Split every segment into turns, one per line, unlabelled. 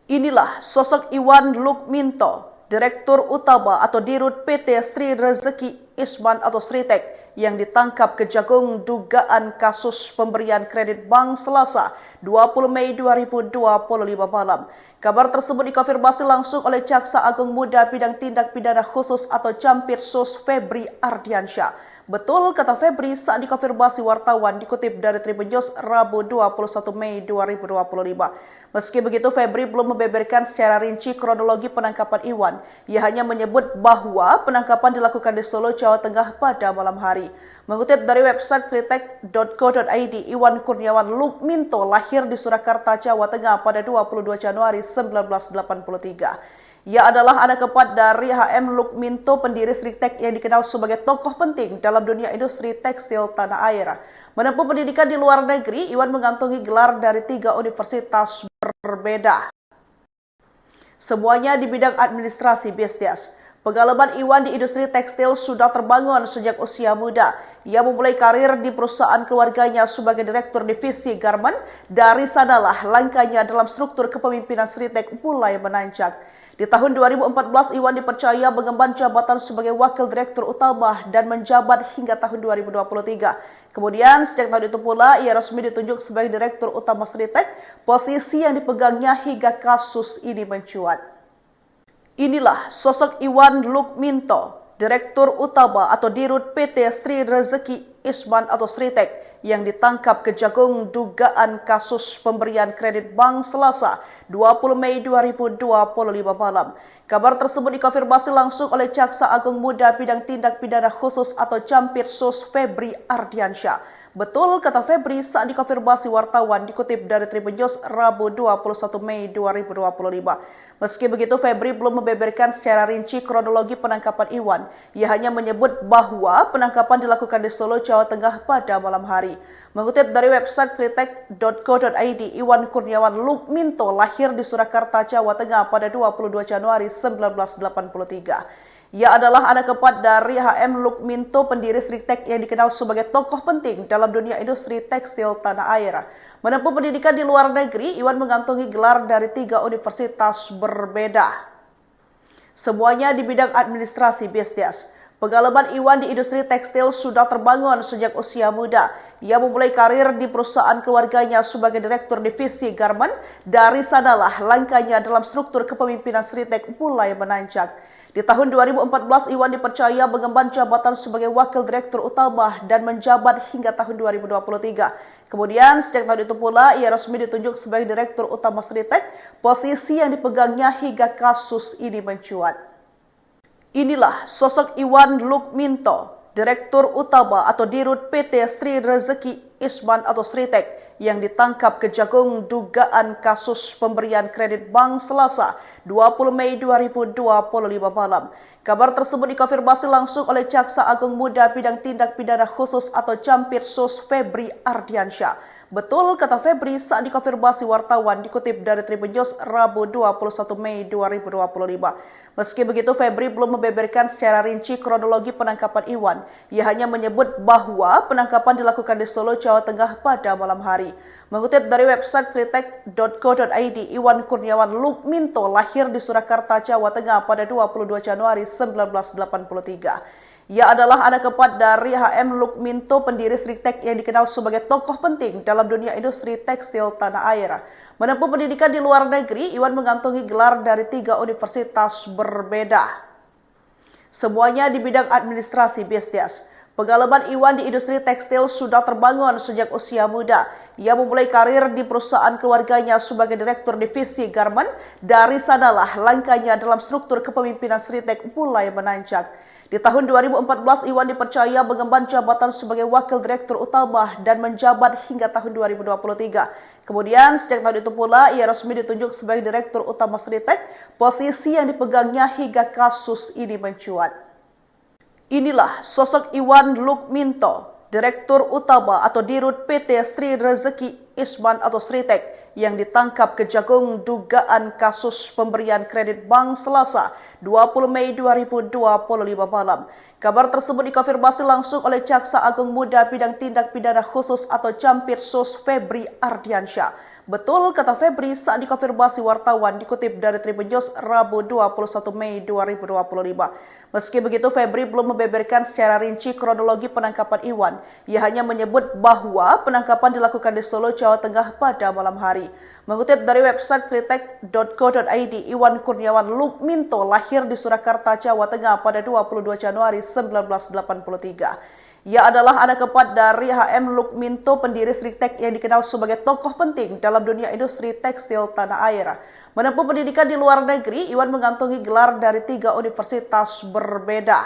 Inilah sosok Iwan Lukminto, Direktur Utama atau Dirut PT Sri Rezeki Isman atau Sritek yang ditangkap Kejagung dugaan kasus pemberian kredit bank Selasa 20 Mei 2025 malam. Kabar tersebut dikonfirmasi langsung oleh Jaksa Agung Muda Bidang Tindak Pidana Khusus atau Campirsus Febri Ardiansyah. Betul kata Febri saat dikonfirmasi wartawan dikutip dari Tribun News Rabu 21 Mei 2025. Meski begitu, Febri belum membeberkan secara rinci kronologi penangkapan Iwan. Ia hanya menyebut bahwa penangkapan dilakukan di Solo, Jawa Tengah pada malam hari. Mengutip dari website sritek.co.id, Iwan Kurniawan Lukminto lahir di Surakarta, Jawa Tengah pada 22 Januari 1983. Ia adalah anak keempat dari HM Lukminto, pendiri Sritek yang dikenal sebagai tokoh penting dalam dunia industri tekstil tanah air. Menempuh pendidikan di luar negeri, Iwan mengantongi gelar dari 3 universitas berbeda. Semuanya di bidang administrasi bisnis. Pengalaman Iwan di industri tekstil sudah terbangun sejak usia muda. Ia memulai karir di perusahaan keluarganya sebagai direktur divisi garment. Dari sanalah langkahnya dalam struktur kepemimpinan Sritek mulai menanjak. Di tahun 2014, Iwan dipercaya mengemban jabatan sebagai wakil direktur utama dan menjabat hingga tahun 2023. Kemudian, sejak tahun itu pula, ia resmi ditunjuk sebagai direktur utama Sritek, posisi yang dipegangnya hingga kasus ini mencuat. Inilah sosok Iwan Lukminto, Direktur Utama atau Dirut PT Sri Rezeki Isman atau Sritek, yang ditangkap Kejagung dugaan kasus pemberian kredit bank Selasa 20 Mei 2025 malam. Kabar tersebut dikonfirmasi langsung oleh Jaksa Agung Muda Bidang Tindak Pidana Khusus atau Campirsus Febri Ardiansyah. Betul kata Febri saat dikonfirmasi wartawan dikutip dari Tribun News Rabu 21 Mei 2025. Meski begitu, Febri belum membeberkan secara rinci kronologi penangkapan Iwan. Ia hanya menyebut bahwa penangkapan dilakukan di Solo, Jawa Tengah pada malam hari. Mengutip dari website sritek.co.id, Iwan Kurniawan Lukminto lahir di Surakarta, Jawa Tengah pada 22 Januari 1983. Ia adalah anak keempat dari HM Lukminto, pendiri Sritek yang dikenal sebagai tokoh penting dalam dunia industri tekstil tanah air. Menempuh pendidikan di luar negeri, Iwan mengantongi gelar dari 3 universitas berbeda. Semuanya di bidang administrasi bisnis. Pengalaman Iwan di industri tekstil sudah terbangun sejak usia muda. Ia memulai karir di perusahaan keluarganya sebagai direktur divisi garment. Dari sanalah langkahnya dalam struktur kepemimpinan Sritek mulai menanjak. Di tahun 2014, Iwan dipercaya mengemban jabatan sebagai wakil direktur utama dan menjabat hingga tahun 2023. Kemudian, sejak tahun itu pula, ia resmi ditunjuk sebagai direktur utama Sritek, posisi yang dipegangnya hingga kasus ini mencuat. Inilah sosok Iwan Lukminto, Direktur Utama atau Dirut PT Sri Rezeki Isman atau Sritek, yang ditangkap Kejagung dugaan kasus pemberian kredit bank Selasa 20 Mei 2025 malam. Kabar tersebut dikonfirmasi langsung oleh Jaksa Agung Muda Bidang Tindak Pidana Khusus atau Campirsus Febri Ardiansyah. Betul kata Febri saat dikonfirmasi wartawan dikutip dari Tribun News Rabu 21 Mei 2025. Meski begitu, Febri belum membeberkan secara rinci kronologi penangkapan Iwan. Ia hanya menyebut bahwa penangkapan dilakukan di Solo, Jawa Tengah pada malam hari. Mengutip dari website sritek.co.id, Iwan Kurniawan Lukminto lahir di Surakarta, Jawa Tengah pada 22 Januari 1983. Ia adalah anak keempat dari HM Lukminto, pendiri Sritek yang dikenal sebagai tokoh penting dalam dunia industri tekstil tanah air. Menempuh pendidikan di luar negeri, Iwan mengantongi gelar dari 3 universitas berbeda. Semuanya di bidang administrasi bisnis. Pengalaman Iwan di industri tekstil sudah terbangun sejak usia muda. Ia memulai karir di perusahaan keluarganya sebagai direktur divisi garment. Dari sanalah langkahnya dalam struktur kepemimpinan Sritek mulai menanjak. Di tahun 2014, Iwan dipercaya mengemban jabatan sebagai wakil direktur utama dan menjabat hingga tahun 2023. Kemudian, sejak tahun itu pula, ia resmi ditunjuk sebagai direktur utama Sritek, posisi yang dipegangnya hingga kasus ini mencuat. Inilah sosok Iwan Lukminto, Direktur Utama atau Dirut PT Sri Rezeki Isman atau Sritek, yang ditangkap Kejagung dugaan kasus pemberian kredit bank Selasa 20 Mei 2025 malam. Kabar tersebut dikonfirmasi langsung oleh Jaksa Agung Muda Bidang Tindak Pidana Khusus atau Campirsus Febri Ardiansyah. Betul, kata Febri saat dikonfirmasi wartawan dikutip dari Tribun News Rabu 21 Mei 2025. Meski begitu, Febri belum membeberkan secara rinci kronologi penangkapan Iwan. Ia hanya menyebut bahwa penangkapan dilakukan di Solo, Jawa Tengah pada malam hari. Mengutip dari website sritek.co.id, Iwan Kurniawan Lukminto lahir di Surakarta, Jawa Tengah pada 22 Januari 1983. Ia adalah anak keempat dari HM Lukminto, pendiri Sritek yang dikenal sebagai tokoh penting dalam dunia industri tekstil tanah air. Menempuh pendidikan di luar negeri, Iwan mengantongi gelar dari 3 universitas berbeda.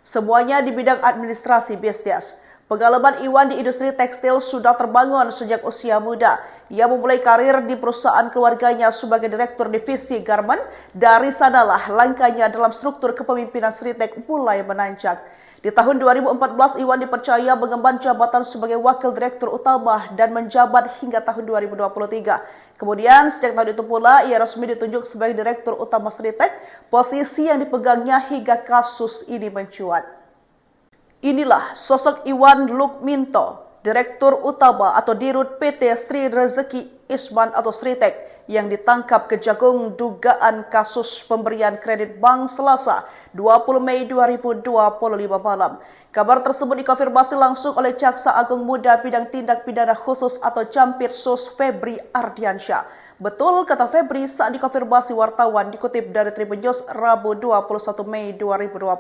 Semuanya di bidang administrasi bisnis. Pengalaman Iwan di industri tekstil sudah terbangun sejak usia muda. Ia memulai karir di perusahaan keluarganya sebagai direktur divisi garment. Dari sanalah langkahnya dalam struktur kepemimpinan Sritek mulai menanjak. Di tahun 2014, Iwan dipercaya mengemban jabatan sebagai wakil direktur utama dan menjabat hingga tahun 2023. Kemudian, sejak tahun itu pula, ia resmi ditunjuk sebagai direktur utama Sritek, posisi yang dipegangnya hingga kasus ini mencuat. Inilah sosok Iwan Lukminto, direktur utama atau dirut PT Sri Rezeki Isman atau Sritek, yang ditangkap Kejagung dugaan kasus pemberian kredit bank Selasa 20 Mei 2025 malam. Kabar tersebut dikonfirmasi langsung oleh Jaksa Agung Muda Bidang Tindak Pidana Khusus atau Jampitsus Febri Ardiansyah. Betul, kata Febri saat dikonfirmasi wartawan dikutip dari Tribun News Rabu 21 Mei 2025.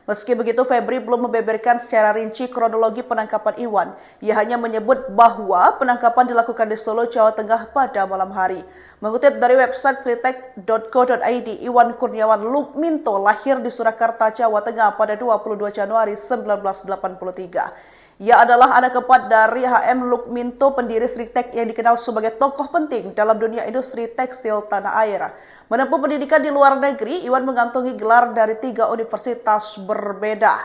Meski begitu, Febri belum membeberkan secara rinci kronologi penangkapan Iwan. Ia hanya menyebut bahwa penangkapan dilakukan di Solo, Jawa Tengah pada malam hari. Mengutip dari website sritek.co.id, Iwan Kurniawan Lukminto lahir di Surakarta, Jawa Tengah pada 22 Januari 1983. Ia adalah anak keempat dari HM Lukminto, pendiri Sritek yang dikenal sebagai tokoh penting dalam dunia industri tekstil tanah air. Menempuh pendidikan di luar negeri, Iwan mengantongi gelar dari 3 universitas berbeda.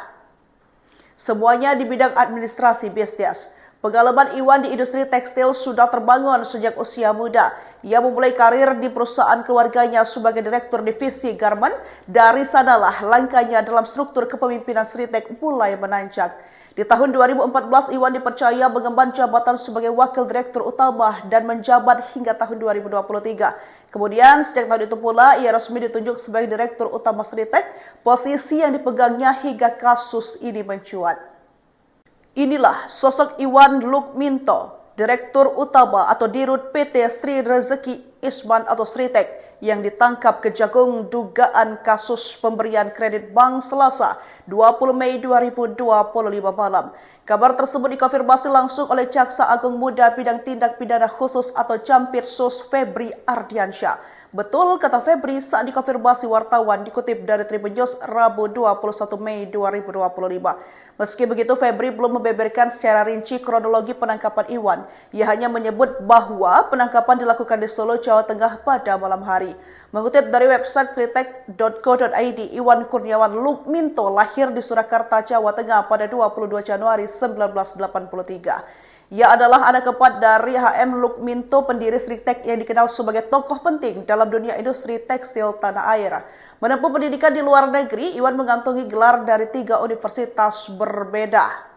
Semuanya di bidang administrasi bisnis. Pengalaman Iwan di industri tekstil sudah terbangun sejak usia muda. Ia memulai karir di perusahaan keluarganya sebagai direktur divisi garment. Dari sanalah langkahnya dalam struktur kepemimpinan Sritek mulai menanjak. Di tahun 2014, Iwan dipercaya mengemban jabatan sebagai wakil direktur utama dan menjabat hingga tahun 2023. Kemudian, sejak tahun itu pula, ia resmi ditunjuk sebagai direktur utama Sritek, posisi yang dipegangnya hingga kasus ini mencuat. Inilah sosok Iwan Lukminto, direktur utama atau dirut PT Sri Rezeki Isman atau Sritek, yang ditangkap Kejagung dugaan kasus pemberian kredit bank Selasa 20 Mei 2025 malam. Kabar tersebut dikonfirmasi langsung oleh Jaksa Agung Muda Bidang Tindak Pidana Khusus atau Jampitsus Febri Ardiansyah. Betul, kata Febri saat dikonfirmasi wartawan dikutip dari Tribun News Rabu 21 Mei 2025. Meski begitu, Febri belum membeberkan secara rinci kronologi penangkapan Iwan. Ia hanya menyebut bahwa penangkapan dilakukan di Solo, Jawa Tengah pada malam hari. Mengutip dari website sritek.co.id, Iwan Kurniawan Lukminto lahir di Surakarta, Jawa Tengah pada 22 Januari 1983. Ia adalah anak keempat dari HM Lukminto, pendiri Sritek yang dikenal sebagai tokoh penting dalam dunia industri tekstil tanah air. Menempuh pendidikan di luar negeri, Iwan mengantongi gelar dari 3 universitas berbeda.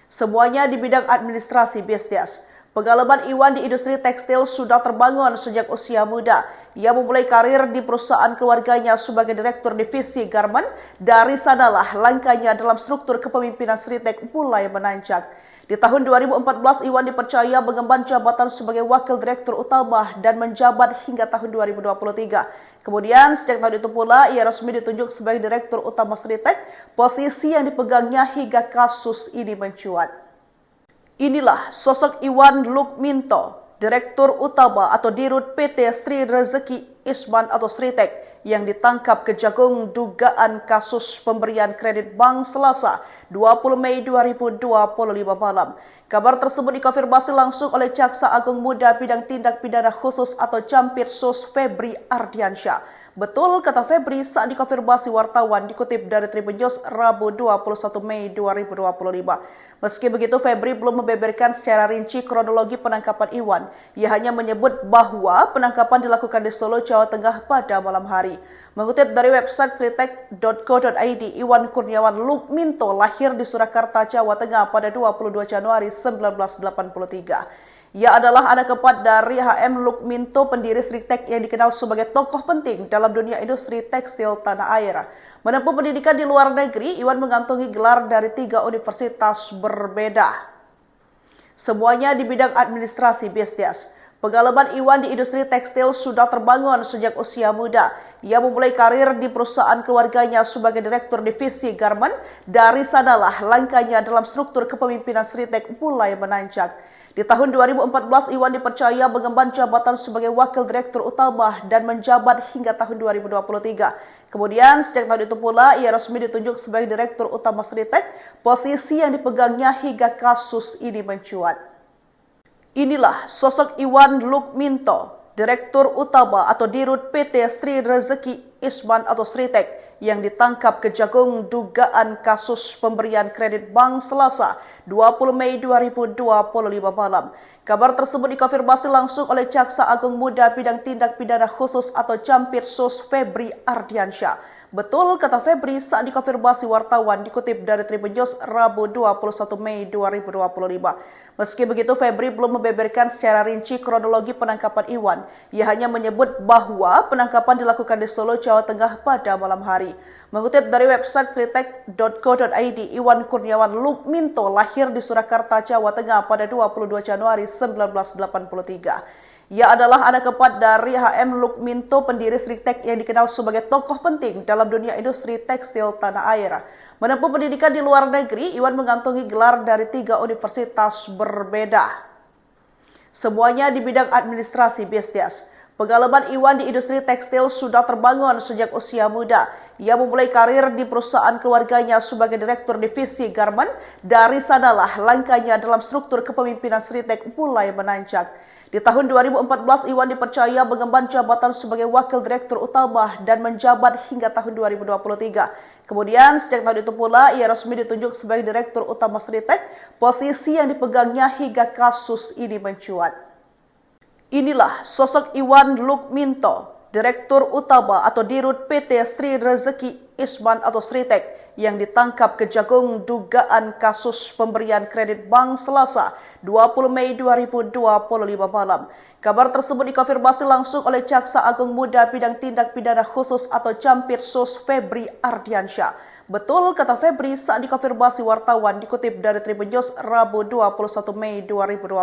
Semuanya di bidang administrasi bisnis. Pengalaman Iwan di industri tekstil sudah terbangun sejak usia muda. Ia memulai karir di perusahaan keluarganya sebagai direktur divisi garment. Dari sanalah langkahnya dalam struktur kepemimpinan Sritek mulai menanjak. Di tahun 2014, Iwan dipercaya mengemban jabatan sebagai wakil direktur utama dan menjabat hingga tahun 2023. Kemudian, sejak tahun itu pula, ia resmi ditunjuk sebagai direktur utama Sritek, posisi yang dipegangnya hingga kasus ini mencuat. Inilah sosok Iwan Lukminto, direktur utama atau dirut PT Sri Rezeki Isman atau Sritek, yang ditangkap Kejagung dugaan kasus pemberian kredit bank Selasa 20 Mei 2025 malam. Kabar tersebut dikonfirmasi langsung oleh Jaksa Agung Muda Bidang Tindak Pidana Khusus atau Jampitsus Febri Ardiansyah. Betul, kata Febri saat dikonfirmasi wartawan dikutip dari Tribun News Rabu 21 Mei 2025. Meski begitu, Febri belum membeberkan secara rinci kronologi penangkapan Iwan. Ia hanya menyebut bahwa penangkapan dilakukan di Solo, Jawa Tengah pada malam hari. Mengutip dari website sritek.co.id, Iwan Kurniawan Lukminto lahir di Surakarta, Jawa Tengah pada 22 Januari 1983. Ia adalah anak keempat dari H.M. Lukminto, pendiri Sritek yang dikenal sebagai tokoh penting dalam dunia industri tekstil tanah air. Menempuh pendidikan di luar negeri, Iwan mengantongi gelar dari 3 universitas berbeda. Semuanya di bidang administrasi bisnis. Pengalaman Iwan di industri tekstil sudah terbangun sejak usia muda. Ia memulai karir di perusahaan keluarganya sebagai direktur divisi garment. Dari sanalah langkahnya dalam struktur kepemimpinan Sritek mulai menanjak. Di tahun 2014, Iwan dipercaya mengemban jabatan sebagai wakil direktur utama dan menjabat hingga tahun 2023. Kemudian, sejak tahun itu pula, ia resmi ditunjuk sebagai direktur utama Sritek, posisi yang dipegangnya hingga kasus ini mencuat. Inilah sosok Iwan Lukminto, direktur utama atau dirut PT Sri Rezeki Isman atau Sritek, yang ditangkap Kejagung dugaan kasus pemberian kredit bank Selasa 20 Mei 2025 malam. Kabar tersebut dikonfirmasi langsung oleh Jaksa Agung Muda Bidang Tindak Pidana Khusus atau Jampitsus Febri Ardiansyah. Betul kata Febri saat dikonfirmasi wartawan, dikutip dari Tribun News Rabu 21 Mei 2025. Meski begitu, Febri belum membeberkan secara rinci kronologi penangkapan Iwan. Ia hanya menyebut bahwa penangkapan dilakukan di Solo, Jawa Tengah pada malam hari. Mengutip dari website sritek.co.id, Iwan Kurniawan Lukminto lahir di Surakarta, Jawa Tengah pada 22 Januari 1983. Ia adalah anak keempat dari H.M. Lukminto, pendiri Sritek yang dikenal sebagai tokoh penting dalam dunia industri tekstil tanah air. Menempuh pendidikan di luar negeri, Iwan mengantongi gelar dari 3 universitas berbeda. Semuanya di bidang administrasi bisnis. Pengalaman Iwan di industri tekstil sudah terbangun sejak usia muda. Ia memulai karir di perusahaan keluarganya sebagai direktur divisi garment. Dari sanalah langkahnya dalam struktur kepemimpinan Sritek mulai menanjak. Di tahun 2014, Iwan dipercaya mengemban jabatan sebagai wakil direktur utama dan menjabat hingga tahun 2023. Kemudian, sejak tahun itu pula, ia resmi ditunjuk sebagai direktur utama Sritek, posisi yang dipegangnya hingga kasus ini mencuat. Inilah sosok Iwan Lukminto, direktur utama atau dirut PT Sri Rezeki Isman atau Sritek, yang ditangkap Kejagung dugaan kasus pemberian kredit bank Selasa 20 Mei 2025 malam. Kabar tersebut dikonfirmasi langsung oleh Jaksa Agung Muda Bidang Tindak Pidana Khusus atau Jampitsus Febri Ardiansyah. Betul kata Febri saat dikonfirmasi wartawan, dikutip dari Tribun News Rabu 21 Mei 2025.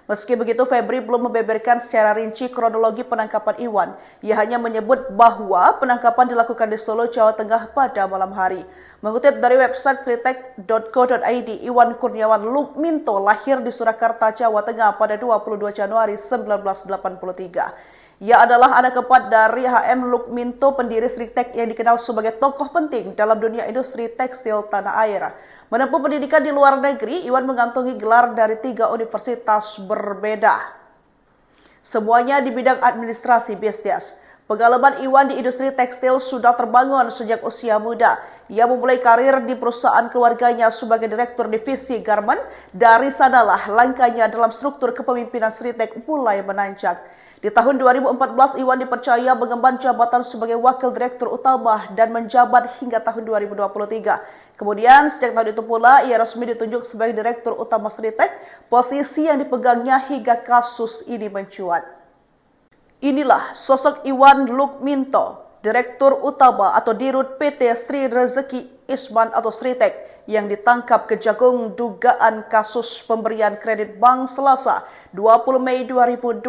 Meski begitu, Febri belum membeberkan secara rinci kronologi penangkapan Iwan. Ia hanya menyebut bahwa penangkapan dilakukan di Solo, Jawa Tengah pada malam hari. Mengutip dari website sritek.co.id, Iwan Kurniawan Lukminto lahir di Surakarta, Jawa Tengah pada 22 Januari 1983. Ia adalah anak keempat dari H.M. Lukminto, pendiri Sritek yang dikenal sebagai tokoh penting dalam dunia industri tekstil tanah air. Menempuh pendidikan di luar negeri, Iwan mengantongi gelar dari 3 universitas berbeda. Semuanya di bidang administrasi bisnis. Pengalaman Iwan di industri tekstil sudah terbangun sejak usia muda. Ia memulai karir di perusahaan keluarganya sebagai direktur divisi garment. Dari sanalah langkahnya dalam struktur kepemimpinan Sritek mulai menanjak. Di tahun 2014, Iwan dipercaya mengemban jabatan sebagai wakil direktur utama dan menjabat hingga tahun 2023. Kemudian, sejak tahun itu pula, ia resmi ditunjuk sebagai direktur utama Sritek, posisi yang dipegangnya hingga kasus ini mencuat. Inilah sosok Iwan Lukminto, direktur utama atau dirut PT Sri Rezeki Isman atau Sritek, yang ditangkap Kejagung dugaan kasus pemberian kredit bank Selasa 20 Mei 2025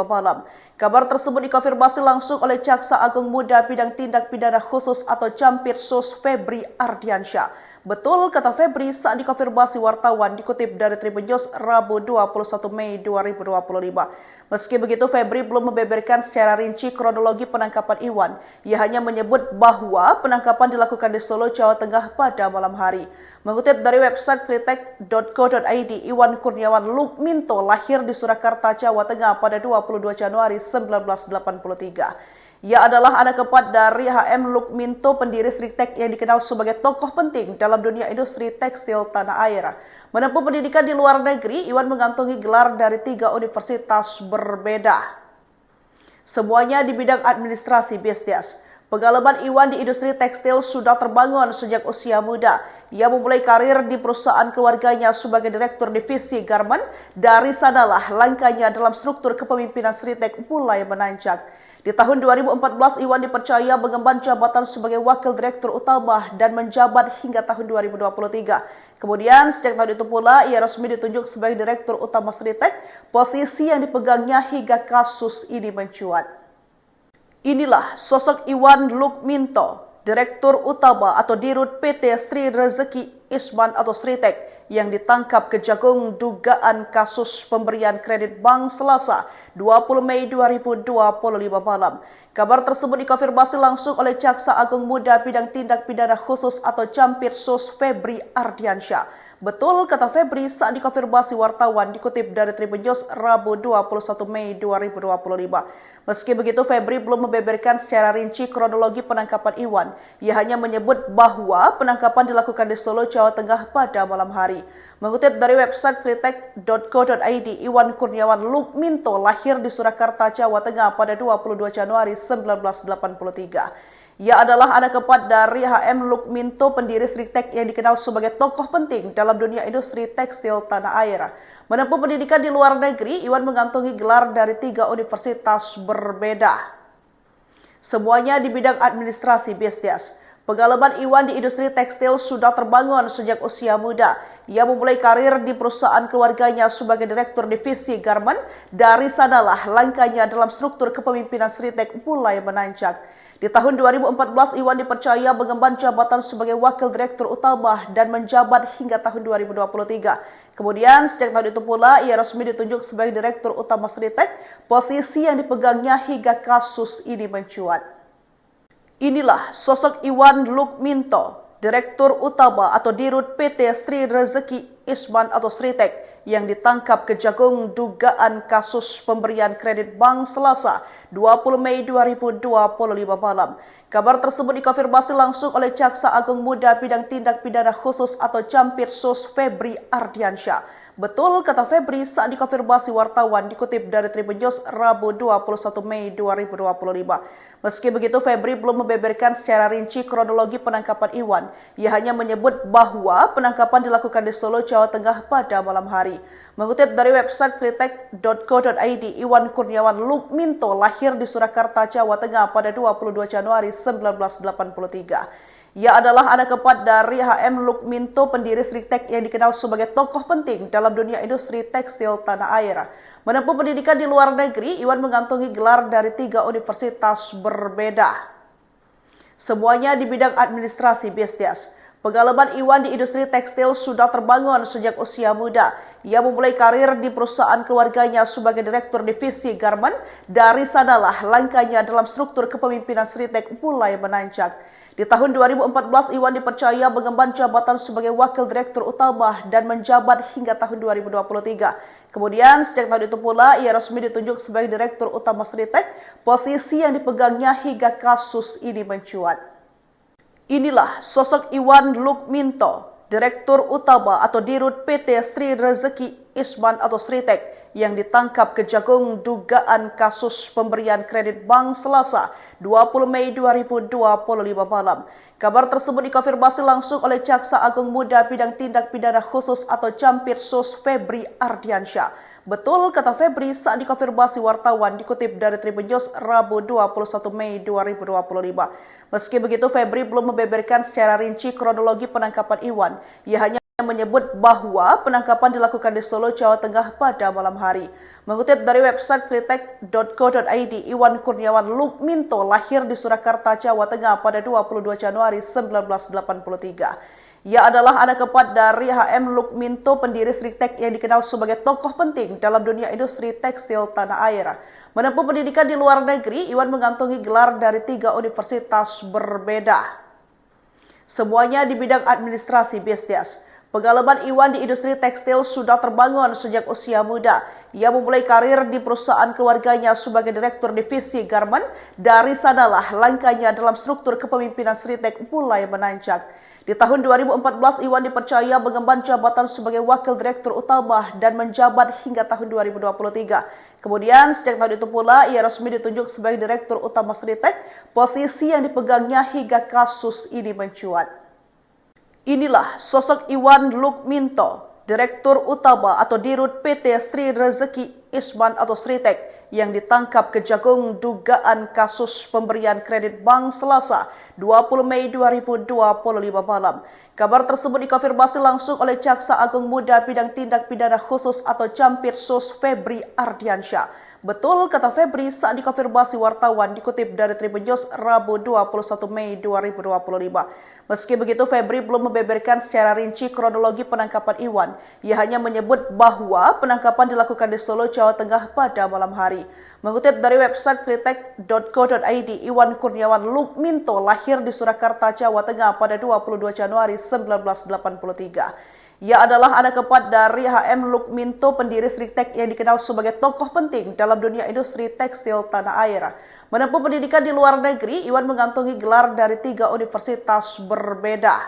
malam. Kabar tersebut dikonfirmasi langsung oleh Jaksa Agung Muda Bidang Tindak Pidana Khusus atau Jampitsus Febri Ardiansyah. Betul kata Febri saat dikonfirmasi wartawan, dikutip dari Tribun News Rabu 21 Mei 2025. Meski begitu, Febri belum membeberkan secara rinci kronologi penangkapan Iwan. Ia hanya menyebut bahwa penangkapan dilakukan di Solo, Jawa Tengah pada malam hari. Mengutip dari website sritek.co.id, Iwan Kurniawan Lukminto lahir di Surakarta, Jawa Tengah pada 22 Januari 1983. Ia adalah anak keempat dari H.M. Lukminto, pendiri Sritek yang dikenal sebagai tokoh penting dalam dunia industri tekstil tanah air. Menempuh pendidikan di luar negeri, Iwan mengantongi gelar dari 3 universitas berbeda. Semuanya di bidang administrasi bisnis. Pengalaman Iwan di industri tekstil sudah terbangun sejak usia muda. Ia memulai karir di perusahaan keluarganya sebagai Direktur Divisi Garmen. Dari sanalah langkahnya dalam struktur kepemimpinan Sritek mulai menanjak. Di tahun 2014, Iwan dipercaya mengemban jabatan sebagai Wakil Direktur Utama dan menjabat hingga tahun 2023. Kemudian, sejak tahun itu pula, ia resmi ditunjuk sebagai Direktur Utama Sritek, posisi yang dipegangnya hingga kasus ini mencuat. Inilah sosok Iwan Lukminto, Direktur Utama atau Dirut PT Sri Rezeki Isman atau Sritek yang ditangkap Kejagung dugaan kasus pemberian kredit bank Selasa 20 Mei 2025 malam. Kabar tersebut dikonfirmasi langsung oleh Jaksa Agung Muda Bidang Tindak Pidana Khusus atau Jampitsus Febri Ardiansyah. Betul kata Febri saat dikonfirmasi wartawan dikutip dari Tribun News Rabu 21 Mei 2025. Meski begitu, Febri belum membeberkan secara rinci kronologi penangkapan Iwan. Ia hanya menyebut bahwa penangkapan dilakukan di Solo, Jawa Tengah pada malam hari. Mengutip dari website sritek.co.id, Iwan Kurniawan Lukminto lahir di Surakarta, Jawa Tengah pada 22 Januari 1983. Ia adalah anak keempat dari HM Lukminto, pendiri Sritek yang dikenal sebagai tokoh penting dalam dunia industri tekstil tanah air. Menempuh pendidikan di luar negeri, Iwan mengantongi gelar dari 3 universitas berbeda. Semuanya di bidang administrasi bisnis. Pengalaman Iwan di industri tekstil sudah terbangun sejak usia muda. Ia memulai karir di perusahaan keluarganya sebagai Direktur Divisi Garmen. Dari sanalah langkahnya dalam struktur kepemimpinan Sritek mulai menanjak. Di tahun 2014, Iwan dipercaya mengemban jabatan sebagai Wakil Direktur Utama dan menjabat hingga tahun 2023. Kemudian, sejak tahun itu pula, ia resmi ditunjuk sebagai Direktur Utama Sritek, posisi yang dipegangnya hingga kasus ini mencuat. Inilah sosok Iwan Lukminto, Direktur Utama atau Dirut PT Sri Rezeki Isman atau Sritek, yang ditangkap Kejagung dugaan kasus pemberian kredit bank Selasa 20 Mei 2025 malam. Kabar tersebut dikonfirmasi langsung oleh Jaksa Agung Muda Bidang Tindak Pidana Khusus atau Jampitsus Febri Ardiansyah. Betul kata Febri saat dikonfirmasi wartawan dikutip dari Tribun News Rabu 21 Mei 2025. Meski begitu, Febri belum membeberkan secara rinci kronologi penangkapan Iwan. Ia hanya menyebut bahwa penangkapan dilakukan di Solo, Jawa Tengah pada malam hari. Mengutip dari website sritek.co.id, Iwan Kurniawan Lukminto lahir di Surakarta, Jawa Tengah pada 22 Januari 1983. Ia adalah anak keempat dari HM Lukminto, pendiri Sritek yang dikenal sebagai tokoh penting dalam dunia industri tekstil tanah air. Menempuh pendidikan di luar negeri, Iwan mengantongi gelar dari 3 universitas berbeda. Semuanya di bidang administrasi bisnis. Pengalaman Iwan di industri tekstil sudah terbangun sejak usia muda. Ia memulai karir di perusahaan keluarganya sebagai Direktur Divisi Garmen. Dari sanalah langkahnya dalam struktur kepemimpinan Sritek mulai menanjak. Di tahun 2014, Iwan dipercaya mengemban jabatan sebagai Wakil Direktur Utama dan menjabat hingga tahun 2023. Kemudian, sejak tahun itu pula, ia resmi ditunjuk sebagai Direktur Utama Sritek, posisi yang dipegangnya hingga kasus ini mencuat. Inilah sosok Iwan Lukminto, Direktur Utama atau Dirut PT Sri Rezeki Isman atau Sritek, yang ditangkap Kejagung dugaan kasus pemberian kredit bank Selasa 20 Mei 2025 malam. Kabar tersebut dikonfirmasi langsung oleh Jaksa Agung Muda Bidang Tindak Pidana Khusus atau Jampitsus Febri Ardiansyah. Betul kata Febri saat dikonfirmasi wartawan dikutip dari Tribun News Rabu 21 Mei 2025. Meski begitu, Febri belum membeberkan secara rinci kronologi penangkapan Iwan. Ia hanya menyebut bahwa penangkapan dilakukan di Solo, Jawa Tengah pada malam hari. Mengutip dari website sritek.co.id, Iwan Kurniawan Lukminto lahir di Surakarta, Jawa Tengah pada 22 Januari 1983. Ia adalah anak keempat dari HM Lukminto, pendiri Sritek yang dikenal sebagai tokoh penting dalam dunia industri tekstil tanah air. Menempuh pendidikan di luar negeri, Iwan mengantongi gelar dari 3 universitas berbeda. Semuanya di bidang administrasi bisnis. Pengalaman Iwan di industri tekstil sudah terbangun sejak usia muda. Ia memulai karir di perusahaan keluarganya sebagai Direktur Divisi Garmen. Dari sanalah langkahnya dalam struktur kepemimpinan Sritek mulai menanjak. Di tahun 2014, Iwan dipercaya mengemban jabatan sebagai Wakil Direktur Utama dan menjabat hingga tahun 2023. Kemudian, sejak tahun itu pula, ia resmi ditunjuk sebagai Direktur Utama Sritek, posisi yang dipegangnya hingga kasus ini mencuat. Inilah sosok Iwan Lukminto, Direktur Utama atau Dirut PT Sri Rezeki Isman atau Sritek yang ditangkap Kejagung dugaan kasus pemberian kredit bank Selasa 20 Mei 2025 malam. Kabar tersebut dikonfirmasi langsung oleh Jaksa Agung Muda Bidang Tindak Pidana Khusus atau Campirsus Febri Ardiansyah. Betul kata Febri saat dikonfirmasi wartawan dikutip dari Tribun News Rabu 21 Mei 2025. Meski begitu, Febri belum membeberkan secara rinci kronologi penangkapan Iwan. Ia hanya menyebut bahwa penangkapan dilakukan di Solo, Jawa Tengah pada malam hari. Mengutip dari website sritek.co.id, Iwan Kurniawan Lukminto lahir di Surakarta, Jawa Tengah pada 22 Januari 1983. Ia adalah anak keempat dari HM Lukminto, pendiri Sritek yang dikenal sebagai tokoh penting dalam dunia industri tekstil tanah air. Menempuh pendidikan di luar negeri, Iwan mengantongi gelar dari 3 universitas berbeda.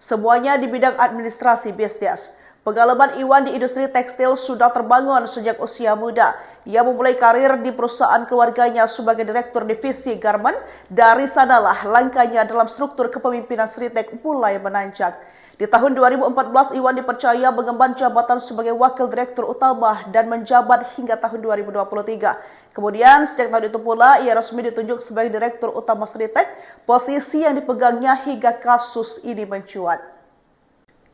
Semuanya di bidang administrasi bisnis. Pengalaman Iwan di industri tekstil sudah terbangun sejak usia muda. Ia memulai karir di perusahaan keluarganya sebagai direktur divisi garment. Dari sanalah langkahnya dalam struktur kepemimpinan Sritek mulai menanjak. Di tahun 2014, Iwan dipercaya mengemban jabatan sebagai wakil direktur utama dan menjabat hingga tahun 2023. Kemudian, sejak tahun itu pula, ia resmi ditunjuk sebagai direktur utama Sritek, posisi yang dipegangnya hingga kasus ini mencuat.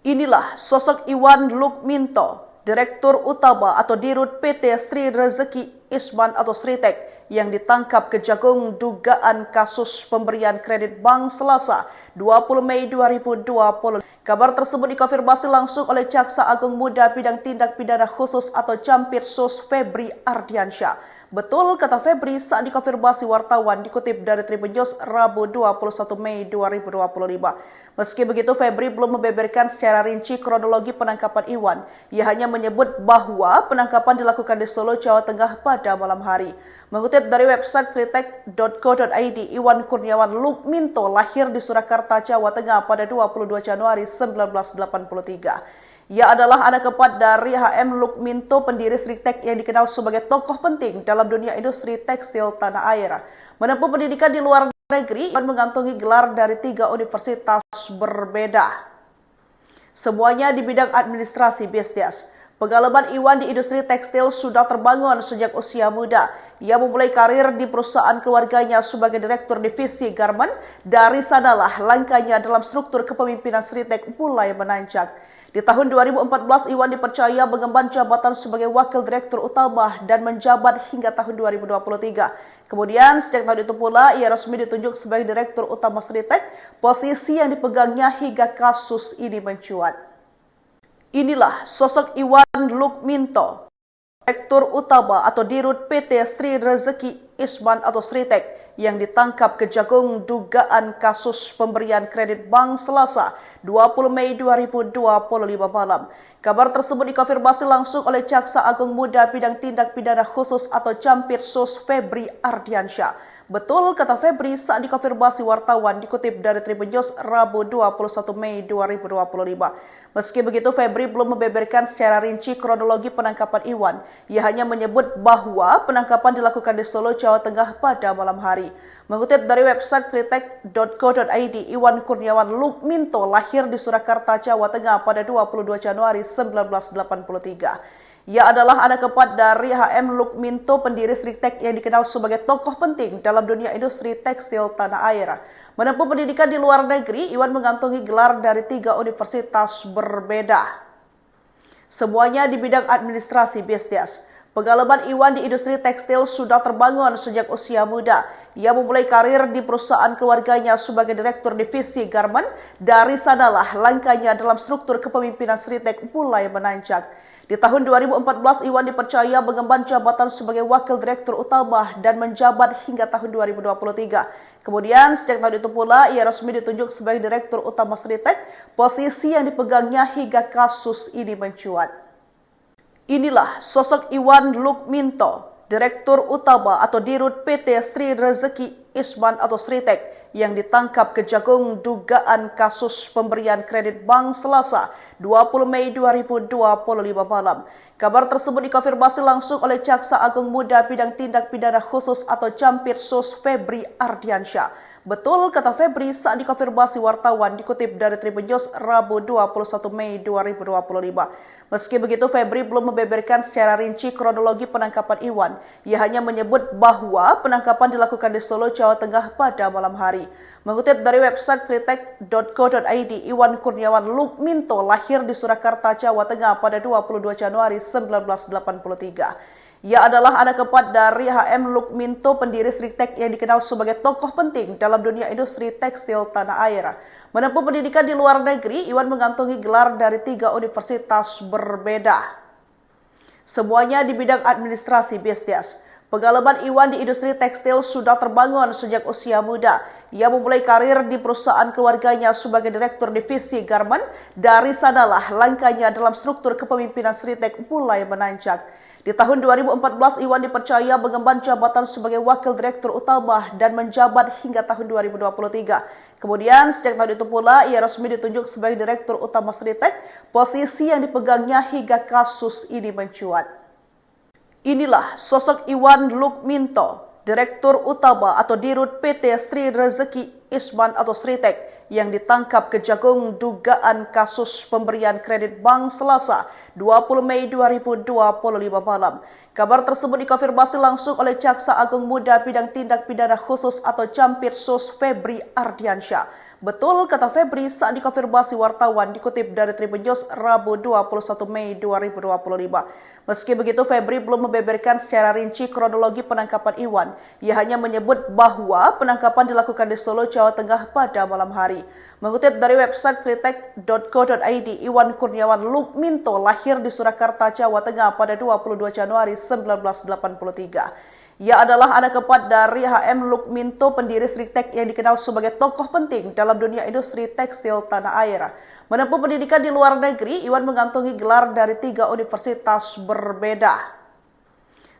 Inilah sosok Iwan Lukminto, Direktur Utama atau Dirut PT Sri Rezeki Isman atau Sritek yang ditangkap Kejagung dugaan kasus pemberian kredit bank Selasa 20 Mei 2020. Kabar tersebut dikonfirmasi langsung oleh Jaksa Agung Muda Bidang Tindak Pidana Khusus atau Campirsus Febri Ardiansyah. Betul kata Febri saat dikonfirmasi wartawan dikutip dari Tribun News Rabu 21 Mei 2025. Meski begitu, Febri belum membeberkan secara rinci kronologi penangkapan Iwan. Ia hanya menyebut bahwa penangkapan dilakukan di Solo, Jawa Tengah pada malam hari. Mengutip dari website sritek.co.id, Iwan Kurniawan Lukminto lahir di Surakarta, Jawa Tengah pada 22 Januari 1983. Ia adalah anak keempat dari HM Lukminto, pendiri Sritek yang dikenal sebagai tokoh penting dalam dunia industri tekstil tanah air. Menempuh pendidikan di luar negeri, Iwan mengantongi gelar dari 3 universitas berbeda. Semuanya di bidang administrasi bisnis. Pengalaman Iwan di industri tekstil sudah terbangun sejak usia muda. Ia memulai karir di perusahaan keluarganya sebagai direktur divisi garment. Dari sanalah langkahnya dalam struktur kepemimpinan Sritek mulai menanjak. Di tahun 2014, Iwan dipercaya mengemban jabatan sebagai wakil direktur utama dan menjabat hingga tahun 2023. Kemudian, sejak tahun itu pula, ia resmi ditunjuk sebagai direktur utama Sritek, posisi yang dipegangnya hingga kasus ini mencuat. Inilah sosok Iwan Lukminto, Direktur Utama atau Dirut PT Sri Rezeki Isman atau Sritek yang ditangkap Kejagung dugaan kasus pemberian kredit bank Selasa 20 Mei 2025 malam. Kabar tersebut dikonfirmasi langsung oleh Jaksa Agung Muda Bidang Tindak Pidana Khusus atau Campirsus Febri Ardiansyah. Betul kata Febri saat dikonfirmasi wartawan dikutip dari Tribun News Rabu 21 Mei 2025. Meski begitu, Febri belum membeberkan secara rinci kronologi penangkapan Iwan. Ia hanya menyebut bahwa penangkapan dilakukan di Solo, Jawa Tengah pada malam hari. Mengutip dari website sritek.co.id, Iwan Kurniawan Lukminto lahir di Surakarta, Jawa Tengah pada 22 Januari 1983. Ia adalah anak keempat dari HM Lukminto, pendiri Sritek yang dikenal sebagai tokoh penting dalam dunia industri tekstil tanah air. Menempuh pendidikan di luar negeri, Iwan mengantongi gelar dari 3 universitas berbeda. Semuanya di bidang administrasi bisnis. Pengalaman Iwan di industri tekstil sudah terbangun sejak usia muda. Ia memulai karir di perusahaan keluarganya sebagai direktur divisi garment. Dari sanalah langkahnya dalam struktur kepemimpinan Sritek mulai menanjak. Di tahun 2014, Iwan dipercaya mengemban jabatan sebagai wakil direktur utama dan menjabat hingga tahun 2023. Kemudian, sejak tahun itu pula, ia resmi ditunjuk sebagai direktur utama Sritek, posisi yang dipegangnya hingga kasus ini mencuat. Inilah sosok Iwan Lukminto, Direktur Utama atau Dirut PT Sri Rezeki Isman atau Sritek yang ditangkap Kejagung dugaan kasus pemberian kredit bank Selasa 20 Mei 2025 malam. Kabar tersebut dikonfirmasi langsung oleh Jaksa Agung Muda Bidang Tindak Pidana Khusus atau Campirsus Febri Ardiansyah. Betul, kata Febri saat dikonfirmasi wartawan dikutip dari Tribun News Rabu 21 Mei 2025. Meski begitu, Febri belum membeberkan secara rinci kronologi penangkapan Iwan. Ia hanya menyebut bahwa penangkapan dilakukan di Solo, Jawa Tengah pada malam hari. Mengutip dari website sritek.co.id, Iwan Kurniawan Lukminto lahir di Surakarta, Jawa Tengah pada 22 Januari 1983. Ia adalah anak keempat dari HM Lukminto, pendiri Sritek yang dikenal sebagai tokoh penting dalam dunia industri tekstil tanah air. Menempuh pendidikan di luar negeri, Iwan mengantongi gelar dari 3 universitas berbeda. Semuanya di bidang administrasi bisnis. Pengalaman Iwan di industri tekstil sudah terbangun sejak usia muda. Ia memulai karir di perusahaan keluarganya sebagai direktur divisi garment. Dari sanalah langkahnya dalam struktur kepemimpinan Sritek mulai menanjak. Di tahun 2014, Iwan dipercaya mengemban jabatan sebagai wakil direktur utama dan menjabat hingga tahun 2023. Kemudian, sejak tahun itu pula, ia resmi ditunjuk sebagai direktur utama Sritek, posisi yang dipegangnya hingga kasus ini mencuat. Inilah sosok Iwan Lukminto, direktur utama atau dirut PT Sri Rezeki Isman atau Sritek, yang ditangkap Kejagung dugaan kasus pemberian kredit bank Selasa 20 Mei 2025 malam. Kabar tersebut dikonfirmasi langsung oleh Jaksa Agung Muda Bidang Tindak Pidana Khusus atau Jampitsus Febri Ardiansyah. Betul, kata Febri saat dikonfirmasi wartawan dikutip dari Tribun News Rabu 21 Mei 2025. Meski begitu, Febri belum membeberkan secara rinci kronologi penangkapan Iwan. Ia hanya menyebut bahwa penangkapan dilakukan di Solo, Jawa Tengah pada malam hari. Mengutip dari website sritek.co.id, Iwan Kurniawan Lukminto lahir di Surakarta, Jawa Tengah pada 22 Januari 1983. Ia adalah anak keempat dari HM Lukminto, pendiri Sritek yang dikenal sebagai tokoh penting dalam dunia industri tekstil tanah air. Menempuh pendidikan di luar negeri, Iwan mengantongi gelar dari 3 universitas berbeda.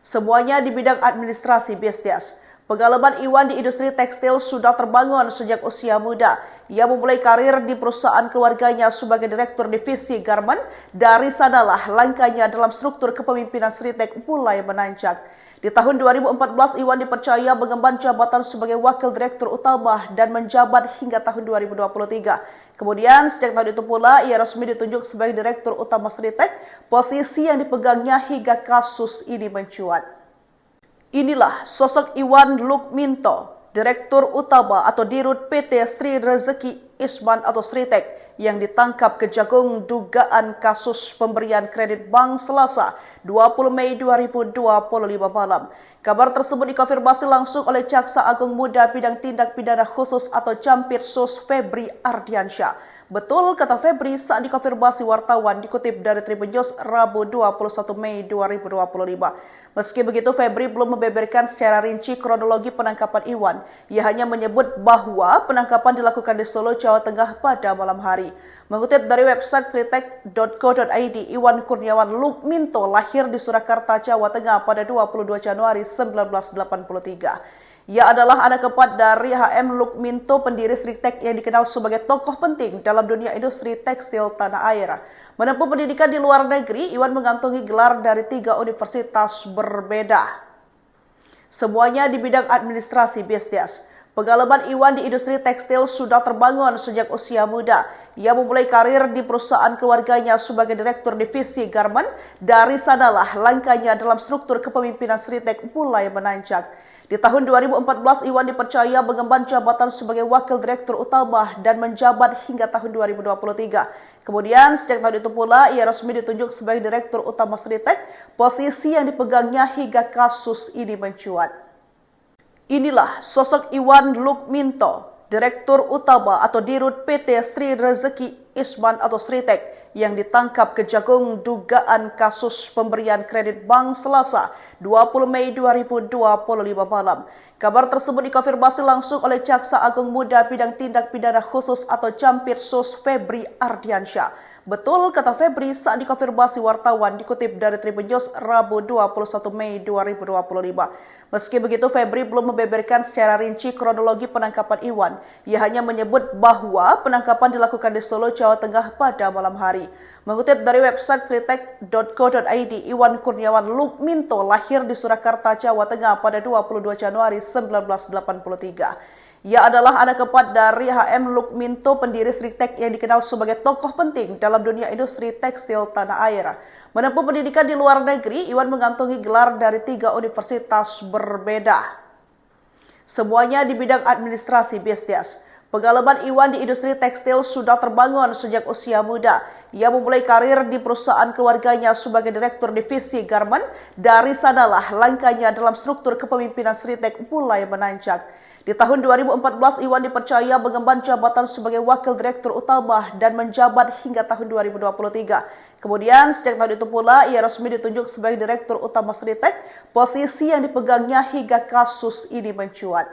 Semuanya di bidang administrasi bisnis. Pengalaman Iwan di industri tekstil sudah terbangun sejak usia muda. Ia memulai karir di perusahaan keluarganya sebagai direktur divisi garment. Dari sanalah langkahnya dalam struktur kepemimpinan Sritek mulai menanjak. Di tahun 2014, Iwan dipercaya mengemban jabatan sebagai wakil direktur utama dan menjabat hingga tahun 2023. Kemudian, sejak tahun itu pula, ia resmi ditunjuk sebagai direktur utama Sritek, posisi yang dipegangnya hingga kasus ini mencuat. Inilah sosok Iwan Lukminto, direktur utama atau dirut PT Sri Rezeki Isman atau Sritek, yang ditangkap Kejagung dugaan kasus pemberian kredit bank Selasa 20 Mei 2025 malam. Kabar tersebut dikonfirmasi langsung oleh Jaksa Agung Muda Bidang Tindak Pidana Khusus atau Jampitsus Febri Ardiansyah. Betul, kata Febri saat dikonfirmasi wartawan dikutip dari Tribun News Rabu 21 Mei 2025. Meski begitu, Febri belum membeberkan secara rinci kronologi penangkapan Iwan. Ia hanya menyebut bahwa penangkapan dilakukan di Solo, Jawa Tengah pada malam hari. Mengutip dari website sritek.co.id, Iwan Kurniawan Lukminto lahir di Surakarta, Jawa Tengah pada 22 Januari 1983. Ia adalah anak keempat dari HM Lukminto, pendiri Sritek yang dikenal sebagai tokoh penting dalam dunia industri tekstil tanah air. Menempuh pendidikan di luar negeri, Iwan mengantongi gelar dari 3 universitas berbeda. Semuanya di bidang administrasi bisnis. Pengalaman Iwan di industri tekstil sudah terbangun sejak usia muda. Ia memulai karir di perusahaan keluarganya sebagai direktur divisi garment. Dari sanalah langkahnya dalam struktur kepemimpinan Sritek mulai menanjak. Di tahun 2014, Iwan dipercaya mengemban jabatan sebagai wakil direktur utama dan menjabat hingga tahun 2023. Kemudian, sejak tahun itu pula, ia resmi ditunjuk sebagai direktur utama Sritek, posisi yang dipegangnya hingga kasus ini mencuat. Inilah sosok Iwan Lukminto, direktur utama atau dirut PT Sri Rezeki Isman atau Sritek, yang ditangkap Kejagung dugaan kasus pemberian kredit bank Selasa 20 Mei 2025 malam. Kabar tersebut dikonfirmasi langsung oleh Jaksa Agung Muda Bidang Tindak Pidana Khusus atau Jampitsus Febri Ardiansyah. Betul, kata Febri saat dikonfirmasi wartawan dikutip dari Tribun News Rabu 21 Mei 2025. Meski begitu, Febri belum membeberkan secara rinci kronologi penangkapan Iwan. Ia hanya menyebut bahwa penangkapan dilakukan di Solo, Jawa Tengah pada malam hari. Mengutip dari website sritek.co.id, Iwan Kurniawan Lukminto lahir di Surakarta, Jawa Tengah pada 22 Januari 1983. Ia adalah anak keempat dari H.M. Lukminto, pendiri Sritek yang dikenal sebagai tokoh penting dalam dunia industri tekstil tanah air. Menempuh pendidikan di luar negeri, Iwan mengantongi gelar dari 3 universitas berbeda. Semuanya di bidang administrasi bisnis. Pengalaman Iwan di industri tekstil sudah terbangun sejak usia muda. Ia memulai karir di perusahaan keluarganya sebagai direktur divisi garment. Dari sanalah langkahnya dalam struktur kepemimpinan Sritek mulai menanjak. Di tahun 2014, Iwan dipercaya mengemban jabatan sebagai wakil direktur utama dan menjabat hingga tahun 2023. Kemudian, sejak tahun itu pula, ia resmi ditunjuk sebagai direktur utama Sritek, posisi yang dipegangnya hingga kasus ini mencuat.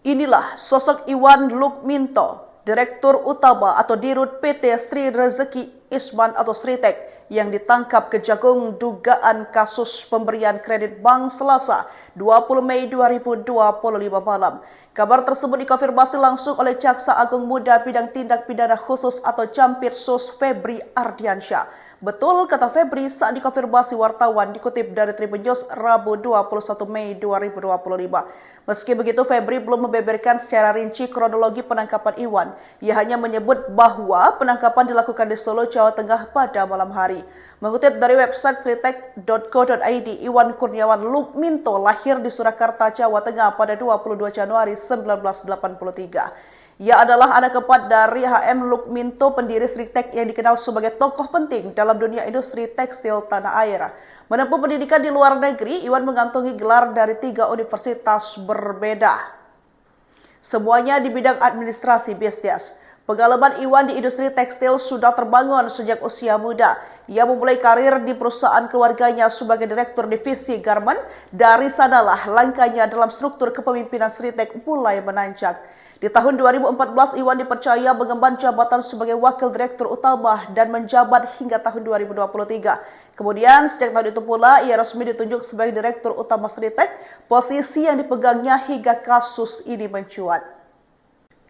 Inilah sosok Iwan Lukminto, Direktur Utama atau Dirut PT Sri Rezeki Isman atau Sritek, yang ditangkap Kejagung dugaan kasus pemberian kredit bank Selasa 20 Mei 2025 malam. Kabar tersebut dikonfirmasi langsung oleh Jaksa Agung Muda Bidang Tindak Pidana Khusus atau Jampitsus Febri Ardiansyah. Betul kata Febri saat dikonfirmasi wartawan, dikutip dari Tribun News Rabu 21 Mei 2025. Meski begitu, Febri belum membeberkan secara rinci kronologi penangkapan Iwan. Ia hanya menyebut bahwa penangkapan dilakukan di Solo, Jawa Tengah pada malam hari. Mengutip dari website sritek.co.id, Iwan Kurniawan Lukminto lahir di Surakarta, Jawa Tengah pada 22 Januari 1983. Ia adalah anak keempat dari H.M. Lukminto, pendiri Sritek yang dikenal sebagai tokoh penting dalam dunia industri tekstil tanah air. Menempuh pendidikan di luar negeri, Iwan mengantongi gelar dari 3 universitas berbeda. Semuanya di bidang administrasi bisnis. Pengalaman Iwan di industri tekstil sudah terbangun sejak usia muda. Ia memulai karir di perusahaan keluarganya sebagai direktur divisi garment. Dari sanalah langkahnya dalam struktur kepemimpinan Sritek mulai menanjak. Di tahun 2014, Iwan dipercaya mengemban jabatan sebagai wakil direktur utama dan menjabat hingga tahun 2023. Kemudian, sejak tahun itu pula, ia resmi ditunjuk sebagai direktur utama Sritek, posisi yang dipegangnya hingga kasus ini mencuat.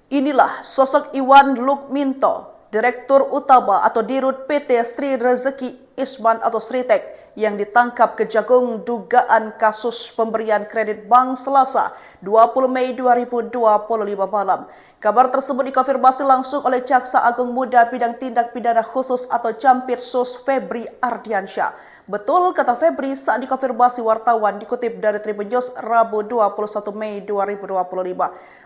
Inilah sosok Iwan Lukminto, Direktur Utama atau Dirut PT Sri Rezeki Isman atau Sritek, yang ditangkap Kejagung dugaan kasus pemberian kredit bank Selasa 20 Mei 2025 malam. Kabar tersebut dikonfirmasi langsung oleh Jaksa Agung Muda Bidang Tindak Pidana Khusus atau Jampitsus Febri Ardiansyah. Betul kata Febri saat dikonfirmasi wartawan, dikutip dari Tribun News Rabu 21 Mei 2025.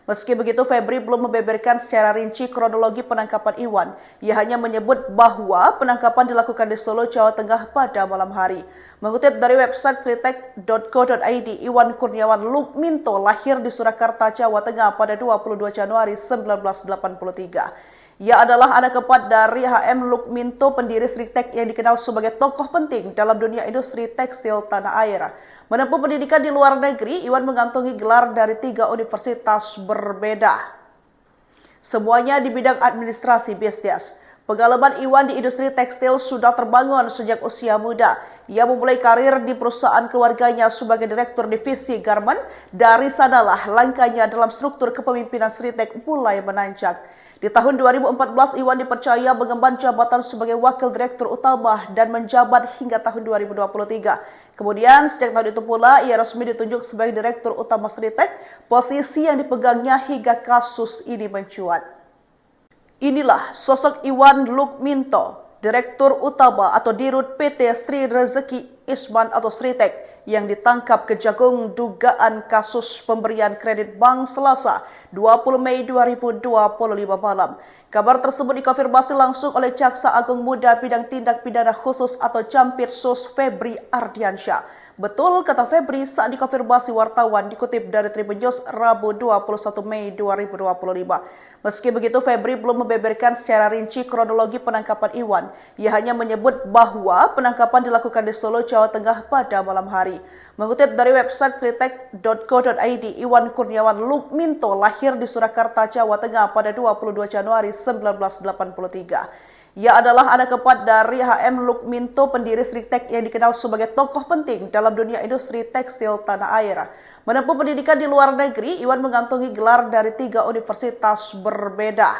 Meski begitu, Febri belum membeberkan secara rinci kronologi penangkapan Iwan. Ia hanya menyebut bahwa penangkapan dilakukan di Solo, Jawa Tengah pada malam hari. Mengutip dari website sritek.co.id, Iwan Kurniawan Lukminto lahir di Surakarta, Jawa Tengah pada 22 Januari 1983. Ia adalah anak keempat dari H.M. Lukminto, pendiri Sritek yang dikenal sebagai tokoh penting dalam dunia industri tekstil tanah air. Menempuh pendidikan di luar negeri, Iwan mengantongi gelar dari 3 universitas berbeda. Semuanya di bidang administrasi bisnis. Pengalaman Iwan di industri tekstil sudah terbangun sejak usia muda. Ia memulai karir di perusahaan keluarganya sebagai direktur divisi garment. Dari sanalah langkahnya dalam struktur kepemimpinan Sritek mulai menanjak. Di tahun 2014, Iwan dipercaya mengemban jabatan sebagai wakil direktur utama dan menjabat hingga tahun 2023. Kemudian, sejak tahun itu pula, ia resmi ditunjuk sebagai direktur utama Sritek, posisi yang dipegangnya hingga kasus ini mencuat. Inilah sosok Iwan Lukminto, Direktur Utama atau Dirut PT Sri Rezeki Isman atau Sritek, yang ditangkap Kejagung dugaan kasus pemberian kredit bank Selasa 20 Mei 2025 malam. Kabar tersebut dikonfirmasi langsung oleh Jaksa Agung Muda Bidang Tindak Pidana Khusus atau Jampitsus Febri Ardiansyah. Betul kata Febri saat dikonfirmasi wartawan, dikutip dari Tribun News Rabu 21 Mei 2025. Meski begitu, Febri belum membeberkan secara rinci kronologi penangkapan Iwan. Ia hanya menyebut bahwa penangkapan dilakukan di Solo, Jawa Tengah pada malam hari. Mengutip dari website sritek.co.id, Iwan Kurniawan Lukminto lahir di Surakarta, Jawa Tengah pada 22 Januari 1983. Ia adalah anak keempat dari H.M. Lukminto, pendiri Sritek yang dikenal sebagai tokoh penting dalam dunia industri tekstil tanah air. Menempuh pendidikan di luar negeri, Iwan mengantongi gelar dari 3 universitas berbeda.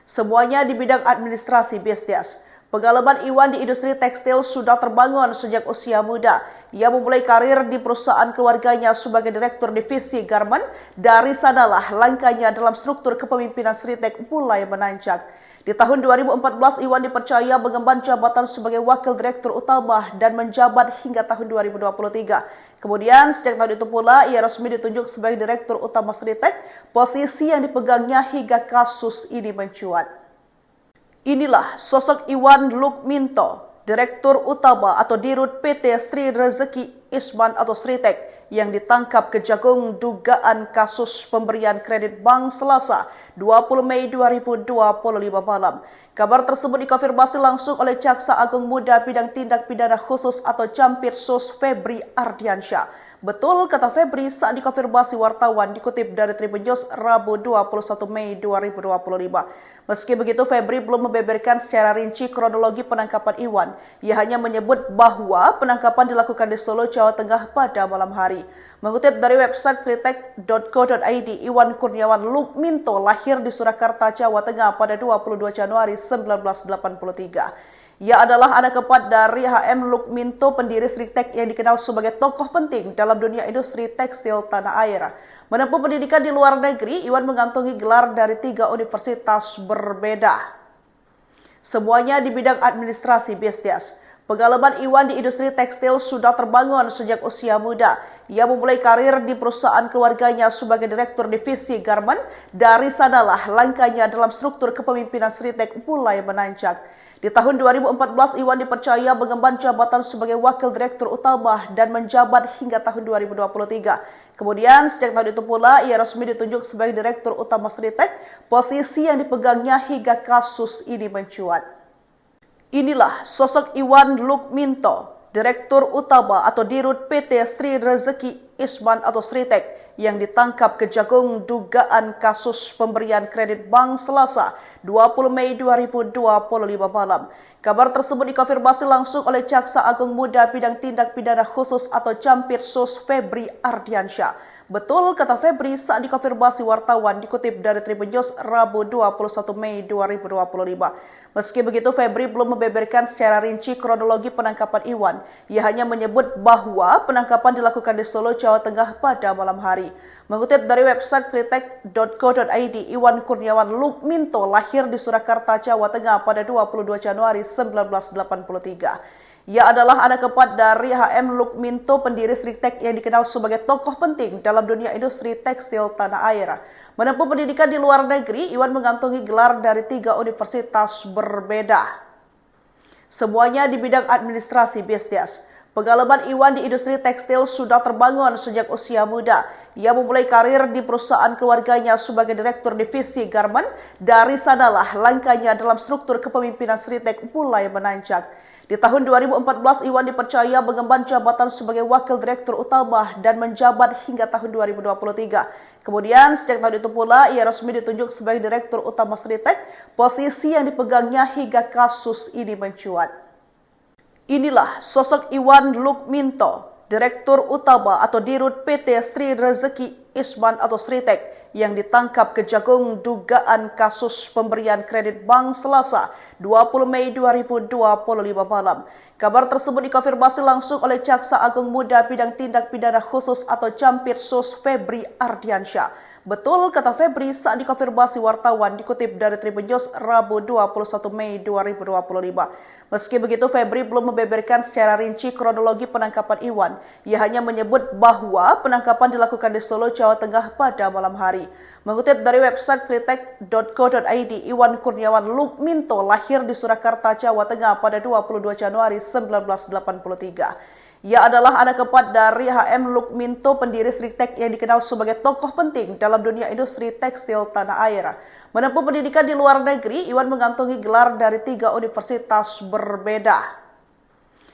Semuanya di bidang administrasi bisnis. Pengalaman Iwan di industri tekstil sudah terbangun sejak usia muda. Ia memulai karir di perusahaan keluarganya sebagai direktur divisi garmen. Dari sanalah langkahnya dalam struktur kepemimpinan Sritek mulai menanjak. Di tahun 2014, Iwan dipercaya mengemban jabatan sebagai wakil direktur utama dan menjabat hingga tahun 2023. Kemudian, sejak tahun itu pula, ia resmi ditunjuk sebagai direktur utama Sritek, posisi yang dipegangnya hingga kasus ini mencuat. Inilah sosok Iwan Lukminto, Direktur Utama atau Dirut PT Sri Rezeki Isman atau Sritek yang ditangkap Kejagung dugaan kasus pemberian kredit bank Selasa 20 Mei 2025 malam. Kabar tersebut dikonfirmasi langsung oleh Jaksa Agung Muda Bidang Tindak Pidana Khusus atau Jampitsus Febri Ardiansyah. Betul, kata Febri saat dikonfirmasi wartawan dikutip dari Tribun News Rabu 21 Mei 2025. Meski begitu, Febri belum membeberkan secara rinci kronologi penangkapan Iwan. Ia hanya menyebut bahwa penangkapan dilakukan di Solo, Jawa Tengah pada malam hari. Mengutip dari website sritek.co.id, Iwan Kurniawan Lukminto lahir di Surakarta, Jawa Tengah pada 22 Januari 1983. Ia adalah anak keempat dari HM Lukminto, pendiri Sritek yang dikenal sebagai tokoh penting dalam dunia industri tekstil tanah air. Menempuh pendidikan di luar negeri, Iwan mengantongi gelar dari 3 universitas berbeda. Semuanya di bidang administrasi bisnis. Pengalaman Iwan di industri tekstil sudah terbangun sejak usia muda. Ia memulai karir di perusahaan keluarganya sebagai direktur divisi garmen. Dari sanalah langkahnya dalam struktur kepemimpinan Sritek mulai menanjak. Di tahun 2014, Iwan dipercaya mengemban jabatan sebagai wakil direktur utama dan menjabat hingga tahun 2023. Kemudian, sejak tahun itu pula, ia resmi ditunjuk sebagai direktur utama Sritek, posisi yang dipegangnya hingga kasus ini mencuat. Inilah sosok Iwan Lukminto, Direktur Utama atau Dirut PT Sri Rezeki Isman atau Sritek yang ditangkap Kejagung dugaan kasus pemberian kredit bank Selasa 20 Mei 2025 malam. Kabar tersebut dikonfirmasi langsung oleh Jaksa Agung Muda Bidang Tindak Pidana Khusus atau Jampitsus Febri Ardiansyah. Betul, kata Febri saat dikonfirmasi wartawan dikutip dari Tribun News Rabu 21 Mei 2025. Meski begitu, Febri belum membeberkan secara rinci kronologi penangkapan Iwan. Ia hanya menyebut bahwa penangkapan dilakukan di Solo, Jawa Tengah pada malam hari. Mengutip dari website sritek.co.id, Iwan Kurniawan Lukminto lahir di Surakarta, Jawa Tengah pada 22 Januari 1983. Ia adalah anak keempat dari HM Lukminto, pendiri Sritek yang dikenal sebagai tokoh penting dalam dunia industri tekstil tanah air. Menempuh pendidikan di luar negeri, Iwan mengantongi gelar dari 3 universitas berbeda. Semuanya di bidang administrasi bisnis. Pengalaman Iwan di industri tekstil sudah terbangun sejak usia muda. Ia memulai karir di perusahaan keluarganya sebagai direktur divisi garmen. Dari sanalah langkahnya dalam struktur kepemimpinan Sritek mulai menanjak. Di tahun 2014, Iwan dipercaya mengemban jabatan sebagai wakil direktur utama dan menjabat hingga tahun 2023. Kemudian, sejak tahun itu pula, ia resmi ditunjuk sebagai direktur utama Sritek, posisi yang dipegangnya hingga kasus ini mencuat. Inilah sosok Iwan Lukminto, Direktur Utama atau Dirut PT Sri Rezeki Isman atau Sritek yang ditangkap Kejagung dugaan kasus pemberian kredit bank Selasa 20 Mei 2025 malam. Kabar tersebut dikonfirmasi langsung oleh Jaksa Agung Muda Bidang Tindak Pidana Khusus atau Jampitsus Febri Ardiansyah. Betul, kata Febri saat dikonfirmasi wartawan dikutip dari Tribun News Rabu 21 Mei 2025. Meski begitu, Febri belum membeberkan secara rinci kronologi penangkapan Iwan. Ia hanya menyebut bahwa penangkapan dilakukan di Solo, Jawa Tengah pada malam hari. Mengutip dari website sritek.co.id, Iwan Kurniawan Lukminto lahir di Surakarta, Jawa Tengah pada 22 Januari 1983. Ia adalah anak keempat dari HM Lukminto, pendiri Sritek yang dikenal sebagai tokoh penting dalam dunia industri tekstil tanah air. Menempuh pendidikan di luar negeri, Iwan mengantongi gelar dari 3 universitas berbeda.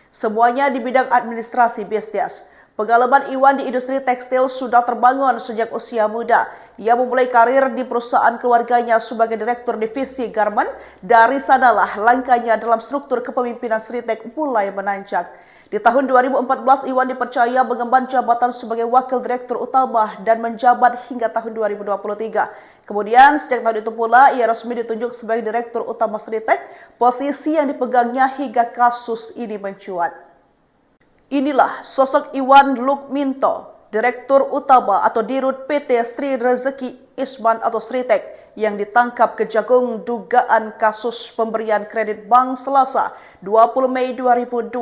Semuanya di bidang administrasi bisnis. Pengalaman Iwan di industri tekstil sudah terbangun sejak usia muda. Ia memulai karir di perusahaan keluarganya sebagai direktur divisi garmen. Dari sanalah langkahnya dalam struktur kepemimpinan Sritek mulai menanjak. Di tahun 2014, Iwan dipercaya mengemban jabatan sebagai Wakil Direktur Utama dan menjabat hingga tahun 2023. Kemudian, sejak tahun itu pula, ia resmi ditunjuk sebagai Direktur Utama Sritek, posisi yang dipegangnya hingga kasus ini mencuat. Inilah sosok Iwan Lukminto, Direktur Utama atau Dirut PT Sri Rezeki Isman atau Sritek, yang ditangkap Kejagung dugaan kasus pemberian kredit bank Selasa 20 Mei 2025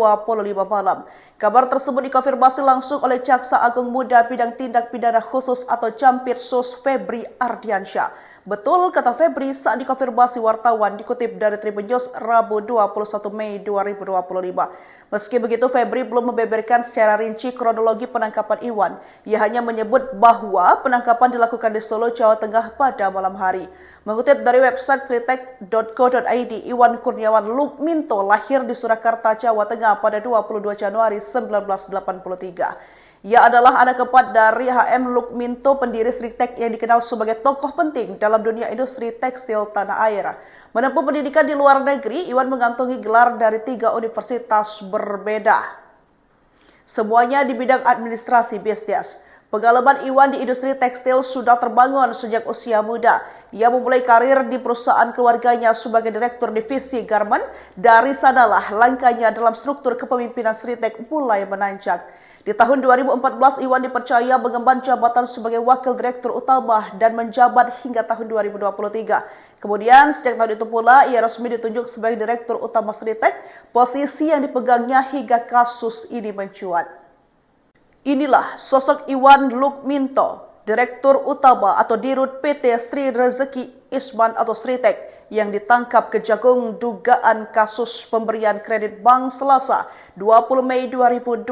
malam. Kabar tersebut dikonfirmasi langsung oleh Jaksa Agung Muda Bidang Tindak Pidana Khusus atau Jampitsus Febri Ardiansyah. Betul, kata Febri saat dikonfirmasi wartawan, dikutip dari Tribun News Rabu 21 Mei 2025. Meski begitu, Febri belum membeberkan secara rinci kronologi penangkapan Iwan. Ia hanya menyebut bahwa penangkapan dilakukan di Solo, Jawa Tengah pada malam hari. Mengutip dari website sritek.co.id, Iwan Kurniawan Lukminto lahir di Surakarta, Jawa Tengah pada 22 Januari 1983. Ia adalah anak keempat dari HM Lukminto, pendiri Sritek yang dikenal sebagai tokoh penting dalam dunia industri tekstil tanah air. Menempuh pendidikan di luar negeri, Iwan mengantongi gelar dari 3 universitas berbeda. Semuanya di bidang administrasi bisnis. Pengalaman Iwan di industri tekstil sudah terbangun sejak usia muda. Ia memulai karir di perusahaan keluarganya sebagai Direktur Divisi Garmen. Dari sanalah langkahnya dalam struktur kepemimpinan Sritek mulai menanjak. Di tahun 2014, Iwan dipercaya mengemban jabatan sebagai Wakil Direktur Utama dan menjabat hingga tahun 2023. Kemudian, sejak tahun itu pula, ia resmi ditunjuk sebagai Direktur Utama Sritek, posisi yang dipegangnya hingga kasus ini mencuat. Inilah sosok Iwan Lukminto, Direktur Utama atau Dirut PT Sri Rezeki Isman atau Sritek, yang ditangkap Kejagung dugaan kasus pemberian kredit bank Selasa 20 Mei 2025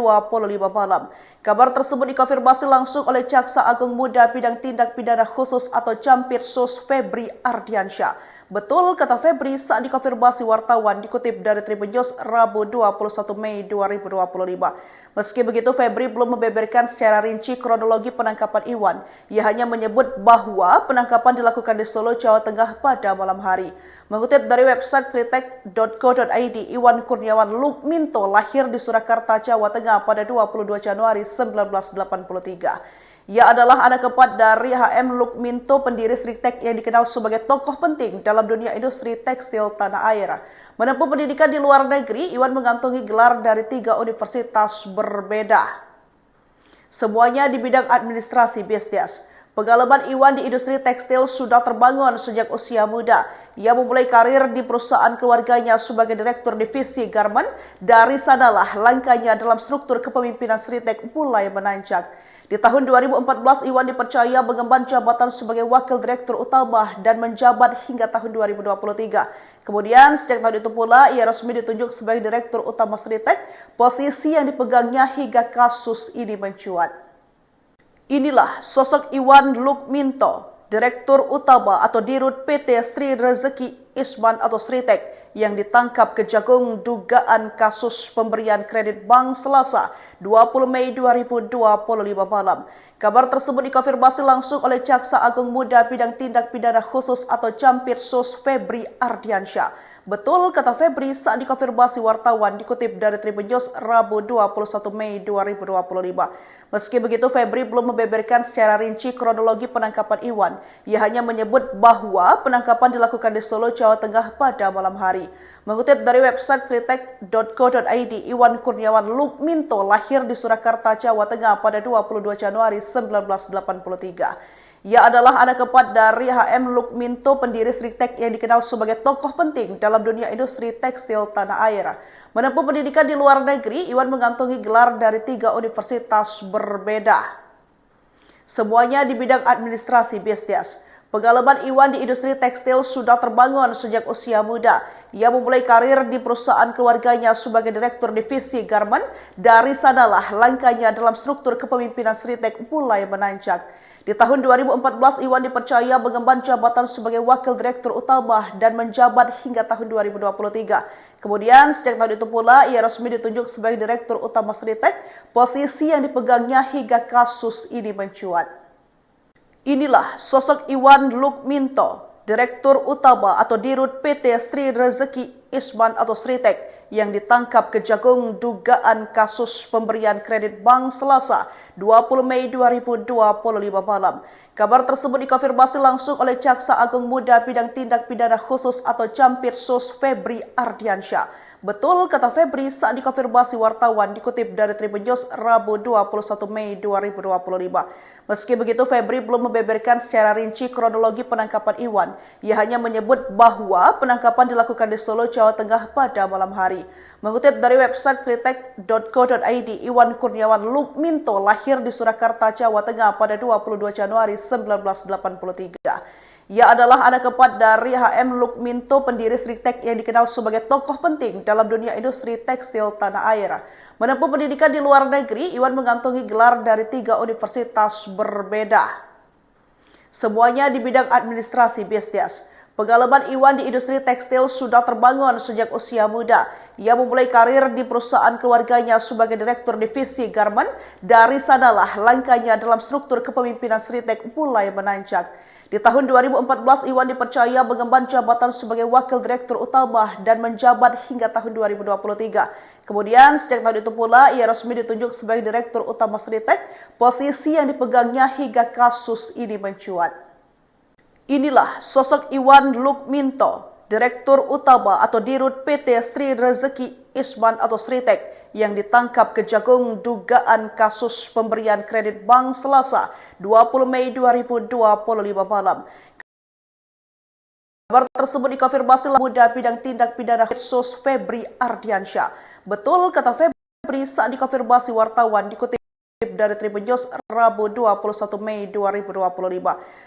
malam. Kabar tersebut dikonfirmasi langsung oleh Jaksa Agung Muda Bidang Tindak Pidana Khusus atau Jampitsus Febri Ardiansyah. Betul, kata Febri saat dikonfirmasi wartawan, dikutip dari Tribun News Rabu 21 Mei 2025. Meski begitu, Febri belum membeberkan secara rinci kronologi penangkapan Iwan. Ia hanya menyebut bahwa penangkapan dilakukan di Solo, Jawa Tengah pada malam hari. Mengutip dari website sritek.co.id, Iwan Kurniawan Lukminto lahir di Surakarta, Jawa Tengah pada 22 Januari 1983. Ia adalah anak keempat dari HM Lukminto, pendiri Sritek yang dikenal sebagai tokoh penting dalam dunia industri tekstil tanah air. Menempuh pendidikan di luar negeri, Iwan mengantongi gelar dari 3 universitas berbeda. Semuanya di bidang administrasi bisnis. Pengalaman Iwan di industri tekstil sudah terbangun sejak usia muda. Ia memulai karir di perusahaan keluarganya sebagai Direktur Divisi Garmen. Dari sanalah langkahnya dalam struktur kepemimpinan Sritek mulai menanjak. Di tahun 2014, Iwan dipercaya mengemban jabatan sebagai Wakil Direktur Utama dan menjabat hingga tahun 2023. Kemudian, sejak tahun itu pula, ia resmi ditunjuk sebagai Direktur Utama Sritek, posisi yang dipegangnya hingga kasus ini mencuat. Inilah sosok Iwan Lukminto, Direktur Utama atau Dirut PT Sri Rezeki Isman atau Sritek, yang ditangkap Kejagung dugaan kasus pemberian kredit bank Selasa 20 Mei 2025 malam. Kabar tersebut dikonfirmasi langsung oleh Jaksa Agung Muda Bidang Tindak Pidana Khusus atau Jampitsus Febri Ardiansyah. Betul, kata Febri saat dikonfirmasi wartawan, dikutip dari Tribun News Rabu 21 Mei 2025. Meski begitu, Febri belum membeberkan secara rinci kronologi penangkapan Iwan. Ia hanya menyebut bahwa penangkapan dilakukan di Solo, Jawa Tengah pada malam hari. Mengutip dari website sritek.co.id, Iwan Kurniawan Lukminto lahir di Surakarta, Jawa Tengah pada 22 Januari 1983. Ia adalah anak keempat dari HM Lukminto, pendiri Sritek yang dikenal sebagai tokoh penting dalam dunia industri tekstil tanah air. Menempuh pendidikan di luar negeri, Iwan mengantongi gelar dari 3 universitas berbeda. Semuanya di bidang administrasi bisnis. Pengalaman Iwan di industri tekstil sudah terbangun sejak usia muda. Ia memulai karir di perusahaan keluarganya sebagai Direktur Divisi Garmen. Dari sanalah langkahnya dalam struktur kepemimpinan Sritek mulai menanjak. Di tahun 2014, Iwan dipercaya mengemban jabatan sebagai Wakil Direktur Utama dan menjabat hingga tahun 2023. Kemudian, sejak tahun itu pula, ia resmi ditunjuk sebagai Direktur Utama Sritek, posisi yang dipegangnya hingga kasus ini mencuat. Inilah sosok Iwan Lukminto, Direktur Utama atau Dirut PT Sri Rezeki Isman atau Sritek, yang ditangkap Kejagung dugaan kasus pemberian kredit bank Selasa 20 Mei 2025 malam. Kabar tersebut dikonfirmasi langsung oleh Jaksa Agung Muda Bidang Tindak Pidana Khusus atau Campirsus Febri Ardiansyah. Betul, kata Febri saat dikonfirmasi wartawan dikutip dari Tribun News Rabu 21 Mei 2025. Meski begitu, Febri belum membeberkan secara rinci kronologi penangkapan Iwan. Ia hanya menyebut bahwa penangkapan dilakukan di Solo, Jawa Tengah pada malam hari. Mengutip dari website sritek.co.id, Iwan Kurniawan Lukminto lahir di Surakarta, Jawa Tengah pada 22 Januari 1983. Ia adalah anak keempat dari HM Lukminto, pendiri Sritek yang dikenal sebagai tokoh penting dalam dunia industri tekstil tanah air. Menempuh pendidikan di luar negeri, Iwan mengantongi gelar dari 3 universitas berbeda. Semuanya di bidang administrasi bisnis. Pengalaman Iwan di industri tekstil sudah terbangun sejak usia muda. Ia memulai karir di perusahaan keluarganya sebagai direktur divisi garment. Dari sanalah langkahnya dalam struktur kepemimpinan Sritek mulai menanjak. Di tahun 2014, Iwan dipercaya mengemban jabatan sebagai wakil direktur utama dan menjabat hingga tahun 2023. Kemudian, sejak tahun itu pula, ia resmi ditunjuk sebagai direktur utama Sritek, posisi yang dipegangnya hingga kasus ini mencuat. Inilah sosok Iwan Lukminto, direktur utama atau dirut PT Sri Rezeki Isman atau Sritek, yang ditangkap Kejagung dugaan kasus pemberian kredit bank Selasa 20 Mei 2025 malam. Kabar tersebut dikonfirmasi Muda Bidang Tindak Pidana Khusus Febri Ardiansyah. Betul, kata Febri saat dikonfirmasi wartawan dikutip dari Tribun News Rabu 21 Mei 2025.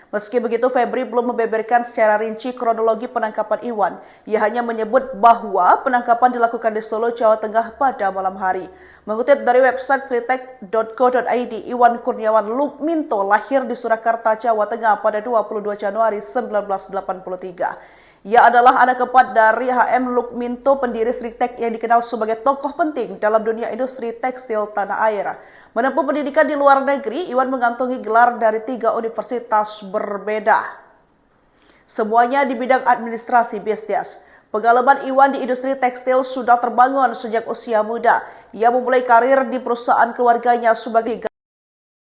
Meski begitu, Febri belum membeberkan secara rinci kronologi penangkapan Iwan. Ia hanya menyebut bahwa penangkapan dilakukan di Solo, Jawa Tengah pada malam hari. Mengutip dari website sritek.co.id, Iwan Kurniawan Lukminto lahir di Surakarta, Jawa Tengah pada 22 Januari 1983. Ia adalah anak keempat dari HM Lukminto, pendiri Sritek yang dikenal sebagai tokoh penting dalam dunia industri tekstil tanah air. Menempuh pendidikan di luar negeri, Iwan mengantongi gelar dari 3 universitas berbeda. Semuanya di bidang administrasi bisnis. Pengalaman Iwan di industri tekstil sudah terbangun sejak usia muda. Ia memulai karir di perusahaan keluarganya sebagai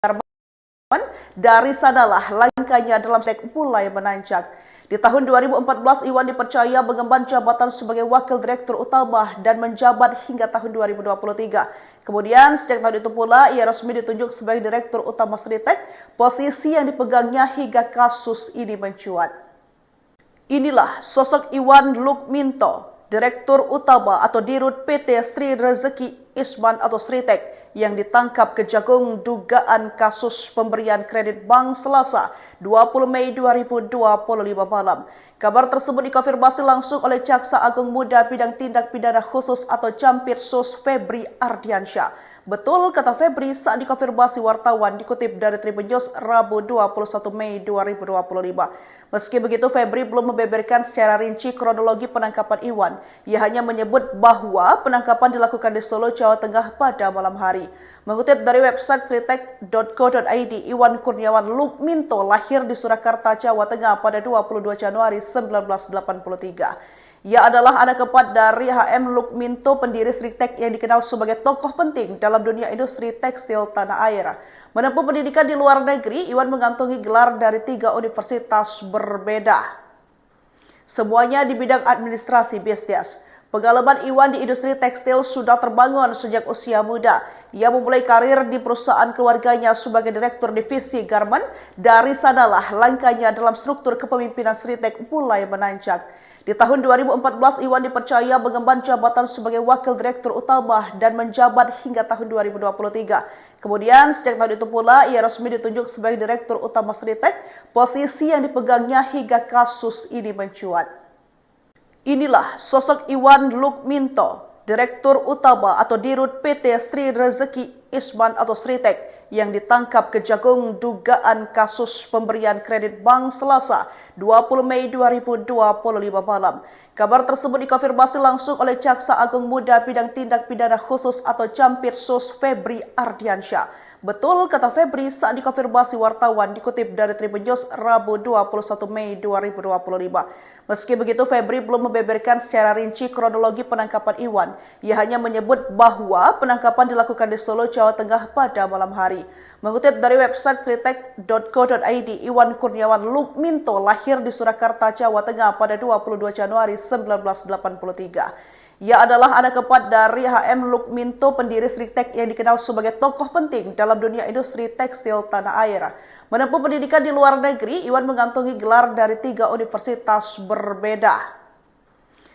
garment. Dari sanalah langkahnya dalam sektor mulai menanjak. Di tahun 2014, Iwan dipercaya mengemban jabatan sebagai wakil direktur utama dan menjabat hingga tahun 2023. Kemudian, sejak tahun itu pula, ia resmi ditunjuk sebagai direktur utama Sritek, posisi yang dipegangnya hingga kasus ini mencuat. Inilah sosok Iwan Lukminto, direktur utama atau dirut PT Sri Rezeki Isman atau Sritek, yang ditangkap Kejagung dugaan kasus pemberian kredit bank Selasa 20 Mei 2025 malam. Kabar tersebut dikonfirmasi langsung oleh Jaksa Agung Muda Bidang Tindak Pidana Khusus atau Campirsus Febri Ardiansyah. Betul, kata Febri saat dikonfirmasi wartawan dikutip dari Tribun News Rabu 21 Mei 2025. Meski begitu, Febri belum membeberkan secara rinci kronologi penangkapan Iwan. Ia hanya menyebut bahwa penangkapan dilakukan di Solo, Jawa Tengah pada malam hari. Mengutip dari website sritek.co.id, Iwan Kurniawan Lukminto lahir di Surakarta, Jawa Tengah pada 22 Januari 1983. Ia adalah anak keempat dari HM Lukminto, pendiri Sritek yang dikenal sebagai tokoh penting dalam dunia industri tekstil tanah air. Menempuh pendidikan di luar negeri, Iwan mengantongi gelar dari 3 universitas berbeda. Semuanya di bidang administrasi bisnis. Pengalaman Iwan di industri tekstil sudah terbangun sejak usia muda. Ia memulai karir di perusahaan keluarganya sebagai direktur divisi garment. Dari sanalah langkahnya dalam struktur kepemimpinan Sritek mulai menanjak. Di tahun 2014, Iwan dipercaya mengemban jabatan sebagai wakil direktur utama dan menjabat hingga tahun 2023. Kemudian, sejak tahun itu pula, ia resmi ditunjuk sebagai direktur utama Sritek, posisi yang dipegangnya hingga kasus ini mencuat. Inilah sosok Iwan Lukminto, direktur utama atau dirut PT Sri Rezeki Isman atau Sritek, yang ditangkap Kejagung dugaan kasus pemberian kredit bank Selasa 20 Mei 2025 malam. Kabar tersebut dikonfirmasi langsung oleh Jaksa Agung Muda Bidang Tindak Pidana Khusus atau Campirsus Febri Ardiansyah. Betul, kata Febri saat dikonfirmasi wartawan dikutip dari Tribun News Rabu 21 Mei 2025. Meski begitu, Febri belum membeberkan secara rinci kronologi penangkapan Iwan. Ia hanya menyebut bahwa penangkapan dilakukan di Solo, Jawa Tengah pada malam hari. Mengutip dari website sritek.co.id, Iwan Kurniawan Lukminto lahir di Surakarta, Jawa Tengah pada 22 Januari 1983. Ia adalah anak keempat dari HM Lukminto, pendiri Sritek yang dikenal sebagai tokoh penting dalam dunia industri tekstil tanah air. Menempuh pendidikan di luar negeri, Iwan mengantongi gelar dari 3 universitas berbeda.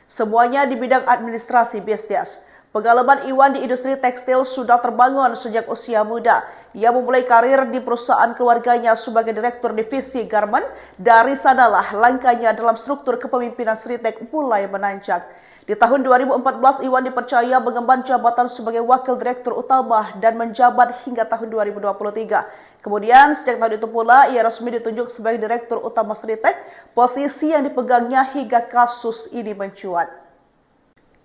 Semuanya di bidang administrasi bisnis. Pengalaman Iwan di industri tekstil sudah terbangun sejak usia muda. Ia memulai karir di perusahaan keluarganya sebagai direktur divisi garment. Dari sanalah langkahnya dalam struktur kepemimpinan Sritek mulai menanjak. Di tahun 2014, Iwan dipercaya mengemban jabatan sebagai wakil direktur utama dan menjabat hingga tahun 2023. Kemudian, sejak tahun itu pula, ia resmi ditunjuk sebagai direktur utama Sritek, posisi yang dipegangnya hingga kasus ini mencuat.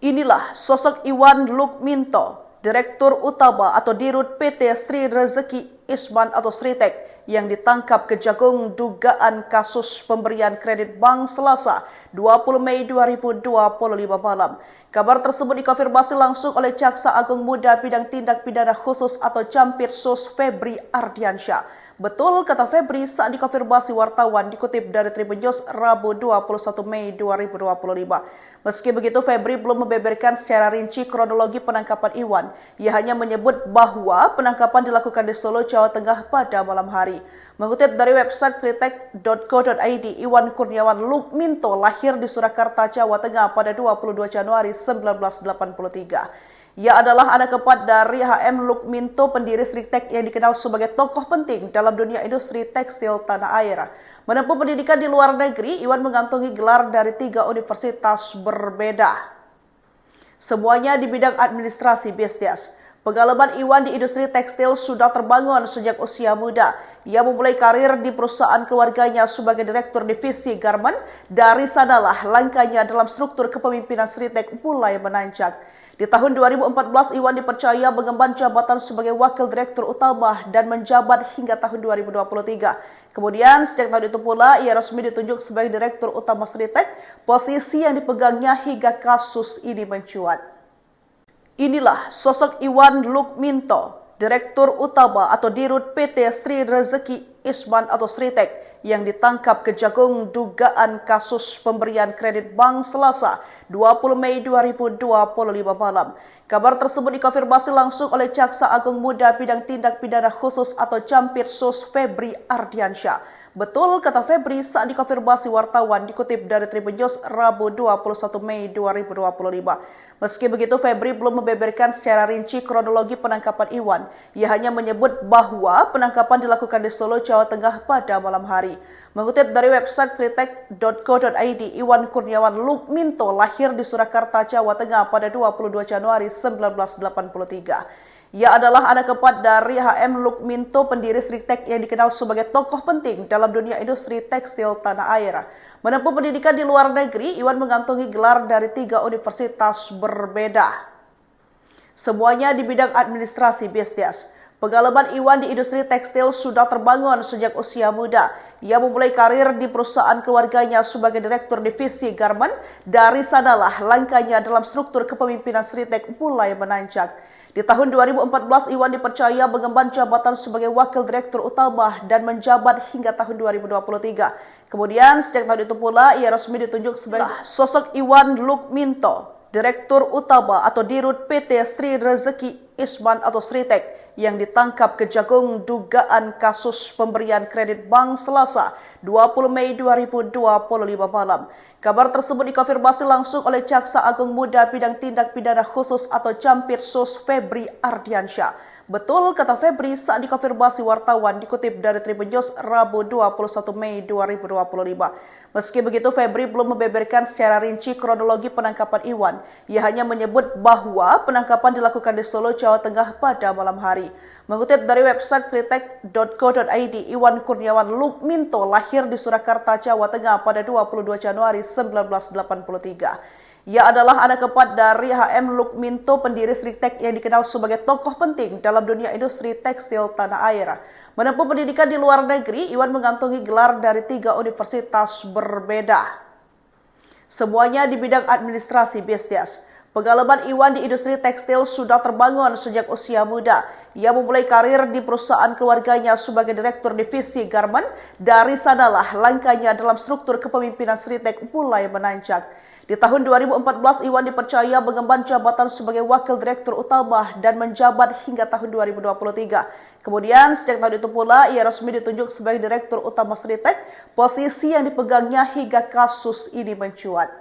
Inilah sosok Iwan Lukminto, direktur utama atau dirut PT Sri Rezeki Isman atau Sritek, yang ditangkap Kejagung dugaan kasus pemberian kredit bank Selasa 20 Mei 2025 malam. Kabar tersebut dikonfirmasi langsung oleh Jaksa Agung Muda Bidang Tindak Pidana Khusus atau Campitsus Febri Ardiansyah. Betul, kata Febri saat dikonfirmasi wartawan dikutip dari Tribun News Rabu 21 Mei 2025. Meski begitu, Febri belum membeberkan secara rinci kronologi penangkapan Iwan. Ia hanya menyebut bahwa penangkapan dilakukan di Solo, Jawa Tengah pada malam hari. Mengutip dari website sritek.co.id, Iwan Kurniawan Lukminto lahir di Surakarta, Jawa Tengah pada 22 Januari 1983. Ia adalah anak keempat dari HM Lukminto, pendiri Sritek yang dikenal sebagai tokoh penting dalam dunia industri tekstil tanah air. Menempuh pendidikan di luar negeri, Iwan mengantongi gelar dari 3 universitas berbeda. Semuanya di bidang administrasi bisnis. Pengalaman Iwan di industri tekstil sudah terbangun sejak usia muda. Ia memulai karir di perusahaan keluarganya sebagai direktur divisi garment. Dari sanalah langkahnya dalam struktur kepemimpinan Sritek mulai menanjak. Di tahun 2014, Iwan dipercaya mengemban jabatan sebagai wakil direktur utama dan menjabat hingga tahun 2023. Kemudian, sejak tahun itu pula, ia resmi ditunjuk sebagai direktur utama Sritek, posisi yang dipegangnya hingga kasus ini mencuat. Inilah sosok Iwan Lukminto, direktur utama atau dirut PT Sri Rezeki Isman atau Sritek, yang ditangkap Kejagung dugaan kasus pemberian kredit bank Selasa 20 Mei 2025 malam. Kabar tersebut dikonfirmasi langsung oleh Jaksa Agung Muda Bidang Tindak Pidana Khusus atau Campitsus Febri Ardiansyah. Betul, kata Febri saat dikonfirmasi wartawan dikutip dari Tribun News Rabu 21 Mei 2025. Meski begitu, Febri belum membeberkan secara rinci kronologi penangkapan Iwan. Ia hanya menyebut bahwa penangkapan dilakukan di Solo, Jawa Tengah pada malam hari. Mengutip dari website sritek.co.id, Iwan Kurniawan Lukminto lahir di Surakarta, Jawa Tengah pada 22 Januari 1983. Ia adalah anak keempat dari HM Lukminto, pendiri Sritek yang dikenal sebagai tokoh penting dalam dunia industri tekstil tanah air. Menempuh pendidikan di luar negeri, Iwan mengantongi gelar dari 3 universitas berbeda. Semuanya di bidang administrasi bisnis. Pengalaman Iwan di industri tekstil sudah terbangun sejak usia muda. Ia memulai karir di perusahaan keluarganya sebagai direktur divisi garment. Dari sanalah langkahnya dalam struktur kepemimpinan Sritek mulai menanjak. Di tahun 2014, Iwan dipercaya mengemban jabatan sebagai wakil direktur utama dan menjabat hingga tahun 2023. Kemudian, sejak tahun itu pula, ia resmi ditunjuk sebagai sosok Iwan Lukminto, direktur utama atau dirut PT Sri Rezeki Isman atau Sritek, yang ditangkap Kejagung dugaan kasus pemberian kredit bank Selasa 20 Mei 2025 malam. Kabar tersebut dikonfirmasi langsung oleh Jaksa Agung Muda Bidang Tindak Pidana Khusus atau Campitsus Febri Ardiansyah. Betul, kata Febri saat dikonfirmasi wartawan dikutip dari Tribun News Rabu 21 Mei 2025. Meski begitu, Febri belum membeberkan secara rinci kronologi penangkapan Iwan. Ia hanya menyebut bahwa penangkapan dilakukan di Solo, Jawa Tengah pada malam hari. Mengutip dari website sritek.co.id, Iwan Kurniawan Lukminto lahir di Surakarta, Jawa Tengah pada 22 Januari 1983. Ia adalah anak keempat dari H.M. Lukminto, pendiri Sritek yang dikenal sebagai tokoh penting dalam dunia industri tekstil tanah air. Menempuh pendidikan di luar negeri, Iwan mengantongi gelar dari 3 universitas berbeda. Semuanya di bidang administrasi bisnis. Pengalaman Iwan di industri tekstil sudah terbangun sejak usia muda. Ia memulai karir di perusahaan keluarganya sebagai direktur divisi garment. Dari sanalah langkahnya dalam struktur kepemimpinan Sritek mulai menanjak. Di tahun 2014, Iwan dipercaya mengemban jabatan sebagai wakil direktur utama dan menjabat hingga tahun 2023. Kemudian, sejak tahun itu pula, ia resmi ditunjuk sebagai direktur utama Sritek, posisi yang dipegangnya hingga kasus ini mencuat.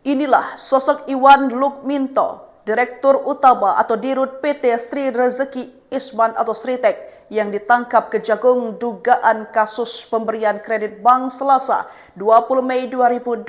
Inilah sosok Iwan Lukminto, Direktur Utama atau Dirut PT Sri Rezeki Isman atau Sritek, yang ditangkap Kejagung dugaan kasus pemberian kredit bank Selasa 20 Mei 2025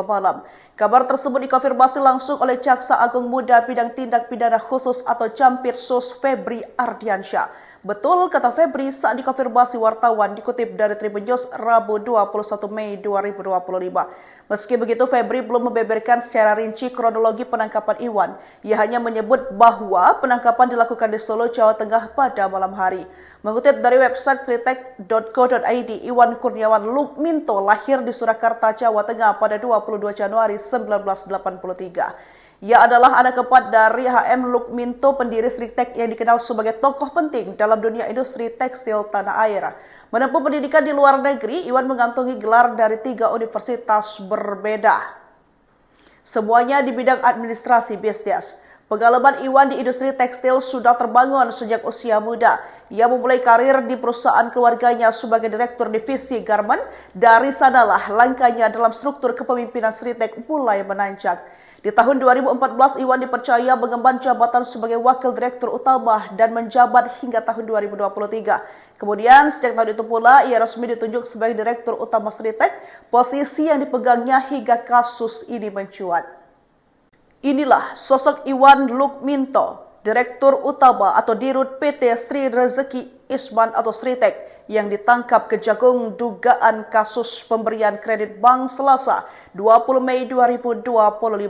malam. Kabar tersebut dikonfirmasi langsung oleh Jaksa Agung Muda Bidang Tindak Pidana Khusus atau Jampitsus Febri Ardiansyah. Betul, kata Febri saat dikonfirmasi wartawan, dikutip dari Tribun News Rabu 21 Mei 2025. Meski begitu, Febri belum membeberkan secara rinci kronologi penangkapan Iwan. Ia hanya menyebut bahwa penangkapan dilakukan di Solo, Jawa Tengah pada malam hari. Mengutip dari website sritek.co.id, Iwan Kurniawan Lukminto lahir di Surakarta, Jawa Tengah pada 22 Januari 1983. Ia adalah anak keempat dari H.M. Lukminto, pendiri Sritek yang dikenal sebagai tokoh penting dalam dunia industri tekstil tanah air. Menempuh pendidikan di luar negeri, Iwan mengantongi gelar dari 3 universitas berbeda. Semuanya di bidang administrasi bisnis. Pengalaman Iwan di industri tekstil sudah terbangun sejak usia muda. Ia memulai karir di perusahaan keluarganya sebagai direktur divisi garment. Dari sanalah langkahnya dalam struktur kepemimpinan Sritek mulai menanjak. Di tahun 2014, Iwan dipercaya mengemban jabatan sebagai wakil direktur utama dan menjabat hingga tahun 2023. Kemudian, sejak tahun itu pula, ia resmi ditunjuk sebagai direktur utama Sritek, posisi yang dipegangnya hingga kasus ini mencuat. Inilah sosok Iwan Lukminto, Direktur Utama atau Dirut PT Sri Rezeki Isman atau Sritek, yang ditangkap Kejagung dugaan kasus pemberian kredit bank Selasa 20 Mei 2025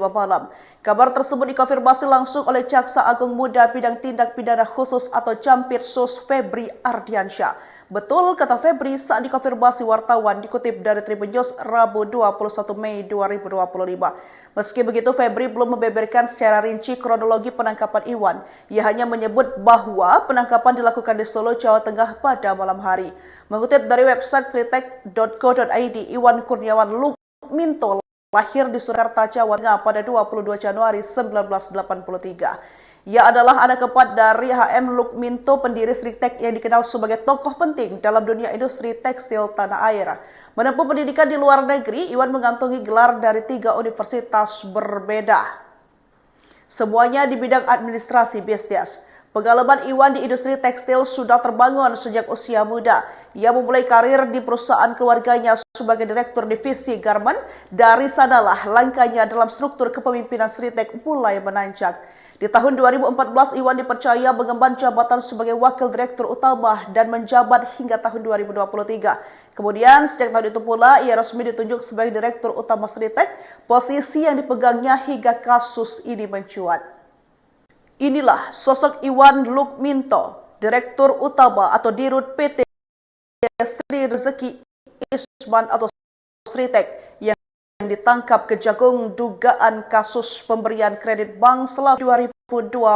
malam. Kabar tersebut dikonfirmasi langsung oleh Jaksa Agung Muda Bidang Tindak Pidana Khusus atau Jampitsus Febri Ardiansyah. Betul, kata Febri saat dikonfirmasi wartawan, dikutip dari Tribun News Rabu 21 Mei 2025. Meski begitu, Febri belum membeberkan secara rinci kronologi penangkapan Iwan. Ia hanya menyebut bahwa penangkapan dilakukan di Solo, Jawa Tengah pada malam hari. Mengutip dari website sritek.co.id, Iwan Kurniawan Lukminto lahir di Surakarta, Jawa Tengah pada 22 Januari 1983. Ia adalah anak keempat dari H.M. Lukminto, pendiri Sritek yang dikenal sebagai tokoh penting dalam dunia industri tekstil tanah air. Menempuh pendidikan di luar negeri, Iwan mengantongi gelar dari 3 universitas berbeda. Semuanya di bidang administrasi bisnis. Pengalaman Iwan di industri tekstil sudah terbangun sejak usia muda. Ia memulai karir di perusahaan keluarganya sebagai direktur divisi garment. Dari sanalah langkahnya dalam struktur kepemimpinan Sritek mulai menanjak. Di tahun 2014, Iwan dipercaya mengemban jabatan sebagai wakil direktur utama dan menjabat hingga tahun 2023. Kemudian, sejak tahun itu pula, ia resmi ditunjuk sebagai direktur utama Sritek, posisi yang dipegangnya hingga kasus ini mencuat. Inilah sosok Iwan Lukminto, Direktur Utama atau Dirut PT Sri Rezeki Isman atau Sritek, yang ditangkap Kejagung dugaan kasus pemberian kredit bank Selasa 2025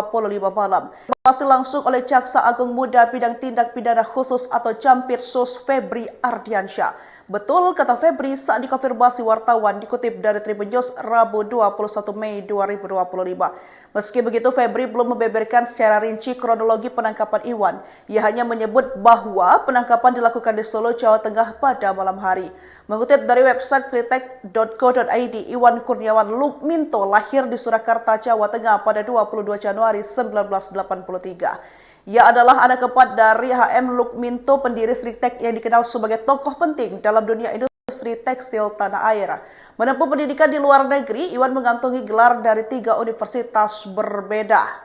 malam. Masih langsung oleh Jaksa Agung Muda Bidang Tindak Pidana Khusus atau Jampitsus Febri Ardiansyah. Betul, kata Febri saat dikonfirmasi wartawan, dikutip dari Tribun News Rabu 21 Mei 2025. Meski begitu, Febri belum membeberkan secara rinci kronologi penangkapan Iwan. Ia hanya menyebut bahwa penangkapan dilakukan di Solo, Jawa Tengah pada malam hari. Mengutip dari website sritek.co.id, Iwan Kurniawan Lukminto lahir di Surakarta, Jawa Tengah pada 22 Januari 1983. Ia adalah anak keempat dari H.M. Lukminto, pendiri Sritek yang dikenal sebagai tokoh penting dalam dunia industri tekstil tanah air. Menempuh pendidikan di luar negeri, Iwan mengantongi gelar dari 3 universitas berbeda.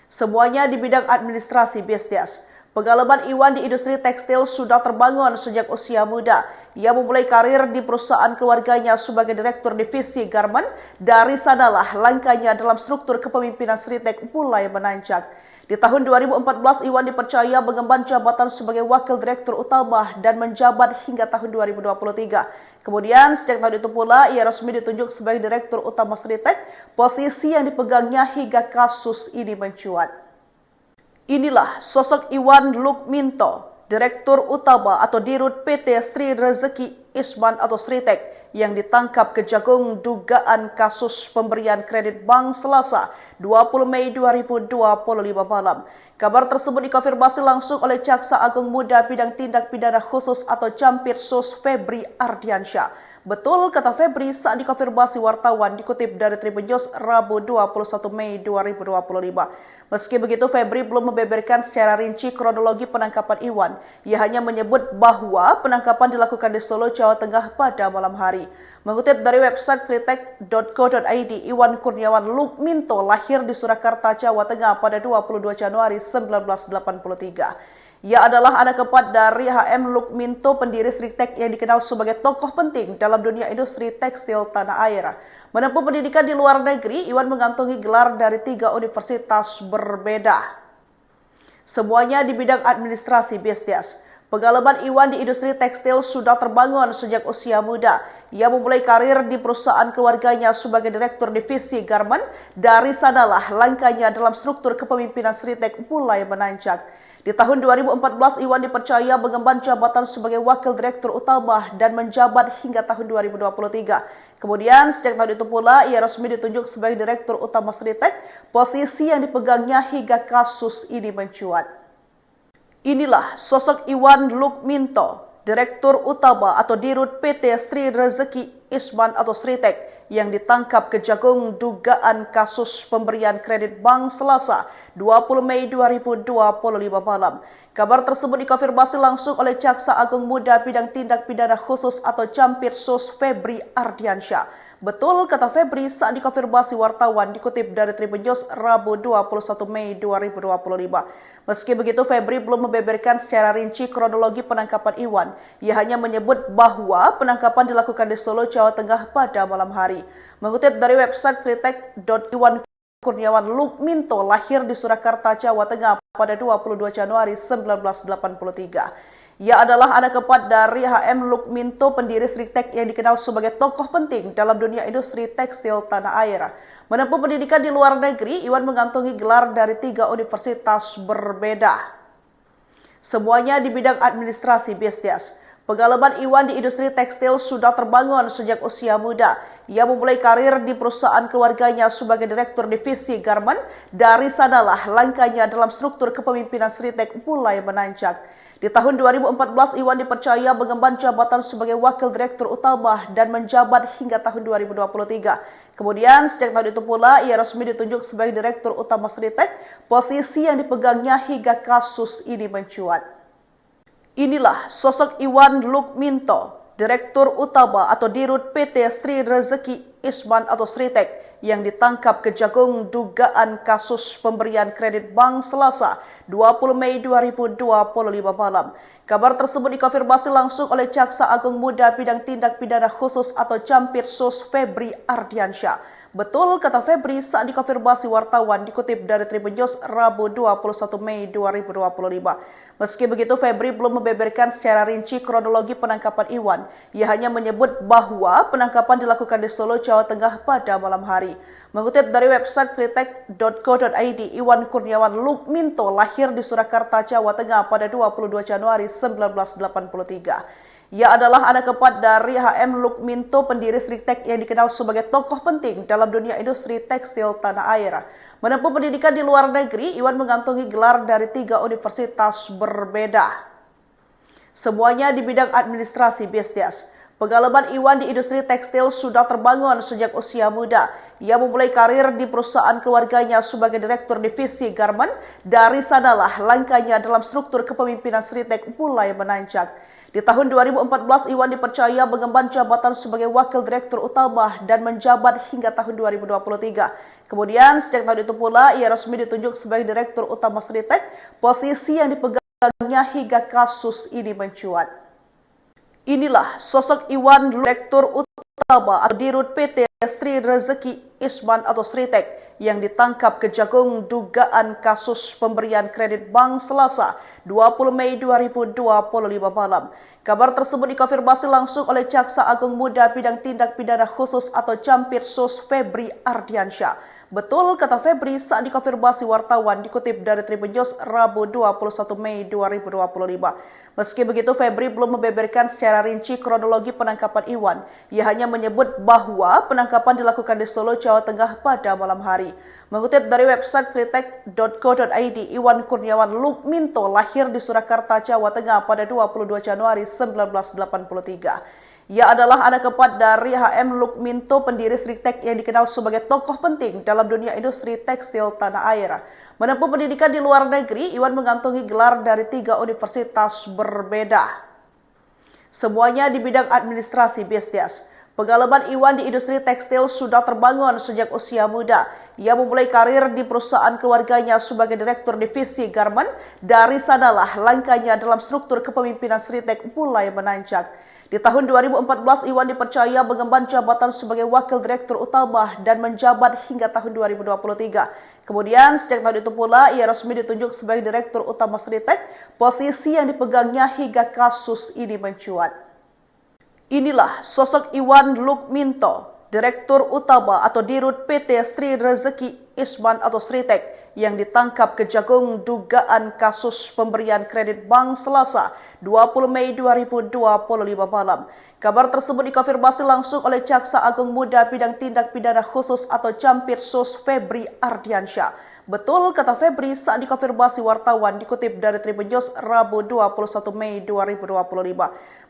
Semuanya di bidang administrasi bisnis. Pengalaman Iwan di industri tekstil sudah terbangun sejak usia muda. Ia memulai karir di perusahaan keluarganya sebagai direktur divisi garmen. Dari sanalah langkahnya dalam struktur kepemimpinan Sritek mulai menanjak. Di tahun 2014, Iwan dipercaya mengemban jabatan sebagai wakil direktur utama dan menjabat hingga tahun 2023. Kemudian, sejak tahun itu pula, ia resmi ditunjuk sebagai direktur utama Sritek, posisi yang dipegangnya hingga kasus ini mencuat. Inilah sosok Iwan Lukminto, Direktur Utama atau Dirut PT Sri Rezeki Isman atau Sritek yang ditangkap Kejagung dugaan kasus pemberian kredit bank Selasa 20 Mei 2025 malam. Kabar tersebut dikonfirmasi langsung oleh Jaksa Agung Muda Bidang Tindak Pidana Khusus atau Jampitsus Febri Ardiansyah. Betul, kata Febri saat dikonfirmasi wartawan dikutip dari Tribun News Rabu 21 Mei 2025. Meski begitu, Febri belum membeberkan secara rinci kronologi penangkapan Iwan. Ia hanya menyebut bahwa penangkapan dilakukan di Solo, Jawa Tengah pada malam hari. Mengutip dari website sritek.co.id, Iwan Kurniawan Lukminto lahir di Surakarta, Jawa Tengah pada 22 Januari 1983. Ia adalah anak keempat dari HM Lukminto, pendiri Sritek yang dikenal sebagai tokoh penting dalam dunia industri tekstil tanah air. Menempuh pendidikan di luar negeri, Iwan mengantongi gelar dari 3 universitas berbeda. Semuanya di bidang administrasi bisnis. Pengalaman Iwan di industri tekstil sudah terbangun sejak usia muda. Ia memulai karir di perusahaan keluarganya sebagai direktur divisi garmen. Dari sanalah langkahnya dalam struktur kepemimpinan Sritek mulai menanjak. Di tahun 2014, Iwan dipercaya mengemban jabatan sebagai wakil direktur utama dan menjabat hingga tahun 2023. Kemudian, sejak tahun itu pula, ia resmi ditunjuk sebagai direktur utama Sritek, posisi yang dipegangnya hingga kasus ini mencuat. Inilah sosok Iwan Lukminto, Direktur Utama atau Dirut PT Sri Rezeki Isman atau Sritek, yang ditangkap Kejagung dugaan kasus pemberian kredit bank Selasa 20 Mei 2025 malam. Kabar tersebut dikonfirmasi langsung oleh Jaksa Agung Muda Bidang Tindak Pidana Khusus atau Jampitsus Febri Ardiansyah. Betul, kata Febri saat dikonfirmasi wartawan dikutip dari Tribun News Rabu 21 Mei 2025. Meski begitu, Febri belum membeberkan secara rinci kronologi penangkapan Iwan. Ia hanya menyebut bahwa penangkapan dilakukan di Solo, Jawa Tengah pada malam hari. Mengutip dari website sritek.iwan Kurniawan Lukminto lahir di Surakarta, Jawa Tengah pada 22 Januari 1983. Ia adalah anak keempat dari HM Lukminto, pendiri Sritek yang dikenal sebagai tokoh penting dalam dunia industri tekstil tanah air. Menempuh pendidikan di luar negeri, Iwan mengantongi gelar dari 3 universitas berbeda. Semuanya di bidang administrasi bisnis. Pengalaman Iwan di industri tekstil sudah terbangun sejak usia muda. Ia memulai karir di perusahaan keluarganya sebagai direktur divisi garmen. Dari sanalah langkahnya dalam struktur kepemimpinan Sritek mulai menanjak. Di tahun 2014, Iwan dipercaya mengemban jabatan sebagai wakil direktur utama dan menjabat hingga tahun 2023. Kemudian, sejak tahun itu pula, ia resmi ditunjuk sebagai direktur utama Sritek, posisi yang dipegangnya hingga kasus ini mencuat. Inilah sosok Iwan Lukminto, Direktur Utama atau Dirut PT Sri Rezeki Isman atau Sritek, yang ditangkap Kejagung dugaan kasus pemberian kredit bank Selasa 20 Mei 2025 malam. Kabar tersebut dikonfirmasi langsung oleh Jaksa Agung Muda Bidang Tindak Pidana Khusus atau Jampitsus Febri Ardiansyah. Betul, kata Febri saat dikonfirmasi wartawan dikutip dari Tribun News Rabu 21 Mei 2025. Meski begitu, Febri belum membeberkan secara rinci kronologi penangkapan Iwan. Ia hanya menyebut bahwa penangkapan dilakukan di Solo, Jawa Tengah pada malam hari. Mengutip dari website sritek.co.id, Iwan Kurniawan Lukminto lahir di Surakarta, Jawa Tengah pada 22 Januari 1983. Ia adalah anak keempat dari HM Lukminto, pendiri Sritek yang dikenal sebagai tokoh penting dalam dunia industri tekstil tanah air. Menempuh pendidikan di luar negeri, Iwan mengantongi gelar dari 3 universitas berbeda. Semuanya di bidang administrasi bisnis. Pengalaman Iwan di industri tekstil sudah terbangun sejak usia muda. Ia memulai karir di perusahaan keluarganya sebagai direktur divisi garmen. Dari sanalah langkahnya dalam struktur kepemimpinan Sritek mulai menanjak. Di tahun 2014, Iwan dipercaya mengemban jabatan sebagai wakil direktur utama dan menjabat hingga tahun 2023. Kemudian, sejak tahun itu pula, ia resmi ditunjuk sebagai direktur utama Sritek, posisi yang dipegang dipegangnya hingga kasus ini mencuat. Inilah sosok Iwan, Direktur Utama atau Dirut PT Sri Rezeki Isman atau Sritek yang ditangkap Kejagung dugaan kasus pemberian kredit bank Selasa 20 Mei 2025 malam. Kabar tersebut dikonfirmasi langsung oleh Jaksa Agung Muda Bidang Tindak Pidana Khusus atau Campirsus Febri Ardiansyah. Betul kata Febri saat dikonfirmasi wartawan dikutip dari Tribun News Rabu 21 Mei 2025. Meski begitu, Febri belum membeberkan secara rinci kronologi penangkapan Iwan. Ia hanya menyebut bahwa penangkapan dilakukan di Solo, Jawa Tengah pada malam hari. Mengutip dari website sritek.co.id, Iwan Kurniawan Lukminto lahir di Surakarta, Jawa Tengah pada 22 Januari 1983. Ia adalah anak keempat dari HM Lukminto, pendiri Sritek yang dikenal sebagai tokoh penting dalam dunia industri tekstil tanah air. Menempuh pendidikan di luar negeri, Iwan mengantongi gelar dari 3 universitas berbeda. Semuanya di bidang administrasi bisnis. Pengalaman Iwan di industri tekstil sudah terbangun sejak usia muda. Ia memulai karir di perusahaan keluarganya sebagai direktur divisi garment. Dari sanalah langkahnya dalam struktur kepemimpinan Sritek mulai menanjak. Di tahun 2014, Iwan dipercaya mengemban jabatan sebagai wakil direktur utama dan menjabat hingga tahun 2023. Kemudian, sejak tahun itu pula, ia resmi ditunjuk sebagai direktur utama Sritek, posisi yang dipegangnya hingga kasus ini mencuat. Inilah sosok Iwan Lukminto, Direktur Utama atau Dirut PT Sri Rezeki Isman atau Sritek yang ditangkap Kejagung dugaan kasus pemberian kredit bank Selasa 20 Mei 2025 malam. Kabar tersebut dikonfirmasi langsung oleh Jaksa Agung Muda Bidang Tindak Pidana Khusus atau Campirsus Febri Ardiansyah. Betul kata Febri saat dikonfirmasi wartawan dikutip dari Tribun News Rabu 21 Mei 2025.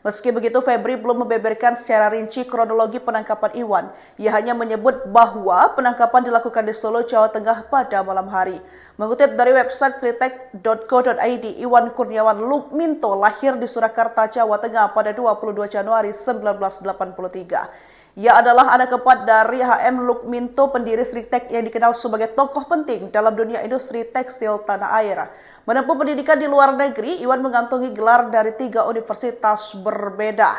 Meski begitu, Febri belum membeberkan secara rinci kronologi penangkapan Iwan. Ia hanya menyebut bahwa penangkapan dilakukan di Solo, Jawa Tengah pada malam hari. Mengutip dari website sritek.co.id, Iwan Kurniawan Lukminto lahir di Surakarta, Jawa Tengah pada 22 Januari 1983. Ia adalah anak keempat dari HM Lukminto, pendiri Sritek yang dikenal sebagai tokoh penting dalam dunia industri tekstil tanah air. Menempuh pendidikan di luar negeri, Iwan mengantongi gelar dari 3 universitas berbeda.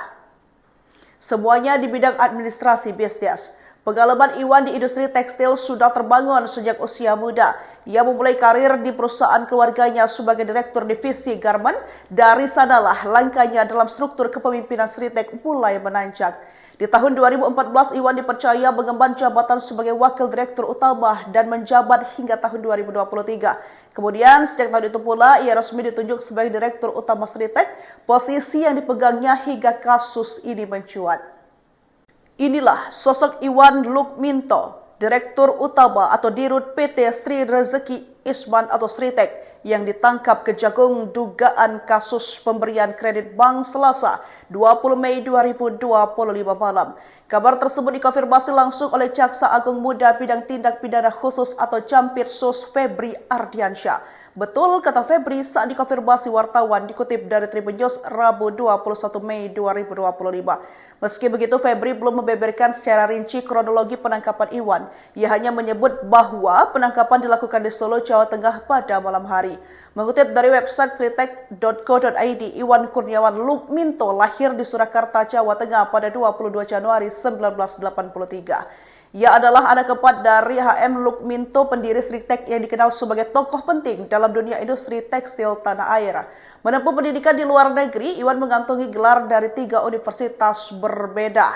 Semuanya di bidang administrasi bisnis. Pengalaman Iwan di industri tekstil sudah terbangun sejak usia muda. Ia memulai karir di perusahaan keluarganya sebagai direktur divisi garment. Dari sanalah langkahnya dalam struktur kepemimpinan Sritek mulai menanjak. Di tahun 2014, Iwan dipercaya mengemban jabatan sebagai wakil direktur utama dan menjabat hingga tahun 2023. Kemudian, sejak tahun itu pula, ia resmi ditunjuk sebagai direktur utama Sritek, posisi yang dipegangnya hingga kasus ini mencuat. Inilah sosok Iwan Lukminto, Direktur Utama atau Dirut PT Sri Rezeki Isman atau Sritek yang ditangkap Kejagung dugaan kasus pemberian kredit bank Selasa 20 Mei 2025 malam. Kabar tersebut dikonfirmasi langsung oleh Jaksa Agung Muda Bidang Tindak Pidana Khusus atau Campirsus Febri Ardiansyah. Betul kata Febri saat dikonfirmasi wartawan dikutip dari Tribun News Rabu 21 Mei 2025. Meski begitu, Febri belum membeberkan secara rinci kronologi penangkapan Iwan. Ia hanya menyebut bahwa penangkapan dilakukan di Solo, Jawa Tengah pada malam hari. Mengutip dari website sritek.co.id, Iwan Kurniawan Lukminto lahir di Surakarta, Jawa Tengah pada 22 Januari 1983. Ia adalah anak keempat dari HM Lukminto, pendiri Sritek yang dikenal sebagai tokoh penting dalam dunia industri tekstil tanah air. Menempuh pendidikan di luar negeri, Iwan mengantongi gelar dari 3 universitas berbeda.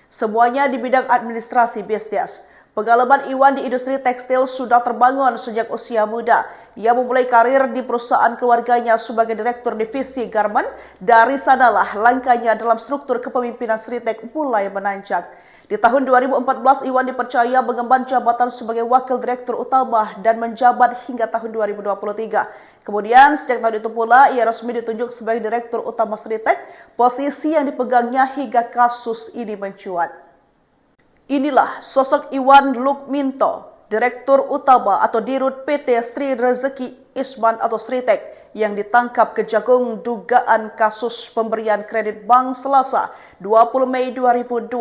Semuanya di bidang administrasi bisnis. Pengalaman Iwan di industri tekstil sudah terbangun sejak usia muda. Ia memulai karir di perusahaan keluarganya sebagai direktur divisi garment. Dari sanalah langkahnya dalam struktur kepemimpinan Sritek mulai menanjak. Di tahun 2014, Iwan dipercaya mengemban jabatan sebagai wakil direktur utama dan menjabat hingga tahun 2023. Kemudian, sejak tahun itu pula, ia resmi ditunjuk sebagai direktur utama Sritek, posisi yang dipegangnya hingga kasus ini mencuat. Inilah sosok Iwan Lukminto, Direktur Utama atau Dirut PT Sri Rezeki Isman atau Sritek yang ditangkap Kejagung dugaan kasus pemberian kredit bank Selasa 20 Mei 2025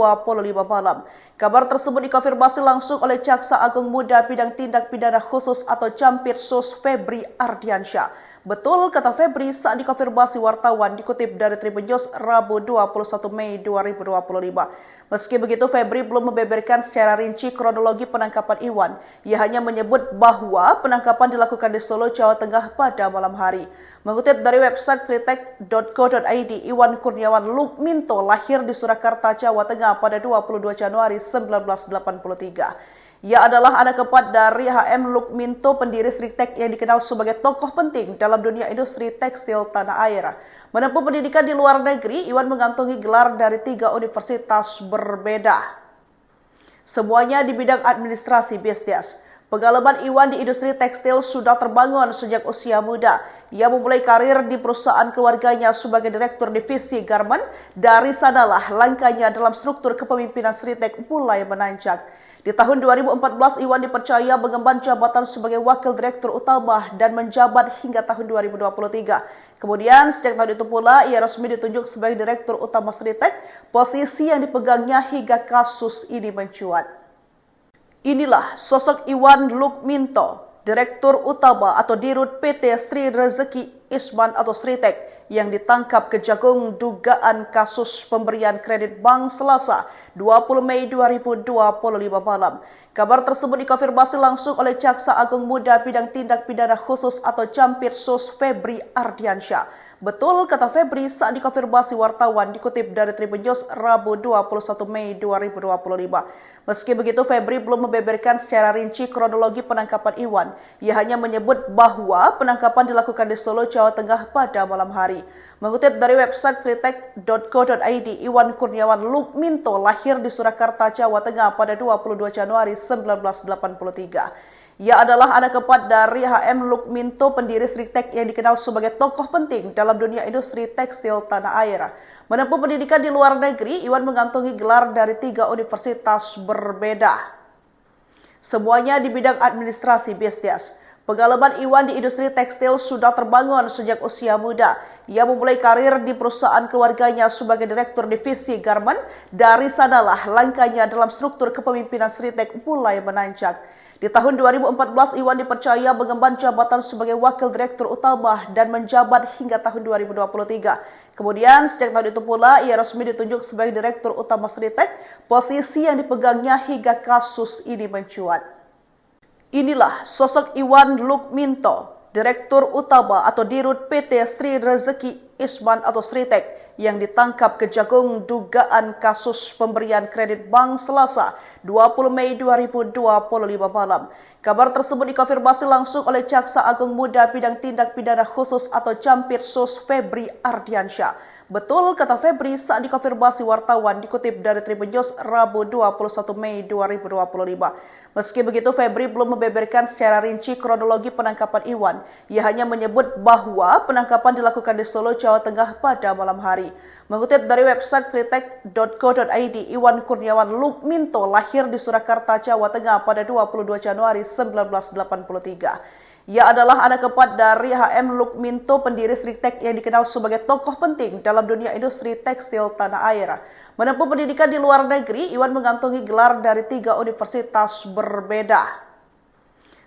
malam. Kabar tersebut dikonfirmasi langsung oleh Jaksa Agung Muda Bidang Tindak Pidana Khusus atau Campirsus Febri Ardiansyah. Betul, kata Febri saat dikonfirmasi wartawan dikutip dari Tribun News Rabu 21 Mei 2025. Meski begitu, Febri belum membeberkan secara rinci kronologi penangkapan Iwan. Ia hanya menyebut bahwa penangkapan dilakukan di Solo, Jawa Tengah pada malam hari. Mengutip dari website sritek.co.id, Iwan Kurniawan Lukminto lahir di Surakarta, Jawa Tengah pada 22 Januari 1983. Ia adalah anak keempat dari HM Lukminto, pendiri Sritek yang dikenal sebagai tokoh penting dalam dunia industri tekstil tanah air. Menempuh pendidikan di luar negeri, Iwan mengantongi gelar dari 3 universitas berbeda. Semuanya di bidang administrasi bisnis. Pengalaman Iwan di industri tekstil sudah terbangun sejak usia muda. Ia memulai karir di perusahaan keluarganya sebagai direktur divisi garment. Dari sanalah langkahnya dalam struktur kepemimpinan Sritek mulai menanjak. Di tahun 2014, Iwan dipercaya mengemban jabatan sebagai wakil direktur utama dan menjabat hingga tahun 2023. Kemudian, sejak tahun itu pula, ia resmi ditunjuk sebagai direktur utama Sritek, posisi yang dipegangnya hingga kasus ini mencuat. Inilah sosok Iwan Lukminto, direktur utama atau dirut PT Sri Rezeki Isman atau Sritek, yang ditangkap Kejagung dugaan kasus pemberian kredit bank Selasa 20 Mei 2025 malam. Kabar tersebut dikonfirmasi langsung oleh Jaksa Agung Muda Bidang Tindak Pidana Khusus atau Jampitsus Febri Ardiansyah. Betul, kata Febri saat dikonfirmasi wartawan dikutip dari Tribun News Rabu 21 Mei 2025. Meski begitu, Febri belum membeberkan secara rinci kronologi penangkapan Iwan. Ia hanya menyebut bahwa penangkapan dilakukan di Solo, Jawa Tengah pada malam hari. Mengutip dari website sritek.co.id, Iwan Kurniawan Lukminto lahir di Surakarta, Jawa Tengah pada 22 Januari 1983. Ia adalah anak keempat dari HM Lukminto, pendiri Sritek yang dikenal sebagai tokoh penting dalam dunia industri tekstil tanah air. Menempuh pendidikan di luar negeri, Iwan mengantongi gelar dari 3 universitas berbeda. Semuanya di bidang administrasi bisnis. Pengalaman Iwan di industri tekstil sudah terbangun sejak usia muda. Ia memulai karir di perusahaan keluarganya sebagai direktur divisi garment. Dari sanalah langkahnya dalam struktur kepemimpinan Sritek mulai menanjak. Di tahun 2014, Iwan dipercaya mengemban jabatan sebagai wakil direktur utama dan menjabat hingga tahun 2023. Kemudian, sejak tahun itu pula, ia resmi ditunjuk sebagai direktur utama Sritek, posisi yang dipegangnya hingga kasus ini mencuat. Inilah sosok Iwan Lukminto, direktur utama atau dirut PT Sri Rezeki Isman atau Sritek, yang ditangkap Kejagung dugaan kasus pemberian kredit bank Selasa 20 Mei 2025 malam. Kabar tersebut dikonfirmasi langsung oleh Jaksa Agung Muda Bidang Tindak Pidana Khusus atau Jampitsus Febri Ardiansyah. Betul, kata Febri saat dikonfirmasi wartawan dikutip dari Tribun News Rabu 21 Mei 2025. Meski begitu, Febri belum membeberkan secara rinci kronologi penangkapan Iwan. Ia hanya menyebut bahwa penangkapan dilakukan di Solo, Jawa Tengah pada malam hari. Mengutip dari website sritek.co.id, Iwan Kurniawan Lukminto lahir di Surakarta, Jawa Tengah pada 22 Januari 1983. Ia adalah anak keempat dari HM Lukminto, pendiri Sritek yang dikenal sebagai tokoh penting dalam dunia industri tekstil tanah air. Menempuh pendidikan di luar negeri, Iwan mengantongi gelar dari 3 universitas berbeda.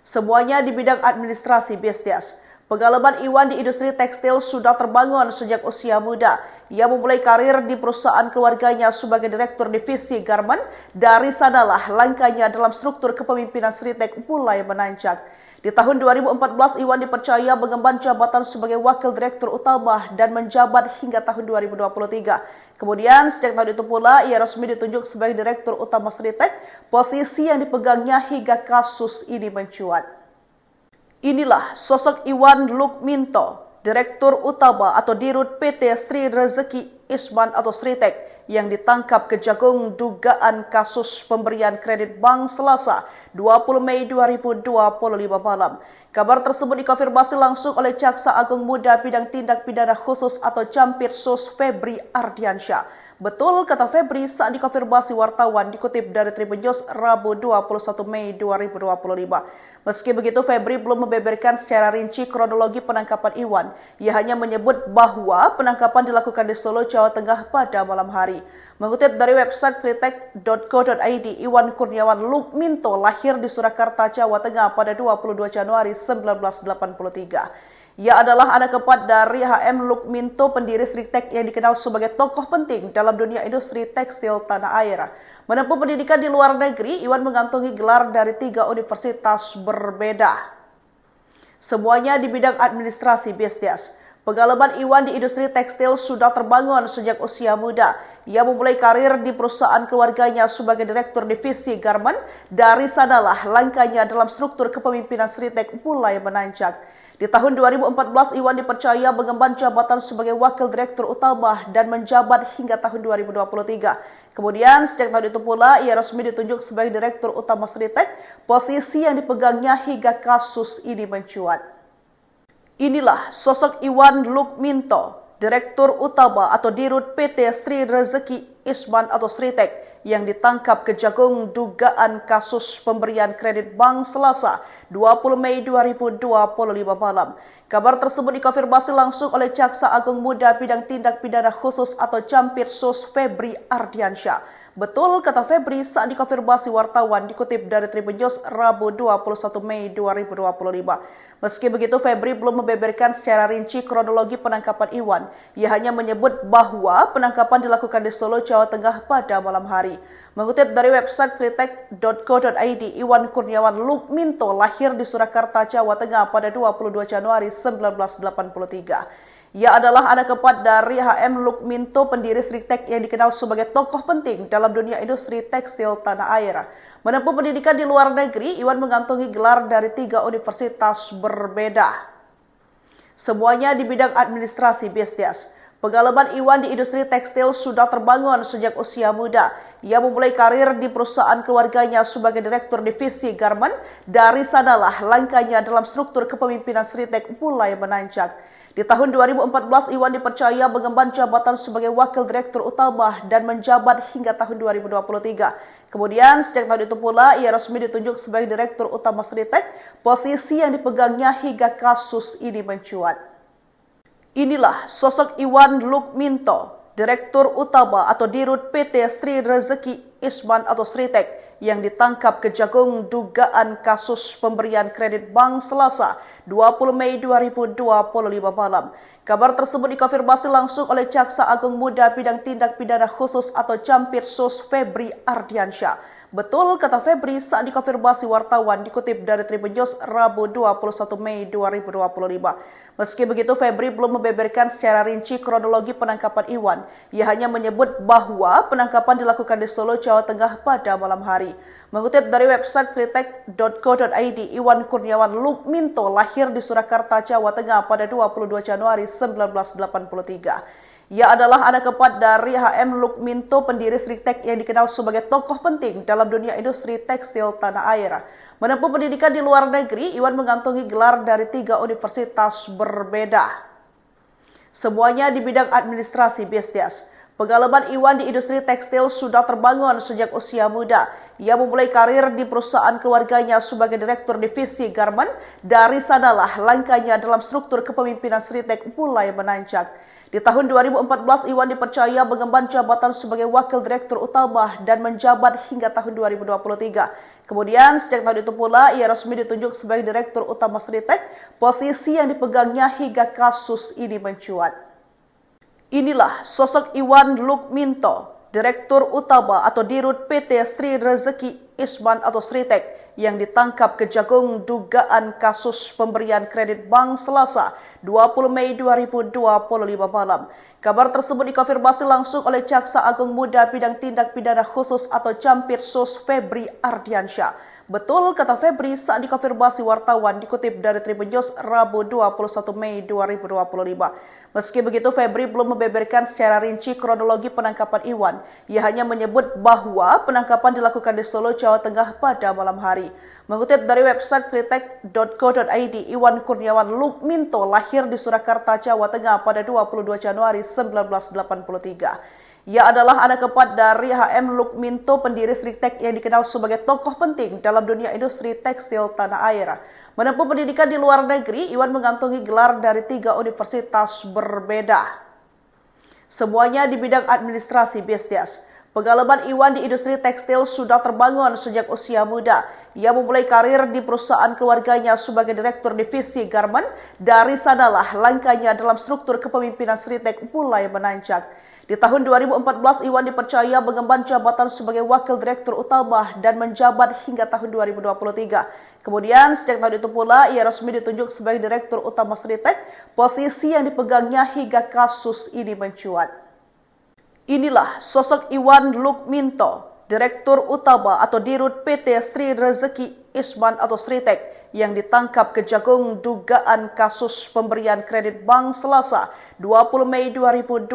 Semuanya di bidang administrasi bisnis. Pengalaman Iwan di industri tekstil sudah terbangun sejak usia muda. Ia memulai karir di perusahaan keluarganya sebagai direktur divisi garment. Dari sanalah langkahnya dalam struktur kepemimpinan Sritek mulai menanjak. Di tahun 2014, Iwan dipercaya mengemban jabatan sebagai wakil direktur utama dan menjabat hingga tahun 2023. Kemudian, sejak tahun itu pula, ia resmi ditunjuk sebagai direktur utama Sritek, posisi yang dipegangnya hingga kasus ini mencuat. Inilah sosok Iwan Lukminto, direktur utama atau dirut PT Sri Rezeki Isman atau Sritek, yang ditangkap Kejagung dugaan kasus pemberian kredit bank Selasa 20 Mei 2025 malam. Kabar tersebut dikonfirmasi langsung oleh Jaksa Agung Muda Bidang Tindak Pidana Khusus atau Jampitsus Febri Ardiansyah. Betul, kata Febri saat dikonfirmasi wartawan dikutip dari Tribun News Rabu 21 Mei 2025. Meski begitu, Febri belum membeberkan secara rinci kronologi penangkapan Iwan. Ia hanya menyebut bahwa penangkapan dilakukan di Solo, Jawa Tengah pada malam hari. Mengutip dari website sritek.co.id, Iwan Kurniawan Lukminto lahir di Surakarta, Jawa Tengah pada 22 Januari 1983. Ia adalah anak keempat dari H.M. Lukminto, pendiri Sritek yang dikenal sebagai tokoh penting dalam dunia industri tekstil tanah air. Menempuh pendidikan di luar negeri, Iwan mengantongi gelar dari 3 universitas berbeda. Semuanya di bidang administrasi bisnis. Pengalaman Iwan di industri tekstil sudah terbangun sejak usia muda. Ia memulai karir di perusahaan keluarganya sebagai direktur divisi garment. Dari sanalah langkahnya dalam struktur kepemimpinan Sritek mulai menanjak. Di tahun 2014, Iwan dipercaya mengemban jabatan sebagai wakil direktur utama dan menjabat hingga tahun 2023. Kemudian, sejak tahun itu pula, ia resmi ditunjuk sebagai direktur utama Sritek, posisi yang dipegangnya hingga kasus ini mencuat. Inilah sosok Iwan Lukminto, direktur utama atau dirut PT Sri Rezeki Isman atau Sritek, yang ditangkap Kejagung dugaan kasus pemberian kredit bank Selasa 20 Mei 2025 malam. Kabar tersebut dikonfirmasi langsung oleh Jaksa Agung Muda Bidang Tindak Pidana Khusus atau Jampitsus Febri Ardiansyah. Betul kata Febri saat dikonfirmasi wartawan, dikutip dari Tribun News Rabu 21 Mei 2025. Meski begitu, Febri belum membeberkan secara rinci kronologi penangkapan Iwan. Ia hanya menyebut bahwa penangkapan dilakukan di Solo, Jawa Tengah pada malam hari. Mengutip dari website sritek.co.id, Iwan Kurniawan Lukminto lahir di Surakarta, Jawa Tengah pada 22 Januari 1983. Ia adalah anak keempat dari H.M. Lukminto, pendiri Sritek yang dikenal sebagai tokoh penting dalam dunia industri tekstil tanah air. Menempuh pendidikan di luar negeri, Iwan mengantongi gelar dari 3 universitas berbeda. Semuanya di bidang administrasi bisnis. Pengalaman Iwan di industri tekstil sudah terbangun sejak usia muda. Ia memulai karir di perusahaan keluarganya sebagai direktur divisi garment. Dari sanalah langkahnya dalam struktur kepemimpinan Sritek mulai menanjak. Di tahun 2014, Iwan dipercaya mengemban jabatan sebagai wakil direktur utama dan menjabat hingga tahun 2023. Kemudian, sejak tahun itu pula, ia resmi ditunjuk sebagai direktur utama Sritek, posisi yang dipegangnya hingga kasus ini mencuat. Inilah sosok Iwan Lukminto, direktur utama atau dirut PT Sri Rezeki Isman atau Sritek, yang ditangkap Kejagung dugaan kasus pemberian kredit bank Selasa 20 Mei 2025 malam. Kabar tersebut dikonfirmasi langsung oleh Jaksa Agung Muda Bidang Tindak Pidana Khusus atau Jampitsus Febri Ardiansyah. Betul kata Febri saat dikonfirmasi wartawan, dikutip dari Tribun News Rabu 21 Mei 2025. Meski begitu, Febri belum membeberkan secara rinci kronologi penangkapan Iwan. Ia hanya menyebut bahwa penangkapan dilakukan di Solo, Jawa Tengah pada malam hari. Mengutip dari website sritek.co.id, Iwan Kurniawan Lukminto lahir di Surakarta, Jawa Tengah pada 22 Januari 1983. Ia adalah anak keempat dari H.M. Lukminto, pendiri Sritek yang dikenal sebagai tokoh penting dalam dunia industri tekstil tanah air. Menempuh pendidikan di luar negeri, Iwan mengantongi gelar dari 3 universitas berbeda. Semuanya di bidang administrasi bisnis. Pengalaman Iwan di industri tekstil sudah terbangun sejak usia muda. Ia memulai karir di perusahaan keluarganya sebagai direktur divisi garment. Dari sanalah langkahnya dalam struktur kepemimpinan Sritek mulai menanjak. Di tahun 2014, Iwan dipercaya mengemban jabatan sebagai wakil direktur utama dan menjabat hingga tahun 2023. Kemudian, sejak tahun itu pula, ia resmi ditunjuk sebagai direktur utama Sritek, posisi yang dipegangnya hingga kasus ini mencuat. Inilah sosok Iwan Lukminto, direktur utama atau dirut PT Sri Rezeki Isman atau Sritek, yang ditangkap Kejagung dugaan kasus pemberian kredit bank Selasa 20 Mei 2025 malam. Kabar tersebut dikonfirmasi langsung oleh Jaksa Agung Muda Bidang Tindak Pidana Khusus atau Jampitsus Febri Ardiansyah. Betul kata Febri saat dikonfirmasi wartawan, dikutip dari Tribun News Rabu 21 Mei 2025. Meski begitu, Febri belum membeberkan secara rinci kronologi penangkapan Iwan. Ia hanya menyebut bahwa penangkapan dilakukan di Solo, Jawa Tengah pada malam hari. Mengutip dari website sritek.co.id, Iwan Kurniawan Lukminto lahir di Surakarta, Jawa Tengah pada 22 Januari 1983. Ia adalah anak keempat dari H.M. Lukminto, pendiri Sritek yang dikenal sebagai tokoh penting dalam dunia industri tekstil tanah air. Menempuh pendidikan di luar negeri, Iwan mengantongi gelar dari 3 universitas berbeda. Semuanya di bidang administrasi bisnis. Pengalaman Iwan di industri tekstil sudah terbangun sejak usia muda. Ia memulai karir di perusahaan keluarganya sebagai direktur divisi garmen. Dari sanalah langkahnya dalam struktur kepemimpinan Sritek mulai menanjak. Di tahun 2014, Iwan dipercaya mengemban jabatan sebagai wakil direktur utama dan menjabat hingga tahun 2023. Kemudian, sejak tahun itu pula, ia resmi ditunjuk sebagai direktur utama Sritek, posisi yang dipegangnya hingga kasus ini mencuat. Inilah sosok Iwan Lukminto, Direktur Utama atau Dirut PT Sri Rezeki Isman atau Sritek yang ditangkap Kejagung dugaan kasus pemberian kredit bank Selasa 20 Mei 2025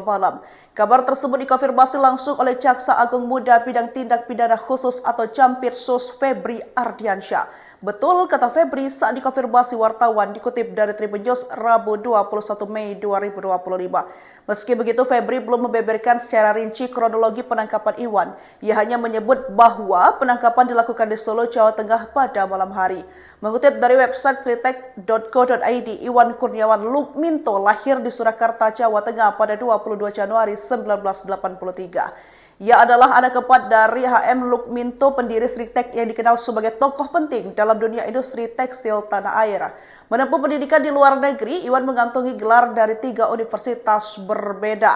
malam. Kabar tersebut dikonfirmasi langsung oleh Jaksa Agung Muda Bidang Tindak Pidana Khusus atau Jampitsus Febri Ardiansyah. Betul, kata Febri saat dikonfirmasi wartawan dikutip dari Tribun News Rabu 21 Mei 2025. Meski begitu, Febri belum membeberkan secara rinci kronologi penangkapan Iwan. Ia hanya menyebut bahwa penangkapan dilakukan di Solo, Jawa Tengah pada malam hari. Mengutip dari website sritek.co.id, Iwan Kurniawan Lukminto lahir di Surakarta, Jawa Tengah pada 22 Januari 1983. Ia adalah anak keempat dari HM Lukminto, pendiri Sritek yang dikenal sebagai tokoh penting dalam dunia industri tekstil tanah air. Menempuh pendidikan di luar negeri, Iwan mengantongi gelar dari 3 universitas berbeda.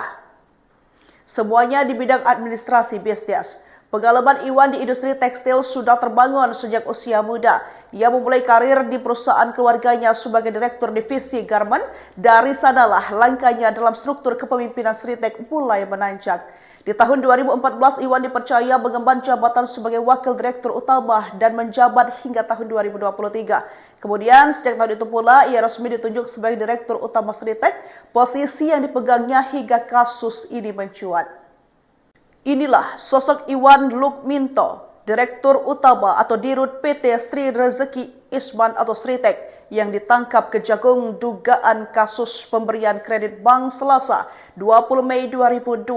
Semuanya di bidang administrasi bisnis. Pengalaman Iwan di industri tekstil sudah terbangun sejak usia muda. Ia memulai karir di perusahaan keluarganya sebagai direktur divisi garmen. Dari sanalah langkahnya dalam struktur kepemimpinan Sritek mulai menanjak. Di tahun 2014, Iwan dipercaya mengemban jabatan sebagai wakil direktur utama dan menjabat hingga tahun 2023. Kemudian, sejak tahun itu pula, ia resmi ditunjuk sebagai direktur utama Sritek, posisi yang dipegangnya hingga kasus ini mencuat. Inilah sosok Iwan Lukminto, Direktur Utama atau Dirut PT Sri Rezeki Isman atau Sritek, yang ditangkap Kejagung dugaan kasus pemberian kredit bank Selasa 20 Mei 2025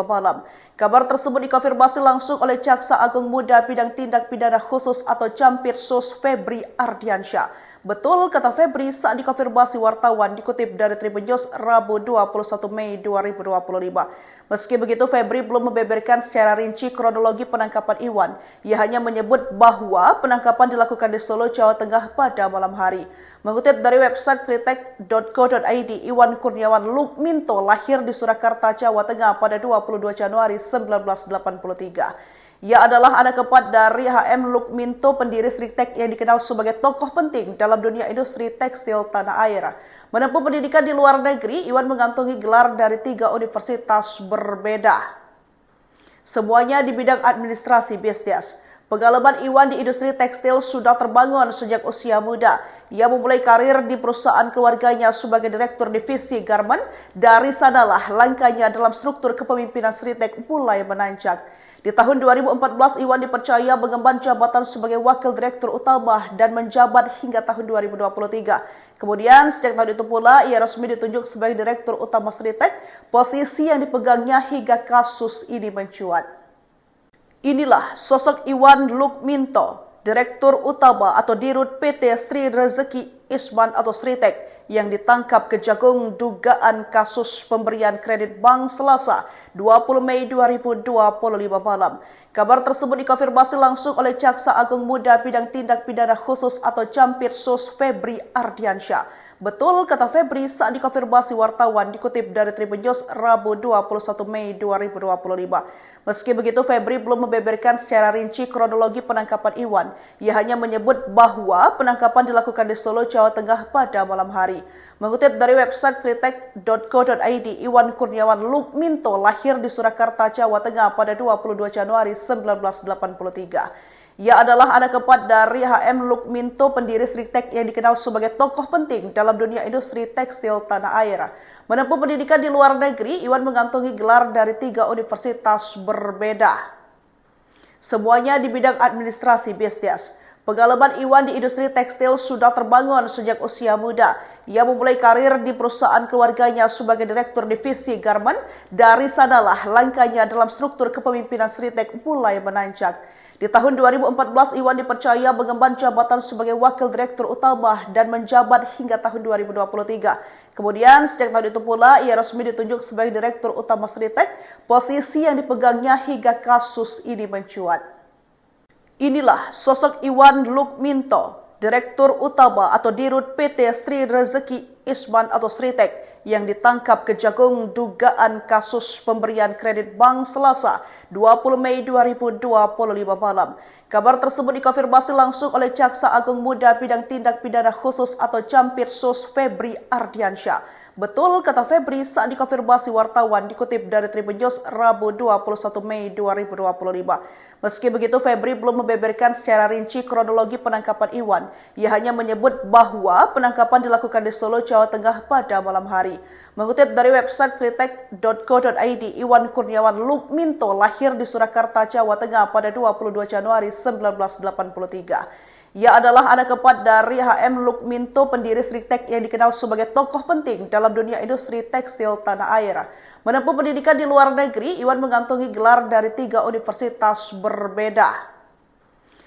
malam. Kabar tersebut dikonfirmasi langsung oleh Jaksa Agung Muda Bidang Tindak Pidana Khusus atau Jampitsus Febri Ardiansyah. Betul, kata Febri saat dikonfirmasi wartawan dikutip dari Tribun News Rabu 21 Mei 2025. Meski begitu, Febri belum membeberkan secara rinci kronologi penangkapan Iwan. Ia hanya menyebut bahwa penangkapan dilakukan di Solo, Jawa Tengah pada malam hari. Mengutip dari website sritek.co.id, Iwan Kurniawan Lukminto lahir di Surakarta, Jawa Tengah pada 22 Januari 1983. Ia adalah anak keempat dari HM Lukminto, pendiri Sritek yang dikenal sebagai tokoh penting dalam dunia industri tekstil tanah air. Menempuh pendidikan di luar negeri, Iwan mengantongi gelar dari 3 universitas berbeda. Semuanya di bidang administrasi bisnis. Pengalaman Iwan di industri tekstil sudah terbangun sejak usia muda. Ia memulai karir di perusahaan keluarganya sebagai direktur divisi garmen. Dari sanalah langkahnya dalam struktur kepemimpinan Sritek mulai menanjak. Di tahun 2014, Iwan dipercaya mengemban jabatan sebagai wakil direktur utama dan menjabat hingga tahun 2023. Kemudian, sejak tahun itu pula, ia resmi ditunjuk sebagai direktur utama Sritek, posisi yang dipegangnya hingga kasus ini mencuat. Inilah sosok Iwan Lukminto, Direktur Utama atau Dirut PT Sri Rezeki Isman atau Sritek, yang ditangkap Kejagung dugaan kasus pemberian kredit bank Selasa 20 Mei 2025 malam. Kabar tersebut dikonfirmasi langsung oleh Jaksa Agung Muda Bidang Tindak Pidana Khusus atau Jampitsus Febri Ardiansyah. Betul, kata Febri saat dikonfirmasi wartawan dikutip dari Tribun News Rabu 21 Mei 2025. Meski begitu, Febri belum membeberkan secara rinci kronologi penangkapan Iwan. Ia hanya menyebut bahwa penangkapan dilakukan di Solo, Jawa Tengah pada malam hari. Mengutip dari website sritek.co.id, Iwan Kurniawan Lukminto lahir di Surakarta, Jawa Tengah pada 22 Januari 1983. Ia adalah anak keempat dari HM Lukminto, pendiri Sritek yang dikenal sebagai tokoh penting dalam dunia industri tekstil tanah air. Menempuh pendidikan di luar negeri, Iwan mengantongi gelar dari 3 universitas berbeda. Semuanya di bidang administrasi bisnis. Pengalaman Iwan di industri tekstil sudah terbangun sejak usia muda. Ia memulai karir di perusahaan keluarganya sebagai direktur divisi garmen. Dari sanalah langkahnya dalam struktur kepemimpinan Sritek mulai menanjak. Di tahun 2014, Iwan dipercaya mengemban jabatan sebagai wakil direktur utama dan menjabat hingga tahun 2023. Kemudian sejak tahun itu pula ia resmi ditunjuk sebagai Direktur Utama Sritek, posisi yang dipegangnya hingga kasus ini mencuat. Inilah sosok Iwan Lukminto, Direktur Utama atau Dirut PT Sri Rezeki Isman atau Sritek yang ditangkap Kejagung dugaan kasus pemberian kredit bank Selasa 20 Mei 2025 malam. Kabar tersebut dikonfirmasi langsung oleh Jaksa Agung Muda Bidang Tindak Pidana Khusus atau Jampitsus Febri Ardiansyah. Betul kata Febri saat dikonfirmasi wartawan dikutip dari Tribun News Rabu 21 Mei 2025. Meski begitu, Febri belum membeberkan secara rinci kronologi penangkapan Iwan. Ia hanya menyebut bahwa penangkapan dilakukan di Solo, Jawa Tengah pada malam hari. Mengutip dari website sritek.co.id, Iwan Kurniawan Lukminto lahir di Surakarta, Jawa Tengah pada 22 Januari 1983. Ia adalah anak keempat dari HM Lukminto, pendiri Sritek yang dikenal sebagai tokoh penting dalam dunia industri tekstil tanah air. Menempuh pendidikan di luar negeri, Iwan mengantongi gelar dari 3 universitas berbeda.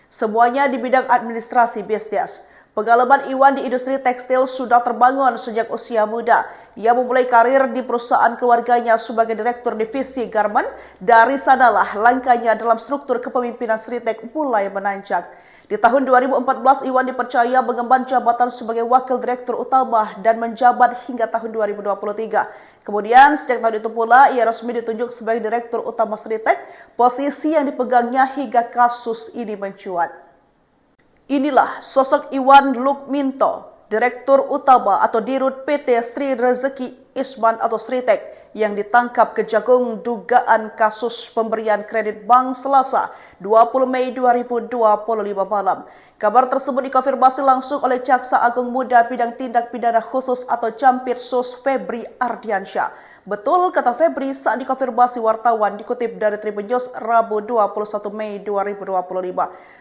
Semuanya di bidang administrasi bisnis. Pengalaman Iwan di industri tekstil sudah terbangun sejak usia muda. Ia memulai karir di perusahaan keluarganya sebagai Direktur Divisi Garment. Dari sanalah langkahnya dalam struktur kepemimpinan Sritek mulai menanjak. Di tahun 2014, Iwan dipercaya mengemban jabatan sebagai Wakil Direktur Utama dan menjabat hingga tahun 2023. Kemudian, sejak tahun itu pula, ia resmi ditunjuk sebagai Direktur Utama Sritek, posisi yang dipegangnya hingga kasus ini mencuat. Inilah sosok Iwan Lukminto, Direktur Utama atau Dirut PT Sri Rezeki Isman atau Sritek, yang ditangkap Kejagung dugaan kasus pemberian kredit bank Selasa 20 Mei 2025 malam. Kabar tersebut dikonfirmasi langsung oleh Jaksa Agung Muda Bidang Tindak Pidana Khusus atau Jampitsus Febri Ardiansyah. Betul kata Febri saat dikonfirmasi wartawan dikutip dari Tribun News Rabu 21 Mei 2025.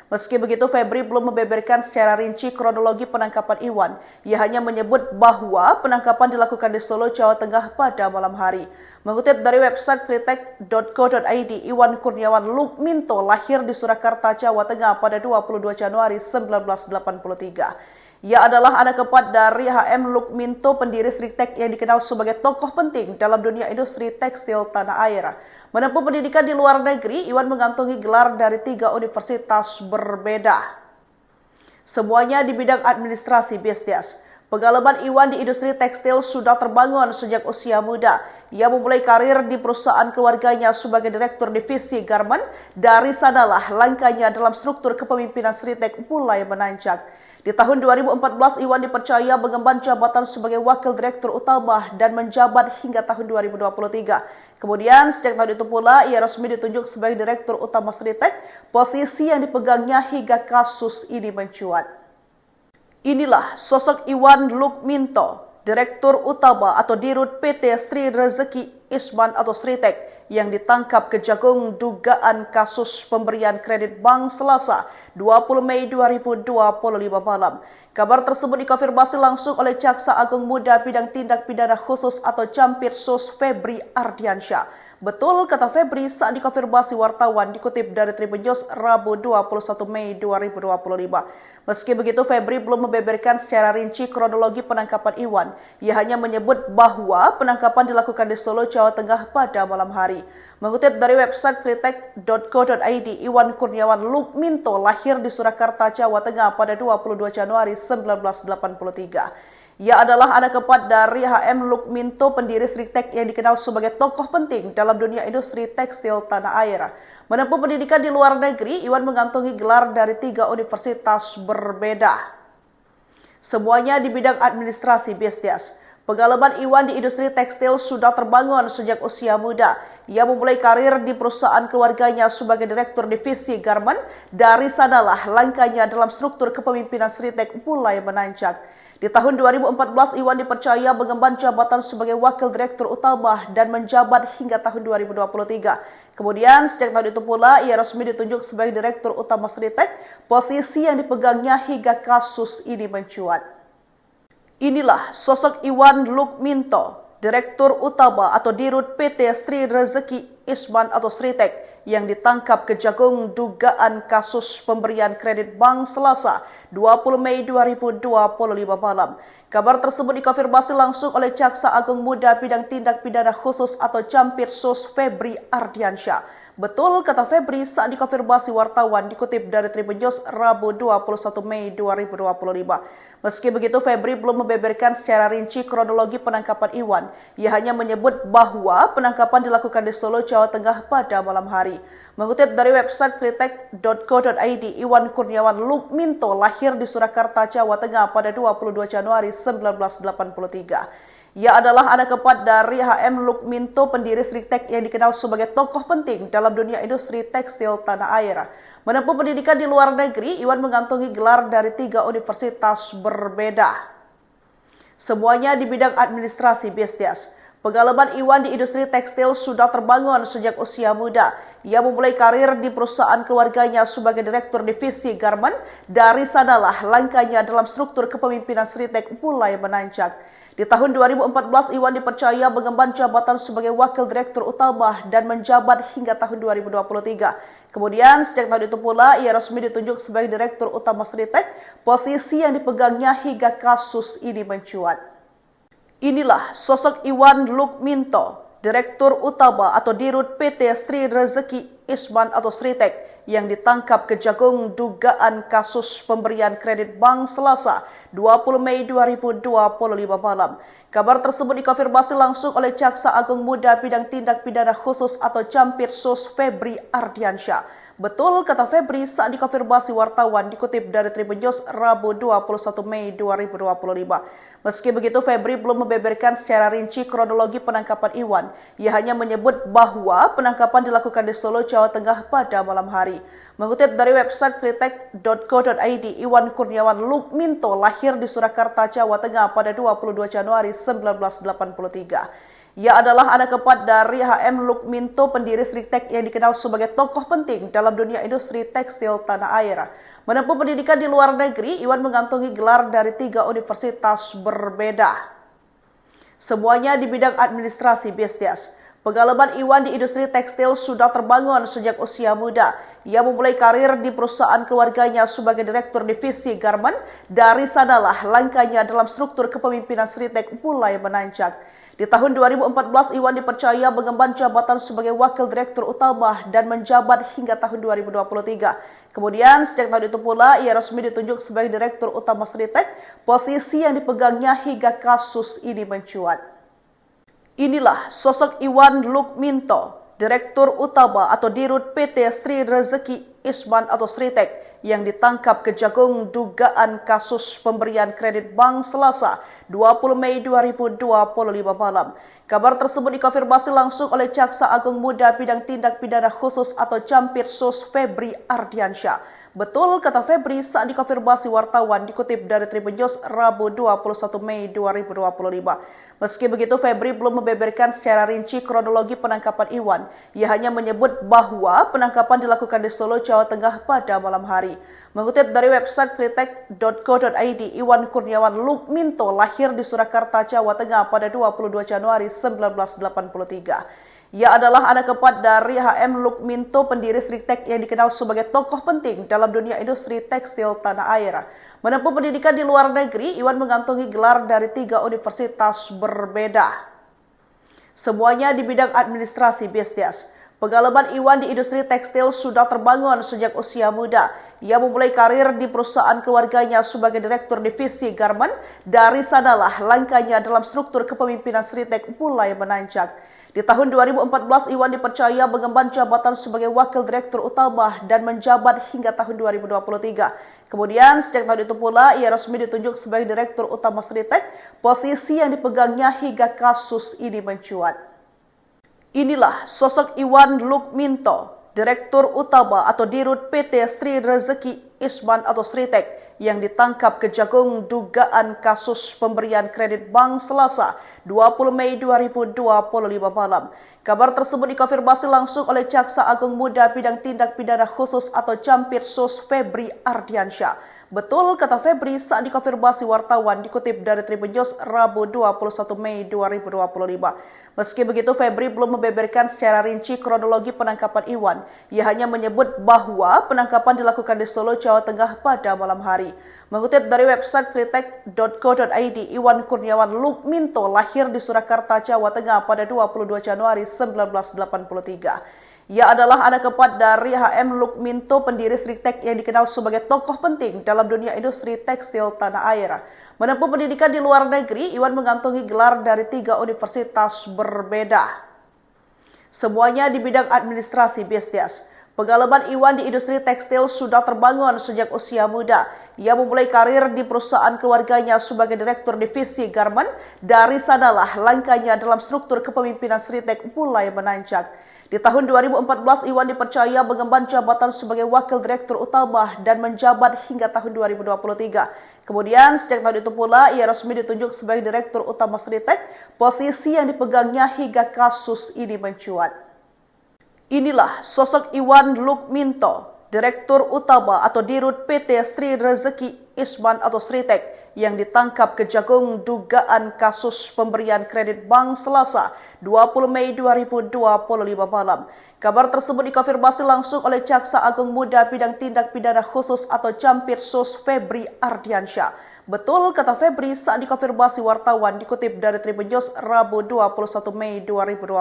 Meski begitu, Febri belum membeberkan secara rinci kronologi penangkapan Iwan. Ia hanya menyebut bahwa penangkapan dilakukan di Solo, Jawa Tengah pada malam hari. Mengutip dari website sritek.co.id, Iwan Kurniawan Lukminto lahir di Surakarta, Jawa Tengah pada 22 Januari 1983. Ia adalah anak keempat dari HM Lukminto, pendiri Sritek yang dikenal sebagai tokoh penting dalam dunia industri tekstil tanah air. Menempuh pendidikan di luar negeri, Iwan mengantongi gelar dari 3 universitas berbeda. Semuanya di bidang administrasi bisnis. Pengalaman Iwan di industri tekstil sudah terbangun sejak usia muda. Ia memulai karir di perusahaan keluarganya sebagai Direktur Divisi Garment. Dari sanalah langkahnya dalam struktur kepemimpinan Sritek mulai menanjak. Di tahun 2014, Iwan dipercaya mengemban jabatan sebagai Wakil Direktur Utama dan menjabat hingga tahun 2023. Kemudian, sejak tahun itu pula, ia resmi ditunjuk sebagai Direktur Utama Sritek, posisi yang dipegangnya hingga kasus ini mencuat. Inilah sosok Iwan Lukminto, Direktur Utama atau Dirut PT Sri Rezeki Isman atau Sritek, yang ditangkap Kejagung dugaan kasus pemberian kredit bank Selasa 20 Mei 2025 malam. Kabar tersebut dikonfirmasi langsung oleh Jaksa Agung Muda Bidang Tindak Pidana Khusus atau Jampitsus Febri Ardiansyah. Betul kata Febri saat dikonfirmasi wartawan dikutip dari Tribun News Rabu 21 Mei 2025. Meski begitu, Febri belum membeberkan secara rinci kronologi penangkapan Iwan. Ia hanya menyebut bahwa penangkapan dilakukan di Solo, Jawa Tengah pada malam hari. Mengutip dari website sritek.co.id, Iwan Kurniawan Lukminto lahir di Surakarta, Jawa Tengah pada 22 Januari 1983. Ia adalah anak keempat dari HM Lukminto, pendiri Sritek yang dikenal sebagai tokoh penting dalam dunia industri tekstil tanah air. Menempuh pendidikan di luar negeri, Iwan mengantongi gelar dari 3 universitas berbeda. Semuanya di bidang administrasi bisnis. Pengalaman Iwan di industri tekstil sudah terbangun sejak usia muda. Ia memulai karir di perusahaan keluarganya sebagai Direktur Divisi Garment. Dari sanalah langkahnya dalam struktur kepemimpinan Sritek mulai menanjak. Di tahun 2014, Iwan dipercaya mengemban jabatan sebagai Wakil Direktur Utama dan menjabat hingga tahun 2023. Kemudian, sejak tahun itu pula, ia resmi ditunjuk sebagai Direktur Utama Sritek, posisi yang dipegangnya hingga kasus ini mencuat. Inilah sosok Iwan Lukminto, Direktur Utama atau Dirut PT Sri Rezeki Isman atau Sritek, yang ditangkap Kejagung dugaan kasus pemberian kredit bank Selasa 20 Mei 2025 malam. Kabar tersebut dikonfirmasi langsung oleh Jaksa Agung Muda Bidang Tindak Pidana Khusus atau Jampitsus Febri Ardiansyah. Betul, kata Febri saat dikonfirmasi wartawan dikutip dari Tribun News Rabu 21 Mei 2025. Meski begitu, Febri belum membeberkan secara rinci kronologi penangkapan Iwan. Ia hanya menyebut bahwa penangkapan dilakukan di Solo, Jawa Tengah pada malam hari. Mengutip dari website sritek.co.id, Iwan Kurniawan Lukminto lahir di Surakarta, Jawa Tengah pada 22 Januari 1983. Ia adalah anak keempat dari HM Lukminto, pendiri Sritek yang dikenal sebagai tokoh penting dalam dunia industri tekstil tanah air. Menempuh pendidikan di luar negeri, Iwan mengantongi gelar dari 3 universitas berbeda. Semuanya di bidang administrasi bisnis. Pengalaman Iwan di industri tekstil sudah terbangun sejak usia muda. Ia memulai karir di perusahaan keluarganya sebagai direktur divisi garmen. Dari sanalah langkahnya dalam struktur kepemimpinan Sritek mulai menanjak. Di tahun 2014, Iwan dipercaya mengemban jabatan sebagai wakil direktur utama dan menjabat hingga tahun 2023. Kemudian, sejak tahun itu pula, ia resmi ditunjuk sebagai direktur utama Sritek, posisi yang dipegangnya hingga kasus ini mencuat. Inilah sosok Iwan Lukminto, direktur utama atau dirut PT Sri Rezeki Isman atau Sritek, yang ditangkap Kejagung dugaan kasus pemberian kredit bank Selasa 20 Mei 2025 malam. Kabar tersebut dikonfirmasi langsung oleh Jaksa Agung Muda Bidang Tindak Pidana Khusus atau Jampitsus Febri Ardiansyah. Betul, kata Febri saat dikonfirmasi wartawan dikutip dari Tribun News Rabu 21 Mei 2025. Meski begitu, Febri belum membeberkan secara rinci kronologi penangkapan Iwan. Ia hanya menyebut bahwa penangkapan dilakukan di Solo, Jawa Tengah pada malam hari. Mengutip dari website sritek.co.id, Iwan Kurniawan Lukminto lahir di Surakarta, Jawa Tengah pada 22 Januari 1983. Ia adalah anak keempat dari HM Lukminto, pendiri Sritek yang dikenal sebagai tokoh penting dalam dunia industri tekstil tanah air. Menempuh pendidikan di luar negeri, Iwan mengantongi gelar dari 3 universitas berbeda. Semuanya di bidang administrasi bisnis. Pengalaman Iwan di industri tekstil sudah terbangun sejak usia muda. Ia memulai karir di perusahaan keluarganya sebagai direktur divisi garmen. Dari sanalah langkahnya dalam struktur kepemimpinan Sritek mulai menanjak. Di tahun 2014, Iwan dipercaya mengemban jabatan sebagai wakil direktur utama dan menjabat hingga tahun 2023. Kemudian, sejak tahun itu pula, ia resmi ditunjuk sebagai direktur utama Sritek, posisi yang dipegangnya hingga kasus ini mencuat. Inilah sosok Iwan Lukminto, direktur utama atau dirut PT Sri Rezeki Isman atau Sritek, yang ditangkap Kejagung dugaan kasus pemberian kredit bank Selasa 20 Mei 2025 malam. Kabar tersebut dikonfirmasi langsung oleh Jaksa Agung Muda Bidang Tindak Pidana Khusus atau Jampitsus Febri Ardiansyah. Betul, kata Febri saat dikonfirmasi wartawan dikutip dari Tribun News Rabu 21 Mei 2025. Meski begitu, Febri belum membeberkan secara rinci kronologi penangkapan Iwan. Ia hanya menyebut bahwa penangkapan dilakukan di Solo, Jawa Tengah pada malam hari. Mengutip dari website sritek.co.id, Iwan Kurniawan Lukminto lahir di Surakarta, Jawa Tengah pada 22 Januari 1983. Ia adalah anak keempat dari HM Lukminto, pendiri Sritek yang dikenal sebagai tokoh penting dalam dunia industri tekstil tanah air. Menempuh pendidikan di luar negeri, Iwan mengantongi gelar dari 3 universitas berbeda. Semuanya di bidang administrasi bisnis. Pengalaman Iwan di industri tekstil sudah terbangun sejak usia muda. Ia memulai karir di perusahaan keluarganya sebagai direktur divisi garmen. Dari sanalah langkahnya dalam struktur kepemimpinan Sritek mulai menanjak. Di tahun 2014, Iwan dipercaya mengemban jabatan sebagai wakil direktur utama dan menjabat hingga tahun 2023. Kemudian, sejak tahun itu pula, ia resmi ditunjuk sebagai direktur utama Sritek, posisi yang dipegangnya hingga kasus ini mencuat. Inilah sosok Iwan Lukminto, direktur utama atau dirut PT Sri Rezeki Isman atau Sritek, yang ditangkap Kejagung dugaan kasus pemberian kredit bank Selasa 20 Mei 2025 malam. Kabar tersebut dikonfirmasi langsung oleh Jaksa Agung Muda Bidang Tindak Pidana Khusus atau Jampitsus Febri Ardiansyah. Betul, kata Febri saat dikonfirmasi wartawan dikutip dari Tribun News Rabu 21 Mei 2025. Meski begitu, Febri belum membeberkan secara rinci kronologi penangkapan Iwan. Ia hanya menyebut bahwa penangkapan dilakukan di Solo, Jawa Tengah pada malam hari. Mengutip dari website sritek.co.id, Iwan Kurniawan Lukminto lahir di Surakarta, Jawa Tengah pada 22 Januari 1983. Ia adalah anak keempat dari HM Lukminto, pendiri Sritek yang dikenal sebagai tokoh penting dalam dunia industri tekstil tanah air. Menempuh pendidikan di luar negeri, Iwan mengantongi gelar dari 3 universitas berbeda. Semuanya di bidang administrasi bisnis. Pengalaman Iwan di industri tekstil sudah terbangun sejak usia muda. Ia memulai karir di perusahaan keluarganya sebagai direktur divisi garment. Dari sanalah langkahnya dalam struktur kepemimpinan Sritek mulai menanjak. Di tahun 2014, Iwan dipercaya mengemban jabatan sebagai wakil direktur utama dan menjabat hingga tahun 2023. Kemudian, sejak tahun itu pula, ia resmi ditunjuk sebagai direktur utama Sritek, posisi yang dipegangnya hingga kasus ini mencuat. Inilah sosok Iwan Lukminto, direktur utama atau dirut PT Sri Rezeki Isman atau Sritek, yang ditangkap Kejagung dugaan kasus pemberian kredit bank Selasa 20 Mei 2025 malam. Kabar tersebut dikonfirmasi langsung oleh Jaksa Agung Muda Bidang Tindak Pidana Khusus atau Jampitsus Febri Ardiansyah. Betul, kata Febri saat dikonfirmasi wartawan dikutip dari Tribun News Rabu 21 Mei 2025.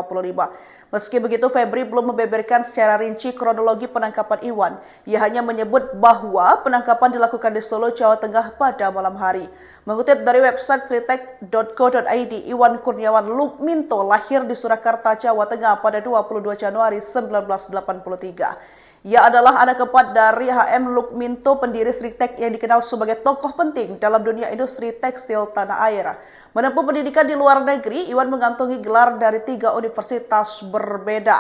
Meski begitu, Febri belum membeberkan secara rinci kronologi penangkapan Iwan. Ia hanya menyebut bahwa penangkapan dilakukan di Solo, Jawa Tengah pada malam hari. Mengutip dari website sritek.co.id, Iwan Kurniawan Lukminto lahir di Surakarta, Jawa Tengah pada 22 Januari 1983. Ia adalah anak keempat dari HM Lukminto, pendiri Sritek yang dikenal sebagai tokoh penting dalam dunia industri tekstil tanah air. Menempuh pendidikan di luar negeri, Iwan mengantongi gelar dari 3 universitas berbeda.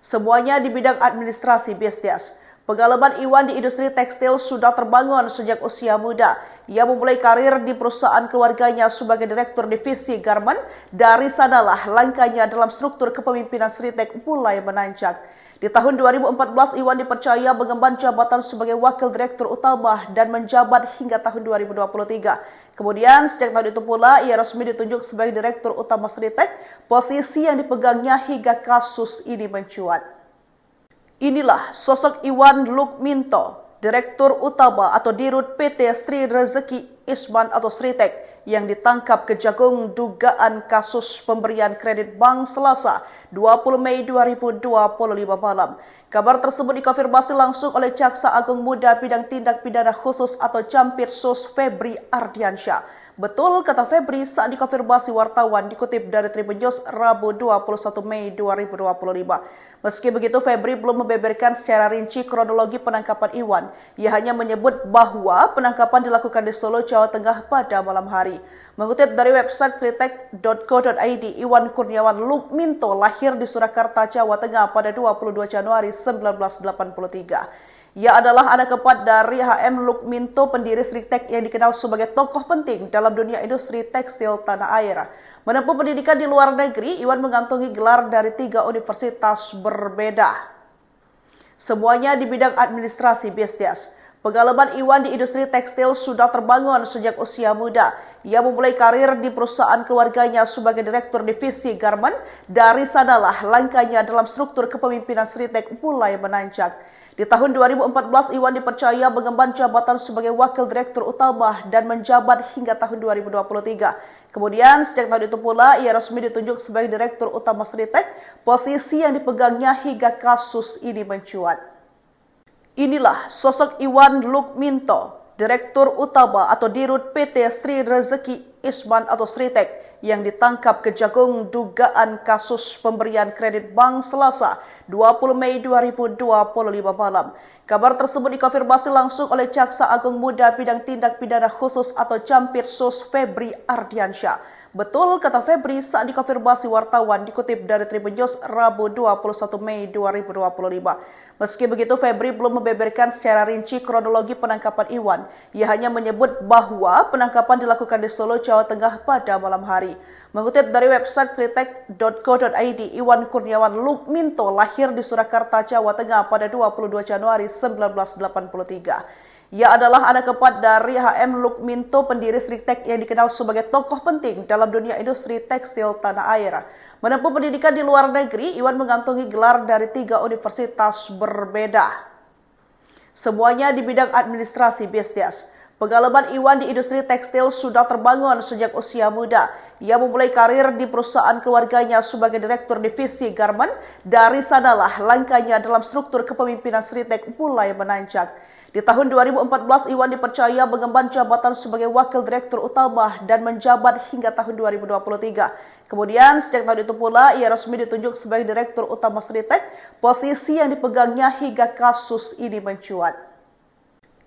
Semuanya di bidang administrasi bisnis. Pengalaman Iwan di industri tekstil sudah terbangun sejak usia muda. Ia memulai karir di perusahaan keluarganya sebagai direktur divisi garment. Dari sanalah langkahnya dalam struktur kepemimpinan Sritek mulai menanjak. Di tahun 2014, Iwan dipercaya mengemban jabatan sebagai wakil direktur utama dan menjabat hingga tahun 2023. Kemudian, sejak tahun itu pula, ia resmi ditunjuk sebagai direktur utama Sritek, posisi yang dipegangnya hingga kasus ini mencuat. Inilah sosok Iwan Lukminto, direktur utama atau dirut PT Sri Rezeki Isman atau Sritek, yang ditangkap Kejagung dugaan kasus pemberian kredit bank Selasa 20 Mei 2025 malam. Kabar tersebut dikonfirmasi langsung oleh Jaksa Agung Muda Bidang Tindak Pidana Khusus atau Jampitsus Febri Ardiansyah. Betul, kata Febri saat dikonfirmasi wartawan dikutip dari Tribun News Rabu 21 Mei 2025. Meski begitu, Febri belum membeberkan secara rinci kronologi penangkapan Iwan. Ia hanya menyebut bahwa penangkapan dilakukan di Solo, Jawa Tengah pada malam hari. Mengutip dari website sritek.co.id, Iwan Kurniawan Lukminto lahir di Surakarta, Jawa Tengah pada 22 Januari 1983. Ia adalah anak keempat dari HM Lukminto, pendiri Sritek yang dikenal sebagai tokoh penting dalam dunia industri tekstil tanah air. Menempuh pendidikan di luar negeri, Iwan mengantongi gelar dari 3 universitas berbeda. Semuanya di bidang administrasi bisnis. Pengalaman Iwan di industri tekstil sudah terbangun sejak usia muda. Ia memulai karir di perusahaan keluarganya sebagai direktur divisi garment. Dari sanalah langkahnya dalam struktur kepemimpinan Sritek mulai menanjak. Di tahun 2014, Iwan dipercaya mengemban jabatan sebagai wakil direktur utama dan menjabat hingga tahun 2023. Kemudian, sejak tahun itu pula, ia resmi ditunjuk sebagai direktur utama Sritek, posisi yang dipegangnya hingga kasus ini mencuat. Inilah sosok Iwan Lukminto, direktur utama atau dirut PT Sri Rezeki Isman atau Sritek, yang ditangkap Kejagung dugaan kasus pemberian kredit bank Selasa 20 Mei 2025 malam. Kabar tersebut dikonfirmasi langsung oleh Jaksa Agung Muda Bidang Tindak Pidana Khusus atau Jampitsus Febri Ardiansyah. Betul, kata Febri saat dikonfirmasi wartawan dikutip dari Tribun News Rabu 21 Mei 2025. Meski begitu, Febri belum membeberkan secara rinci kronologi penangkapan Iwan. Ia hanya menyebut bahwa penangkapan dilakukan di Solo, Jawa Tengah pada malam hari. Mengutip dari website sritek.co.id, Iwan Kurniawan Lukminto lahir di Surakarta, Jawa Tengah pada 22 Januari 1983. Ia adalah anak keempat dari HM Lukminto, pendiri Sritek yang dikenal sebagai tokoh penting dalam dunia industri tekstil tanah air. Menempuh pendidikan di luar negeri, Iwan mengantongi gelar dari 3 universitas berbeda. Semuanya di bidang administrasi bisnis. Pengalaman Iwan di industri tekstil sudah terbangun sejak usia muda. Ia memulai karir di perusahaan keluarganya sebagai direktur divisi garmen. Dari sanalah langkahnya dalam struktur kepemimpinan Sritek mulai menanjak. Di tahun 2014, Iwan dipercaya mengemban jabatan sebagai wakil direktur utama dan menjabat hingga tahun 2023. Kemudian, sejak tahun itu pula, ia resmi ditunjuk sebagai direktur utama Sritek, posisi yang dipegangnya hingga kasus ini mencuat.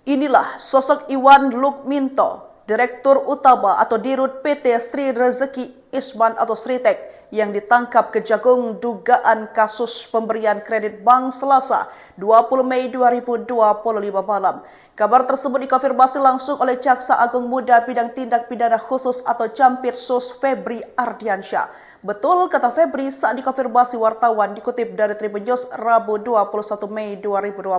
Inilah sosok Iwan Lukminto, direktur utama atau dirut PT Sri Rezeki Isman atau Sritek, yang ditangkap Kejagung dugaan kasus pemberian kredit bank Selasa 20 Mei 2025 malam. Kabar tersebut dikonfirmasi langsung oleh Jaksa Agung Muda Bidang Tindak Pidana Khusus atau Campirsus Febri Ardiansyah. Betul kata Febri saat dikonfirmasi wartawan, dikutip dari Tribun News Rabu 21 Mei 2025.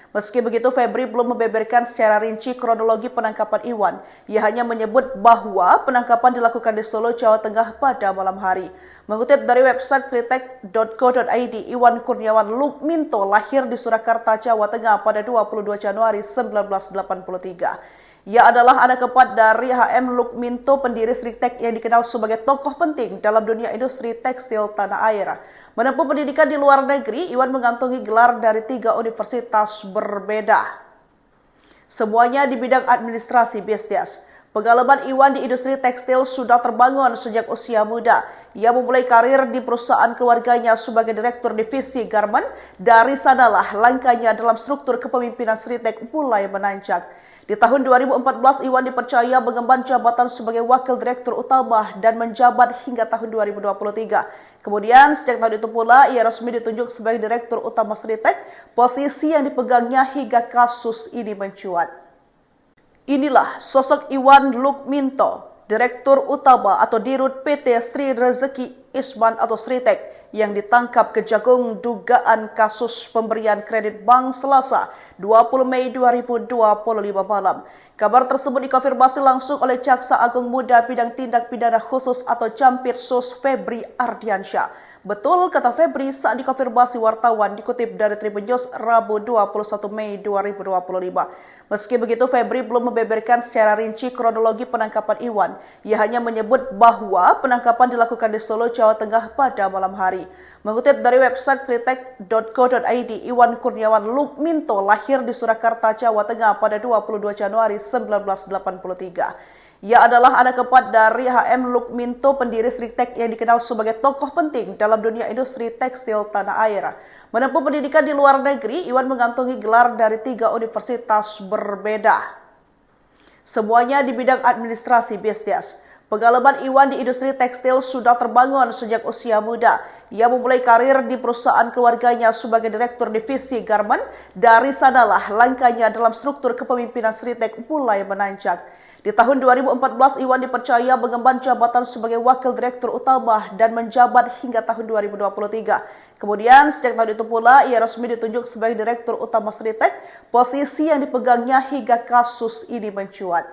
Meski begitu, Febri belum membeberkan secara rinci kronologi penangkapan Iwan. Ia hanya menyebut bahwa penangkapan dilakukan di Solo, Jawa Tengah pada malam hari. Mengutip dari website sritek.co.id, Iwan Kurniawan Lukminto lahir di Surakarta, Jawa Tengah pada 22 Januari 1983. Ia adalah anak keempat dari HM Lukminto, pendiri Sritek yang dikenal sebagai tokoh penting dalam dunia industri tekstil tanah air. Menempuh pendidikan di luar negeri, Iwan mengantongi gelar dari 3 universitas berbeda. Semuanya di bidang administrasi bisnis. Pengalaman Iwan di industri tekstil sudah terbangun sejak usia muda. Ia memulai karir di perusahaan keluarganya sebagai direktur divisi garmen. Dari sanalah langkahnya dalam struktur kepemimpinan Sritek mulai menanjak. Di tahun 2014, Iwan dipercaya mengemban jabatan sebagai wakil direktur utama dan menjabat hingga tahun 2023. Kemudian, sejak tahun itu pula, ia resmi ditunjuk sebagai direktur utama Sritek, posisi yang dipegangnya hingga kasus ini mencuat. Inilah sosok Iwan Lukminto, direktur utama atau dirut PT Sri Rezeki Isman atau Sritek, yang ditangkap Kejagung dugaan kasus pemberian kredit bank Selasa 20 Mei 2025 malam. Kabar tersebut dikonfirmasi langsung oleh Jaksa Agung Muda Bidang Tindak Pidana Khusus atau Campirsus Febri Ardiansyah. Betul kata Febri saat dikonfirmasi wartawan, dikutip dari Tribun News Rabu 21 Mei 2025. Meski begitu, Febri belum membeberkan secara rinci kronologi penangkapan Iwan. Ia hanya menyebut bahwa penangkapan dilakukan di Solo, Jawa Tengah pada malam hari. Mengutip dari website sritek.co.id, Iwan Kurniawan Lukminto lahir di Surakarta, Jawa Tengah pada 22 Januari 1983. Ia adalah anak keempat dari HM Lukminto, pendiri Sritek yang dikenal sebagai tokoh penting dalam dunia industri tekstil tanah air. Menempuh pendidikan di luar negeri, Iwan mengantongi gelar dari 3 universitas berbeda. Semuanya di bidang administrasi bisnis. Pengalaman Iwan di industri tekstil sudah terbangun sejak usia muda. Ia memulai karir di perusahaan keluarganya sebagai direktur divisi garmen. Dari sanalah langkahnya dalam struktur kepemimpinan Sritek mulai menanjak. Di tahun 2014, Iwan dipercaya mengemban jabatan sebagai wakil direktur utama dan menjabat hingga tahun 2023. Kemudian, sejak tahun itu pula, ia resmi ditunjuk sebagai direktur utama Sritek, posisi yang dipegangnya hingga kasus ini mencuat.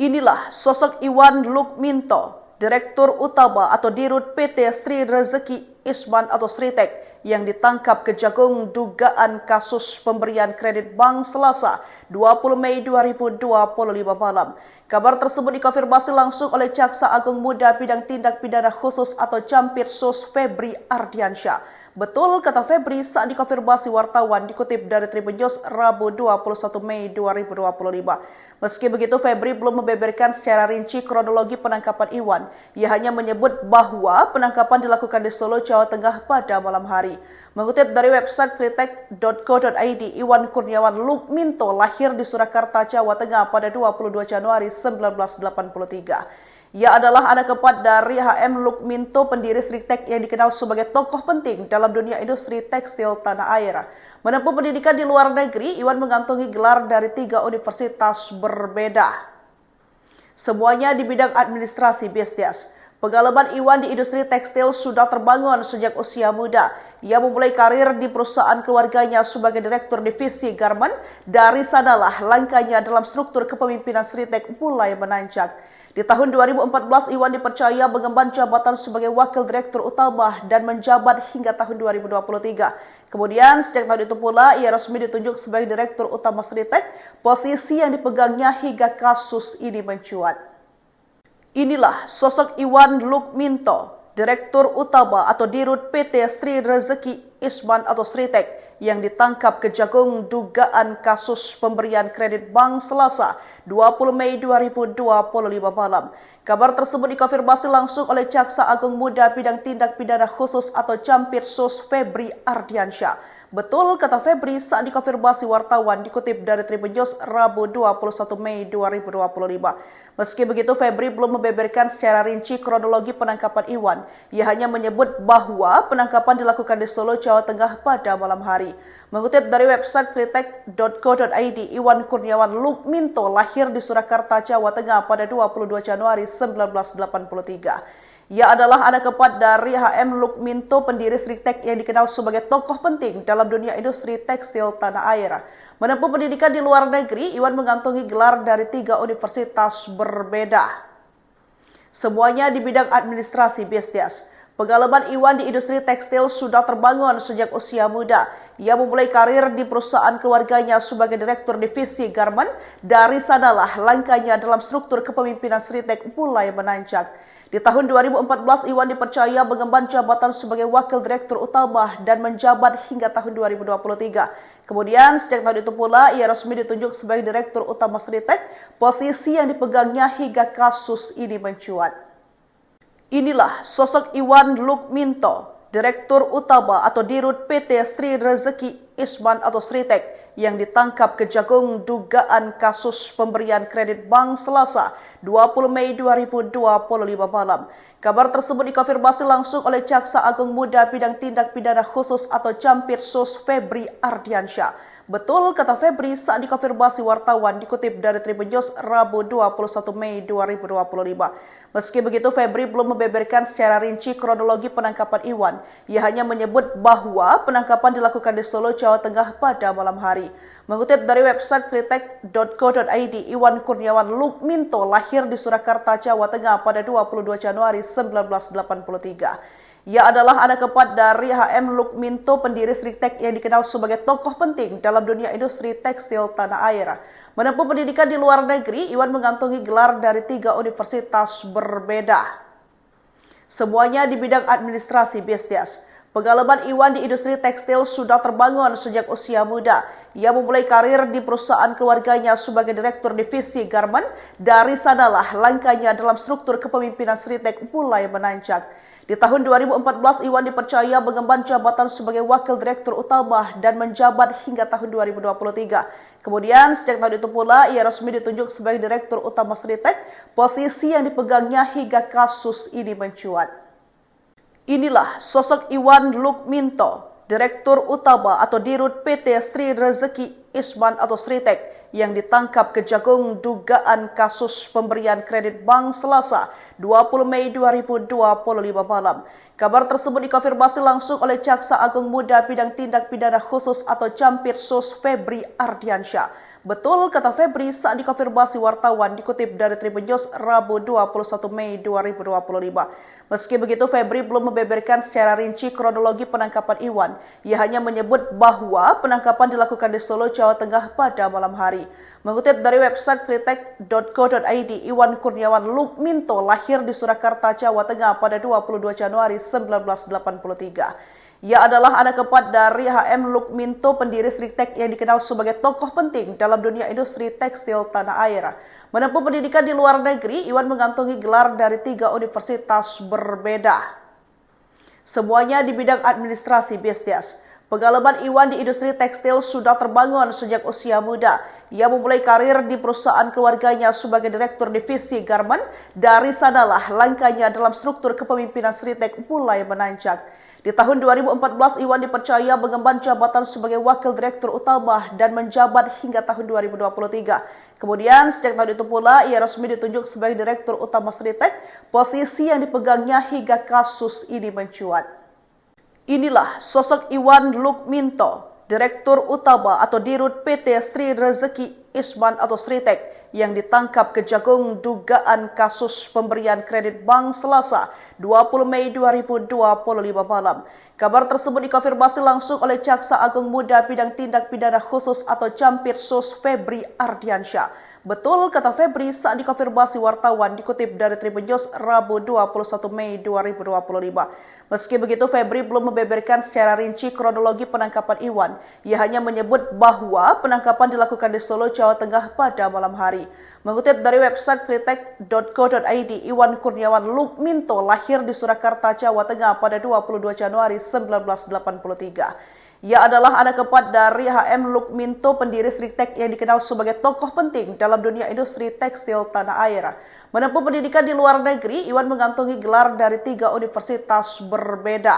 Inilah sosok Iwan Lukminto, direktur utama atau dirut PT Sri Rezeki Isman atau Sritek, yang ditangkap Kejagung dugaan kasus pemberian kredit bank Selasa 20 Mei 2025 malam. Kabar tersebut dikonfirmasi langsung oleh Jaksa Agung Muda Bidang Tindak Pidana Khusus atau Campirsus Febri Ardiansyah. Betul kata Febri saat dikonfirmasi wartawan, dikutip dari Tribun News Rabu 21 Mei 2025. Meski begitu, Febri belum membeberkan secara rinci kronologi penangkapan Iwan. Ia hanya menyebut bahwa penangkapan dilakukan di Solo, Jawa Tengah pada malam hari. Mengutip dari website sritek.co.id, Iwan Kurniawan Lukminto lahir di Surakarta, Jawa Tengah pada 22 Januari 1983. Ia adalah anak keempat dari HM Lukminto, pendiri Sritek yang dikenal sebagai tokoh penting dalam dunia industri tekstil tanah air. Menempuh pendidikan di luar negeri, Iwan mengantongi gelar dari 3 universitas berbeda. Semuanya di bidang administrasi bisnis. Pengalaman Iwan di industri tekstil sudah terbangun sejak usia muda. Ia memulai karir di perusahaan keluarganya sebagai direktur divisi garmen. Dari sanalah langkahnya dalam struktur kepemimpinan Sritek mulai menanjak. Di tahun 2014, Iwan dipercaya mengemban jabatan sebagai wakil direktur utama dan menjabat hingga tahun 2023. Kemudian, sejak tahun itu pula, ia resmi ditunjuk sebagai direktur utama Sritek, posisi yang dipegangnya hingga kasus ini mencuat. Inilah sosok Iwan Lukminto, Direktur Utama atau Dirut PT Sri Rezeki Isman atau Sritek yang ditangkap Kejagung dugaan kasus pemberian kredit bank Selasa 20 Mei 2025 malam. Kabar tersebut dikonfirmasi langsung oleh Jaksa Agung Muda Bidang Tindak Pidana Khusus atau Campirsus Febri Ardiansyah. Betul kata Febri saat dikonfirmasi wartawan dikutip dari Tribun News Rabu 21 Mei 2025. Meski begitu, Febri belum membeberkan secara rinci kronologi penangkapan Iwan. Ia hanya menyebut bahwa penangkapan dilakukan di Solo, Jawa Tengah pada malam hari. Mengutip dari website sritek.co.id, Iwan Kurniawan Lukminto lahir di Surakarta, Jawa Tengah pada 22 Januari 1983. Ia adalah anak keempat dari HM Lukminto, pendiri Sritek yang dikenal sebagai tokoh penting dalam dunia industri tekstil tanah air. Menempuh pendidikan di luar negeri, Iwan mengantongi gelar dari 3 universitas berbeda. Semuanya di bidang administrasi bisnis. Pengalaman Iwan di industri tekstil sudah terbangun sejak usia muda. Ia memulai karir di perusahaan keluarganya sebagai direktur divisi garmen. Dari sanalah langkahnya dalam struktur kepemimpinan Sritek mulai menanjak. Di tahun 2014, Iwan dipercaya mengemban jabatan sebagai wakil direktur utama dan menjabat hingga tahun 2023. Kemudian, sejak tahun itu pula, ia resmi ditunjuk sebagai direktur utama Sritek, posisi yang dipegangnya hingga kasus ini mencuat. Inilah sosok Iwan Lukminto, Direktur Utama atau Dirut PT Sri Rezeki Isman atau Sritek yang ditangkap Kejagung dugaan kasus pemberian kredit bank Selasa 20 Mei 2025 malam. Kabar tersebut dikonfirmasi langsung oleh Jaksa Agung Muda Bidang Tindak Pidana Khusus atau Campirsus Febri Ardiansyah. Betul kata Febri saat dikonfirmasi wartawan dikutip dari Tribun News Rabu 21 Mei 2025. Meski begitu, Febri belum membeberkan secara rinci kronologi penangkapan Iwan. Ia hanya menyebut bahwa penangkapan dilakukan di Solo, Jawa Tengah pada malam hari. Mengutip dari website sritek.co.id, Iwan Kurniawan Lukminto lahir di Surakarta, Jawa Tengah pada 22 Januari 1983. Ia adalah anak keempat dari HM Lukminto, pendiri Sritek yang dikenal sebagai tokoh penting dalam dunia industri tekstil tanah air. Menempuh pendidikan di luar negeri, Iwan mengantongi gelar dari 3 universitas berbeda. Semuanya di bidang administrasi bisnis. Pengalaman Iwan di industri tekstil sudah terbangun sejak usia muda. Ia memulai karir di perusahaan keluarganya sebagai direktur divisi garmen. Dari sanalah langkahnya dalam struktur kepemimpinan Sritek mulai menanjak. Di tahun 2014, Iwan dipercaya mengemban jabatan sebagai wakil direktur utama dan menjabat hingga tahun 2023. Kemudian, sejak tahun itu pula, ia resmi ditunjuk sebagai direktur utama Sritek, posisi yang dipegangnya hingga kasus ini mencuat. Inilah sosok Iwan Lukminto, Direktur Utama atau Dirut PT Sri Rezeki Isman atau Sritek yang ditangkap Kejagung dugaan kasus pemberian kredit bank Selasa 20 Mei 2025 malam. Kabar tersebut dikonfirmasi langsung oleh Jaksa Agung Muda Bidang Tindak Pidana Khusus atau Campirsus Febri Ardiansyah. Betul kata Febri saat dikonfirmasi wartawan dikutip dari Tribun News Rabu 21 Mei 2025. Meski begitu, Febri belum membeberkan secara rinci kronologi penangkapan Iwan. Ia hanya menyebut bahwa penangkapan dilakukan di Solo, Jawa Tengah pada malam hari. Mengutip dari website sritek.co.id, Iwan Kurniawan Lukminto lahir di Surakarta, Jawa Tengah pada 22 Januari 1983. Ia adalah anak keempat dari HM Lukminto, pendiri Sritek yang dikenal sebagai tokoh penting dalam dunia industri tekstil tanah air. Menempuh pendidikan di luar negeri, Iwan mengantongi gelar dari 3 universitas berbeda. Semuanya di bidang administrasi bisnis. Pengalaman Iwan di industri tekstil sudah terbangun sejak usia muda. Ia memulai karir di perusahaan keluarganya sebagai direktur divisi garmen. Dari sanalah langkahnya dalam struktur kepemimpinan Sritek mulai menanjak. Di tahun 2014, Iwan dipercaya mengemban jabatan sebagai Wakil Direktur Utama dan menjabat hingga tahun 2023. Kemudian, sejak tahun itu pula, ia resmi ditunjuk sebagai Direktur Utama Sritek, posisi yang dipegangnya hingga kasus ini mencuat. Inilah sosok Iwan Lukminto, Direktur Utama atau Dirut PT Sri Rezeki Isman atau Sritek, yang ditangkap Kejagung dugaan kasus pemberian kredit bank Selasa 20 Mei 2025 malam. Kabar tersebut dikonfirmasi langsung oleh Jaksa Agung Muda Bidang Tindak Pidana Khusus atau Campirsus Febri Ardiansyah. Betul, kata Febri saat dikonfirmasi wartawan, dikutip dari Tribun News Rabu 21 Mei 2025. Meski begitu, Febri belum membeberkan secara rinci kronologi penangkapan Iwan. Ia hanya menyebut bahwa penangkapan dilakukan di Solo, Jawa Tengah pada malam hari. Mengutip dari website sritek.co.id, Iwan Kurniawan Lukminto lahir di Surakarta, Jawa Tengah pada 22 Januari 1983. Ia adalah anak keempat dari HM Lukminto, pendiri Sritek yang dikenal sebagai tokoh penting dalam dunia industri tekstil tanah air. Menempuh pendidikan di luar negeri, Iwan mengantongi gelar dari 3 universitas berbeda.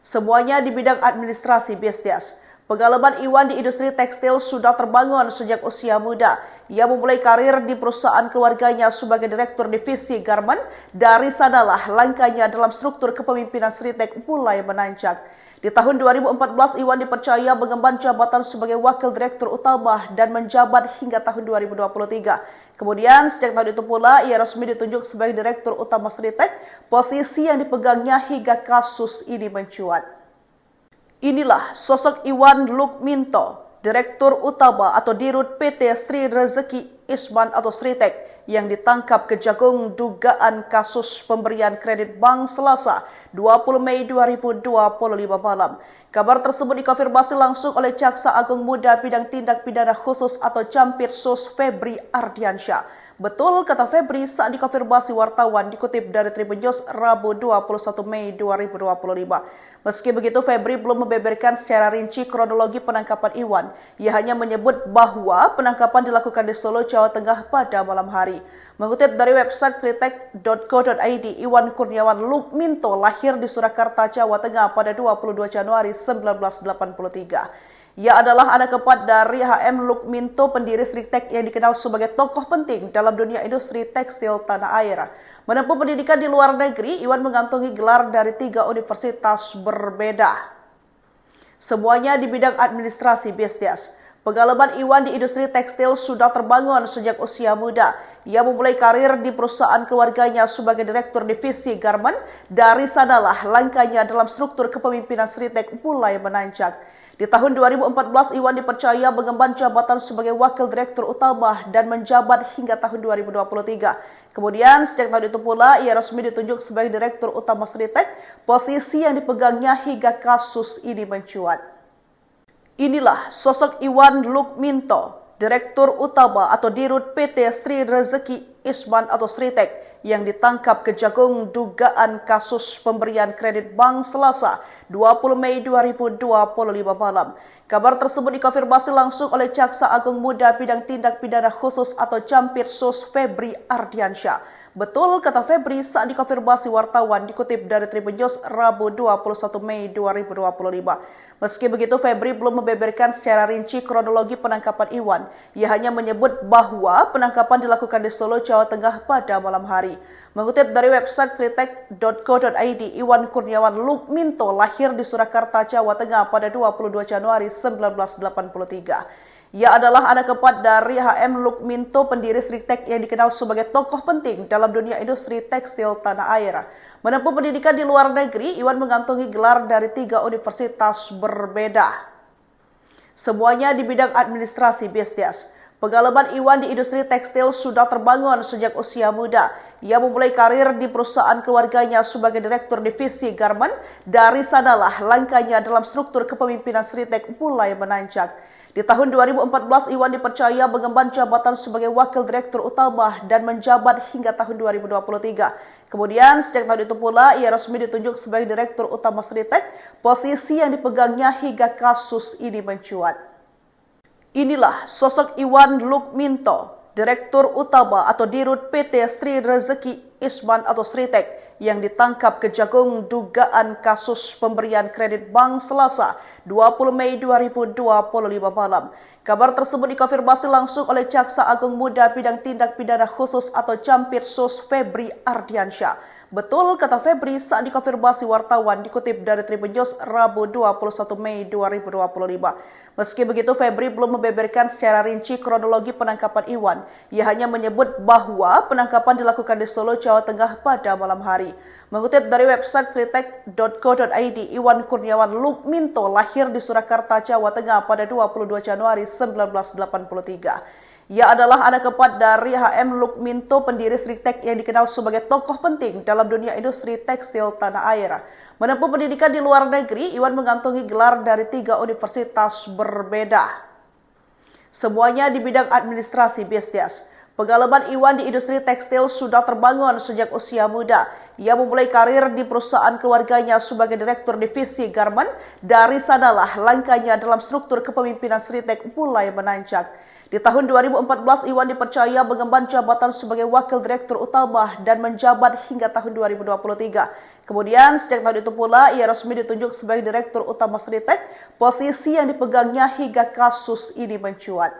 Semuanya di bidang administrasi bisnis. Pengalaman Iwan di industri tekstil sudah terbangun sejak usia muda. Ia memulai karir di perusahaan keluarganya sebagai Direktur Divisi Garmen. Dari sanalah langkahnya dalam struktur kepemimpinan Sritek mulai menanjak. Di tahun 2014, Iwan dipercaya mengemban jabatan sebagai Wakil Direktur Utama dan menjabat hingga tahun 2023. Kemudian, sejak tahun itu pula, ia resmi ditunjuk sebagai Direktur Utama Sritek, posisi yang dipegangnya hingga kasus ini mencuat. Inilah sosok Iwan Lukminto, Direktur Utama atau Dirut PT Sri Rezeki Isman atau Sritek, yang ditangkap Kejagung dugaan kasus pemberian kredit bank Selasa 20 Mei 2025 malam. Kabar tersebut dikonfirmasi langsung oleh Jaksa Agung Muda Bidang Tindak Pidana Khusus atau Campirsus Febri Ardiansyah. Betul, kata Febri saat dikonfirmasi wartawan, dikutip dari Tribun News Rabu 21 Mei 2025. Meski begitu, Febri belum membeberkan secara rinci kronologi penangkapan Iwan. Ia hanya menyebut bahwa penangkapan dilakukan di Solo, Jawa Tengah pada malam hari. Mengutip dari website sritek.co.id, Iwan Kurniawan Lukminto lahir di Surakarta, Jawa Tengah pada 22 Januari 1983. Ia adalah anak keempat dari HM Lukminto, pendiri Sritek yang dikenal sebagai tokoh penting dalam dunia industri tekstil tanah air. Menempuh pendidikan di luar negeri, Iwan mengantongi gelar dari 3 universitas berbeda. Semuanya di bidang administrasi bisnis. Pengalaman Iwan di industri tekstil sudah terbangun sejak usia muda. Ia memulai karir di perusahaan keluarganya sebagai Direktur Divisi Garmen. Dari sanalah langkahnya dalam struktur kepemimpinan Sritek mulai menanjak. Di tahun 2014, Iwan dipercaya mengemban jabatan sebagai Wakil Direktur Utama dan menjabat hingga tahun 2023. Kemudian, sejak tahun itu pula, ia resmi ditunjuk sebagai Direktur Utama Sritek, posisi yang dipegangnya hingga kasus ini mencuat. Inilah sosok Iwan Lukminto, Direktur Utama atau Dirut PT Sri Rezeki Isman atau Sritek, yang ditangkap Kejagung dugaan kasus pemberian kredit bank Selasa 20 Mei 2025 malam. Kabar tersebut dikonfirmasi langsung oleh Jaksa Agung Muda Bidang Tindak Pidana Khusus atau Campirsus Febri Ardiansyah. Betul, kata Febri saat dikonfirmasi wartawan, dikutip dari Tribun News Rabu 21 Mei 2025. Meski begitu, Febri belum membeberkan secara rinci kronologi penangkapan Iwan. Ia hanya menyebut bahwa penangkapan dilakukan di Solo, Jawa Tengah pada malam hari. Mengutip dari website sritek.co.id, Iwan Kurniawan Lukminto lahir di Surakarta, Jawa Tengah pada 22 Januari 1983. Ia adalah anak keempat dari HM Lukminto, pendiri Sritek yang dikenal sebagai tokoh penting dalam dunia industri tekstil tanah air. Menempuh pendidikan di luar negeri, Iwan mengantongi gelar dari 3 universitas berbeda. Semuanya di bidang administrasi bisnis. Pengalaman Iwan di industri tekstil sudah terbangun sejak usia muda. Ia memulai karir di perusahaan keluarganya sebagai Direktur Divisi Garmen. Dari sanalah langkahnya dalam struktur kepemimpinan Sritek mulai menanjak. Di tahun 2014, Iwan dipercaya mengemban jabatan sebagai Wakil Direktur Utama dan menjabat hingga tahun 2023. Kemudian, sejak tahun itu pula, ia resmi ditunjuk sebagai Direktur Utama Sritek, posisi yang dipegangnya hingga kasus ini mencuat. Inilah sosok Iwan Lukminto, Direktur Utama atau Dirut PT Sri Rezeki Isman atau Sritek, yang ditangkap Kejagung dugaan kasus pemberian kredit bank Selasa 20 Mei 2025 malam. Kabar tersebut dikonfirmasi langsung oleh Jaksa Agung Muda Bidang Tindak Pidana Khusus atau Campirsus Febri Ardiansyah. Betul, kata Febri saat dikonfirmasi wartawan dikutip dari Tribun News Rabu 21 Mei 2025. Meski begitu, Febri belum membeberkan secara rinci kronologi penangkapan Iwan. Ia hanya menyebut bahwa penangkapan dilakukan di Solo, Jawa Tengah pada malam hari. Mengutip dari website sritek.co.id, Iwan Kurniawan Lukminto lahir di Surakarta, Jawa Tengah pada 22 Januari 1983. Ia adalah anak keempat dari HM Lukminto, pendiri Sritek yang dikenal sebagai tokoh penting dalam dunia industri tekstil tanah air. Menempuh pendidikan di luar negeri, Iwan mengantongi gelar dari 3 universitas berbeda. Semuanya di bidang administrasi bisnis. Pengalaman Iwan di industri tekstil sudah terbangun sejak usia muda. Ia memulai karir di perusahaan keluarganya sebagai direktur divisi garmen. Dari sanalah langkahnya dalam struktur kepemimpinan Sritek mulai menanjak. Di tahun 2014, Iwan dipercaya mengemban jabatan sebagai wakil direktur utama dan menjabat hingga tahun 2023. Kemudian, sejak tahun itu pula, ia resmi ditunjuk sebagai direktur utama Sritek, posisi yang dipegangnya hingga kasus ini mencuat.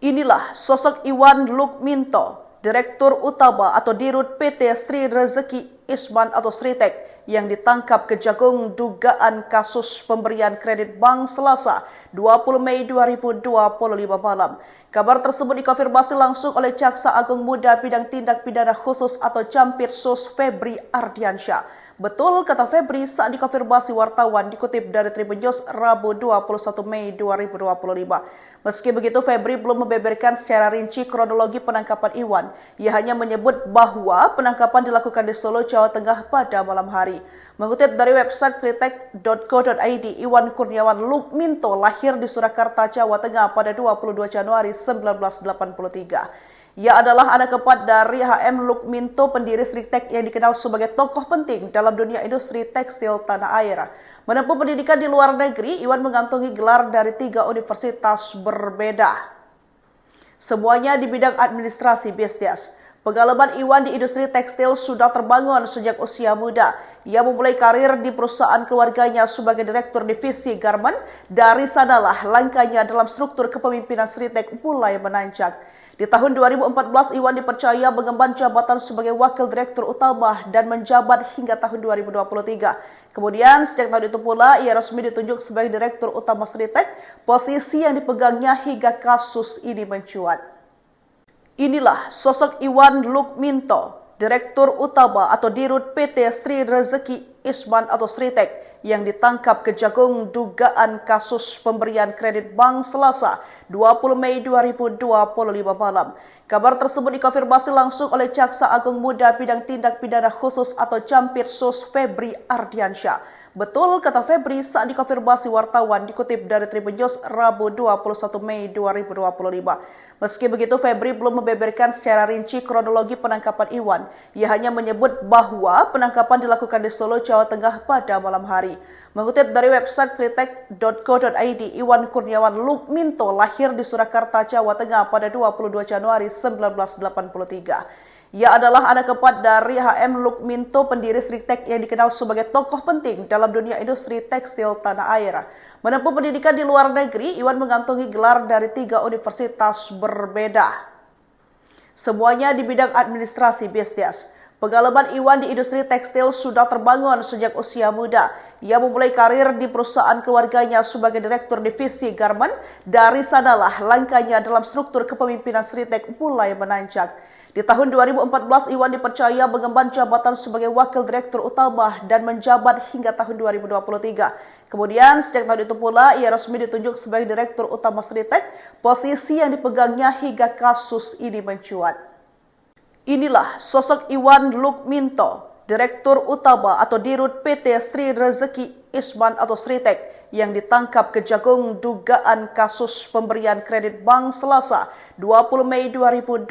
Inilah sosok Iwan Lukminto, Direktur Utama atau Dirut PT Sri Rezeki Isman atau Sritek yang ditangkap Kejagung dugaan kasus pemberian kredit bank Selasa 20 Mei 2025 malam. Kabar tersebut dikonfirmasi langsung oleh Jaksa Agung Muda Bidang Tindak Pidana Khusus atau Campirsus Febri Ardiansyah. Betul, kata Febri saat dikonfirmasi wartawan dikutip dari Tribun News Rabu 21 Mei 2025. Meski begitu, Febri belum membeberkan secara rinci kronologi penangkapan Iwan. Ia hanya menyebut bahwa penangkapan dilakukan di Solo, Jawa Tengah pada malam hari. Mengutip dari website sritek.co.id, Iwan Kurniawan Lukminto lahir di Surakarta, Jawa Tengah pada 22 Januari 1983. Ia adalah anak keempat dari HM Lukminto, pendiri Sritek yang dikenal sebagai tokoh penting dalam dunia industri tekstil tanah air. Menempuh pendidikan di luar negeri, Iwan mengantongi gelar dari 3 universitas berbeda. Semuanya di bidang administrasi bisnis. Pengalaman Iwan di industri tekstil sudah terbangun sejak usia muda. Ia memulai karir di perusahaan keluarganya sebagai direktur divisi garmen. Dari sanalah langkahnya dalam struktur kepemimpinan Sritek mulai menanjak. Di tahun 2014, Iwan dipercaya mengemban jabatan sebagai wakil direktur utama dan menjabat hingga tahun 2023. Kemudian, sejak tahun itu pula, ia resmi ditunjuk sebagai direktur utama Sritek, posisi yang dipegangnya hingga kasus ini mencuat. Inilah sosok Iwan Lukminto, Direktur Utama atau Dirut PT Sri Rezeki Isman atau Sritek yang ditangkap Kejagung dugaan kasus pemberian kredit bank Selasa 20 Mei 2025 malam. Kabar tersebut dikonfirmasi langsung oleh Jaksa Agung Muda Bidang Tindak Pidana Khusus atau Campirsus Febri Ardiansyah. Betul, kata Febri saat dikonfirmasi wartawan dikutip dari Tribun News Rabu 21 Mei 2025. Meski begitu, Febri belum membeberkan secara rinci kronologi penangkapan Iwan. Ia hanya menyebut bahwa penangkapan dilakukan di Solo, Jawa Tengah pada malam hari. Mengutip dari website sritek.co.id, Iwan Kurniawan Lukminto lahir di Surakarta, Jawa Tengah pada 22 Januari 1983. Ia adalah anak keempat dari HM Lukminto, pendiri Sritek yang dikenal sebagai tokoh penting dalam dunia industri tekstil tanah air. Menempuh pendidikan di luar negeri, Iwan mengantongi gelar dari 3 universitas berbeda. Semuanya di bidang administrasi bisnis. Pengalaman Iwan di industri tekstil sudah terbangun sejak usia muda. Ia memulai karir di perusahaan keluarganya sebagai direktur divisi garmen. Dari sanalah langkahnya dalam struktur kepemimpinan Sritek mulai menanjak. Di tahun 2014, Iwan dipercaya mengemban jabatan sebagai wakil direktur utama dan menjabat hingga tahun 2023. Kemudian, sejak tahun itu pula, ia resmi ditunjuk sebagai direktur utama Sritek, posisi yang dipegangnya hingga kasus ini mencuat. Inilah sosok Iwan Lukminto, Direktur Utama atau Dirut PT Sri Rezeki Isman atau Sritek yang ditangkap Kejagung dugaan kasus pemberian kredit bank Selasa 20 Mei 2025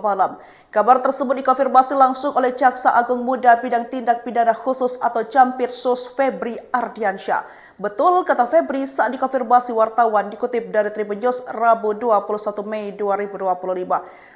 malam. Kabar tersebut dikonfirmasi langsung oleh Jaksa Agung Muda Bidang Tindak Pidana Khusus atau Campirsus Febri Ardiansyah. Betul, kata Febri saat dikonfirmasi wartawan dikutip dari Tribun News Rabu 21 Mei 2025.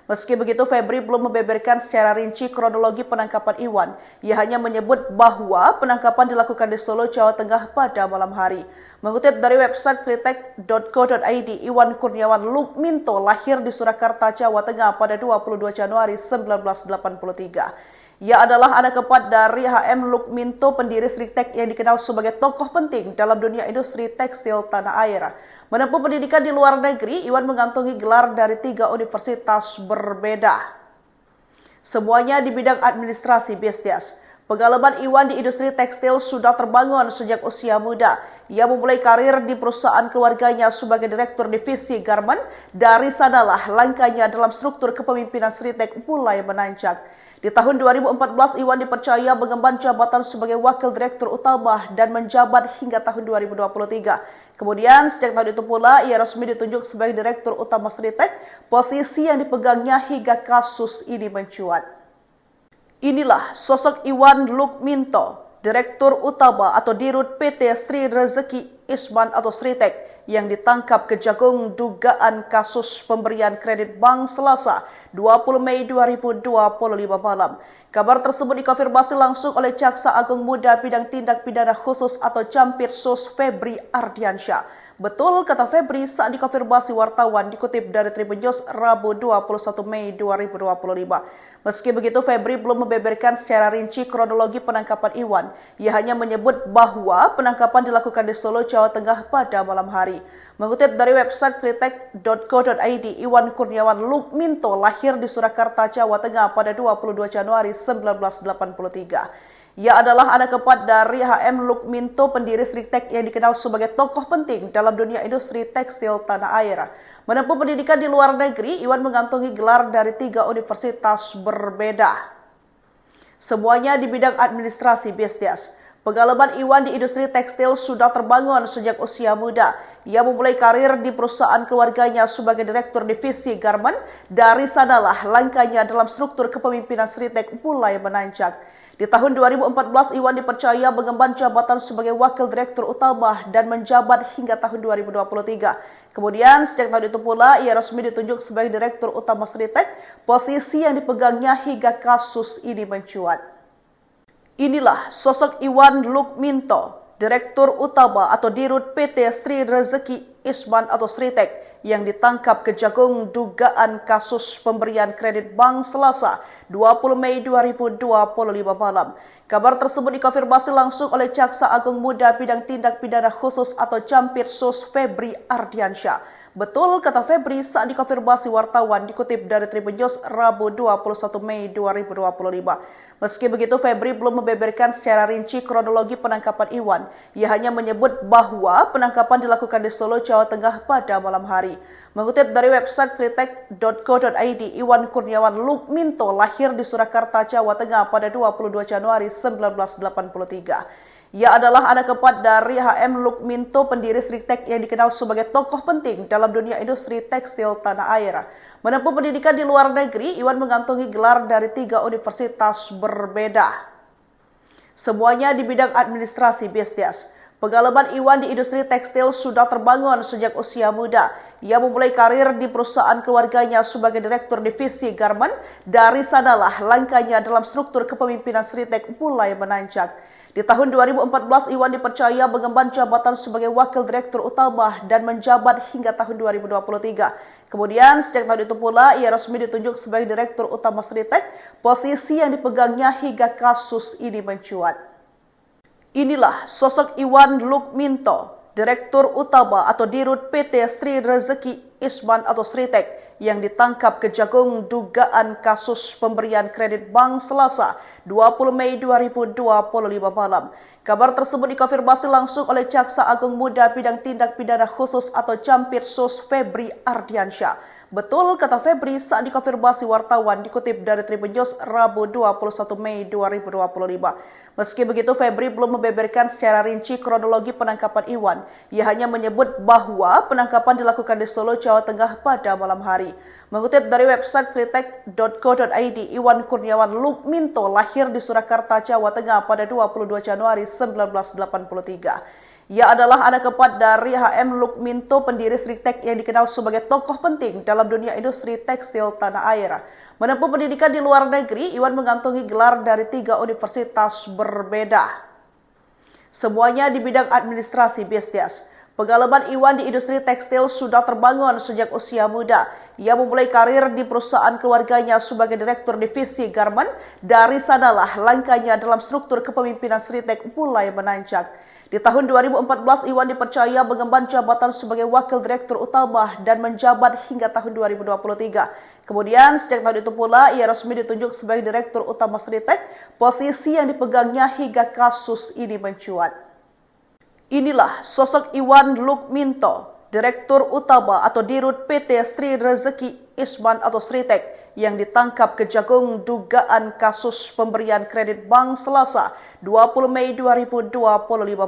Meski begitu, Febri belum membeberkan secara rinci kronologi penangkapan Iwan. Ia hanya menyebut bahwa penangkapan dilakukan di Solo, Jawa Tengah pada malam hari. Mengutip dari website sritek.co.id, Iwan Kurniawan Lukminto lahir di Surakarta, Jawa Tengah pada 22 Januari 1983. Ia adalah anak keempat dari HM Lukminto, pendiri Sritek yang dikenal sebagai tokoh penting dalam dunia industri tekstil tanah air. Menempuh pendidikan di luar negeri, Iwan mengantongi gelar dari 3 universitas berbeda. Semuanya di bidang administrasi bisnis. Pengalaman Iwan di industri tekstil sudah terbangun sejak usia muda. Ia memulai karir di perusahaan keluarganya sebagai direktur divisi garmen. Dari sanalah langkahnya dalam struktur kepemimpinan Sritek mulai menanjak. Di tahun 2014, Iwan dipercaya mengemban jabatan sebagai wakil direktur utama dan menjabat hingga tahun 2023. Kemudian, sejak tahun itu pula, ia resmi ditunjuk sebagai direktur utama Sritek, posisi yang dipegangnya hingga kasus ini mencuat. Inilah sosok Iwan Lukminto, direktur utama atau dirut PT Sri Rezeki Isman atau Sritek, yang ditangkap Kejagung dugaan kasus pemberian kredit bank Selasa 20 Mei 2025 malam. Kabar tersebut dikonfirmasi langsung oleh Jaksa Agung Muda Bidang Tindak Pidana Khusus atau Campirsus Febri Ardiansyah. Betul, kata Febri saat dikonfirmasi wartawan dikutip dari Tribun News Rabu 21 Mei 2025. Meski begitu, Febri belum membeberkan secara rinci kronologi penangkapan Iwan. Ia hanya menyebut bahwa penangkapan dilakukan di Solo, Jawa Tengah pada malam hari. Mengutip dari website sritek.co.id, Iwan Kurniawan Lukminto lahir di Surakarta, Jawa Tengah pada 22 Januari 1983. Ia adalah anak keempat dari HM Lukminto, pendiri Sritek yang dikenal sebagai tokoh penting dalam dunia industri tekstil tanah air. Menempuh pendidikan di luar negeri, Iwan mengantongi gelar dari 3 universitas berbeda. Semuanya di bidang administrasi bisnis. Pengalaman Iwan di industri tekstil sudah terbangun sejak usia muda. Ia memulai karir di perusahaan keluarganya sebagai direktur divisi garmen. Dari sanalah langkahnya dalam struktur kepemimpinan Sritek mulai menanjak. Di tahun 2014, Iwan dipercaya mengemban jabatan sebagai wakil direktur utama dan menjabat hingga tahun 2023. Kemudian, sejak tahun itu pula, ia resmi ditunjuk sebagai direktur utama Sritek, posisi yang dipegangnya hingga kasus ini mencuat. Inilah sosok Iwan Lukminto, direktur utama atau dirut PT Sri Rezeki Isman atau Sritek, yang ditangkap Kejagung dugaan kasus pemberian kredit bank Selasa 20 Mei 2025 malam. Kabar tersebut dikonfirmasi langsung oleh Jaksa Agung Muda Bidang Tindak Pidana Khusus atau Campirsus Febri Ardiansyah. Betul, kata Febri saat dikonfirmasi wartawan dikutip dari Tribun News Rabu 21 Mei 2025. Meski begitu, Febri belum membeberkan secara rinci kronologi penangkapan Iwan. Ia hanya menyebut bahwa penangkapan dilakukan di Solo, Jawa Tengah pada malam hari. Mengutip dari website sritek.co.id, Iwan Kurniawan Lukminto lahir di Surakarta, Jawa Tengah pada 22 Januari 1983. Ia adalah anak keempat dari HM Lukminto, pendiri Sritek yang dikenal sebagai tokoh penting dalam dunia industri tekstil tanah air. Menempuh pendidikan di luar negeri, Iwan mengantongi gelar dari 3 universitas berbeda. Semuanya di bidang administrasi bisnis. Pengalaman Iwan di industri tekstil sudah terbangun sejak usia muda. Ia memulai karir di perusahaan keluarganya sebagai direktur divisi garmen. Dari sanalah langkahnya dalam struktur kepemimpinan Sritek mulai menanjak. Di tahun 2014, Iwan dipercaya mengemban jabatan sebagai wakil direktur utama dan menjabat hingga tahun 2023. Kemudian, sejak tahun itu pula, ia resmi ditunjuk sebagai direktur utama Sritek, posisi yang dipegangnya hingga kasus ini mencuat. Inilah sosok Iwan Lukminto, direktur utama atau dirut PT Sri Rezeki Isman atau Sritek, yang ditangkap Kejagung dugaan kasus pemberian kredit bank Selasa 20 Mei 2025 malam. Kabar tersebut dikonfirmasi langsung oleh Jaksa Agung Muda Bidang Tindak Pidana Khusus atau Campirsus Febri Ardiansyah. Betul, kata Febri saat dikonfirmasi wartawan dikutip dari Tribun News Rabu 21 Mei 2025. Meski begitu, Febri belum membeberkan secara rinci kronologi penangkapan Iwan. Ia hanya menyebut bahwa penangkapan dilakukan di Solo, Jawa Tengah pada malam hari. Mengutip dari website sritek.co.id, Iwan Kurniawan Lukminto lahir di Surakarta, Jawa Tengah pada 22 Januari 1983. Ia adalah anak keempat dari H.M. Lukminto, pendiri Sritex yang dikenal sebagai tokoh penting dalam dunia industri tekstil tanah air. Menempuh pendidikan di luar negeri, Iwan mengantongi gelar dari 3 universitas berbeda. Semuanya di bidang administrasi bisnis. Pengalaman Iwan di industri tekstil sudah terbangun sejak usia muda. Ia memulai karir di perusahaan keluarganya sebagai direktur divisi garment. Dari sanalah langkahnya dalam struktur kepemimpinan Sritex mulai menanjak. Di tahun 2014, Iwan dipercaya mengemban jabatan sebagai wakil direktur utama dan menjabat hingga tahun 2023. Kemudian, sejak tahun itu pula, ia resmi ditunjuk sebagai direktur utama Sritex, posisi yang dipegangnya hingga kasus ini mencuat. Inilah sosok Iwan Lukminto, direktur utama atau dirut PT Sri Rezeki Isman atau Sritex, yang ditangkap Kejagung dugaan kasus pemberian kredit bank Selasa 20 Mei 2025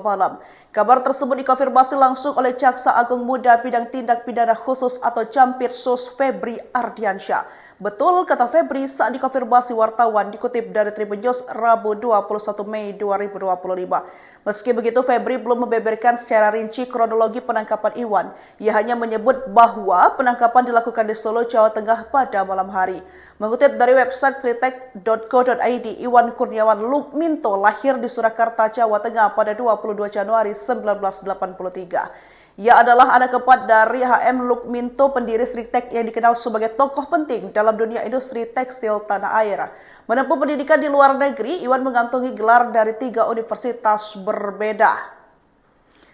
malam. Kabar tersebut dikonfirmasi langsung oleh Jaksa Agung Muda Bidang Tindak Pidana Khusus atau Jampitsus Febri Ardiansyah. Betul kata Febri saat dikonfirmasi wartawan, dikutip dari Tribun News Rabu 21 Mei 2025. Meski begitu, Febri belum membeberkan secara rinci kronologi penangkapan Iwan. Ia hanya menyebut bahwa penangkapan dilakukan di Solo, Jawa Tengah pada malam hari. Mengutip dari website sritex.co.id, Iwan Kurniawan Lukminto lahir di Surakarta, Jawa Tengah pada 22 Januari 1983. Ia adalah anak keempat dari H.M. Lukminto, pendiri Sritex yang dikenal sebagai tokoh penting dalam dunia industri tekstil tanah air. Menempuh pendidikan di luar negeri, Iwan mengantongi gelar dari 3 universitas berbeda.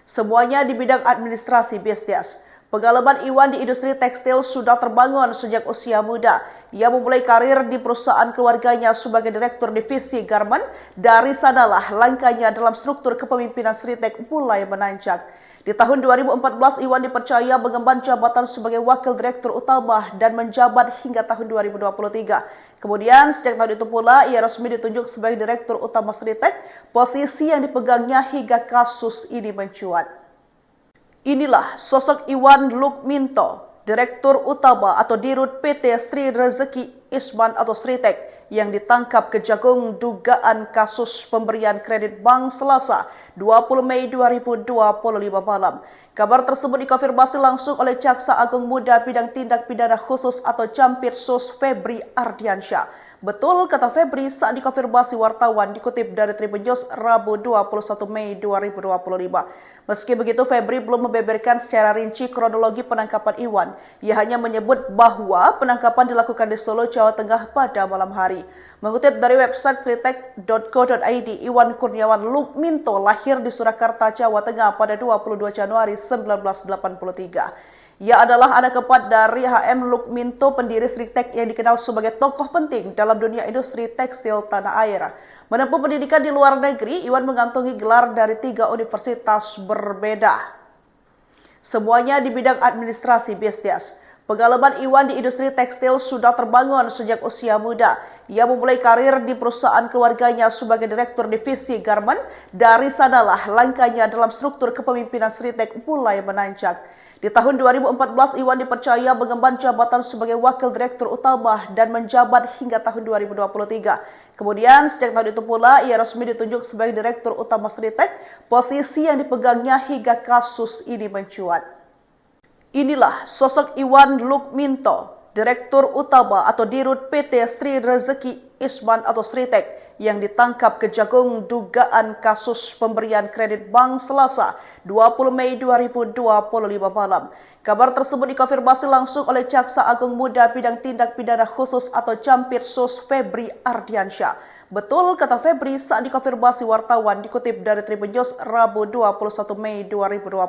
Semuanya di bidang administrasi bisnis. Pengalaman Iwan di industri tekstil sudah terbangun sejak usia muda. Ia memulai karir di perusahaan keluarganya sebagai direktur divisi garment. Dari sanalah langkahnya dalam struktur kepemimpinan Sritex mulai menanjak. Di tahun 2014, Iwan dipercaya mengemban jabatan sebagai wakil direktur utama dan menjabat hingga tahun 2023. Kemudian, sejak tahun itu pula, ia resmi ditunjuk sebagai direktur utama Sritex, posisi yang dipegangnya hingga kasus ini mencuat. Inilah sosok Iwan Lukminto, direktur utama atau dirut PT Sri Rezeki Isman atau Sritex, yang ditangkap Kejagung dugaan kasus pemberian kredit bank Selasa 20 Mei 2025 malam. Kabar tersebut dikonfirmasi langsung oleh Jaksa Agung Muda Bidang Tindak Pidana Khusus atau Jampitsus Febri Ardiansyah. Betul kata Febri saat dikonfirmasi wartawan, dikutip dari Tribun News Rabu 21 Mei 2025. Meski begitu, Febri belum membeberkan secara rinci kronologi penangkapan Iwan. Ia hanya menyebut bahwa penangkapan dilakukan di Solo, Jawa Tengah pada malam hari. Mengutip dari website sritex.co.id, Iwan Kurniawan Lukminto lahir di Surakarta, Jawa Tengah pada 22 Januari 1983. Ia adalah anak keempat dari H.M. Lukminto, pendiri Sritex yang dikenal sebagai tokoh penting dalam dunia industri tekstil tanah air. Menempuh pendidikan di luar negeri, Iwan mengantongi gelar dari 3 universitas berbeda. Semuanya di bidang administrasi bisnis. Pengalaman Iwan di industri tekstil sudah terbangun sejak usia muda. Ia memulai karir di perusahaan keluarganya sebagai direktur divisi garment. Dari sanalah langkahnya dalam struktur kepemimpinan Sritex mulai menanjak. Di tahun 2014, Iwan dipercaya mengemban jabatan sebagai wakil direktur utama dan menjabat hingga tahun 2023. Kemudian, sejak tahun itu pula, ia resmi ditunjuk sebagai direktur utama Sritex, posisi yang dipegangnya hingga kasus ini mencuat. Inilah sosok Iwan Lukminto, direktur utama atau dirut PT Sri Rezeki Isman atau Sritex, yang ditangkap Kejagung dugaan kasus pemberian kredit bank Selasa 20 Mei 2025 malam. Kabar tersebut dikonfirmasi langsung oleh Jaksa Agung Muda Bidang Tindak Pidana Khusus atau Jampitsus Febri Ardiansyah. Betul kata Febri saat dikonfirmasi wartawan, dikutip dari Tribun News Rabu 21 Mei 2025.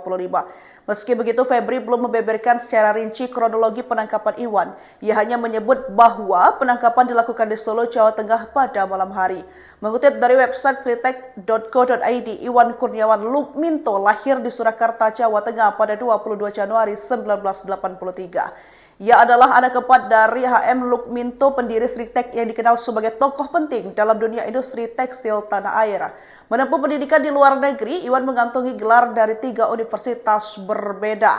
Meski begitu, Febri belum membeberkan secara rinci kronologi penangkapan Iwan. Ia hanya menyebut bahwa penangkapan dilakukan di Solo, Jawa Tengah pada malam hari. Mengutip dari website sritex.co.id, Iwan Kurniawan Lukminto lahir di Surakarta, Jawa Tengah pada 22 Januari 1983. Ia adalah anak keempat dari H.M. Lukminto, pendiri Sritex yang dikenal sebagai tokoh penting dalam dunia industri tekstil tanah air. Menempuh pendidikan di luar negeri, Iwan mengantongi gelar dari 3 universitas berbeda.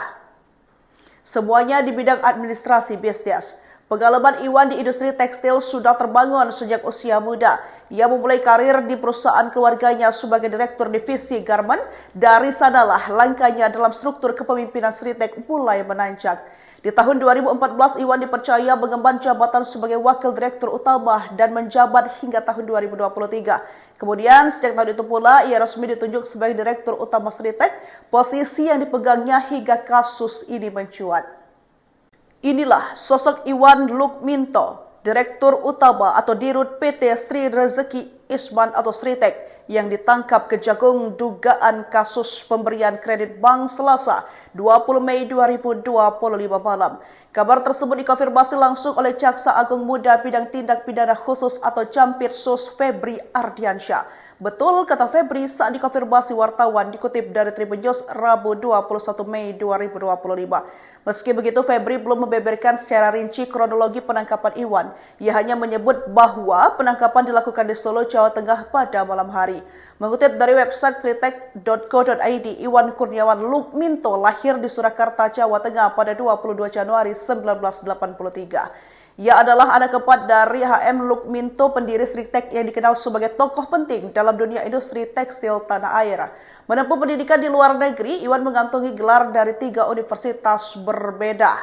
Semuanya di bidang administrasi bisnis. Pengalaman Iwan di industri tekstil sudah terbangun sejak usia muda. Ia memulai karir di perusahaan keluarganya sebagai direktur divisi garmen. Dari sanalah langkahnya dalam struktur kepemimpinan Sritek mulai menanjak. Di tahun 2014, Iwan dipercaya mengemban jabatan sebagai wakil direktur utama dan menjabat hingga tahun 2023. Kemudian, sejak tahun itu pula, ia resmi ditunjuk sebagai direktur utama Sritek, posisi yang dipegangnya hingga kasus ini mencuat. Inilah sosok Iwan Lukminto, Direktur Utama atau Dirut PT Sri Rezeki Isman atau Sritek yang ditangkap Kejagung dugaan kasus pemberian kredit bank Selasa 20 Mei 2025 malam. Kabar tersebut dikonfirmasi langsung oleh Jaksa Agung Muda Bidang Tindak Pidana Khusus atau Campirsus Febri Ardiansyah. Betul kata Febri saat dikonfirmasi wartawan dikutip dari Tribun News Rabu 21 Mei 2025. Meski begitu, Febri belum membeberkan secara rinci kronologi penangkapan Iwan. Ia hanya menyebut bahwa penangkapan dilakukan di Solo, Jawa Tengah pada malam hari. Mengutip dari website sritek.co.id, Iwan Kurniawan Lukminto lahir di Surakarta, Jawa Tengah pada 22 Januari 1983. Ia adalah anak keempat dari HM Lukminto, pendiri Sritek yang dikenal sebagai tokoh penting dalam dunia industri tekstil tanah air. Menempuh pendidikan di luar negeri, Iwan mengantongi gelar dari 3 universitas berbeda.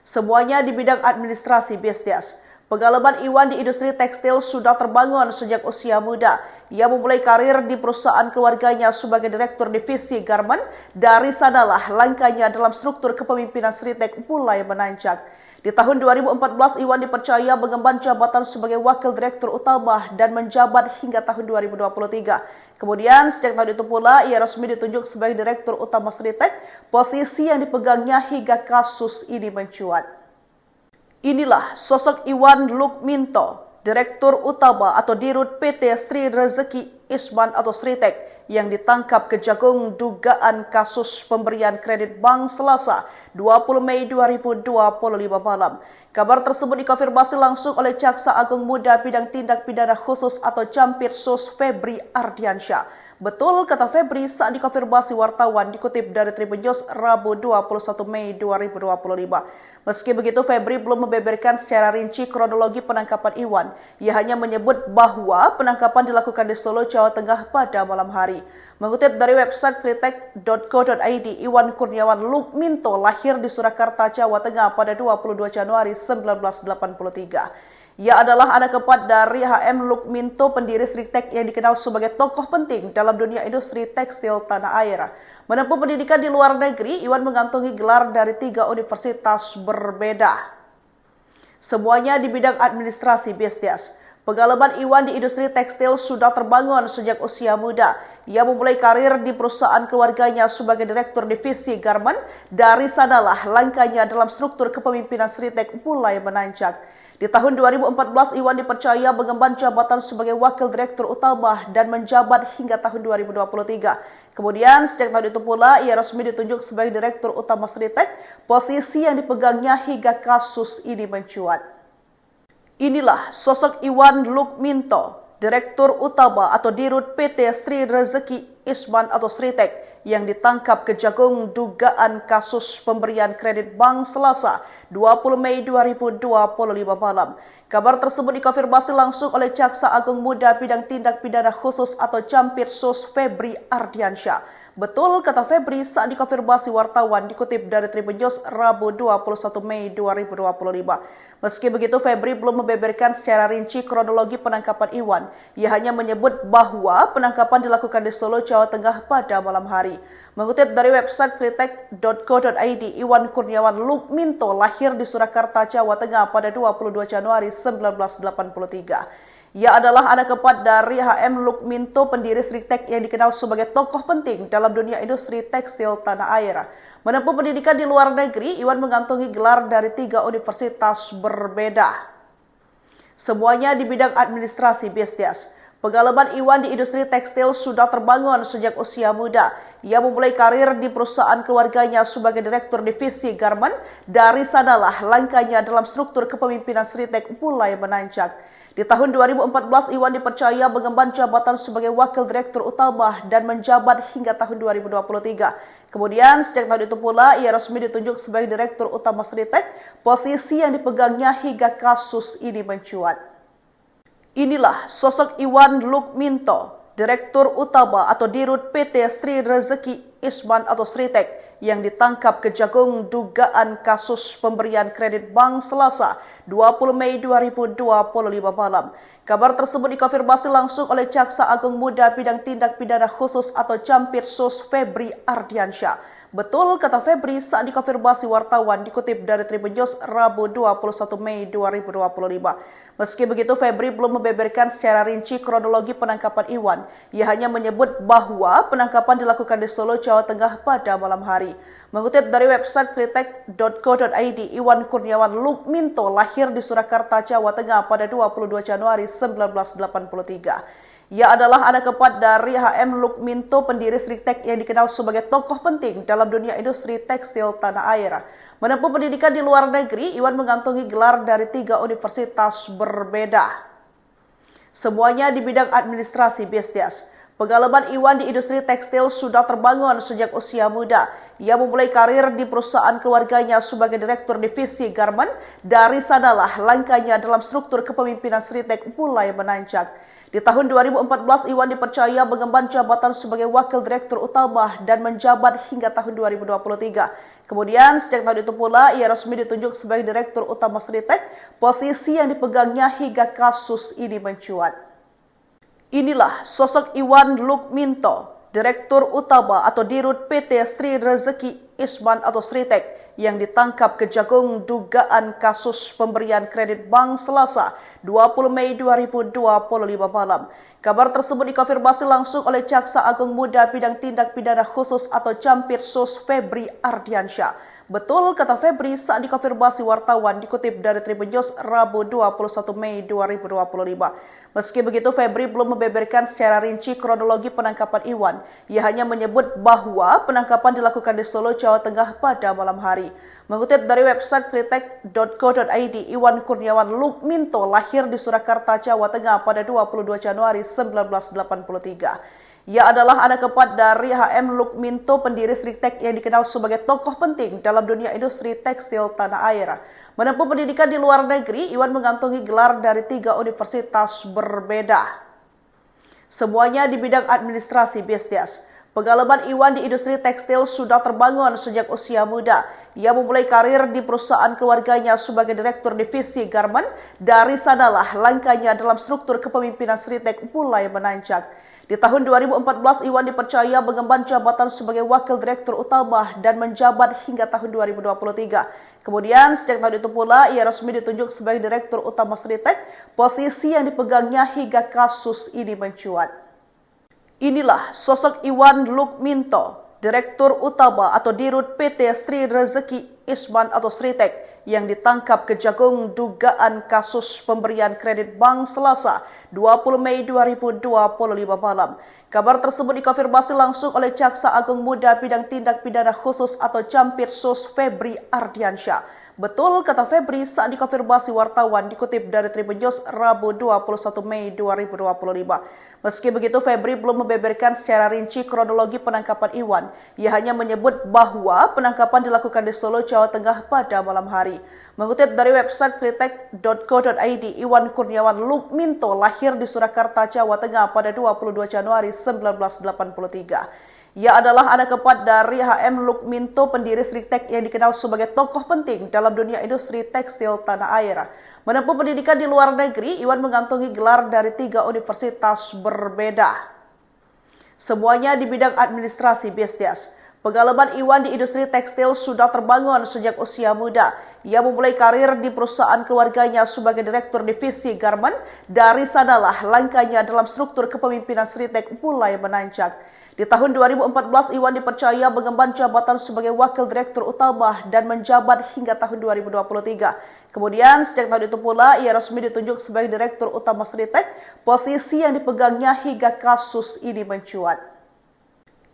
Semuanya di bidang administrasi bisnis. Pengalaman Iwan di industri tekstil sudah terbangun sejak usia muda. Ia memulai karir di perusahaan keluarganya sebagai direktur divisi garmen. Dari sanalah langkahnya dalam struktur kepemimpinan Sritek mulai menanjak. Di tahun 2014, Iwan dipercaya mengemban jabatan sebagai wakil direktur utama dan menjabat hingga tahun 2023. Kemudian, sejak tahun itu pula, ia resmi ditunjuk sebagai direktur utama Sritek, posisi yang dipegangnya hingga kasus ini mencuat. Inilah sosok Iwan Lukminto, Direktur Utama atau Dirut PT Sri Rezeki Isman atau Sritek yang ditangkap Kejagung dugaan kasus pemberian kredit bank Selasa 20 Mei 2025 malam. Kabar tersebut dikonfirmasi langsung oleh Jaksa Agung Muda Bidang Tindak Pidana Khusus atau Campirsus Febri Ardiansyah. Betul kata Febri saat dikonfirmasi wartawan dikutip dari Tribun News Rabu 21 Mei 2025. Meski begitu, Febri belum membeberkan secara rinci kronologi penangkapan Iwan. Ia hanya menyebut bahwa penangkapan dilakukan di Solo, Jawa Tengah pada malam hari. Mengutip dari website sritek.co.id, Iwan Kurniawan Lukminto lahir di Surakarta, Jawa Tengah pada 22 Januari 1983. Ia adalah anak keempat dari HM Lukminto, pendiri Sritek yang dikenal sebagai tokoh penting dalam dunia industri tekstil tanah air. Menempuh pendidikan di luar negeri, Iwan mengantongi gelar dari 3 universitas berbeda. Semuanya di bidang administrasi bisnis. Pengalaman Iwan di industri tekstil sudah terbangun sejak usia muda. Ia memulai karir di perusahaan keluarganya sebagai direktur divisi garmen. Dari sanalah langkahnya dalam struktur kepemimpinan Sritek mulai menanjak. Di tahun 2014, Iwan dipercaya mengemban jabatan sebagai wakil direktur utama dan menjabat hingga tahun 2023. Kemudian, sejak tahun itu pula, ia resmi ditunjuk sebagai direktur utama Sritek, posisi yang dipegangnya hingga kasus ini mencuat. Inilah sosok Iwan Lukminto, Direktur Utama atau Dirut PT Sri Rezeki Isman atau Sritek yang ditangkap Kejagung dugaan kasus pemberian kredit bank Selasa 20 Mei 2025 malam. Kabar tersebut dikonfirmasi langsung oleh Jaksa Agung Muda Bidang Tindak Pidana Khusus atau Campirsus Febri Ardiansyah. Betul kata Febri saat dikonfirmasi wartawan dikutip dari Tribun News Rabu 21 Mei 2025. Meski begitu, Febri belum membeberkan secara rinci kronologi penangkapan Iwan. Ia hanya menyebut bahwa penangkapan dilakukan di Solo, Jawa Tengah pada malam hari. Mengutip dari website sritek.co.id, Iwan Kurniawan Lukminto lahir di Surakarta, Jawa Tengah pada 22 Januari 1983. Ia adalah anak keempat dari HM Lukminto, pendiri Sritek yang dikenal sebagai tokoh penting dalam dunia industri tekstil tanah air. Menempuh pendidikan di luar negeri, Iwan mengantongi gelar dari 3 universitas berbeda. Semuanya di bidang administrasi bisnis. Pengalaman Iwan di industri tekstil sudah terbangun sejak usia muda. Ia memulai karir di perusahaan keluarganya sebagai direktur divisi garmen. Dari sanalah langkahnya dalam struktur kepemimpinan Sritek mulai menanjak. Di tahun 2014, Iwan dipercaya mengemban jabatan sebagai wakil direktur utama dan menjabat hingga tahun 2023. Kemudian sejak tahun itu pula ia resmi ditunjuk sebagai Direktur Utama Sritek, posisi yang dipegangnya hingga kasus ini mencuat. Inilah sosok Iwan Lukminto, Direktur Utama atau Dirut PT Sri Rezeki Isman atau Sritek yang ditangkap Kejagung dugaan kasus pemberian kredit bank Selasa 20 Mei 2025 malam. Kabar tersebut dikonfirmasi langsung oleh Jaksa Agung Muda Bidang Tindak Pidana Khusus atau Jampitsus Febri Ardiansyah. Betul kata Febri saat dikonfirmasi wartawan dikutip dari Tribun News Rabu 21 Mei 2025. Meski begitu, Febri belum membeberkan secara rinci kronologi penangkapan Iwan. Ia hanya menyebut bahwa penangkapan dilakukan di Solo, Jawa Tengah pada malam hari. Mengutip dari website sritek.co.id, Iwan Kurniawan Lukminto lahir di Surakarta, Jawa Tengah pada 22 Januari 1983. Ia adalah anak keempat dari HM Lukminto, pendiri Sritek yang dikenal sebagai tokoh penting dalam dunia industri tekstil tanah air. Menempuh pendidikan di luar negeri, Iwan mengantongi gelar dari 3 universitas berbeda. Semuanya di bidang administrasi bisnis. Pengalaman Iwan di industri tekstil sudah terbangun sejak usia muda. Ia memulai karir di perusahaan keluarganya sebagai direktur divisi garment. Dari sanalah langkahnya dalam struktur kepemimpinan Sritek mulai menanjak. Di tahun 2014, Iwan dipercaya mengemban jabatan sebagai wakil direktur utama dan menjabat hingga tahun 2023. Kemudian sejak tahun itu pula ia resmi ditunjuk sebagai Direktur Utama Sritek, posisi yang dipegangnya hingga kasus ini mencuat. Inilah sosok Iwan Lukminto, Direktur Utama atau Dirut PT Sri Rezeki Isman atau Sritek yang ditangkap Kejagung dugaan kasus pemberian kredit bank Selasa 20 Mei 2025 malam. Kabar tersebut dikonfirmasi langsung oleh Jaksa Agung Muda Bidang Tindak Pidana Khusus atau Jampitsus Febri Ardiansyah. Betul kata Febri saat dikonfirmasi wartawan dikutip dari Tribun News Rabu 21 Mei 2025. Meski begitu, Febri belum membeberkan secara rinci kronologi penangkapan Iwan. Ia hanya menyebut bahwa penangkapan dilakukan di Solo, Jawa Tengah pada malam hari. Mengutip dari website sritek.co.id, Iwan Kurniawan Lukminto lahir di Surakarta, Jawa Tengah pada 22 Januari 1983. Ia adalah anak keempat dari HM Lukminto, pendiri Sritek yang dikenal sebagai tokoh penting dalam dunia industri tekstil tanah air. Menempuh pendidikan di luar negeri, Iwan mengantongi gelar dari 3 universitas berbeda. Semuanya di bidang administrasi bisnis. Pengalaman Iwan di industri tekstil sudah terbangun sejak usia muda. Ia memulai karir di perusahaan keluarganya sebagai direktur divisi garment. Dari sanalah langkahnya dalam struktur kepemimpinan Sritek mulai menanjak. Di tahun 2014, Iwan dipercaya mengemban jabatan sebagai wakil direktur utama dan menjabat hingga tahun 2023. Kemudian sejak tahun itu pula ia resmi ditunjuk sebagai Direktur Utama Sritek, posisi yang dipegangnya hingga kasus ini mencuat. Inilah sosok Iwan Lukminto, Direktur Utama atau Dirut PT Sri Rezeki Isman atau Sritek yang ditangkap Kejagung dugaan kasus pemberian kredit bank Selasa 20 Mei 2025 malam. Kabar tersebut dikonfirmasi langsung oleh Jaksa Agung Muda Bidang Tindak Pidana Khusus atau Jampitsus Febri Ardiansyah. Betul kata Febri saat dikonfirmasi wartawan dikutip dari Tribun News Rabu 21 Mei 2025. Meski begitu, Febri belum membeberkan secara rinci kronologi penangkapan Iwan. Ia hanya menyebut bahwa penangkapan dilakukan di Solo, Jawa Tengah pada malam hari. Mengutip dari website sritek.co.id, Iwan Kurniawan Lukminto lahir di Surakarta, Jawa Tengah pada 22 Januari 1983. Ia adalah anak keempat dari HM Lukminto, pendiri Sritek yang dikenal sebagai tokoh penting dalam dunia industri tekstil tanah air. Menempuh pendidikan di luar negeri, Iwan mengantongi gelar dari 3 universitas berbeda. Semuanya di bidang administrasi bisnis. Pengalaman Iwan di industri tekstil sudah terbangun sejak usia muda. Ia memulai karir di perusahaan keluarganya sebagai direktur divisi garment. Dari sanalah langkahnya dalam struktur kepemimpinan Sritek mulai menanjak. Di tahun 2014, Iwan dipercaya mengemban jabatan sebagai wakil direktur utama dan menjabat hingga tahun 2023. Kemudian sejak tahun itu pula ia resmi ditunjuk sebagai Direktur Utama Sritek, posisi yang dipegangnya hingga kasus ini mencuat.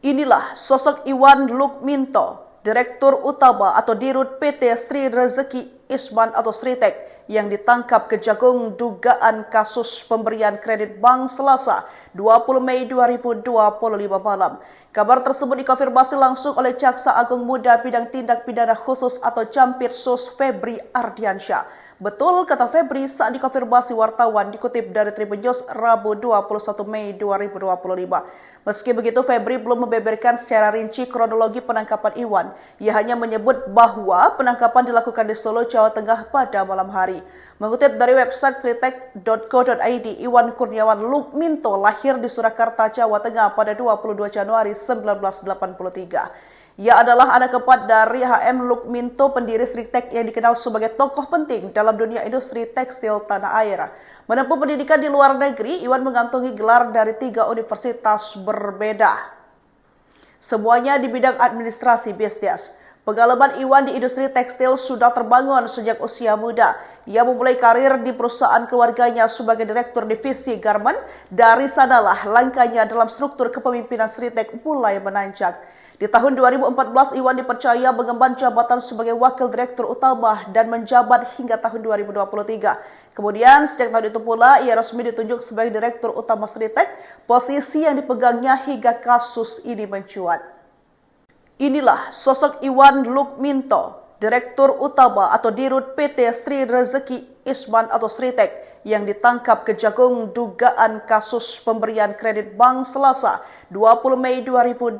Inilah sosok Iwan Lukminto, Direktur Utama atau Dirut PT Sri Rezeki Isman atau Sritek yang ditangkap Kejagung dugaan kasus pemberian kredit bank Selasa 20 Mei 2025 malam. Kabar tersebut dikonfirmasi langsung oleh Jaksa Agung Muda Bidang Tindak Pidana Khusus atau Campirsus Febri Ardiansyah. Betul, kata Febri saat dikonfirmasi wartawan dikutip dari Tribun News Rabu 21 Mei 2025. Meski begitu, Febri belum membeberkan secara rinci kronologi penangkapan Iwan. Ia hanya menyebut bahwa penangkapan dilakukan di Solo, Jawa Tengah pada malam hari. Mengutip dari website sritek.co.id, Iwan Kurniawan Lukminto lahir di Surakarta, Jawa Tengah pada 22 Januari 1983. Ia adalah anak keempat dari HM Lukminto, pendiri Sritek yang dikenal sebagai tokoh penting dalam dunia industri tekstil tanah air. Menempuh pendidikan di luar negeri, Iwan mengantongi gelar dari 3 universitas berbeda. Semuanya di bidang administrasi bisnis. Pengalaman Iwan di industri tekstil sudah terbangun sejak usia muda. Ia memulai karir di perusahaan keluarganya sebagai direktur divisi garment. Dari sanalah langkahnya dalam struktur kepemimpinan Sritek mulai menanjak. Di tahun 2014, Iwan dipercaya mengemban jabatan sebagai wakil direktur utama dan menjabat hingga tahun 2023. Kemudian, sejak tahun itu pula, ia resmi ditunjuk sebagai direktur utama Sritek, posisi yang dipegangnya hingga kasus ini mencuat. Inilah sosok Iwan Lukminto, direktur utama atau dirut PT Sri Rezeki Isman atau Sritek, yang ditangkap Kejagung dugaan kasus pemberian kredit bank Selasa 20 Mei 2025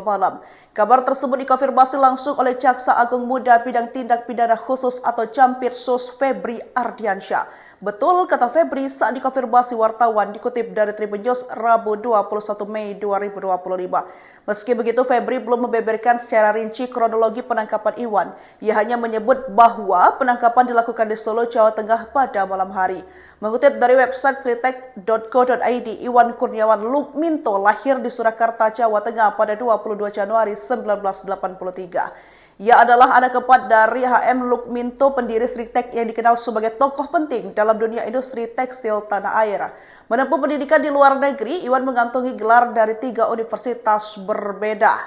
malam. Kabar tersebut dikonfirmasi langsung oleh Jaksa Agung Muda Bidang Tindak Pidana Khusus atau Campirsus Febri Ardiansyah. Betul, kata Febri saat dikonfirmasi wartawan dikutip dari Tribun News Rabu 21 Mei 2025. Meski begitu, Febri belum membeberkan secara rinci kronologi penangkapan Iwan. Ia hanya menyebut bahwa penangkapan dilakukan di Solo, Jawa Tengah pada malam hari. Mengutip dari website sritek.co.id, Iwan Kurniawan Lukminto lahir di Surakarta, Jawa Tengah pada 22 Januari 1983. Ia adalah anak keempat dari HM Lukminto, pendiri Sritek yang dikenal sebagai tokoh penting dalam dunia industri tekstil tanah air. Menempuh pendidikan di luar negeri, Iwan mengantongi gelar dari 3 universitas berbeda.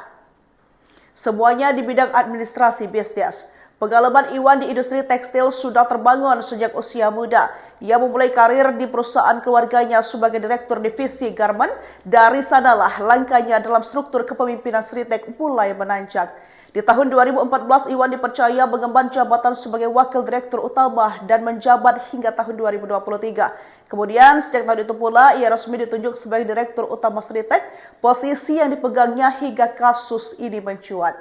Semuanya di bidang administrasi bisnis. Pengalaman Iwan di industri tekstil sudah terbangun sejak usia muda. Ia memulai karir di perusahaan keluarganya sebagai direktur divisi garment. Dari sanalah langkahnya dalam struktur kepemimpinan Sritek mulai menanjak. Di tahun 2014, Iwan dipercaya mengemban jabatan sebagai wakil direktur utama dan menjabat hingga tahun 2023. Kemudian, sejak tahun itu pula, ia resmi ditunjuk sebagai direktur utama Sritek, posisi yang dipegangnya hingga kasus ini mencuat.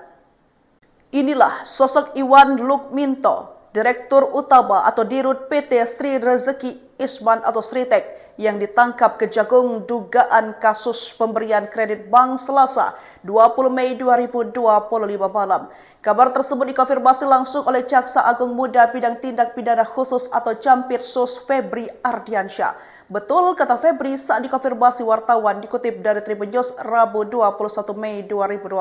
Inilah sosok Iwan Lukminto, direktur utama atau dirut PT Sri Rezeki Isman atau Sritek, yang ditangkap Kejagung dugaan kasus pemberian kredit bank Selasa 20 Mei 2025 malam. Kabar tersebut dikonfirmasi langsung oleh Jaksa Agung Muda Bidang Tindak Pidana Khusus atau Campirsus Febri Ardiansyah. Betul, kata Febri saat dikonfirmasi wartawan dikutip dari Tribun News Rabu 21 Mei 2025.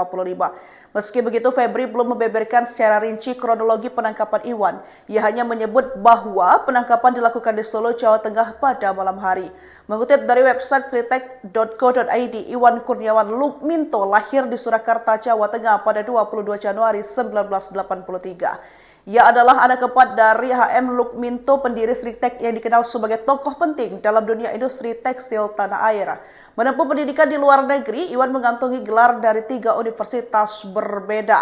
Meski begitu, Febri belum membeberkan secara rinci kronologi penangkapan Iwan. Ia hanya menyebut bahwa penangkapan dilakukan di Solo, Jawa Tengah pada malam hari. Mengutip dari website sritek.co.id, Iwan Kurniawan Lukminto lahir di Surakarta, Jawa Tengah pada 22 Januari 1983. Ia adalah anak keempat dari HM Lukminto, pendiri Sritek yang dikenal sebagai tokoh penting dalam dunia industri tekstil tanah air. Menempuh pendidikan di luar negeri, Iwan mengantongi gelar dari 3 universitas berbeda.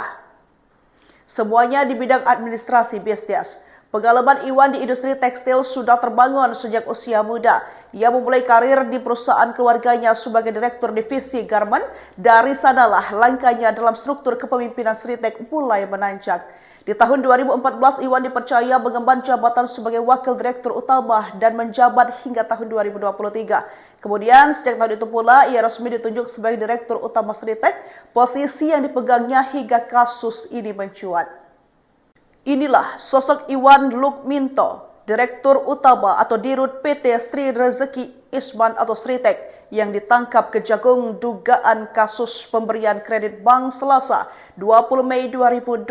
Semuanya di bidang administrasi bisnis. Pengalaman Iwan di industri tekstil sudah terbangun sejak usia muda. Ia memulai karir di perusahaan keluarganya sebagai direktur divisi garment. Dari sanalah langkahnya dalam struktur kepemimpinan Sritek mulai menanjak. Di tahun 2014, Iwan dipercaya mengemban jabatan sebagai wakil direktur utama dan menjabat hingga tahun 2023. Kemudian, sejak tahun itu pula, ia resmi ditunjuk sebagai direktur utama Sritek, posisi yang dipegangnya hingga kasus ini mencuat. Inilah sosok Iwan Lukminto, direktur utama atau dirut PT Sri Rezeki Isman atau Sritek, yang ditangkap Kejagung dugaan kasus pemberian kredit bank Selasa 20 Mei 2025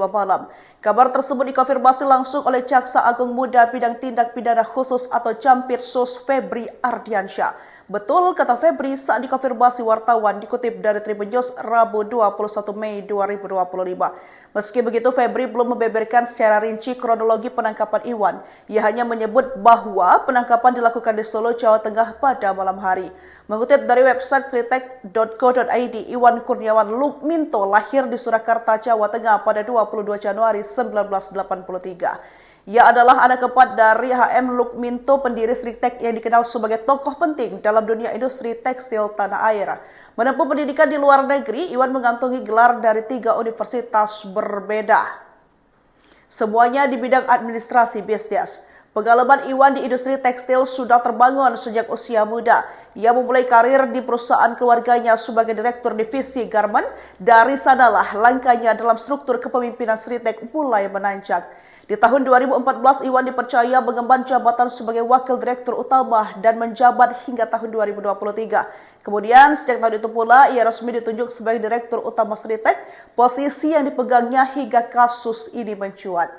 malam. Kabar tersebut dikonfirmasi langsung oleh Jaksa Agung Muda Bidang Tindak Pidana Khusus atau Campirsus Febri Ardiansyah. Betul, kata Febri saat dikonfirmasi wartawan dikutip dari Tribun News Rabu 21 Mei 2025. Meski begitu, Febri belum membeberkan secara rinci kronologi penangkapan Iwan. Ia hanya menyebut bahwa penangkapan dilakukan di Solo, Jawa Tengah pada malam hari. Mengutip dari website sritek.co.id, Iwan Kurniawan Lukminto lahir di Surakarta, Jawa Tengah pada 22 Januari 1983. Ia adalah anak keempat dari HM Lukminto, pendiri Sritek yang dikenal sebagai tokoh penting dalam dunia industri tekstil tanah air. Menempuh pendidikan di luar negeri, Iwan mengantongi gelar dari 3 universitas berbeda. Semuanya di bidang administrasi bisnis. Pengalaman Iwan di industri tekstil sudah terbangun sejak usia muda. Ia memulai karir di perusahaan keluarganya sebagai direktur divisi garment. Dari sanalah langkahnya dalam struktur kepemimpinan Sritek mulai menanjak. Di tahun 2014, Iwan dipercaya mengemban jabatan sebagai wakil direktur utama dan menjabat hingga tahun 2023. Kemudian, sejak tahun itu pula, ia resmi ditunjuk sebagai direktur utama Sritek, posisi yang dipegangnya hingga kasus ini mencuat.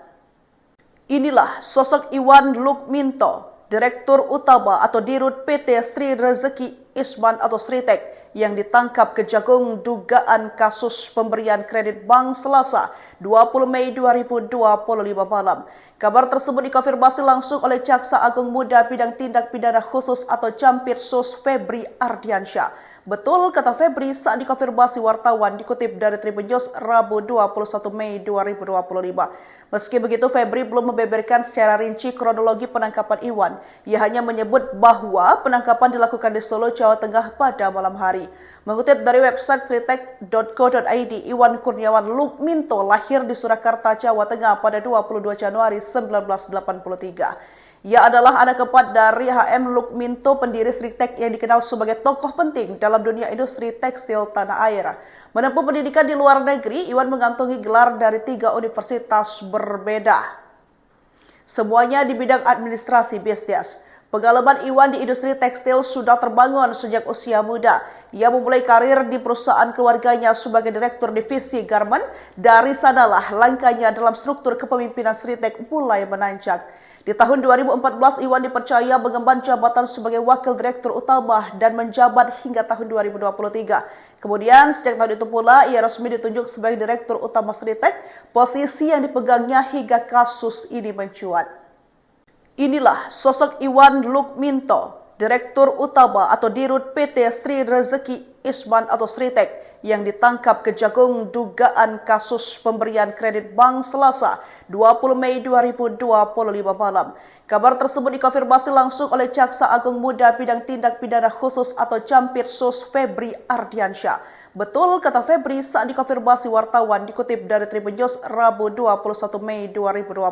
Inilah sosok Iwan Lukminto, direktur utama atau dirut PT Sri Rezeki Isman atau Sritek, yang ditangkap Kejagung dugaan kasus pemberian kredit bank Selasa 20 Mei 2025 malam. Kabar tersebut dikonfirmasi langsung oleh Jaksa Agung Muda Bidang Tindak Pidana Khusus atau Jampitsus Febri Ardiansyah. Betul, kata Febri saat dikonfirmasi wartawan dikutip dari Tribun News Rabu 21 Mei 2025. Meski begitu, Febri belum membeberkan secara rinci kronologi penangkapan Iwan. Ia hanya menyebut bahwa penangkapan dilakukan di Solo, Jawa Tengah pada malam hari. Mengutip dari website sritek.co.id, Iwan Kurniawan Lukminto lahir di Surakarta, Jawa Tengah pada 22 Januari 1983. Ia adalah anak keempat dari HM Lukminto, pendiri Sritek yang dikenal sebagai tokoh penting dalam dunia industri tekstil tanah air. Menempuh pendidikan di luar negeri, Iwan mengantongi gelar dari 3 universitas berbeda. Semuanya di bidang administrasi bisnis. Pengalaman Iwan di industri tekstil sudah terbangun sejak usia muda. Ia memulai karir di perusahaan keluarganya sebagai direktur divisi garment. Dari sanalah langkahnya dalam struktur kepemimpinan Sritek mulai menanjak. Di tahun 2014, Iwan dipercaya mengemban jabatan sebagai wakil direktur utama dan menjabat hingga tahun 2023. Kemudian, sejak tahun itu pula, ia resmi ditunjuk sebagai direktur utama Sritek, posisi yang dipegangnya hingga kasus ini mencuat. Inilah sosok Iwan Lukminto, direktur utama atau dirut PT Sri Rezeki Isman atau Sritek, yang ditangkap Kejagung dugaan kasus pemberian kredit bank Selasa 20 Mei 2025 malam. Kabar tersebut dikonfirmasi langsung oleh Jaksa Agung Muda Bidang Tindak Pidana Khusus atau Jampitsus Febri Ardiansyah. Betul, kata Febri saat dikonfirmasi wartawan dikutip dari Tribun News Rabu 21 Mei 2025.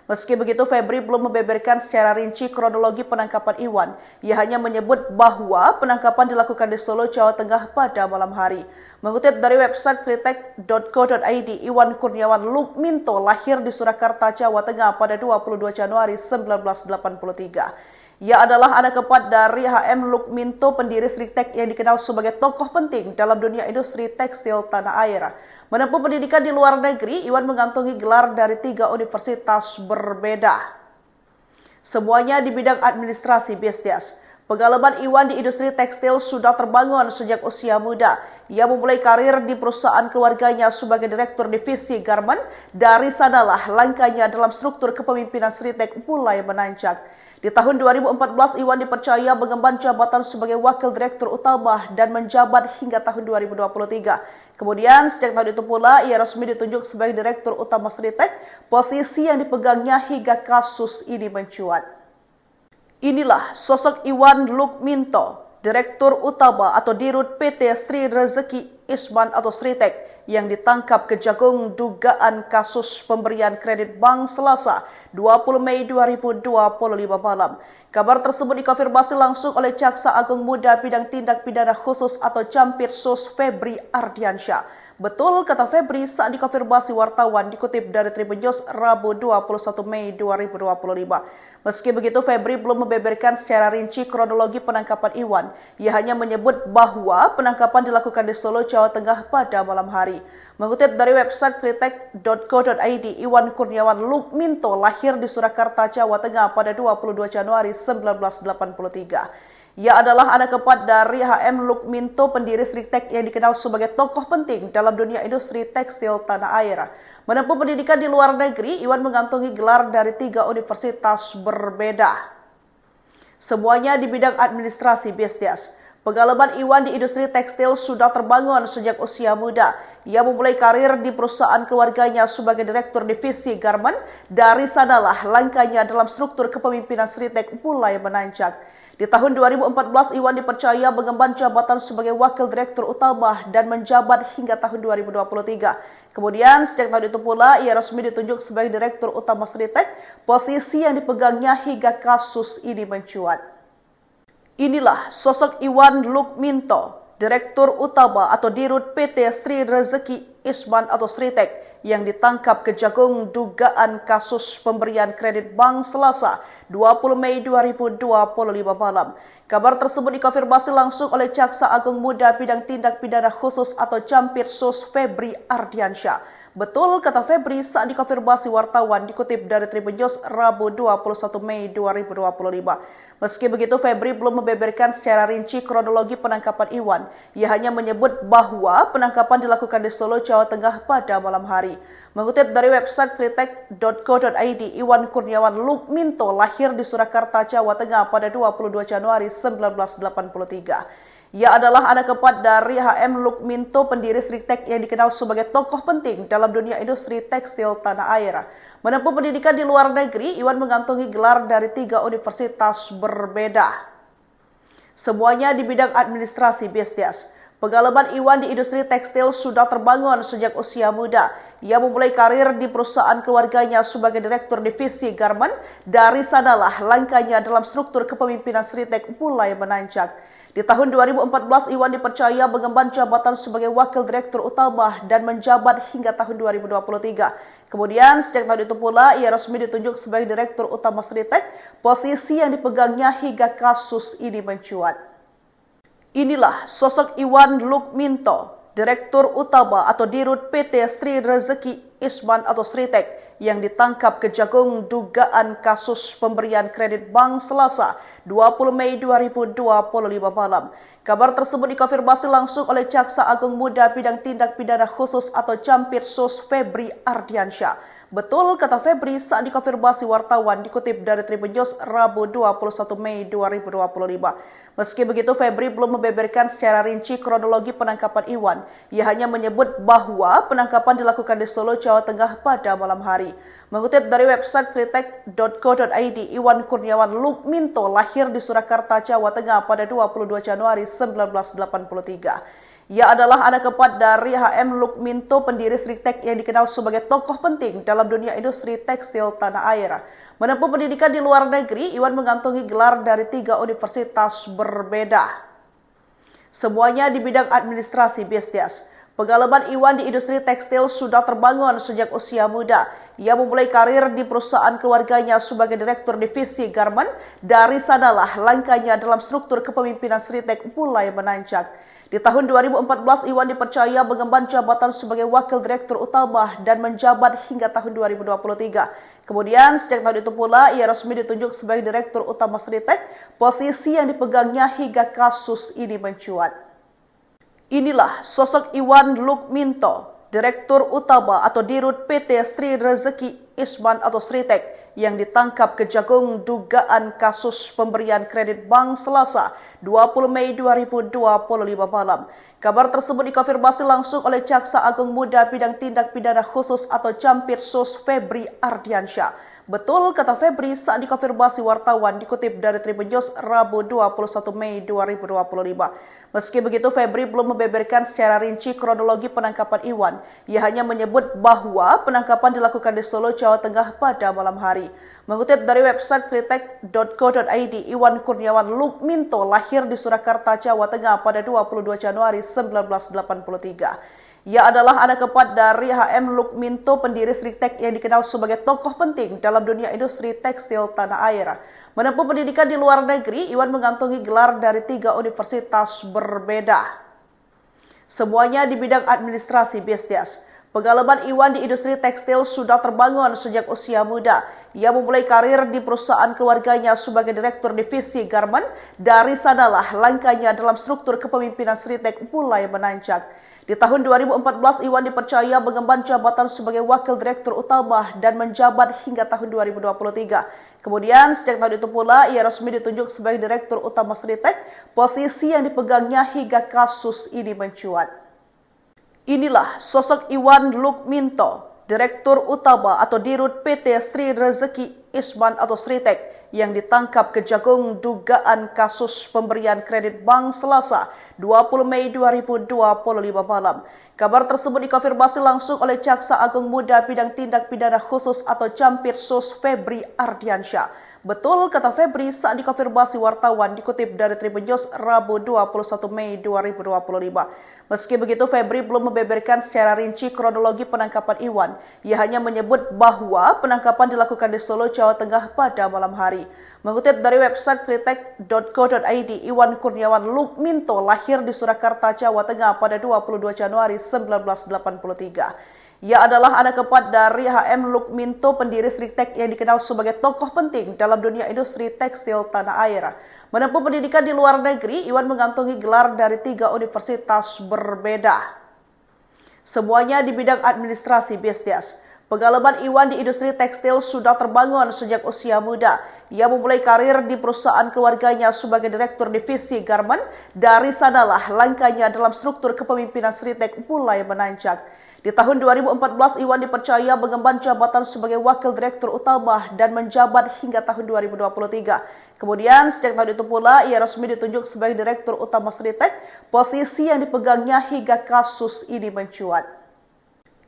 Meski begitu, Febri belum membeberkan secara rinci kronologi penangkapan Iwan. Ia hanya menyebut bahwa penangkapan dilakukan di Solo, Jawa Tengah pada malam hari. Mengutip dari website sritek.co.id, Iwan Kurniawan Lukminto lahir di Surakarta, Jawa Tengah pada 22 Januari 1983. Ia adalah anak keempat dari HM Lukminto, pendiri Sritek yang dikenal sebagai tokoh penting dalam dunia industri tekstil tanah air. Menempuh pendidikan di luar negeri, Iwan mengantongi gelar dari 3 universitas berbeda. Semuanya di bidang administrasi bisnis. Pengalaman Iwan di industri tekstil sudah terbangun sejak usia muda. Ia memulai karir di perusahaan keluarganya sebagai direktur divisi garment. Dari sanalah langkahnya dalam struktur kepemimpinan Sritek mulai menanjak. Di tahun 2014, Iwan dipercaya mengemban jabatan sebagai wakil direktur utama dan menjabat hingga tahun 2023. Kemudian, sejak tahun itu pula, ia resmi ditunjuk sebagai direktur utama Sritek, posisi yang dipegangnya hingga kasus ini mencuat. Inilah sosok Iwan Lukminto, direktur utama atau dirut PT Sri Rezeki Isman atau Sritek, yang ditangkap Kejagung dugaan kasus pemberian kredit bank Selasa 20 Mei 2025 malam. Kabar tersebut dikonfirmasi langsung oleh Jaksa Agung Muda Bidang Tindak Pidana Khusus atau Jampitsus Febri Ardiansyah. Betul, kata Febri saat dikonfirmasi wartawan dikutip dari Tribun News Rabu 21 Mei 2025. Meski begitu, Febri belum membeberkan secara rinci kronologi penangkapan Iwan. Ia hanya menyebut bahwa penangkapan dilakukan di Solo, Jawa Tengah pada malam hari. Mengutip dari website sritek.co.id, Iwan Kurniawan Lukminto lahir di Surakarta, Jawa Tengah pada 22 Januari 1983. Ia adalah anak keempat dari H.M. Lukminto, pendiri Sritek yang dikenal sebagai tokoh penting dalam dunia industri tekstil tanah air. Menempuh pendidikan di luar negeri, Iwan mengantongi gelar dari 3 universitas berbeda. Semuanya di bidang administrasi bisnis. Pengalaman Iwan di industri tekstil sudah terbangun sejak usia muda. Ia memulai karir di perusahaan keluarganya sebagai direktur divisi garment. Dari sanalah langkahnya dalam struktur kepemimpinan Sritek mulai menanjak. Di tahun 2014, Iwan dipercaya mengemban jabatan sebagai wakil direktur utama dan menjabat hingga tahun 2023. Kemudian, sejak tahun itu pula, ia resmi ditunjuk sebagai direktur utama Sritek, posisi yang dipegangnya hingga kasus ini mencuat. Inilah sosok Iwan Lukminto, direktur utama atau dirut PT Sri Rezeki Isman atau Sritek, yang ditangkap Kejagung dugaan kasus pemberian kredit bank Selasa 20 Mei 2025 malam. Kabar tersebut dikonfirmasi langsung oleh Jaksa Agung Muda Bidang Tindak Pidana Khusus atau Jampitsus Febri Ardiansyah. Betul, kata Febri saat dikonfirmasi wartawan, dikutip dari Tribun News Rabu 21 Mei 2025. Meski begitu, Febri belum membeberkan secara rinci kronologi penangkapan Iwan. Ia hanya menyebut bahwa penangkapan dilakukan di Solo, Jawa Tengah pada malam hari. Mengutip dari website sritek.co.id, Iwan Kurniawan Lukminto lahir di Surakarta, Jawa Tengah pada 22 Januari 1983. Ia adalah anak keempat dari H.M. Lukminto, pendiri Sritek yang dikenal sebagai tokoh penting dalam dunia industri tekstil tanah air. Menempuh pendidikan di luar negeri, Iwan mengantongi gelar dari 3 universitas berbeda. Semuanya di bidang administrasi bisnis. Pengalaman Iwan di industri tekstil sudah terbangun sejak usia muda. Ia memulai karir di perusahaan keluarganya sebagai direktur divisi garment. Dari sanalah langkahnya dalam struktur kepemimpinan Sritek mulai menanjak. Di tahun 2014, Iwan dipercaya mengemban jabatan sebagai wakil direktur utama dan menjabat hingga tahun 2023. Kemudian, sejak tahun itu pula, ia resmi ditunjuk sebagai direktur utama Sritek, posisi yang dipegangnya hingga kasus ini mencuat. Inilah sosok Iwan Lukminto, direktur utama atau dirut PT Sri Rezeki Isman atau Sritek, yang ditangkap Kejagung dugaan kasus pemberian kredit bank Selasa 20 Mei 2025 malam. Kabar tersebut dikonfirmasi langsung oleh Jaksa Agung Muda Bidang Tindak Pidana Khusus atau Jampitsus Febri Ardiansyah. Betul, kata Febri saat dikonfirmasi wartawan, dikutip dari Tribun News Rabu 21 Mei 2025. Meski begitu, Febri belum membeberkan secara rinci kronologi penangkapan Iwan. Ia hanya menyebut bahwa penangkapan dilakukan di Solo, Jawa Tengah pada malam hari. Mengutip dari website sritek.co.id, Iwan Kurniawan Lukminto lahir di Surakarta, Jawa Tengah pada 22 Januari 1983. Ia adalah anak keempat dari H.M. Lukminto, pendiri Sritek yang dikenal sebagai tokoh penting dalam dunia industri tekstil tanah air. Menempuh pendidikan di luar negeri, Iwan mengantongi gelar dari 3 universitas berbeda. Semuanya di bidang administrasi bisnis. Pengalaman Iwan di industri tekstil sudah terbangun sejak usia muda. Ia memulai karir di perusahaan keluarganya sebagai direktur divisi garment. Dari sanalah langkahnya dalam struktur kepemimpinan Sritek mulai menanjak. Di tahun 2014, Iwan dipercaya mengemban jabatan sebagai wakil direktur utama dan menjabat hingga tahun 2023. Kemudian, sejak tahun itu pula, ia resmi ditunjuk sebagai direktur utama Sritek, posisi yang dipegangnya hingga kasus ini mencuat. Inilah sosok Iwan Lukminto, direktur utama atau dirut PT Sri Rezeki Isman atau Sritek, yang ditangkap Kejagung dugaan kasus pemberian kredit bank Selasa 20 Mei 2025 malam. Kabar tersebut dikonfirmasi langsung oleh Jaksa Agung Muda Bidang Tindak Pidana Khusus atau Jampitsus Febri Ardiansyah. Betul, kata Febri saat dikonfirmasi wartawan, dikutip dari Tribun News Rabu 21 Mei 2025. Meski begitu, Febri belum membeberkan secara rinci kronologi penangkapan Iwan. Ia hanya menyebut bahwa penangkapan dilakukan di Solo, Jawa Tengah pada malam hari. Mengutip dari website sritek.co.id, Iwan Kurniawan Lukminto lahir di Surakarta, Jawa Tengah pada 22 Januari 1983. Ia adalah anak keempat dari H.M. Lukminto, pendiri Sritek yang dikenal sebagai tokoh penting dalam dunia industri tekstil tanah air. Menempuh pendidikan di luar negeri, Iwan mengantongi gelar dari 3 universitas berbeda. Semuanya di bidang administrasi bisnis. Pengalaman Iwan di industri tekstil sudah terbangun sejak usia muda. Ia memulai karir di perusahaan keluarganya sebagai direktur divisi garmen. Dari sanalah langkahnya dalam struktur kepemimpinan Sritek mulai menanjak. Di tahun 2014, Iwan dipercaya mengemban jabatan sebagai wakil direktur utama dan menjabat hingga tahun 2023. Kemudian, sejak tahun itu pula, ia resmi ditunjuk sebagai direktur utama Sritek, posisi yang dipegangnya hingga kasus ini mencuat. Inilah sosok Iwan Lukminto, direktur utama atau dirut PT Sri Rezeki Isman atau Sritek, yang ditangkap Kejagung dugaan kasus pemberian kredit bank Selasa 20 Mei 2025 malam. Kabar tersebut dikonfirmasi langsung oleh Jaksa Agung Muda Bidang Tindak Pidana Khusus atau Jampitsus Febri Ardiansyah. Betul, kata Febri saat dikonfirmasi wartawan, dikutip dari Tribun News Rabu 21 Mei 2025. Meski begitu, Febri belum membeberkan secara rinci kronologi penangkapan Iwan. Ia hanya menyebut bahwa penangkapan dilakukan di Solo, Jawa Tengah pada malam hari. Mengutip dari website sritek.co.id, Iwan Kurniawan Lukminto lahir di Surakarta, Jawa Tengah pada 22 Januari 1983. Ia adalah anak keempat dari HM Lukminto, pendiri Sritek yang dikenal sebagai tokoh penting dalam dunia industri tekstil tanah air. Menempuh pendidikan di luar negeri, Iwan mengantongi gelar dari 3 universitas berbeda. Semuanya di bidang administrasi bisnis. Pengalaman Iwan di industri tekstil sudah terbangun sejak usia muda. Ia memulai karir di perusahaan keluarganya sebagai direktur divisi garmen. Dari sanalah langkahnya dalam struktur kepemimpinan Sritek mulai menanjak. Di tahun 2014, Iwan dipercaya mengemban jabatan sebagai wakil direktur utama dan menjabat hingga tahun 2023. Kemudian, sejak tahun itu pula, ia resmi ditunjuk sebagai direktur utama Sritek, posisi yang dipegangnya hingga kasus ini mencuat.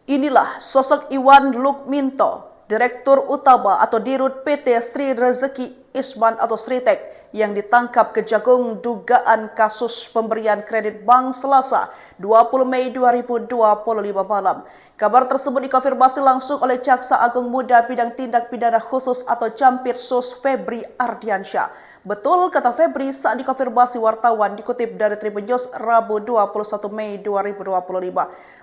Inilah sosok Iwan Lukminto, direktur utama atau dirut PT Sri Rezeki Isman atau Sritek, yang ditangkap Kejagung dugaan kasus pemberian kredit bank Selasa 20 Mei 2025 malam. Kabar tersebut dikonfirmasi langsung oleh Jaksa Agung Muda Bidang Tindak Pidana Khusus atau Jampitsus Febri Ardiansyah. Betul, kata Febri saat dikonfirmasi wartawan, dikutip dari Tribun News Rabu 21 Mei 2025.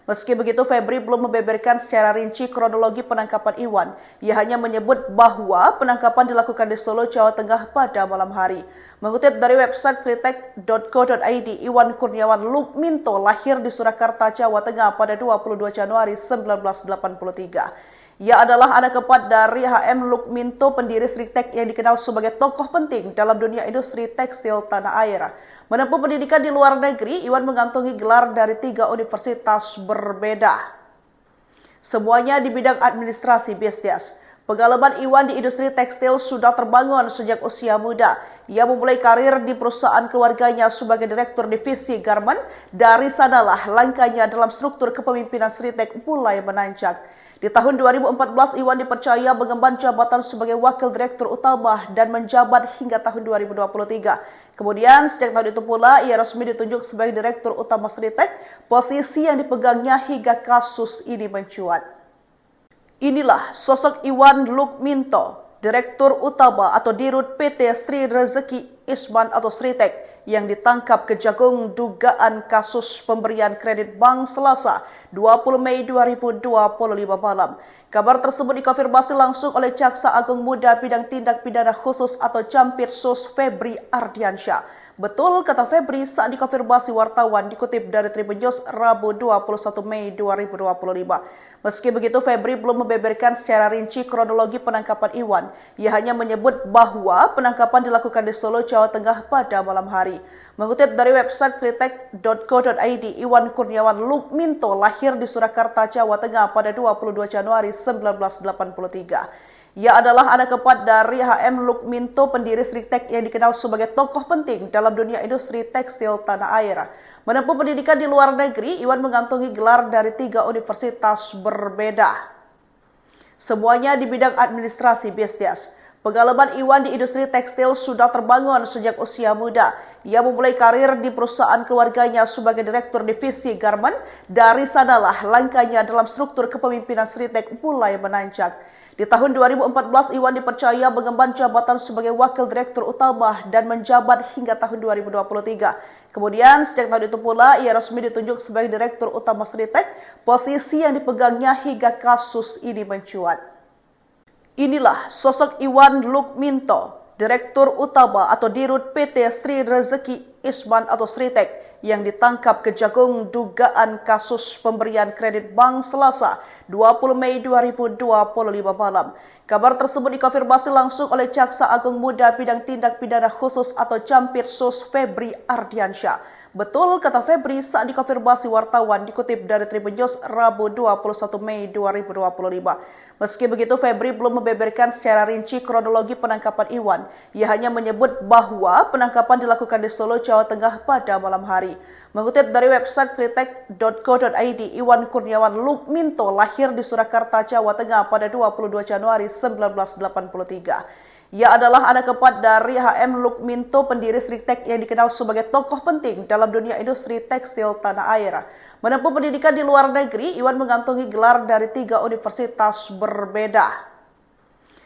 Meski begitu, Febri belum membeberkan secara rinci kronologi penangkapan Iwan. Ia hanya menyebut bahwa penangkapan dilakukan di Solo, Jawa Tengah pada malam hari. Mengutip dari website sritek.co.id, Iwan Kurniawan Lukminto lahir di Surakarta, Jawa Tengah pada 22 Januari 1983. Ia adalah anak keempat dari HM Lukminto, pendiri Sritek yang dikenal sebagai tokoh penting dalam dunia industri tekstil tanah air. Menempuh pendidikan di luar negeri, Iwan mengantongi gelar dari 3 universitas berbeda. Semuanya di bidang administrasi bisnis. Pengalaman Iwan di industri tekstil sudah terbangun sejak usia muda. Ia memulai karir di perusahaan keluarganya sebagai direktur divisi garmen. Dari sanalah langkahnya dalam struktur kepemimpinan Sritek mulai menanjak. Di tahun 2014, Iwan dipercaya mengemban jabatan sebagai wakil direktur utama dan menjabat hingga tahun 2023. Kemudian, sejak tahun itu pula, ia resmi ditunjuk sebagai direktur utama Sritek, posisi yang dipegangnya hingga kasus ini mencuat. Inilah sosok Iwan Lukminto, direktur utama atau dirut PT Sri Rezeki Isman atau Sritek, yang ditangkap Kejagung dugaan kasus pemberian kredit bank Selasa 20 Mei 2025 malam. Kabar tersebut dikonfirmasi langsung oleh Jaksa Agung Muda Bidang Tindak Pidana Khusus atau Jampitsus Febri Ardiansyah. Betul, kata Febri saat dikonfirmasi wartawan, dikutip dari Tribun News Rabu 21 Mei 2025. Meski begitu, Febri belum membeberkan secara rinci kronologi penangkapan Iwan. Ia hanya menyebut bahwa penangkapan dilakukan di Solo, Jawa Tengah pada malam hari. Mengutip dari website sritek.co.id, Iwan Kurniawan Lukminto lahir di Surakarta, Jawa Tengah pada 22 Januari 1983. Ia adalah anak keempat dari HM Lukminto, pendiri Sritek yang dikenal sebagai tokoh penting dalam dunia industri tekstil tanah air. Menempuh pendidikan di luar negeri, Iwan mengantongi gelar dari 3 universitas berbeda. Semuanya di bidang administrasi bisnis. Pengalaman Iwan di industri tekstil sudah terbangun sejak usia muda. Ia memulai karir di perusahaan keluarganya sebagai direktur divisi garmen. Dari sanalah langkahnya dalam struktur kepemimpinan Sritek mulai menanjak. Di tahun 2014, Iwan dipercaya mengemban jabatan sebagai Wakil Direktur Utama dan menjabat hingga tahun 2023. Kemudian, sejak tahun itu pula, ia resmi ditunjuk sebagai Direktur Utama Sritek, posisi yang dipegangnya hingga kasus ini mencuat. Inilah sosok Iwan Lukminto, Direktur Utama atau Dirut PT Sri Rezeki Isman atau Sritek, yang ditangkap Kejagung dugaan kasus pemberian kredit bank Selasa 20 Mei 2025 malam. Kabar tersebut dikonfirmasi langsung oleh Jaksa Agung Muda Bidang Tindak Pidana Khusus atau Jampitsus Febri Ardiansyah. Betul kata Febri saat dikonfirmasi wartawan, dikutip dari Tribun News Rabu 21 Mei 2025. Meski begitu, Febri belum membeberkan secara rinci kronologi penangkapan Iwan. Ia hanya menyebut bahwa penangkapan dilakukan di Solo, Jawa Tengah pada malam hari. Mengutip dari website sritek.co.id, Iwan Kurniawan Lukminto lahir di Surakarta, Jawa Tengah pada 22 Januari 1983. Ia adalah anak keempat dari HM Lukminto, pendiri Sritek yang dikenal sebagai tokoh penting dalam dunia industri tekstil tanah air. Menempuh pendidikan di luar negeri, Iwan mengantongi gelar dari 3 universitas berbeda.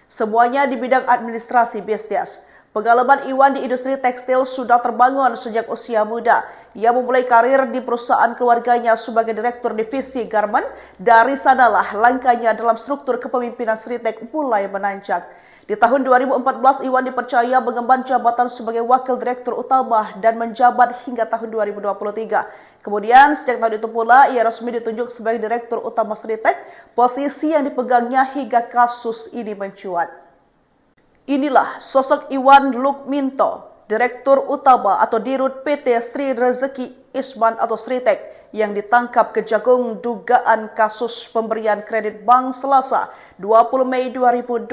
Semuanya di bidang administrasi bisnis. Pengalaman Iwan di industri tekstil sudah terbangun sejak usia muda. Ia memulai karir di perusahaan keluarganya sebagai Direktur Divisi Garment. Dari sanalah langkahnya dalam struktur kepemimpinan Sritek mulai menanjak. Di tahun 2014, Iwan dipercaya mengemban jabatan sebagai Wakil Direktur Utama dan menjabat hingga tahun 2023. Kemudian, sejak tahun itu pula, ia resmi ditunjuk sebagai Direktur Utama Sritek, posisi yang dipegangnya hingga kasus ini mencuat. Inilah sosok Iwan Lukminto, Direktur Utama atau Dirut PT Sri Rezeki Isman atau Sritek, yang ditangkap Kejagung dugaan kasus pemberian kredit bank Selasa 20 Mei 2025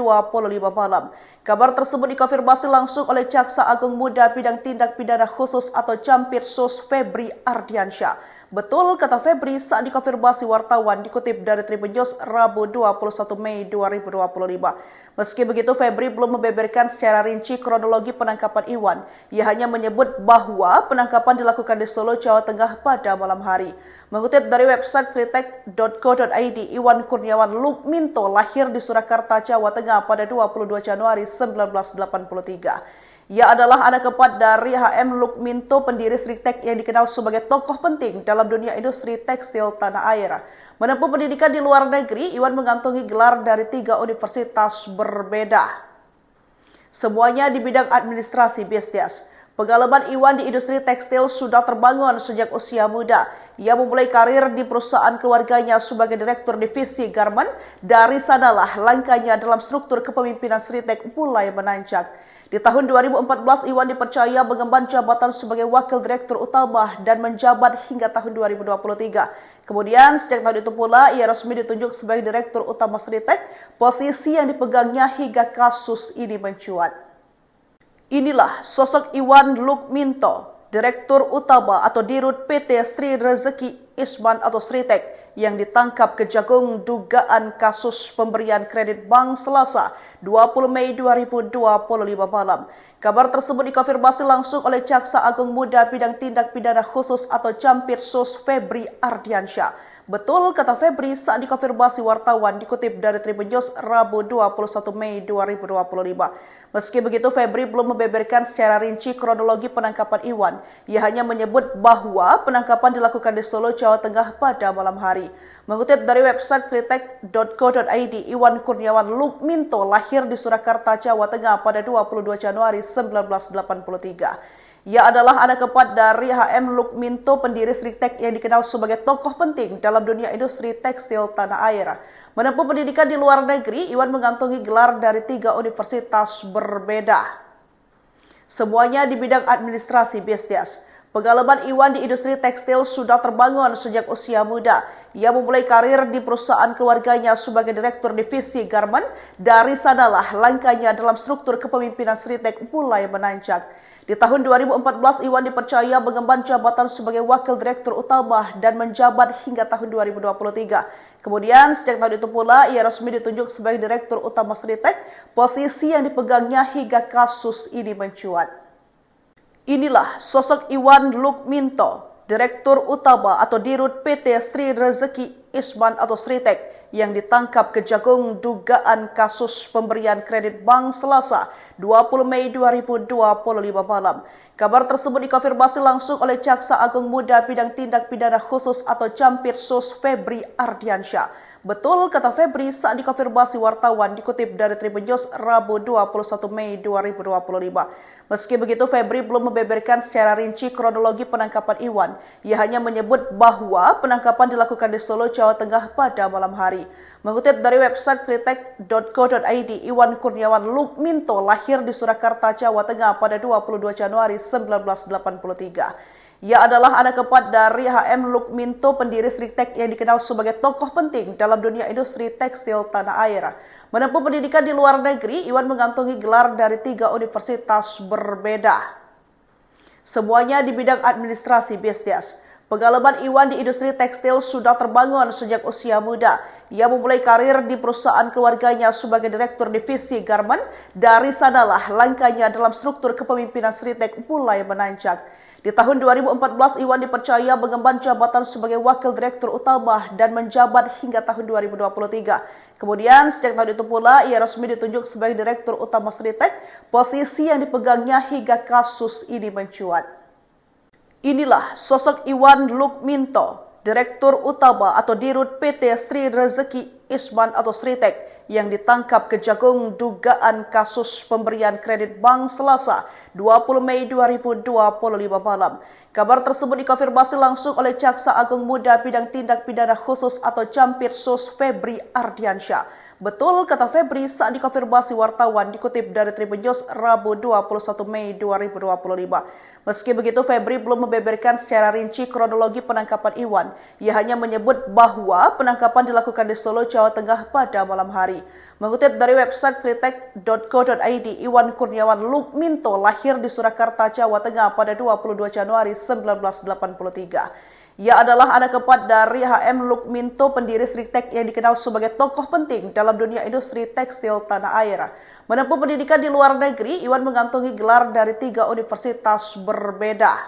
malam. Kabar tersebut dikonfirmasi langsung oleh Jaksa Agung Muda Bidang Tindak Pidana Khusus atau Jampitsus Febri Ardiansyah. Betul kata Febri saat dikonfirmasi wartawan, dikutip dari Tribun News Rabu 21 Mei 2025. Meski begitu, Febri belum membeberkan secara rinci kronologi penangkapan Iwan. Ia hanya menyebut bahwa penangkapan dilakukan di Solo, Jawa Tengah pada malam hari. Mengutip dari website sritek.co.id, Iwan Kurniawan Lukminto lahir di Surakarta, Jawa Tengah pada 22 Januari 1983. Ia adalah anak keempat dari HM Lukminto, pendiri Sritek yang dikenal sebagai tokoh penting dalam dunia industri tekstil tanah air. Menempuh pendidikan di luar negeri, Iwan mengantongi gelar dari 3 universitas berbeda. Semuanya di bidang administrasi bisnis. Pengalaman Iwan di industri tekstil sudah terbangun sejak usia muda. Ia memulai karir di perusahaan keluarganya sebagai Direktur Divisi Garment. Dari sanalah langkahnya dalam struktur kepemimpinan Sritek mulai menanjak. Di tahun 2014, Iwan dipercaya mengemban jabatan sebagai Wakil Direktur Utama dan menjabat hingga tahun 2023. Kemudian, sejak tahun itu pula, ia resmi ditunjuk sebagai Direktur Utama Sritek, posisi yang dipegangnya hingga kasus ini mencuat. Inilah sosok Iwan Lukminto, Direktur Utama atau Dirut PT Sri Rezeki Isman atau Sritek, yang ditangkap Kejagung dugaan kasus pemberian kredit bank Selasa 20 Mei 2025 malam. Kabar tersebut dikonfirmasi langsung oleh Jaksa Agung Muda Bidang Tindak Pidana Khusus atau Jampitsus Febri Ardiansyah. Betul kata Febri saat dikonfirmasi wartawan, dikutip dari Tribun News Rabu 21 Mei 2025. Meski begitu, Febri belum membeberkan secara rinci kronologi penangkapan Iwan. Ia hanya menyebut bahwa penangkapan dilakukan di Solo, Jawa Tengah pada malam hari. Mengutip dari website sritek.co.id, Iwan Kurniawan Lukminto lahir di Surakarta, Jawa Tengah pada 22 Januari 1983. Ia adalah anak keempat dari HM Lukminto, pendiri Sritek yang dikenal sebagai tokoh penting dalam dunia industri tekstil tanah air. Menempuh pendidikan di luar negeri, Iwan mengantongi gelar dari 3 universitas berbeda. Semuanya di bidang administrasi bisnis. Pengalaman Iwan di industri tekstil sudah terbangun sejak usia muda. Ia memulai karir di perusahaan keluarganya sebagai Direktur Divisi Garment. Dari sanalah langkahnya dalam struktur kepemimpinan Sritek mulai menanjak. Di tahun 2014, Iwan dipercaya mengemban jabatan sebagai Wakil Direktur Utama dan menjabat hingga tahun 2023. Kemudian, sejak tahun itu pula, ia resmi ditunjuk sebagai Direktur Utama Sritek, posisi yang dipegangnya hingga kasus ini mencuat. Inilah sosok Iwan Lukminto, Direktur Utama atau Dirut PT Sri Rezeki Isman atau Sritek, yang ditangkap Kejagung dugaan kasus pemberian kredit bank Selasa 20 Mei 2025 malam. Kabar tersebut dikonfirmasi langsung oleh Jaksa Agung Muda Bidang Tindak Pidana Khusus atau Jampitsus Febri Ardiansyah. Betul, kata Febri saat dikonfirmasi wartawan dikutip dari Tribun News Rabu 21 Mei 2025. Meski begitu, Febri belum membeberkan secara rinci kronologi penangkapan Iwan. Ia hanya menyebut bahwa penangkapan dilakukan di Solo, Jawa Tengah pada malam hari. Mengutip dari website sritek.co.id, Iwan Kurniawan Lukminto lahir di Surakarta, Jawa Tengah pada 22 Januari 1983. Ia adalah anak keempat dari HM Lukminto, pendiri Sritek yang dikenal sebagai tokoh penting dalam dunia industri tekstil tanah air. Menempuh pendidikan di luar negeri, Iwan mengantongi gelar dari 3 universitas berbeda. Semuanya di bidang administrasi bisnis. Pengalaman Iwan di industri tekstil sudah terbangun sejak usia muda. Ia memulai karir di perusahaan keluarganya sebagai direktur divisi garment. Dari sanalah langkahnya dalam struktur kepemimpinan Sritek mulai menanjak. Di tahun 2014, Iwan dipercaya mengemban jabatan sebagai wakil direktur utama dan menjabat hingga tahun 2023. Kemudian, sejak tahun itu pula, ia resmi ditunjuk sebagai direktur utama Sritek, posisi yang dipegangnya hingga kasus ini mencuat. Inilah sosok Iwan Lukminto, direktur utama atau dirut PT Sri Rezeki Isman atau Sritek, yang ditangkap Kejagung dugaan kasus pemberian kredit bank Selasa 20 Mei 2025 malam. Kabar tersebut dikonfirmasi langsung oleh Jaksa Agung Muda Bidang Tindak Pidana Khusus atau Jampitsus Febri Ardiansyah. Betul, kata Febri saat dikonfirmasi wartawan dikutip dari Tribun News Rabu 21 Mei 2025. Meski begitu, Febri belum membeberkan secara rinci kronologi penangkapan Iwan. Ia hanya menyebut bahwa penangkapan dilakukan di Solo, Jawa Tengah pada malam hari. Mengutip dari website sritek.co.id, Iwan Kurniawan Lukminto lahir di Surakarta, Jawa Tengah pada 22 Januari 1983. Ia adalah anak keempat dari HM Lukminto, pendiri Sritek yang dikenal sebagai tokoh penting dalam dunia industri tekstil tanah air. Menempuh pendidikan di luar negeri, Iwan mengantongi gelar dari 3 universitas berbeda.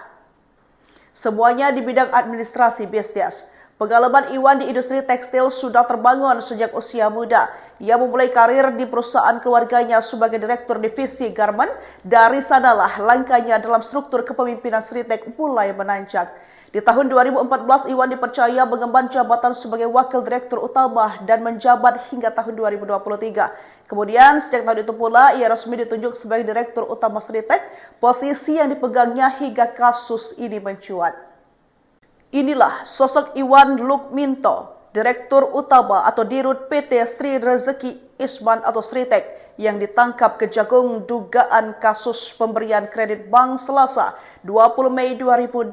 Semuanya di bidang administrasi bisnis. Pengalaman Iwan di industri tekstil sudah terbangun sejak usia muda. Ia memulai karir di perusahaan keluarganya sebagai direktur divisi garment. Dari sanalah langkahnya dalam struktur kepemimpinan Sritek mulai menanjak. Di tahun 2014, Iwan dipercaya mengemban jabatan sebagai wakil direktur utama dan menjabat hingga tahun 2023. Kemudian, sejak tahun itu pula, ia resmi ditunjuk sebagai direktur utama Sritek, posisi yang dipegangnya hingga kasus ini mencuat. Inilah sosok Iwan Lukminto, direktur utama atau dirut PT Sri Rezeki Isman atau Sritek, yang ditangkap Kejagung dugaan kasus pemberian kredit bank Selasa 20 Mei 2025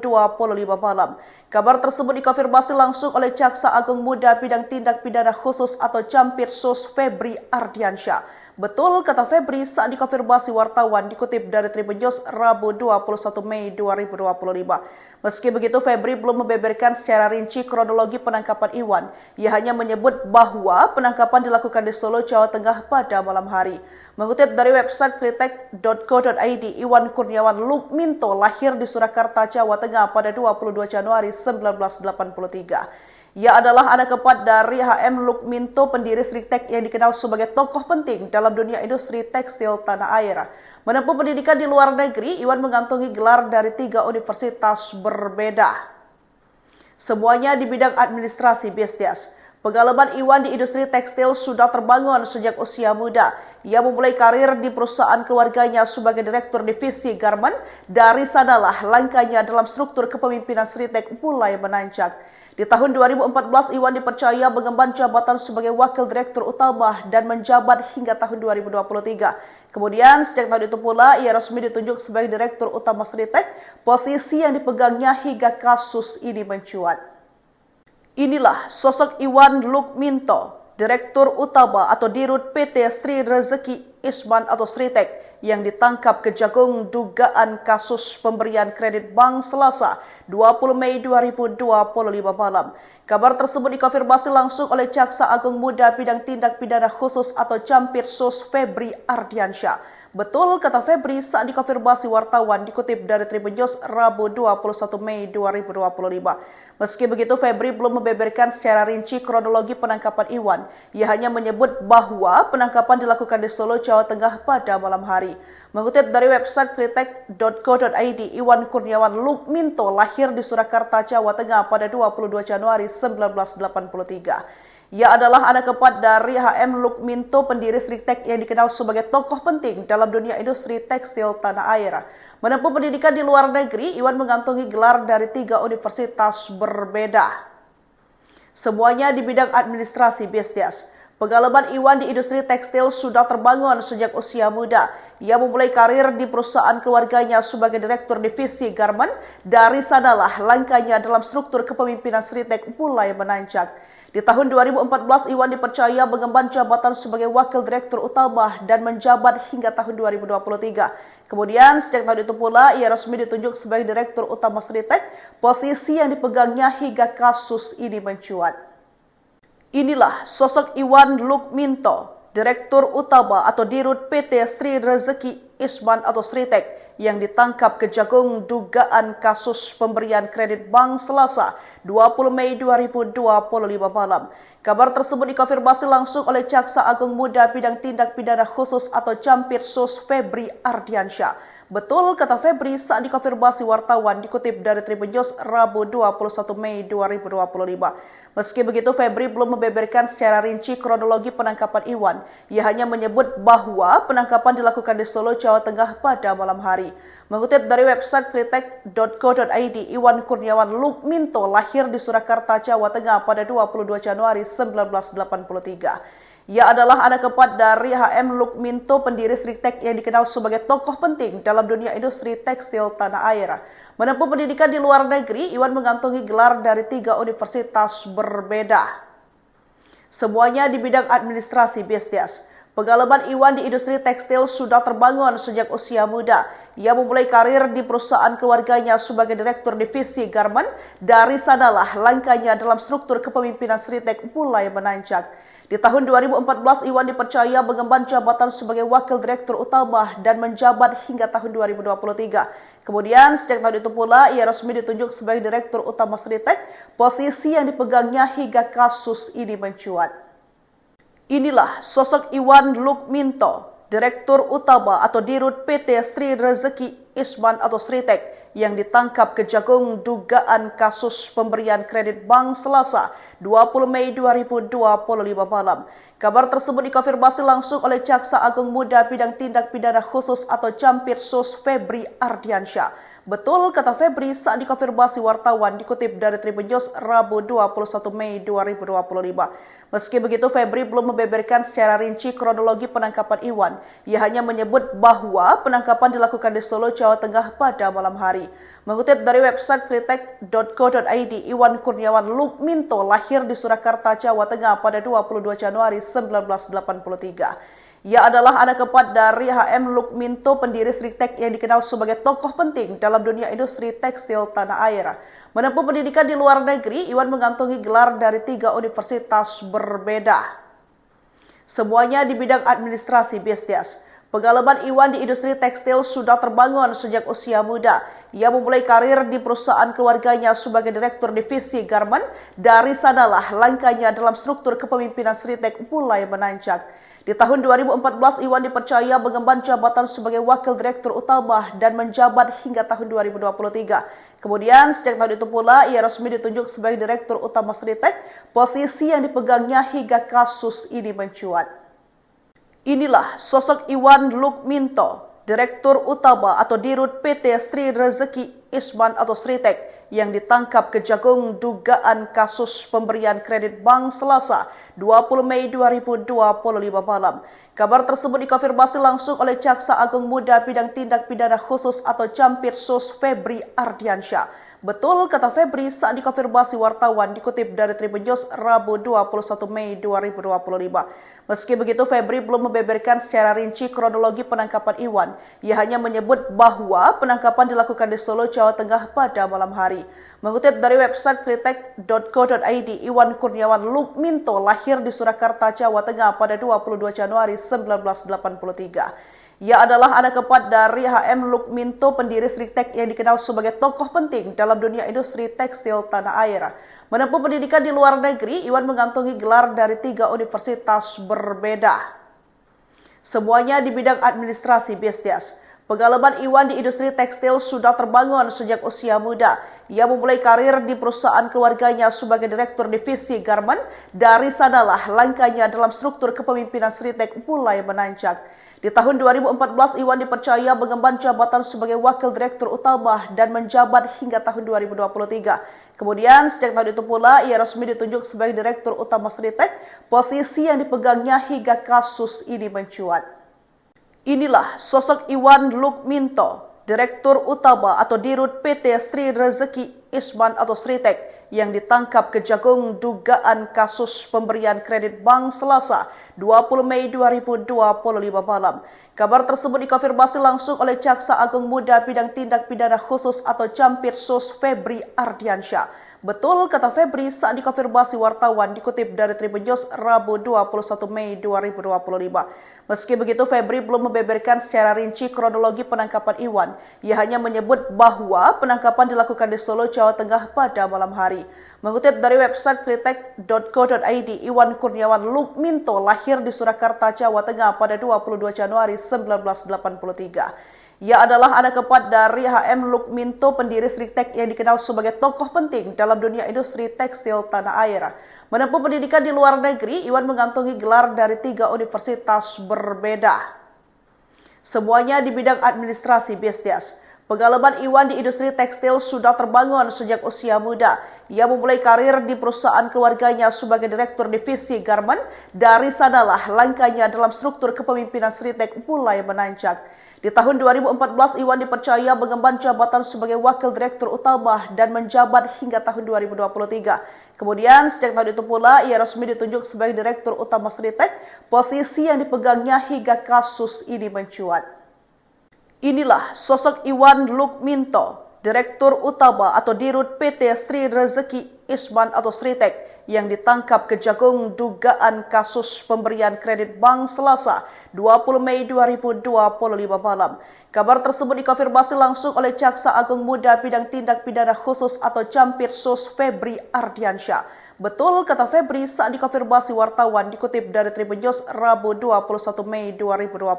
malam. Kabar tersebut dikonfirmasi langsung oleh Jaksa Agung Muda Bidang Tindak Pidana Khusus atau Jampitsus Febri Ardiansyah. Betul, kata Febri saat dikonfirmasi wartawan dikutip dari Tribun News Rabu 21 Mei 2025. Meski begitu, Febri belum membeberkan secara rinci kronologi penangkapan Iwan. Ia hanya menyebut bahwa penangkapan dilakukan di Solo, Jawa Tengah pada malam hari. Mengutip dari website sritek.co.id, Iwan Kurniawan Lukminto lahir di Surakarta, Jawa Tengah pada 22 Januari 1983. Ia adalah anak keempat dari HM Lukminto, pendiri Sritek yang dikenal sebagai tokoh penting dalam dunia industri tekstil tanah air. Menempuh pendidikan di luar negeri, Iwan mengantongi gelar dari 3 universitas berbeda. Semuanya di bidang administrasi bisnis. Pengalaman Iwan di industri tekstil sudah terbangun sejak usia muda. Ia memulai karir di perusahaan keluarganya sebagai direktur divisi garment. Dari sanalah langkahnya dalam struktur kepemimpinan Sritek mulai menanjak. Di tahun 2014, Iwan dipercaya mengemban jabatan sebagai wakil direktur utama dan menjabat hingga tahun 2023. Kemudian, sejak tahun itu pula, ia resmi ditunjuk sebagai direktur utama Sritek, posisi yang dipegangnya hingga kasus ini mencuat. Inilah sosok Iwan Lukminto, direktur utama atau dirut PT Sri Rezeki Isman atau Sritek, yang ditangkap Kejagung dugaan kasus pemberian kredit bank Selasa 20 Mei 2025 malam. Kabar tersebut dikonfirmasi langsung oleh Jaksa Agung Muda Bidang Tindak Pidana Khusus atau Jampitsus Febri Ardiansyah. Betul, kata Febri saat dikonfirmasi wartawan dikutip dari Tribun News Rabu 21 Mei 2025. Meski begitu, Febri belum membeberkan secara rinci kronologi penangkapan Iwan. Ia hanya menyebut bahwa penangkapan dilakukan di Solo, Jawa Tengah pada malam hari. Mengutip dari website sritek.co.id, Iwan Kurniawan Lukminto lahir di Surakarta, Jawa Tengah pada 22 Januari 1983. Ia adalah anak keempat dari HM Lukminto, pendiri Sritek yang dikenal sebagai tokoh penting dalam dunia industri tekstil tanah air. Menempuh pendidikan di luar negeri, Iwan mengantongi gelar dari 3 universitas berbeda. Semuanya di bidang administrasi bisnis. Pengalaman Iwan di industri tekstil sudah terbangun sejak usia muda. Ia memulai karir di perusahaan keluarganya sebagai direktur divisi garment. Dari sanalah langkahnya dalam struktur kepemimpinan Sritek mulai menanjak. Di tahun 2014, Iwan dipercaya mengemban jabatan sebagai wakil direktur utama dan menjabat hingga tahun 2023. Kemudian, sejak tahun itu pula, ia resmi ditunjuk sebagai direktur utama Sritek, posisi yang dipegangnya hingga kasus ini mencuat. Inilah sosok Iwan Lukminto, direktur utama atau dirut PT Sri Rezeki Isman atau Sritek, yang ditangkap Kejagung dugaan kasus pemberian kredit bank Selasa 20 Mei 2025 malam. Kabar tersebut dikonfirmasi langsung oleh Jaksa Agung Muda Bidang Tindak Pidana Khusus atau Campirsus Febri Ardiansyah. Betul, kata Febri saat dikonfirmasi wartawan dikutip dari Tribun News Rabu 21 Mei 2025. Meski begitu, Febri belum membeberkan secara rinci kronologi penangkapan Iwan. Ia hanya menyebut bahwa penangkapan dilakukan di Solo, Jawa Tengah pada malam hari. Mengutip dari website sritek.co.id, Iwan Kurniawan Lukminto lahir di Surakarta, Jawa Tengah pada 22 Januari 1983. Ia adalah anak keempat dari HM Lukminto, pendiri Sritek yang dikenal sebagai tokoh penting dalam dunia industri tekstil tanah air. Menempuh pendidikan di luar negeri, Iwan mengantongi gelar dari 3 universitas berbeda. Semuanya di bidang administrasi bisnis. Pengalaman Iwan di industri tekstil sudah terbangun sejak usia muda. Ia memulai karir di perusahaan keluarganya sebagai direktur divisi garment. Dari sanalah langkahnya dalam struktur kepemimpinan Sritek mulai menanjak. Di tahun 2014, Iwan dipercaya mengemban jabatan sebagai wakil direktur utama dan menjabat hingga tahun 2023. Kemudian, sejak tahun itu pula, ia resmi ditunjuk sebagai direktur utama Sritek, posisi yang dipegangnya hingga kasus ini mencuat. Inilah sosok Iwan Lukminto, direktur utama atau dirut PT Sri Rezeki Isman atau Sritek, yang ditangkap Kejagung dugaan kasus pemberian kredit bank Selasa 20 Mei 2025 malam. Kabar tersebut dikonfirmasi langsung oleh Jaksa Agung Muda Bidang Tindak Pidana Khusus atau Campirsus Febri Ardiansyah. Betul, kata Febri saat dikonfirmasi wartawan dikutip dari Tribun News Rabu 21 Mei 2025. Meski begitu, Febri belum membeberkan secara rinci kronologi penangkapan Iwan. Ia hanya menyebut bahwa penangkapan dilakukan di Solo, Jawa Tengah pada malam hari. Mengutip dari website sritek.co.id, Iwan Kurniawan Lukminto lahir di Surakarta, Jawa Tengah pada 22 Januari 1983. Ia adalah anak keempat dari HM Lukminto, pendiri Sritek yang dikenal sebagai tokoh penting dalam dunia industri tekstil tanah air. Menempuh pendidikan di luar negeri, Iwan mengantongi gelar dari 3 universitas berbeda. Semuanya di bidang administrasi bisnis. Pengalaman Iwan di industri tekstil sudah terbangun sejak usia muda. Ia memulai karir di perusahaan keluarganya sebagai direktur divisi garment. Dari sanalah langkahnya dalam struktur kepemimpinan Sritek mulai menanjak. Di tahun 2014, Iwan dipercaya mengemban jabatan sebagai wakil direktur utama dan menjabat hingga tahun 2023. Kemudian, sejak tahun itu pula, ia resmi ditunjuk sebagai direktur utama Sritek, posisi yang dipegangnya hingga kasus ini mencuat. Inilah sosok Iwan Lukminto, direktur utama atau dirut PT Sri Rezeki Isman atau Sritek, yang ditangkap Kejagung dugaan kasus pemberian kredit bank Selasa 20 Mei 2025 malam. Kabar tersebut dikonfirmasi langsung oleh Jaksa Agung Muda Bidang Tindak Pidana Khusus atau Campirsus Febri Ardiansyah. Betul, kata Febri saat dikonfirmasi wartawan dikutip dari Tribun News Rabu 21 Mei 2025. Meski begitu, Febri belum membeberkan secara rinci kronologi penangkapan Iwan. Ia hanya menyebut bahwa penangkapan dilakukan di Solo, Jawa Tengah pada malam hari. Mengutip dari website sritek.co.id, Iwan Kurniawan Lukminto lahir di Surakarta, Jawa Tengah pada 22 Januari 1983. Ia adalah anak keempat dari H.M. Lukminto, pendiri Sritek yang dikenal sebagai tokoh penting dalam dunia industri tekstil tanah air. Menempuh pendidikan di luar negeri, Iwan mengantongi gelar dari 3 universitas berbeda. Semuanya di bidang administrasi bisnis. Pengalaman Iwan di industri tekstil sudah terbangun sejak usia muda. Ia memulai karir di perusahaan keluarganya sebagai direktur divisi garment. Dari sanalah langkahnya dalam struktur kepemimpinan Sritek mulai menanjak. Di tahun 2014, Iwan dipercaya mengemban jabatan sebagai wakil direktur utama dan menjabat hingga tahun 2023. Kemudian, sejak tahun itu pula, ia resmi ditunjuk sebagai direktur utama Sritek, posisi yang dipegangnya hingga kasus ini mencuat. Inilah sosok Iwan Lukminto, direktur utama atau dirut PT Sri Rezeki Isman atau Sritek, yang ditangkap Kejagung dugaan kasus pemberian kredit bank Selasa 20 Mei 2025 malam. Kabar tersebut dikonfirmasi langsung oleh Jaksa Agung Muda Bidang Tindak Pidana Khusus atau Campirsus Febri Ardiansyah. Betul kata Febri saat dikonfirmasi wartawan, dikutip dari Tribun News Rabu 21 Mei 2025. Meski begitu, Febri belum membeberkan secara rinci kronologi penangkapan Iwan. Ia hanya menyebut bahwa penangkapan dilakukan di Solo, Jawa Tengah pada malam hari. Mengutip dari website sritek.co.id, Iwan Kurniawan Lukminto lahir di Surakarta, Jawa Tengah pada 22 Januari 1983. Ia adalah anak keempat dari H.M. Lukminto, pendiri Sritek yang dikenal sebagai tokoh penting dalam dunia industri tekstil tanah air. Menempuh pendidikan di luar negeri, Iwan mengantongi gelar dari 3 universitas berbeda. Semuanya di bidang administrasi bisnis. Pengalaman Iwan di industri tekstil sudah terbangun sejak usia muda. Ia memulai karir di perusahaan keluarganya sebagai direktur divisi garment. Dari sanalah langkahnya dalam struktur kepemimpinan Sritek mulai menanjak. Di tahun 2014, Iwan dipercaya mengemban jabatan sebagai wakil direktur utama dan menjabat hingga tahun 2023. Kemudian, sejak tahun itu pula, ia resmi ditunjuk sebagai direktur utama Sritek, posisi yang dipegangnya hingga kasus ini mencuat. Inilah sosok Iwan Lukminto, direktur utama atau dirut PT Sri Rezeki Isman atau Sritek, yang ditangkap Kejagung dugaan kasus pemberian kredit bank Selasa 20 Mei 2025 malam. Kabar tersebut dikonfirmasi langsung oleh Jaksa Agung Muda Bidang Tindak Pidana Khusus atau Campirsus Febri Ardiansyah. Betul kata Febri saat dikonfirmasi wartawan, dikutip dari Tribun News Rabu 21 Mei 2025.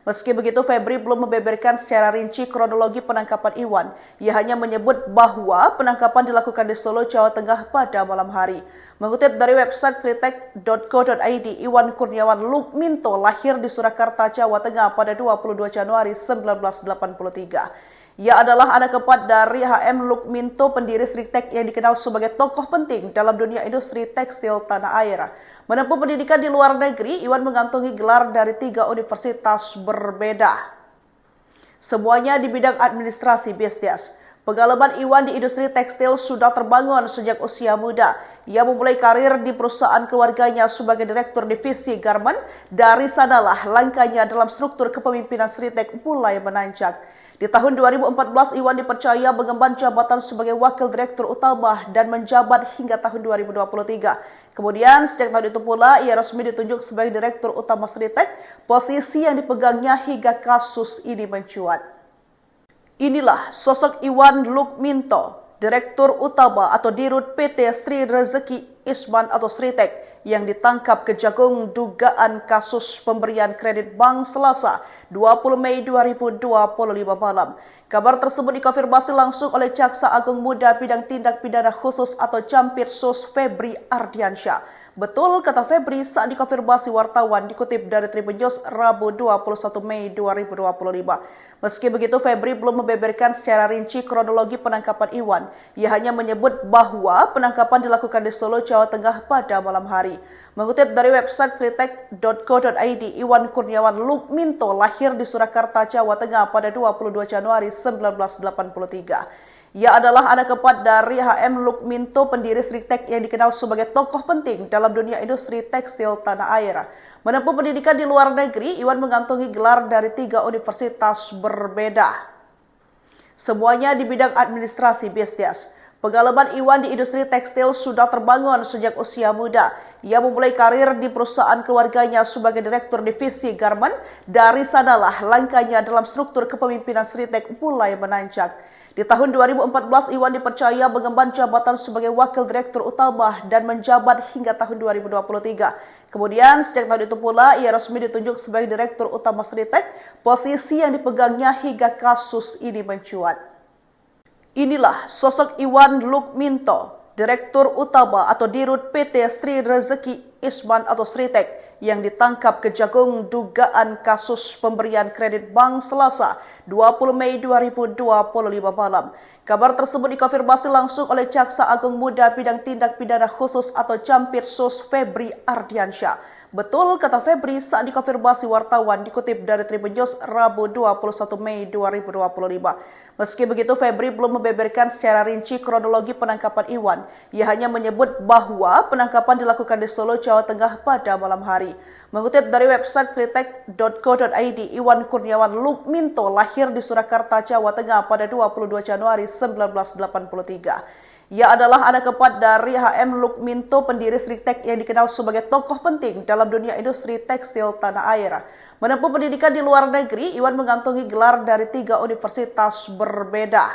Meski begitu, Febri belum membeberkan secara rinci kronologi penangkapan Iwan. Ia hanya menyebut bahwa penangkapan dilakukan di Solo, Jawa Tengah pada malam hari. Mengutip dari website sritek.co.id, Iwan Kurniawan Lukminto lahir di Surakarta, Jawa Tengah pada 22 Januari 1983. Ia adalah anak keempat dari H.M. Lukminto, pendiri Sritek yang dikenal sebagai tokoh penting dalam dunia industri tekstil tanah air. Menempuh pendidikan di luar negeri, Iwan mengantongi gelar dari 3 universitas berbeda. Semuanya di bidang administrasi bisnis. Pengalaman Iwan di industri tekstil sudah terbangun sejak usia muda. Ia memulai karir di perusahaan keluarganya sebagai direktur divisi garment. Dari sanalah langkahnya dalam struktur kepemimpinan Sritek mulai menanjak. Di tahun 2014, Iwan dipercaya mengemban jabatan sebagai wakil direktur utama dan menjabat hingga tahun 2023. Kemudian, sejak tahun itu pula, ia resmi ditunjuk sebagai direktur utama Sritek, posisi yang dipegangnya hingga kasus ini mencuat. Inilah sosok Iwan Lukminto, direktur utama atau dirut PT Sri Rezeki Isman atau Sritek, yang ditangkap Kejagung dugaan kasus pemberian kredit bank Selasa 20 Mei 2025 malam. Kabar tersebut dikonfirmasi langsung oleh Jaksa Agung Muda Bidang Tindak Pidana Khusus atau Campirsus Febri Ardiansyah. Betul kata Febri saat dikonfirmasi wartawan, dikutip dari Tribun News Rabu 21 Mei 2025. Meski begitu, Febri belum membeberkan secara rinci kronologi penangkapan Iwan. Ia hanya menyebut bahwa penangkapan dilakukan di Solo, Jawa Tengah pada malam hari. Mengutip dari website sritek.co.id, Iwan Kurniawan Lukminto lahir di Surakarta, Jawa Tengah pada 22 Januari 1983. Ia adalah anak keempat dari H.M. Lukminto, pendiri Sritek yang dikenal sebagai tokoh penting dalam dunia industri tekstil tanah air. Menempuh pendidikan di luar negeri, Iwan mengantongi gelar dari 3 universitas berbeda. Semuanya di bidang administrasi bisnis. Pengalaman Iwan di industri tekstil sudah terbangun sejak usia muda. Ia memulai karir di perusahaan keluarganya sebagai direktur divisi garment. Dari sanalah langkahnya dalam struktur kepemimpinan Sritek mulai menanjak. Di tahun 2014, Iwan dipercaya mengemban jabatan sebagai wakil direktur utama dan menjabat hingga tahun 2023. Kemudian, sejak tahun itu pula, ia resmi ditunjuk sebagai direktur utama Sritek, posisi yang dipegangnya hingga kasus ini mencuat. Inilah sosok Iwan Lukminto, Direktur Utama atau Dirut PT Sri Rezeki Isman atau Sritek yang ditangkap Kejagung dugaan kasus pemberian kredit bank Selasa 20 Mei 2025 malam. Kabar tersebut dikonfirmasi langsung oleh Jaksa Agung Muda Bidang Tindak Pidana Khusus atau Campirsus Febri Ardiansyah. Betul kata Febri saat dikonfirmasi wartawan dikutip dari Tribun News Rabu 21 Mei 2025. Meski begitu, Febri belum membeberkan secara rinci kronologi penangkapan Iwan. Ia hanya menyebut bahwa penangkapan dilakukan di Solo, Jawa Tengah pada malam hari. Mengutip dari website sritek.co.id, Iwan Kurniawan Lukminto lahir di Surakarta, Jawa Tengah pada 22 Januari 1983. Ia adalah anak keempat dari HM Lukminto, pendiri Sritek yang dikenal sebagai tokoh penting dalam dunia industri tekstil tanah air. Menempuh pendidikan di luar negeri, Iwan mengantongi gelar dari 3 universitas berbeda.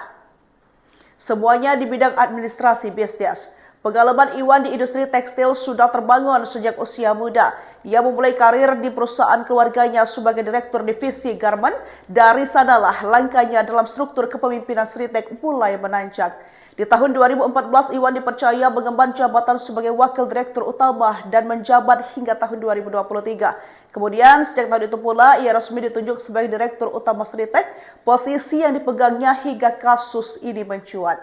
Semuanya di bidang administrasi bisnis. Pengalaman Iwan di industri tekstil sudah terbangun sejak usia muda. Ia memulai karir di perusahaan keluarganya sebagai direktur divisi garment. Dari sanalah langkahnya dalam struktur kepemimpinan Sritek mulai menanjak. Di tahun 2014, Iwan dipercaya mengemban jabatan sebagai wakil direktur utama dan menjabat hingga tahun 2023. Kemudian, sejak tahun itu pula, ia resmi ditunjuk sebagai direktur utama Sritek, posisi yang dipegangnya hingga kasus ini mencuat.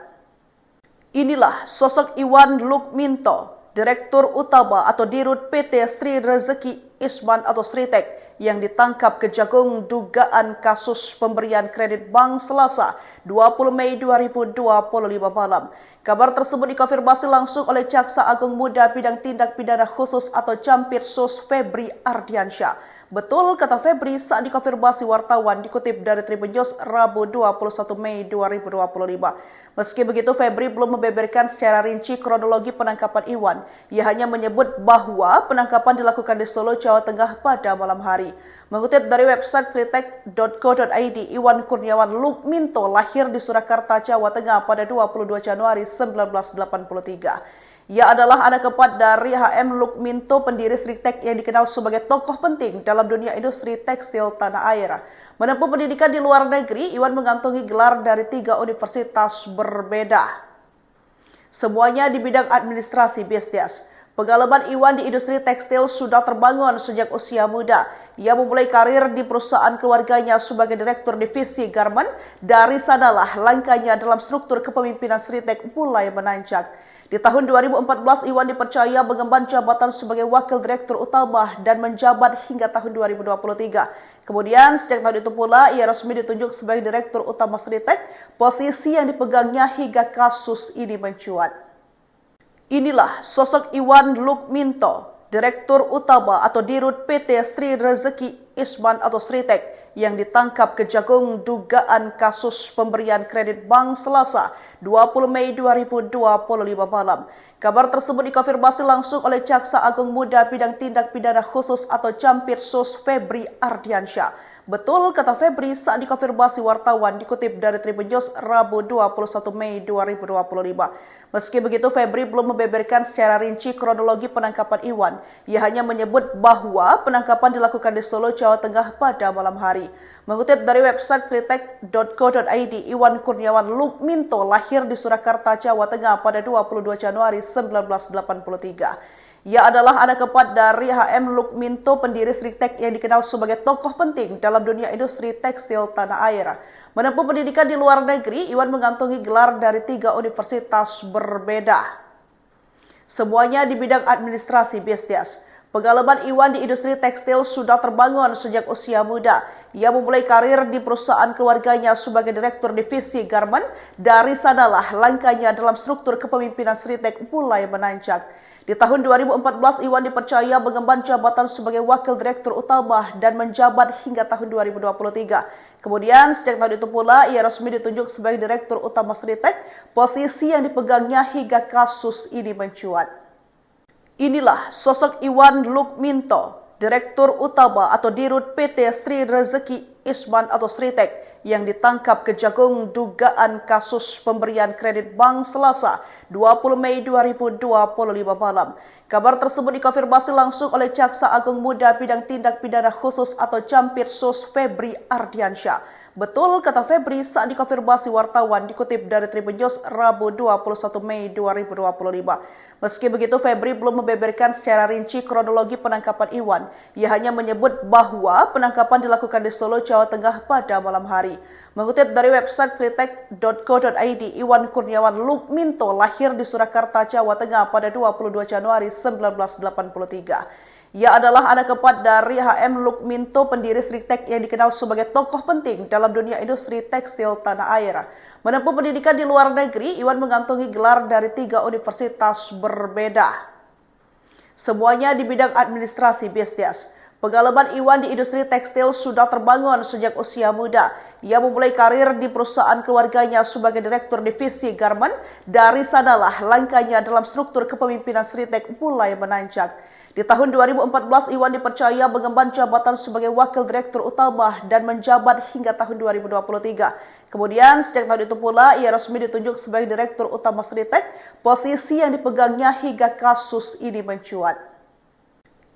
Inilah sosok Iwan Lukminto, Direktur Utama atau Dirut PT Sri Rezeki Isman atau Sritek, yang ditangkap Kejagung dugaan kasus pemberian kredit bank Selasa 20 Mei 2025 malam. Kabar tersebut dikonfirmasi langsung oleh Jaksa Agung Muda Bidang Tindak Pidana Khusus atau Campirsus Febri Ardiansyah. Betul kata Febri saat dikonfirmasi wartawan dikutip dari Tribun News Rabu 21 Mei 2025. Meski begitu, Febri belum membeberkan secara rinci kronologi penangkapan Iwan. Ia hanya menyebut bahwa penangkapan dilakukan di Solo, Jawa Tengah pada malam hari. Mengutip dari website sritek.co.id, Iwan Kurniawan Lukminto lahir di Surakarta, Jawa Tengah pada 22 Januari 1983. Ia adalah anak keempat dari HM Lukminto, pendiri Sritek yang dikenal sebagai tokoh penting dalam dunia industri tekstil tanah air. Menempuh pendidikan di luar negeri, Iwan mengantongi gelar dari 3 universitas berbeda. Semuanya di bidang administrasi bisnis. Pengalaman Iwan di industri tekstil sudah terbangun sejak usia muda. Ia memulai karir di perusahaan keluarganya sebagai direktur divisi garment. Dari sanalah langkahnya dalam struktur kepemimpinan Sritek mulai menanjak. Di tahun 2014, Iwan dipercaya mengemban jabatan sebagai wakil direktur utama dan menjabat hingga tahun 2023. Kemudian, sejak tahun itu pula, ia resmi ditunjuk sebagai direktur utama Sritek, posisi yang dipegangnya hingga kasus ini mencuat. Inilah sosok Iwan Lukminto, Direktur Utama atau Dirut PT Sri Rezeki Isman atau Sritek, yang ditangkap Kejagung dugaan kasus pemberian kredit bank Selasa 20 Mei 2025 malam. Kabar tersebut dikonfirmasi langsung oleh Jaksa Agung Muda Bidang Tindak Pidana Khusus atau Campirsus Febri Ardiansyah. Betul kata Febri saat dikonfirmasi wartawan dikutip dari Tribun News Rabu 21 Mei 2025. Meski begitu, Febri belum membeberkan secara rinci kronologi penangkapan Iwan. Ia hanya menyebut bahwa penangkapan dilakukan di Solo, Jawa Tengah pada malam hari. Mengutip dari website sritek.co.id, Iwan Kurniawan Lukminto lahir di Surakarta, Jawa Tengah pada 22 Januari 1983. Ia adalah anak keempat dari HM Lukminto, pendiri Sritek yang dikenal sebagai tokoh penting dalam dunia industri tekstil tanah air. Menempuh pendidikan di luar negeri, Iwan mengantongi gelar dari 3 universitas berbeda. Semuanya di bidang administrasi bisnis. Pengalaman Iwan di industri tekstil sudah terbangun sejak usia muda. Ia memulai karir di perusahaan keluarganya sebagai direktur divisi garment. Dari sanalah langkahnya dalam struktur kepemimpinan Sritek mulai menanjak. Di tahun 2014, Iwan dipercaya mengemban jabatan sebagai Wakil Direktur Utama dan menjabat hingga tahun 2023. Kemudian, sejak tahun itu pula, ia resmi ditunjuk sebagai Direktur Utama Sritek, posisi yang dipegangnya hingga kasus ini mencuat. Inilah sosok Iwan Lukminto, Direktur Utama atau Dirut PT Sri Rezeki Isman atau Sritek, yang ditangkap Kejagung dugaan kasus pemberian kredit bank Selasa 20 Mei 2025 malam. Kabar tersebut dikonfirmasi langsung oleh Jaksa Agung Muda Bidang Tindak Pidana Khusus atau Campirsus Febri Ardiansyah. Betul, kata Febri saat dikonfirmasi wartawan, dikutip dari Tribun News Rabu 21 Mei 2025. Meski begitu, Febri belum membeberkan secara rinci kronologi penangkapan Iwan. Ia hanya menyebut bahwa penangkapan dilakukan di Solo, Jawa Tengah pada malam hari. Mengutip dari website sritek.co.id, Iwan Kurniawan Lukminto lahir di Surakarta, Jawa Tengah pada 22 Januari 1983. Ia adalah anak keempat dari HM Lukminto, pendiri Sritek yang dikenal sebagai tokoh penting dalam dunia industri tekstil tanah air. Menempuh pendidikan di luar negeri, Iwan mengantongi gelar dari 3 universitas berbeda. Semuanya di bidang administrasi bisnis. Pengalaman Iwan di industri tekstil sudah terbangun sejak usia muda. Ia memulai karir di perusahaan keluarganya sebagai Direktur Divisi Garmen. Dari sanalah langkahnya dalam struktur kepemimpinan Sritek mulai menanjak. Di tahun 2014, Iwan dipercaya mengemban jabatan sebagai Wakil Direktur Utama dan menjabat hingga tahun 2023. Kemudian, sejak tahun itu pula, ia resmi ditunjuk sebagai Direktur Utama Sritek, posisi yang dipegangnya hingga kasus ini mencuat.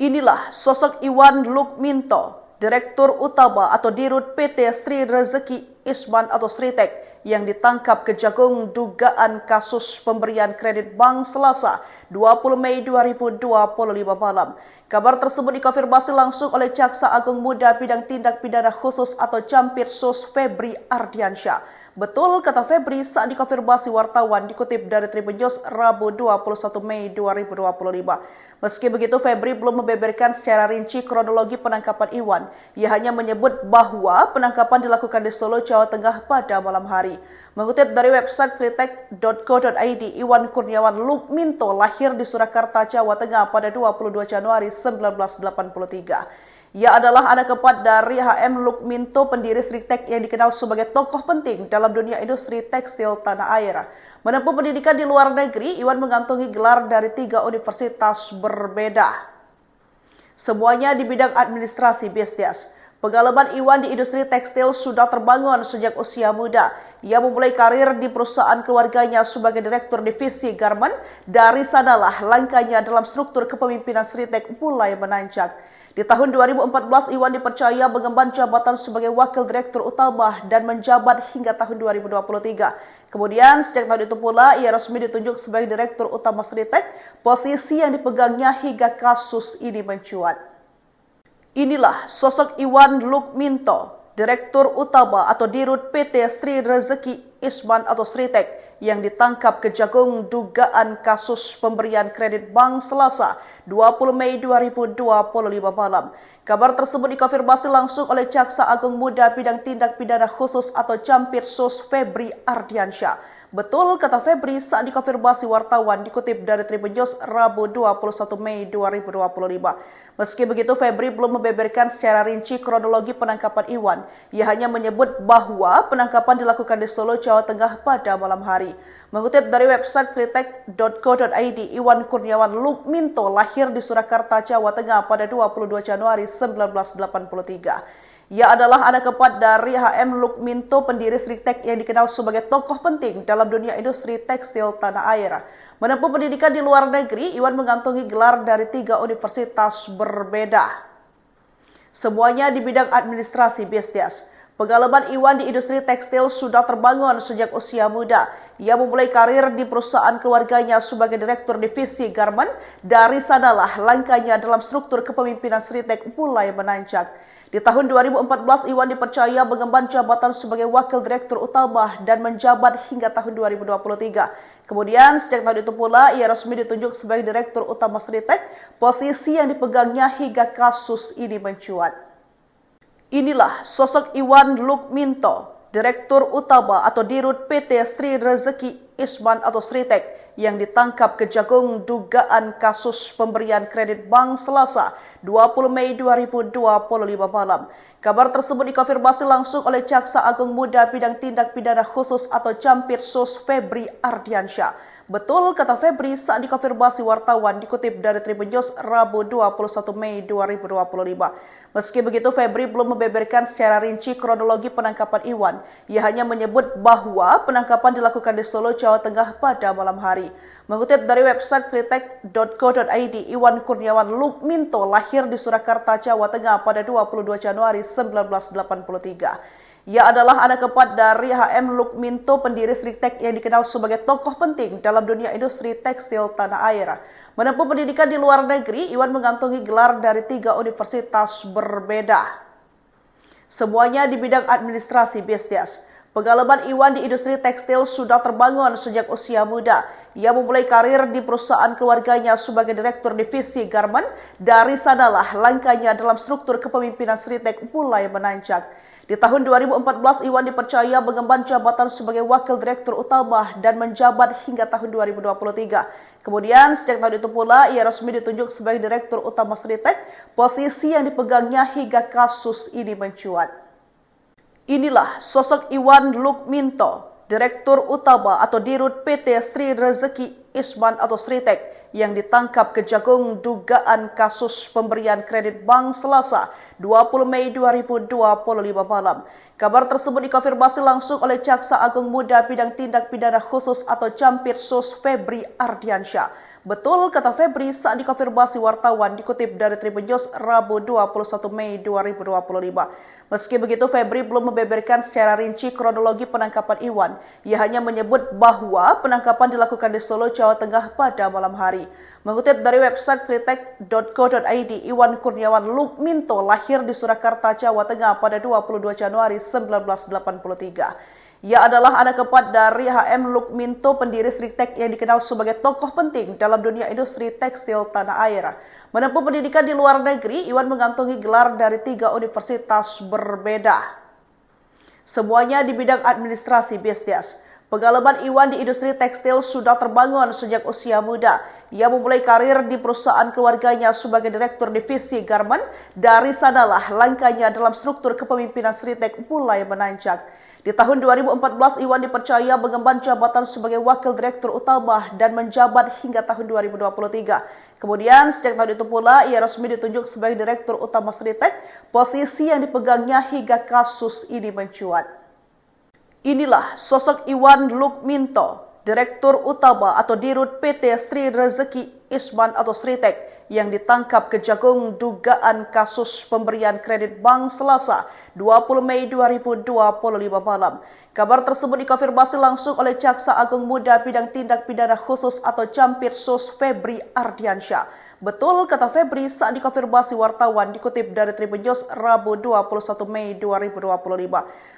Inilah sosok Iwan Lukminto, Direktur Utama atau Dirut PT Sri Rezeki Isman atau Sritek, yang ditangkap Kejagung dugaan kasus pemberian kredit bank Selasa 20 Mei 2025 malam. Kabar tersebut dikonfirmasi langsung oleh Jaksa Agung Muda Bidang Tindak Pidana Khusus atau Campirsus Febri Ardiansyah. Betul, kata Febri saat dikonfirmasi wartawan, dikutip dari Tribun News Rabu 21 Mei 2025. Meski begitu, Febri belum membeberkan secara rinci kronologi penangkapan Iwan. Ia hanya menyebut bahwa penangkapan dilakukan di Solo, Jawa Tengah pada malam hari. Mengutip dari website sritek.co.id, Iwan Kurniawan Lukminto lahir di Surakarta, Jawa Tengah pada 22 Januari 1983. Ia adalah anak keempat dari HM Lukminto, pendiri Sritek yang dikenal sebagai tokoh penting dalam dunia industri tekstil tanah air. Menempuh pendidikan di luar negeri, Iwan mengantongi gelar dari 3 universitas berbeda. Semuanya di bidang administrasi bisnis. Pengalaman Iwan di industri tekstil sudah terbangun sejak usia muda. Ia memulai karir di perusahaan keluarganya sebagai Direktur Divisi Garmen. Dari sanalah langkahnya dalam struktur kepemimpinan Sritek mulai menanjak. Di tahun 2014, Iwan dipercaya mengemban jabatan sebagai Wakil Direktur Utama dan menjabat hingga tahun 2023. Kemudian, sejak tahun itu pula, ia resmi ditunjuk sebagai Direktur Utama Sritek, posisi yang dipegangnya hingga kasus ini mencuat. Inilah sosok Iwan Lukminto, Direktur Utama atau Dirut PT Sri Rezeki Isman atau Sritek, yang ditangkap Kejagung dugaan kasus pemberian kredit bank Selasa 20 Mei 2025 malam. Kabar tersebut dikonfirmasi langsung oleh Jaksa Agung Muda Bidang Tindak Pidana Khusus atau Campirsus Febri Ardiansyah. Betul, kata Febri saat dikonfirmasi wartawan, dikutip dari Tribun News Rabu 21 Mei 2025. Meski begitu, Febri belum membeberkan secara rinci kronologi penangkapan Iwan. Ia hanya menyebut bahwa penangkapan dilakukan di Solo, Jawa Tengah pada malam hari. Mengutip dari website sritek.co.id, Iwan Kurniawan Lukminto lahir di Surakarta, Jawa Tengah pada 22 Januari 1983. Ia adalah anak keempat dari HM Lukminto, pendiri Sritek yang dikenal sebagai tokoh penting dalam dunia industri tekstil tanah air. Menempuh pendidikan di luar negeri, Iwan mengantongi gelar dari 3 universitas berbeda. Semuanya di bidang administrasi bisnis. Pengalaman Iwan di industri tekstil sudah terbangun sejak usia muda. Ia memulai karir di perusahaan keluarganya sebagai Direktur Divisi Garmen. Dari sanalah langkahnya dalam struktur kepemimpinan Sritek mulai menanjak. Di tahun 2014, Iwan dipercaya mengemban jabatan sebagai Wakil Direktur Utama dan menjabat hingga tahun 2023. Kemudian, sejak tahun itu pula, ia resmi ditunjuk sebagai Direktur Utama Sritek, posisi yang dipegangnya hingga kasus ini mencuat. Inilah sosok Iwan Lukminto, Direktur Utama atau Dirut PT Sri Rezeki Isman atau Sritek, yang ditangkap Kejagung dugaan kasus pemberian kredit bank Selasa 20 Mei 2025 malam. Kabar tersebut dikonfirmasi langsung oleh Jaksa Agung Muda Bidang Tindak Pidana Khusus atau Campirsus Febri Ardiansyah. Betul, kata Febri saat dikonfirmasi wartawan dikutip dari Tribun News Rabu 21 Mei 2025. Meski begitu, Febri belum membeberkan secara rinci kronologi penangkapan Iwan. Ia hanya menyebut bahwa penangkapan dilakukan di Solo, Jawa Tengah pada malam hari. Mengutip dari website sritek.co.id, Iwan Kurniawan Lukminto lahir di Surakarta, Jawa Tengah pada 22 Januari 1983. Ia adalah anak keempat dari HM Lukminto, pendiri Sritek yang dikenal sebagai tokoh penting dalam dunia industri tekstil tanah air. Menempuh pendidikan di luar negeri, Iwan mengantongi gelar dari 3 universitas berbeda. Semuanya di bidang administrasi bisnis. Pengalaman Iwan di industri tekstil sudah terbangun sejak usia muda. Ia memulai karir di perusahaan keluarganya sebagai direktur divisi garment. Dari sanalah langkahnya dalam struktur kepemimpinan Sritek mulai menanjak. Di tahun 2014, Iwan dipercaya mengemban jabatan sebagai wakil direktur utama dan menjabat hingga tahun 2023. Kemudian, sejak tahun itu pula, ia resmi ditunjuk sebagai direktur utama Sritek, posisi yang dipegangnya hingga kasus ini mencuat. Inilah sosok Iwan Lukminto, direktur utama atau dirut PT Sri Rezeki Isman atau Sritek, yang ditangkap Kejagung dugaan kasus pemberian kredit bank Selasa 20 Mei 2025 malam. Kabar tersebut dikonfirmasi langsung oleh Jaksa Agung Muda Bidang Tindak Pidana Khusus atau Campirsus Febri Ardiansyah. Betul, kata Febri saat dikonfirmasi wartawan dikutip dari Tribun News Rabu 21 Mei 2025. Meski begitu, Febri belum membeberkan secara rinci kronologi penangkapan Iwan. Ia hanya menyebut bahwa penangkapan dilakukan di Solo, Jawa Tengah pada malam hari. Mengutip dari website sritek.co.id, Iwan Kurniawan Lukminto lahir di Surakarta, Jawa Tengah pada 22 Januari 1983. Ia adalah anak keempat dari HM Lukminto, pendiri Sritek yang dikenal sebagai tokoh penting dalam dunia industri tekstil tanah air. Menempuh pendidikan di luar negeri, Iwan mengantongi gelar dari 3 universitas berbeda. Semuanya di bidang administrasi bisnis. Pengalaman Iwan di industri tekstil sudah terbangun sejak usia muda. Ia memulai karir di perusahaan keluarganya sebagai direktur divisi garment. Dari sanalah langkahnya dalam struktur kepemimpinan Sritek mulai menanjak. Di tahun 2014, Iwan dipercaya mengemban jabatan sebagai wakil direktur utama dan menjabat hingga tahun 2023. Kemudian, sejak tahun itu pula, ia resmi ditunjuk sebagai direktur utama Sritek, posisi yang dipegangnya hingga kasus ini mencuat. Inilah sosok Iwan Lukminto, direktur utama atau dirut PT Sri Rezeki Isman atau Sritek, yang ditangkap Kejagung dugaan kasus pemberian kredit bank Selasa 20 Mei 2025 malam. Kabar tersebut dikonfirmasi langsung oleh Jaksa Agung Muda Bidang Tindak Pidana Khusus atau Campirsus Febri Ardiansyah. Betul, kata Febri saat dikonfirmasi wartawan dikutip dari Tribun News Rabu 21 Mei 2025.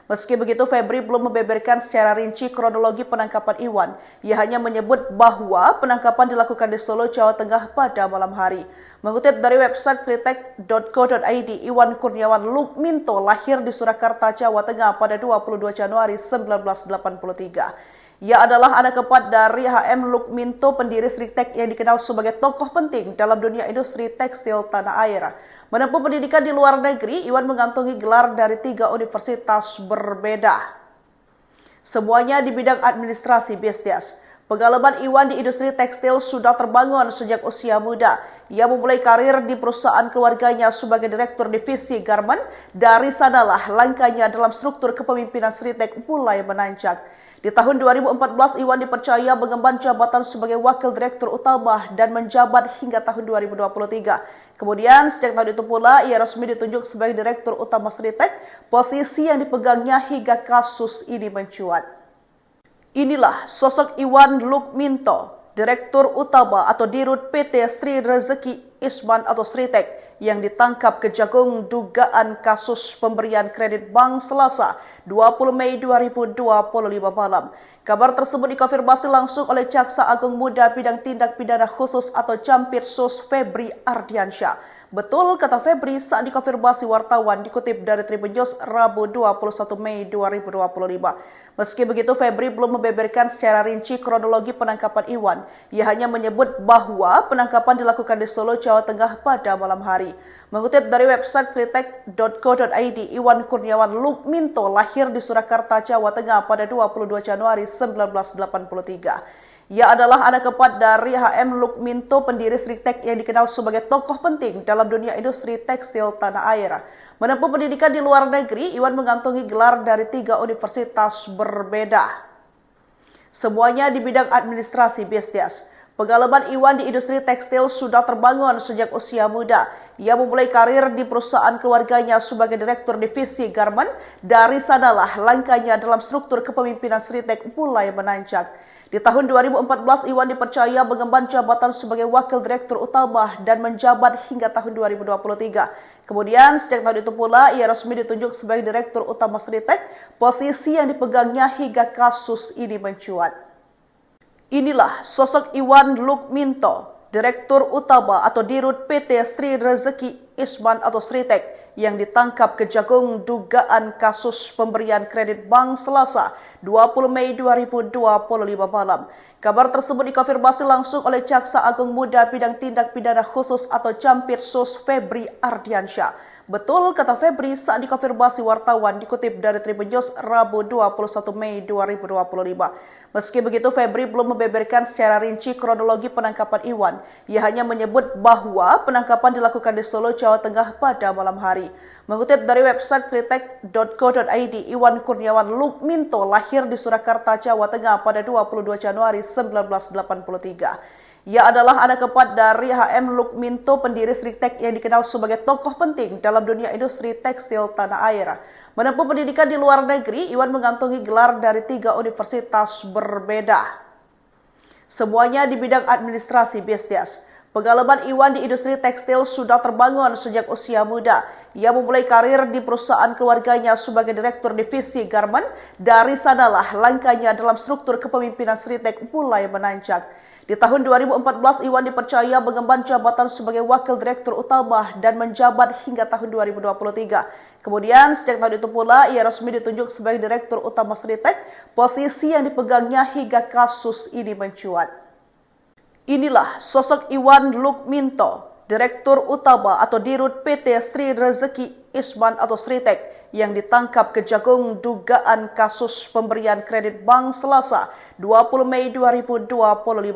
Meski begitu, Febri belum membeberkan secara rinci kronologi penangkapan Iwan. Ia hanya menyebut bahwa penangkapan dilakukan di Solo, Jawa Tengah pada malam hari. Mengutip dari website sritek.co.id, Iwan Kurniawan Lukminto lahir di Surakarta, Jawa Tengah pada 22 Januari 1983. Ia adalah anak keempat dari HM Lukminto, pendiri Sritek yang dikenal sebagai tokoh penting dalam dunia industri tekstil tanah air. Menempuh pendidikan di luar negeri, Iwan mengantongi gelar dari 3 universitas berbeda. Semuanya di bidang administrasi bisnis. Pengalaman Iwan di industri tekstil sudah terbangun sejak usia muda. Ia memulai karir di perusahaan keluarganya sebagai direktur divisi garment. Dari sanalah langkahnya dalam struktur kepemimpinan Sritek mulai menanjak. Di tahun 2014, Iwan dipercaya mengemban jabatan sebagai wakil direktur utama dan menjabat hingga tahun 2023. Kemudian, sejak tahun itu pula, ia resmi ditunjuk sebagai direktur utama Sritek, posisi yang dipegangnya hingga kasus ini mencuat. Inilah sosok Iwan Lukminto, direktur utama atau dirut PT Sri Rezeki Isman atau Sritek, yang ditangkap Kejagung dugaan kasus pemberian kredit bank Selasa 20 Mei 2025 malam. Kabar tersebut dikonfirmasi langsung oleh Jaksa Agung Muda Bidang Tindak Pidana Khusus atau Campirsus Febri Ardiansyah. Betul, kata Febri saat dikonfirmasi wartawan dikutip dari Tribun News Rabu 21 Mei 2025. Meski begitu, Febri belum membeberkan secara rinci kronologi penangkapan Iwan. Ia hanya menyebut bahwa penangkapan dilakukan di Solo, Jawa Tengah pada malam hari. Mengutip dari website sritek.co.id, Iwan Kurniawan Lukminto lahir di Surakarta, Jawa Tengah pada 22 Januari 1983. Ia adalah anak keempat dari HM Lukminto, pendiri Sritek yang dikenal sebagai tokoh penting dalam dunia industri tekstil tanah air. Menempuh pendidikan di luar negeri, Iwan mengantongi gelar dari 3 universitas berbeda. Semuanya di bidang administrasi bisnis. Pengalaman Iwan di industri tekstil sudah terbangun sejak usia muda. Ia memulai karir di perusahaan keluarganya sebagai direktur divisi garment. Dari sanalah langkahnya dalam struktur kepemimpinan Sritek mulai menanjak. Di tahun 2014, Iwan dipercaya mengemban jabatan sebagai wakil direktur utama dan menjabat hingga tahun 2023. Kemudian, sejak tahun itu pula, ia resmi ditunjuk sebagai direktur utama Sritek, posisi yang dipegangnya hingga kasus ini mencuat. Inilah sosok Iwan Lukminto, direktur utama atau dirut PT Sri Rezeki Isman atau Sritek, yang ditangkap Kejagung dugaan kasus pemberian kredit bank Selasa 20 Mei 2025 malam. Kabar tersebut dikonfirmasi langsung oleh Jaksa Agung Muda Bidang Tindak Pidana Khusus atau Jampitsus Febri Ardiansyah. Betul, kata Febri saat dikonfirmasi wartawan dikutip dari Tribun News Rabu 21 Mei 2025. Meski begitu, Febri belum membeberkan secara rinci kronologi penangkapan Iwan. Ia hanya menyebut bahwa penangkapan dilakukan di Solo, Jawa Tengah pada malam hari. Mengutip dari website sritek.co.id, Iwan Kurniawan Lukminto lahir di Surakarta, Jawa Tengah pada 22 Januari 1983. Ia adalah anak keempat dari HM Lukminto, pendiri Sritek yang dikenal sebagai tokoh penting dalam dunia industri tekstil tanah air. Menempuh pendidikan di luar negeri, Iwan mengantongi gelar dari 3 universitas berbeda. Semuanya di bidang administrasi bisnis. Pengalaman Iwan di industri tekstil sudah terbangun sejak usia muda. Ia memulai karir di perusahaan keluarganya sebagai direktur divisi garment. Dari sanalah langkahnya dalam struktur kepemimpinan Sritek mulai menanjak. Di tahun 2014, Iwan dipercaya mengemban jabatan sebagai wakil direktur utama dan menjabat hingga tahun 2023. Kemudian, sejak tahun itu pula, ia resmi ditunjuk sebagai direktur utama Sritek, posisi yang dipegangnya hingga kasus ini mencuat. Inilah sosok Iwan Lukminto, direktur utama atau dirut PT Sri Rezeki Isman atau Sritek, yang ditangkap Kejagung dugaan kasus pemberian kredit bank Selasa 20 Mei 2025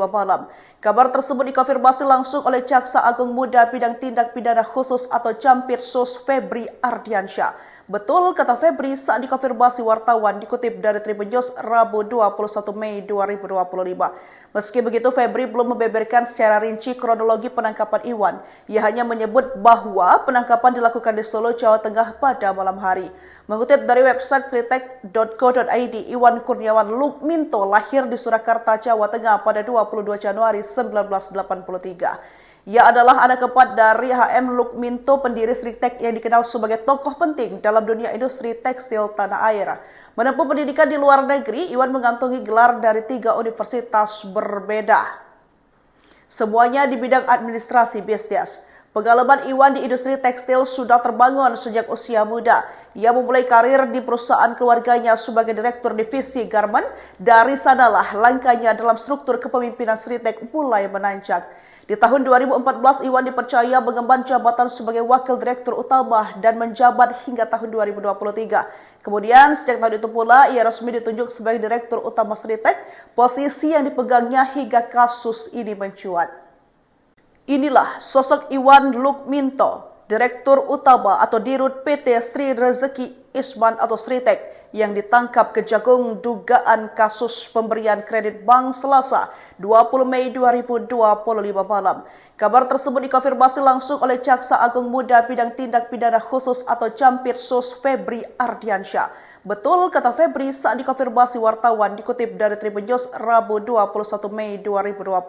malam. Kabar tersebut dikonfirmasi langsung oleh Jaksa Agung Muda Bidang Tindak Pidana Khusus atau Jampitsus Febri Ardiansyah. Betul, kata Febri saat dikonfirmasi wartawan dikutip dari Tribun News Rabu 21 Mei 2025. Meski begitu, Febri belum membeberkan secara rinci kronologi penangkapan Iwan. Ia hanya menyebut bahwa penangkapan dilakukan di Solo, Jawa Tengah pada malam hari. Mengutip dari website sritek.co.id, Iwan Kurniawan Lukminto lahir di Surakarta, Jawa Tengah pada 22 Januari 1983. Ia adalah anak keempat dari HM Lukminto, pendiri Sritek yang dikenal sebagai tokoh penting dalam dunia industri tekstil tanah air. Menempuh pendidikan di luar negeri, Iwan mengantongi gelar dari 3 universitas berbeda. Semuanya di bidang administrasi bisnis. Pengalaman Iwan di industri tekstil sudah terbangun sejak usia muda. Ia memulai karir di perusahaan keluarganya sebagai direktur divisi garment. Dari sanalah langkahnya dalam struktur kepemimpinan Sritek mulai menanjak. Di tahun 2014, Iwan dipercaya mengemban jabatan sebagai wakil direktur utama dan menjabat hingga tahun 2023. Kemudian, sejak tahun itu pula, ia resmi ditunjuk sebagai direktur utama Sritek, posisi yang dipegangnya hingga kasus ini mencuat. Inilah sosok Iwan Lukminto, direktur utama atau dirut PT Sri Rezeki Isman atau Sritek, yang ditangkap Kejagung dugaan kasus pemberian kredit bank Selasa 20 Mei 2025 malam. Kabar tersebut dikonfirmasi langsung oleh Jaksa Agung Muda Bidang Tindak Pidana Khusus atau Jampitsus Febri Ardiansyah. Betul, kata Febri saat dikonfirmasi wartawan dikutip dari Tribun News Rabu 21 Mei 2025.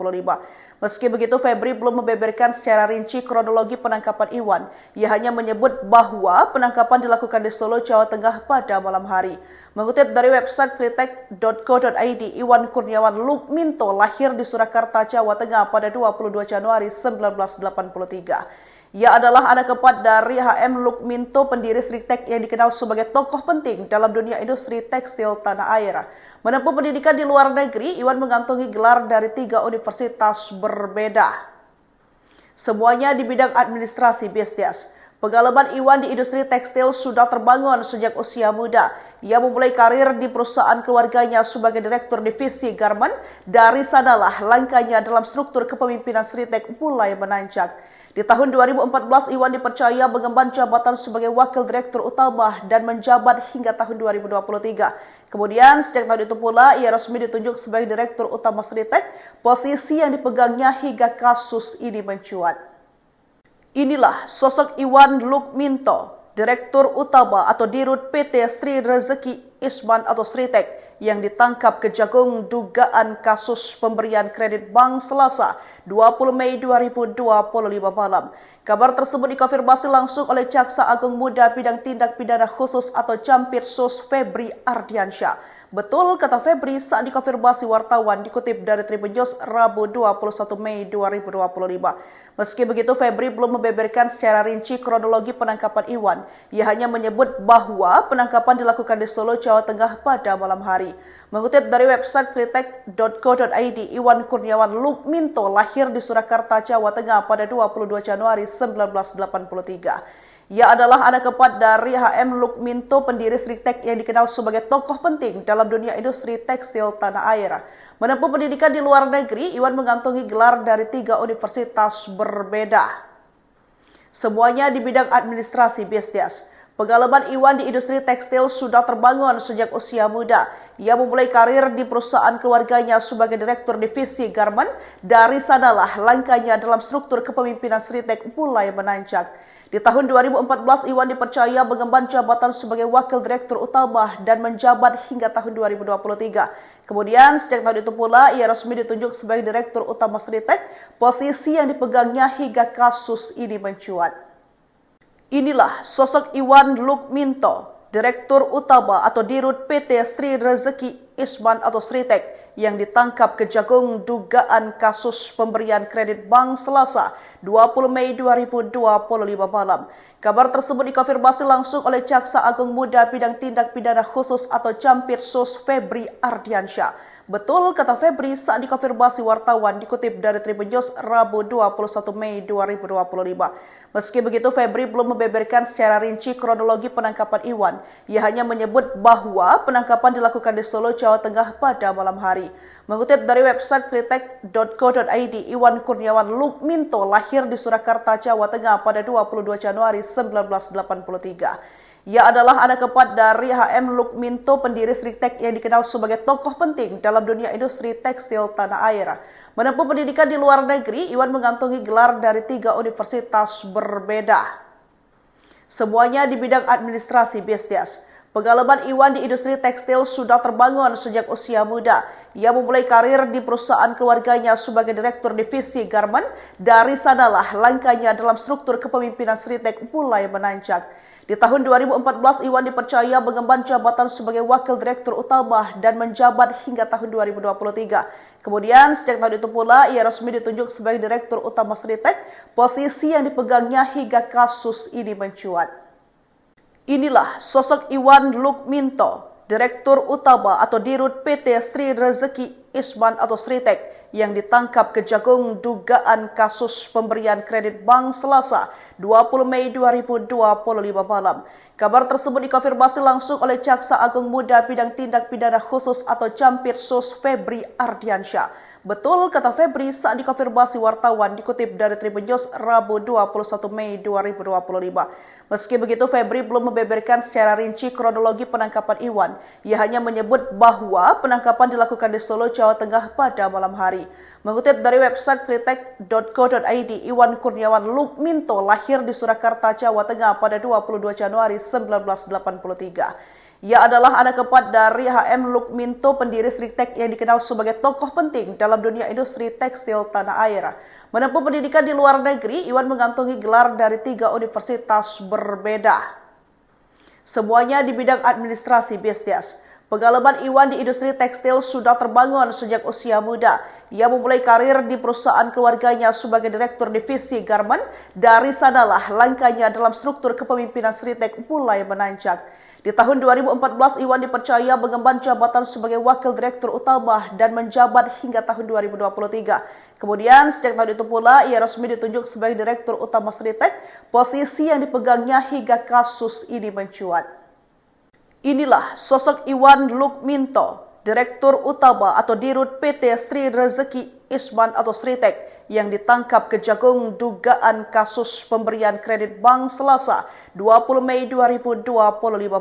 Meski begitu, Febri belum membeberkan secara rinci kronologi penangkapan Iwan. Ia hanya menyebut bahwa penangkapan dilakukan di Solo, Jawa Tengah pada malam hari. Mengutip dari website sritek.co.id, Iwan Kurniawan Lukminto lahir di Surakarta, Jawa Tengah pada 22 Januari 1983. Ia adalah anak keempat dari HM Lukminto, pendiri Sritek yang dikenal sebagai tokoh penting dalam dunia industri tekstil tanah air. Menempuh pendidikan di luar negeri, Iwan mengantongi gelar dari 3 universitas berbeda. Semuanya di bidang administrasi bisnis. Pengalaman Iwan di industri tekstil sudah terbangun sejak usia muda. Ia memulai karir di perusahaan keluarganya sebagai direktur divisi garment. Dari sanalah langkahnya dalam struktur kepemimpinan Sritek mulai menanjak. Di tahun 2014, Iwan dipercaya mengemban jabatan sebagai wakil direktur utama dan menjabat hingga tahun 2023. Kemudian, sejak tahun itu pula, ia resmi ditunjuk sebagai direktur utama Sritek, posisi yang dipegangnya hingga kasus ini mencuat. Inilah sosok Iwan Lukminto, direktur utama atau dirut PT Sri Rezeki Isman atau Sritek, yang ditangkap Kejagung dugaan kasus pemberian kredit bank Selasa 20 Mei 2025 malam. Kabar tersebut dikonfirmasi langsung oleh Jaksa Agung Muda Bidang Tindak Pidana Khusus atau Campirsus Febri Ardiansyah. Betul kata Febri saat dikonfirmasi wartawan, dikutip dari Tribun News Rabu 21 Mei 2025. Meski begitu, Febri belum membeberkan secara rinci kronologi penangkapan Iwan. Ia hanya menyebut bahwa penangkapan dilakukan di Solo, Jawa Tengah pada malam hari. Mengutip dari website sritek.co.id, Iwan Kurniawan Lukminto lahir di Surakarta, Jawa Tengah pada 22 Januari 1983. Ia adalah anak keempat dari HM Lukminto, pendiri Sritek yang dikenal sebagai tokoh penting dalam dunia industri tekstil tanah air. Menempuh pendidikan di luar negeri, Iwan mengantongi gelar dari 3 universitas berbeda. Semuanya di bidang administrasi bisnis. Pengalaman Iwan di industri tekstil sudah terbangun sejak usia muda. Ia memulai karir di perusahaan keluarganya sebagai direktur divisi garment. Dari sanalah langkahnya dalam struktur kepemimpinan Sritek mulai menanjak. Di tahun 2014, Iwan dipercaya mengemban jabatan sebagai wakil direktur utama dan menjabat hingga tahun 2023. Kemudian, sejak tahun itu pula, ia resmi ditunjuk sebagai direktur utama Sritek, posisi yang dipegangnya hingga kasus ini mencuat. Inilah sosok Iwan Lukminto, direktur utama atau dirut PT Sri Rezeki Isman atau Sritek, yang ditangkap Kejagung dugaan kasus pemberian kredit bank Selasa 20 Mei 2025 malam. Kabar tersebut dikonfirmasi langsung oleh Jaksa Agung Muda Bidang Tindak Pidana Khusus atau Campirsus Febri Ardiansyah. Betul kata Febri saat dikonfirmasi wartawan, dikutip dari Tribun News Rabu 21 Mei 2025. Meski begitu, Febri belum membeberkan secara rinci kronologi penangkapan Iwan. Ia hanya menyebut bahwa penangkapan dilakukan di Solo, Jawa Tengah pada malam hari. Mengutip dari website sritek.co.id, Iwan Kurniawan Lukminto lahir di Surakarta, Jawa Tengah pada 22 Januari 1983. Ia adalah anak keempat dari HM Lukminto, pendiri Sritek yang dikenal sebagai tokoh penting dalam dunia industri tekstil tanah air. Menempuh pendidikan di luar negeri, Iwan mengantongi gelar dari 3 universitas berbeda. Semuanya di bidang administrasi bisnis. Pengalaman Iwan di industri tekstil sudah terbangun sejak usia muda. Ia memulai karir di perusahaan keluarganya sebagai direktur divisi garment. Dari sanalah langkahnya dalam struktur kepemimpinan Sritek mulai menanjak. Di tahun 2014, Iwan dipercaya mengemban jabatan sebagai wakil direktur utama dan menjabat hingga tahun 2023. Kemudian, sejak tahun itu pula, ia resmi ditunjuk sebagai direktur utama Sritek, posisi yang dipegangnya hingga kasus ini mencuat. Inilah sosok Iwan Lukminto, direktur utama atau dirut PT Sri Rezeki Isman atau Sritek, yang ditangkap Kejagung dugaan kasus pemberian kredit bank Selasa 20 Mei 2025 malam. Kabar tersebut dikonfirmasi langsung oleh Jaksa Agung Muda Bidang Tindak Pidana Khusus atau Campirsus Febri Ardiansyah. Betul kata Febri saat dikonfirmasi wartawan, dikutip dari Tribun News Rabu 21 Mei 2025. Meski begitu, Febri belum membeberkan secara rinci kronologi penangkapan Iwan. Ia hanya menyebut bahwa penangkapan dilakukan di Solo, Jawa Tengah pada malam hari. Mengutip dari website sritek.co.id, Iwan Kurniawan Lukminto lahir di Surakarta, Jawa Tengah pada 22 Januari 1983. Ia adalah anak keempat dari HM Lukminto, pendiri Sritek yang dikenal sebagai tokoh penting dalam dunia industri tekstil tanah air. Menempuh pendidikan di luar negeri, Iwan mengantongi gelar dari 3 universitas berbeda. Semuanya di bidang administrasi bisnis. Pengalaman Iwan di industri tekstil sudah terbangun sejak usia muda. Ia memulai karir di perusahaan keluarganya sebagai direktur divisi garmen. Dari sanalah langkahnya dalam struktur kepemimpinan Sritek mulai menanjak. Di tahun 2014, Iwan dipercaya mengemban jabatan sebagai wakil direktur utama dan menjabat hingga tahun 2023. Kemudian, sejak tahun itu pula, ia resmi ditunjuk sebagai direktur utama Sritek, posisi yang dipegangnya hingga kasus ini mencuat. Inilah sosok Iwan Lukminto, Direktur Utama atau Dirut PT Sri Rezeki Isman atau Sritek yang ditangkap Kejagung dugaan kasus pemberian kredit bank Selasa 20 Mei 2025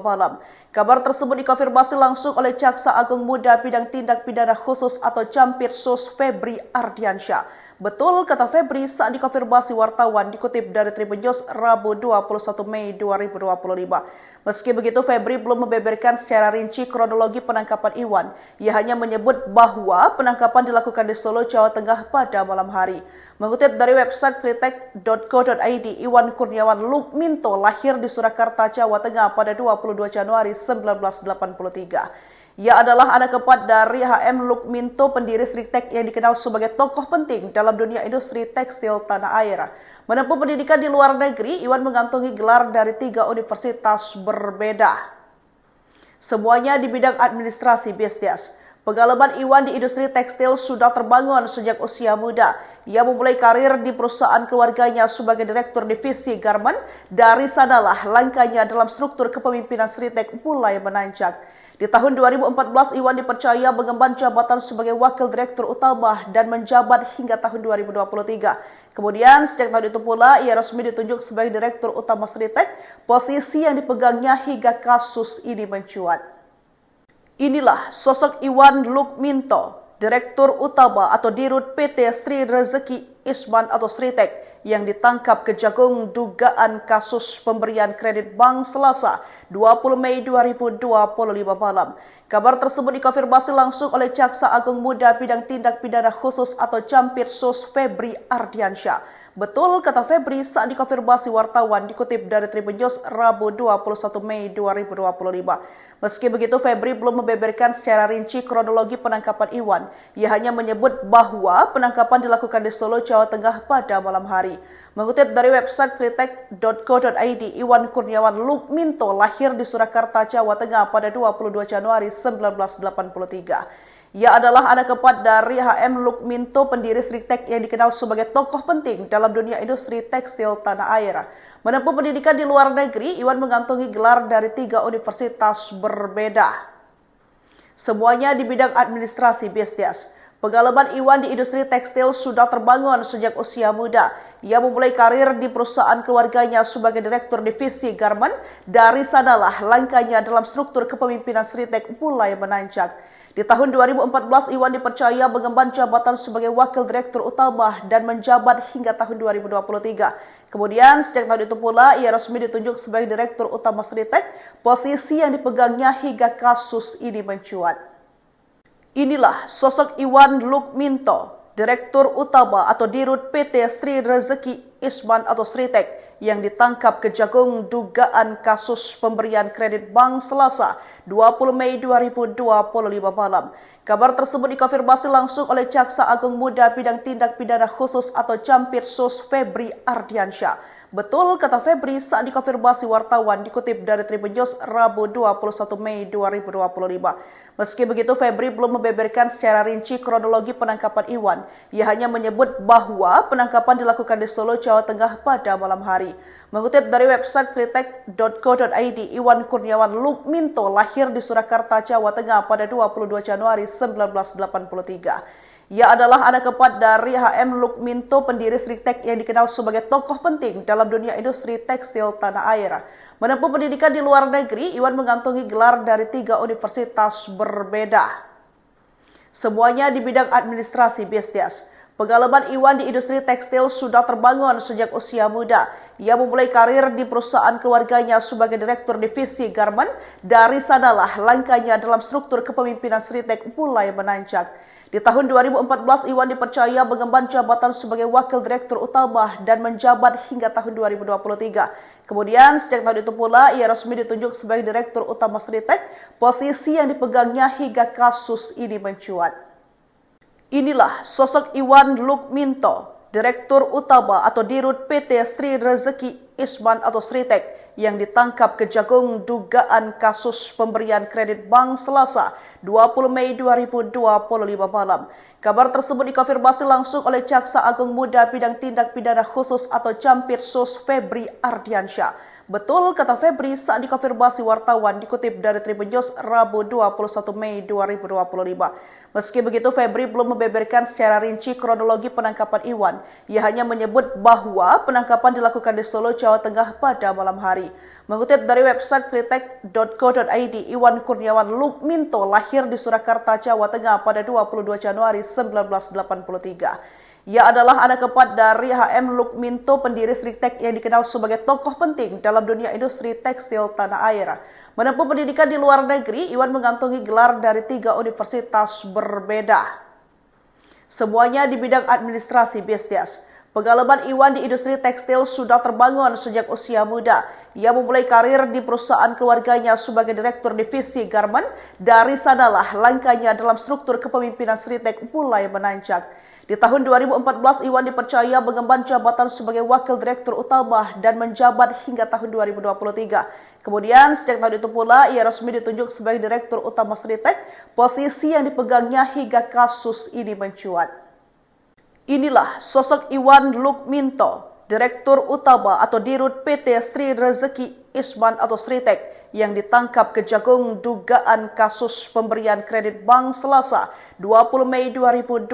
malam. Kabar tersebut dikonfirmasi langsung oleh Jaksa Agung Muda Bidang Tindak Pidana Khusus atau Jampitsus Febri Ardiansyah. Betul kata Febri saat dikonfirmasi wartawan dikutip dari Tribun News Rabu 21 Mei 2025. Meski begitu, Febri belum membeberkan secara rinci kronologi penangkapan Iwan. Ia hanya menyebut bahwa penangkapan dilakukan di Solo, Jawa Tengah pada malam hari. Mengutip dari website sritek.co.id, Iwan Kurniawan Lukminto lahir di Surakarta, Jawa Tengah pada 22 Januari 1983. Ia adalah anak keempat dari HM Lukminto, pendiri Sritek yang dikenal sebagai tokoh penting dalam dunia industri tekstil tanah air. Menempuh pendidikan di luar negeri, Iwan mengantongi gelar dari 3 universitas berbeda. Semuanya di bidang administrasi bisnis. Pengalaman Iwan di industri tekstil sudah terbangun sejak usia muda. Ia memulai karir di perusahaan keluarganya sebagai direktur divisi garmen. Dari sanalah langkahnya dalam struktur kepemimpinan Sritek mulai menanjak. Di tahun 2014, Iwan dipercaya mengemban jabatan sebagai wakil direktur utama dan menjabat hingga tahun 2023. Kemudian, sejak tahun itu pula, ia resmi ditunjuk sebagai direktur utama Sritek, posisi yang dipegangnya hingga kasus ini mencuat. Inilah sosok Iwan Lukminto, Direktur Utama atau Dirut PT Sri Rezeki Isman atau Sritek, yang ditangkap Kejagung dugaan kasus pemberian kredit bank Selasa 20 Mei 2025 malam. Kabar tersebut dikonfirmasi langsung oleh Jaksa Agung Muda Bidang Tindak Pidana Khusus atau Jampitsus Febri Ardiansyah. Betul kata Febri saat dikonfirmasi wartawan dikutip dari Tribun News Rabu 21 Mei 2025. Meski begitu, Febri belum membeberkan secara rinci kronologi penangkapan Iwan. Ia hanya menyebut bahwa penangkapan dilakukan di Solo, Jawa Tengah pada malam hari. Mengutip dari website sritek.co.id, Iwan Kurniawan Lukminto lahir di Surakarta, Jawa Tengah pada 22 Januari 1983. Ia adalah anak keempat dari HM Lukminto, pendiri Sritek yang dikenal sebagai tokoh penting dalam dunia industri tekstil tanah air. Menempuh pendidikan di luar negeri, Iwan mengantongi gelar dari 3 universitas berbeda. Semuanya di bidang administrasi bisnis. Pengalaman Iwan di industri tekstil sudah terbangun sejak usia muda. Ia memulai karir di perusahaan keluarganya sebagai direktur divisi garmen. Dari sanalah langkahnya dalam struktur kepemimpinan Sritek mulai menanjak. Di tahun 2014, Iwan dipercaya mengemban jabatan sebagai wakil direktur utama dan menjabat hingga tahun 2023. Kemudian, sejak tahun itu pula, ia resmi ditunjuk sebagai direktur utama Sritek, posisi yang dipegangnya hingga kasus ini mencuat. Inilah sosok Iwan Lukminto, Direktur Utama atau Dirut PT Sri Rezeki Isman atau Sritek, yang ditangkap Kejagung dugaan kasus pemberian kredit bank Selasa 20 Mei 2025 malam. Kabar tersebut dikonfirmasi langsung oleh Jaksa Agung Muda Bidang Tindak Pidana Khusus atau Jampitsus Febri Ardiansyah. Betul kata Febri saat dikonfirmasi wartawan dikutip dari Tribun News Rabu 21 Mei 2025. Meski begitu, Febri belum membeberkan secara rinci kronologi penangkapan Iwan. Ia hanya menyebut bahwa penangkapan dilakukan di Solo, Jawa Tengah pada malam hari. Mengutip dari website sritek.co.id, Iwan Kurniawan Lukminto lahir di Surakarta, Jawa Tengah pada 22 Januari 1983. Ia adalah anak keempat dari HM Lukminto, pendiri Sritek yang dikenal sebagai tokoh penting dalam dunia industri tekstil tanah air. Menempuh pendidikan di luar negeri, Iwan mengantongi gelar dari 3 universitas berbeda. Semuanya di bidang administrasi bisnis. Pengalaman Iwan di industri tekstil sudah terbangun sejak usia muda. Ia memulai karir di perusahaan keluarganya sebagai direktur divisi garmen. Dari sanalah langkahnya dalam struktur kepemimpinan Sritek mulai menanjak. Di tahun 2014, Iwan dipercaya mengemban jabatan sebagai Wakil Direktur Utama dan menjabat hingga tahun 2023. Kemudian, sejak tahun itu pula, ia resmi ditunjuk sebagai Direktur Utama Sritek, posisi yang dipegangnya hingga kasus ini mencuat. Inilah sosok Iwan Lukminto, Direktur Utama atau Dirut PT Sri Rezeki Isman atau Sritek, yang ditangkap Kejagung dugaan kasus pemberian kredit bank Selasa 20 Mei 2025 malam. Kabar tersebut dikonfirmasi langsung oleh Jaksa Agung Muda Bidang Tindak Pidana Khusus atau Jampitsus Febri Ardiansyah. Betul kata Febri saat dikonfirmasi wartawan, dikutip dari Tribun News Rabu 21 Mei 2025. Meski begitu, Febri belum membeberkan secara rinci kronologi penangkapan Iwan. Ia hanya menyebut bahwa penangkapan dilakukan di Solo, Jawa Tengah pada malam hari. Mengutip dari website sritek.co.id, Iwan Kurniawan Lukminto lahir di Surakarta, Jawa Tengah pada 22 Januari 1983. Ia adalah anak keempat dari HM Lukminto, pendiri Sritek yang dikenal sebagai tokoh penting dalam dunia industri tekstil tanah air. Menempuh pendidikan di luar negeri, Iwan mengantongi gelar dari 3 universitas berbeda. Semuanya di bidang administrasi bisnis. Pengalaman Iwan di industri tekstil sudah terbangun sejak usia muda. Ia memulai karir di perusahaan keluarganya sebagai Direktur Divisi Garmen. Dari sanalah langkahnya dalam struktur kepemimpinan Sritek mulai menanjak. Di tahun 2014, Iwan dipercaya mengemban jabatan sebagai Wakil Direktur Utama dan menjabat hingga tahun 2023. Kemudian, sejak tahun itu pula, ia resmi ditunjuk sebagai Direktur Utama Sritek, posisi yang dipegangnya hingga kasus ini mencuat. Inilah sosok Iwan Lukminto, Direktur Utama atau Dirut PT Sri Rezeki Isman atau Sritek, yang ditangkap Kejagung dugaan kasus pemberian kredit bank Selasa 20 Mei 2025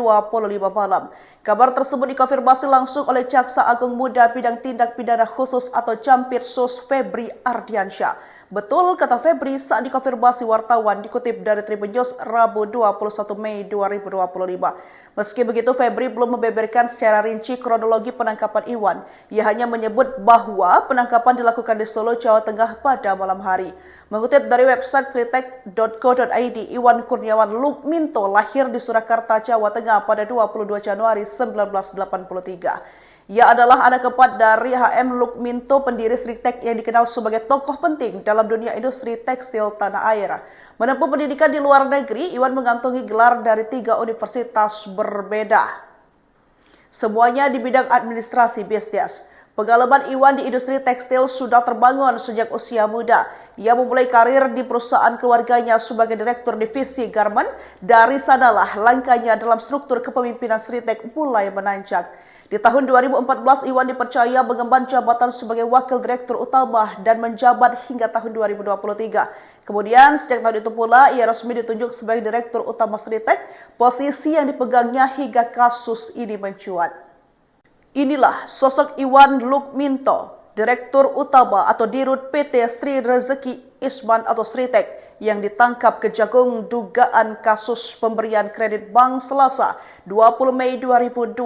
malam. Kabar tersebut dikonfirmasi langsung oleh Jaksa Agung Muda Bidang Tindak Pidana Khusus atau Jampitsus Febri Ardiansyah. Betul kata Febri saat dikonfirmasi wartawan, dikutip dari Tribun News Rabu 21 Mei 2025. Meski begitu, Febri belum membeberkan secara rinci kronologi penangkapan Iwan. Ia hanya menyebut bahwa penangkapan dilakukan di Solo, Jawa Tengah pada malam hari. Mengutip dari website sritek.co.id, Iwan Kurniawan Lukminto lahir di Surakarta, Jawa Tengah pada 22 Januari 1983. Ia adalah anak keempat dari HM Lukminto, pendiri Sritek yang dikenal sebagai tokoh penting dalam dunia industri tekstil tanah air. Menempuh pendidikan di luar negeri, Iwan mengantongi gelar dari 3 universitas berbeda. Semuanya di bidang administrasi bisnis. Pengalaman Iwan di industri tekstil sudah terbangun sejak usia muda. Ia memulai karir di perusahaan keluarganya sebagai Direktur Divisi Garmen. Dari sanalah langkahnya dalam struktur kepemimpinan Sritek mulai menanjak. Di tahun 2014, Iwan dipercaya mengemban jabatan sebagai Wakil Direktur Utama dan menjabat hingga tahun 2023. Kemudian, sejak tahun itu pula, ia resmi ditunjuk sebagai Direktur Utama Sritek, posisi yang dipegangnya hingga kasus ini mencuat. Inilah sosok Iwan Lukminto, Direktur Utama atau Dirut PT Sri Rezeki Isman atau Sritek, yang ditangkap Kejagung dugaan kasus pemberian kredit bank Selasa 20 Mei 2025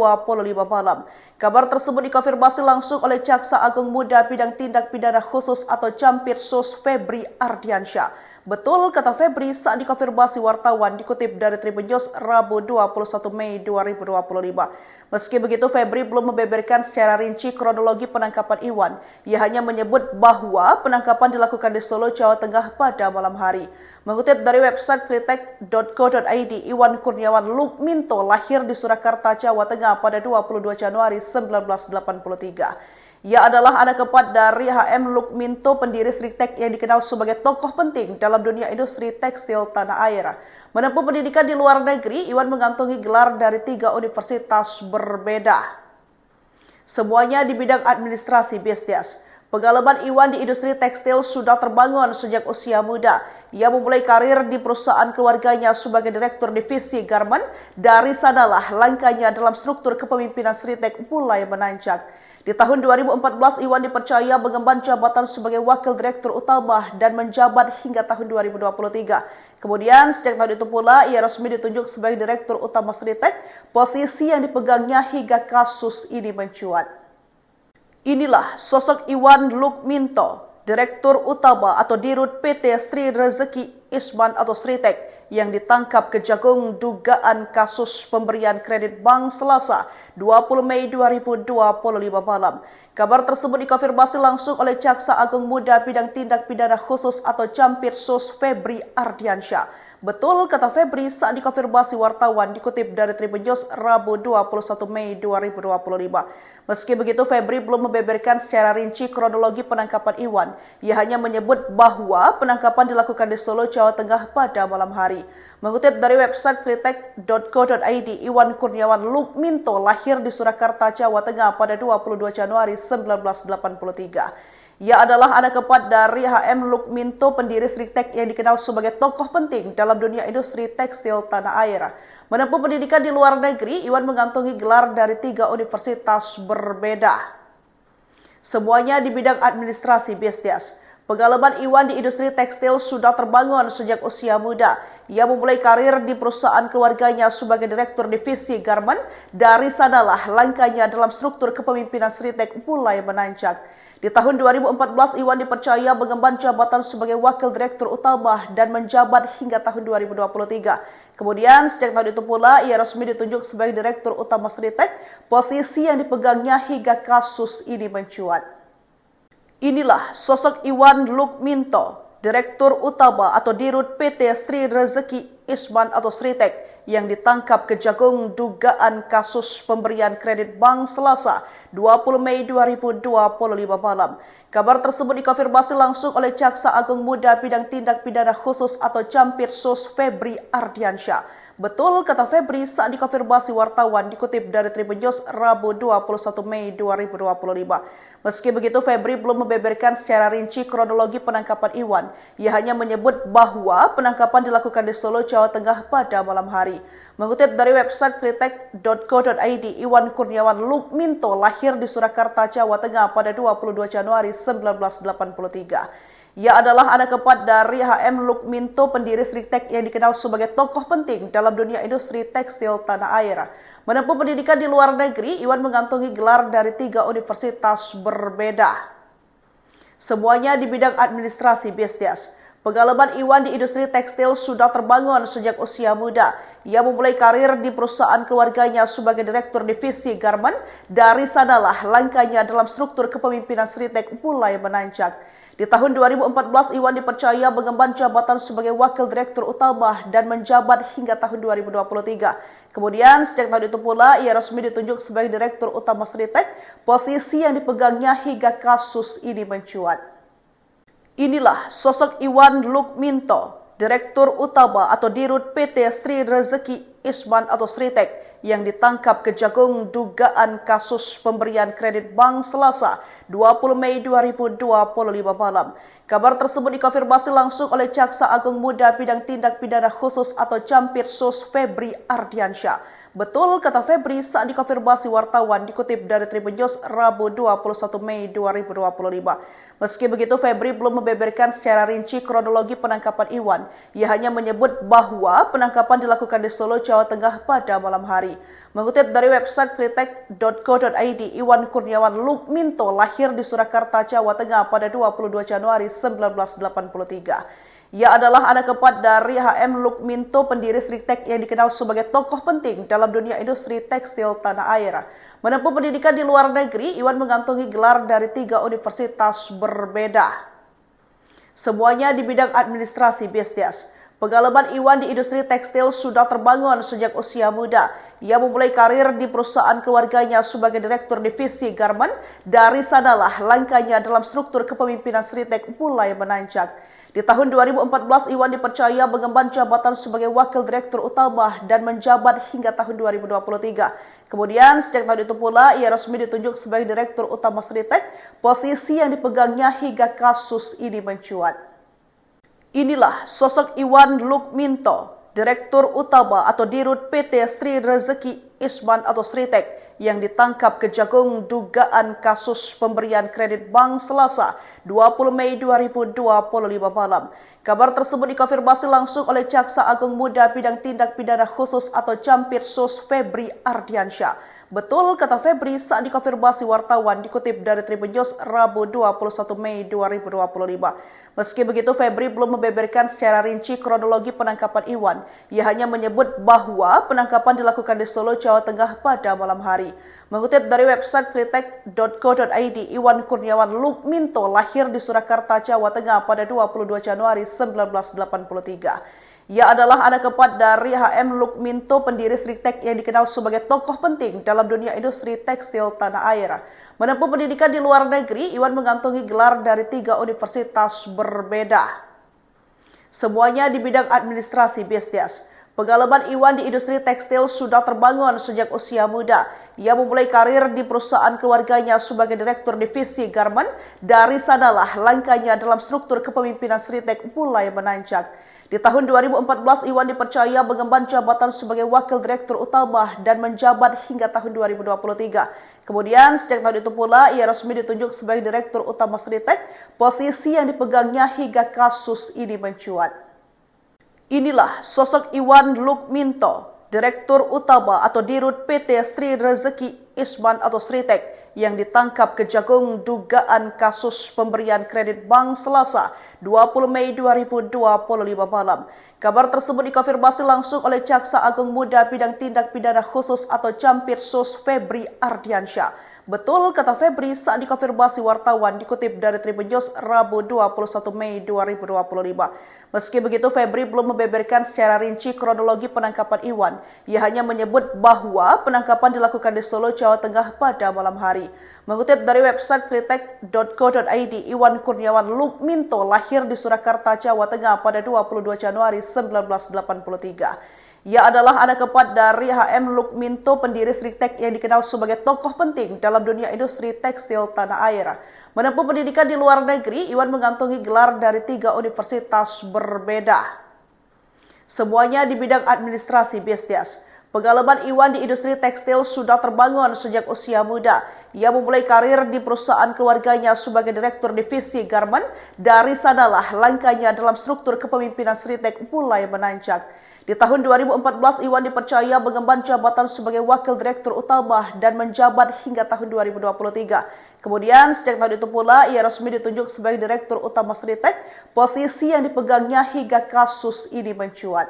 malam. Kabar tersebut dikonfirmasi langsung oleh Jaksa Agung Muda Bidang Tindak Pidana Khusus atau Jampitsus Febri Ardiansyah. Betul kata Febri saat dikonfirmasi wartawan, dikutip dari Tribun News Rabu 21 Mei 2025. Meski begitu, Febri belum membeberkan secara rinci kronologi penangkapan Iwan. Ia hanya menyebut bahwa penangkapan dilakukan di Solo, Jawa Tengah pada malam hari. Mengutip dari website sritek.co.id, Iwan Kurniawan Lukminto lahir di Surakarta, Jawa Tengah pada 22 Januari 1983. Ia adalah anak keempat dari HM Lukminto, pendiri Sritek yang dikenal sebagai tokoh penting dalam dunia industri tekstil tanah air. Menempuh pendidikan di luar negeri, Iwan mengantongi gelar dari 3 universitas berbeda. Semuanya di bidang administrasi bisnis. Pengalaman Iwan di industri tekstil sudah terbangun sejak usia muda. Ia memulai karir di perusahaan keluarganya sebagai Direktur Divisi Garmen. Dari sanalah langkahnya dalam struktur kepemimpinan Sritek mulai menanjak. Di tahun 2014, Iwan dipercaya mengemban jabatan sebagai Wakil Direktur Utama dan menjabat hingga tahun 2023. Kemudian, sejak tahun itu pula, ia resmi ditunjuk sebagai Direktur Utama Sritek, posisi yang dipegangnya hingga kasus ini mencuat. Inilah sosok Iwan Lukminto, Direktur Utama atau Dirut PT Sri Rezeki Isman atau Sritek, yang ditangkap Kejagung dugaan kasus pemberian kredit bank Selasa 20 Mei 2025 malam. Kabar tersebut dikonfirmasi langsung oleh Jaksa Agung Muda Bidang Tindak Pidana Khusus atau Campirsus Febri Ardiansyah. Betul, kata Febri saat dikonfirmasi wartawan dikutip dari Tribun News Rabu 21 Mei 2025. Meski begitu, Febri belum membeberkan secara rinci kronologi penangkapan Iwan. Ia hanya menyebut bahwa penangkapan dilakukan di Solo, Jawa Tengah pada malam hari. Mengutip dari website sritek.co.id, Iwan Kurniawan Lukminto lahir di Surakarta, Jawa Tengah pada 22 Januari 1983. Ia adalah anak keempat dari HM Lukminto, pendiri Sritek yang dikenal sebagai tokoh penting dalam dunia industri tekstil tanah air. Menempuh pendidikan di luar negeri, Iwan mengantongi gelar dari 3 universitas berbeda. Semuanya di bidang administrasi bisnis. Pengalaman Iwan di industri tekstil sudah terbangun sejak usia muda. Ia memulai karir di perusahaan keluarganya sebagai direktur divisi garment. Dari sanalah langkahnya dalam struktur kepemimpinan Sritek mulai menanjak. Di tahun 2014, Iwan dipercaya mengemban jabatan sebagai wakil direktur utama dan menjabat hingga tahun 2023. Kemudian, sejak tahun itu pula, ia resmi ditunjuk sebagai direktur utama Sritek, posisi yang dipegangnya hingga kasus ini mencuat. Inilah sosok Iwan Lukminto, direktur utama atau dirut PT Sri Rezeki Isman atau Sritek, yang ditangkap Kejagung dugaan kasus pemberian kredit bank Selasa 20 Mei 2025 malam. Kabar tersebut dikonfirmasi langsung oleh Jaksa Agung Muda Bidang Tindak Pidana Khusus atau Campirsus Febri Ardiansyah. Betul, kata Febri saat dikonfirmasi wartawan dikutip dari Tribun News Rabu 21 Mei 2025. Meski begitu, Febri belum membeberkan secara rinci kronologi penangkapan Iwan. Ia hanya menyebut bahwa penangkapan dilakukan di Solo, Jawa Tengah pada malam hari. Mengutip dari website sritek.co.id, Iwan Kurniawan Lukminto lahir di Surakarta, Jawa Tengah pada 22 Januari 1983. Ia adalah anak keempat dari HM Lukminto, pendiri Sritek yang dikenal sebagai tokoh penting dalam dunia industri tekstil tanah air. Menempuh pendidikan di luar negeri, Iwan mengantongi gelar dari 3 universitas berbeda. Semuanya di bidang administrasi bisnis. Pengalaman Iwan di industri tekstil sudah terbangun sejak usia muda. Ia memulai karir di perusahaan keluarganya sebagai direktur divisi garment. Dari sanalah langkahnya dalam struktur kepemimpinan Sritek mulai menanjak. Di tahun 2014, Iwan dipercaya mengemban jabatan sebagai wakil direktur utama dan menjabat hingga tahun 2023. Kemudian, sejak tahun itu pula, ia resmi ditunjuk sebagai direktur utama Sritek, posisi yang dipegangnya hingga kasus ini mencuat. Inilah sosok Iwan Lukminto, direktur utama atau dirut PT Sri Rezeki Isman atau Sritek, yang ditangkap Kejagung dugaan kasus pemberian kredit bank Selasa 20 Mei 2025 malam. Kabar tersebut dikonfirmasi langsung oleh Jaksa Agung Muda Bidang Tindak Pidana Khusus atau Campirsus Febri Ardiansyah. Betul, kata Febri saat dikonfirmasi wartawan dikutip dari Tribun News Rabu 21 Mei 2025. Meski begitu, Febri belum membeberkan secara rinci kronologi penangkapan Iwan. Ia hanya menyebut bahwa penangkapan dilakukan di Solo, Jawa Tengah pada malam hari. Mengutip dari website sritek.co.id, Iwan Kurniawan Lukminto lahir di Surakarta, Jawa Tengah pada 22 Januari 1983. Ia adalah anak keempat dari HM Lukminto, pendiri Sritek yang dikenal sebagai tokoh penting dalam dunia industri tekstil tanah air. Menempuh pendidikan di luar negeri, Iwan mengantongi gelar dari 3 universitas berbeda. Semuanya di bidang administrasi bisnis. Pengalaman Iwan di industri tekstil sudah terbangun sejak usia muda. Ia memulai karir di perusahaan keluarganya sebagai direktur divisi garment. Dari sanalah langkahnya dalam struktur kepemimpinan Sritek mulai menanjak. Di tahun 2014, Iwan dipercaya mengemban jabatan sebagai wakil direktur utama dan menjabat hingga tahun 2023. Kemudian, sejak tahun itu pula, ia resmi ditunjuk sebagai direktur utama Sritek, posisi yang dipegangnya hingga kasus ini mencuat. Inilah sosok Iwan Lukminto, direktur utama atau dirut PT Sri Rezeki Isman atau Sritek, yang ditangkap Kejagung dugaan kasus pemberian kredit bank Selasa 20 Mei 2025 malam. Kabar tersebut dikonfirmasi langsung oleh Jaksa Agung Muda Bidang Tindak Pidana Khusus atau Campirsus Febri Ardiansyah. Betul, kata Febri saat dikonfirmasi wartawan dikutip dari Tribun News Rabu 21 Mei 2025. Meski begitu, Febri belum membeberkan secara rinci kronologi penangkapan Iwan. Ia hanya menyebut bahwa penangkapan dilakukan di Solo, Jawa Tengah pada malam hari. Mengutip dari website sritek.co.id, Iwan Kurniawan Lukminto lahir di Surakarta, Jawa Tengah pada 22 Januari 1983. Ia adalah anak keempat dari HM Lukminto, pendiri Sritek yang dikenal sebagai tokoh penting dalam dunia industri tekstil tanah air. Menempuh pendidikan di luar negeri, Iwan mengantongi gelar dari 3 universitas berbeda. Semuanya di bidang administrasi bisnis. Pengalaman Iwan di industri tekstil sudah terbangun sejak usia muda. Ia memulai karir di perusahaan keluarganya sebagai direktur divisi garment. Dari sanalah langkahnya dalam struktur kepemimpinan Sritek mulai menanjak. Di tahun 2014, Iwan dipercaya mengemban jabatan sebagai wakil direktur utama dan menjabat hingga tahun 2023. Kemudian, sejak tahun itu pula, ia resmi ditunjuk sebagai direktur utama Sritek, posisi yang dipegangnya hingga kasus ini mencuat. Inilah sosok Iwan Lukminto, direktur utama atau dirut PT Sri Rezeki Isman atau Sritek, yang ditangkap Kejagung dugaan kasus pemberian kredit bank Selasa 20 Mei 2025 malam. Kabar tersebut dikonfirmasi langsung oleh Jaksa Agung Muda Bidang Tindak Pidana Khusus atau Jampitsus Febri Ardiansyah. Betul, kata Febri saat dikonfirmasi wartawan, dikutip dari Tribun News Rabu 21 Mei 2025. Meski begitu, Febri belum membeberkan secara rinci kronologi penangkapan Iwan. Ia hanya menyebut bahwa penangkapan dilakukan di Solo, Jawa Tengah pada malam hari. Mengutip dari website sritek.co.id, Iwan Kurniawan Lukminto lahir di Surakarta, Jawa Tengah pada 22 Januari 1983. Ia adalah anak keempat dari HM Lukminto, pendiri Sritek yang dikenal sebagai tokoh penting dalam dunia industri tekstil tanah air. Menempuh pendidikan di luar negeri, Iwan mengantongi gelar dari 3 universitas berbeda. Semuanya di bidang administrasi bisnis. Pengalaman Iwan di industri tekstil sudah terbangun sejak usia muda. Ia memulai karir di perusahaan keluarganya sebagai direktur divisi garment. Dari sanalah langkahnya dalam struktur kepemimpinan Sritek mulai menanjak. Di tahun 2014, Iwan dipercaya mengemban jabatan sebagai wakil direktur utama dan menjabat hingga tahun 2023. Kemudian, sejak tahun itu pula, ia resmi ditunjuk sebagai direktur utama Sritek, posisi yang dipegangnya hingga kasus ini mencuat.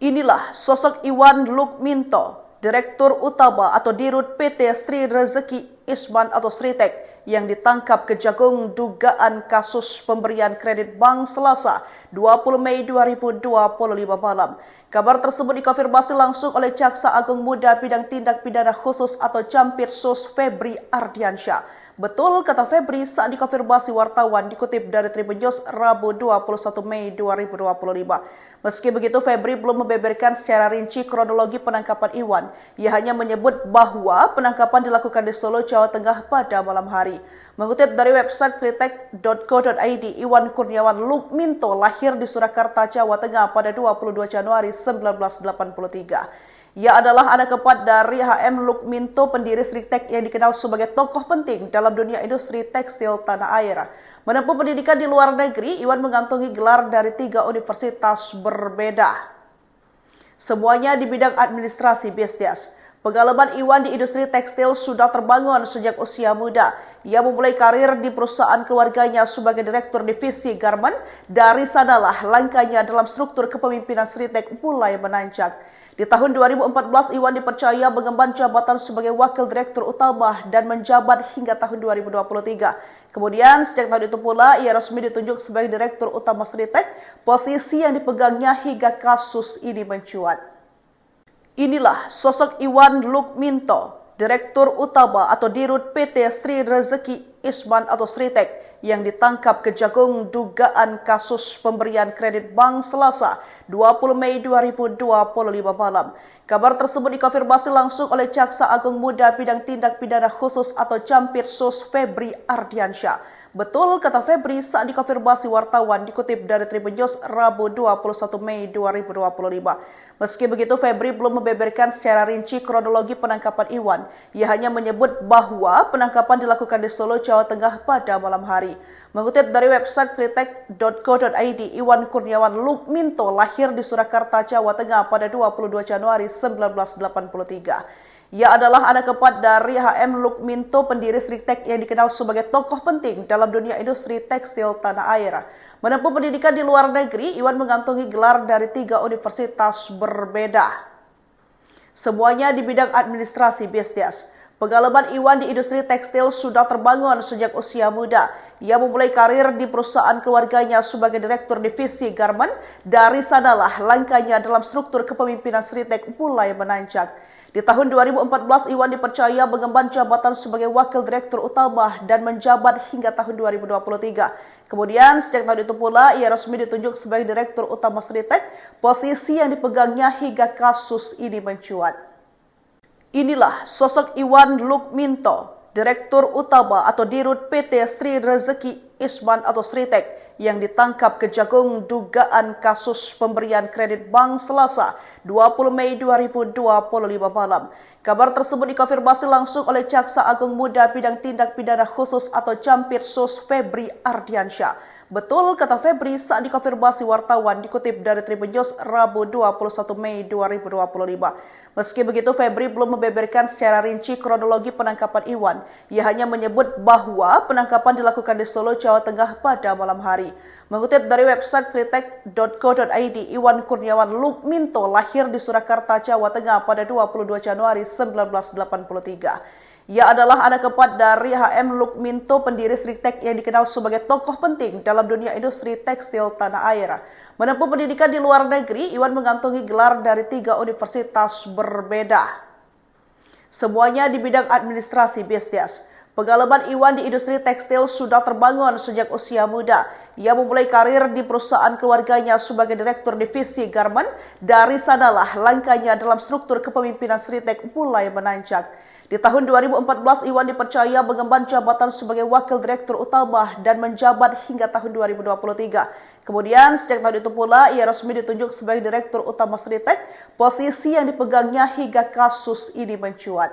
Inilah sosok Iwan Lukminto, direktur utama atau dirut PT Sri Rezeki Isman atau Sritek, yang ditangkap Kejagung dugaan kasus pemberian kredit bank Selasa 20 Mei 2025 malam. Kabar tersebut dikonfirmasi langsung oleh Jaksa Agung Muda Bidang Tindak Pidana Khusus atau Jampitsus Febri Ardiansyah. Betul, kata Febri saat dikonfirmasi wartawan, dikutip dari Tribun News Rabu 21 Mei 2025. Meski begitu, Febri belum membeberkan secara rinci kronologi penangkapan Iwan. Ia hanya menyebut bahwa penangkapan dilakukan di Solo, Jawa Tengah pada malam hari. Mengutip dari website sritek.co.id, Iwan Kurniawan Lukminto lahir di Surakarta, Jawa Tengah pada 22 Januari 1983. Ia adalah anak keempat dari HM Lukminto, pendiri Sritek yang dikenal sebagai tokoh penting dalam dunia industri tekstil tanah air. Menempuh pendidikan di luar negeri, Iwan mengantongi gelar dari 3 universitas berbeda. Semuanya di bidang administrasi bisnis. Pengalaman Iwan di industri tekstil sudah terbangun sejak usia muda. Ia memulai karir di perusahaan keluarganya sebagai direktur divisi garment. Dari sanalah langkahnya dalam struktur kepemimpinan Sritek mulai menanjak. Di tahun 2014, Iwan dipercaya mengemban jabatan sebagai wakil direktur utama dan menjabat hingga tahun 2023. Kemudian, sejak tahun itu pula, ia resmi ditunjuk sebagai direktur utama Sritek, posisi yang dipegangnya hingga kasus ini mencuat. Inilah sosok Iwan Lukminto, direktur utama atau dirut PT Sri Rezeki Isman atau Sritek, yang ditangkap Kejagung dugaan kasus pemberian kredit bank Selasa 20 Mei 2025 malam. Kabar tersebut dikonfirmasi langsung oleh Jaksa Agung Muda Bidang Tindak Pidana Khusus atau Jampitsus Febri Ardiansyah. Betul, kata Febri saat dikonfirmasi wartawan, dikutip dari Tribun News Rabu 21 Mei 2025. Meski begitu, Febri belum membeberkan secara rinci kronologi penangkapan Iwan. Ia hanya menyebut bahwa penangkapan dilakukan di Solo, Jawa Tengah pada malam hari. Mengutip dari website sritek.co.id, Iwan Kurniawan Lukminto lahir di Surakarta, Jawa Tengah pada 22 Januari 1983. Ia adalah anak keempat dari H.M. Lukminto, pendiri Sritek yang dikenal sebagai tokoh penting dalam dunia industri tekstil tanah air. Menempuh pendidikan di luar negeri, Iwan mengantongi gelar dari 3 universitas berbeda. Semuanya di bidang administrasi bisnis. Pengalaman Iwan di industri tekstil sudah terbangun sejak usia muda. Ia memulai karir di perusahaan keluarganya sebagai direktur divisi garment. Dari sanalah langkahnya dalam struktur kepemimpinan Sritek mulai menanjak. Di tahun 2014, Iwan dipercaya mengemban jabatan sebagai wakil direktur utama dan menjabat hingga tahun 2023. Kemudian, sejak tahun itu pula, ia resmi ditunjuk sebagai direktur utama Sritek, posisi yang dipegangnya hingga kasus ini mencuat. Inilah sosok Iwan Lukminto, Direktur Utama atau Dirut PT Sri Rezeki Isman atau Sritek, yang ditangkap Kejagung dugaan kasus pemberian kredit bank Selasa 20 Mei 2025 malam. Kabar tersebut dikonfirmasi langsung oleh Jaksa Agung Muda Bidang Tindak Pidana Khusus atau Jampitsus Febri Ardiansyah. Betul, kata Febri saat dikonfirmasi wartawan, dikutip dari Tribun News Rabu 21 Mei 2025. Meski begitu, Febri belum membeberkan secara rinci kronologi penangkapan Iwan. Ia hanya menyebut bahwa penangkapan dilakukan di Solo, Jawa Tengah pada malam hari. Mengutip dari website sritek.co.id, Iwan Kurniawan Lukminto lahir di Surakarta, Jawa Tengah pada 22 Januari 1983. Ia adalah anak keempat dari H.M. Lukminto, pendiri Sritek yang dikenal sebagai tokoh penting dalam dunia industri tekstil tanah air. Menempuh pendidikan di luar negeri, Iwan mengantongi gelar dari 3 universitas berbeda. Semuanya di bidang administrasi bisnis. Pengalaman Iwan di industri tekstil sudah terbangun sejak usia muda. Ia memulai karir di perusahaan keluarganya sebagai direktur divisi garment. Dari sanalah langkahnya dalam struktur kepemimpinan Sritek mulai menanjak. Di tahun 2014, Iwan dipercaya mengemban jabatan sebagai wakil direktur utama dan menjabat hingga tahun 2023. Kemudian, sejak tahun itu pula, ia resmi ditunjuk sebagai direktur utama Sritek, posisi yang dipegangnya hingga kasus ini mencuat.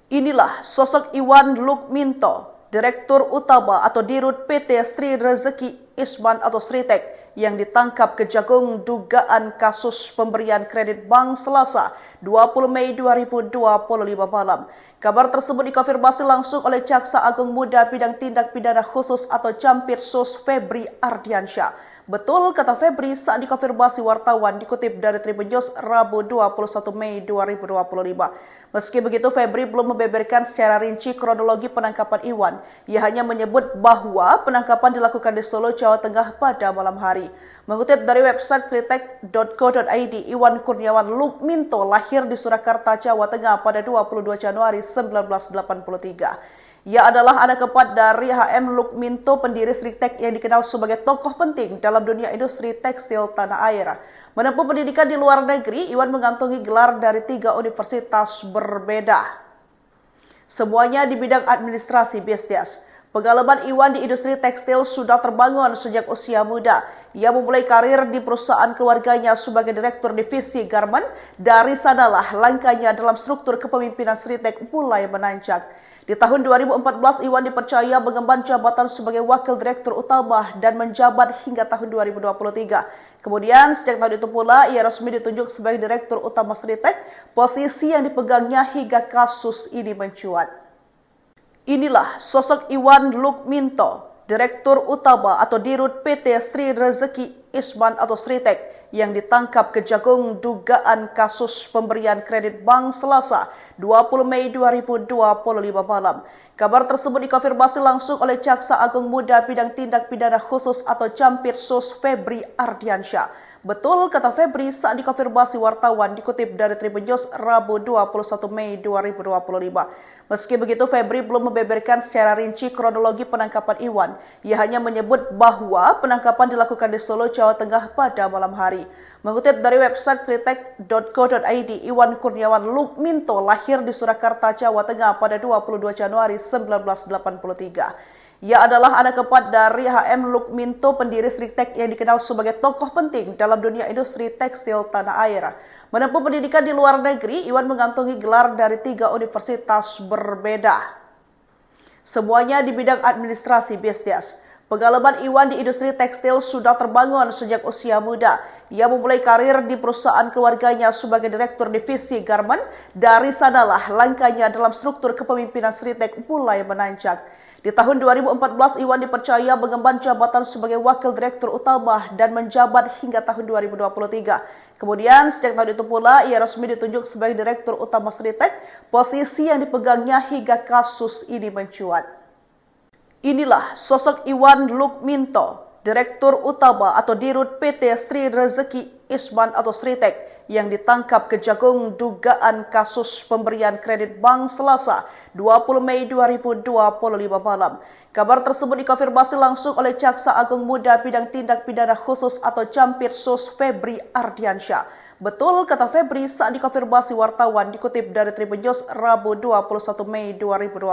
Inilah sosok Iwan Lukminto, Direktur Utama atau Dirut PT Sri Rezeki Isman atau Sritek, yang ditangkap Kejagung dugaan kasus pemberian kredit bank Selasa 20 Mei 2025 malam. Kabar tersebut dikonfirmasi langsung oleh Jaksa Agung Muda Bidang Tindak Pidana Khusus atau Jampitsus Febri Ardiansyah. Betul, kata Febri saat dikonfirmasi wartawan, dikutip dari Tribun News Rabu 21 Mei 2025. Meski begitu, Febri belum membeberkan secara rinci kronologi penangkapan Iwan. Ia hanya menyebut bahwa penangkapan dilakukan di Solo, Jawa Tengah pada malam hari. Mengutip dari website sritek.co.id, Iwan Kurniawan Lukminto lahir di Surakarta, Jawa Tengah pada 22 Januari 1983. Ia adalah anak keempat dari H.M. Lukminto, pendiri Sritek yang dikenal sebagai tokoh penting dalam dunia industri tekstil tanah air. Menempuh pendidikan di luar negeri, Iwan mengantongi gelar dari 3 universitas berbeda. Semuanya di bidang administrasi bisnis. Pengalaman Iwan di industri tekstil sudah terbangun sejak usia muda. Ia memulai karir di perusahaan keluarganya sebagai direktur divisi garment. Dari sanalah langkahnya dalam struktur kepemimpinan Sritek mulai menanjak. Di tahun 2014, Iwan dipercaya mengemban jabatan sebagai wakil direktur utama dan menjabat hingga tahun 2023. Kemudian, sejak tahun itu pula, ia resmi ditunjuk sebagai direktur utama Sritek, posisi yang dipegangnya hingga kasus ini mencuat. Inilah sosok Iwan Lukminto, Direktur Utama atau Dirut PT Sri Rezeki Isman atau Sritek, yang ditangkap Kejagung dugaan kasus pemberian kredit bank Selasa 20 Mei 2025 malam. Kabar tersebut dikonfirmasi langsung oleh Jaksa Agung Muda Bidang Tindak Pidana Khusus atau Jampitsus Febri Ardiansyah. Betul, kata Febri saat dikonfirmasi wartawan, dikutip dari Tribun News Rabu 21 Mei 2025. Meski begitu, Febri belum membeberkan secara rinci kronologi penangkapan Iwan. Ia hanya menyebut bahwa penangkapan dilakukan di Solo, Jawa Tengah pada malam hari. Mengutip dari website sritek.co.id, Iwan Kurniawan Lukminto lahir di Surakarta, Jawa Tengah pada 22 Januari 1983. Ia adalah anak keempat dari H.M. Lukminto, pendiri Sritek yang dikenal sebagai tokoh penting dalam dunia industri tekstil tanah air. Menempuh pendidikan di luar negeri, Iwan mengantongi gelar dari 3 universitas berbeda. Semuanya di bidang administrasi bisnis. Pengalaman Iwan di industri tekstil sudah terbangun sejak usia muda. Ia memulai karir di perusahaan keluarganya sebagai direktur divisi garmen. Dari sanalah langkahnya dalam struktur kepemimpinan Sritek mulai menanjak. Di tahun 2014, Iwan dipercaya mengemban jabatan sebagai wakil direktur utama dan menjabat hingga tahun 2023. Kemudian, sejak tahun itu pula, ia resmi ditunjuk sebagai direktur utama Sritek, posisi yang dipegangnya hingga kasus ini mencuat. Inilah sosok Iwan Lukminto, Direktur Utama atau Dirut PT Sri Rezeki Isman atau Sritek yang ditangkap Kejagung dugaan kasus pemberian kredit bank Selasa 20 Mei 2025 malam. Kabar tersebut dikonfirmasi langsung oleh Jaksa Agung Muda Bidang Tindak Pidana Khusus atau Jampitsus Febri Ardiansyah. Betul, kata Febri saat dikonfirmasi wartawan dikutip dari Tribun News Rabu 21 Mei 2025.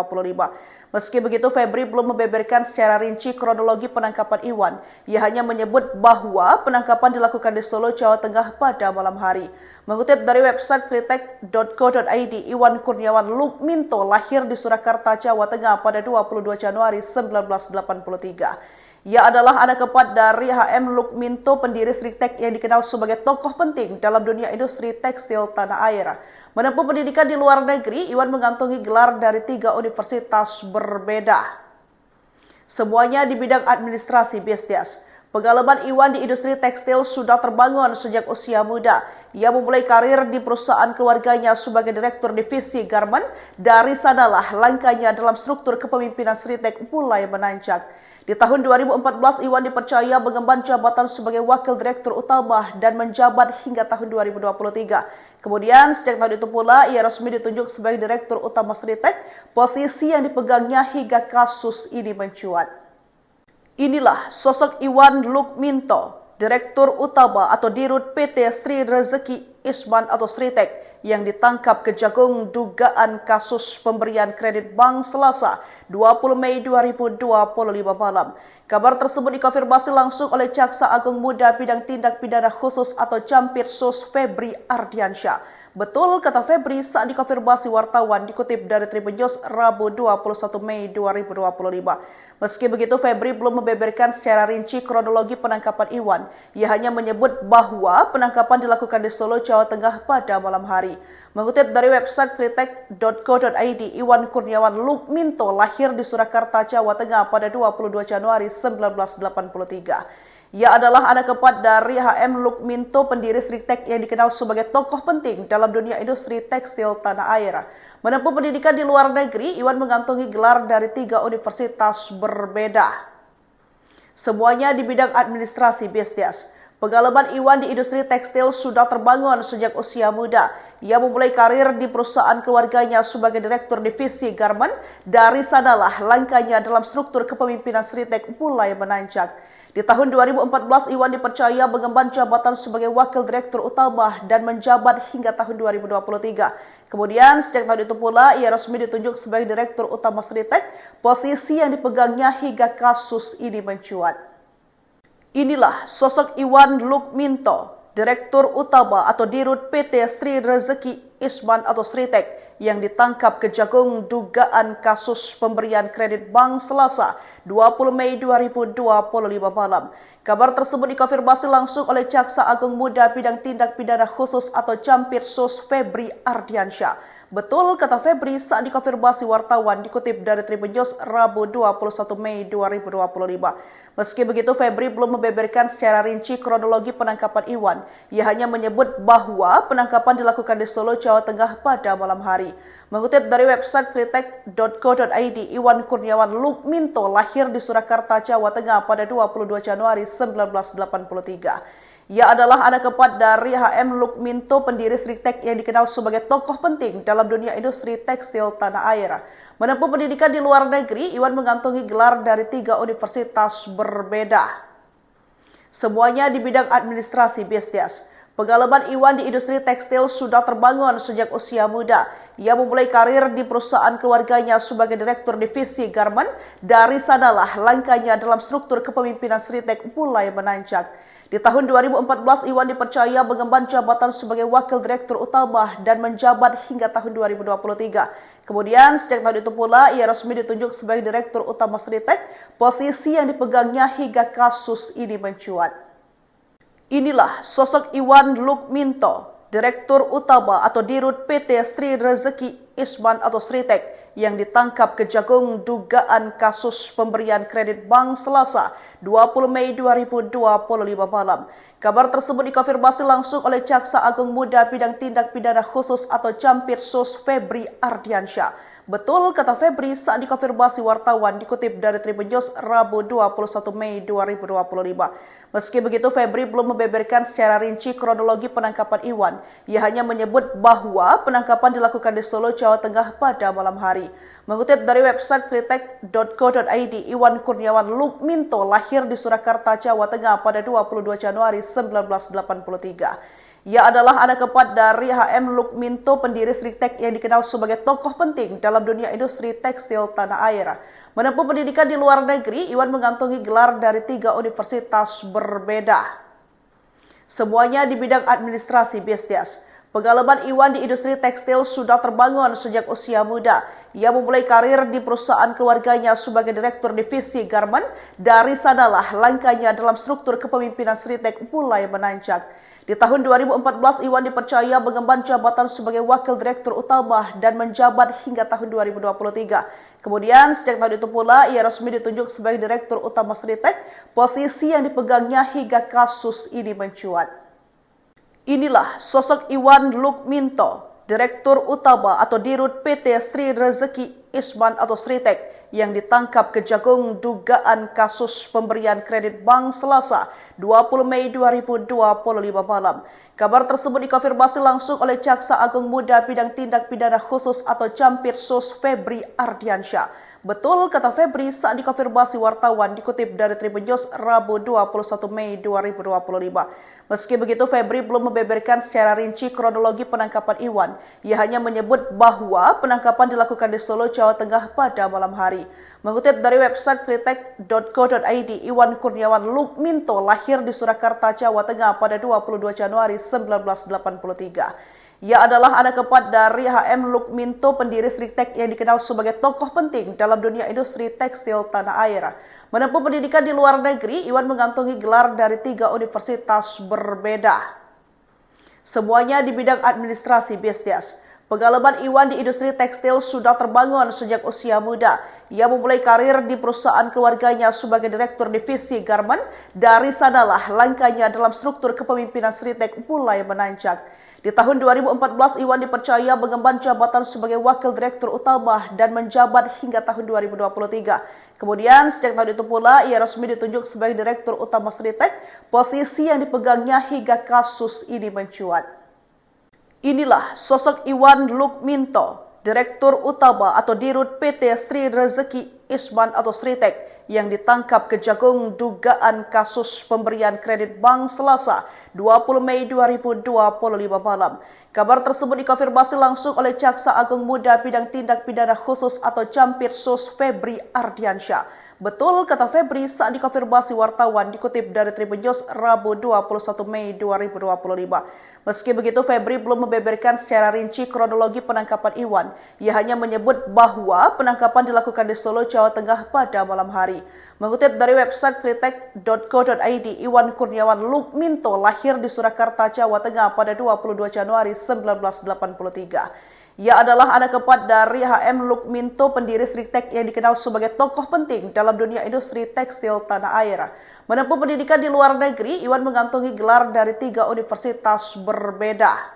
Meski begitu, Febri belum membeberkan secara rinci kronologi penangkapan Iwan. Ia hanya menyebut bahwa penangkapan dilakukan di Solo, Jawa Tengah pada malam hari. Mengutip dari website sritek.co.id, Iwan Kurniawan Lukminto lahir di Surakarta, Jawa Tengah pada 22 Januari 1983. Ia adalah anak keempat dari HM Lukminto, pendiri Sritek yang dikenal sebagai tokoh penting dalam dunia industri tekstil tanah air. Menempuh pendidikan di luar negeri, Iwan mengantongi gelar dari 3 universitas berbeda. Semuanya di bidang administrasi bisnis. Pengalaman Iwan di industri tekstil sudah terbangun sejak usia muda. Ia memulai karir di perusahaan keluarganya sebagai direktur divisi garmen. Dari sanalah langkahnya dalam struktur kepemimpinan Sritek mulai menanjak. Di tahun 2014, Iwan dipercaya mengemban jabatan sebagai wakil direktur utama dan menjabat hingga tahun 2023. Kemudian, sejak tahun itu pula, ia resmi ditunjuk sebagai direktur utama Sritek, posisi yang dipegangnya hingga kasus ini mencuat. Inilah sosok Iwan Lukminto, Direktur Utama atau Dirut PT Sri Rezeki Isman atau Sritek, yang ditangkap Kejagung dugaan kasus pemberian kredit bank Selasa 20 Mei 2025 malam. Kabar tersebut dikonfirmasi langsung oleh Jaksa Agung Muda Bidang Tindak Pidana Khusus atau Jampitsus Febri Ardiansyah. Betul, kata Febri saat dikonfirmasi wartawan dikutip dari Tribun News Rabu 21 Mei 2025. Meski begitu, Febri belum membeberkan secara rinci kronologi penangkapan Iwan. Ia hanya menyebut bahwa penangkapan dilakukan di Solo, Jawa Tengah pada malam hari. Mengutip dari website sritek.co.id, Iwan Kurniawan Lukminto lahir di Surakarta, Jawa Tengah pada 22 Januari 1983. Ia adalah anak keempat dari HM Lukminto, pendiri Sritek yang dikenal sebagai tokoh penting dalam dunia industri tekstil tanah air. Menempuh pendidikan di luar negeri, Iwan mengantongi gelar dari 3 universitas berbeda. Semuanya di bidang administrasi bisnis. Pengalaman Iwan di industri tekstil sudah terbangun sejak usia muda. Ia memulai karir di perusahaan keluarganya sebagai direktur divisi garmen. Dari sanalah langkahnya dalam struktur kepemimpinan Sritek mulai menanjak. Di tahun 2014, Iwan dipercaya mengemban jabatan sebagai wakil direktur utama dan menjabat hingga tahun 2023. Kemudian, sejak tahun itu pula, ia resmi ditunjuk sebagai direktur utama Sritek, posisi yang dipegangnya hingga kasus ini mencuat. Inilah sosok Iwan Lukminto, Direktur Utama atau Dirut PT Sri Rezeki Isman atau Sritek, yang ditangkap Kejagung dugaan kasus pemberian kredit bank Selasa 20 Mei 2025 malam. Kabar tersebut dikonfirmasi langsung oleh Jaksa Agung Muda Bidang Tindak Pidana Khusus atau Jampitsus Febri Ardiansyah. Betul, kata Febri saat dikonfirmasi wartawan dikutip dari Tribun News Rabu 21 Mei 2025. Meski begitu, Febri belum membeberkan secara rinci kronologi penangkapan Iwan. Ia hanya menyebut bahwa penangkapan dilakukan di Solo, Jawa Tengah pada malam hari. Mengutip dari website sritek.co.id, Iwan Kurniawan Lukminto lahir di Surakarta, Jawa Tengah pada 22 Januari 1983. Ia adalah anak keempat dari HM Lukminto, pendiri Sritek yang dikenal sebagai tokoh penting dalam dunia industri tekstil tanah air. Menempuh pendidikan di luar negeri, Iwan mengantongi gelar dari 3 universitas berbeda. Semuanya di bidang administrasi bisnis. Pengalaman Iwan di industri tekstil sudah terbangun sejak usia muda. Ia memulai karir di perusahaan keluarganya sebagai direktur divisi garmen. Dari sanalah langkahnya dalam struktur kepemimpinan Sritek mulai menanjak. Di tahun 2014, Iwan dipercaya mengemban jabatan sebagai Wakil Direktur Utama dan menjabat hingga tahun 2023. Kemudian, sejak tahun itu pula, ia resmi ditunjuk sebagai Direktur Utama Sritek, posisi yang dipegangnya hingga kasus ini mencuat. Inilah sosok Iwan Lukminto, Direktur Utama atau Dirut PT Sri Rezeki Isman atau Sritek yang ditangkap Kejagung dugaan kasus pemberian kredit bank Selasa 20 Mei 2025 malam. Kabar tersebut dikonfirmasi langsung oleh Jaksa Agung Muda Bidang Tindak Pidana Khusus atau Jampitsus Febri Ardiansyah. Betul, kata Febri saat dikonfirmasi wartawan dikutip dari Tribun News Rabu 21 Mei 2025. Meski begitu, Febri belum membeberkan secara rinci kronologi penangkapan Iwan. Ia hanya menyebut bahwa penangkapan dilakukan di Solo, Jawa Tengah pada malam hari. Mengutip dari website sritek.co.id, Iwan Kurniawan Lukminto lahir di Surakarta, Jawa Tengah pada 22 Januari 1983. Ia adalah anak keempat dari HM Lukminto, pendiri Sritek yang dikenal sebagai tokoh penting dalam dunia industri tekstil tanah air. Menempuh pendidikan di luar negeri, Iwan mengantongi gelar dari 3 universitas berbeda. Semuanya di bidang administrasi bisnis. Pengalaman Iwan di industri tekstil sudah terbangun sejak usia muda. Ia memulai karir di perusahaan keluarganya sebagai Direktur Divisi Garmen. Dari sanalah langkahnya dalam struktur kepemimpinan Sritek mulai menanjak. Di tahun 2014, Iwan dipercaya mengemban jabatan sebagai Wakil Direktur Utama dan menjabat hingga tahun 2023. Kemudian, sejak tahun itu pula, ia resmi ditunjuk sebagai Direktur Utama Sritek, posisi yang dipegangnya hingga kasus ini mencuat. Inilah sosok Iwan Lukminto, Direktur Utama atau Dirut PT Sri Rezeki Isman atau Sritek, yang ditangkap Kejagung dugaan kasus pemberian kredit bank Selasa 20 Mei 2025 malam. Kabar tersebut dikonfirmasi langsung oleh Jaksa Agung Muda Bidang Tindak Pidana Khusus atau Jampitsus Febri Ardiansyah. Betul, kata Febri saat dikonfirmasi wartawan dikutip dari Tribun News Rabu 21 Mei 2025. Meski begitu, Febri belum membeberkan secara rinci kronologi penangkapan Iwan. Ia hanya menyebut bahwa penangkapan dilakukan di Solo, Jawa Tengah pada malam hari. Mengutip dari website sritek.co.id, Iwan Kurniawan Lukminto lahir di Surakarta, Jawa Tengah pada 22 Januari 1983. Ia adalah anak keempat dari HM Lukminto, pendiri Sritek yang dikenal sebagai tokoh penting dalam dunia industri tekstil tanah air. Menempuh pendidikan di luar negeri, Iwan mengantongi gelar dari 3 universitas berbeda. Semuanya di bidang administrasi bisnis. Pengalaman Iwan di industri tekstil sudah terbangun sejak usia muda. Ia memulai karir di perusahaan keluarganya sebagai Direktur Divisi Garmen. Dari sanalah langkahnya dalam struktur kepemimpinan Sritek mulai menanjak. Di tahun 2014, Iwan dipercaya mengemban jabatan sebagai Wakil Direktur Utama dan menjabat hingga tahun 2023. Kemudian, sejak tahun itu pula, ia resmi ditunjuk sebagai Direktur Utama Sritek, posisi yang dipegangnya hingga kasus ini mencuat. Inilah sosok Iwan Lukminto, Direktur Utama atau Dirut PT Sri Rezeki Isman atau Sritek, yang ditangkap Kejagung dugaan kasus pemberian kredit bank Selasa 20 Mei 2025 malam. Kabar tersebut dikonfirmasi langsung oleh Jaksa Agung Muda Bidang Tindak Pidana Khusus atau Jampitsus Febri Ardiansyah. Betul, kata Febri saat dikonfirmasi wartawan dikutip dari Tribun News Rabu 21 Mei 2025. Meski begitu, Febri belum membeberkan secara rinci kronologi penangkapan Iwan. Ia hanya menyebut bahwa penangkapan dilakukan di Solo, Jawa Tengah pada malam hari. Mengutip dari website sritek.co.id, Iwan Kurniawan Lukminto lahir di Surakarta, Jawa Tengah pada 22 Januari 1983. Ia adalah anak keempat dari HM Lukminto, pendiri Sritek yang dikenal sebagai tokoh penting dalam dunia industri tekstil tanah air. Menempuh pendidikan di luar negeri, Iwan mengantongi gelar dari 3 universitas berbeda.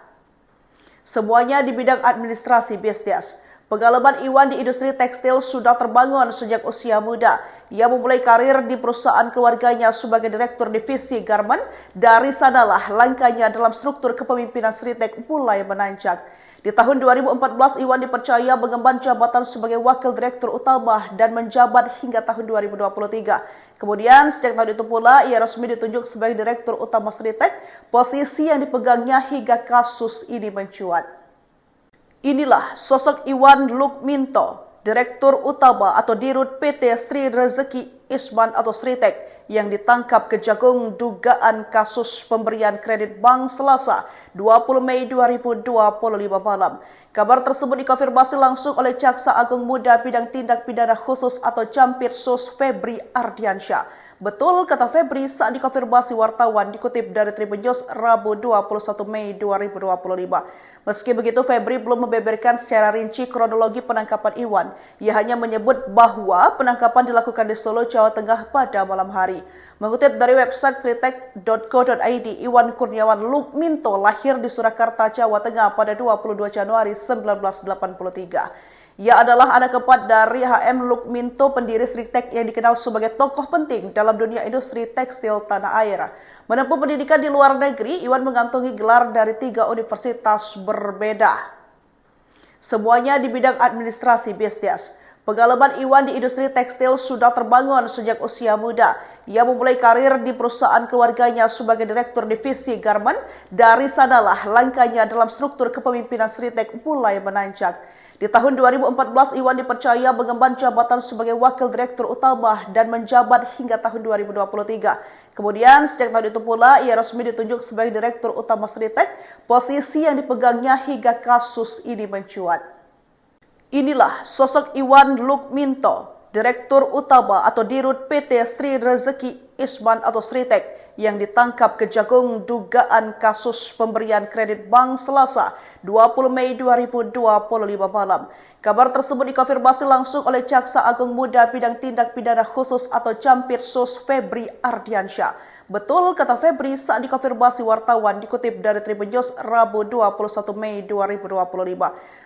Semuanya di bidang administrasi bisnis. Pengalaman Iwan di industri tekstil sudah terbangun sejak usia muda. Ia memulai karir di perusahaan keluarganya sebagai Direktur Divisi Garmen. Dari sanalah langkahnya dalam struktur kepemimpinan Sritek mulai menanjak. Di tahun 2014, Iwan dipercaya mengemban jabatan sebagai Wakil Direktur Utama dan menjabat hingga tahun 2023. Kemudian, sejak tahun itu pula, ia resmi ditunjuk sebagai Direktur Utama Sritek, posisi yang dipegangnya hingga kasus ini mencuat. Inilah sosok Iwan Lukminto, Direktur Utama atau Dirut PT Sri Rezeki Isman atau Sritek, yang ditangkap Kejagung dugaan kasus pemberian kredit bank Selasa 20 Mei 2025 malam. Kabar tersebut dikonfirmasi langsung oleh Jaksa Agung Muda Bidang Tindak Pidana Khusus atau Campirsus Febri Ardiansyah. Betul, kata Febri saat dikonfirmasi wartawan dikutip dari Tribun News Rabu 21 Mei 2025. Meski begitu, Febri belum membeberkan secara rinci kronologi penangkapan Iwan. Ia hanya menyebut bahwa penangkapan dilakukan di Solo, Jawa Tengah pada malam hari. Mengutip dari website sritek.co.id, Iwan Kurniawan Lukminto lahir di Surakarta, Jawa Tengah pada 22 Januari 1983. Ia adalah anak keempat dari HM Lukminto, pendiri Sritek yang dikenal sebagai tokoh penting dalam dunia industri tekstil tanah air. Menempuh pendidikan di luar negeri, Iwan mengantongi gelar dari 3 universitas berbeda. Semuanya di bidang administrasi bisnis. Pengalaman Iwan di industri tekstil sudah terbangun sejak usia muda. Ia memulai karir di perusahaan keluarganya sebagai direktur divisi garmen. Dari sanalah langkahnya dalam struktur kepemimpinan Sritek mulai menanjak. Di tahun 2014, Iwan dipercaya mengemban jabatan sebagai wakil direktur utama dan menjabat hingga tahun 2023. Kemudian, sejak tahun itu pula, ia resmi ditunjuk sebagai direktur utama Sritek, posisi yang dipegangnya hingga kasus ini mencuat. Inilah sosok Iwan Lukminto, direktur utama atau dirut PT Sri Rezeki Isman atau Sritek, yang ditangkap Kejagung dugaan kasus pemberian kredit bank Selasa 20 Mei 2025 malam. Kabar tersebut dikonfirmasi langsung oleh Jaksa Agung Muda Bidang Tindak Pidana Khusus atau Campirsus Febri Ardiansyah. Betul, kata Febri saat dikonfirmasi wartawan dikutip dari Tribun News Rabu 21 Mei 2025.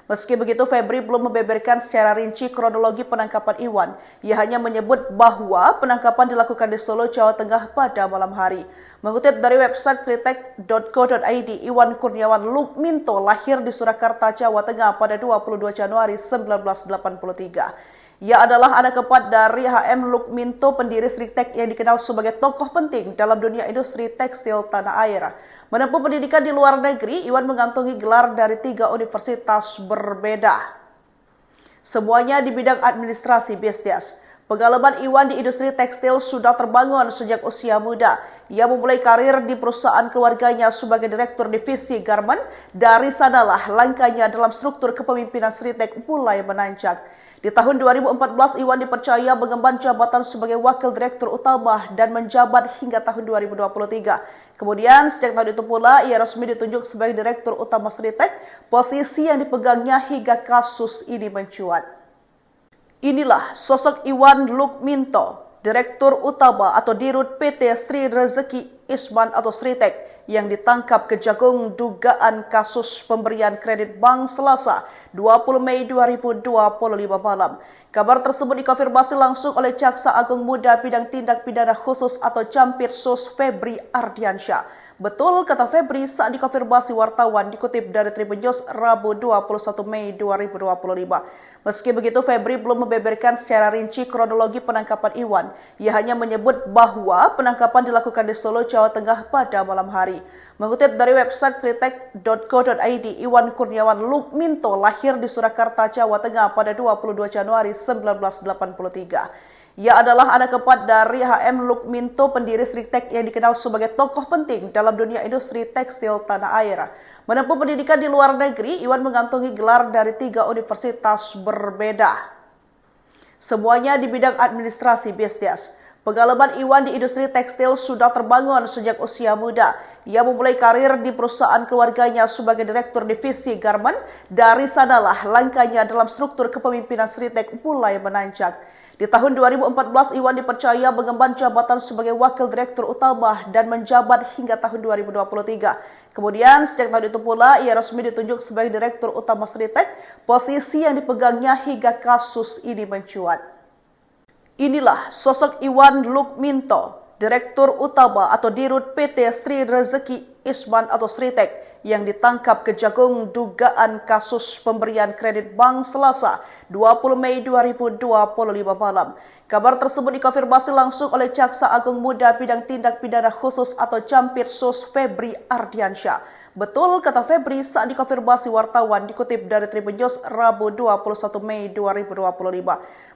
Meski begitu, Febri belum membeberkan secara rinci kronologi penangkapan Iwan. Ia hanya menyebut bahwa penangkapan dilakukan di Solo, Jawa Tengah pada malam hari. Mengutip dari website sritek.co.id, Iwan Kurniawan Lukminto lahir di Surakarta, Jawa Tengah pada 22 Januari 1983. Ia adalah anak keempat dari HM Lukminto, pendiri Sritek yang dikenal sebagai tokoh penting dalam dunia industri tekstil tanah air. Menempuh pendidikan di luar negeri, Iwan mengantongi gelar dari 3 universitas berbeda. Semuanya di bidang administrasi bisnis. Pengalaman Iwan di industri tekstil sudah terbangun sejak usia muda. Ia memulai karir di perusahaan keluarganya sebagai direktur divisi garmen. Dari sanalah langkahnya dalam struktur kepemimpinan Sritek mulai menanjak. Di tahun 2014, Iwan dipercaya mengemban jabatan sebagai wakil direktur utama dan menjabat hingga tahun 2023. Kemudian, sejak tahun itu pula, ia resmi ditunjuk sebagai direktur utama Sritek, posisi yang dipegangnya hingga kasus ini mencuat. Inilah sosok Iwan Lukminto, direktur utama atau dirut PT Sri Rezeki Isman atau Sritek, yang ditangkap Kejagung dugaan kasus pemberian kredit bank Selasa 20 Mei 2025 malam. Kabar tersebut dikonfirmasi langsung oleh Jaksa Agung Muda Bidang Tindak Pidana Khusus atau Campirsus Febri Ardiansyah. Betul, kata Febri saat dikonfirmasi wartawan dikutip dari Tribun News Rabu 21 Mei 2025. Meski begitu, Febri belum membeberkan secara rinci kronologi penangkapan Iwan. Ia hanya menyebut bahwa penangkapan dilakukan di Solo, Jawa Tengah pada malam hari. Mengutip dari website sritek.co.id, Iwan Kurniawan Lukminto lahir di Surakarta, Jawa Tengah pada 22 Januari 1983. Ia adalah anak keempat dari HM Lukminto, pendiri Sritek yang dikenal sebagai tokoh penting dalam dunia industri tekstil tanah air. Menempuh pendidikan di luar negeri, Iwan mengantongi gelar dari 3 universitas berbeda. Semuanya di bidang administrasi bisnis. Pengalaman Iwan di industri tekstil sudah terbangun sejak usia muda. Ia memulai karir di perusahaan keluarganya sebagai direktur divisi garmen. Dari sanalah langkahnya dalam struktur kepemimpinan Sritek mulai menanjak. Di tahun 2014, Iwan dipercaya mengemban jabatan sebagai wakil direktur utama dan menjabat hingga tahun 2023. Kemudian, sejak tahun itu pula, ia resmi ditunjuk sebagai direktur utama Sritek, posisi yang dipegangnya hingga kasus ini mencuat. Inilah sosok Iwan Lukminto, direktur utama atau dirut PT Sri Rezeki Isman atau Sritek, yang ditangkap Kejagung dugaan kasus pemberian kredit bank Selasa 20 Mei 2025 malam. Kabar tersebut dikonfirmasi langsung oleh Jaksa Agung Muda Bidang Tindak Pidana Khusus atau Campirsus Febri Ardiansyah. Betul, kata Febri saat dikonfirmasi wartawan dikutip dari Tribun News Rabu 21 Mei 2025.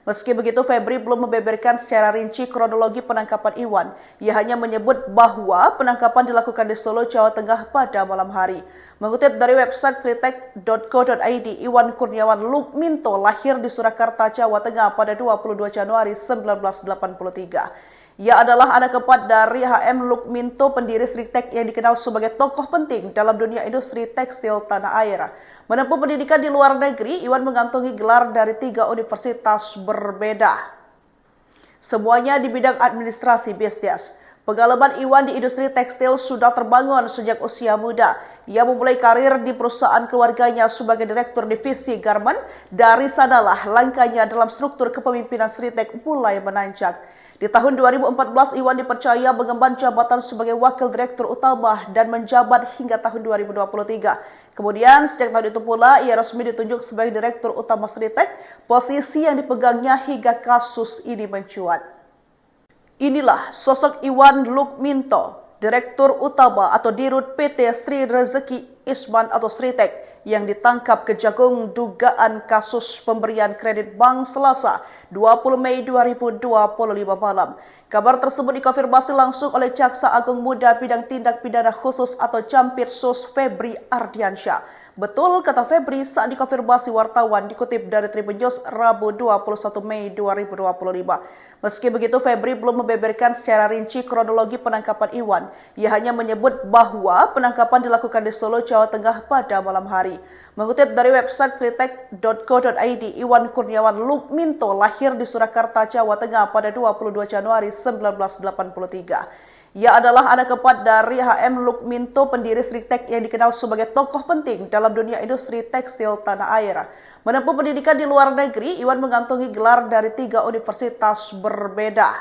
Meski begitu, Febri belum membeberkan secara rinci kronologi penangkapan Iwan. Ia hanya menyebut bahwa penangkapan dilakukan di Solo, Jawa Tengah pada malam hari. Mengutip dari website sritek.co.id, Iwan Kurniawan Lukminto lahir di Surakarta, Jawa Tengah pada 22 Januari 1983. Ia adalah anak keempat dari HM Lukminto, pendiri Sritek yang dikenal sebagai tokoh penting dalam dunia industri tekstil tanah air. Menempuh pendidikan di luar negeri, Iwan mengantongi gelar dari 3 universitas berbeda. Semuanya di bidang administrasi bisnis. Pengalaman Iwan di industri tekstil sudah terbangun sejak usia muda. Ia memulai karir di perusahaan keluarganya sebagai direktur divisi garment. Dari sanalah langkahnya dalam struktur kepemimpinan Sritek mulai menanjak. Di tahun 2014, Iwan dipercaya mengemban jabatan sebagai wakil direktur utama dan menjabat hingga tahun 2023. Kemudian, sejak tahun itu pula, ia resmi ditunjuk sebagai direktur utama Sritek, posisi yang dipegangnya hingga kasus ini mencuat. Inilah sosok Iwan Lukminto, direktur utama atau dirut PT Sri Rezeki Isman atau Sritek, yang ditangkap Kejagung dugaan kasus pemberian kredit bank Selasa 20 Mei 2025 malam. Kabar tersebut dikonfirmasi langsung oleh Jaksa Agung Muda Bidang Tindak Pidana Khusus atau Campirsus Febri Ardiansyah. Betul, kata Febri saat dikonfirmasi wartawan dikutip dari Tribun News Rabu 21 Mei 2025. Meski begitu, Febri belum membeberkan secara rinci kronologi penangkapan Iwan. Ia hanya menyebut bahwa penangkapan dilakukan di Solo, Jawa Tengah pada malam hari. Mengutip dari website sritek.co.id, Iwan Kurniawan Lukminto lahir di Surakarta, Jawa Tengah pada 22 Januari 1983. Ia adalah anak keempat dari HM Lukminto, pendiri Sritek yang dikenal sebagai tokoh penting dalam dunia industri tekstil tanah air. Menempuh pendidikan di luar negeri, Iwan mengantongi gelar dari 3 universitas berbeda.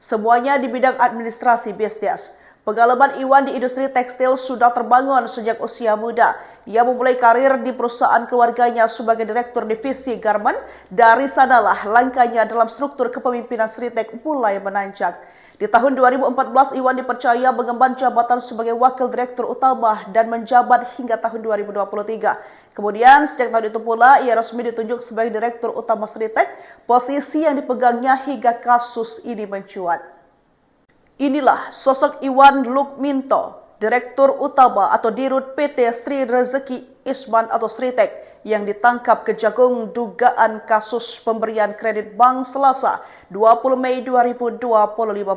Semuanya di bidang administrasi bisnis. Pengalaman Iwan di industri tekstil sudah terbangun sejak usia muda. Ia memulai karir di perusahaan keluarganya sebagai direktur divisi garment. Dari sanalah langkahnya dalam struktur kepemimpinan Sritek mulai menanjak. Di tahun 2014, Iwan dipercaya mengemban jabatan sebagai wakil direktur utama dan menjabat hingga tahun 2023. Kemudian, sejak tahun itu pula, ia resmi ditunjuk sebagai direktur utama Sritek, posisi yang dipegangnya hingga kasus ini mencuat. Inilah sosok Iwan Lukminto, direktur utama atau dirut PT Sri Rezeki Isman atau Sritek, yang ditangkap Kejagung dugaan kasus pemberian kredit bank Selasa 20 Mei 2025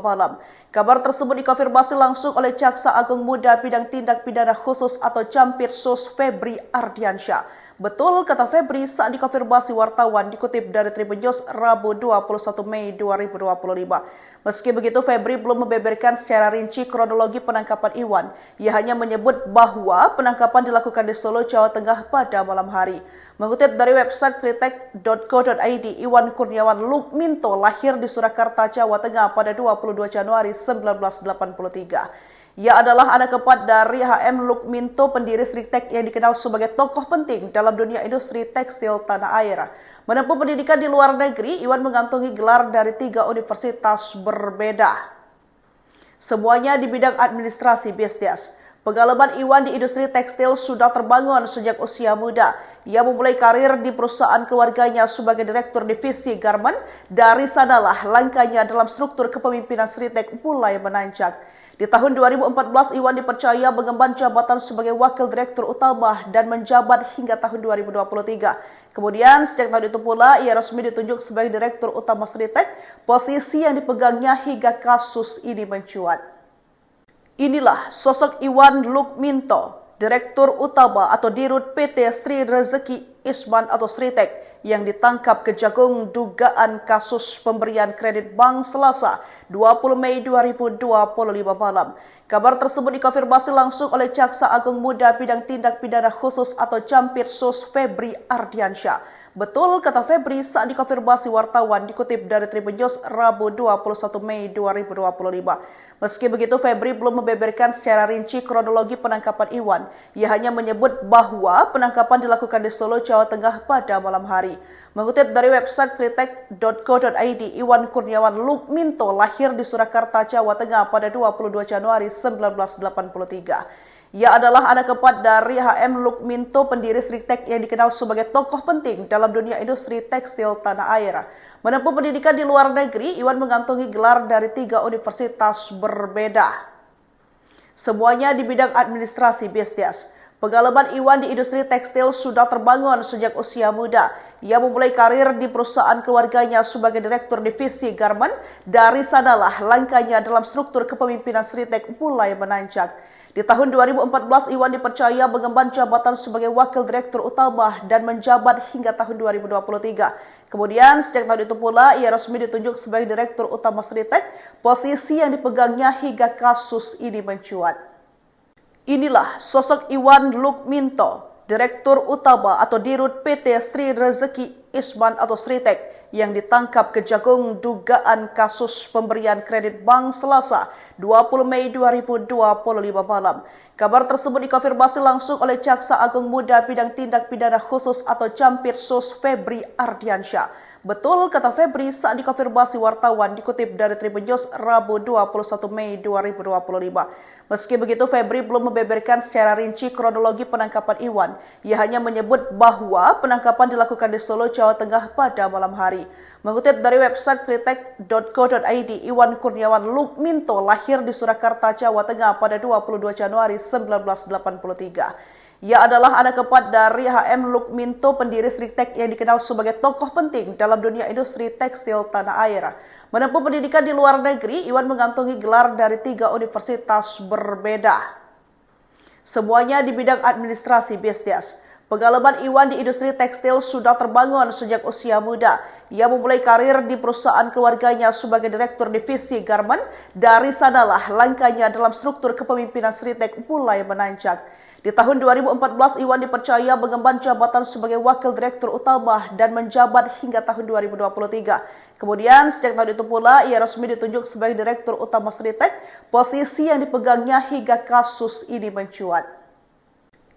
malam. Kabar tersebut dikonfirmasi langsung oleh Jaksa Agung Muda Bidang Tindak Pidana Khusus atau Campirsus Febri Ardiansyah. Betul, kata Febri saat dikonfirmasi wartawan dikutip dari Tribun News Rabu 21 Mei 2025. Meski begitu, Febri belum membeberkan secara rinci kronologi penangkapan Iwan. Ia hanya menyebut bahwa penangkapan dilakukan di Solo, Jawa Tengah pada malam hari. Mengutip dari website sritek.co.id, Iwan Kurniawan Lukminto lahir di Surakarta, Jawa Tengah pada 22 Januari 1983. Ia adalah anak keempat dari HM Lukminto, pendiri Sritek yang dikenal sebagai tokoh penting dalam dunia industri tekstil tanah air. Menempuh pendidikan di luar negeri, Iwan mengantongi gelar dari 3 universitas berbeda. Semuanya di bidang administrasi bisnis. Pengalaman Iwan di industri tekstil sudah terbangun sejak usia muda. Ia memulai karir di perusahaan keluarganya sebagai direktur divisi garment. Dari sanalah langkahnya dalam struktur kepemimpinan Sritek mulai menanjak. Di tahun 2014, Iwan dipercaya mengemban jabatan sebagai wakil direktur utama dan menjabat hingga tahun 2023. Kemudian, sejak tahun itu pula, ia resmi ditunjuk sebagai direktur utama Sritek, posisi yang dipegangnya hingga kasus ini mencuat. Inilah sosok Iwan Lukminto, direktur utama atau dirut PT Sri Rezeki Isman atau Sritek, yang ditangkap Kejagung dugaan kasus pemberian kredit bank Selasa 20 Mei 2025 malam. Kabar tersebut dikonfirmasi langsung oleh Jaksa Agung Muda Bidang Tindak Pidana Khusus atau Campirsus Febri Ardiansyah. Betul, kata Febri saat dikonfirmasi wartawan dikutip dari Tribun News Rabu 21 Mei 2025. Meski begitu, Febri belum membeberkan secara rinci kronologi penangkapan Iwan. Ia hanya menyebut bahwa penangkapan dilakukan di Solo, Jawa Tengah pada malam hari. Mengutip dari website sritek.co.id, Iwan Kurniawan Lukminto lahir di Surakarta, Jawa Tengah pada 22 Januari 1983. Ia adalah anak keempat dari H.M. Lukminto, pendiri Sritek yang dikenal sebagai tokoh penting dalam dunia industri tekstil tanah air. Menempuh pendidikan di luar negeri, Iwan mengantongi gelar dari 3 universitas berbeda. Semuanya di bidang administrasi bisnis. Pengalaman Iwan di industri tekstil sudah terbangun sejak usia muda. Ia memulai karir di perusahaan keluarganya sebagai direktur divisi garment. Dari sanalah langkahnya dalam struktur kepemimpinan Sritek mulai menanjak. Di tahun 2014, Iwan dipercaya mengemban jabatan sebagai wakil direktur utama dan menjabat hingga tahun 2023. Kemudian, sejak tahun itu pula, ia resmi ditunjuk sebagai direktur utama Sritek, posisi yang dipegangnya hingga kasus ini mencuat. Inilah sosok Iwan Lukminto, direktur utama atau dirut PT Sri Rezeki Isman atau Sritek, yang ditangkap Kejagung dugaan kasus pemberian kredit bank Selasa 20 Mei 2025 malam. Kabar tersebut dikonfirmasi langsung oleh Jaksa Agung Muda Bidang Tindak Pidana Khusus atau Campirsus Febri Ardiansyah. Betul kata Febri saat dikonfirmasi wartawan, dikutip dari Tribun News Rabu 21 Mei 2025. Meski begitu, Febri belum membeberkan secara rinci kronologi penangkapan Iwan. Ia hanya menyebut bahwa penangkapan dilakukan di Solo, Jawa Tengah pada malam hari. Mengutip dari website sritek.co.id, Iwan Kurniawan Lukminto lahir di Surakarta, Jawa Tengah pada 22 Januari 1983. Ia adalah anak keempat dari H.M. Lukminto, pendiri Sritek yang dikenal sebagai tokoh penting dalam dunia industri tekstil tanah air. Menempuh pendidikan di luar negeri, Iwan mengantongi gelar dari 3 universitas berbeda. Semuanya di bidang administrasi bisnis. Pengalaman Iwan di industri tekstil sudah terbangun sejak usia muda. Ia memulai karir di perusahaan keluarganya sebagai direktur divisi garment. Dari sanalah langkahnya dalam struktur kepemimpinan Sritek mulai menanjak. Di tahun 2014, Iwan dipercaya mengemban jabatan sebagai wakil direktur utama dan menjabat hingga tahun 2023. Kemudian, sejak tahun itu pula, ia resmi ditunjuk sebagai direktur utama Sritek, posisi yang dipegangnya hingga kasus ini mencuat.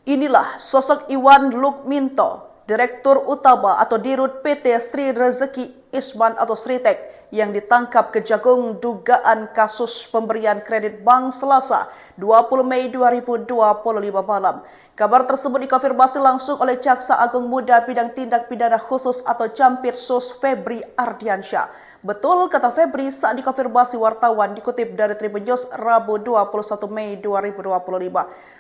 Inilah sosok Iwan Lukminto, direktur utama atau dirut PT Sri Rezeki Isman atau Sritek, yang ditangkap Kejagung dugaan kasus pemberian kredit bank Selasa 20 Mei 2025 malam. Kabar tersebut dikonfirmasi langsung oleh Jaksa Agung Muda Bidang Tindak Pidana Khusus atau Campirsus Febri Ardiansyah. Betul kata Febri saat dikonfirmasi wartawan, dikutip dari Tribun News Rabu 21 Mei 2025.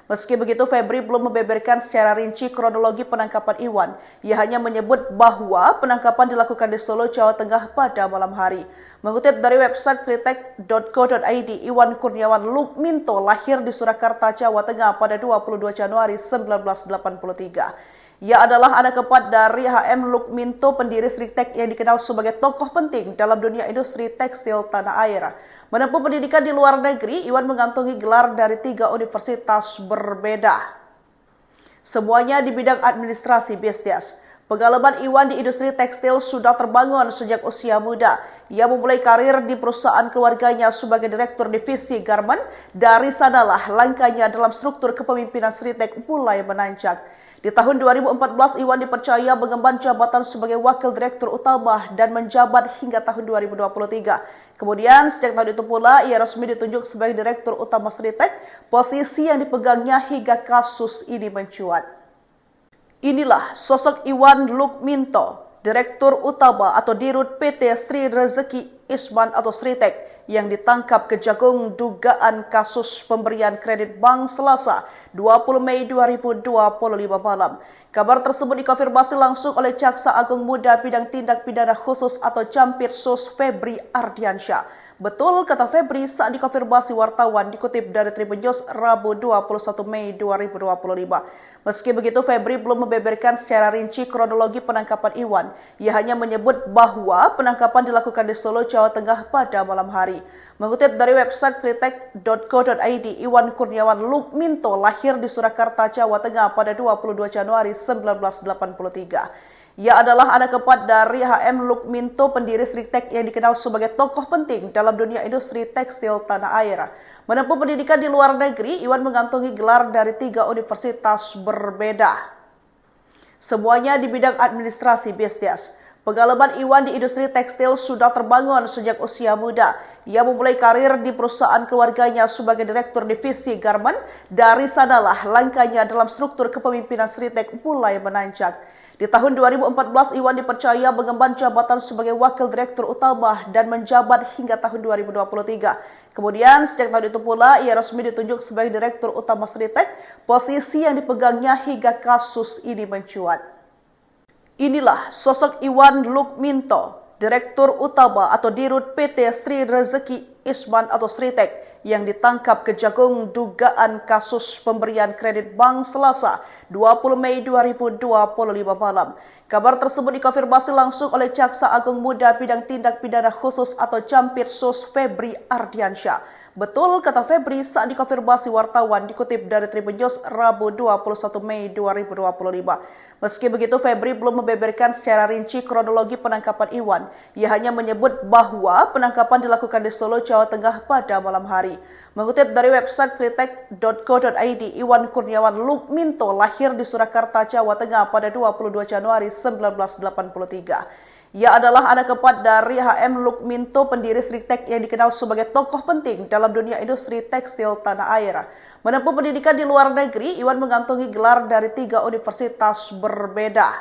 Meski begitu, Febri belum membeberkan secara rinci kronologi penangkapan Iwan. Ia hanya menyebut bahwa penangkapan dilakukan di Solo, Jawa Tengah pada malam hari. Mengutip dari website sritek.co.id, Iwan Kurniawan Lukminto lahir di Surakarta, Jawa Tengah pada 22 Januari 1983. Ia adalah anak keempat dari H.M. Lukminto, pendiri Sritek yang dikenal sebagai tokoh penting dalam dunia industri tekstil tanah air. Menempuh pendidikan di luar negeri, Iwan mengantongi gelar dari 3 universitas berbeda. Semuanya di bidang administrasi bisnis. Pengalaman Iwan di industri tekstil sudah terbangun sejak usia muda. Ia memulai karir di perusahaan keluarganya sebagai direktur divisi garment. Dari sanalah langkahnya dalam struktur kepemimpinan Sritek mulai menanjak. Di tahun 2014, Iwan dipercaya mengemban jabatan sebagai wakil direktur utama dan menjabat hingga tahun 2023. Kemudian, sejak tahun itu pula, ia resmi ditunjuk sebagai direktur utama Sritek, posisi yang dipegangnya hingga kasus ini mencuat. Inilah sosok Iwan Lukminto, direktur utama atau dirut PT Sri Rezeki Isman atau Sritek, yang ditangkap Kejagung dugaan kasus pemberian kredit bank Selasa 20 Mei 2025 malam. Kabar tersebut dikonfirmasi langsung oleh Jaksa Agung Muda Bidang Tindak Pidana Khusus atau Campirsus Febri Ardiansyah. Betul kata Febri saat dikonfirmasi wartawan, dikutip dari Tribun News Rabu 21 Mei 2025. Meski begitu, Febri belum membeberkan secara rinci kronologi penangkapan Iwan. Ia hanya menyebut bahwa penangkapan dilakukan di Solo, Jawa Tengah pada malam hari. Mengutip dari website sritek.co.id, Iwan Kurniawan Lukminto lahir di Surakarta, Jawa Tengah pada 22 Januari 1983. Ia adalah anak keempat dari H.M. Lukminto, pendiri Sritek yang dikenal sebagai tokoh penting dalam dunia industri tekstil tanah air. Menempuh pendidikan di luar negeri, Iwan mengantongi gelar dari 3 universitas berbeda. Semuanya di bidang administrasi bisnis. Pengalaman Iwan di industri tekstil sudah terbangun sejak usia muda. Ia memulai karir di perusahaan keluarganya sebagai direktur divisi garmen. Dari sanalah langkahnya dalam struktur kepemimpinan Sritek mulai menanjak. Di tahun 2014, Iwan dipercaya mengemban jabatan sebagai wakil direktur utama dan menjabat hingga tahun 2023. Kemudian, sejak tahun itu pula, ia resmi ditunjuk sebagai direktur utama Sritek, posisi yang dipegangnya hingga kasus ini mencuat. Inilah sosok Iwan Lukminto, Direktur Utama atau Dirut PT Sri Rezeki Isman atau Sritek yang ditangkap Kejagung dugaan kasus pemberian kredit bank Selasa 20 Mei 2025 malam. Kabar tersebut dikonfirmasi langsung oleh Jaksa Agung Muda Bidang Tindak Pidana Khusus atau Campirsus Febri Ardiansyah. Betul kata Febri saat dikonfirmasi wartawan dikutip dari Tribun News Rabu 21 Mei 2025. Meski begitu, Febri belum membeberkan secara rinci kronologi penangkapan Iwan. Ia hanya menyebut bahwa penangkapan dilakukan di Solo, Jawa Tengah pada malam hari. Mengutip dari website sritek.co.id, Iwan Kurniawan Lukminto lahir di Surakarta, Jawa Tengah pada 22 Januari 1983. Ia adalah anak keempat dari HM Lukminto, pendiri Sritek yang dikenal sebagai tokoh penting dalam dunia industri tekstil tanah air. Menempuh pendidikan di luar negeri, Iwan mengantongi gelar dari 3 universitas berbeda.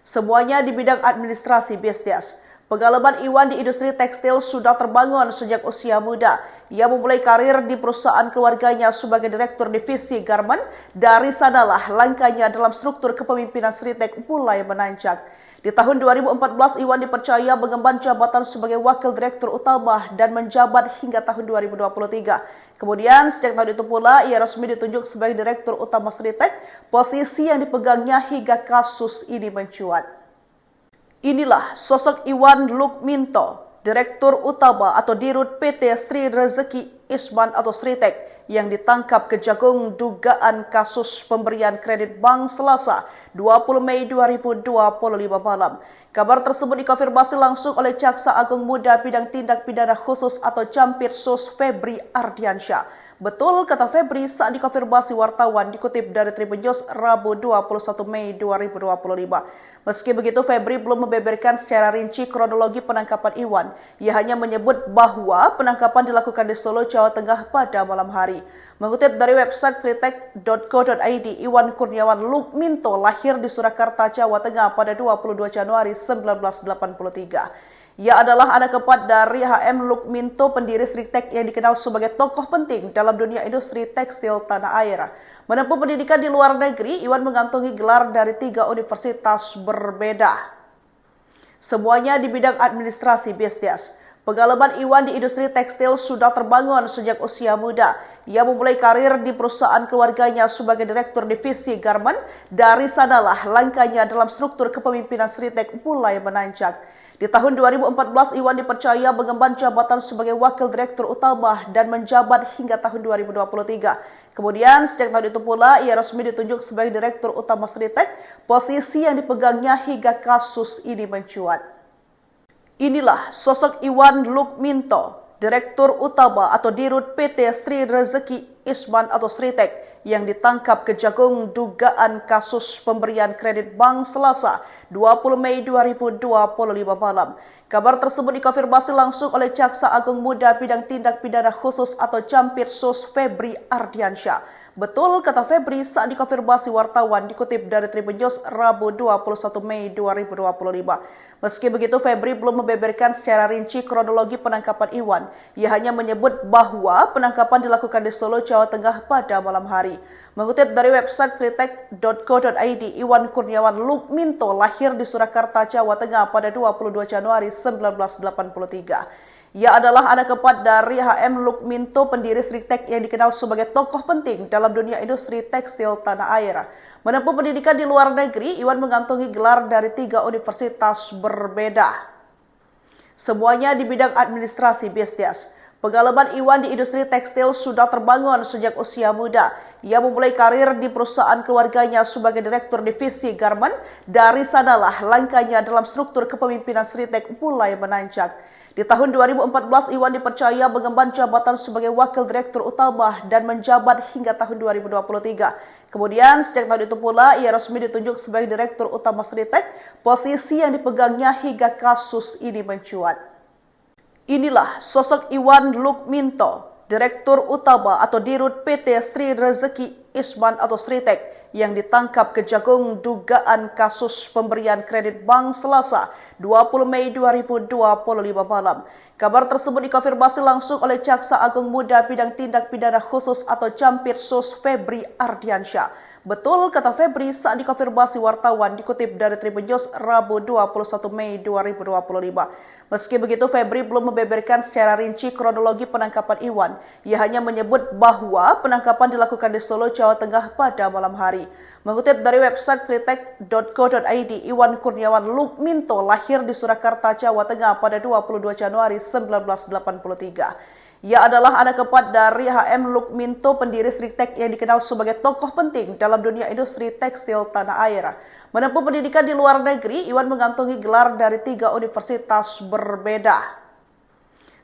Semuanya di bidang administrasi bisnis. Pengalaman Iwan di industri tekstil sudah terbangun sejak usia muda. Ia memulai karir di perusahaan keluarganya sebagai direktur divisi garmen. Dari sanalah langkahnya dalam struktur kepemimpinan Sritek mulai menanjak. Di tahun 2014, Iwan dipercaya mengemban jabatan sebagai wakil direktur utama dan menjabat hingga tahun 2023. Kemudian, sejak tahun itu pula, ia resmi ditunjuk sebagai direktur utama Sritek, posisi yang dipegangnya hingga kasus ini mencuat. Inilah sosok Iwan Lukminto, Direktur Utama atau Dirut PT Sri Rezeki Isman atau Sritek yang ditangkap Kejagung dugaan kasus pemberian kredit bank Selasa 20 Mei 2025 malam. Kabar tersebut dikonfirmasi langsung oleh Jaksa Agung Muda Bidang Tindak Pidana Khusus atau Campirsus Febri Ardiansyah. Betul kata Febri saat dikonfirmasi wartawan dikutip dari Tribun News Rabu 21 Mei 2025. Meski begitu, Febri belum membeberkan secara rinci kronologi penangkapan Iwan. Ia hanya menyebut bahwa penangkapan dilakukan di Solo, Jawa Tengah pada malam hari. Mengutip dari website sritek.co.id, Iwan Kurniawan Lukminto lahir di Surakarta, Jawa Tengah pada 22 Januari 1983. Ia adalah anak keempat dari HM Lukminto, pendiri Sritek yang dikenal sebagai tokoh penting dalam dunia industri tekstil tanah air. Menempuh pendidikan di luar negeri, Iwan mengantongi gelar dari 3 universitas berbeda. Semuanya di bidang administrasi bisnis. Pengalaman Iwan di industri tekstil sudah terbangun sejak usia muda. Ia memulai karir di perusahaan keluarganya sebagai direktur divisi garmen. Dari sanalah langkahnya dalam struktur kepemimpinan Sritek mulai menanjak. Di tahun 2014, Iwan dipercaya mengemban jabatan sebagai wakil direktur utama dan menjabat hingga tahun 2023. Kemudian, sejak tahun itu pula, ia resmi ditunjuk sebagai direktur utama Sritek, posisi yang dipegangnya hingga kasus ini mencuat. Inilah sosok Iwan Lukminto, Direktur Utama atau Dirut PT Sri Rezeki Isman atau Sritek yang ditangkap Kejagung dugaan kasus pemberian kredit bank Selasa 20 Mei 2025 malam. Kabar tersebut dikonfirmasi langsung oleh Jaksa Agung Muda Bidang Tindak Pidana Khusus atau Campirsus Febri Ardiansyah. Betul kata Febri saat dikonfirmasi wartawan dikutip dari Tribun News Rabu 21 Mei 2025. Meski begitu, Febri belum membeberkan secara rinci kronologi penangkapan Iwan. Ia hanya menyebut bahwa penangkapan dilakukan di Solo, Jawa Tengah pada malam hari. Mengutip dari website sritek.co.id, Iwan Kurniawan Lukminto lahir di Surakarta, Jawa Tengah pada 22 Januari 1983. Ia adalah anak keempat dari HM Lukminto, pendiri Sritek yang dikenal sebagai tokoh penting dalam dunia industri tekstil tanah air. Menempuh pendidikan di luar negeri, Iwan mengantongi gelar dari 3 universitas berbeda. Semuanya di bidang administrasi bisnis. Pengalaman Iwan di industri tekstil sudah terbangun sejak usia muda. Ia memulai karir di perusahaan keluarganya sebagai direktur divisi garmen. Dari sanalah langkahnya dalam struktur kepemimpinan Sritek mulai menanjak. Di tahun 2014, Iwan dipercaya mengemban jabatan sebagai wakil direktur utama dan menjabat hingga tahun 2023. Kemudian sejak tahun itu pula ia resmi ditunjuk sebagai Direktur Utama Sritek, posisi yang dipegangnya hingga kasus ini mencuat. Inilah sosok Iwan Lukminto, Direktur Utama atau Dirut PT Sri Rezeki Isman atau Sritek yang ditangkap Kejagung dugaan kasus pemberian kredit bank Selasa 20 Mei 2025 malam. Kabar tersebut dikonfirmasi langsung oleh Jaksa Agung Muda Bidang Tindak Pidana Khusus atau Campirsus Febri Ardiansyah. Betul kata Febri saat dikonfirmasi wartawan dikutip dari Tribun News Rabu 21 Mei 2025. Meski begitu, Febri belum membeberkan secara rinci kronologi penangkapan Iwan. Ia hanya menyebut bahwa penangkapan dilakukan di Solo, Jawa Tengah pada malam hari. Mengutip dari website sritek.co.id, Iwan Kurniawan Lukminto lahir di Surakarta, Jawa Tengah pada 22 Januari 1983. Ia adalah anak keempat dari HM Lukminto, pendiri Sritek yang dikenal sebagai tokoh penting dalam dunia industri tekstil tanah air. Menempuh pendidikan di luar negeri, Iwan mengantongi gelar dari 3 universitas berbeda.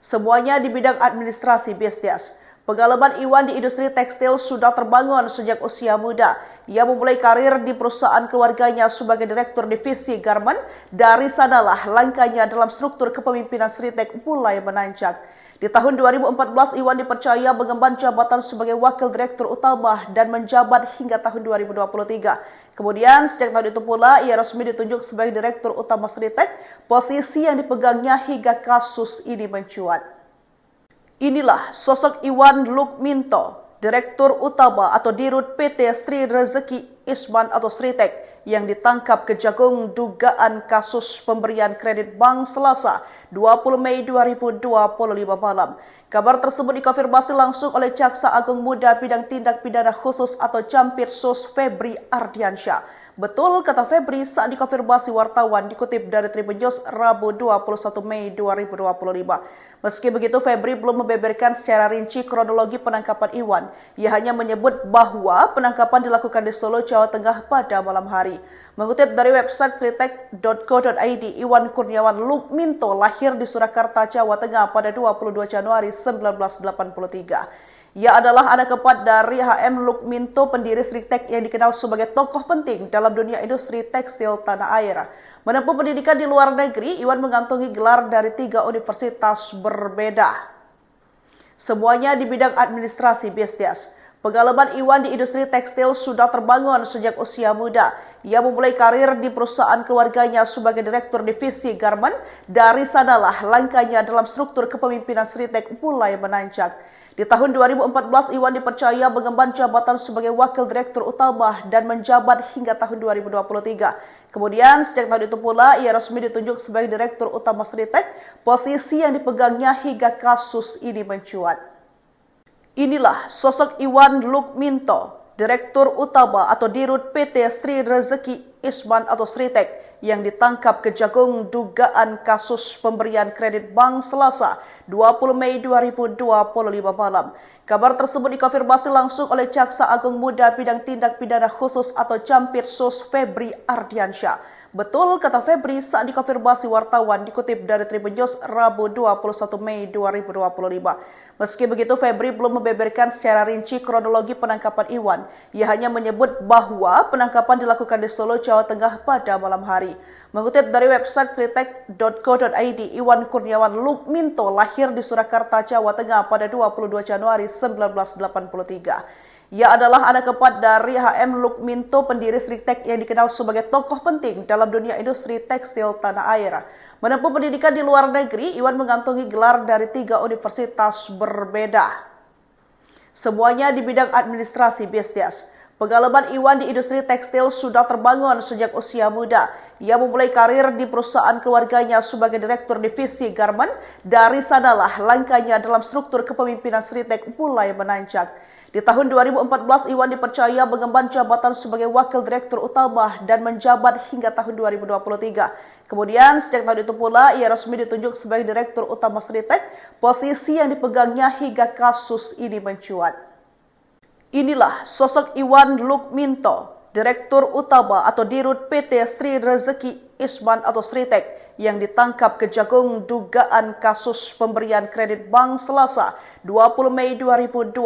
Semuanya di bidang administrasi bisnis. Pengalaman Iwan di industri tekstil sudah terbangun sejak usia muda. Ia memulai karir di perusahaan keluarganya sebagai Direktur Divisi Garmen. Dari sanalah langkahnya dalam struktur kepemimpinan Sritek mulai menanjak. Di tahun 2014, Iwan dipercaya mengemban jabatan sebagai Wakil Direktur Utama dan menjabat hingga tahun 2023. Kemudian, sejak tahun itu pula, ia resmi ditunjuk sebagai Direktur Utama Sritek, posisi yang dipegangnya hingga kasus ini mencuat. Inilah sosok Iwan Lukminto, Direktur Utama atau Dirut PT Sri Rezeki Isman atau Sritek yang ditangkap Kejagung dugaan kasus pemberian kredit bank Selasa 20 Mei 2025 malam. Kabar tersebut dikonfirmasi langsung oleh Jaksa Agung Muda Bidang Tindak Pidana Khusus atau Campirsus Febri Ardiansyah. Betul kata Febri saat dikonfirmasi wartawan dikutip dari Tribun News Rabu 21 Mei 2025. Meski begitu, Febri belum membeberkan secara rinci kronologi penangkapan Iwan. Ia hanya menyebut bahwa penangkapan dilakukan di Solo, Jawa Tengah pada malam hari. Mengutip dari website sritek.co.id, Iwan Kurniawan Lukminto lahir di Surakarta, Jawa Tengah pada 22 Januari 1983. Ia adalah anak keempat dari HM Lukminto, pendiri Sritek yang dikenal sebagai tokoh penting dalam dunia industri tekstil tanah air. Menempuh pendidikan di luar negeri, Iwan mengantongi gelar dari 3 universitas berbeda. Semuanya di bidang administrasi bisnis. Pengalaman Iwan di industri tekstil sudah terbangun sejak usia muda. Ia memulai karir di perusahaan keluarganya sebagai Direktur Divisi Garmen. Dari sanalah langkahnya dalam struktur kepemimpinan Sritek mulai menanjak. Di tahun 2014, Iwan dipercaya mengemban jabatan sebagai Wakil Direktur Utama dan menjabat hingga tahun 2023. Kemudian, sejak tahun itu pula, ia resmi ditunjuk sebagai Direktur Utama Sritek, posisi yang dipegangnya hingga kasus ini mencuat. Inilah sosok Iwan Lukminto, Direktur Utama atau Dirut PT Sri Rezeki Isman atau Sritek yang ditangkap Kejagung dugaan kasus pemberian kredit bank Selasa 20 Mei 2025 malam. Kabar tersebut dikonfirmasi langsung oleh Jaksa Agung Muda Bidang Tindak Pidana Khusus atau Campirsus Febri Ardiansyah. Betul kata Febri saat dikonfirmasi wartawan dikutip dari Tribun News Rabu 21 Mei 2025. Meski begitu, Febri belum membeberkan secara rinci kronologi penangkapan Iwan. Ia hanya menyebut bahwa penangkapan dilakukan di Solo, Jawa Tengah pada malam hari. Mengutip dari website sritek.co.id, Iwan Kurniawan Lukminto lahir di Surakarta, Jawa Tengah pada 22 Januari 1983. Ia adalah anak keempat dari HM Lukminto, pendiri Sritek yang dikenal sebagai tokoh penting dalam dunia industri tekstil tanah air. Menempuh pendidikan di luar negeri, Iwan mengantongi gelar dari 3 universitas berbeda. Semuanya di bidang administrasi bisnis. Pengalaman Iwan di industri tekstil sudah terbangun sejak usia muda. Ia memulai karir di perusahaan keluarganya sebagai Direktur Divisi Garmen. Dari sanalah langkahnya dalam struktur kepemimpinan Sritek mulai menanjak. Di tahun 2014, Iwan dipercaya mengemban jabatan sebagai Wakil Direktur Utama dan menjabat hingga tahun 2023. Kemudian, sejak tahun itu pula, ia resmi ditunjuk sebagai Direktur Utama Sritek, posisi yang dipegangnya hingga kasus ini mencuat. Inilah sosok Iwan Lukminto, Direktur Utama atau Dirut PT Sri Rezeki Isman atau Sritek yang ditangkap Kejagung dugaan kasus pemberian kredit bank Selasa 20 Mei 2025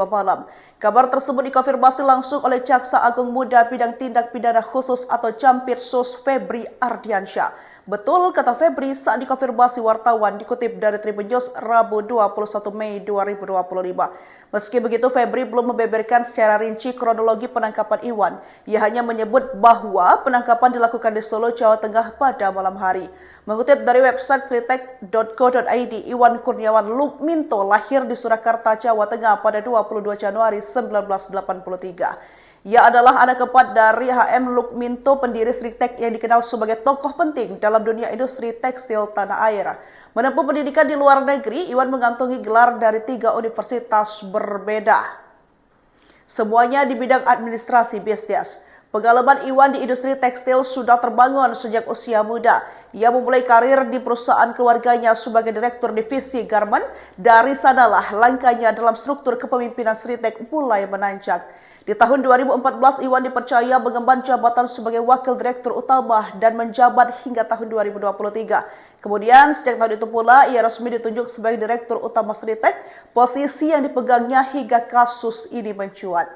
malam. Kabar tersebut dikonfirmasi langsung oleh Jaksa Agung Muda Bidang Tindak Pidana Khusus atau Campirsus Febri Ardiansyah. Betul, kata Febri saat dikonfirmasi wartawan dikutip dari Tribun News Rabu 21 Mei 2025. Meski begitu, Febri belum membeberkan secara rinci kronologi penangkapan Iwan. Ia hanya menyebut bahwa penangkapan dilakukan di Solo, Jawa Tengah pada malam hari. Mengutip dari website sritek.co.id, Iwan Kurniawan Lukminto lahir di Surakarta, Jawa Tengah pada 22 Januari 1983. Ia adalah anak keempat dari HM Lukminto, pendiri Sritek yang dikenal sebagai tokoh penting dalam dunia industri tekstil tanah air. Menempuh pendidikan di luar negeri, Iwan mengantongi gelar dari 3 universitas berbeda. Semuanya di bidang administrasi bisnis. Pengalaman Iwan di industri tekstil sudah terbangun sejak usia muda. Ia memulai karir di perusahaan keluarganya sebagai direktur divisi garment. Dari sanalah langkahnya dalam struktur kepemimpinan Sritek mulai menanjak. Di tahun 2014, Iwan dipercaya mengemban jabatan sebagai wakil direktur utama dan menjabat hingga tahun 2023. Kemudian, sejak tahun itu pula, ia resmi ditunjuk sebagai direktur utama Sritek, posisi yang dipegangnya hingga kasus ini mencuat.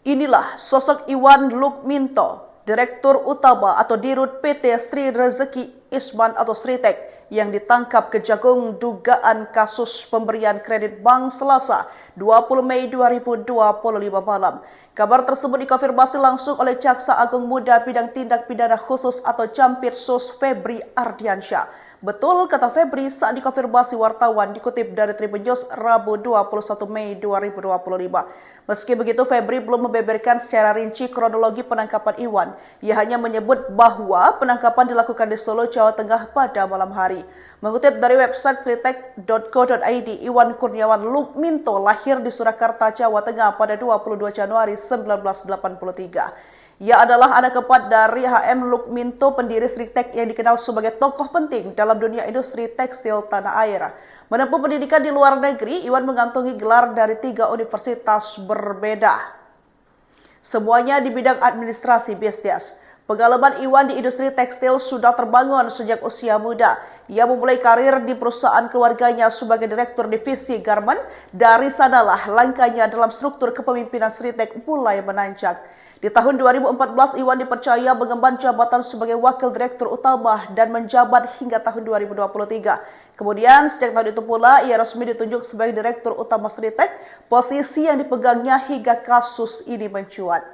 Inilah sosok Iwan Lukminto, direktur utama atau dirut PT Sri Rezeki Isman atau Sritek, yang ditangkap Kejagung dugaan kasus pemberian kredit bank Selasa 20 Mei 2025 malam. Kabar tersebut dikonfirmasi langsung oleh Jaksa Agung Muda Bidang Tindak Pidana Khusus atau Campirsus Febri Ardiansyah. Betul, kata Febri saat dikonfirmasi wartawan dikutip dari Tribun News Rabu 21 Mei 2025. Meski begitu, Febri belum membeberkan secara rinci kronologi penangkapan Iwan. Ia hanya menyebut bahwa penangkapan dilakukan di Solo, Jawa Tengah pada malam hari. Mengutip dari website sritek.co.id, Iwan Kurniawan Lukminto lahir di Surakarta, Jawa Tengah pada 22 Januari 1983. Ia adalah anak keempat dari HM Lukminto, pendiri Sritek yang dikenal sebagai tokoh penting dalam dunia industri tekstil tanah air. Menempuh pendidikan di luar negeri, Iwan mengantongi gelar dari 3 universitas berbeda. Semuanya di bidang administrasi bisnis. Pengalaman Iwan di industri tekstil sudah terbangun sejak usia muda. Ia memulai karir di perusahaan keluarganya sebagai direktur divisi garment. Dari sanalah langkahnya dalam struktur kepemimpinan Sritek mulai menanjak. Di tahun 2014, Iwan dipercaya mengemban jabatan sebagai wakil direktur utama dan menjabat hingga tahun 2023. Kemudian, sejak tahun itu pula, ia resmi ditunjuk sebagai direktur utama Sritek, posisi yang dipegangnya hingga kasus ini mencuat.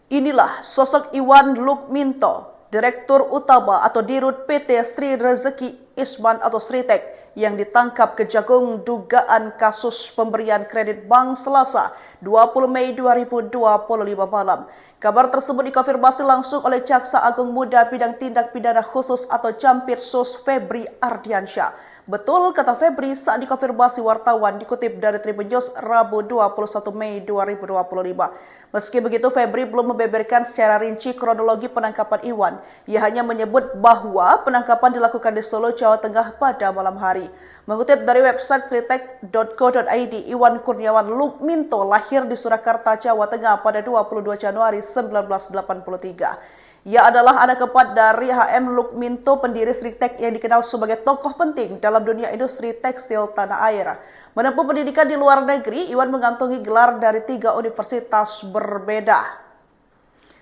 Inilah sosok Iwan Lukminto, direktur utama atau dirut PT Sri Rezeki Isman atau Sritek, yang ditangkap Kejagung dugaan kasus pemberian kredit bank Selasa 20 Mei 2025 malam. Kabar tersebut dikonfirmasi langsung oleh Jaksa Agung Muda Bidang Tindak Pidana Khusus atau Campirsus Febri Ardiansyah. Betul, kata Febri saat dikonfirmasi wartawan dikutip dari Tribun News Rabu 21 Mei 2025. Meski begitu, Febri belum membeberkan secara rinci kronologi penangkapan Iwan. Ia hanya menyebut bahwa penangkapan dilakukan di Solo, Jawa Tengah pada malam hari. Mengutip dari website sritek.co.id, Iwan Kurniawan Lukminto lahir di Surakarta, Jawa Tengah pada 22 Januari 1983. Ia adalah anak keempat dari HM Lukminto, pendiri Sritek yang dikenal sebagai tokoh penting dalam dunia industri tekstil tanah air. Menempuh pendidikan di luar negeri, Iwan mengantongi gelar dari 3 universitas berbeda.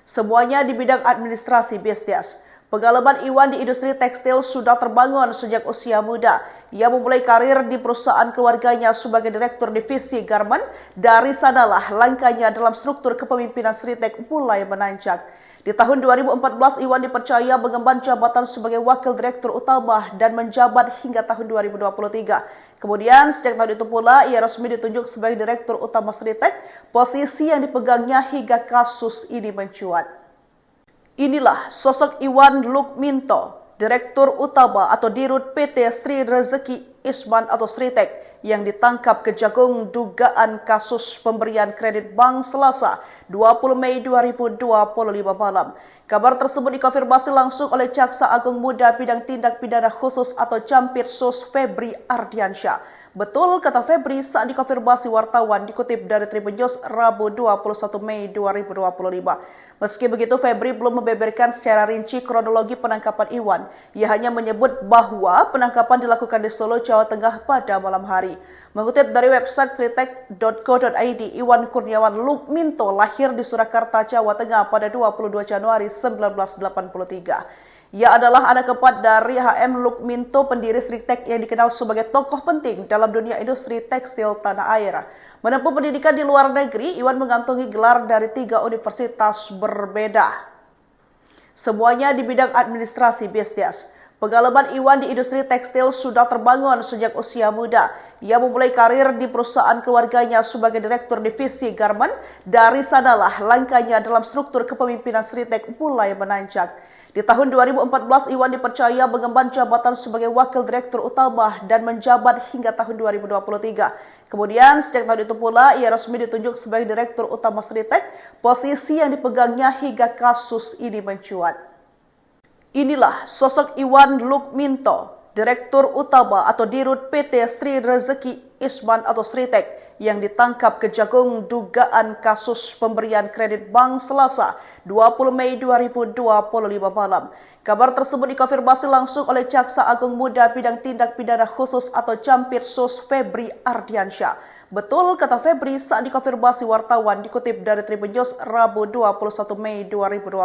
Semuanya di bidang administrasi bisnis. Pengalaman Iwan di industri tekstil sudah terbangun sejak usia muda. Ia memulai karir di perusahaan keluarganya sebagai direktur divisi garment. Dari sanalah langkahnya dalam struktur kepemimpinan Sritek mulai menanjak. Di tahun 2014, Iwan dipercaya mengemban jabatan sebagai wakil direktur utama dan menjabat hingga tahun 2023. Kemudian, sejak tahun itu pula, ia resmi ditunjuk sebagai direktur utama Sritek, posisi yang dipegangnya hingga kasus ini mencuat. Inilah sosok Iwan Lukminto, direktur utama atau dirut PT Sri Rezeki Isman atau Sritek, yang ditangkap Kejagung dugaan kasus pemberian kredit bank Selasa 20 Mei 2025 malam. Kabar tersebut dikonfirmasi langsung oleh Jaksa Agung Muda Bidang Tindak Pidana Khusus atau Campirsus Febri Ardiansyah. Betul, kata Febri saat dikonfirmasi wartawan dikutip dari Tribun News Rabu 21 Mei 2025. Meski begitu, Febri belum membeberkan secara rinci kronologi penangkapan Iwan. Ia hanya menyebut bahwa penangkapan dilakukan di Solo, Jawa Tengah pada malam hari. Mengutip dari website sritek.co.id, Iwan Kurniawan Lukminto lahir di Surakarta, Jawa Tengah pada 22 Januari 1983. Ia adalah anak keempat dari HM Lukminto, pendiri Sritek yang dikenal sebagai tokoh penting dalam dunia industri tekstil tanah air. Menempuh pendidikan di luar negeri, Iwan mengantongi gelar dari 3 universitas berbeda. Semuanya di bidang administrasi bisnis. Pengalaman Iwan di industri tekstil sudah terbangun sejak usia muda. Ia memulai karir di perusahaan keluarganya sebagai direktur divisi garment. Dari sanalah langkahnya dalam struktur kepemimpinan Sritek mulai menanjak. Di tahun 2014, Iwan dipercaya mengemban jabatan sebagai wakil direktur utama dan menjabat hingga tahun 2023. Kemudian, sejak tahun itu pula, ia resmi ditunjuk sebagai direktur utama Sritek, posisi yang dipegangnya hingga kasus ini mencuat. Inilah sosok Iwan Lukminto, direktur utama atau dirut PT Sri Rezeki Isman atau Sritek, yang ditangkap Kejagung dugaan kasus pemberian kredit bank Selasa 20 Mei 2025 malam. Kabar tersebut dikonfirmasi langsung oleh Jaksa Agung Muda Bidang Tindak Pidana Khusus atau Jampitsus Febri Ardiansyah. Betul, kata Febri saat dikonfirmasi wartawan dikutip dari Tribun News Rabu 21 Mei 2025.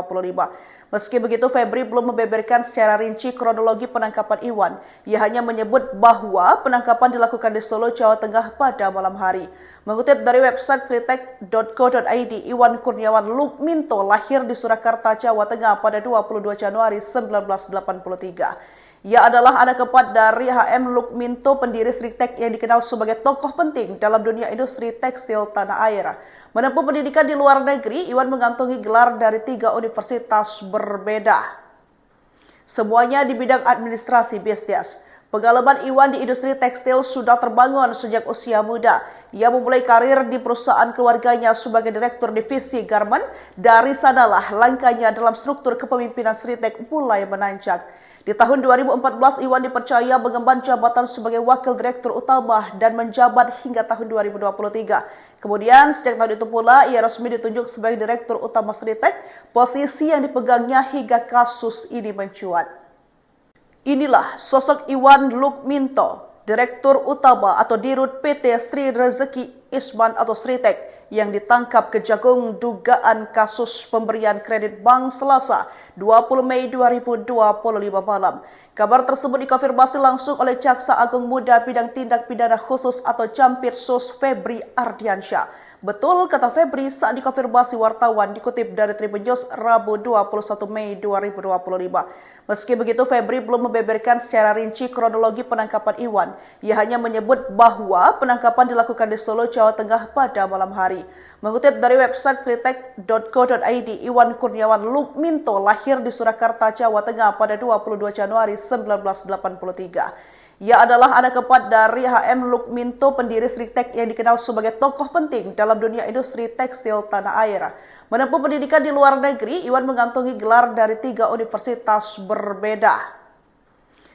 Meski begitu, Febri belum membeberkan secara rinci kronologi penangkapan Iwan. Ia hanya menyebut bahwa penangkapan dilakukan di Solo, Jawa Tengah pada malam hari. Mengutip dari website sritek.co.id, Iwan Kurniawan Lukminto lahir di Surakarta, Jawa Tengah pada 22 Januari 1983. Ia adalah anak keempat dari HM Lukminto, pendiri Sritek yang dikenal sebagai tokoh penting dalam dunia industri tekstil tanah air. Menempuh pendidikan di luar negeri, Iwan mengantongi gelar dari 3 universitas berbeda. Semuanya di bidang administrasi bisnis. Pengalaman Iwan di industri tekstil sudah terbangun sejak usia muda. Ia memulai karir di perusahaan keluarganya sebagai direktur divisi garment. Dari sanalah langkahnya dalam struktur kepemimpinan Sritek mulai menanjak. Di tahun 2014, Iwan dipercaya mengemban jabatan sebagai wakil direktur utama dan menjabat hingga tahun 2023. Kemudian, sejak tahun itu pula, ia resmi ditunjuk sebagai direktur utama Sritek, posisi yang dipegangnya hingga kasus ini mencuat. Inilah sosok Iwan Lukminto, direktur utama atau dirut PT Sri Rezeki Isman atau Sritek, yang ditangkap Kejagung dugaan kasus pemberian kredit bank Selasa 20 Mei 2025 malam. Kabar tersebut dikonfirmasi langsung oleh Jaksa Agung Muda Bidang Tindak Pidana Khusus atau Jampitsus Febri Ardiansyah. Betul, kata Febri saat dikonfirmasi wartawan dikutip dari Tribun News Rabu 21 Mei 2025. Meski begitu, Febri belum membeberkan secara rinci kronologi penangkapan Iwan. Ia hanya menyebut bahwa penangkapan dilakukan di Solo, Jawa Tengah pada malam hari. Mengutip dari website sritek.co.id, Iwan Kurniawan Lukminto lahir di Surakarta, Jawa Tengah pada 22 Januari 1983. Ia adalah anak keempat dari HM Lukminto, pendiri Sritek yang dikenal sebagai tokoh penting dalam dunia industri tekstil tanah air. Menempuh pendidikan di luar negeri, Iwan mengantongi gelar dari 3 universitas berbeda.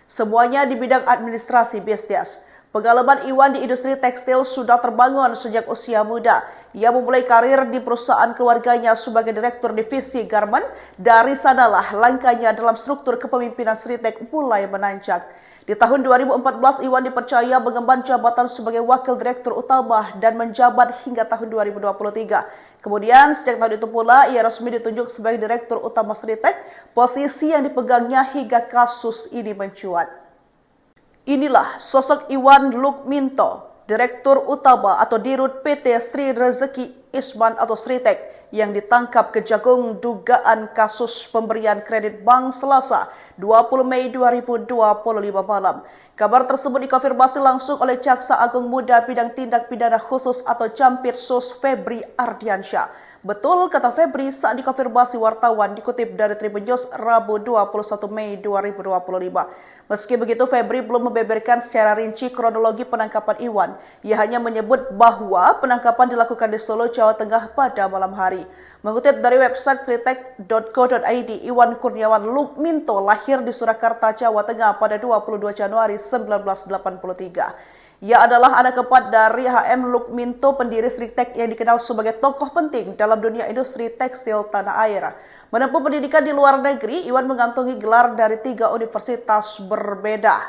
Semuanya di bidang administrasi bisnis. Pengalaman Iwan di industri tekstil sudah terbangun sejak usia muda. Ia memulai karir di perusahaan keluarganya sebagai direktur divisi garment. Dari sanalah langkahnya dalam struktur kepemimpinan Sritek mulai menanjak. Di tahun 2014, Iwan dipercaya mengemban jabatan sebagai wakil direktur utama dan menjabat hingga tahun 2023. Kemudian, sejak tahun itu pula, ia resmi ditunjuk sebagai direktur utama Sritek, posisi yang dipegangnya hingga kasus ini mencuat. Inilah sosok Iwan Lukminto, direktur utama atau dirut PT Sri Rezeki Isman atau Sritek, yang ditangkap Kejagung dugaan kasus pemberian kredit bank Selasa 20 Mei 2025 malam. Kabar tersebut dikonfirmasi langsung oleh Jaksa Agung Muda Bidang Tindak Pidana Khusus atau Jampitsus Febri Ardiansyah. Betul, kata Febri saat dikonfirmasi wartawan dikutip dari Tribun News Rabu 21 Mei 2025. Meski begitu, Febri belum membeberkan secara rinci kronologi penangkapan Iwan. Ia hanya menyebut bahwa penangkapan dilakukan di Solo, Jawa Tengah pada malam hari. Mengutip dari website sritek.co.id, Iwan Kurniawan Lukminto lahir di Surakarta, Jawa Tengah pada 22 Januari 1983. Ia adalah anak keempat dari H.M. Lukminto, pendiri Sritek yang dikenal sebagai tokoh penting dalam dunia industri tekstil tanah air. Menempuh pendidikan di luar negeri, Iwan mengantongi gelar dari 3 universitas berbeda.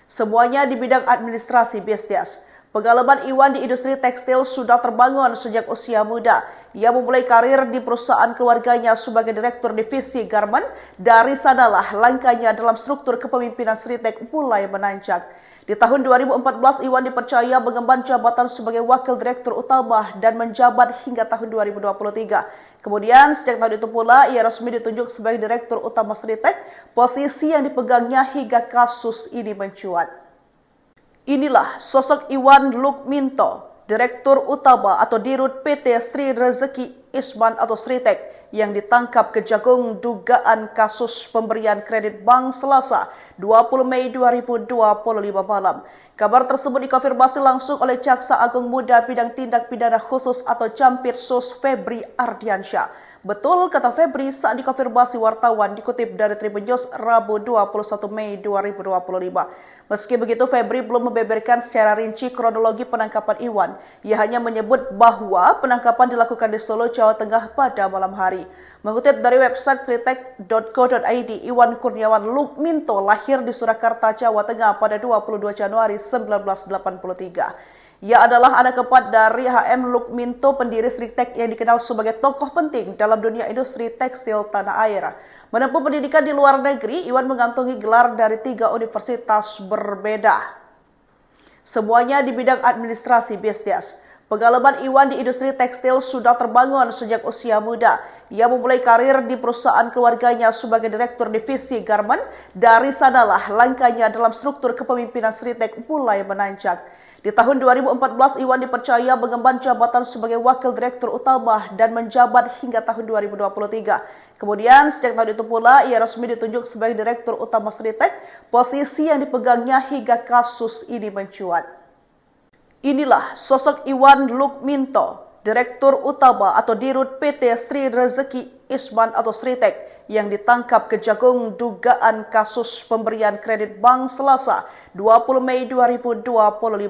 Semuanya di bidang administrasi bisnis. Pengalaman Iwan di industri tekstil sudah terbangun sejak usia muda. Ia memulai karir di perusahaan keluarganya sebagai direktur divisi garment. Dari sanalah langkahnya dalam struktur kepemimpinan Sritek mulai menanjak. Di tahun 2014, Iwan dipercaya mengemban jabatan sebagai wakil direktur utama dan menjabat hingga tahun 2023. Kemudian, sejak tahun itu pula, ia resmi ditunjuk sebagai direktur utama Sritek, posisi yang dipegangnya hingga kasus ini mencuat. Inilah sosok Iwan Lukminto, direktur utama atau dirut PT Sri Rezeki Isman atau Sritek, yang ditangkap Kejagung dugaan kasus pemberian kredit bank Selasa 20 Mei 2025 malam. Kabar tersebut dikonfirmasi langsung oleh Jaksa Agung Muda Bidang Tindak Pidana Khusus atau Campirsus Febri Ardiansyah. Betul kata Febri saat dikonfirmasi wartawan, dikutip dari Tribun News Rabu 21 Mei 2025. Meski begitu, Febri belum membeberkan secara rinci kronologi penangkapan Iwan. Ia hanya menyebut bahwa penangkapan dilakukan di Solo, Jawa Tengah pada malam hari. Mengutip dari website sritek.co.id, Iwan Kurniawan Lukminto lahir di Surakarta, Jawa Tengah pada 22 Januari 1983. Ia adalah anak keempat dari H.M. Lukminto, pendiri Sritek yang dikenal sebagai tokoh penting dalam dunia industri tekstil tanah air. Menempuh pendidikan di luar negeri, Iwan mengantongi gelar dari 3 universitas berbeda. Semuanya di bidang administrasi bisnis. Pengalaman Iwan di industri tekstil sudah terbangun sejak usia muda. Ia memulai karir di perusahaan keluarganya sebagai direktur divisi garment. Dari sanalah langkahnya dalam struktur kepemimpinan Sritek mulai menanjak. Di tahun 2014, Iwan dipercaya mengemban jabatan sebagai wakil direktur utama dan menjabat hingga tahun 2023. Kemudian, sejak tahun itu pula, ia resmi ditunjuk sebagai direktur utama Sritek, posisi yang dipegangnya hingga kasus ini mencuat. Inilah sosok Iwan Lukminto, direktur utama atau dirut PT Sri Rezeki Isman atau Sritek, yang ditangkap Kejagung dugaan kasus pemberian kredit bank Selasa 20 Mei 2025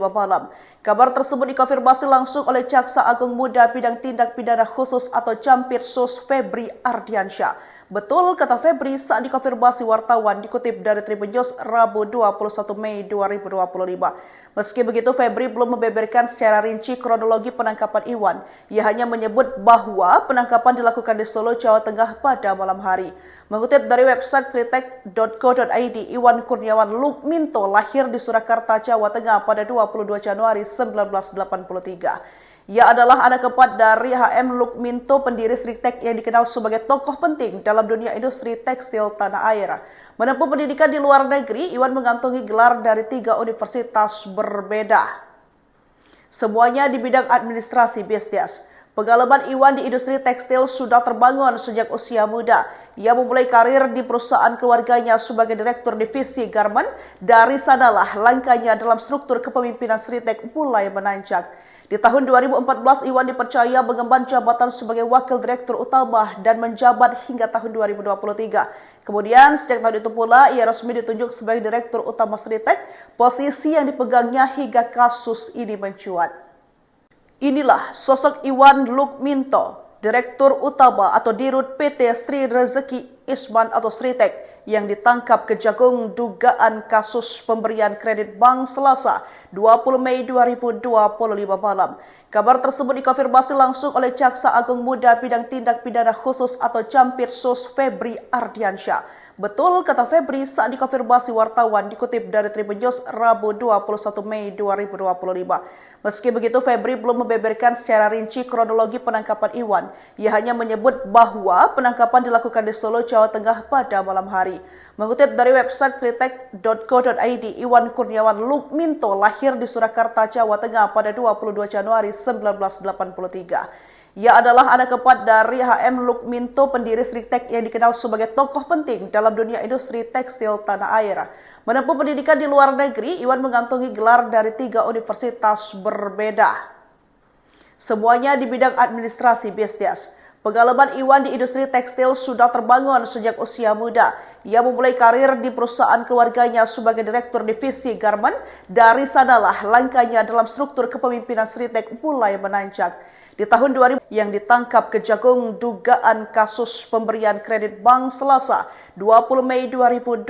malam. Kabar tersebut dikonfirmasi langsung oleh Jaksa Agung Muda Bidang Tindak Pidana Khusus atau Campirsus Febri Ardiansyah. Betul kata Febri saat dikonfirmasi wartawan, dikutip dari Tribun News Rabu 21 Mei 2025. Meski begitu, Febri belum membeberkan secara rinci kronologi penangkapan Iwan. Ia hanya menyebut bahwa penangkapan dilakukan di Solo, Jawa Tengah pada malam hari. Mengutip dari website sritek.co.id, Iwan Kurniawan Lukminto lahir di Surakarta, Jawa Tengah pada 22 Januari 1983. Ia adalah anak keempat dari H.M. Lukminto, pendiri Sritek yang dikenal sebagai tokoh penting dalam dunia industri tekstil tanah air. Menempuh pendidikan di luar negeri, Iwan mengantongi gelar dari 3 universitas berbeda. Semuanya di bidang administrasi bisnis. Pengalaman Iwan di industri tekstil sudah terbangun sejak usia muda. Ia memulai karir di perusahaan keluarganya sebagai direktur divisi garment. Dari sanalah langkahnya dalam struktur kepemimpinan Sritek mulai menanjak. Di tahun 2014, Iwan dipercaya mengemban jabatan sebagai wakil direktur utama dan menjabat hingga tahun 2023. Kemudian, sejak tahun itu pula, ia resmi ditunjuk sebagai direktur utama Sritek, posisi yang dipegangnya hingga kasus ini mencuat. Inilah sosok Iwan Lukminto, direktur utama atau dirut PT Sri Rezeki Isman atau Sritek, yang ditangkap Kejagung dugaan kasus pemberian kredit bank Selasa 20 Mei 2025 malam. Kabar tersebut dikonfirmasi langsung oleh Jaksa Agung Muda Bidang Tindak Pidana Khusus atau Campirsus Febri Ardiansyah. Betul kata Febri saat dikonfirmasi wartawan, dikutip dari Tribun News Rabu 21 Mei 2025. Meski begitu, Febri belum membeberkan secara rinci kronologi penangkapan Iwan. Ia hanya menyebut bahwa penangkapan dilakukan di Solo, Jawa Tengah pada malam hari. Mengutip dari website sritek.co.id, Iwan Kurniawan Lukminto lahir di Surakarta, Jawa Tengah pada 22 Januari 1983. Ia adalah anak keempat dari H.M. Lukminto, pendiri Sritek yang dikenal sebagai tokoh penting dalam dunia industri tekstil tanah air. Menempuh pendidikan di luar negeri, Iwan mengantongi gelar dari 3 universitas berbeda. Semuanya di bidang administrasi bisnis. Pengalaman Iwan di industri tekstil sudah terbangun sejak usia muda. Ia memulai karir di perusahaan keluarganya sebagai direktur divisi garmen. Dari sanalah langkahnya dalam struktur kepemimpinan Sritek mulai menanjak. Di tahun 2000 yang ditangkap Kejagung dugaan kasus pemberian kredit bank Selasa 20 Mei 2025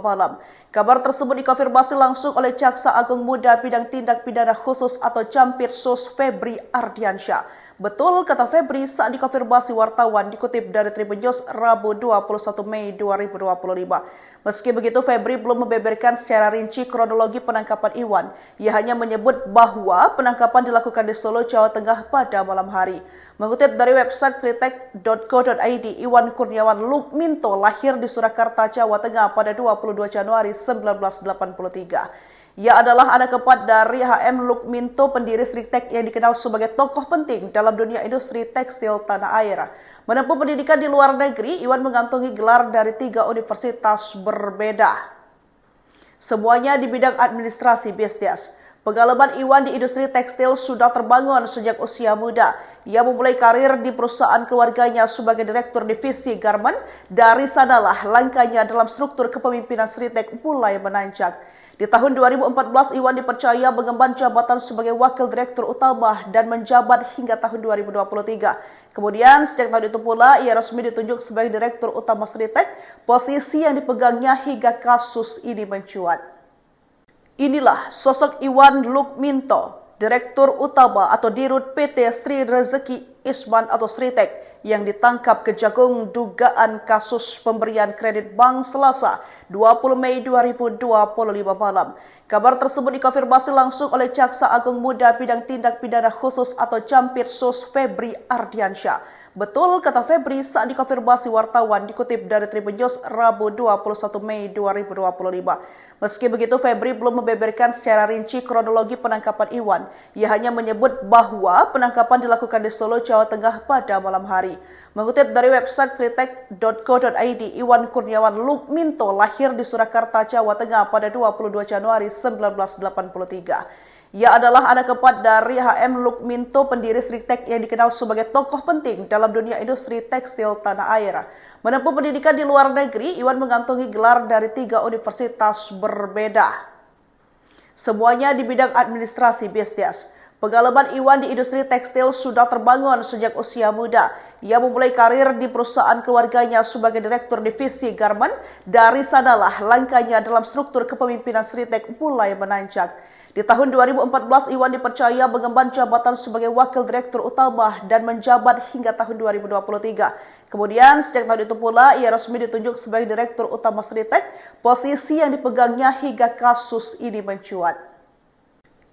malam. Kabar tersebut dikonfirmasi langsung oleh Jaksa Agung Muda Bidang Tindak Pidana Khusus atau Jampitsus Febri Ardiansyah. Betul, kata Febri saat dikonfirmasi wartawan dikutip dari Tribun News Rabu 21 Mei 2025. Meski begitu, Febri belum membeberkan secara rinci kronologi penangkapan Iwan. Ia hanya menyebut bahwa penangkapan dilakukan di Solo, Jawa Tengah pada malam hari. Mengutip dari website sritek.co.id, Iwan Kurniawan Lukminto lahir di Surakarta, Jawa Tengah pada 22 Januari 1983. Ia adalah anak keempat dari HM Lukminto, pendiri Sritek yang dikenal sebagai tokoh penting dalam dunia industri tekstil tanah air. Menempuh pendidikan di luar negeri, Iwan mengantongi gelar dari 3 universitas berbeda. Semuanya di bidang administrasi bisnis. Pengalaman Iwan di industri tekstil sudah terbangun sejak usia muda. Ia memulai karir di perusahaan keluarganya sebagai direktur divisi garmen. Dari sanalah langkahnya dalam struktur kepemimpinan Sritek mulai menanjak. Di tahun 2014, Iwan dipercaya mengemban jabatan sebagai Wakil Direktur Utama dan menjabat hingga tahun 2023. Kemudian, sejak tahun itu pula, ia resmi ditunjuk sebagai Direktur Utama Sritek, posisi yang dipegangnya hingga kasus ini mencuat. Inilah sosok Iwan Lukminto, Direktur Utama atau Dirut PT Sri Rezeki Isman atau Sritek, yang ditangkap Kejagung dugaan kasus pemberian kredit bank Selasa 20 Mei 2025 malam. Kabar tersebut dikonfirmasi langsung oleh Jaksa Agung Muda Bidang Tindak Pidana Khusus atau Jampitsus Febri Ardiansyah. Betul, kata Febri saat dikonfirmasi wartawan dikutip dari Tribun News Rabu 21 Mei 2025. Meski begitu, Febri belum membeberkan secara rinci kronologi penangkapan Iwan. Ia hanya menyebut bahwa penangkapan dilakukan di Solo, Jawa Tengah pada malam hari. Mengutip dari website sritek.co.id, Iwan Kurniawan Lukminto lahir di Surakarta, Jawa Tengah pada 22 Januari 1983. Ia adalah anak keempat dari HM Lukminto, pendiri Sritek yang dikenal sebagai tokoh penting dalam dunia industri tekstil tanah air. Menempuh pendidikan di luar negeri, Iwan mengantongi gelar dari 3 universitas berbeda. Semuanya di bidang administrasi bisnis. Pengalaman Iwan di industri tekstil sudah terbangun sejak usia muda. Ia memulai karir di perusahaan keluarganya sebagai direktur divisi garmen. Dari sanalah langkahnya dalam struktur kepemimpinan Sritek mulai menanjak. Di tahun 2014, Iwan dipercaya mengemban jabatan sebagai Wakil Direktur Utama dan menjabat hingga tahun 2023. Kemudian, sejak tahun itu pula, ia resmi ditunjuk sebagai Direktur Utama Sritek, posisi yang dipegangnya hingga kasus ini mencuat.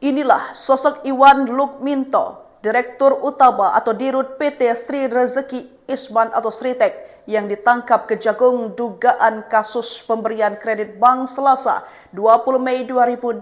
Inilah sosok Iwan Lukminto, Direktur Utama atau Dirut PT Sri Rezeki Isman atau Sritek, yang ditangkap Kejagung dugaan kasus pemberian kredit bank Selasa 20 Mei 2025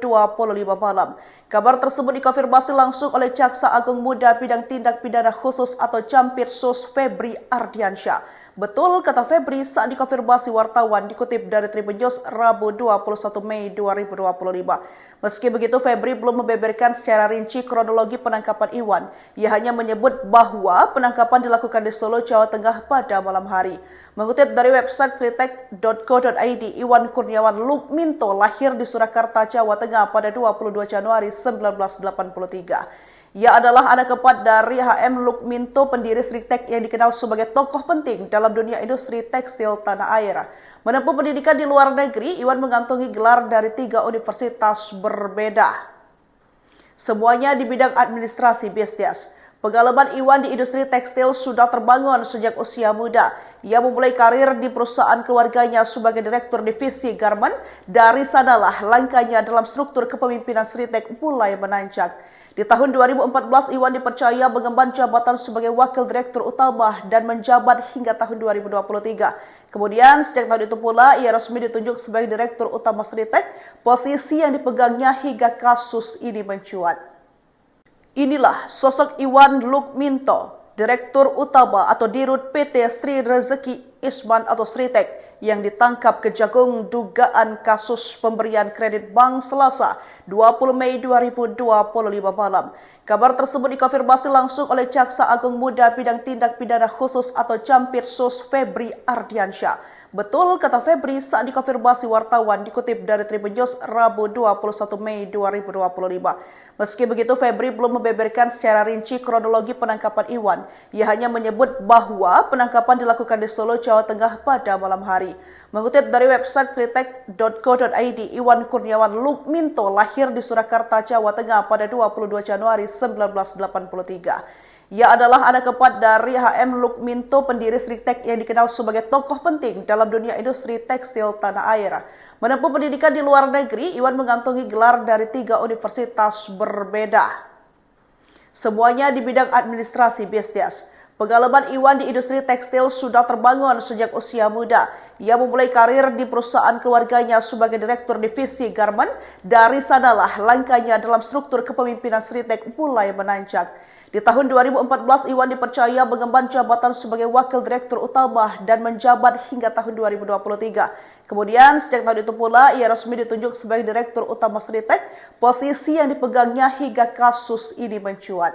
malam. Kabar tersebut dikonfirmasi langsung oleh Jaksa Agung Muda Bidang Tindak Pidana Khusus atau Jampitsus Febri Ardiansyah. Betul, kata Febri saat dikonfirmasi wartawan dikutip dari Tribun News Rabu 21 Mei 2025. Meski begitu, Febri belum membeberkan secara rinci kronologi penangkapan Iwan. Ia hanya menyebut bahwa penangkapan dilakukan di Solo, Jawa Tengah pada malam hari. Mengutip dari website sritek.co.id, Iwan Kurniawan Lukminto lahir di Surakarta, Jawa Tengah pada 22 Januari 1983. Ia adalah anak keempat dari HM Lukminto, pendiri Sritek yang dikenal sebagai tokoh penting dalam dunia industri tekstil tanah air. Menempuh pendidikan di luar negeri, Iwan mengantongi gelar dari 3 universitas berbeda. Semuanya di bidang administrasi bisnis. Pengalaman Iwan di industri tekstil sudah terbangun sejak usia muda. Ia memulai karir di perusahaan keluarganya sebagai direktur divisi garmen. Dari sanalah langkahnya dalam struktur kepemimpinan Sritek mulai menanjak. Di tahun 2014, Iwan dipercaya mengemban jabatan sebagai Wakil Direktur Utama dan menjabat hingga tahun 2023. Kemudian, sejak tahun itu pula, ia resmi ditunjuk sebagai Direktur Utama Sritek, posisi yang dipegangnya hingga kasus ini mencuat. Inilah sosok Iwan Lukminto, Direktur Utama atau Dirut PT Sri Rezeki Isman atau Sritek, yang ditangkap Kejagung dugaan kasus pemberian kredit bank Selasa 20 Mei 2025 malam. Kabar tersebut dikonfirmasi langsung oleh Jaksa Agung Muda Bidang Tindak Pidana Khusus atau Campirsus Febri Ardiansyah. Betul, kata Febri saat dikonfirmasi wartawan dikutip dari Tribun News Rabu 21 Mei 2025. Meski begitu, Febri belum membeberkan secara rinci kronologi penangkapan Iwan. Ia hanya menyebut bahwa penangkapan dilakukan di Solo, Jawa Tengah pada malam hari. Mengutip dari website sritek.co.id, Iwan Kurniawan Lukminto lahir di Surakarta, Jawa Tengah pada 22 Januari 1983. Ia adalah anak keempat dari HM Lukminto, pendiri Sritek yang dikenal sebagai tokoh penting dalam dunia industri tekstil tanah air. Menempuh pendidikan di luar negeri, Iwan mengantongi gelar dari 3 universitas berbeda. Semuanya di bidang administrasi bisnis. Pengalaman Iwan di industri tekstil sudah terbangun sejak usia muda. Ia memulai karir di perusahaan keluarganya sebagai direktur divisi garment. Dari sanalah langkahnya dalam struktur kepemimpinan Sritek mulai menanjak. Di tahun 2014, Iwan dipercaya mengemban jabatan sebagai wakil direktur utama dan menjabat hingga tahun 2023. Kemudian, sejak tahun itu pula, ia resmi ditunjuk sebagai direktur utama Sritek, posisi yang dipegangnya hingga kasus ini mencuat.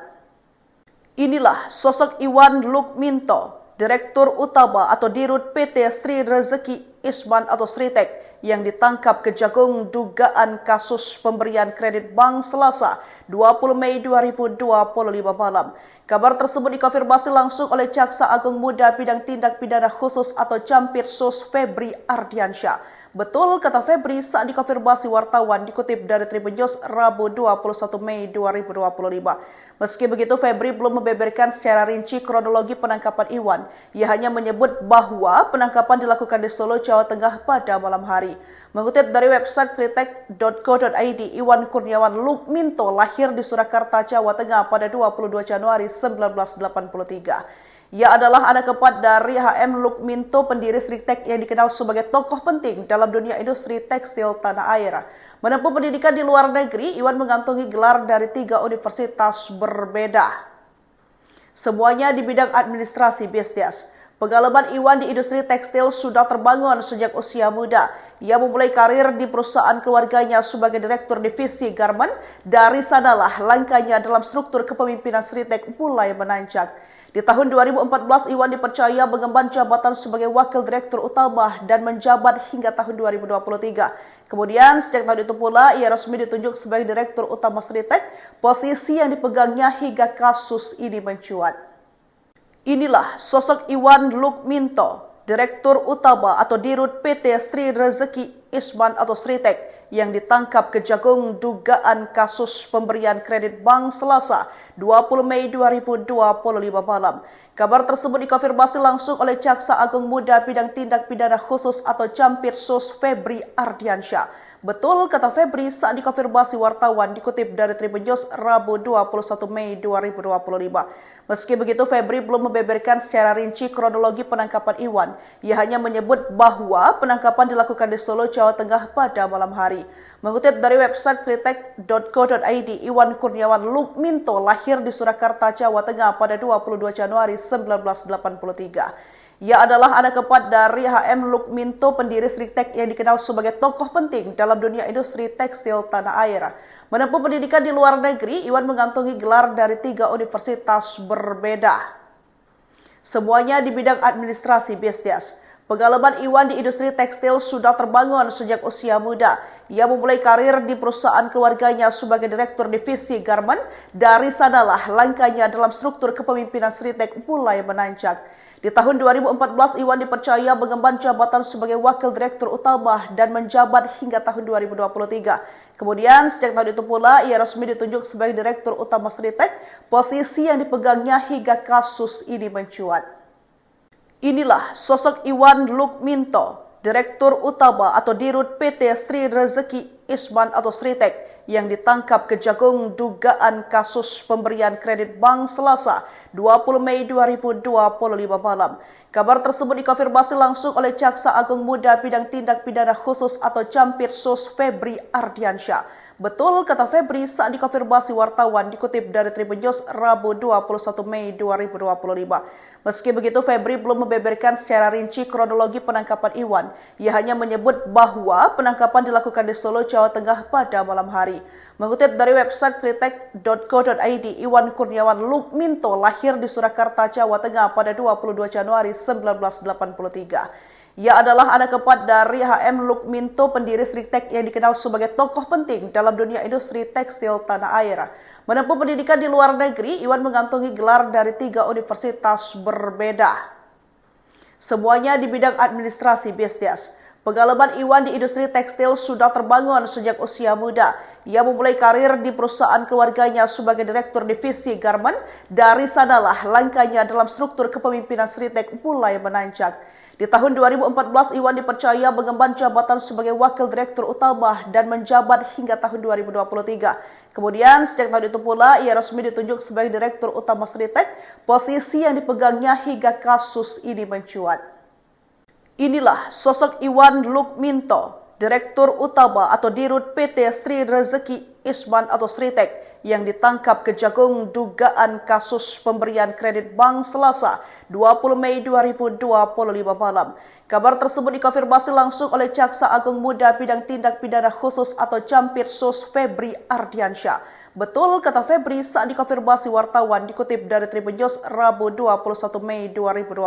Inilah sosok Iwan Lukminto, direktur utama atau dirut PT Sri Rezeki Isman atau Sritek, yang ditangkap Kejagung dugaan kasus pemberian kredit bank Selasa 20 Mei 2025 malam. Kabar tersebut dikonfirmasi langsung oleh Jaksa Agung Muda Bidang Tindak Pidana Khusus atau Campirsus Febri Ardiansyah. Betul, kata Febri saat dikonfirmasi wartawan dikutip dari Tribun News Rabu 21 Mei 2025. Meski begitu, Febri belum membeberkan secara rinci kronologi penangkapan Iwan. Ia hanya menyebut bahwa penangkapan dilakukan di Solo, Jawa Tengah pada malam hari. Mengutip dari website sritek.co.id, Iwan Kurniawan Lukminto lahir di Surakarta, Jawa Tengah pada 22 Januari 1983. Ia adalah anak keempat dari HM Lukminto, pendiri Sritek yang dikenal sebagai tokoh penting dalam dunia industri tekstil tanah air. Menempuh pendidikan di luar negeri, Iwan mengantongi gelar dari 3 universitas berbeda. Semuanya di bidang administrasi bisnis. Pengalaman Iwan di industri tekstil sudah terbangun sejak usia muda. Ia memulai karir di perusahaan keluarganya sebagai direktur divisi garment. Dari sanalah langkahnya dalam struktur kepemimpinan Sritek mulai menanjak. Di tahun 2014, Iwan dipercaya mengemban jabatan sebagai wakil direktur utama dan menjabat hingga tahun 2023. Kemudian, sejak tahun itu pula, ia resmi ditunjuk sebagai direktur utama Sritek, posisi yang dipegangnya hingga kasus ini mencuat. Inilah sosok Iwan Lukminto, direktur utama atau dirut PT Sri Rezeki Isman atau Sritek, yang ditangkap Kejagung dugaan kasus pemberian kredit bank Selasa 20 Mei 2025 malam. Kabar tersebut dikonfirmasi langsung oleh Jaksa Agung Muda Bidang Tindak Pidana Khusus atau Campirsus Febri Ardiansyah. Betul, kata Febri saat dikonfirmasi wartawan dikutip dari Tribun News Rabu 21 Mei 2025. Meski begitu, Febri belum membeberkan secara rinci kronologi penangkapan Iwan. Ia hanya menyebut bahwa penangkapan dilakukan di Solo, Jawa Tengah pada malam hari. Mengutip dari website sritek.co.id, Iwan Kurniawan Lukminto lahir di Surakarta, Jawa Tengah pada 22 Januari 1983. Ia adalah anak keempat dari HM Lukminto, pendiri Sritek yang dikenal sebagai tokoh penting dalam dunia industri tekstil tanah air. Menempuh pendidikan di luar negeri, Iwan mengantongi gelar dari 3 universitas berbeda. Semuanya di bidang administrasi bisnis. Pengalaman Iwan di industri tekstil sudah terbangun sejak usia muda. Ia memulai karir di perusahaan keluarganya sebagai direktur divisi garment. Dari sanalah langkahnya dalam struktur kepemimpinan Sritek mulai menanjak. Di tahun 2014, Iwan dipercaya mengemban jabatan sebagai wakil direktur utama dan menjabat hingga tahun 2023. Kemudian, sejak tahun itu pula, ia resmi ditunjuk sebagai direktur utama Sritek, posisi yang dipegangnya hingga kasus ini mencuat. Inilah sosok Iwan Lukminto, direktur utama atau dirut PT Sri Rezeki Isman atau Sritek, yang ditangkap Kejagung dugaan kasus pemberian kredit bank Selasa 20 Mei 2025 malam. Kabar tersebut dikonfirmasi langsung oleh Jaksa Agung Muda Bidang Tindak Pidana Khusus atau Campirsus Febri Ardiansyah. Betul, kata Febri saat dikonfirmasi wartawan dikutip dari Tribun News Rabu 21 Mei 2025. Meski begitu, Febri belum membeberkan secara rinci kronologi penangkapan Iwan. Ia hanya menyebut bahwa penangkapan dilakukan di Solo, Jawa Tengah pada malam hari. Mengutip dari website sritek.co.id, Iwan Kurniawan Lukminto lahir di Surakarta, Jawa Tengah pada 22 Januari 1983. Ia adalah anak keempat dari HM Lukminto, pendiri Sritek yang dikenal sebagai tokoh penting dalam dunia industri tekstil tanah air. Menempuh pendidikan di luar negeri, Iwan mengantongi gelar dari 3 universitas berbeda. Semuanya di bidang administrasi bisnis. Pengalaman Iwan di industri tekstil sudah terbangun sejak usia muda. Ia memulai karir di perusahaan keluarganya sebagai direktur divisi garment. Dari sanalah langkahnya dalam struktur kepemimpinan Sritek mulai menanjak. Di tahun 2014, Iwan dipercaya mengemban jabatan sebagai wakil direktur utama dan menjabat hingga tahun 2023. Kemudian, sejak tahun itu pula, ia resmi ditunjuk sebagai direktur utama Sritek, posisi yang dipegangnya hingga kasus ini mencuat. Inilah sosok Iwan Lukminto, direktur utama atau dirut PT Sri Rezeki Isman atau Sritek, yang ditangkap Kejagung dugaan kasus pemberian kredit bank Selasa 20 Mei 2025 malam. Kabar tersebut dikonfirmasi langsung oleh Jaksa Agung Muda Bidang Tindak Pidana Khusus atau Campirsus Febri Ardiansyah. Betul, kata Febri saat dikonfirmasi wartawan dikutip dari Tribun News Rabu 21 Mei 2025.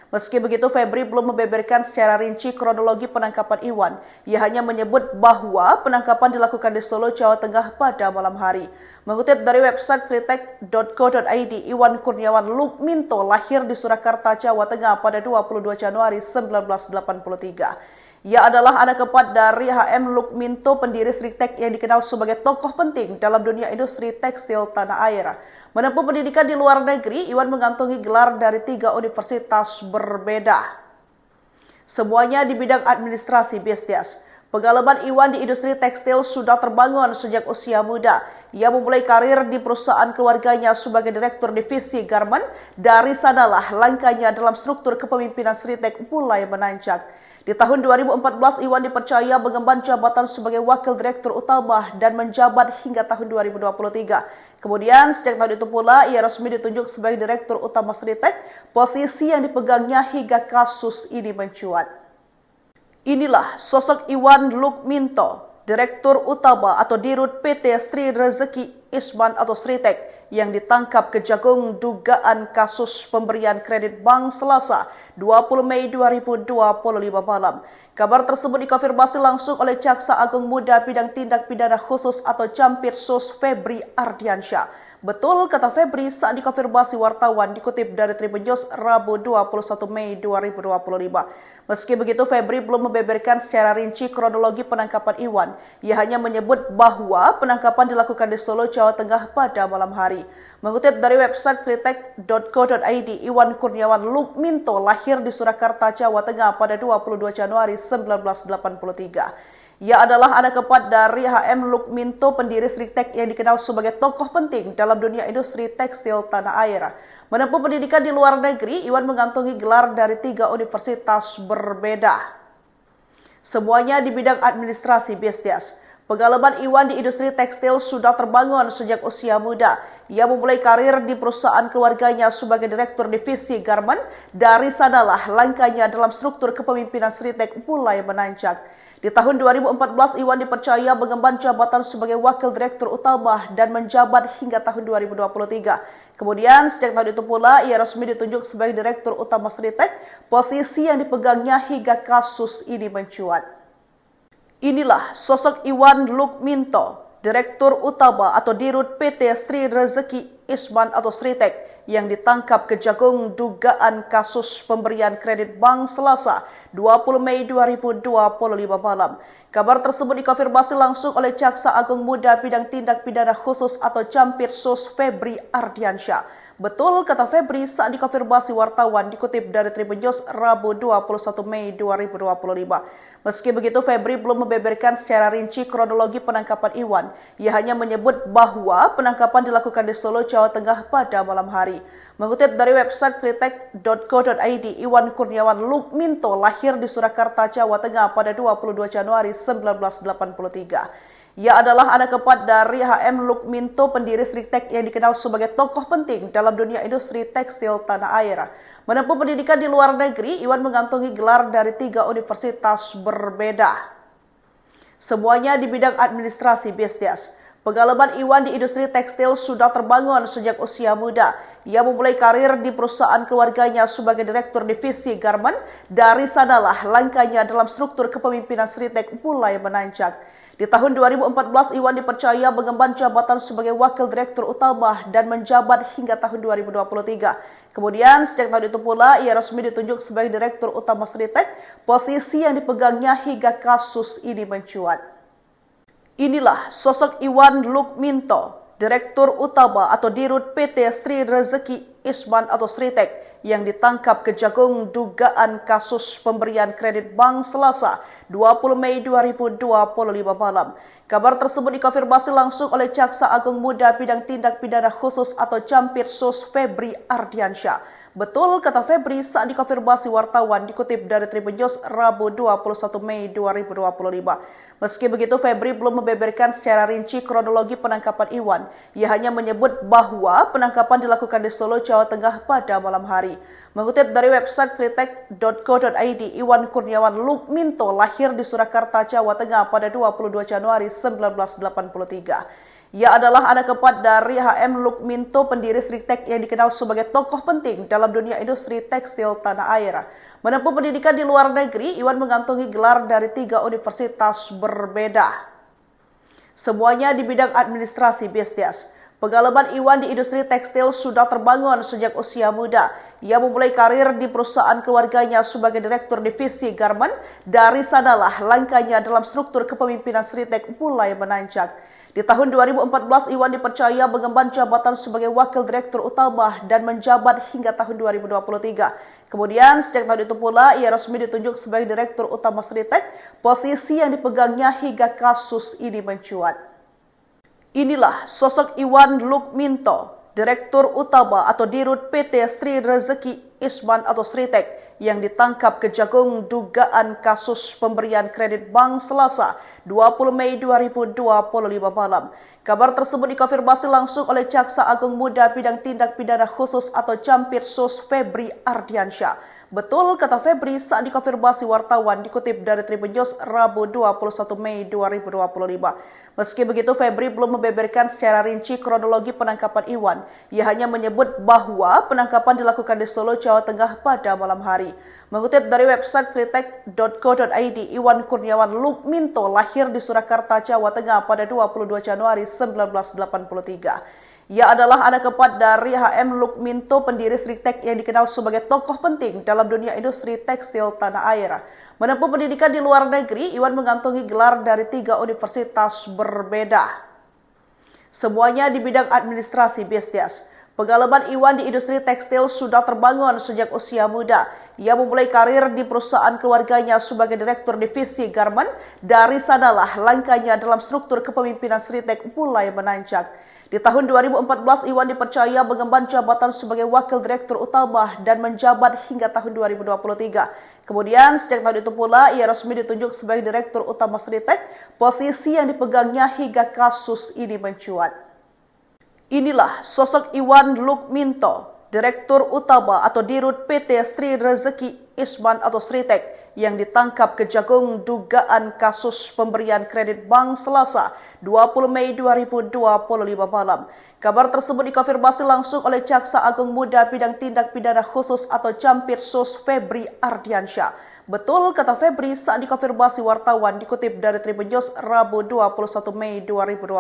Meski begitu, Febri belum membeberkan secara rinci kronologi penangkapan Iwan. Ia hanya menyebut bahwa penangkapan dilakukan di Solo, Jawa Tengah pada malam hari. Mengutip dari website sritek.co.id, Iwan Kurniawan Lukminto lahir di Surakarta, Jawa Tengah pada 22 Januari 1983. Ia adalah anak keempat dari HM Lukminto, pendiri Sritek yang dikenal sebagai tokoh penting dalam dunia industri tekstil tanah air. Menempuh pendidikan di luar negeri, Iwan mengantongi gelar dari 3 universitas berbeda. Semuanya di bidang administrasi bisnis. Pengalaman Iwan di industri tekstil sudah terbangun sejak usia muda. Ia memulai karir di perusahaan keluarganya sebagai direktur divisi garment. Dari sanalah langkahnya dalam struktur kepemimpinan Sritek mulai menanjak. Di tahun 2014, Iwan dipercaya mengemban jabatan sebagai wakil direktur utama dan menjabat hingga tahun 2023. Kemudian, sejak tahun itu pula, ia resmi ditunjuk sebagai direktur utama Sritek, posisi yang dipegangnya hingga kasus ini mencuat. Inilah sosok Iwan Lukminto, direktur utama atau dirut PT Sri Rezeki Isman atau Sritek, yang ditangkap Kejagung dugaan kasus pemberian kredit bank Selasa 20 Mei 2025 malam. Kabar tersebut dikonfirmasi langsung oleh Jaksa Agung Muda Bidang Tindak Pidana Khusus atau Campirsus Febri Ardiansyah. Betul, kata Febri saat dikonfirmasi wartawan dikutip dari Tribun News Rabu 21 Mei 2025. Meski begitu, Febri belum membeberkan secara rinci kronologi penangkapan Iwan. Ia hanya menyebut bahwa penangkapan dilakukan di Solo, Jawa Tengah pada malam hari. Mengutip dari website sritek.co.id, Iwan Kurniawan Lukminto lahir di Surakarta, Jawa Tengah pada 22 Januari 1983. Ia adalah anak keempat dari HM Lukminto, pendiri Sritek yang dikenal sebagai tokoh penting dalam dunia industri tekstil tanah air. Menempuh pendidikan di luar negeri, Iwan mengantongi gelar dari 3 universitas berbeda. Semuanya di bidang administrasi bisnis. Pengalaman Iwan di industri tekstil sudah terbangun sejak usia muda. Ia memulai karir di perusahaan keluarganya sebagai direktur divisi garment. Dari sanalah langkahnya dalam struktur kepemimpinan Sritek mulai menanjak. Di tahun 2014, Iwan dipercaya mengemban jabatan sebagai wakil direktur utama dan menjabat hingga tahun 2023. Kemudian, sejak tahun itu pula, ia resmi ditunjuk sebagai direktur utama Sritek, posisi yang dipegangnya hingga kasus ini mencuat. Inilah sosok Iwan Lukminto, direktur utama atau dirut PT Sri Rezeki Isman atau Sritek, yang ditangkap Kejagung dugaan kasus pemberian kredit bank Selasa 20 Mei 2025 malam. Kabar tersebut dikonfirmasi langsung oleh Jaksa Agung Muda Bidang Tindak Pidana Khusus atau Campirsus Febri Ardiansyah. Betul, kata Febri saat dikonfirmasi wartawan dikutip dari Tribun News Rabu 21 Mei 2025. Meski begitu, Febri belum membeberkan secara rinci kronologi penangkapan Iwan. Ia hanya menyebut bahwa penangkapan dilakukan di Solo, Jawa Tengah pada malam hari. Mengutip dari website sritek.co.id, Iwan Kurniawan Lukminto lahir di Surakarta, Jawa Tengah pada 22 Januari 1983. Ia adalah anak keempat dari HM Lukminto, pendiri Sritek yang dikenal sebagai tokoh penting dalam dunia industri tekstil tanah air. Menempuh pendidikan di luar negeri, Iwan mengantongi gelar dari 3 universitas berbeda. Semuanya di bidang administrasi bisnis. Pengalaman Iwan di industri tekstil sudah terbangun sejak usia muda. Ia memulai karir di perusahaan keluarganya sebagai direktur divisi garment. Dari sanalah langkahnya dalam struktur kepemimpinan Sritek mulai menanjak. Di tahun 2014, Iwan dipercaya mengemban jabatan sebagai wakil direktur utama dan menjabat hingga tahun 2023. Kemudian, sejak tahun itu pula, ia resmi ditunjuk sebagai direktur utama Sritek, posisi yang dipegangnya hingga kasus ini mencuat. Inilah sosok Iwan Lukminto, Direktur Utama atau Dirut PT Sri Rezeki Isman atau Sritek yang ditangkap Kejagung dugaan kasus pemberian kredit bank Selasa 20 Mei 2025 malam. Kabar tersebut dikonfirmasi langsung oleh Jaksa Agung Muda Bidang Tindak Pidana Khusus atau Campirsus Febri Ardiansyah. Betul kata Febri saat dikonfirmasi wartawan dikutip dari Tribun News Rabu 21 Mei 2025. Meski begitu, Febri belum membeberkan secara rinci kronologi penangkapan Iwan. Ia hanya menyebut bahwa penangkapan dilakukan di Solo, Jawa Tengah pada malam hari. Mengutip dari website sritek.co.id, Iwan Kurniawan Lukminto lahir di Surakarta, Jawa Tengah pada 22 Januari 1983. Ia adalah anak keempat dari HM Lukminto, pendiri Sritek yang dikenal sebagai tokoh penting dalam dunia industri tekstil tanah air. Menempuh pendidikan di luar negeri, Iwan mengantongi gelar dari 3 universitas berbeda. Semuanya di bidang administrasi bisnis. Pengalaman Iwan di industri tekstil sudah terbangun sejak usia muda. Ia memulai karir di perusahaan keluarganya sebagai direktur divisi garment. Dari sanalah langkahnya dalam struktur kepemimpinan Sritek mulai menanjak. Di tahun 2014, Iwan dipercaya mengemban jabatan sebagai wakil direktur utama dan menjabat hingga tahun 2023. Kemudian, sejak tahun itu pula, ia resmi ditunjuk sebagai direktur utama Sritek, posisi yang dipegangnya hingga kasus ini mencuat. Inilah sosok Iwan Lukminto, Direktur Utama atau Dirut PT Sri Rezeki Isman atau Sritek yang ditangkap Kejagung dugaan kasus pemberian kredit bank Selasa 20 Mei 2025 malam. Kabar tersebut dikonfirmasi langsung oleh Jaksa Agung Muda Bidang Tindak Pidana Khusus atau Campirsus Febri Ardiansyah. Betul kata Febri saat dikonfirmasi wartawan dikutip dari Tribun News Rabu 21 Mei 2025. Meski begitu, Febri belum membeberkan secara rinci kronologi penangkapan Iwan. Ia hanya menyebut bahwa penangkapan dilakukan di Solo, Jawa Tengah pada malam hari. Mengutip dari website sritek.co.id, Iwan Kurniawan Lukminto lahir di Surakarta, Jawa Tengah pada 22 Januari 1983. Ia adalah anak keempat dari HM Lukminto, pendiri Sritek yang dikenal sebagai tokoh penting dalam dunia industri tekstil tanah air. Menempuh pendidikan di luar negeri, Iwan mengantongi gelar dari 3 universitas berbeda. Semuanya di bidang administrasi bisnis. Pengalaman Iwan di industri tekstil sudah terbangun sejak usia muda. Ia memulai karir di perusahaan keluarganya sebagai direktur divisi garment. Dari sanalah langkahnya dalam struktur kepemimpinan Sritek mulai menanjak. Di tahun 2014, Iwan dipercaya mengemban jabatan sebagai wakil direktur utama dan menjabat hingga tahun 2023. Kemudian, sejak tahun itu pula, ia resmi ditunjuk sebagai direktur utama Sritek, posisi yang dipegangnya hingga kasus ini mencuat. Inilah sosok Iwan Lukminto, Direktur Utama atau Dirut PT Sri Rezeki Isman atau Sritek yang ditangkap Kejagung dugaan kasus pemberian kredit bank Selasa 20 Mei 2025 malam. Kabar tersebut dikonfirmasi langsung oleh Jaksa Agung Muda Bidang Tindak Pidana Khusus atau Campirsus Febri Ardiansyah. Betul kata Febri saat dikonfirmasi wartawan dikutip dari Tribun News Rabu 21 Mei 2025.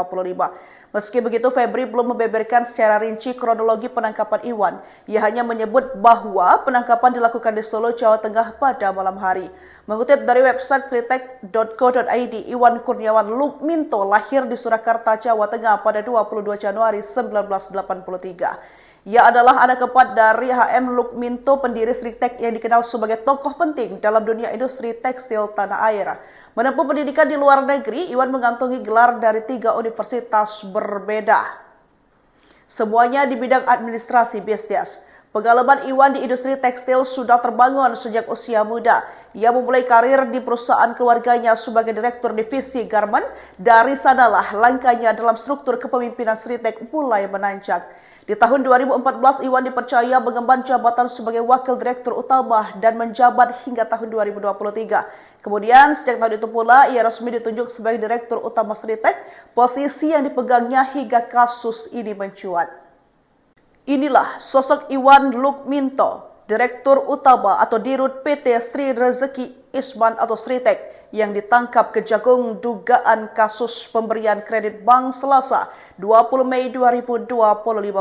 Meski begitu, Febri belum membeberkan secara rinci kronologi penangkapan Iwan. Ia hanya menyebut bahwa penangkapan dilakukan di Solo, Jawa Tengah pada malam hari. Mengutip dari website sritek.co.id, Iwan Kurniawan Lukminto lahir di Surakarta, Jawa Tengah pada 22 Januari 1983. Ia adalah anak keempat dari HM Lukminto, pendiri Sritek yang dikenal sebagai tokoh penting dalam dunia industri tekstil tanah air. Menempuh pendidikan di luar negeri, Iwan mengantongi gelar dari 3 universitas berbeda. Semuanya di bidang administrasi bisnis. Pengalaman Iwan di industri tekstil sudah terbangun sejak usia muda. Ia memulai karir di perusahaan keluarganya sebagai Direktur Divisi Garmen. Dari sanalah langkahnya dalam struktur kepemimpinan Sritek mulai menanjak. Di tahun 2014, Iwan dipercaya mengemban jabatan sebagai Wakil Direktur Utama dan menjabat hingga tahun 2023. Kemudian, sejak tahun itu pula, ia resmi ditunjuk sebagai Direktur Utama Sritek, posisi yang dipegangnya hingga kasus ini mencuat. Inilah sosok Iwan Lukminto, Direktur Utama atau Dirut PT Sri Rezeki Isman atau Sritek, yang ditangkap Kejagung dugaan kasus pemberian kredit bank Selasa 20 Mei 2025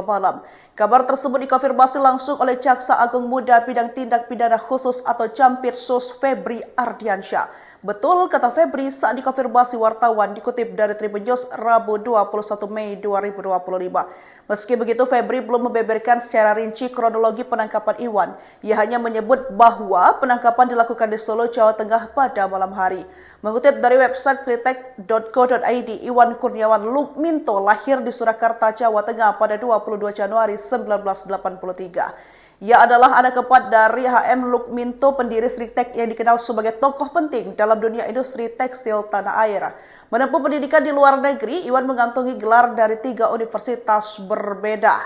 malam. Kabar tersebut dikonfirmasi langsung oleh Jaksa Agung Muda Bidang Tindak Pidana Khusus atau Campirsus Febri Ardiansyah. Betul kata Febri saat dikonfirmasi wartawan dikutip dari Tribun News Rabu 21 Mei 2025. Meski begitu, Febri belum membeberkan secara rinci kronologi penangkapan Iwan. Ia hanya menyebut bahwa penangkapan dilakukan di Solo, Jawa Tengah pada malam hari. Mengutip dari website sritek.co.id, Iwan Kurniawan Lukminto lahir di Surakarta, Jawa Tengah pada 22 Januari 1983. Ia adalah anak keempat dari HM Lukminto, pendiri Sritek yang dikenal sebagai tokoh penting dalam dunia industri tekstil tanah air. Menempuh pendidikan di luar negeri, Iwan mengantongi gelar dari 3 universitas berbeda.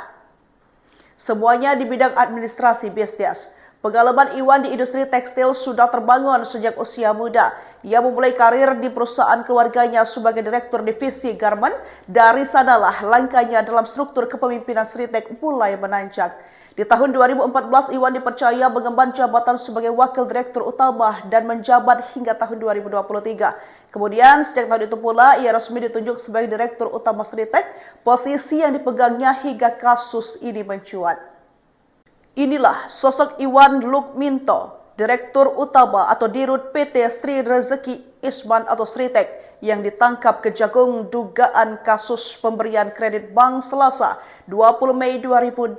Semuanya di bidang administrasi bisnis. Pengalaman Iwan di industri tekstil sudah terbangun sejak usia muda. Ia memulai karir di perusahaan keluarganya sebagai Direktur Divisi Garmen. Dari sanalah langkahnya dalam struktur kepemimpinan Sritek mulai menanjak. Di tahun 2014, Iwan dipercaya mengemban jabatan sebagai Wakil Direktur Utama dan menjabat hingga tahun 2023. Kemudian, sejak tahun itu pula, ia resmi ditunjuk sebagai Direktur Utama Sritek, posisi yang dipegangnya hingga kasus ini mencuat. Inilah sosok Iwan Lukminto, Direktur Utama atau Dirut PT Sri Rezeki Isman atau Sritek, yang ditangkap Kejagung dugaan kasus pemberian kredit bank Selasa 20 Mei 2025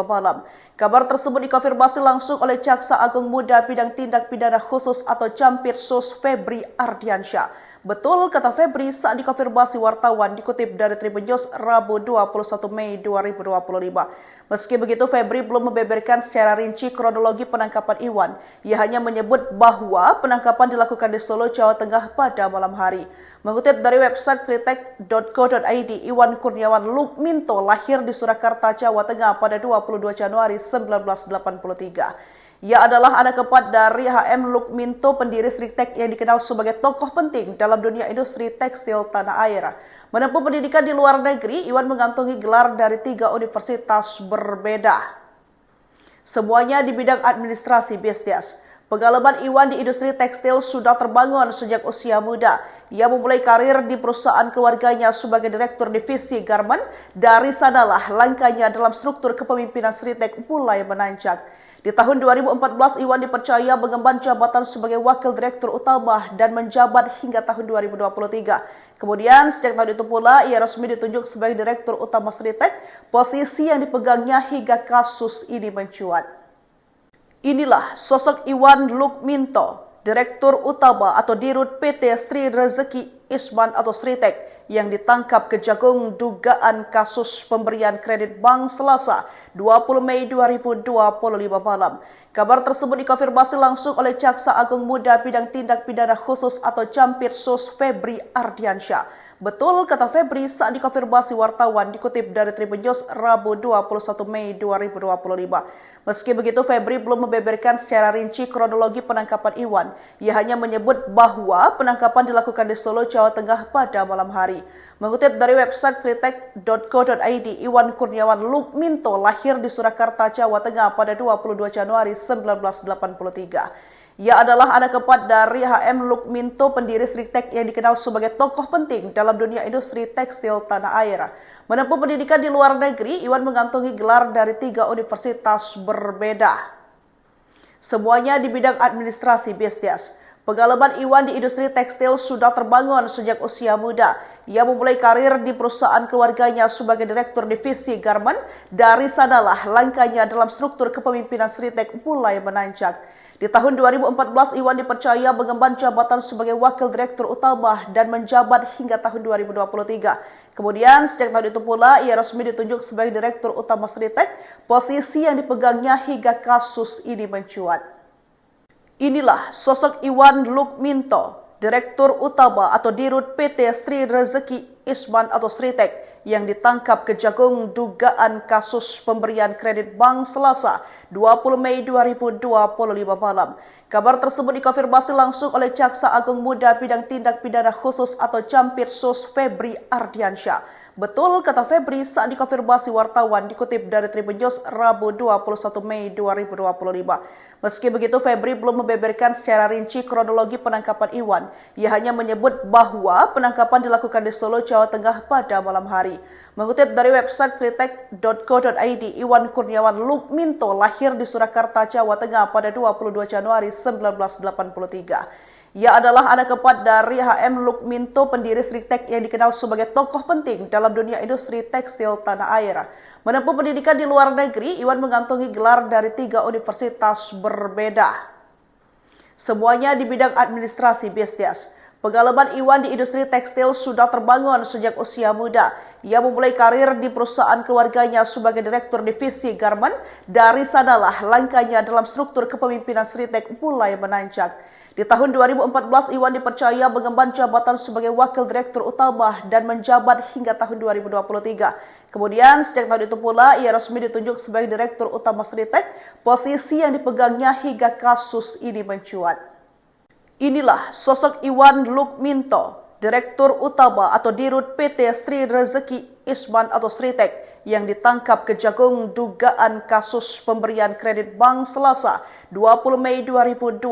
malam. Kabar tersebut dikonfirmasi langsung oleh Jaksa Agung Muda Bidang Tindak Pidana Khusus atau Campirsus Febri Ardiansyah. Betul kata Febri saat dikonfirmasi wartawan dikutip dari Tribun News Rabu 21 Mei 2025. Meski begitu, Febri belum membeberkan secara rinci kronologi penangkapan Iwan. Ia hanya menyebut bahwa penangkapan dilakukan di Solo, Jawa Tengah pada malam hari. Mengutip dari website sritek.co.id, Iwan Kurniawan Lukminto lahir di Surakarta, Jawa Tengah pada 22 Januari 1983. Ia adalah anak keempat dari HM Lukminto, pendiri Sritek yang dikenal sebagai tokoh penting dalam dunia industri tekstil tanah air. Menempuh pendidikan di luar negeri, Iwan mengantongi gelar dari 3 universitas berbeda. Semuanya di bidang administrasi bisnis. Pengalaman Iwan di industri tekstil sudah terbangun sejak usia muda. Ia memulai karir di perusahaan keluarganya sebagai Direktur Divisi Garmen. Dari sanalah langkahnya dalam struktur kepemimpinan Sritek mulai menanjak. Di tahun 2014, Iwan dipercaya mengemban jabatan sebagai Wakil Direktur Utama dan menjabat hingga tahun 2023. Kemudian, sejak tahun itu pula, ia resmi ditunjuk sebagai Direktur Utama Sritek, posisi yang dipegangnya hingga kasus ini mencuat. Inilah sosok Iwan Lukminto, Direktur Utama atau Dirut PT Sri Rezeki Isman atau Sritek, yang ditangkap Kejagung dugaan kasus pemberian kredit bank Selasa 20 Mei 2025 malam. Kabar tersebut dikonfirmasi langsung oleh Jaksa Agung Muda Bidang Tindak Pidana Khusus atau Campirsus Febri Ardiansyah. Betul kata Febri saat dikonfirmasi wartawan dikutip dari Tribun News Rabu 21 Mei 2025. Meski begitu, Febri belum membeberkan secara rinci kronologi penangkapan Iwan. Ia hanya menyebut bahwa penangkapan dilakukan di Solo, Jawa Tengah pada malam hari. Mengutip dari website sritek.co.id, Iwan Kurniawan Lukminto lahir di Surakarta, Jawa Tengah pada 22 Januari 1983. Ia adalah anak keempat dari HM Lukminto, pendiri Sritek yang dikenal sebagai tokoh penting dalam dunia industri tekstil tanah air. Menempuh pendidikan di luar negeri, Iwan mengantongi gelar dari 3 universitas berbeda. Semuanya di bidang administrasi bisnis. Pengalaman Iwan di industri tekstil sudah terbangun sejak usia muda. Ia memulai karir di perusahaan keluarganya sebagai Direktur Divisi Garmen. Dari sanalah langkahnya dalam struktur kepemimpinan Sritek mulai menanjak. Di tahun 2014, Iwan dipercaya mengemban jabatan sebagai Wakil Direktur Utama dan menjabat hingga tahun 2023. Kemudian, sejak tahun itu pula, ia resmi ditunjuk sebagai Direktur Utama Sritek, posisi yang dipegangnya hingga kasus ini mencuat. Inilah sosok Iwan Lukminto, Direktur Utama atau Dirut PT Sri Rezeki Isman atau Sritek yang ditangkap Kejagung dugaan kasus pemberian kredit bank Selasa 20 Mei 2025 malam. Kabar tersebut dikonfirmasi langsung oleh Jaksa Agung Muda Bidang Tindak Pidana Khusus atau Campirsus Febri Ardiansyah. Betul kata Febri saat dikonfirmasi wartawan dikutip dari Tribun News Rabu 21 Mei 2025. Meski begitu, Febri belum membeberkan secara rinci kronologi penangkapan Iwan. Ia hanya menyebut bahwa penangkapan dilakukan di Solo, Jawa Tengah pada malam hari. Mengutip dari website sritek.co.id, Iwan Kurniawan Lukminto lahir di Surakarta, Jawa Tengah pada 22 Januari 1983. Ia adalah anak keempat dari HM Lukminto, pendiri Sritek yang dikenal sebagai tokoh penting dalam dunia industri tekstil tanah air. Menempuh pendidikan di luar negeri, Iwan mengantongi gelar dari 3 universitas berbeda. Semuanya di bidang administrasi bisnis. Pengalaman Iwan di industri tekstil sudah terbangun sejak usia muda. Ia memulai karir di perusahaan keluarganya sebagai direktur divisi garment. Dari sanalah langkahnya dalam struktur kepemimpinan Sritek mulai menanjak. Di tahun 2014, Iwan dipercaya mengemban jabatan sebagai wakil direktur utama dan menjabat hingga tahun 2023. Kemudian, sejak tahun itu pula, ia resmi ditunjuk sebagai direktur utama Sritek, posisi yang dipegangnya hingga kasus ini mencuat. Inilah sosok Iwan Lukminto, Direktur Utama atau Dirut PT Sri Rezeki Isman atau Sritek yang ditangkap Kejagung dugaan kasus pemberian kredit bank Selasa 20 Mei 2025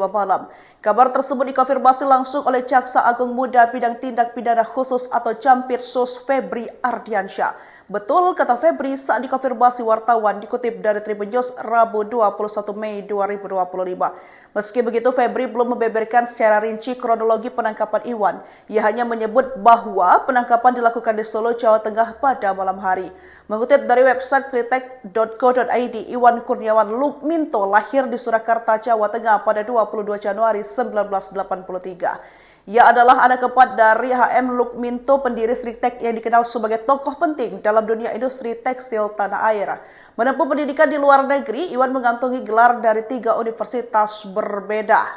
malam. Kabar tersebut dikonfirmasi langsung oleh Jaksa Agung Muda Bidang Tindak Pidana Khusus atau Campirsus Febri Ardiansyah. Betul kata Febri saat dikonfirmasi wartawan dikutip dari Tribun News Rabu 21 Mei 2025. Meski begitu, Febri belum membeberkan secara rinci kronologi penangkapan Iwan. Ia hanya menyebut bahwa penangkapan dilakukan di Solo, Jawa Tengah pada malam hari. Mengutip dari website sritek.co.id, Iwan Kurniawan Lukminto lahir di Surakarta, Jawa Tengah pada 22 Januari 1983. Ia adalah anak keempat dari HM Lukminto, pendiri Sritek yang dikenal sebagai tokoh penting dalam dunia industri tekstil tanah air. Menempuh pendidikan di luar negeri, Iwan mengantongi gelar dari 3 universitas berbeda.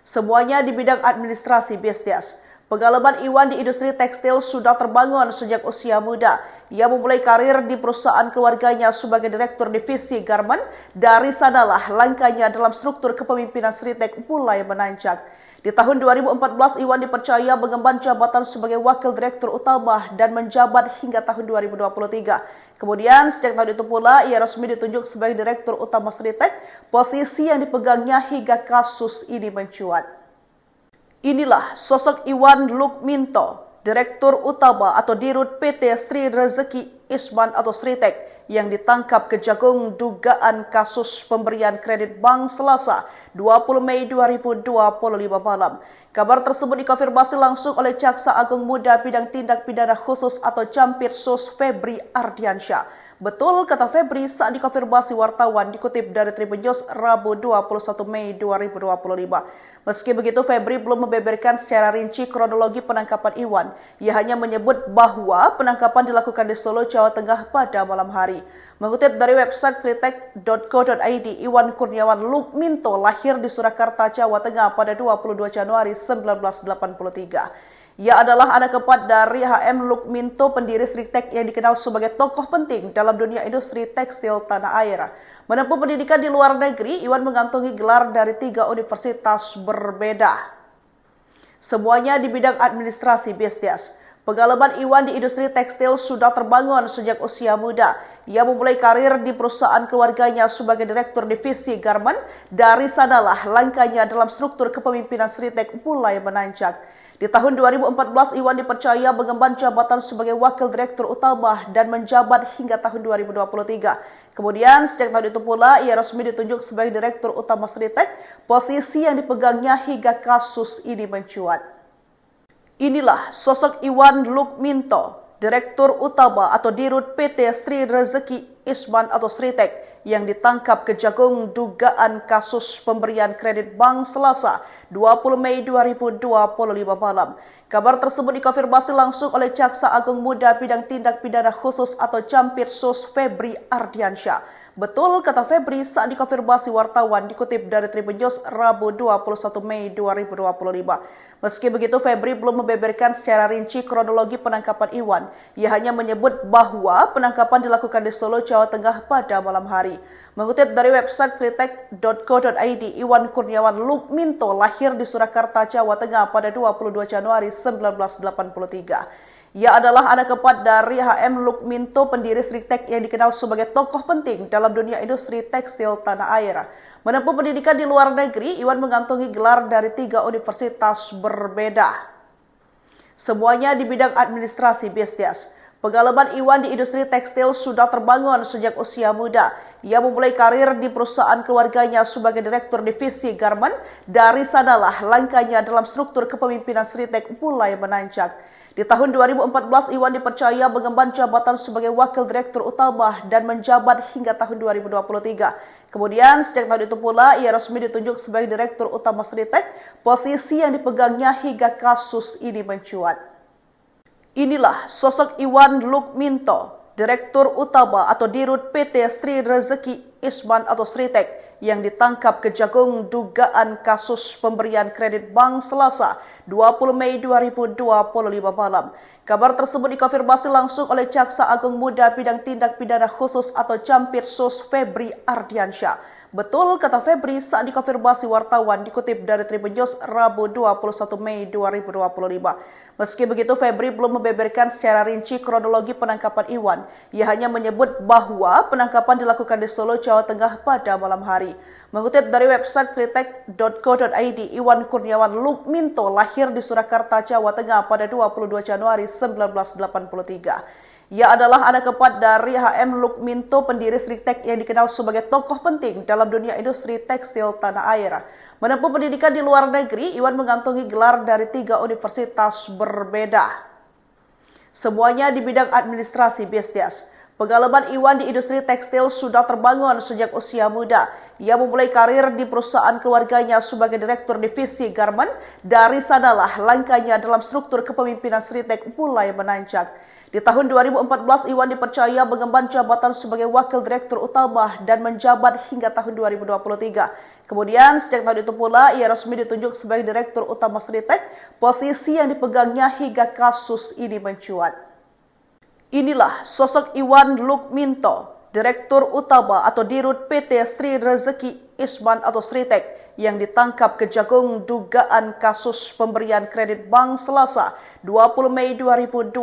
Semuanya di bidang administrasi bisnis. Pengalaman Iwan di industri tekstil sudah terbangun sejak usia muda. Ia memulai karir di perusahaan keluarganya sebagai direktur divisi garment. Dari sanalah langkahnya dalam struktur kepemimpinan Sritek mulai menanjak. Di tahun 2014, Iwan dipercaya mengemban jabatan sebagai wakil direktur utama dan menjabat hingga tahun 2023. Kemudian, sejak tahun itu pula, ia resmi ditunjuk sebagai direktur utama Sritek, posisi yang dipegangnya hingga kasus ini mencuat. Inilah sosok Iwan Lukminto, Direktur Utama atau Dirut PT Sri Rezeki Isman atau Sritek yang ditangkap Kejagung dugaan kasus pemberian kredit bank Selasa 20 Mei 2025 malam. Kabar tersebut dikonfirmasi langsung oleh Jaksa Agung Muda Bidang Tindak Pidana Khusus atau Campirsus Febri Ardiansyah. Betul kata Febri saat dikonfirmasi wartawan dikutip dari Tribun News Rabu 21 Mei 2025. Meski begitu, Febri belum membeberkan secara rinci kronologi penangkapan Iwan. Ia hanya menyebut bahwa penangkapan dilakukan di Solo, Jawa Tengah pada malam hari. Mengutip dari website sritek.co.id, Iwan Kurniawan Lukminto lahir di Surakarta, Jawa Tengah pada 22 Januari 1983. Ia adalah anak keempat dari HM Lukminto, pendiri Sritek yang dikenal sebagai tokoh penting dalam dunia industri tekstil tanah air. Menempuh pendidikan di luar negeri, Iwan mengantongi gelar dari 3 universitas berbeda. Semuanya di bidang administrasi bisnis. Pengalaman Iwan di industri tekstil sudah terbangun sejak usia muda. Ia memulai karir di perusahaan keluarganya sebagai direktur divisi garment. Dari sanalah langkahnya dalam struktur kepemimpinan Sritek mulai menanjak. Di tahun 2014, Iwan dipercaya mengemban jabatan sebagai wakil direktur utama dan menjabat hingga tahun 2023. Kemudian, sejak tahun itu pula, ia resmi ditunjuk sebagai direktur utama Sritek, posisi yang dipegangnya hingga kasus ini mencuat. Inilah sosok Iwan Lukminto, Direktur Utama atau Dirut PT Sri Rezeki Isman atau Sritek yang ditangkap Kejagung dugaan kasus pemberian kredit bank Selasa 20 Mei 2025 malam. Kabar tersebut dikonfirmasi langsung oleh Jaksa Agung Muda Bidang Tindak Pidana Khusus atau Campirsus Febri Ardiansyah. Betul, kata Febri saat dikonfirmasi wartawan dikutip dari Tribun News Rabu 21 Mei 2025. Meski begitu, Febri belum membeberkan secara rinci kronologi penangkapan Iwan. Ia hanya menyebut bahwa penangkapan dilakukan di Solo, Jawa Tengah pada malam hari. Mengutip dari website sritek.co.id, Iwan Kurniawan Lukminto lahir di Surakarta, Jawa Tengah pada 22 Januari 1983. Ia adalah anak keempat dari HM Lukminto, pendiri Sritek yang dikenal sebagai tokoh penting dalam dunia industri tekstil tanah air. Menempuh pendidikan di luar negeri, Iwan mengantongi gelar dari 3 universitas berbeda. Semuanya di bidang administrasi bisnis. Pengalaman Iwan di industri tekstil sudah terbangun sejak usia muda. Ia memulai karir di perusahaan keluarganya sebagai direktur divisi garment. Dari sanalah langkahnya dalam struktur kepemimpinan Sritek mulai menanjak. Di tahun 2014, Iwan dipercaya mengemban jabatan sebagai wakil direktur utama dan menjabat hingga tahun 2023. Kemudian, sejak tahun itu pula, ia resmi ditunjuk sebagai direktur utama Sritek, posisi yang dipegangnya hingga kasus ini mencuat. Inilah sosok Iwan Lukminto, direktur utama atau dirut PT Sri Rezeki Isman atau Sritek, yang ditangkap Kejagung dugaan kasus pemberian kredit bank Selasa 20 Mei 2025 malam. Kabar tersebut dikonfirmasi langsung oleh Jaksa Agung Muda Bidang Tindak Pidana Khusus atau Jampitsus Febri Ardiansyah. Betul, kata Febri saat dikonfirmasi wartawan dikutip dari Tribun News Rabu 21 Mei 2025. Meski begitu, Febri belum membeberkan secara rinci kronologi penangkapan Iwan. Ia hanya menyebut bahwa penangkapan dilakukan di Solo, Jawa Tengah pada malam hari. Mengutip dari website sritek.co.id, Iwan Kurniawan Lukminto lahir di Surakarta, Jawa Tengah pada 22 Januari 1983. Ia adalah anak keempat dari HM Lukminto, pendiri Sritek yang dikenal sebagai tokoh penting dalam dunia industri tekstil tanah air. Menempuh pendidikan di luar negeri, Iwan mengantongi gelar dari 3 universitas berbeda. Semuanya di bidang administrasi bisnis. Pengalaman Iwan di industri tekstil sudah terbangun sejak usia muda. Ia memulai karir di perusahaan keluarganya sebagai direktur divisi garment. Dari sanalah langkahnya dalam struktur kepemimpinan Sritek mulai menanjak. Di tahun 2014, Iwan dipercaya mengemban jabatan sebagai wakil direktur utama dan menjabat hingga tahun 2023. Kemudian, sejak tahun itu pula, ia resmi ditunjuk sebagai direktur utama Sritek, posisi yang dipegangnya hingga kasus ini mencuat. Inilah sosok Iwan Lukminto, direktur utama atau dirut PT Sri Rezeki Isman atau Sritek, yang ditangkap Kejagung dugaan kasus pemberian kredit bank Selasa 20 Mei 2025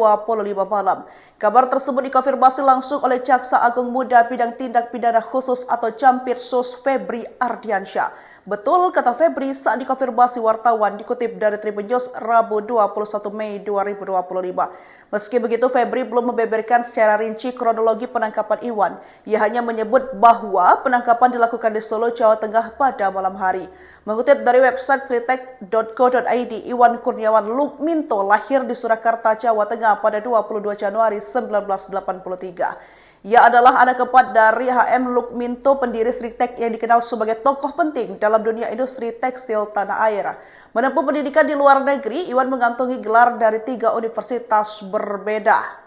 malam. Kabar tersebut dikonfirmasi langsung oleh Jaksa Agung Muda Bidang Tindak Pidana Khusus atau Jampitsus Febri Ardiansyah. Betul, kata Febri saat dikonfirmasi wartawan dikutip dari Tribun News Rabu 21 Mei 2025. Meski begitu, Febri belum membeberkan secara rinci kronologi penangkapan Iwan. Ia hanya menyebut bahwa penangkapan dilakukan di Solo, Jawa Tengah pada malam hari. Mengutip dari website sritek.co.id, Iwan Kurniawan Lukminto lahir di Surakarta, Jawa Tengah pada 22 Januari 1983. Ia adalah anak keempat dari HM Lukminto, pendiri Sritek yang dikenal sebagai tokoh penting dalam dunia industri tekstil tanah air. Menempuh pendidikan di luar negeri, Iwan mengantongi gelar dari 3 universitas berbeda.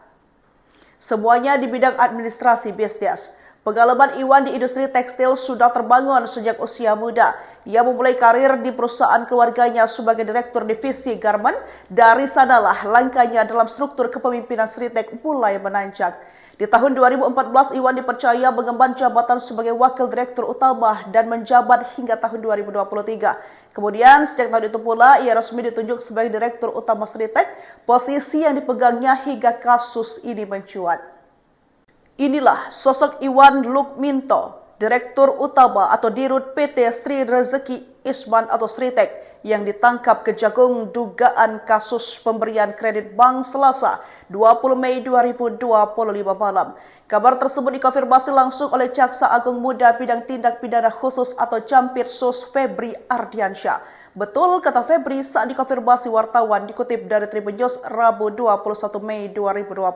Semuanya di bidang administrasi bisnis. Pengalaman Iwan di industri tekstil sudah terbangun sejak usia muda. Ia memulai karir di perusahaan keluarganya sebagai direktur divisi garment. Dari sanalah langkahnya dalam struktur kepemimpinan Sritek mulai menanjak. Di tahun 2014, Iwan dipercaya mengemban jabatan sebagai wakil direktur utama dan menjabat hingga tahun 2023. Kemudian, sejak tahun itu pula, ia resmi ditunjuk sebagai direktur utama Sritek, posisi yang dipegangnya hingga kasus ini mencuat. Inilah sosok Iwan Lukminto, direktur utama atau dirut PT Sri Rezeki Isman atau Sritek, yang ditangkap Kejagung dugaan kasus pemberian kredit bank Selasa 20 Mei 2025 malam. Kabar tersebut dikonfirmasi langsung oleh Jaksa Agung Muda Bidang Tindak Pidana Khusus atau Jampitsus Febri Ardiansyah. Betul, kata Febri saat dikonfirmasi wartawan dikutip dari Tribun News Rabu 21 Mei 2025.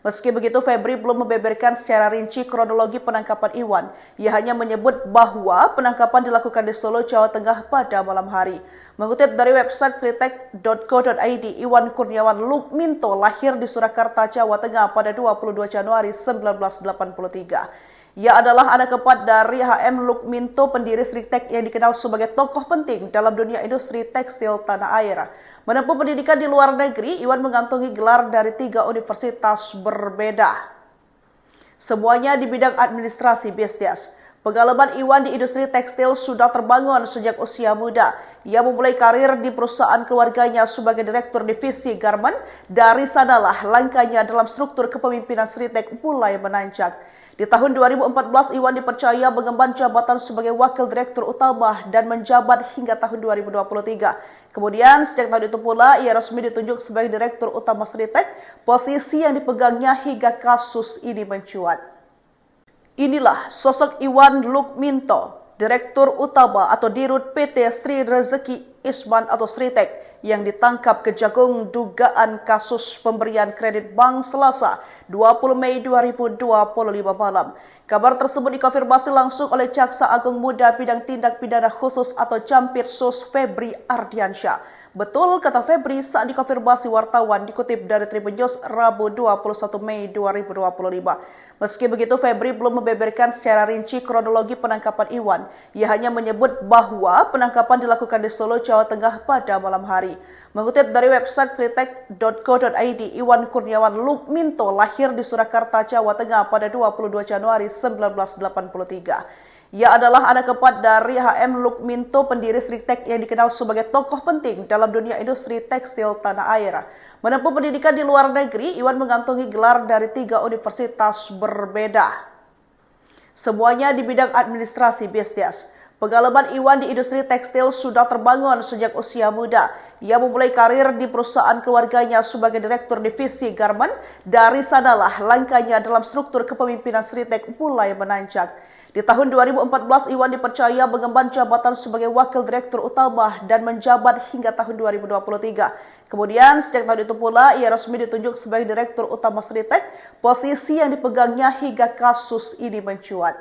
Meski begitu, Febri belum membeberkan secara rinci kronologi penangkapan Iwan. Ia hanya menyebut bahwa penangkapan dilakukan di Solo, Jawa Tengah pada malam hari. Mengutip dari website sritek.co.id, Iwan Kurniawan Lukminto lahir di Surakarta, Jawa Tengah pada 22 Januari 1983. Ia adalah anak keempat dari H.M. Lukminto, pendiri Sritek yang dikenal sebagai tokoh penting dalam dunia industri tekstil tanah air. Menempuh pendidikan di luar negeri, Iwan mengantongi gelar dari 3 universitas berbeda. Semuanya di bidang administrasi bisnis. Pengalaman Iwan di industri tekstil sudah terbangun sejak usia muda. Ia memulai karir di perusahaan keluarganya sebagai direktur divisi garment. Dari sanalah langkahnya dalam struktur kepemimpinan Sritek mulai menanjak. Di tahun 2014, Iwan dipercaya mengemban jabatan sebagai wakil direktur utama dan menjabat hingga tahun 2023. Kemudian, sejak tahun itu pula, ia resmi ditunjuk sebagai direktur utama Sritek, posisi yang dipegangnya hingga kasus ini mencuat. Inilah sosok Iwan Lukminto, Direktur Utama atau Dirut PT Sri Rezeki Isman atau Sritek, yang ditangkap Kejagung dugaan kasus pemberian kredit bank Selasa 20 Mei 2025 malam. Kabar tersebut dikonfirmasi langsung oleh Jaksa Agung Muda Bidang Tindak Pidana Khusus atau Jampitsus Febri Ardiansyah. Betul, kata Febri saat dikonfirmasi wartawan, dikutip dari Tribun News Rabu 21 Mei 2025. Meski begitu, Febri belum membeberkan secara rinci kronologi penangkapan Iwan. Ia hanya menyebut bahwa penangkapan dilakukan di Solo, Jawa Tengah pada malam hari. Mengutip dari website sritek.co.id, Iwan Kurniawan Lukminto lahir di Surakarta, Jawa Tengah pada 22 Januari 1983. Ia adalah anak keempat dari H.M. Lukminto, pendiri Sritek yang dikenal sebagai tokoh penting dalam dunia industri tekstil tanah air. Menempuh pendidikan di luar negeri, Iwan mengantongi gelar dari 3 universitas berbeda. Semuanya di bidang administrasi bisnis. Pengalaman Iwan di industri tekstil sudah terbangun sejak usia muda. Ia memulai karir di perusahaan keluarganya sebagai direktur divisi garment. Dari sanalah langkahnya dalam struktur kepemimpinan Sritek mulai menanjak. Di tahun 2014, Iwan dipercaya mengemban jabatan sebagai wakil direktur utama dan menjabat hingga tahun 2023. Kemudian, sejak tahun itu pula, ia resmi ditunjuk sebagai direktur utama Sritek, posisi yang dipegangnya hingga kasus ini mencuat.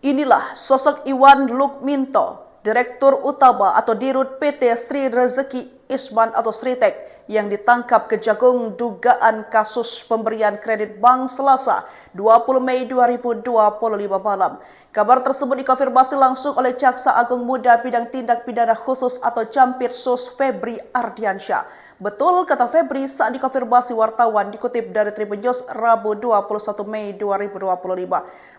Inilah sosok Iwan Lukminto, Direktur Utama atau Dirut PT Sri Rezeki Isman atau Sritek, yang ditangkap Kejagung dugaan kasus pemberian kredit bank Selasa 20 Mei 2025 malam. Kabar tersebut dikonfirmasi langsung oleh Jaksa Agung Muda Bidang Tindak Pidana Khusus atau Jampitsus Febri Ardiansyah. Betul, kata Febri saat dikonfirmasi wartawan, dikutip dari Tribun News Rabu 21 Mei 2025.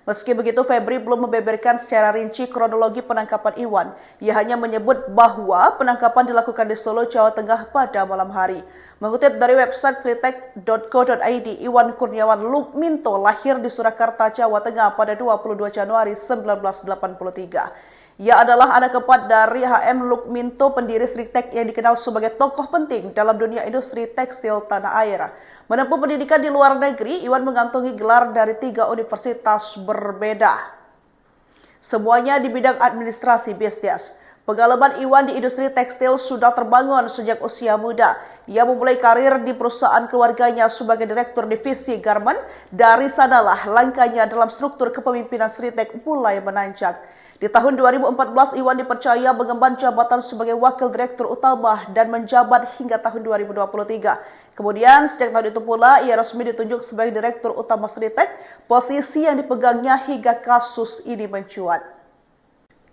Meski begitu, Febri belum membeberkan secara rinci kronologi penangkapan Iwan. Ia hanya menyebut bahwa penangkapan dilakukan di Solo, Jawa Tengah pada malam hari. Mengutip dari website sritek.co.id, Iwan Kurniawan Lukminto lahir di Surakarta, Jawa Tengah pada 22 Januari 1983. Ia adalah anak keempat dari H.M. Lukminto, pendiri Sritek yang dikenal sebagai tokoh penting dalam dunia industri tekstil tanah air. Menempuh pendidikan di luar negeri, Iwan mengantongi gelar dari 3 universitas berbeda. Semuanya di bidang administrasi bisnis. Pengalaman Iwan di industri tekstil sudah terbangun sejak usia muda. Ia memulai karir di perusahaan keluarganya sebagai direktur divisi garment. Dari sanalah langkahnya dalam struktur kepemimpinan Sritek mulai menanjak. Di tahun 2014, Iwan dipercaya mengemban jabatan sebagai wakil direktur utama dan menjabat hingga tahun 2023. Kemudian, sejak tahun itu pula, ia resmi ditunjuk sebagai direktur utama Sritek, posisi yang dipegangnya hingga kasus ini mencuat.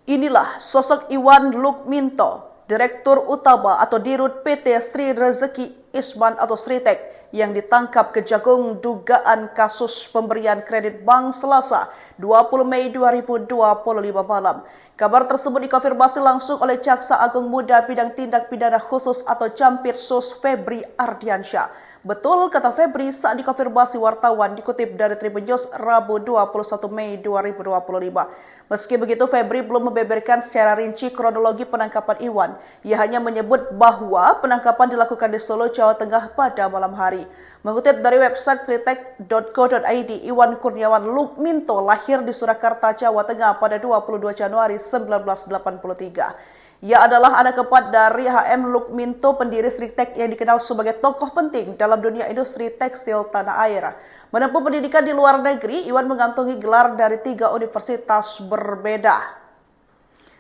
Inilah sosok Iwan Lukminto, Direktur Utama atau Dirut PT Sri Rezeki Isman atau Sritek, yang ditangkap Kejagung dugaan kasus pemberian kredit bank Selasa 20 Mei 2025 malam. Kabar tersebut dikonfirmasi langsung oleh Jaksa Agung Muda Bidang Tindak Pidana Khusus atau Jampitsus Febri Ardiansyah. Betul, kata Febri saat dikonfirmasi wartawan, dikutip dari Tribun News Rabu 21 Mei 2025. Meski begitu, Febri belum membeberkan secara rinci kronologi penangkapan Iwan. Ia hanya menyebut bahwa penangkapan dilakukan di Solo, Jawa Tengah pada malam hari. Mengutip dari website sritek.co.id, Iwan Kurniawan Lukminto lahir di Surakarta, Jawa Tengah pada 22 Januari 1983. Ia adalah anak keempat dari H.M. Lukminto, pendiri Sritek yang dikenal sebagai tokoh penting dalam dunia industri tekstil tanah air. Menempuh pendidikan di luar negeri, Iwan mengantongi gelar dari 3 universitas berbeda.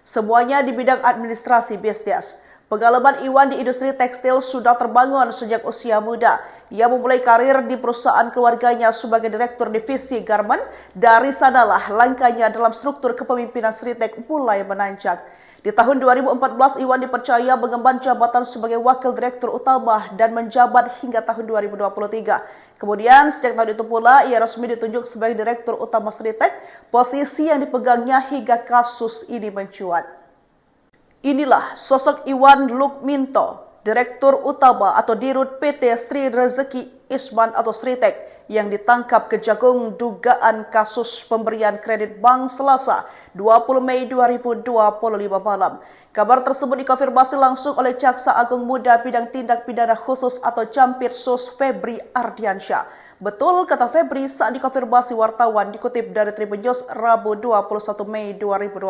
Semuanya di bidang administrasi bisnis. Pengalaman Iwan di industri tekstil sudah terbangun sejak usia muda. Ia memulai karir di perusahaan keluarganya sebagai direktur divisi garmen. Dari sanalah langkahnya dalam struktur kepemimpinan Sritek mulai menanjak. Di tahun 2014, Iwan dipercaya mengemban jabatan sebagai wakil direktur utama dan menjabat hingga tahun 2023. Kemudian, sejak tahun itu pula, ia resmi ditunjuk sebagai direktur utama Sritek, posisi yang dipegangnya hingga kasus ini mencuat. Inilah sosok Iwan Lukminto, Direktur Utama atau Dirut PT Sri Rezeki Isman atau Sritek yang ditangkap Kejagung dugaan kasus pemberian kredit bank Selasa 20 Mei 2025 malam. Kabar tersebut dikonfirmasi langsung oleh Jaksa Agung Muda Bidang Tindak Pidana Khusus atau Jampitsus Febri Ardiansyah. Betul, kata Febri saat dikonfirmasi wartawan dikutip dari Tribun News Rabu 21 Mei 2025.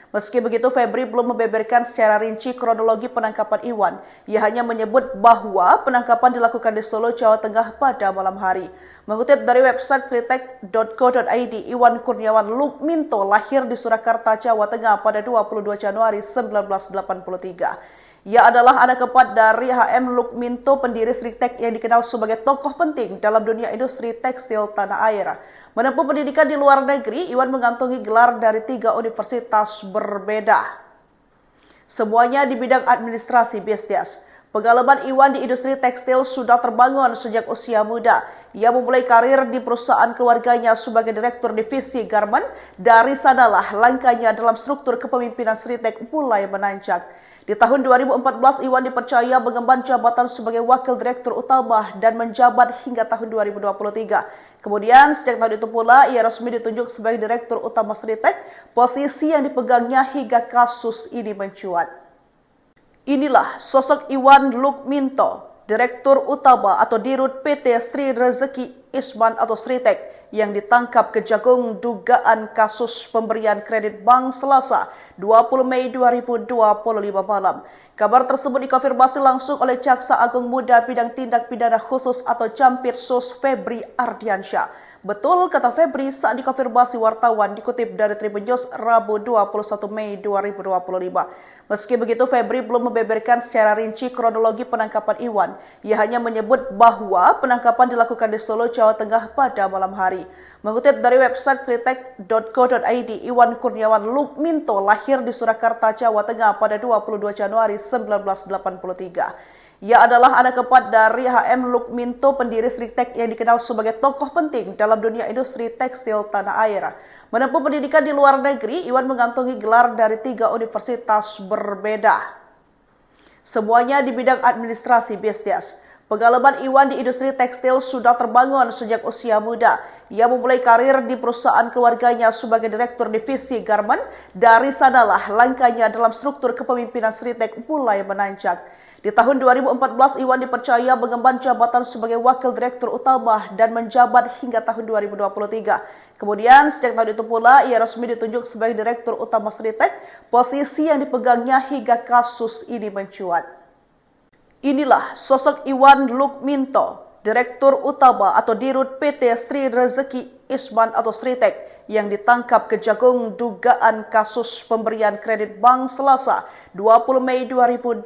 Meski begitu, Febri belum membeberkan secara rinci kronologi penangkapan Iwan. Ia hanya menyebut bahwa penangkapan dilakukan di Solo, Jawa Tengah pada malam hari. Mengutip dari website sritek.co.id, Iwan Kurniawan Lukminto lahir di Surakarta, Jawa Tengah pada 22 Januari 1983. Ia adalah anak keempat dari HM Lukminto, pendiri Sritek yang dikenal sebagai tokoh penting dalam dunia industri tekstil tanah air. Menempuh pendidikan di luar negeri, Iwan mengantongi gelar dari 3 universitas berbeda. Semuanya di bidang administrasi bisnis. Pengalaman Iwan di industri tekstil sudah terbangun sejak usia muda. Ia memulai karir di perusahaan keluarganya sebagai direktur divisi garmen. Dari sanalah langkahnya dalam struktur kepemimpinan Sritek mulai menanjak. Di tahun 2014, Iwan dipercaya mengemban jabatan sebagai wakil direktur utama dan menjabat hingga tahun 2023. Kemudian, sejak tahun itu pula, ia resmi ditunjuk sebagai direktur utama Sritek, posisi yang dipegangnya hingga kasus ini mencuat. Inilah sosok Iwan Lukminto, Direktur Utama atau Dirut PT Sri Rezeki Isman atau Sritek, yang ditangkap Kejagung dugaan kasus pemberian kredit bank Selasa 20 Mei 2025 malam. Kabar tersebut dikonfirmasi langsung oleh Jaksa Agung Muda Bidang Tindak Pidana Khusus atau Jampitsus Febri Ardiansyah. Betul, kata Febri saat dikonfirmasi wartawan dikutip dari Tribun News Rabu 21 Mei 2025. Meski begitu, Febri belum membeberkan secara rinci kronologi penangkapan Iwan. Ia hanya menyebut bahwa penangkapan dilakukan di Solo, Jawa Tengah pada malam hari. Mengutip dari website sritek.co.id, Iwan Kurniawan Lukminto lahir di Surakarta, Jawa Tengah pada 22 Januari 1983. Ia adalah anak keempat dari HM Lukminto, pendiri Sritek yang dikenal sebagai tokoh penting dalam dunia industri tekstil tanah air. Menempuh pendidikan di luar negeri, Iwan mengantongi gelar dari 3 universitas berbeda. Semuanya di bidang administrasi bisnis. Pengalaman Iwan di industri tekstil sudah terbangun sejak usia muda. Ia memulai karir di perusahaan keluarganya sebagai direktur divisi garmen. Dari sanalah langkahnya dalam struktur kepemimpinan Sritek mulai menanjak. Di tahun 2014, Iwan dipercaya mengemban jabatan sebagai wakil direktur utama dan menjabat hingga tahun 2023. Kemudian, sejak tahun itu pula, ia resmi ditunjuk sebagai direktur utama Sritek, posisi yang dipegangnya hingga kasus ini mencuat. Inilah sosok Iwan Lukminto, Direktur Utama atau Dirut PT Sri Rezeki Isman atau Sritek, yang ditangkap Kejagung dugaan kasus pemberian kredit bank Selasa 20 Mei 2025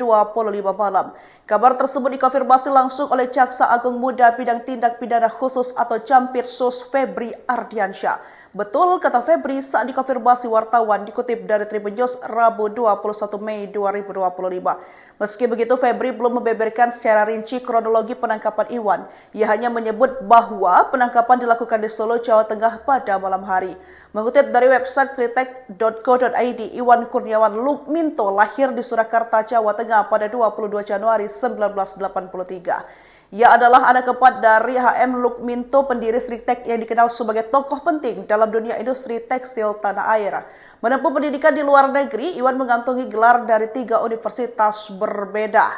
malam. Kabar tersebut dikonfirmasi langsung oleh Jaksa Agung Muda Bidang Tindak Pidana Khusus atau Jampitsus Febri Ardiansyah. Betul, kata Febri saat dikonfirmasi wartawan dikutip dari Tribun News Rabu 21 Mei 2025. Meski begitu, Febri belum membeberkan secara rinci kronologi penangkapan Iwan. Ia hanya menyebut bahwa penangkapan dilakukan di Solo, Jawa Tengah pada malam hari. Mengutip dari website sritek.co.id, Iwan Kurniawan Lukminto lahir di Surakarta, Jawa Tengah pada 22 Januari 1983. Ia adalah anak keempat dari HM Lukminto, pendiri Sritek yang dikenal sebagai tokoh penting dalam dunia industri tekstil tanah air. Menempuh pendidikan di luar negeri, Iwan mengantongi gelar dari 3 universitas berbeda.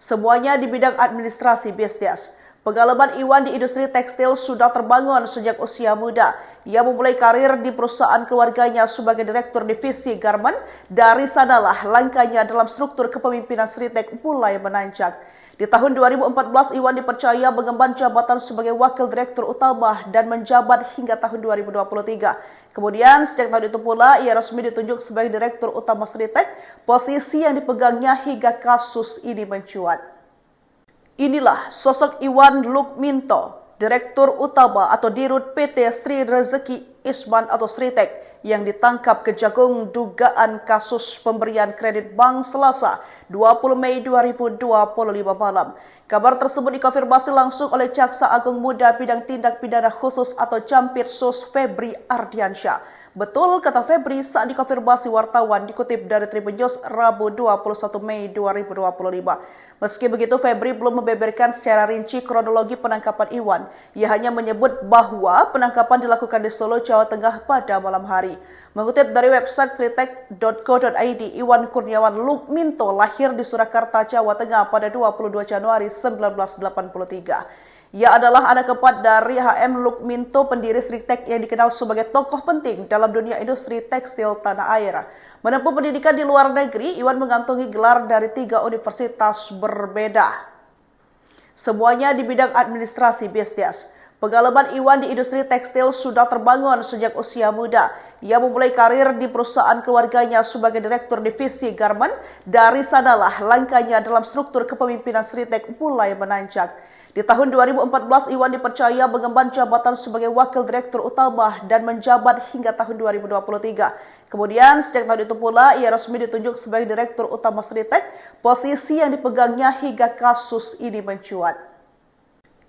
Semuanya di bidang administrasi bisnis. Pengalaman Iwan di industri tekstil sudah terbangun sejak usia muda. Ia memulai karir di perusahaan keluarganya sebagai direktur divisi garmen. Dari sanalah langkahnya dalam struktur kepemimpinan Sritek mulai menanjak. Di tahun 2014, Iwan dipercaya mengemban jabatan sebagai wakil direktur utama dan menjabat hingga tahun 2023. Kemudian, sejak tahun itu pula, ia resmi ditunjuk sebagai direktur utama Sritek, posisi yang dipegangnya hingga kasus ini mencuat. Inilah sosok Iwan Lukminto, Direktur Utama atau Dirut PT Sri Rezeki Isman atau Sritek yang ditangkap Kejagung dugaan kasus pemberian kredit bank Selasa 20 Mei 2025 malam. Kabar tersebut dikonfirmasi langsung oleh Jaksa Agung Muda Bidang Tindak Pidana Khusus atau Jampitsus Febri Ardiansyah. Betul, kata Febri saat dikonfirmasi wartawan dikutip dari Tribun News Rabu 21 Mei 2025. Meski begitu, Febri belum membeberkan secara rinci kronologi penangkapan Iwan. Ia hanya menyebut bahwa penangkapan dilakukan di Solo, Jawa Tengah pada malam hari. Mengutip dari website sritek.co.id, Iwan Kurniawan Lukminto lahir di Surakarta, Jawa Tengah pada 22 Januari 1983. Ia adalah anak keempat dari HM Lukminto, pendiri Sritek yang dikenal sebagai tokoh penting dalam dunia industri tekstil tanah air. Menempuh pendidikan di luar negeri, Iwan mengantongi gelar dari 3 universitas berbeda. Semuanya di bidang administrasi bisnis. Pengalaman Iwan di industri tekstil sudah terbangun sejak usia muda. Ia memulai karir di perusahaan keluarganya sebagai direktur divisi garmen. Dari sanalah langkahnya dalam struktur kepemimpinan Sritek mulai menanjak. Di tahun 2014, Iwan dipercaya mengemban jabatan sebagai wakil direktur utama dan menjabat hingga tahun 2023. Kemudian, sejak tahun itu pula, ia resmi ditunjuk sebagai direktur utama Sritek, posisi yang dipegangnya hingga kasus ini mencuat.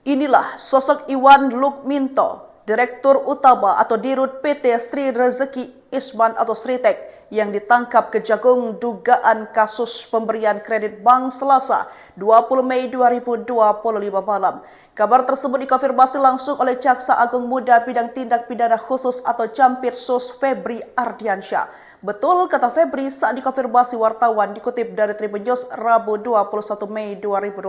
Inilah sosok Iwan Lukminto, Direktur Utama atau Dirut PT Sri Rezeki Isman atau Sritek, yang ditangkap Kejagung dugaan kasus pemberian kredit bank Selasa 20 Mei 2025 malam. Kabar tersebut dikonfirmasi langsung oleh Jaksa Agung Muda Bidang Tindak Pidana Khusus atau Jampitsus Febri Ardiansyah. Betul, kata Febri saat dikonfirmasi wartawan dikutip dari Tribun News Rabu 21 Mei 2025.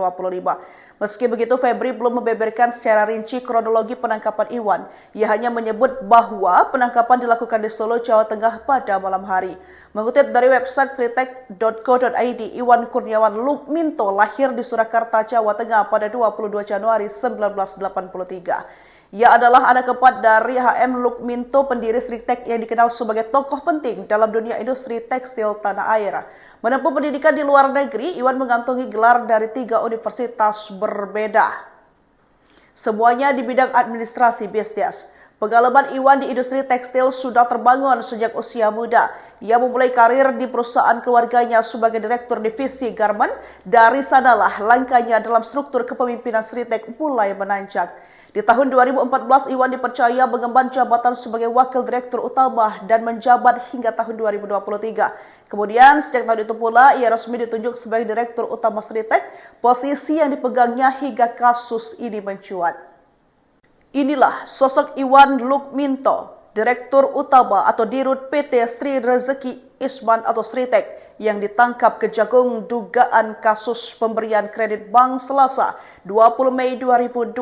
Meski begitu, Febri belum membeberkan secara rinci kronologi penangkapan Iwan. Ia hanya menyebut bahwa penangkapan dilakukan di Solo, Jawa Tengah pada malam hari. Mengutip dari website sritek.co.id, Iwan Kurniawan Lukminto lahir di Surakarta, Jawa Tengah pada 22 Januari 1983. Ia adalah anak keempat dari HM Lukminto, pendiri Sritek yang dikenal sebagai tokoh penting dalam dunia industri tekstil tanah air. Menempuh pendidikan di luar negeri, Iwan mengantongi gelar dari 3 universitas berbeda. Semuanya di bidang administrasi bisnis. Pengalaman Iwan di industri tekstil sudah terbangun sejak usia muda. Ia memulai karir di perusahaan keluarganya sebagai direktur divisi garmen. Dari sanalah langkahnya dalam struktur kepemimpinan Sritek mulai menanjak. Di tahun 2014, Iwan dipercaya mengemban jabatan sebagai wakil direktur utama dan menjabat hingga tahun 2023. Kemudian, sejak tahun itu pula, ia resmi ditunjuk sebagai direktur utama Sritek, posisi yang dipegangnya hingga kasus ini mencuat. Inilah sosok Iwan Lukminto, Direktur Utama atau Dirut PT Sri Rezeki Isman atau Sritek, yang ditangkap Kejagung dugaan kasus pemberian kredit bank Selasa 20 Mei 2025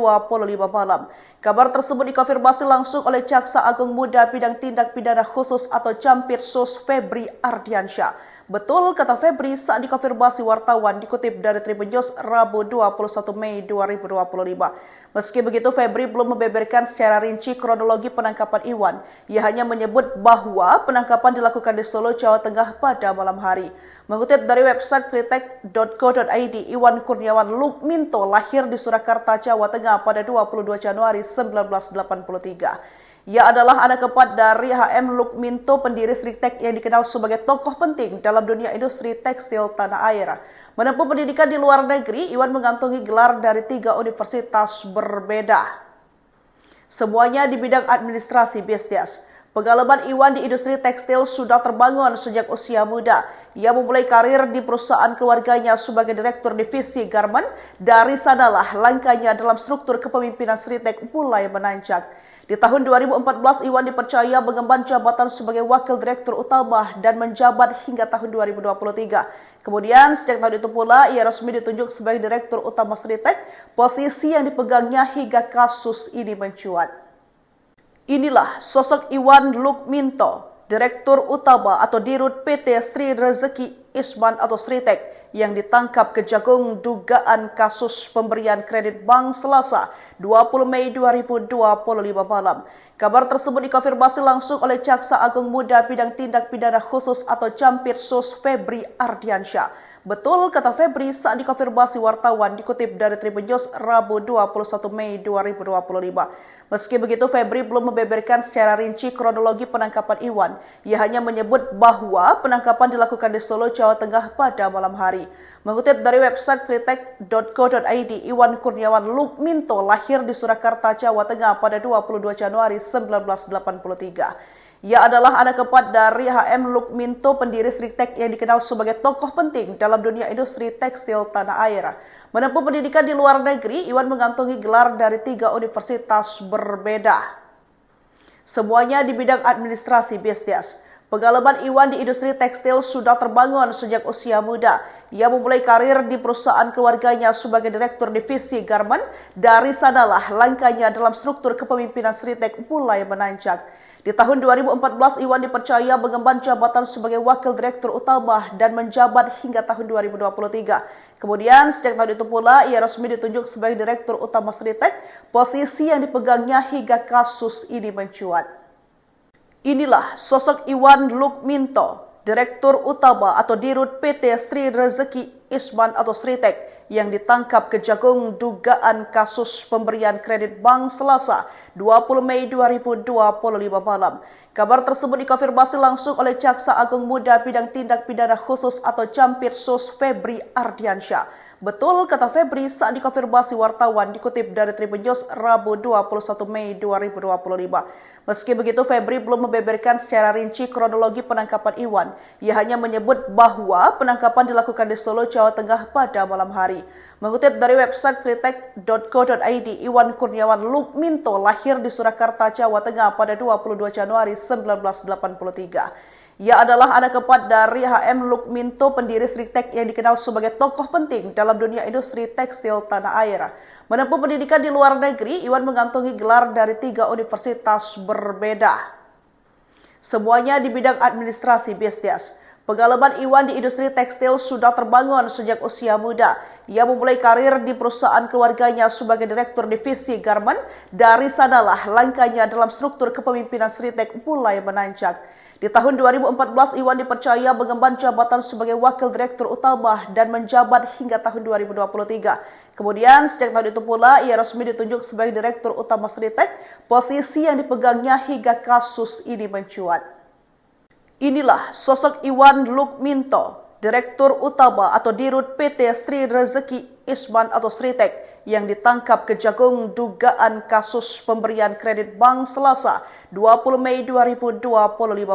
malam. Kabar tersebut dikonfirmasi langsung oleh Jaksa Agung Muda Bidang Tindak Pidana Khusus atau Jampitsus Febri Ardiansyah. Betul, kata Febri saat dikonfirmasi wartawan dikutip dari Tribun News Rabu 21 Mei 2025. Meski begitu, Febri belum membeberkan secara rinci kronologi penangkapan Iwan. Ia hanya menyebut bahwa penangkapan dilakukan di Solo, Jawa Tengah pada malam hari. Mengutip dari website sritek.co.id, Iwan Kurniawan Lukminto lahir di Surakarta, Jawa Tengah pada 22 Januari 1983. Ia adalah anak keempat dari HM Lukminto, pendiri Sritek yang dikenal sebagai tokoh penting dalam dunia industri tekstil tanah air. Menempuh pendidikan di luar negeri, Iwan mengantongi gelar dari 3 universitas berbeda. Semuanya di bidang administrasi bisnis. Pengalaman Iwan di industri tekstil sudah terbangun sejak usia muda. Ia memulai karir di perusahaan keluarganya sebagai direktur divisi garmen. Dari sanalah langkahnya dalam struktur kepemimpinan Sritek mulai menanjak. Di tahun 2014, Iwan dipercaya mengemban jabatan sebagai Wakil Direktur Utama dan menjabat hingga tahun 2023. Kemudian, sejak tahun itu pula, ia resmi ditunjuk sebagai Direktur Utama Sritek, posisi yang dipegangnya hingga kasus ini mencuat. Inilah sosok Iwan Lukminto, Direktur Utama atau Dirut PT Sri Rezeki Isman atau Sritek, yang ditangkap Kejagung dugaan kasus pemberian kredit bank Selasa 20 Mei 2025 malam. Kabar tersebut dikonfirmasi langsung oleh Jaksa Agung Muda Bidang Tindak Pidana Khusus atau Campirsus Febri Ardiansyah. Betul, kata Febri saat dikonfirmasi wartawan, dikutip dari Tribun News Rabu 21 Mei 2025. Meski begitu, Febri belum membeberkan secara rinci kronologi penangkapan Iwan. Ia hanya menyebut bahwa penangkapan dilakukan di Solo, Jawa Tengah pada malam hari. Mengutip dari website sritek.co.id, Iwan Kurniawan Lukminto lahir di Surakarta, Jawa Tengah pada 22 Januari 1983. Ia adalah anak keempat dari HM Lukminto, pendiri Sritek yang dikenal sebagai tokoh penting dalam dunia industri tekstil tanah air. Menempuh pendidikan di luar negeri, Iwan mengantongi gelar dari 3 universitas berbeda. Semuanya di bidang administrasi bisnis. Pengalaman Iwan di industri tekstil sudah terbangun sejak usia muda. Ia memulai karir di perusahaan keluarganya sebagai Direktur Divisi Garmen. Dari sanalah langkahnya dalam struktur kepemimpinan Sritek mulai menanjak. Di tahun 2014, Iwan dipercaya mengemban jabatan sebagai Wakil Direktur Utama dan menjabat hingga tahun 2023. Kemudian, sejak tahun itu pula, ia resmi ditunjuk sebagai Direktur Utama Sritek, posisi yang dipegangnya hingga kasus ini mencuat. Inilah sosok Iwan Lukminto, Direktur Utama atau Dirut PT Sri Rezeki Isman atau Sritek, yang ditangkap Kejagung dugaan kasus pemberian kredit bank Selasa 20 Mei 2025 malam. Kabar tersebut dikonfirmasi langsung oleh Jaksa Agung Muda Bidang Tindak Pidana Khusus atau Campirsus Febri Ardiansyah. Betul, kata Febri saat dikonfirmasi wartawan, dikutip dari Tribun News Rabu 21 Mei 2025. Meski begitu, Febri belum membeberkan secara rinci kronologi penangkapan Iwan. Ia hanya menyebut bahwa penangkapan dilakukan di Solo, Jawa Tengah pada malam hari. Mengutip dari website sritek.co.id, Iwan Kurniawan Lukminto lahir di Surakarta, Jawa Tengah pada 22 Januari 1983. Ia adalah anak keempat dari HM Lukminto, pendiri Sritek yang dikenal sebagai tokoh penting dalam dunia industri tekstil tanah air. Menempuh pendidikan di luar negeri, Iwan mengantongi gelar dari 3 universitas berbeda. Semuanya di bidang administrasi bisnis. Pengalaman Iwan di industri tekstil sudah terbangun sejak usia muda. Ia memulai karir di perusahaan keluarganya sebagai Direktur Divisi Garmen. Dari sanalah langkahnya dalam struktur kepemimpinan Sritek mulai menanjak. Di tahun 2014, Iwan dipercaya mengemban jabatan sebagai Wakil Direktur Utama dan menjabat hingga tahun 2023. Kemudian, sejak tahun itu pula, ia resmi ditunjuk sebagai Direktur Utama Sritek, posisi yang dipegangnya hingga kasus ini mencuat. Inilah sosok Iwan Lukminto, Direktur Utama atau Dirut PT Sri Rezeki Isman atau Sritek, yang ditangkap Kejagung dugaan kasus pemberian kredit bank Selasa 20 Mei 2025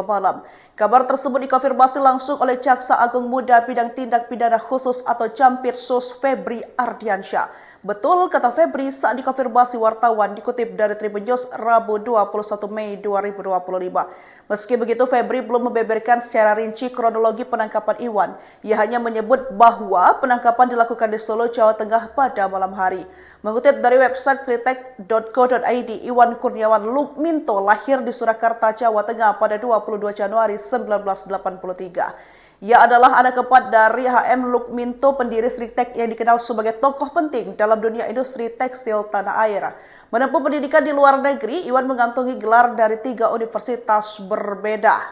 malam. Kabar tersebut dikonfirmasi langsung oleh Jaksa Agung Muda Bidang Tindak Pidana Khusus atau Campirsus Febri Ardiansyah. Betul, kata Febri saat dikonfirmasi wartawan, dikutip dari Tribun News Rabu 21 Mei 2025. Meski begitu, Febri belum membeberkan secara rinci kronologi penangkapan Iwan. Ia hanya menyebut bahwa penangkapan dilakukan di Solo, Jawa Tengah pada malam hari. Mengutip dari website sritek.co.id, Iwan Kurniawan Lukminto lahir di Surakarta, Jawa Tengah pada 22 Januari 1983. Ia adalah anak keempat dari HM Lukminto, pendiri Sritek yang dikenal sebagai tokoh penting dalam dunia industri tekstil tanah air. Menempuh pendidikan di luar negeri, Iwan mengantongi gelar dari 3 universitas berbeda.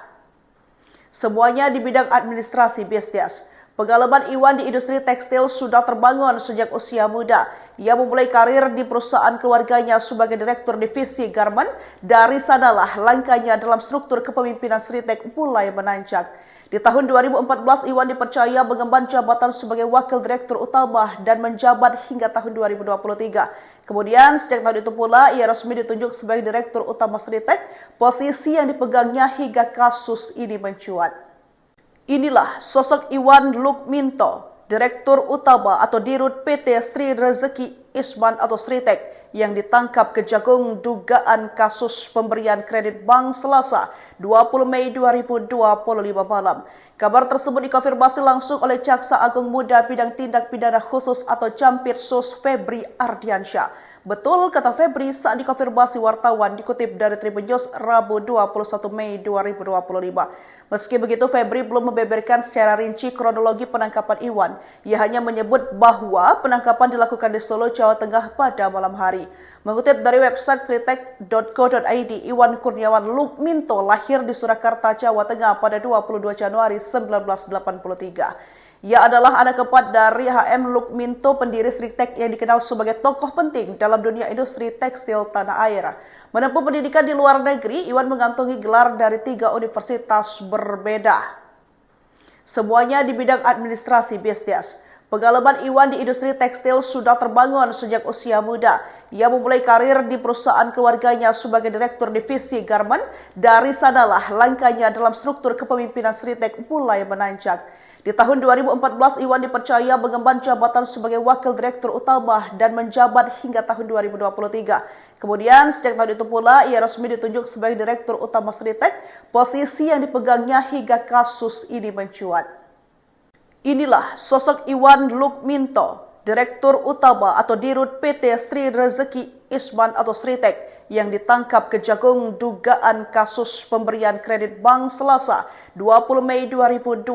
Semuanya di bidang administrasi bisnis. Pengalaman Iwan di industri tekstil sudah terbangun sejak usia muda. Ia memulai karir di perusahaan keluarganya sebagai Direktur Divisi Garmen. Dari sanalah langkahnya dalam struktur kepemimpinan Sritek mulai menanjak. Di tahun 2014, Iwan dipercaya mengemban jabatan sebagai Wakil Direktur Utama dan menjabat hingga tahun 2023. Kemudian, sejak tahun itu pula, ia resmi ditunjuk sebagai Direktur Utama Sritek, posisi yang dipegangnya hingga kasus ini mencuat. Inilah sosok Iwan Lukminto, Direktur Utama atau Dirut PT Sri Rezeki Isman atau Sritek, yang ditangkap Kejagung dugaan kasus pemberian kredit bank Selasa 20 Mei 2025 malam. Kabar tersebut dikonfirmasi langsung oleh Jaksa Agung Muda Bidang Tindak Pidana Khusus atau Jampitsus Febri Ardiansyah. Betul, kata Febri saat dikonfirmasi wartawan dikutip dari Tribun News Rabu 21 Mei 2025. Meski begitu, Febri belum membeberkan secara rinci kronologi penangkapan Iwan. Ia hanya menyebut bahwa penangkapan dilakukan di Solo, Jawa Tengah pada malam hari. Mengutip dari website sritek.co.id, Iwan Kurniawan Lukminto lahir di Surakarta, Jawa Tengah pada 22 Januari 1983. Ia adalah anak keempat dari HM Lukminto, pendiri Sritek yang dikenal sebagai tokoh penting dalam dunia industri tekstil tanah air. Menempuh pendidikan di luar negeri, Iwan mengantongi gelar dari 3 universitas berbeda. Semuanya di bidang administrasi bisnis. Pengalaman Iwan di industri tekstil sudah terbangun sejak usia muda. Ia memulai karir di perusahaan keluarganya sebagai direktur divisi garment. Dari sanalah langkahnya dalam struktur kepemimpinan Sritek mulai menanjak. Di tahun 2014, Iwan dipercaya mengemban jabatan sebagai wakil direktur utama dan menjabat hingga tahun 2023. Kemudian, sejak tahun itu pula, ia resmi ditunjuk sebagai direktur utama Sritek, posisi yang dipegangnya hingga kasus ini mencuat. Inilah sosok Iwan Lukminto, direktur utama atau dirut PT Sri Rezeki Isman atau Sritek, yang ditangkap Kejagung dugaan kasus pemberian kredit bank Selasa 20 Mei 2025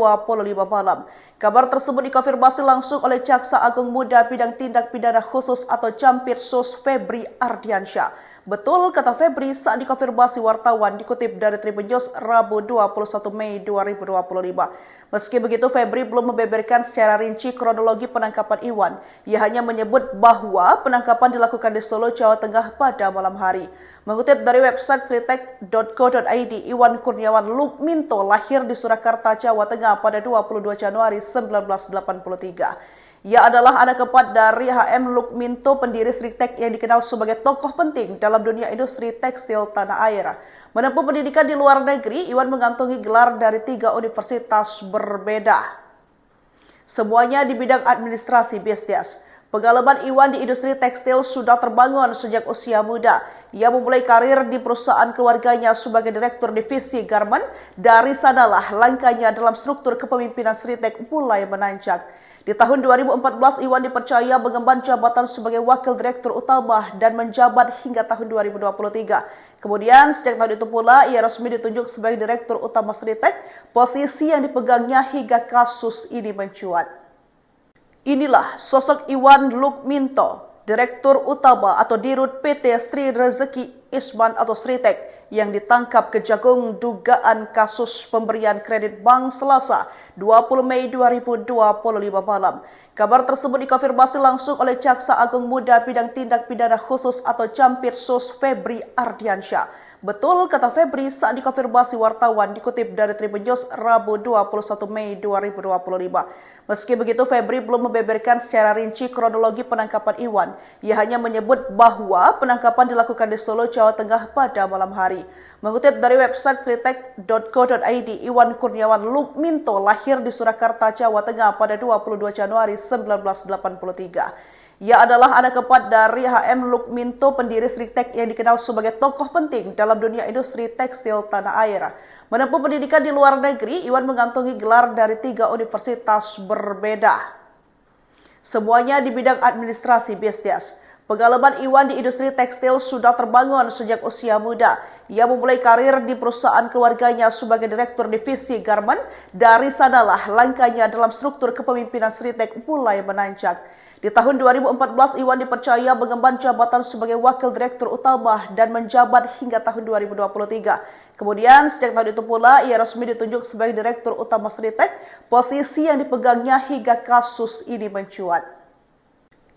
malam. Kabar tersebut dikonfirmasi langsung oleh Jaksa Agung Muda Bidang Tindak Pidana Khusus atau Jampitsus Febri Ardiansyah. Betul, kata Febri saat dikonfirmasi wartawan dikutip dari Tribun News Rabu 21 Mei 2025. Meski begitu, Febri belum membeberkan secara rinci kronologi penangkapan Iwan. Ia hanya menyebut bahwa penangkapan dilakukan di Solo, Jawa Tengah pada malam hari. Mengutip dari website sritek.co.id, Iwan Kurniawan Lukminto lahir di Surakarta, Jawa Tengah pada 22 Januari 1983. Ia adalah anak keempat dari HM Lukminto, pendiri Sritek yang dikenal sebagai tokoh penting dalam dunia industri tekstil tanah air. Menempuh pendidikan di luar negeri, Iwan mengantongi gelar dari 3 universitas berbeda. Semuanya di bidang administrasi bisnis. Pengalaman Iwan di industri tekstil sudah terbangun sejak usia muda. Ia memulai karir di perusahaan keluarganya sebagai direktur divisi garment. Dari sanalah langkahnya dalam struktur kepemimpinan Sritek mulai menanjak. Di tahun 2014, Iwan dipercaya mengemban jabatan sebagai wakil direktur utama dan menjabat hingga tahun 2023. Kemudian, sejak tahun itu pula, ia resmi ditunjuk sebagai direktur utama Sritek, posisi yang dipegangnya hingga kasus ini mencuat. Inilah sosok Iwan Lukminto, direktur utama atau dirut PT Sri Rezeki Isman atau Sritek, yang ditangkap Kejagung dugaan kasus pemberian kredit bank Selasa 20 Mei 2025 malam. Kabar tersebut dikonfirmasi langsung oleh Jaksa Agung Muda Bidang Tindak Pidana Khusus atau Jampitsus Febri Ardiansyah. Betul, kata Febri saat dikonfirmasi wartawan dikutip dari Tribun News Rabu 21 Mei 2025. Meski begitu, Febri belum membeberkan secara rinci kronologi penangkapan Iwan. Ia hanya menyebut bahwa penangkapan dilakukan di Solo, Jawa Tengah pada malam hari. Mengutip dari website sritek.co.id, Iwan Kurniawan Lukminto lahir di Surakarta, Jawa Tengah pada 22 Januari 1983. Ia adalah anak keempat dari HM Lukminto, pendiri Sritek yang dikenal sebagai tokoh penting dalam dunia industri tekstil tanah air. Menempuh pendidikan di luar negeri, Iwan mengantongi gelar dari 3 universitas berbeda. Semuanya di bidang administrasi bisnis. Pengalaman Iwan di industri tekstil sudah terbangun sejak usia muda. Ia memulai karir di perusahaan keluarganya sebagai direktur divisi garment. Dari sanalah langkahnya dalam struktur kepemimpinan Sritek mulai menanjak. Di tahun 2014, Iwan dipercaya mengemban jabatan sebagai wakil direktur utama dan menjabat hingga tahun 2023. Kemudian, sejak tahun itu pula, ia resmi ditunjuk sebagai direktur utama Sritek, posisi yang dipegangnya hingga kasus ini mencuat.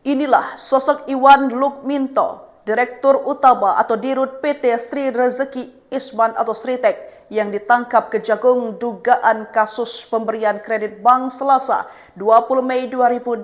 Inilah sosok Iwan Lukminto, direktur utama atau dirut PT Sri Rezeki Isman atau Sritek, yang ditangkap Kejagung dugaan kasus pemberian kredit bank Selasa 20 Mei 2025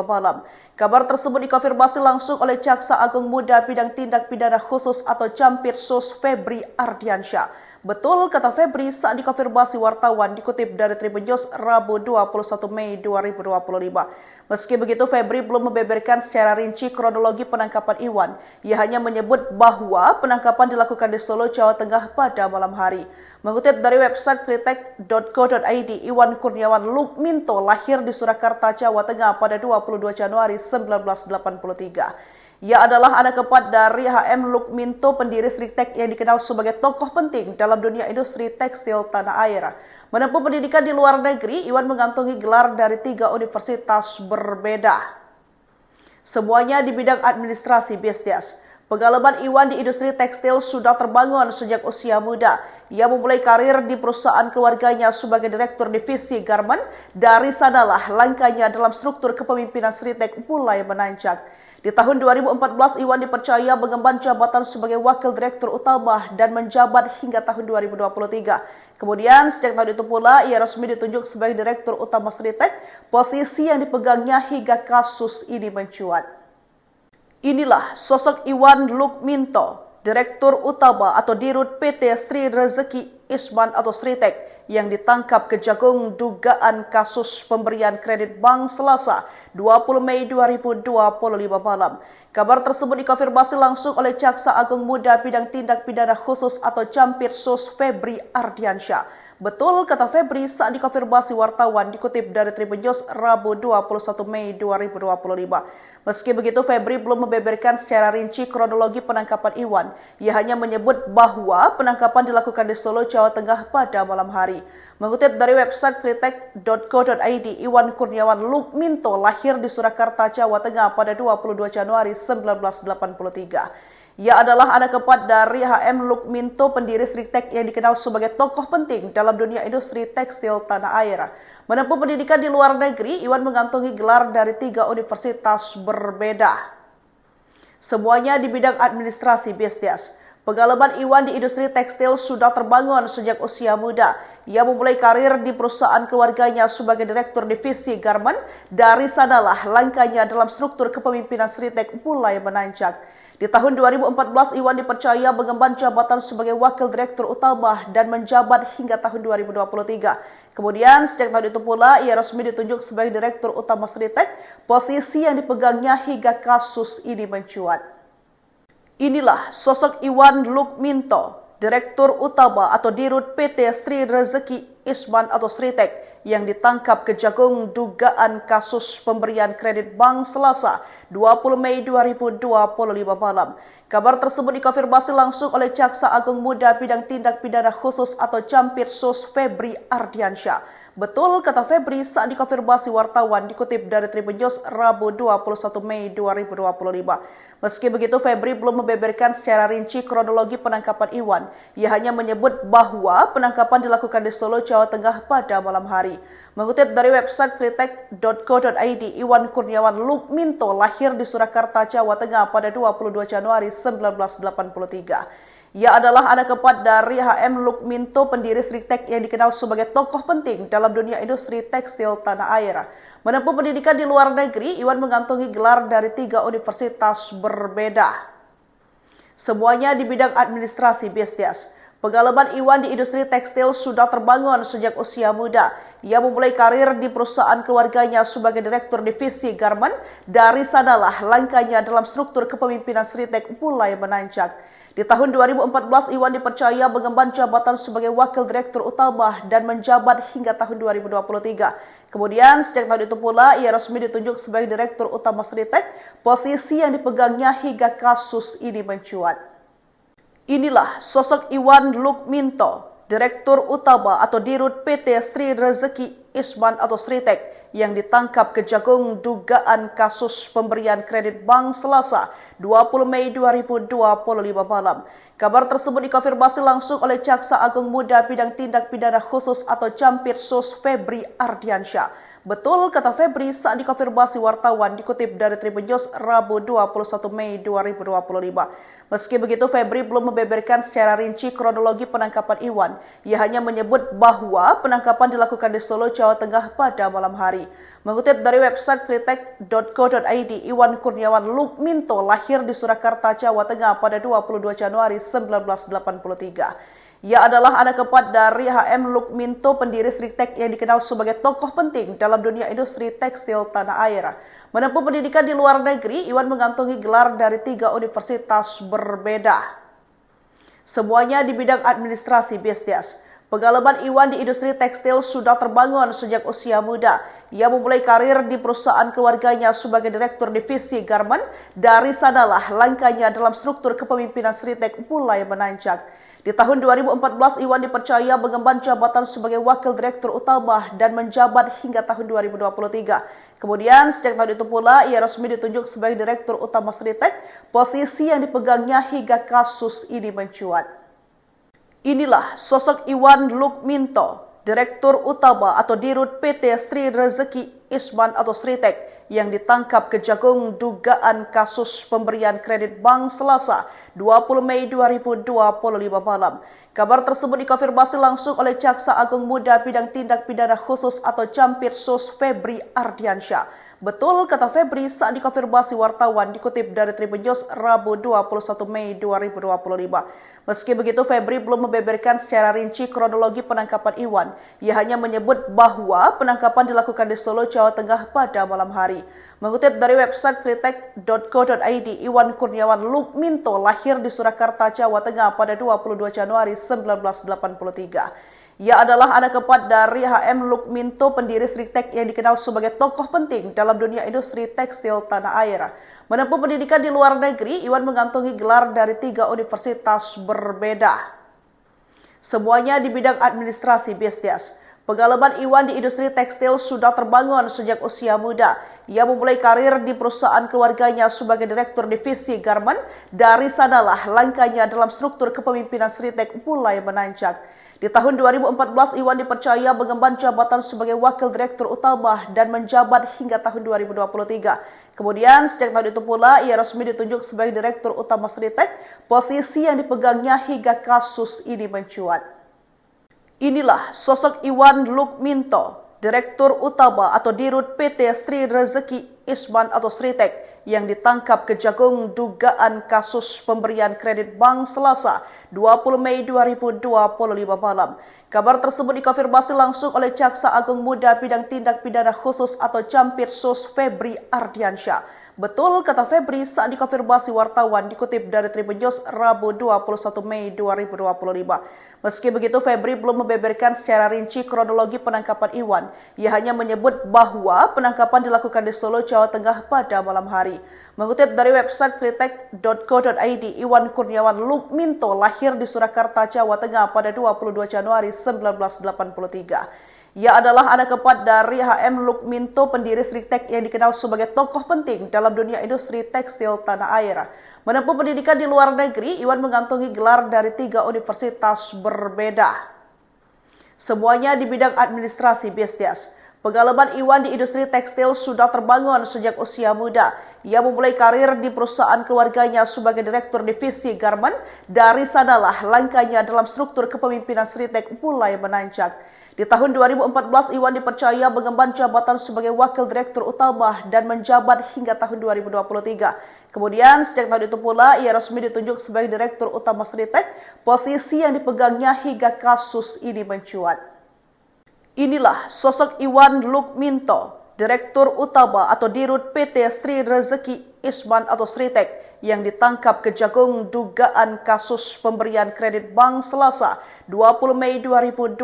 malam. Kabar tersebut dikonfirmasi langsung oleh Jaksa Agung Muda Bidang Tindak Pidana Khusus atau Jampitsus Febri Ardiansyah. Betul, kata Febri saat dikonfirmasi wartawan dikutip dari Tribun News Rabu 21 Mei 2025. Meski begitu, Febri belum membeberkan secara rinci kronologi penangkapan Iwan. Ia hanya menyebut bahwa penangkapan dilakukan di Solo, Jawa Tengah pada malam hari. Mengutip dari website sritek.co.id, Iwan Kurniawan Lukminto lahir di Surakarta, Jawa Tengah pada 22 Januari 1983. Ia adalah anak keempat dari HM Lukminto, pendiri Sritek yang dikenal sebagai tokoh penting dalam dunia industri tekstil tanah air. Menempuh pendidikan di luar negeri, Iwan mengantongi gelar dari 3 universitas berbeda. Semuanya di bidang administrasi bisnis. Pengalaman Iwan di industri tekstil sudah terbangun sejak usia muda. Ia memulai karir di perusahaan keluarganya sebagai direktur divisi garment. Dari sanalah langkahnya dalam struktur kepemimpinan Sritek mulai menanjak. Di tahun 2014, Iwan dipercaya mengemban jabatan sebagai wakil direktur utama dan menjabat hingga tahun 2023. Kemudian, sejak tahun itu pula, ia resmi ditunjuk sebagai direktur utama Sritek, posisi yang dipegangnya hingga kasus ini mencuat. Inilah sosok Iwan Lukminto, direktur utama atau dirut PT Sri Rezeki Isman atau Sritek, yang ditangkap Kejagung dugaan kasus pemberian kredit bank Selasa 20 Mei 2025 malam. Kabar tersebut dikonfirmasi langsung oleh Jaksa Agung Muda Bidang Tindak Pidana Khusus atau Campirsus Febri Ardiansyah. Betul, kata Febri saat dikonfirmasi wartawan dikutip dari Tribun News Rabu 21 Mei 2025. Meski begitu, Febri belum membeberkan secara rinci kronologi penangkapan Iwan. Ia hanya menyebut bahwa penangkapan dilakukan di Solo, Jawa Tengah pada malam hari. Mengutip dari website sritek.co.id, Iwan Kurniawan Lukminto lahir di Surakarta, Jawa Tengah pada 22 Januari 1983. Ia adalah anak keempat dari HM Lukminto, pendiri Sritek yang dikenal sebagai tokoh penting dalam dunia industri tekstil tanah air. Menempuh pendidikan di luar negeri, Iwan mengantongi gelar dari 3 universitas berbeda. Semuanya di bidang administrasi bisnis. Pengalaman Iwan di industri tekstil sudah terbangun sejak usia muda. Ia memulai karir di perusahaan keluarganya sebagai direktur divisi garment. Dari sanalah langkahnya dalam struktur kepemimpinan Sritek mulai menanjak. Di tahun 2014, Iwan dipercaya mengemban jabatan sebagai wakil direktur utama dan menjabat hingga tahun 2023. Kemudian, sejak tahun itu pula, ia resmi ditunjuk sebagai direktur utama Sritek, posisi yang dipegangnya hingga kasus ini mencuat. Inilah sosok Iwan Lukminto, direktur utama atau dirut PT Sri Rezeki Isman atau Sritek, yang ditangkap Kejagung dugaan kasus pemberian kredit bank Selasa 20 Mei 2025 malam. Kabar tersebut dikonfirmasi langsung oleh Jaksa Agung Muda Bidang Tindak Pidana Khusus atau Campirsus Febri Ardiansyah. Betul, kata Febri saat dikonfirmasi wartawan dikutip dari Tribun News Rabu 21 Mei 2025. Meski begitu, Febri belum membeberkan secara rinci kronologi penangkapan Iwan. Ia hanya menyebut bahwa penangkapan dilakukan di Solo, Jawa Tengah pada malam hari. Mengutip dari website sritek.co.id, Iwan Kurniawan Lukminto lahir di Surakarta, Jawa Tengah pada 22 Januari 1983. Ia adalah anak keempat dari HM Lukminto, pendiri Sritek yang dikenal sebagai tokoh penting dalam dunia industri tekstil tanah air. Menempuh pendidikan di luar negeri, Iwan mengantongi gelar dari 3 universitas berbeda. Semuanya di bidang administrasi bisnis. Pengalaman Iwan di industri tekstil sudah terbangun sejak usia muda. Ia memulai karir di perusahaan keluarganya sebagai direktur divisi garment. Dari sanalah langkahnya dalam struktur kepemimpinan Sritek mulai menanjak. Di tahun 2014, Iwan dipercaya mengemban jabatan sebagai wakil direktur utama dan menjabat hingga tahun 2023. Kemudian, sejak tahun itu pula, ia resmi ditunjuk sebagai direktur utama Sritek, posisi yang dipegangnya hingga kasus ini mencuat. Inilah sosok Iwan Lukminto, direktur utama atau dirut PT Sri Rezeki Isman atau Sritek, yang ditangkap Kejagung dugaan kasus pemberian kredit bank Selasa 20 Mei 2025 malam. Kabar tersebut dikonfirmasi langsung oleh Jaksa Agung Muda Bidang Tindak Pidana Khusus atau Campirsus Febri Ardiansyah. Betul, kata Febri saat dikonfirmasi wartawan dikutip dari Tribun News Rabu 21 Mei 2025. Meski begitu, Febri belum membeberkan secara rinci kronologi penangkapan Iwan. Ia hanya menyebut bahwa penangkapan dilakukan di Solo, Jawa Tengah pada malam hari. Mengutip dari website sritek.co.id, Iwan Kurniawan Lukminto lahir di Surakarta, Jawa Tengah pada 22 Januari 1983. Ia adalah anak keempat dari H.M. Lukminto, pendiri Sritek yang dikenal sebagai tokoh penting dalam dunia industri tekstil tanah air. Menempuh pendidikan di luar negeri, Iwan mengantongi gelar dari 3 universitas berbeda. Semuanya di bidang administrasi bisnis. Pengalaman Iwan di industri tekstil sudah terbangun sejak usia muda. Ia memulai karir di perusahaan keluarganya sebagai direktur divisi garment. Dari sanalah langkahnya dalam struktur kepemimpinan Sritek mulai menanjak. Di tahun 2014, Iwan dipercaya mengemban jabatan sebagai wakil direktur utama dan menjabat hingga tahun 2023. Kemudian, sejak tahun itu pula, ia resmi ditunjuk sebagai direktur utama Sritek, posisi yang dipegangnya hingga kasus ini mencuat. Inilah sosok Iwan Lukminto, direktur utama atau dirut PT Sri Rezeki Isman atau Sritek, yang ditangkap Kejagung dugaan kasus pemberian kredit bank Selasa 20 Mei 2025 malam. Kabar tersebut dikonfirmasi langsung oleh Jaksa Agung Muda Bidang Tindak Pidana Khusus atau Jampitsus Febri Ardiansyah. Betul kata Febri saat dikonfirmasi wartawan, dikutip dari Tribun News Rabu 21 Mei 2025. Meski begitu, Febri belum membeberkan secara rinci kronologi penangkapan Iwan. Ia hanya menyebut bahwa penangkapan dilakukan di Solo, Jawa Tengah pada malam hari. Mengutip dari website sritek.co.id, Iwan Kurniawan Lukminto lahir di Surakarta, Jawa Tengah pada 22 Januari 1983. Ia adalah anak keempat dari H.M. Lukminto, pendiri Sritek yang dikenal sebagai tokoh penting dalam dunia industri tekstil tanah air. Menempuh pendidikan di luar negeri, Iwan mengantongi gelar dari 3 universitas berbeda. Semuanya di bidang administrasi bisnis. Pengalaman Iwan di industri tekstil sudah terbangun sejak usia muda. Ia memulai karir di perusahaan keluarganya sebagai direktur divisi garment. Dari sanalah langkahnya dalam struktur kepemimpinan Sritek mulai menanjak. Di tahun 2014, Iwan dipercaya mengemban jabatan sebagai wakil direktur utama dan menjabat hingga tahun 2023. Kemudian, sejak tahun itu pula, ia resmi ditunjuk sebagai direktur utama Sritek, posisi yang dipegangnya hingga kasus ini mencuat. Inilah sosok Iwan Lukminto, direktur utama atau dirut PT Sri Rezeki Isman atau Sritek, yang ditangkap Kejagung dugaan kasus pemberian kredit bank Selasa 20 Mei 2025 malam. Kabar tersebut dikonfirmasi langsung oleh Jaksa Agung Muda Bidang Tindak Pidana Khusus atau Jampitsus Febri Ardiansyah. Betul kata Febri saat dikonfirmasi wartawan, dikutip dari Tribun News Rabu 21 Mei 2025. Meski begitu, Febri belum membeberkan secara rinci kronologi penangkapan Iwan. Ia hanya menyebut bahwa penangkapan dilakukan di Solo, Jawa Tengah pada malam hari. Mengutip dari website sritek.co.id, Iwan Kurniawan Lukminto lahir di Surakarta, Jawa Tengah pada 22 Januari 1983. Ia adalah anak keempat dari H.M. Lukminto, pendiri Sritek yang dikenal sebagai tokoh penting dalam dunia industri tekstil tanah air. Menempuh pendidikan di luar negeri, Iwan mengantongi gelar dari 3 universitas berbeda. Semuanya di bidang administrasi bisnis. Pengalaman Iwan di industri tekstil sudah terbangun sejak usia muda. Ia memulai karir di perusahaan keluarganya sebagai direktur divisi garment. Dari sanalah langkahnya dalam struktur kepemimpinan Sritek mulai menanjak. Di tahun 2014, Iwan dipercaya mengemban jabatan sebagai wakil direktur utama dan menjabat hingga tahun 2023. Kemudian, sejak tahun itu pula, ia resmi ditunjuk sebagai direktur utama Sritek, posisi yang dipegangnya hingga kasus ini mencuat. Inilah sosok Iwan Lukminto, direktur utama atau dirut PT Sri Rezeki Isman atau Sritek, yang ditangkap Kejagung dugaan kasus pemberian kredit bank Selasa 20 Mei 2025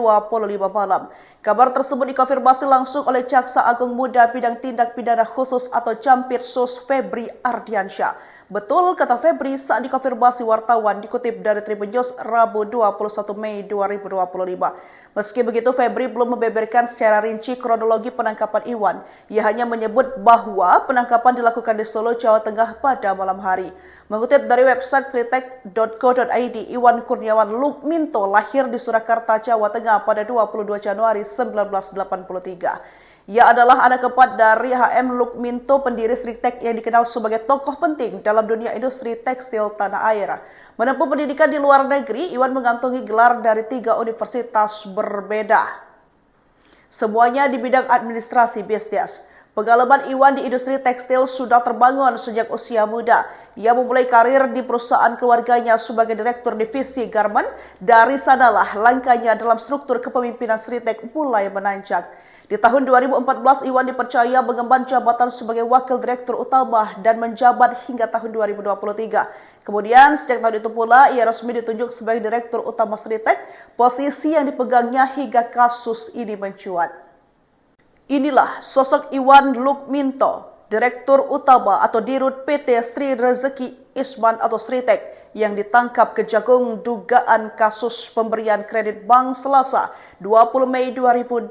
malam. Kabar tersebut dikonfirmasi langsung oleh Jaksa Agung Muda Bidang Tindak Pidana Khusus atau Jampitsus Febri Ardiansyah. Betul kata Febri saat dikonfirmasi wartawan, dikutip dari Tribun News Rabu 21 Mei 2025. Meski begitu, Febri belum membeberkan secara rinci kronologi penangkapan Iwan. Ia hanya menyebut bahwa penangkapan dilakukan di Solo, Jawa Tengah pada malam hari. Mengutip dari website sritek.co.id, Iwan Kurniawan Lukminto lahir di Surakarta, Jawa Tengah pada 22 Januari 1983. Ia adalah anak keempat dari H.M. Lukminto, pendiri Sritek yang dikenal sebagai tokoh penting dalam dunia industri tekstil tanah air. Menempuh pendidikan di luar negeri, Iwan mengantongi gelar dari 3 universitas berbeda. Semuanya di bidang administrasi bisnis. Pengalaman Iwan di industri tekstil sudah terbangun sejak usia muda. Ia memulai karir di perusahaan keluarganya sebagai direktur divisi garmen. Dari sanalah langkahnya dalam struktur kepemimpinan Sritek mulai menanjak. Di tahun 2014, Iwan dipercaya mengemban jabatan sebagai wakil direktur utama dan menjabat hingga tahun 2023. Kemudian, sejak tahun itu pula, ia resmi ditunjuk sebagai direktur utama Sritek, posisi yang dipegangnya hingga kasus ini mencuat. Inilah sosok Iwan Lukminto, Direktur Utama atau Dirut PT Sri Rezeki Isman atau Sritek yang ditangkap Kejagung dugaan kasus pemberian kredit bank Selasa 20 Mei 2025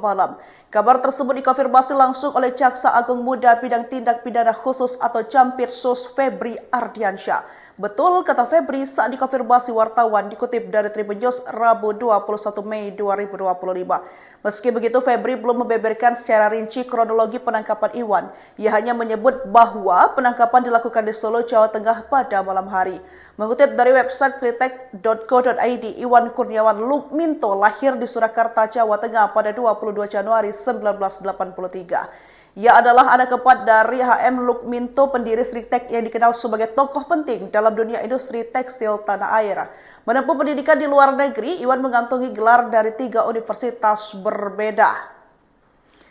malam. Kabar tersebut dikonfirmasi langsung oleh Jaksa Agung Muda Bidang Tindak Pidana Khusus atau Jampitsus Febri Ardiansyah. Betul, kata Febri saat dikonfirmasi wartawan dikutip dari Tribun News Rabu 21 Mei 2025. Meski begitu, Febri belum membeberkan secara rinci kronologi penangkapan Iwan. Ia hanya menyebut bahwa penangkapan dilakukan di Solo, Jawa Tengah pada malam hari. Mengutip dari website sritek.co.id, Iwan Kurniawan Lukminto lahir di Surakarta, Jawa Tengah pada 22 Januari 1983. Ia adalah anak keempat dari HM Lukminto, pendiri Sritek yang dikenal sebagai tokoh penting dalam dunia industri tekstil tanah air. Menempuh pendidikan di luar negeri, Iwan mengantongi gelar dari 3 universitas berbeda.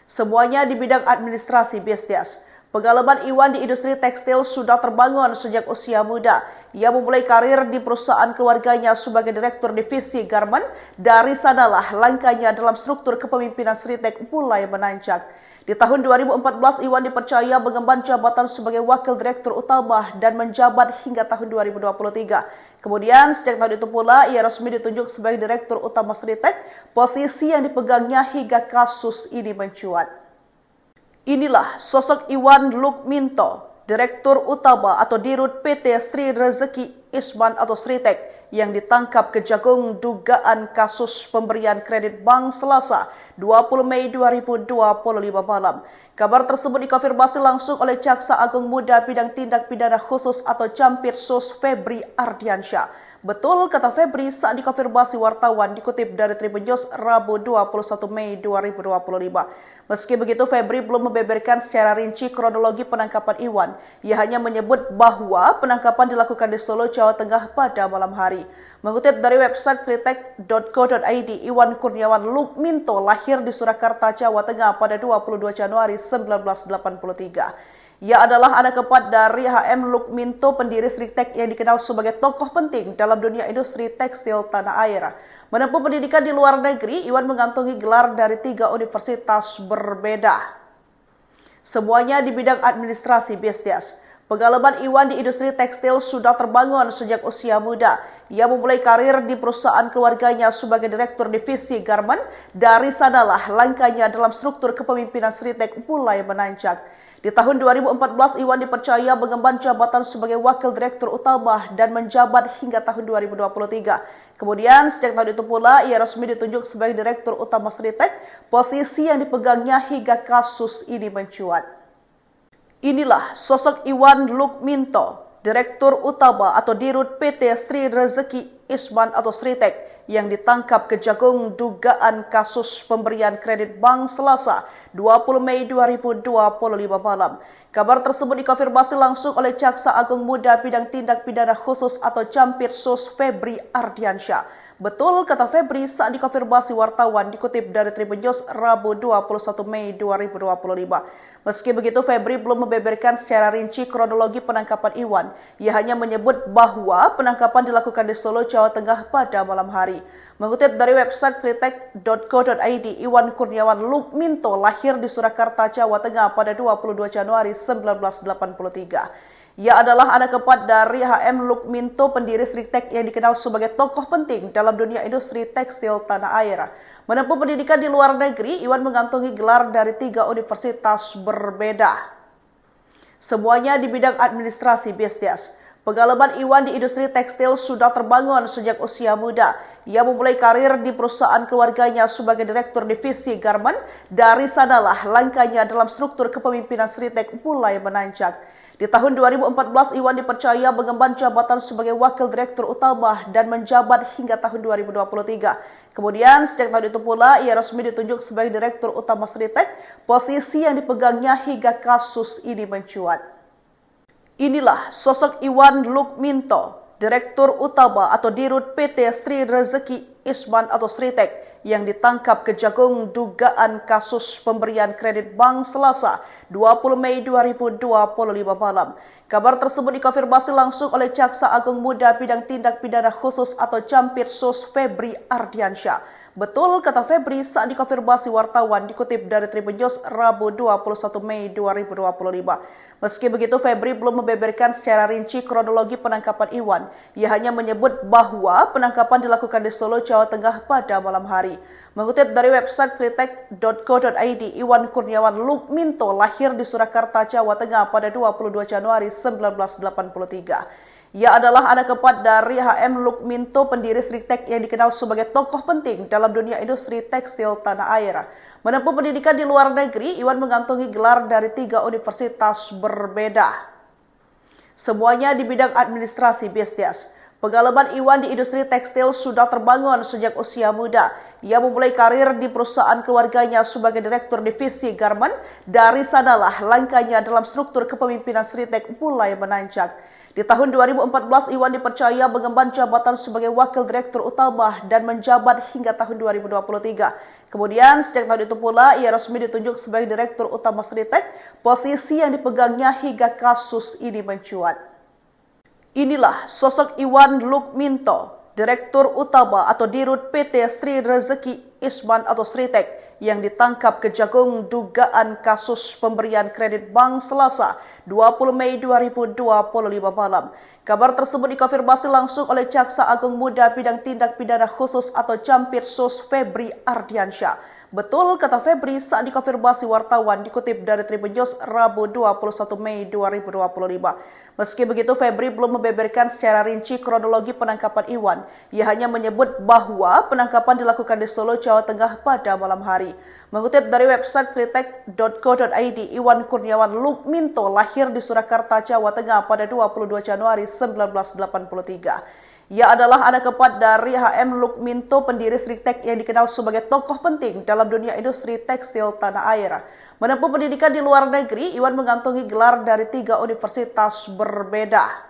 Semuanya di bidang administrasi bisnis. Pengalaman Iwan di industri tekstil sudah terbangun sejak usia muda. Ia memulai karir di perusahaan keluarganya sebagai direktur divisi garmen. Dari sanalah langkahnya dalam struktur kepemimpinan Sritek mulai menanjak. Di tahun 2014, Iwan dipercaya mengemban jabatan sebagai wakil direktur utama dan menjabat hingga tahun 2023. Kemudian, sejak tahun itu pula, ia resmi ditunjuk sebagai direktur utama Sritek, posisi yang dipegangnya hingga kasus ini mencuat. Inilah sosok Iwan Lukminto, Direktur Utama atau Dirut PT Sri Rezeki Isman atau Sritek, yang ditangkap Kejagung dugaan kasus pemberian kredit bank Selasa 20 Mei 2025 malam. Kabar tersebut dikonfirmasi langsung oleh Jaksa Agung Muda Bidang Tindak Pidana Khusus atau Jampitsus Febri Ardiansyah. Betul, kata Febri saat dikonfirmasi wartawan dikutip dari Tribun News Rabu 21 Mei 2025. Meski begitu, Febri belum membeberkan secara rinci kronologi penangkapan Iwan. Ia hanya menyebut bahwa penangkapan dilakukan di Solo, Jawa Tengah pada malam hari. Mengutip dari website sritek.co.id, Iwan Kurniawan Lukminto lahir di Surakarta, Jawa Tengah pada 22 Januari 1983. Ia adalah anak keempat dari HM Lukminto, pendiri Sritek yang dikenal sebagai tokoh penting dalam dunia industri tekstil tanah air. Menempuh pendidikan di luar negeri, Iwan mengantongi gelar dari 3 universitas berbeda. Semuanya di bidang administrasi bisnis. Pengalaman Iwan di industri tekstil sudah terbangun sejak usia muda. Ia memulai karir di perusahaan keluarganya sebagai direktur divisi garmen. Dari sanalah langkahnya dalam struktur kepemimpinan Sritek mulai menanjak. Di tahun 2014, Iwan dipercaya mengemban jabatan sebagai wakil direktur utama dan menjabat hingga tahun 2023. Kemudian, sejak tahun itu pula, ia resmi ditunjuk sebagai direktur utama Sritek, posisi yang dipegangnya hingga kasus ini mencuat. Inilah sosok Iwan Lukminto, Direktur Utama atau Dirut PT Sri Rezeki Isman atau Sritek, yang ditangkap Kejagung dugaan kasus pemberian kredit bank Selasa 20 Mei 2025 malam. Kabar tersebut dikonfirmasi langsung oleh Jaksa Agung Muda Bidang Tindak Pidana Khusus atau Jampitsus Febri Ardiansyah. Betul, kata Febri saat dikonfirmasi wartawan dikutip dari Tribun News Rabu 21 Mei 2025. Meski begitu, Febri belum membeberkan secara rinci kronologi penangkapan Iwan. Ia hanya menyebut bahwa penangkapan dilakukan di Solo, Jawa Tengah pada malam hari. Mengutip dari website sritek.co.id, Iwan Kurniawan Lukminto lahir di Surakarta, Jawa Tengah pada 22 Januari 1983. Ia adalah anak keempat dari HM Lukminto, pendiri Sritek yang dikenal sebagai tokoh penting dalam dunia industri tekstil tanah air. Menempuh pendidikan di luar negeri, Iwan mengantongi gelar dari 3 universitas berbeda. Semuanya di bidang administrasi bisnis. Pengalaman Iwan di industri tekstil sudah terbangun sejak usia muda. Ia memulai karir di perusahaan keluarganya sebagai direktur divisi garmen. Dari sanalah langkahnya dalam struktur kepemimpinan Sritek mulai menanjak. Di tahun 2014, Iwan dipercaya mengemban jabatan sebagai wakil direktur utama dan menjabat hingga tahun 2023. Kemudian sejak tahun itu pula ia resmi ditunjuk sebagai Direktur Utama Sritek, posisi yang dipegangnya hingga kasus ini mencuat. Inilah sosok Iwan Lukminto, Direktur Utama atau Dirut PT Sri Rezeki Isman atau Sritek yang ditangkap Kejagung dugaan kasus pemberian kredit bank Selasa 20 Mei 2025 malam. Kabar tersebut dikonfirmasi langsung oleh Jaksa Agung Muda Bidang Tindak Pidana Khusus atau Campirsus Febri Ardiansyah. Betul kata Febri saat dikonfirmasi wartawan dikutip dari Tribun News Rabu 21 Mei 2025. Meski begitu, Febri belum membeberkan secara rinci kronologi penangkapan Iwan. Ia hanya menyebut bahwa penangkapan dilakukan di Solo, Jawa Tengah pada malam hari. Mengutip dari website sritek.co.id, Iwan Kurniawan Lukminto lahir di Surakarta, Jawa Tengah pada 22 Januari 1983. Ia adalah anak keempat dari HM Lukminto, pendiri Sritek yang dikenal sebagai tokoh penting dalam dunia industri tekstil tanah air. Menempuh pendidikan di luar negeri, Iwan mengantongi gelar dari 3 universitas berbeda. Semuanya di bidang administrasi bisnis. Pengalaman Iwan di industri tekstil sudah terbangun sejak usia muda. Ia memulai karir di perusahaan keluarganya sebagai Direktur Divisi Garmen. Dari sanalah langkahnya dalam struktur kepemimpinan Sritek mulai menanjak. Di tahun 2014, Iwan dipercaya mengemban jabatan sebagai Wakil Direktur Utama dan menjabat hingga tahun 2023. Kemudian, sejak tahun itu pula, ia resmi ditunjuk sebagai Direktur Utama Sritek, posisi yang dipegangnya hingga kasus ini mencuat. Inilah sosok Iwan Lukminto, Direktur Utama atau Dirut PT Sri Rezeki Isman atau Sritek, yang ditangkap Kejagung dugaan kasus pemberian kredit bank Selasa 20 Mei 2025 malam. Kabar tersebut dikonfirmasi langsung oleh Jaksa Agung Muda Bidang Tindak Pidana Khusus atau Campirsus Febri Ardiansyah. Betul kata Febri saat dikonfirmasi wartawan dikutip dari Tribun News Rabu 21 Mei 2025. Meski begitu, Febri belum membeberkan secara rinci kronologi penangkapan Iwan. Ia hanya menyebut bahwa penangkapan dilakukan di Solo, Jawa Tengah pada malam hari. Mengutip dari website sritek.co.id, Iwan Kurniawan Lukminto lahir di Surakarta, Jawa Tengah pada 22 Januari 1983. Ia adalah anak keempat dari HM Lukminto, pendiri Sritek yang dikenal sebagai tokoh penting dalam dunia industri tekstil tanah air. Menempuh pendidikan di luar negeri, Iwan mengantongi gelar dari 3 universitas berbeda.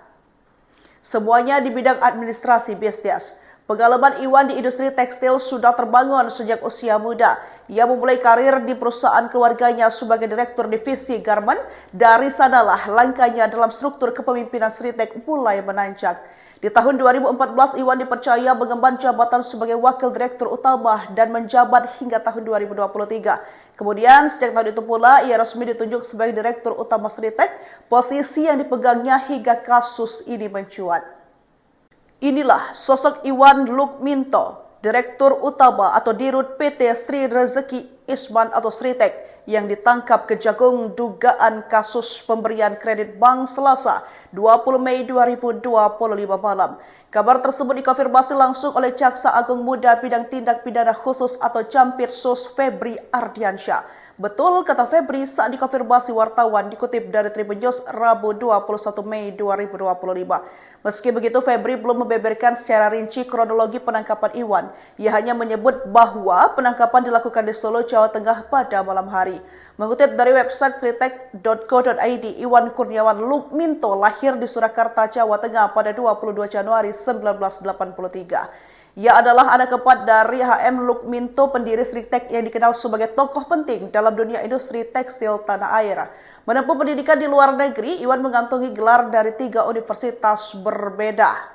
Semuanya di bidang administrasi bisnis. Pengalaman Iwan di industri tekstil sudah terbangun sejak usia muda. Ia memulai karir di perusahaan keluarganya sebagai Direktur Divisi Garmen. Dari sanalah langkahnya dalam struktur kepemimpinan Sritek mulai menanjak. Di tahun 2014, Iwan dipercaya mengemban jabatan sebagai Wakil Direktur Utama dan menjabat hingga tahun 2023. Kemudian, sejak tahun itu pula, ia resmi ditunjuk sebagai Direktur Utama Sritek, posisi yang dipegangnya hingga kasus ini mencuat. Inilah sosok Iwan Lukminto, Direktur Utama atau Dirut PT Sri Rezeki Isman atau Sritek, yang ditangkap Kejagung dugaan kasus pemberian kredit bank Selasa 20 Mei 2025 malam. Kabar tersebut dikonfirmasi langsung oleh Jaksa Agung Muda Bidang Tindak Pidana Khusus atau Campirsus Febri Ardiansyah. Betul kata Febri saat dikonfirmasi wartawan dikutip dari Tribun News Rabu 21 Mei 2025. Meski begitu, Febri belum membeberkan secara rinci kronologi penangkapan Iwan. Ia hanya menyebut bahwa penangkapan dilakukan di Solo, Jawa Tengah pada malam hari. Mengutip dari website sritek.co.id, Iwan Kurniawan Lukminto lahir di Surakarta, Jawa Tengah pada 22 Januari 1983. Ia adalah anak keempat dari HM Lukminto, pendiri Sritek yang dikenal sebagai tokoh penting dalam dunia industri tekstil tanah air. Menempuh pendidikan di luar negeri, Iwan mengantongi gelar dari 3 universitas berbeda.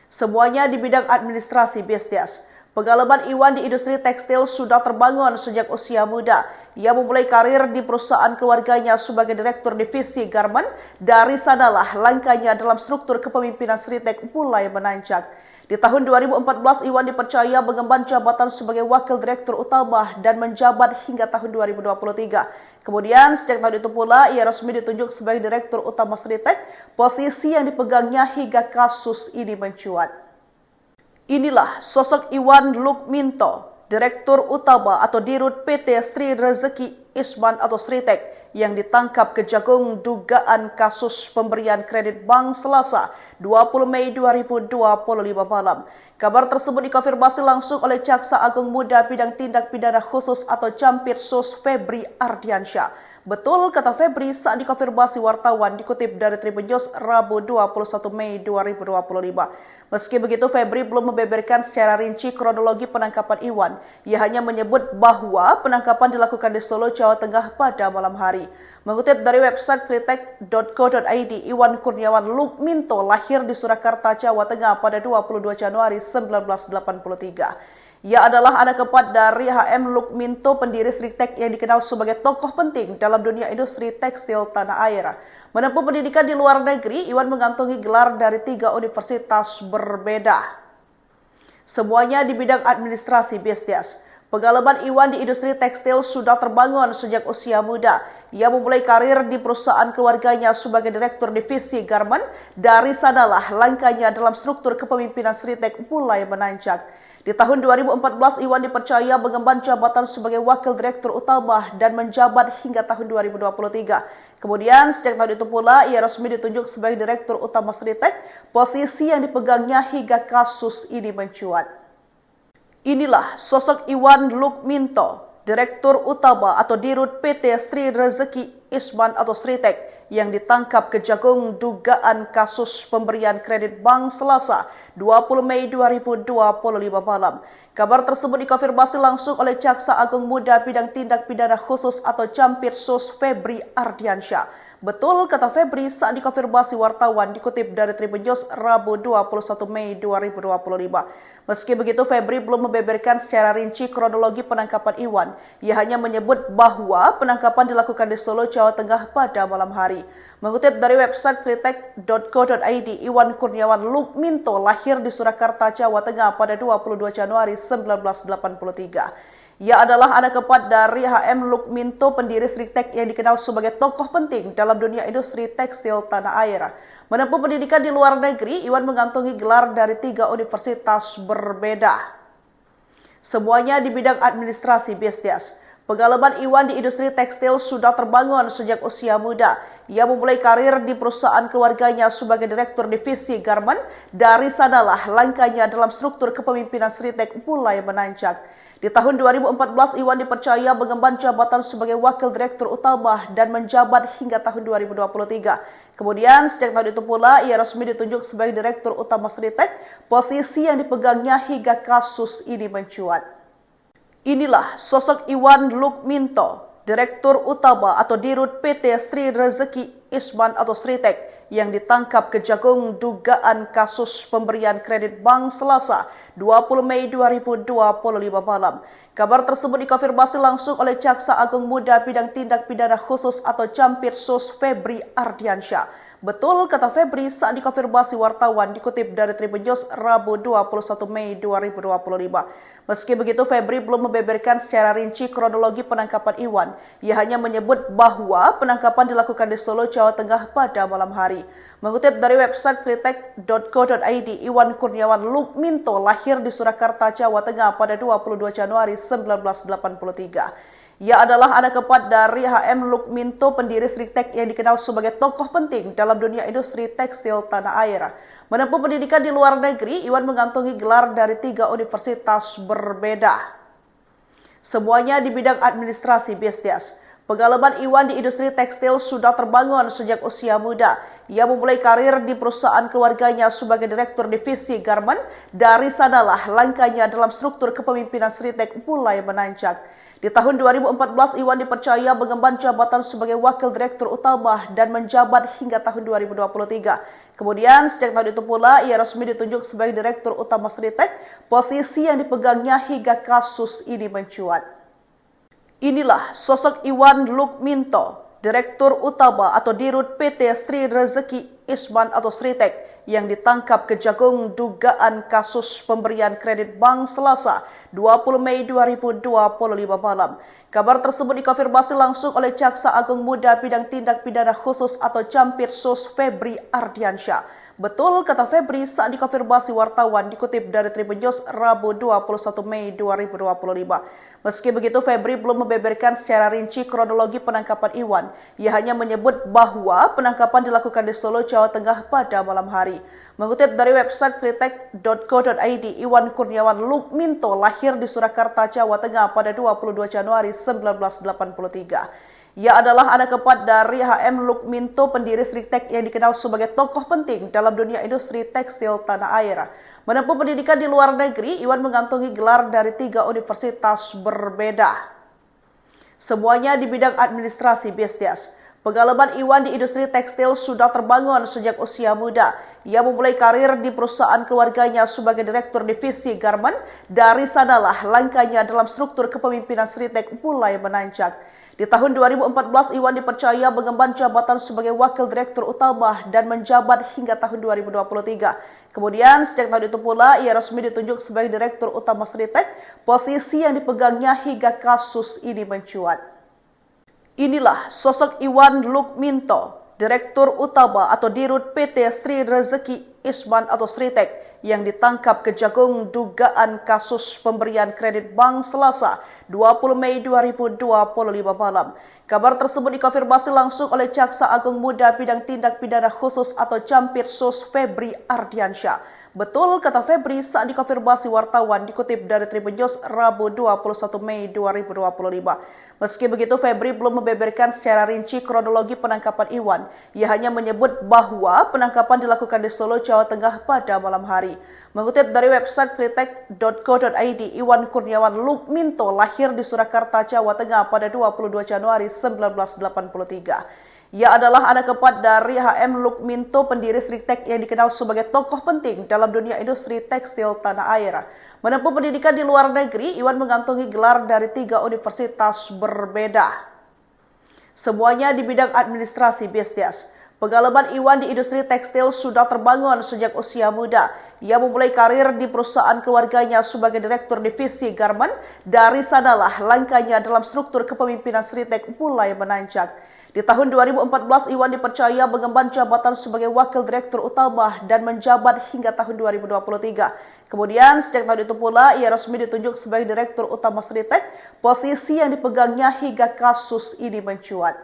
Semuanya di bidang administrasi bisnis. Pengalaman Iwan di industri tekstil sudah terbangun sejak usia muda. Ia memulai karir di perusahaan keluarganya sebagai Direktur Divisi Garmen. Dari sanalah langkahnya dalam struktur kepemimpinan Sritek mulai menanjak. Di tahun 2014, Iwan dipercaya mengemban jabatan sebagai Wakil Direktur Utama dan menjabat hingga tahun 2023. Kemudian, sejak tahun itu pula, ia resmi ditunjuk sebagai Direktur Utama Sritek, posisi yang dipegangnya hingga kasus ini mencuat. Inilah sosok Iwan Lukminto, Direktur Utama atau Dirut PT Sri Rezeki Isman atau Sritek, yang ditangkap Kejagung dugaan kasus pemberian kredit bank Selasa 20 Mei 2025 malam. Kabar tersebut dikonfirmasi langsung oleh Jaksa Agung Muda Bidang Tindak Pidana Khusus atau Campirsus Febri Ardiansyah. Betul kata Febri saat dikonfirmasi wartawan dikutip dari Tribun News Rabu 21 Mei 2025. Meski begitu, Febri belum membeberkan secara rinci kronologi penangkapan Iwan. Ia hanya menyebut bahwa penangkapan dilakukan di Solo, Jawa Tengah pada malam hari. Mengutip dari website sritek.co.id, Iwan Kurniawan Lukminto lahir di Surakarta, Jawa Tengah pada 22 Januari 1983. Ia adalah anak keempat dari HM Lukminto, pendiri Sritek yang dikenal sebagai tokoh penting dalam dunia industri tekstil tanah air. Menempuh pendidikan di luar negeri, Iwan mengantongi gelar dari 3 universitas berbeda. Semuanya di bidang administrasi bisnis. Pengalaman Iwan di industri tekstil sudah terbangun sejak usia muda. Ia memulai karir di perusahaan keluarganya sebagai direktur divisi garment. Dari sanalah langkahnya dalam struktur kepemimpinan Sritek mulai menanjak. Di tahun 2014, Iwan dipercaya mengemban jabatan sebagai wakil direktur utama dan menjabat hingga tahun 2023. Kemudian, sejak tahun itu pula, ia resmi ditunjuk sebagai direktur utama Sritek, posisi yang dipegangnya hingga kasus ini mencuat. Inilah sosok Iwan Lukminto, direktur utama atau dirut PT Sri Rezeki Isman atau Sritek, yang ditangkap Kejagung dugaan kasus pemberian kredit bank Selasa 20 Mei 2025 malam. Kabar tersebut dikonfirmasi langsung oleh Jaksa Agung Muda Bidang Tindak Pidana Khusus atau Campirsus Febri Ardiansyah. Betul kata Febri saat dikonfirmasi wartawan dikutip dari Tribun News Rabu 21 Mei 2025. Meski begitu, Febri belum membeberkan secara rinci kronologi penangkapan Iwan. Ia hanya menyebut bahwa penangkapan dilakukan di Solo, Jawa Tengah pada malam hari. Mengutip dari website sritek.co.id, Iwan Kurniawan Lukminto lahir di Surakarta, Jawa Tengah pada 22 Januari 1983. Ia adalah anak keempat dari HM Lukminto, pendiri Sritek yang dikenal sebagai tokoh penting dalam dunia industri tekstil tanah air. Menempuh pendidikan di luar negeri, Iwan mengantongi gelar dari 3 universitas berbeda. Semuanya di bidang administrasi bisnis. Pengalaman Iwan di industri tekstil sudah terbangun sejak usia muda. Ia memulai karir di perusahaan keluarganya sebagai direktur divisi garment. Dari sanalah langkahnya dalam struktur kepemimpinan Sritek mulai menanjak. Di tahun 2014, Iwan dipercaya mengemban jabatan sebagai wakil direktur utama dan menjabat hingga tahun 2023. Kemudian, sejak tahun itu pula, ia resmi ditunjuk sebagai direktur utama Sritek, posisi yang dipegangnya hingga kasus ini mencuat. Inilah sosok Iwan Lukminto, direktur utama atau dirut PT Sri Rezeki Isman atau Sritek, yang ditangkap Kejagung dugaan kasus pemberian kredit bank Selasa 20 Mei 2025 malam. Kabar tersebut dikonfirmasi langsung oleh Jaksa Agung Muda Bidang Tindak Pidana Khusus atau Campirsus Febri Ardiansyah. Betul kata Febri saat dikonfirmasi wartawan dikutip dari Tribun News Rabu 21 Mei 2025. Meski begitu, Febri belum membeberkan secara rinci kronologi penangkapan Iwan. Ia hanya menyebut bahwa penangkapan dilakukan di Solo, Jawa Tengah pada malam hari. Mengutip dari website sritek.co.id, Iwan Kurniawan Lukminto lahir di Surakarta, Jawa Tengah pada 22 Januari 1983. Ia adalah anak keempat dari HM Lukminto, pendiri Sritek yang dikenal sebagai tokoh penting dalam dunia industri tekstil tanah air. Menempuh pendidikan di luar negeri, Iwan mengantongi gelar dari 3 universitas berbeda. Semuanya di bidang administrasi bisnis. Pengalaman Iwan di industri tekstil sudah terbangun sejak usia muda. Ia memulai karir di perusahaan keluarganya sebagai direktur divisi garment. Dari sanalah langkahnya dalam struktur kepemimpinan Sritek mulai menanjak. Di tahun 2014, Iwan dipercaya mengemban jabatan sebagai wakil direktur utama dan menjabat hingga tahun 2023. Kemudian, sejak tahun itu pula, ia resmi ditunjuk sebagai direktur utama Sritek, posisi yang dipegangnya hingga kasus ini mencuat. Inilah sosok Iwan Lukminto, direktur utama atau dirut PT Sri Rezeki Isman atau Sritek, yang ditangkap Kejagung dugaan kasus pemberian kredit bank Selasa 20 Mei 2025 malam. Kabar tersebut dikonfirmasi langsung oleh Jaksa Agung Muda Bidang Tindak Pidana Khusus atau Campirsus Febri Ardiansyah. Betul, kata Febri saat dikonfirmasi wartawan dikutip dari Tribun News Rabu 21 Mei 2025. Meski begitu, Febri belum membeberkan secara rinci kronologi penangkapan Iwan. Ia hanya menyebut bahwa penangkapan dilakukan di Solo, Jawa Tengah pada malam hari. Mengutip dari website sritek.co.id, Iwan Kurniawan Lukminto lahir di Surakarta, Jawa Tengah pada 22 Januari 1983. Ia adalah anak keempat dari HM Lukminto, pendiri Sritek yang dikenal sebagai tokoh penting dalam dunia industri tekstil tanah air. Menempuh pendidikan di luar negeri, Iwan mengantongi gelar dari 3 universitas berbeda. Semuanya di bidang administrasi bisnis. Pengalaman Iwan di industri tekstil sudah terbangun sejak usia muda. Ia memulai karir di perusahaan keluarganya sebagai direktur divisi garment. Dari sanalah langkahnya dalam struktur kepemimpinan Sritek mulai menanjak. Di tahun 2014, Iwan dipercaya mengemban jabatan sebagai wakil direktur utama dan menjabat hingga tahun 2023. Kemudian, sejak tahun itu pula, ia resmi ditunjuk sebagai direktur utama Sritek, posisi yang dipegangnya hingga kasus ini mencuat. Inilah sosok Iwan Lukminto, direktur utama atau dirut PT Sri Rezeki Isman atau Sritek, yang ditangkap Kejagung dugaan kasus pemberian kredit bank Selasa 20 Mei 2025 malam. Kabar tersebut dikonfirmasi langsung oleh Jaksa Agung Muda Bidang Tindak Pidana Khusus atau Campitsus Febri Ardiansyah. Betul, kata Febri saat dikonfirmasi wartawan dikutip dari Tribun News Rabu 21 Mei 2025. Meski begitu, Febri belum membeberkan secara rinci kronologi penangkapan Iwan. Ia hanya menyebut bahwa penangkapan dilakukan di Solo, Jawa Tengah pada malam hari. Mengutip dari website sritek.co.id, Iwan Kurniawan Lukminto lahir di Surakarta, Jawa Tengah pada 22 Januari 1983. Ia adalah anak keempat dari HM Lukminto, pendiri Sritek yang dikenal sebagai tokoh penting dalam dunia industri tekstil tanah air. Menempuh pendidikan di luar negeri, Iwan mengantongi gelar dari 3 universitas berbeda. Semuanya di bidang administrasi bisnis. Pengalaman Iwan di industri tekstil sudah terbangun sejak usia muda. Ia memulai karir di perusahaan keluarganya sebagai direktur divisi garment. Dari sanalah langkahnya dalam struktur kepemimpinan Sritek mulai menanjak. Di tahun 2014, Iwan dipercaya mengemban jabatan sebagai wakil direktur utama dan menjabat hingga tahun 2023. Kemudian, sejak tahun itu pula, ia resmi ditunjuk sebagai direktur utama Sritek, posisi yang dipegangnya hingga kasus ini mencuat.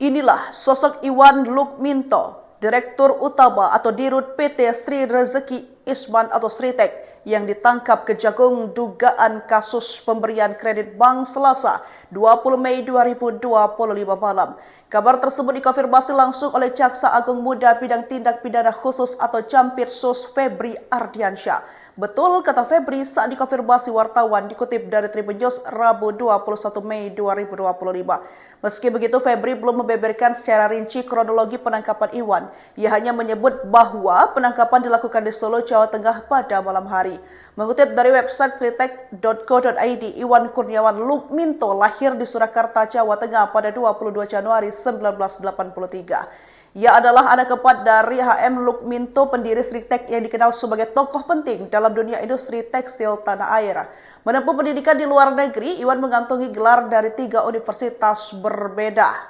Inilah sosok Iwan Lukminto, direktur utama atau dirut PT Sri Rezeki Isman atau Sritek, yang ditangkap Kejagung dugaan kasus pemberian kredit bank Selasa 20 Mei 2025 malam. Kabar tersebut dikonfirmasi langsung oleh Jaksa Agung Muda Bidang Tindak Pidana Khusus atau Campitsus Febri Ardiansyah. Betul, kata Febri saat dikonfirmasi wartawan dikutip dari Tribun News Rabu 21 Mei 2025. Meski begitu, Febri belum membeberkan secara rinci kronologi penangkapan Iwan. Ia hanya menyebut bahwa penangkapan dilakukan di Solo, Jawa Tengah pada malam hari. Mengutip dari website sritek.co.id, Iwan Kurniawan Lukminto lahir di Surakarta, Jawa Tengah pada 22 Januari 1983. Ia adalah anak keempat dari HM Lukminto, pendiri Sritek yang dikenal sebagai tokoh penting dalam dunia industri tekstil tanah air. Menempuh pendidikan di luar negeri, Iwan mengantongi gelar dari 3 universitas berbeda.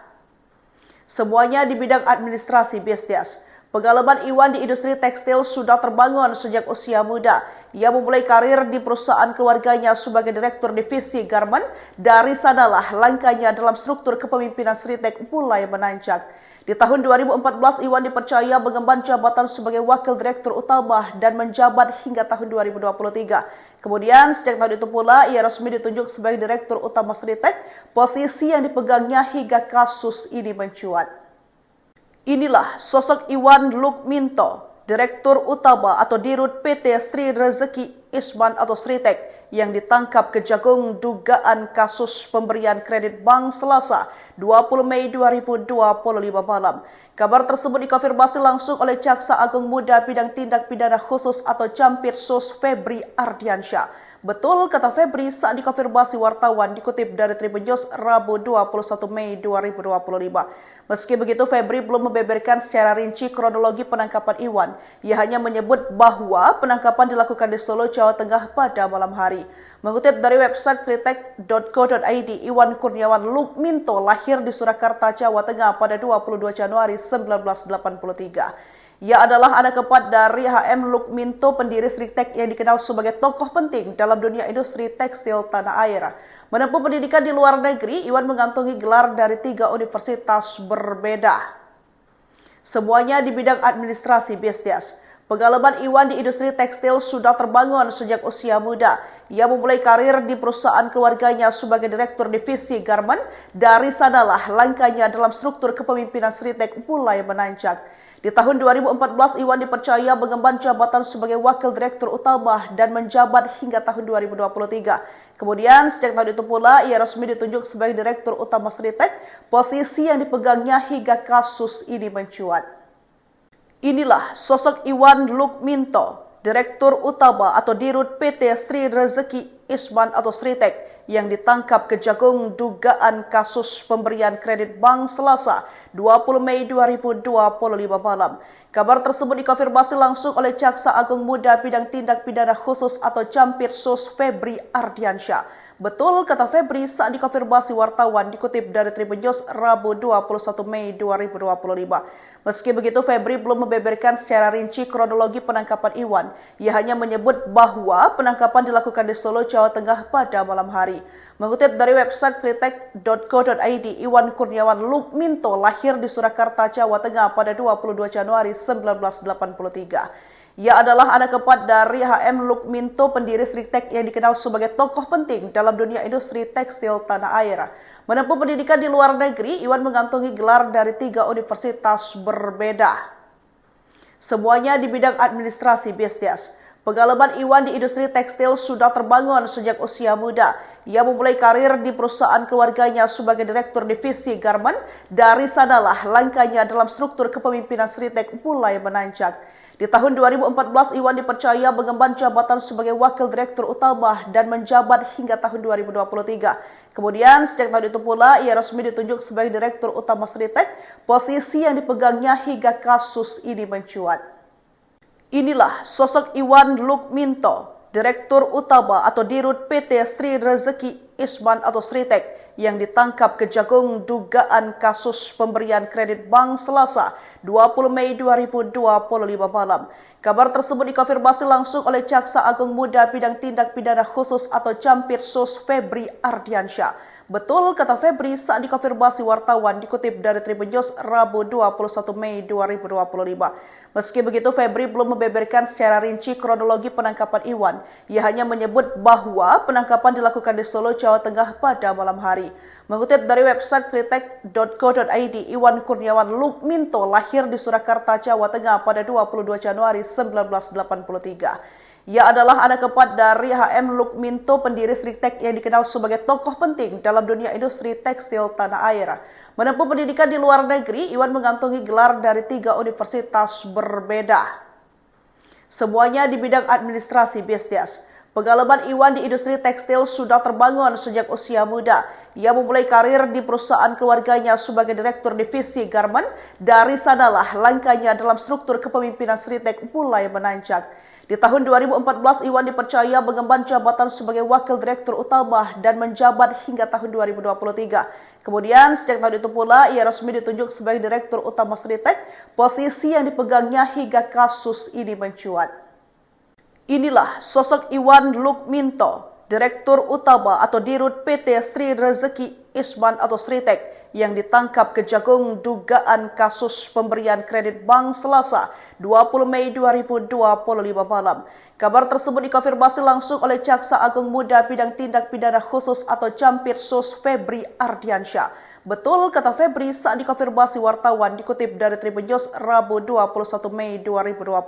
Semuanya di bidang administrasi bisnis. Pengalaman Iwan di industri tekstil sudah terbangun sejak usia muda. Ia memulai karir di perusahaan keluarganya sebagai direktur divisi garment. Dari sanalah langkahnya dalam struktur kepemimpinan Sritek mulai menanjak. Di tahun 2014, Iwan dipercaya mengemban jabatan sebagai wakil direktur utama dan menjabat hingga tahun 2023. Kemudian, sejak tahun itu pula, ia resmi ditunjuk sebagai direktur utama Sritek, posisi yang dipegangnya hingga kasus ini mencuat. Inilah sosok Iwan Lukminto, direktur utama atau dirut PT Sri Rezeki Isman atau Sritek, yang ditangkap Kejagung dugaan kasus pemberian kredit bank Selasa 20 Mei 2025 malam. Kabar tersebut dikonfirmasi langsung oleh Jaksa Agung Muda Bidang Tindak Pidana Khusus atau Campitsus Febri Ardiansyah. Betul, kata Febri saat dikonfirmasi wartawan dikutip dari Tribun News Rabu 21 Mei 2025. Meski begitu, Febri belum membeberkan secara rinci kronologi penangkapan Iwan. Ia hanya menyebut bahwa penangkapan dilakukan di Solo, Jawa Tengah pada malam hari. Mengutip dari website sritek.co.id, Iwan Kurniawan Lukminto lahir di Surakarta, Jawa Tengah pada 22 Januari 1983. Ia adalah anak keempat dari H.M. Lukminto, pendiri Sritek yang dikenal sebagai tokoh penting dalam dunia industri tekstil tanah air. Menempuh pendidikan di luar negeri, Iwan mengantongi gelar dari 3 universitas berbeda. Semuanya di bidang administrasi bisnis. Pengalaman Iwan di industri tekstil sudah terbangun sejak usia muda. Ia memulai karir di perusahaan keluarganya sebagai direktur divisi garment. Dari sanalah langkahnya dalam struktur kepemimpinan Sritek mulai menanjak. Di tahun 2014, Iwan dipercaya mengemban jabatan sebagai wakil direktur utama dan menjabat hingga tahun 2023. Kemudian, sejak tahun itu pula, ia resmi ditunjuk sebagai direktur utama Sritek, posisi yang dipegangnya hingga kasus ini mencuat. Inilah sosok Iwan Lukminto, direktur utama atau dirut PT Sri Rezeki Isman atau Sritek, yang ditangkap Kejagung dugaan kasus pemberian kredit bank Selasa 20 Mei 2025 malam. Kabar tersebut dikonfirmasi langsung oleh Jaksa Agung Muda Bidang Tindak Pidana Khusus atau Jampitsus Febri Ardiansyah. Betul kata Febri saat dikonfirmasi wartawan, dikutip dari Tribun News Rabu 21 Mei 2025. Meski begitu, Febri belum membeberkan secara rinci kronologi penangkapan Iwan. Ia hanya menyebut bahwa penangkapan dilakukan di Solo, Jawa Tengah pada malam hari. Mengutip dari website sritek.co.id, Iwan Kurniawan Lukminto lahir di Surakarta, Jawa Tengah pada 22 Januari 1983. Ia adalah anak keempat dari H.M. Lukminto, pendiri Sritek yang dikenal sebagai tokoh penting dalam dunia industri tekstil tanah air. Menempuh pendidikan di luar negeri, Iwan mengantongi gelar dari 3 universitas berbeda. Semuanya di bidang administrasi bisnis. Pengalaman Iwan di industri tekstil sudah terbangun sejak usia muda. Ia memulai karir di perusahaan keluarganya sebagai direktur divisi garment. Dari sanalah langkahnya dalam struktur kepemimpinan Sritek mulai menanjak. Di tahun 2014, Iwan dipercaya mengemban jabatan sebagai wakil direktur utama dan menjabat hingga tahun 2023. Kemudian, sejak tahun itu pula, ia resmi ditunjuk sebagai direktur utama Sritek, posisi yang dipegangnya hingga kasus ini mencuat. Inilah sosok Iwan Lukminto, direktur utama atau dirut PT Sri Rezeki Isman atau Sritek, yang ditangkap Kejagung dugaan kasus pemberian kredit bank Selasa 20 Mei 2025 malam. Kabar tersebut dikonfirmasi langsung oleh Jaksa Agung Muda Bidang Tindak Pidana Khusus atau Jampitsus Febri Ardiansyah. Betul kata Febri saat dikonfirmasi wartawan, dikutip dari Tribun News Rabu 21 Mei 2025. Meski begitu, Febri belum membeberkan secara rinci kronologi penangkapan Iwan. Ia hanya menyebut bahwa penangkapan dilakukan di Solo, Jawa Tengah pada malam hari. Mengutip dari website sritek.co.id, Iwan Kurniawan Lukminto lahir di Surakarta, Jawa Tengah pada 22 Januari 1983. Ia adalah anak keempat dari H.M. Lukminto, pendiri Sritek yang dikenal sebagai tokoh penting dalam dunia industri tekstil tanah air. Menempuh pendidikan di luar negeri, Iwan mengantongi gelar dari 3 universitas berbeda. Semuanya di bidang administrasi bisnis. Pengalaman Iwan di industri tekstil sudah terbangun sejak usia muda. Ia memulai karir di perusahaan keluarganya sebagai direktur divisi garment. Dari sanalah langkahnya dalam struktur kepemimpinan Sritek mulai menanjak. Di tahun 2014, Iwan dipercaya mengemban jabatan sebagai wakil direktur utama dan menjabat hingga tahun 2023. Kemudian, sejak tahun itu pula, ia resmi ditunjuk sebagai direktur utama Sritek, posisi yang dipegangnya hingga kasus ini mencuat. Inilah sosok Iwan Lukminto, direktur utama atau dirut PT Sri Rezeki Isman atau Sritek, yang ditangkap Kejagung dugaan kasus pemberian kredit bank Selasa 20 Mei 2025 malam. Kabar tersebut dikonfirmasi langsung oleh Jaksa Agung Muda Bidang Tindak Pidana Khusus atau Jampitsus Febri Ardiansyah. Betul kata Febri saat dikonfirmasi wartawan, dikutip dari Tribun News Rabu 21 Mei 2025.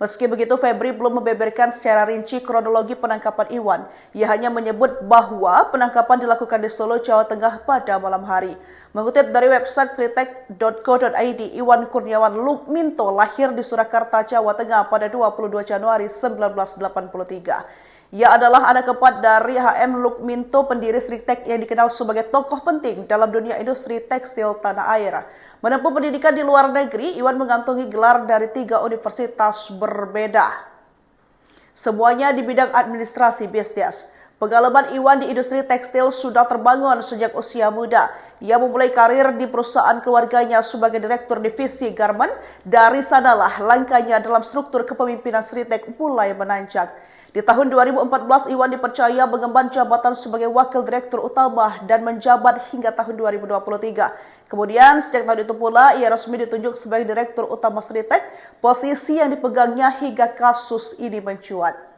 Meski begitu, Febri belum membeberkan secara rinci kronologi penangkapan Iwan. Ia hanya menyebut bahwa penangkapan dilakukan di Solo, Jawa Tengah pada malam hari. Mengutip dari website sritek.co.id, Iwan Kurniawan Lukminto lahir di Surakarta, Jawa Tengah pada 22 Januari 1983. Ia adalah anak keempat dari H.M. Lukminto, pendiri Sritek yang dikenal sebagai tokoh penting dalam dunia industri tekstil tanah air. Menempuh pendidikan di luar negeri, Iwan mengantongi gelar dari 3 universitas berbeda. Semuanya di bidang administrasi bisnis. Pengalaman Iwan di industri tekstil sudah terbangun sejak usia muda. Ia memulai karir di perusahaan keluarganya sebagai direktur divisi garment. Dari sanalah langkahnya dalam struktur kepemimpinan Sritek mulai menanjak. Di tahun 2014, Iwan dipercaya mengemban jabatan sebagai wakil direktur utama dan menjabat hingga tahun 2023. Kemudian, sejak tahun itu pula, ia resmi ditunjuk sebagai direktur utama Sritek, posisi yang dipegangnya hingga kasus ini mencuat.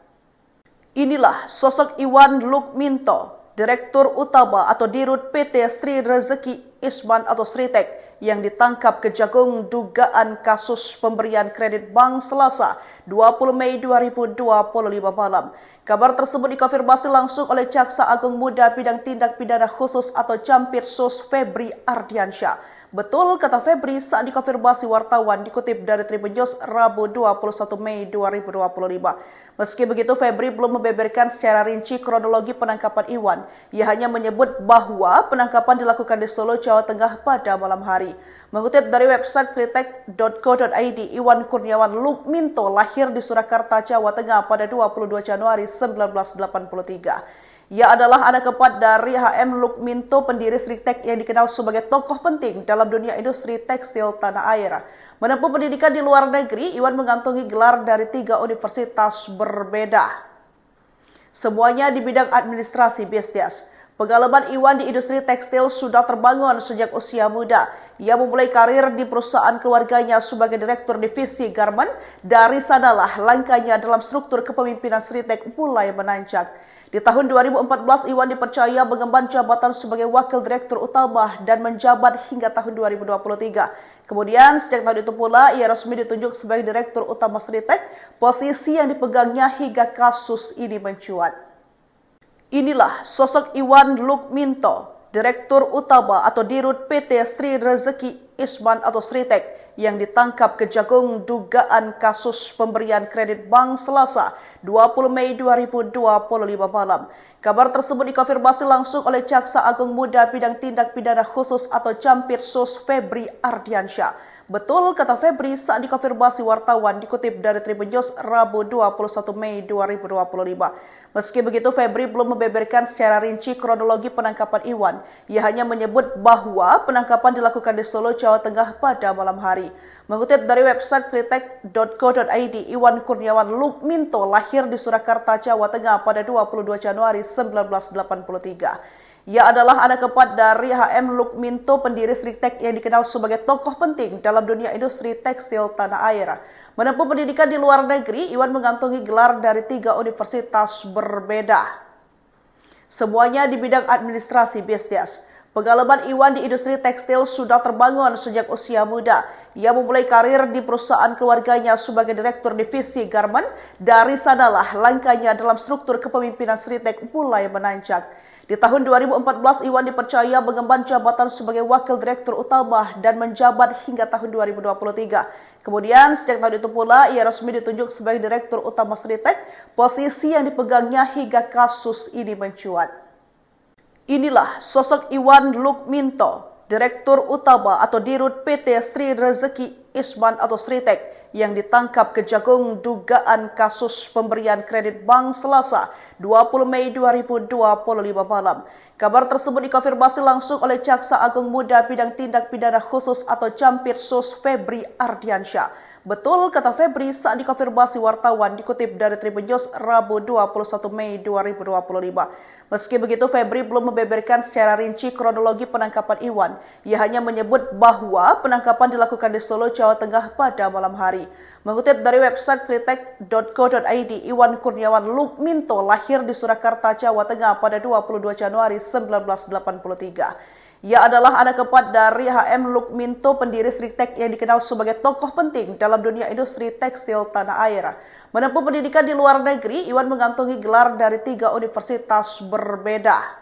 Inilah sosok Iwan Lukminto, Direktur Utama atau Dirut PT Sri Rezeki Isman atau Sritek yang ditangkap Kejagung dugaan kasus pemberian kredit bank Selasa 20 Mei 2025 malam. Kabar tersebut dikonfirmasi langsung oleh Jaksa Agung Muda Bidang Tindak Pidana Khusus atau Campirsus Febri Ardiansyah. Betul kata Febri saat dikonfirmasi wartawan dikutip dari Tribun News Rabu 21 Mei 2025. Meski begitu, Febri belum membeberkan secara rinci kronologi penangkapan Iwan. Ia hanya menyebut bahwa penangkapan dilakukan di Solo, Jawa Tengah pada malam hari. Mengutip dari website sritek.co.id, Iwan Kurniawan Lukminto lahir di Surakarta, Jawa Tengah pada 22 Januari 1983. Ia adalah anak keempat dari HM Lukminto, pendiri Sritek yang dikenal sebagai tokoh penting dalam dunia industri tekstil tanah air. Menempuh pendidikan di luar negeri, Iwan mengantongi gelar dari 3 universitas berbeda. Semuanya di bidang administrasi bisnis. Pengalaman Iwan di industri tekstil sudah terbangun sejak usia muda. Ia memulai karir di perusahaan keluarganya sebagai direktur divisi garment. Dari sanalah langkahnya dalam struktur kepemimpinan Sritek mulai menanjak. Di tahun 2014, Iwan dipercaya mengemban jabatan sebagai wakil direktur utama dan menjabat hingga tahun 2023. Kemudian, sejak tahun itu pula, ia resmi ditunjuk sebagai direktur utama Sritek, posisi yang dipegangnya hingga kasus ini mencuat. Inilah sosok Iwan Lukminto, Direktur Utama atau Dirut PT Sri Rezeki Isman atau Sritek, yang ditangkap Kejagung dugaan kasus pemberian kredit bank Selasa 20 Mei 2025 malam. Kabar tersebut dikonfirmasi langsung oleh Jaksa Agung Muda Bidang Tindak Pidana Khusus atau Campirsus Febri Ardiansyah. Betul kata Febri saat dikonfirmasi wartawan dikutip dari Tribun News Rabu 21 Mei 2025. Meski begitu, Febri belum membeberkan secara rinci kronologi penangkapan Iwan. Ia hanya menyebut bahwa penangkapan dilakukan di Solo, Jawa Tengah pada malam hari. Mengutip dari website sritek.co.id, Iwan Kurniawan Lukminto lahir di Surakarta, Jawa Tengah pada 22 Januari 1983. Ia adalah anak keempat dari HM Lukminto, pendiri Sritek yang dikenal sebagai tokoh penting dalam dunia industri tekstil tanah air. Menempuh pendidikan di luar negeri, Iwan mengantongi gelar dari 3 universitas berbeda. Semuanya di bidang administrasi bisnis. Pengalaman Iwan di industri tekstil sudah terbangun sejak usia muda. Ia memulai karir di perusahaan keluarganya sebagai direktur divisi garment. Dari sanalah langkahnya dalam struktur kepemimpinan Sritek mulai menanjak. Di tahun 2014, Iwan dipercaya mengemban jabatan sebagai wakil direktur utama dan menjabat hingga tahun 2023. Kemudian, sejak tahun itu pula, ia resmi ditunjuk sebagai direktur utama Sritek, posisi yang dipegangnya hingga kasus ini mencuat. Inilah sosok Iwan Lukminto, Direktur Utama atau Dirut PT Sri Rezeki Isman atau Sritek, yang ditangkap Kejagung dugaan kasus pemberian kredit bank Selasa 20 Mei 2025 malam. Kabar tersebut dikonfirmasi langsung oleh Jaksa Agung Muda Bidang Tindak Pidana Khusus atau Campirsus Febri Ardiansyah. Betul kata Febri saat dikonfirmasi wartawan dikutip dari Tribun News Rabu 21 Mei 2025. Meski begitu, Febri belum membeberkan secara rinci kronologi penangkapan Iwan. Ia hanya menyebut bahwa penangkapan dilakukan di Solo, Jawa Tengah pada malam hari. Mengutip dari website sritek.co.id, Iwan Kurniawan Lukminto lahir di Surakarta, Jawa Tengah pada 22 Januari 1983. Ia adalah anak keempat dari HM Lukminto, pendiri Sritek yang dikenal sebagai tokoh penting dalam dunia industri tekstil tanah air. Menempuh pendidikan di luar negeri, Iwan mengantongi gelar dari 3 universitas berbeda.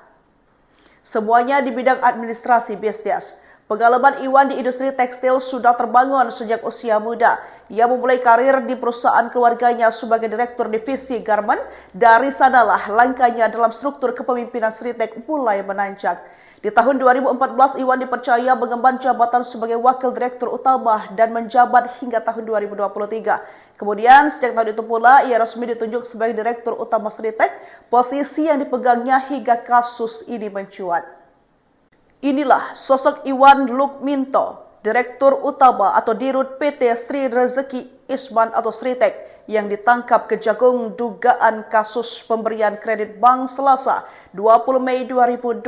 Semuanya di bidang administrasi bisnis. Pengalaman Iwan di industri tekstil sudah terbangun sejak usia muda. Ia memulai karir di perusahaan keluarganya sebagai direktur divisi garment. Dari sanalah langkahnya dalam struktur kepemimpinan Sritek mulai menanjak. Di tahun 2014, Iwan dipercaya mengemban jabatan sebagai Wakil Direktur Utama dan menjabat hingga tahun 2023. Kemudian, sejak tahun itu pula, ia resmi ditunjuk sebagai Direktur Utama Sritek, posisi yang dipegangnya hingga kasus ini mencuat. Inilah sosok Iwan Lukminto, Direktur Utama atau Dirut PT Sri Rezeki Isman atau Sritek, yang ditangkap Kejagung dugaan kasus pemberian kredit bank Selasa 20 Mei 2025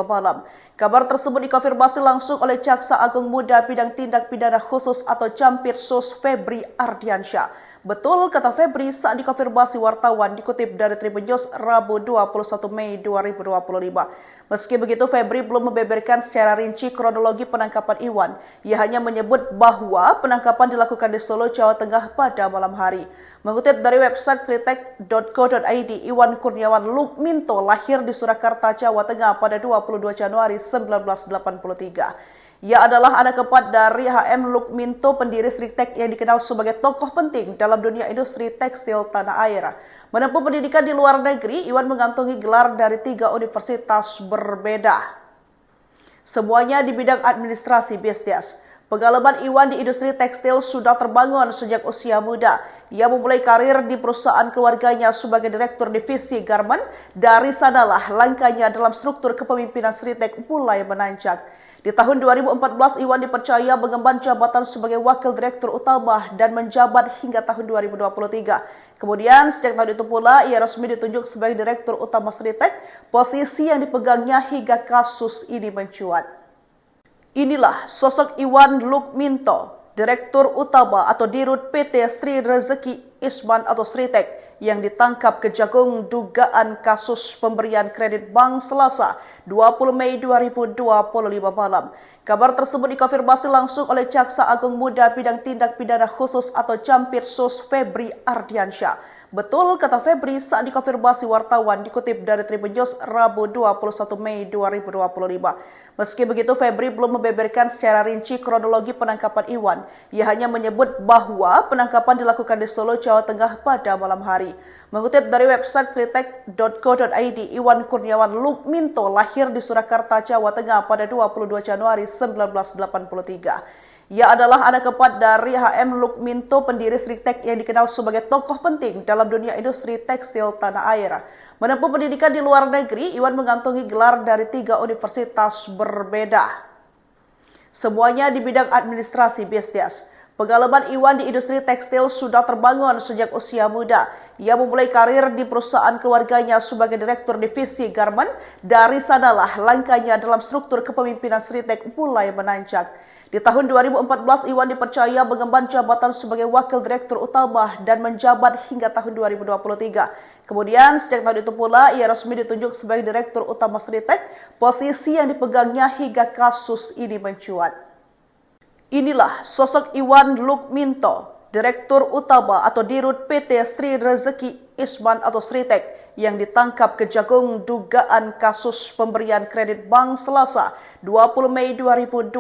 malam. Kabar tersebut dikonfirmasi langsung oleh Jaksa Agung Muda Bidang Tindak Pidana Khusus atau Campirsus Febri Ardiansyah. Betul kata Febri saat dikonfirmasi wartawan dikutip dari Tribun News Rabu 21 Mei 2025. Meski begitu, Febri belum membeberkan secara rinci kronologi penangkapan Iwan. Ia hanya menyebut bahwa penangkapan dilakukan di Solo, Jawa Tengah pada malam hari. Mengutip dari website sritek.co.id, Iwan Kurniawan Lukminto lahir di Surakarta, Jawa Tengah pada 22 Januari 1983. Ia adalah anak keempat dari HM Lukminto, pendiri Sritek yang dikenal sebagai tokoh penting dalam dunia industri tekstil tanah air. Menempuh pendidikan di luar negeri, Iwan mengantongi gelar dari 3 universitas berbeda. Semuanya di bidang administrasi bisnis. Pengalaman Iwan di industri tekstil sudah terbangun sejak usia muda. Ia memulai karir di perusahaan keluarganya sebagai Direktur Divisi Garmen. Dari sanalah langkahnya dalam struktur kepemimpinan Sritek mulai menanjak. Di tahun 2014, Iwan dipercaya mengemban jabatan sebagai Wakil Direktur Utama dan menjabat hingga tahun 2023. Kemudian, sejak tahun itu pula, ia resmi ditunjuk sebagai Direktur Utama Sritek, posisi yang dipegangnya hingga kasus ini mencuat. Inilah sosok Iwan Lukminto, Direktur Utama atau Dirut PT Sri Rezeki Isman atau Sritek, yang ditangkap Kejagung dugaan kasus pemberian kredit bank Selasa 20 Mei 2025 malam. Kabar tersebut dikonfirmasi langsung oleh Jaksa Agung Muda Bidang Tindak Pidana Khusus atau Campirsus Febri Ardiansyah. Betul kata Febri saat dikonfirmasi wartawan dikutip dari Tribun News Rabu 21 Mei 2025. Meski begitu, Febri belum membeberkan secara rinci kronologi penangkapan Iwan. Ia hanya menyebut bahwa penangkapan dilakukan di Solo, Jawa Tengah pada malam hari. Mengutip dari website sritek.co.id, Iwan Kurniawan Lukminto lahir di Surakarta, Jawa Tengah pada 22 Januari 1983. Ia adalah anak keempat dari HM Lukminto, pendiri Sritek yang dikenal sebagai tokoh penting dalam dunia industri tekstil tanah air. Menempuh pendidikan di luar negeri, Iwan mengantongi gelar dari 3 universitas berbeda. Semuanya di bidang administrasi bisnis. Pengalaman Iwan di industri tekstil sudah terbangun sejak usia muda. Ia memulai karir di perusahaan keluarganya sebagai Direktur Divisi Garmen. Dari sanalah langkahnya dalam struktur kepemimpinan Sritek mulai menanjak. Di tahun 2014, Iwan dipercaya mengemban jabatan sebagai Wakil Direktur Utama dan menjabat hingga tahun 2023. Kemudian, sejak tahun itu pula, ia resmi ditunjuk sebagai Direktur Utama Sritek, posisi yang dipegangnya hingga kasus ini mencuat. Inilah sosok Iwan Lukminto, Direktur Utama atau Dirut PT Sri Rezeki Isman atau Sritek, yang ditangkap Kejagung dugaan kasus pemberian kredit bank Selasa 20 Mei 2025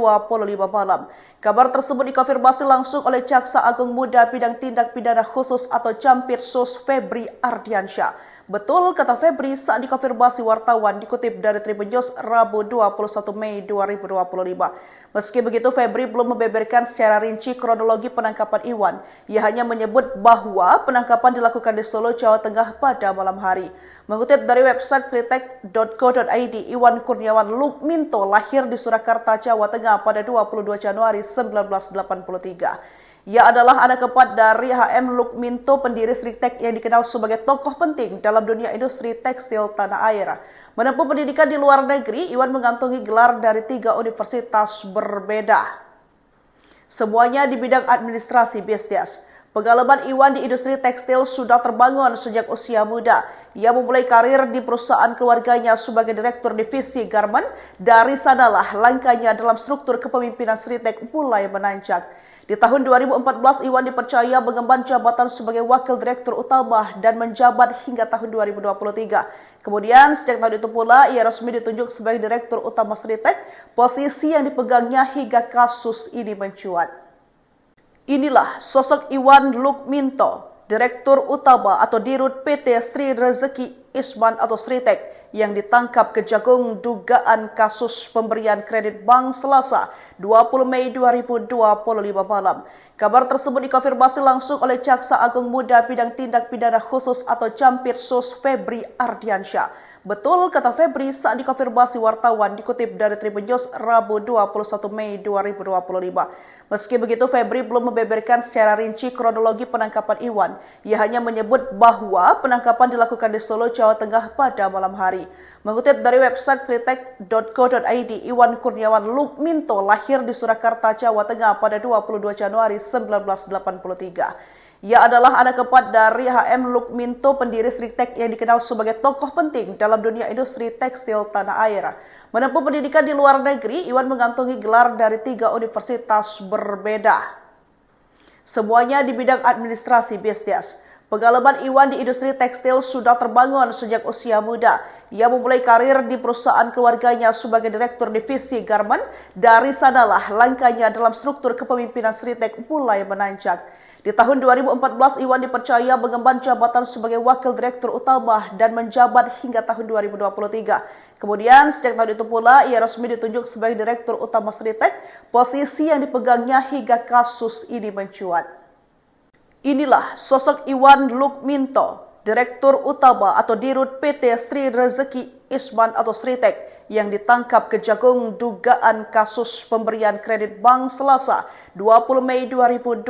malam. Kabar tersebut dikonfirmasi langsung oleh Jaksa Agung Muda Bidang Tindak Pidana Khusus atau Campirsus Febri Ardiansyah. Betul kata Febri saat dikonfirmasi wartawan dikutip dari Tribun News Rabu 21 Mei 2025. Meski begitu, Febri belum membeberkan secara rinci kronologi penangkapan Iwan. Ia hanya menyebut bahwa penangkapan dilakukan di Solo, Jawa Tengah pada malam hari. Mengutip dari website sritek.co.id, Iwan Kurniawan Lukminto lahir di Surakarta, Jawa Tengah pada 22 Januari 1983. Ia adalah anak keempat dari HM Lukminto, pendiri Sritek yang dikenal sebagai tokoh penting dalam dunia industri tekstil tanah air. Menempuh pendidikan di luar negeri, Iwan mengantongi gelar dari 3 universitas berbeda. Semuanya di bidang administrasi bisnis. Pengalaman Iwan di industri tekstil sudah terbangun sejak usia muda. Ia memulai karir di perusahaan keluarganya sebagai Direktur Divisi Garmen. Dari sanalah langkahnya dalam struktur kepemimpinan Sritek mulai menanjak. Di tahun 2014, Iwan dipercaya mengemban jabatan sebagai Wakil Direktur Utama dan menjabat hingga tahun 2023. Kemudian, sejak tahun itu pula, ia resmi ditunjuk sebagai Direktur Utama Sritek, posisi yang dipegangnya hingga kasus ini mencuat. Inilah sosok Iwan Lukminto, Direktur Utama atau Dirut PT Sri Rezeki Isman atau Sritek, yang ditangkap Kejagung dugaan kasus pemberian kredit bank Selasa 20 Mei 2025 malam. Kabar tersebut dikonfirmasi langsung oleh Jaksa Agung Muda Bidang Tindak Pidana Khusus atau Campirsus Febri Ardiansyah. Betul, kata Febri saat dikonfirmasi wartawan dikutip dari Tribun News Rabu 21 Mei 2025. Meski begitu, Febri belum membeberkan secara rinci kronologi penangkapan Iwan. Ia hanya menyebut bahwa penangkapan dilakukan di Solo, Jawa Tengah pada malam hari. Mengutip dari website sritek.co.id, Iwan Kurniawan Lukminto lahir di Surakarta, Jawa Tengah pada 22 Januari 1983. Ia adalah anak keempat dari HM Lukminto, pendiri Sritek yang dikenal sebagai tokoh penting dalam dunia industri tekstil tanah air. Menempuh pendidikan di luar negeri, Iwan mengantongi gelar dari 3 universitas berbeda. Semuanya di bidang administrasi bisnis. Pengalaman Iwan di industri tekstil sudah terbangun sejak usia muda. Ia memulai karir di perusahaan keluarganya sebagai direktur divisi garment. Dari sanalah langkahnya dalam struktur kepemimpinan Sritek mulai menanjak. Di tahun 2014, Iwan dipercaya mengemban jabatan sebagai wakil direktur utama dan menjabat hingga tahun 2023. Kemudian, sejak tahun itu pula, ia resmi ditunjuk sebagai direktur utama Sritek, posisi yang dipegangnya hingga kasus ini mencuat. Inilah sosok Iwan Lukminto, direktur utama atau dirut PT Sri Rezeki Isman atau Sritek, yang ditangkap Kejagung dugaan kasus pemberian kredit bank Selasa 20 Mei 2025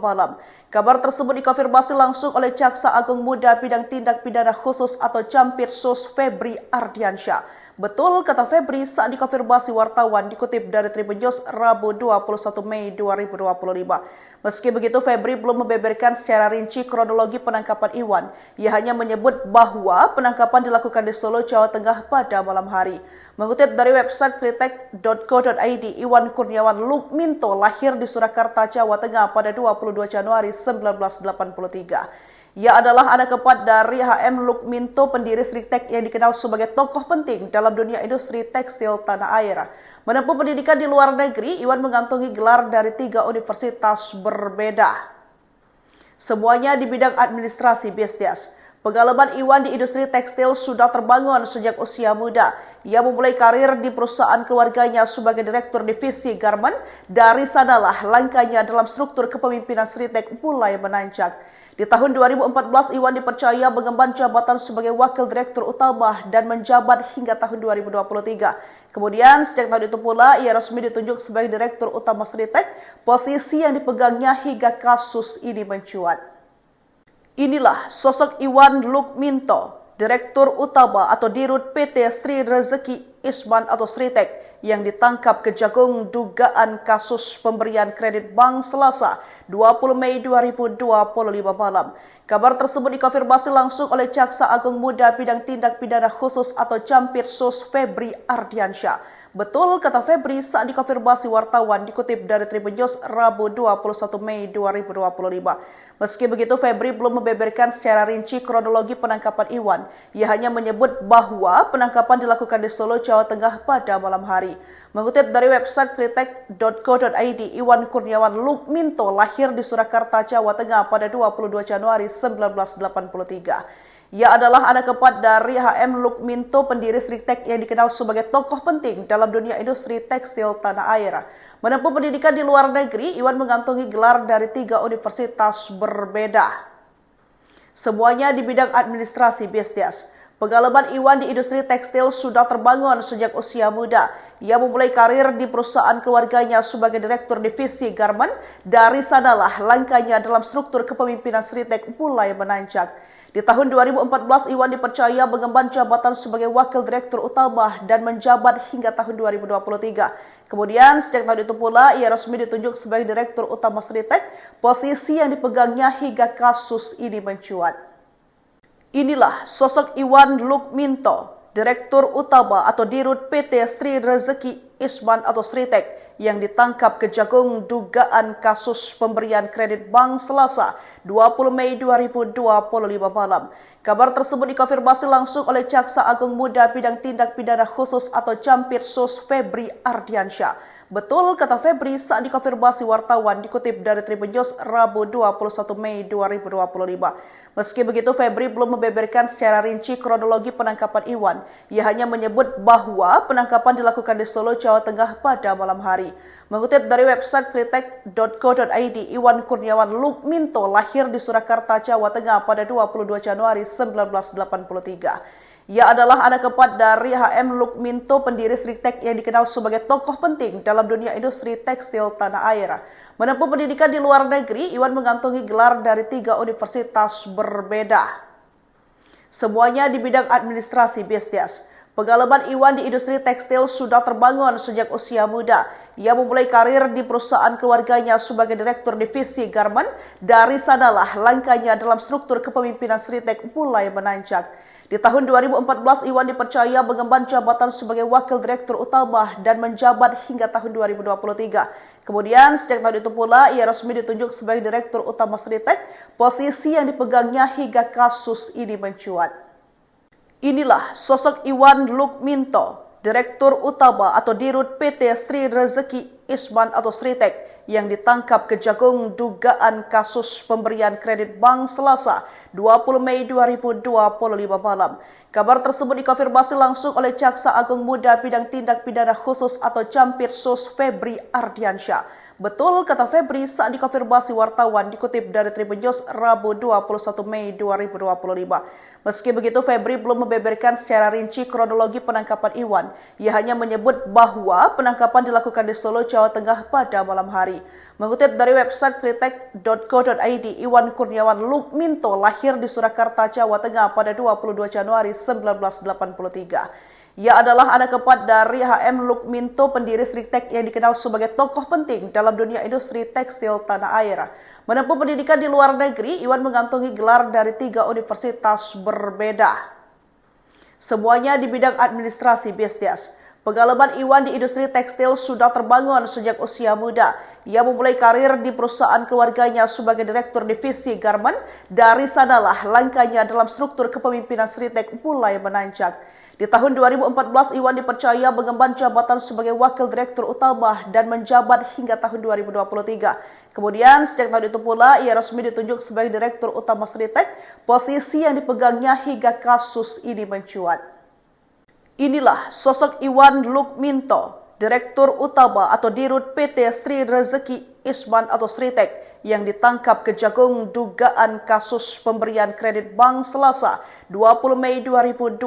malam. Kabar tersebut dikonfirmasi langsung oleh Jaksa Agung Muda Bidang Tindak Pidana Khusus atau Campirsus Febri Ardiansyah. Betul, kata Febri saat dikonfirmasi wartawan dikutip dari Tribun News Rabu 21 Mei 2025. Meski begitu, Febri belum membeberkan secara rinci kronologi penangkapan Iwan. Ia hanya menyebut bahwa penangkapan dilakukan di Solo, Jawa Tengah pada malam hari. Mengutip dari website sritek.co.id, Iwan Kurniawan Lukminto lahir di Surakarta, Jawa Tengah pada 22 Januari 1983. Ia adalah anak keempat dari HM Lukminto, pendiri Sritek yang dikenal sebagai tokoh penting dalam dunia industri tekstil tanah air. Menempuh pendidikan di luar negeri, Iwan mengantongi gelar dari 3 universitas berbeda. Semuanya di bidang administrasi bisnis. Pengalaman Iwan di industri tekstil sudah terbangun sejak usia muda. Ia memulai karir di perusahaan keluarganya sebagai direktur divisi garment. Dari sanalah langkahnya dalam struktur kepemimpinan Sritek mulai menanjak. Di tahun 2014, Iwan dipercaya mengemban jabatan sebagai wakil direktur utama dan menjabat hingga tahun 2023. Kemudian, sejak tahun itu pula, ia resmi ditunjuk sebagai direktur utama Sritek, posisi yang dipegangnya hingga kasus ini mencuat. Inilah sosok Iwan Lukminto, direktur utama atau dirut PT Sri Rezeki Isman atau Sritek, yang ditangkap Kejagung dugaan kasus pemberian kredit bank Selasa 20 Mei 2025 malam. Kabar tersebut dikonfirmasi langsung oleh Jaksa Agung Muda Bidang Tindak Pidana Khusus atau Campirsus Febri Ardiansyah. Betul, kata Febri saat dikonfirmasi wartawan dikutip dari Tribun News Rabu 21 Mei 2025. Meski begitu, Febri belum membeberkan secara rinci kronologi penangkapan Iwan. Ia hanya menyebut bahwa penangkapan dilakukan di Solo, Jawa Tengah pada malam hari. Mengutip dari website sritek.co.id, Iwan Kurniawan Lukminto lahir di Surakarta, Jawa Tengah pada 22 Januari 1983. Ia adalah anak keempat dari HM Lukminto, pendiri Sritek yang dikenal sebagai tokoh penting dalam dunia industri tekstil tanah air. Menempuh pendidikan di luar negeri, Iwan mengantongi gelar dari 3 universitas berbeda. Semuanya di bidang administrasi bisnis. Pengalaman Iwan di industri tekstil sudah terbangun sejak usia muda. Ia memulai karir di perusahaan keluarganya sebagai direktur divisi garment. Dari sanalah langkahnya dalam struktur kepemimpinan Sritek mulai menanjak. Di tahun 2014, Iwan dipercaya mengemban jabatan sebagai wakil direktur utama dan menjabat hingga tahun 2023. Kemudian, sejak tahun itu pula, ia resmi ditunjuk sebagai direktur utama Sritek, posisi yang dipegangnya hingga kasus ini mencuat. Inilah sosok Iwan Lukminto, direktur utama atau dirut PT Sri Rezeki Isman atau Sritek, yang ditangkap Kejagung dugaan kasus pemberian kredit bank Selasa 20 Mei 2025 malam. Kabar tersebut dikonfirmasi langsung oleh Jaksa Agung Muda Bidang Tindak Pidana Khusus atau Campirsus Febri Ardiansyah. Betul, kata Febri saat dikonfirmasi wartawan dikutip dari Tribun News Rabu 21 Mei 2025. Meski begitu, Febri belum membeberkan secara rinci kronologi penangkapan Iwan. Ia hanya menyebut bahwa penangkapan dilakukan di Solo, Jawa Tengah pada malam hari. Mengutip dari website sritek.co.id, Iwan Kurniawan Lukminto lahir di Surakarta, Jawa Tengah pada 22 Januari 1983. Ia adalah anak keempat dari HM Lukminto, pendiri Sritek yang dikenal sebagai tokoh penting dalam dunia industri tekstil tanah air. Menempuh pendidikan di luar negeri, Iwan mengantongi gelar dari 3 universitas berbeda. Semuanya di bidang administrasi bisnis. Pengalaman Iwan di industri tekstil sudah terbangun sejak usia muda. Ia memulai karir di perusahaan keluarganya sebagai direktur divisi garment. Dari sanalah langkahnya dalam struktur kepemimpinan Sritek mulai menanjak. Di tahun 2014, Iwan dipercaya mengemban jabatan sebagai wakil direktur utama dan menjabat hingga tahun 2023. Kemudian, sejak tahun itu pula, ia resmi ditunjuk sebagai direktur utama Sritek, posisi yang dipegangnya hingga kasus ini mencuat. Inilah sosok Iwan Lukminto, direktur utama atau dirut PT Sri Rezeki Isman atau Sritek, yang ditangkap Kejagung dugaan kasus pemberian kredit bank Selasa 20 Mei 2025 malam. Kabar tersebut dikonfirmasi langsung oleh Jaksa Agung Muda Bidang Tindak Pidana Khusus atau Jampitsus Febri Ardiansyah. Betul, kata Febri saat dikonfirmasi wartawan dikutip dari Tribun News Rabu 21 Mei 2025. Meski begitu, Febri belum membeberkan secara rinci kronologi penangkapan Iwan. Ia hanya menyebut bahwa penangkapan dilakukan di Solo, Jawa Tengah pada malam hari. Mengutip dari website sritek.co.id, Iwan Kurniawan Lukminto lahir di Surakarta, Jawa Tengah pada 22 Januari 1983. Ia adalah anak keempat dari HM Lukminto, pendiri Sritek yang dikenal sebagai tokoh penting dalam dunia industri tekstil tanah air. Menempuh pendidikan di luar negeri, Iwan mengantongi gelar dari 3 universitas berbeda. Semuanya di bidang administrasi bisnis. Pengalaman Iwan di industri tekstil sudah terbangun sejak usia muda. Ia memulai karir di perusahaan keluarganya sebagai direktur divisi garment. Dari sanalah langkahnya dalam struktur kepemimpinan Sritek mulai menanjak. Di tahun 2014, Iwan dipercaya mengemban jabatan sebagai wakil direktur utama dan menjabat hingga tahun 2023. Kemudian, sejak tahun itu pula, ia resmi ditunjuk sebagai direktur utama Sritek, posisi yang dipegangnya hingga kasus ini mencuat. Inilah sosok Iwan Lukminto, direktur utama atau dirut PT Sri Rezeki Isman atau Sritek, yang ditangkap Kejagung dugaan kasus pemberian kredit bank Selasa 20 Mei 2025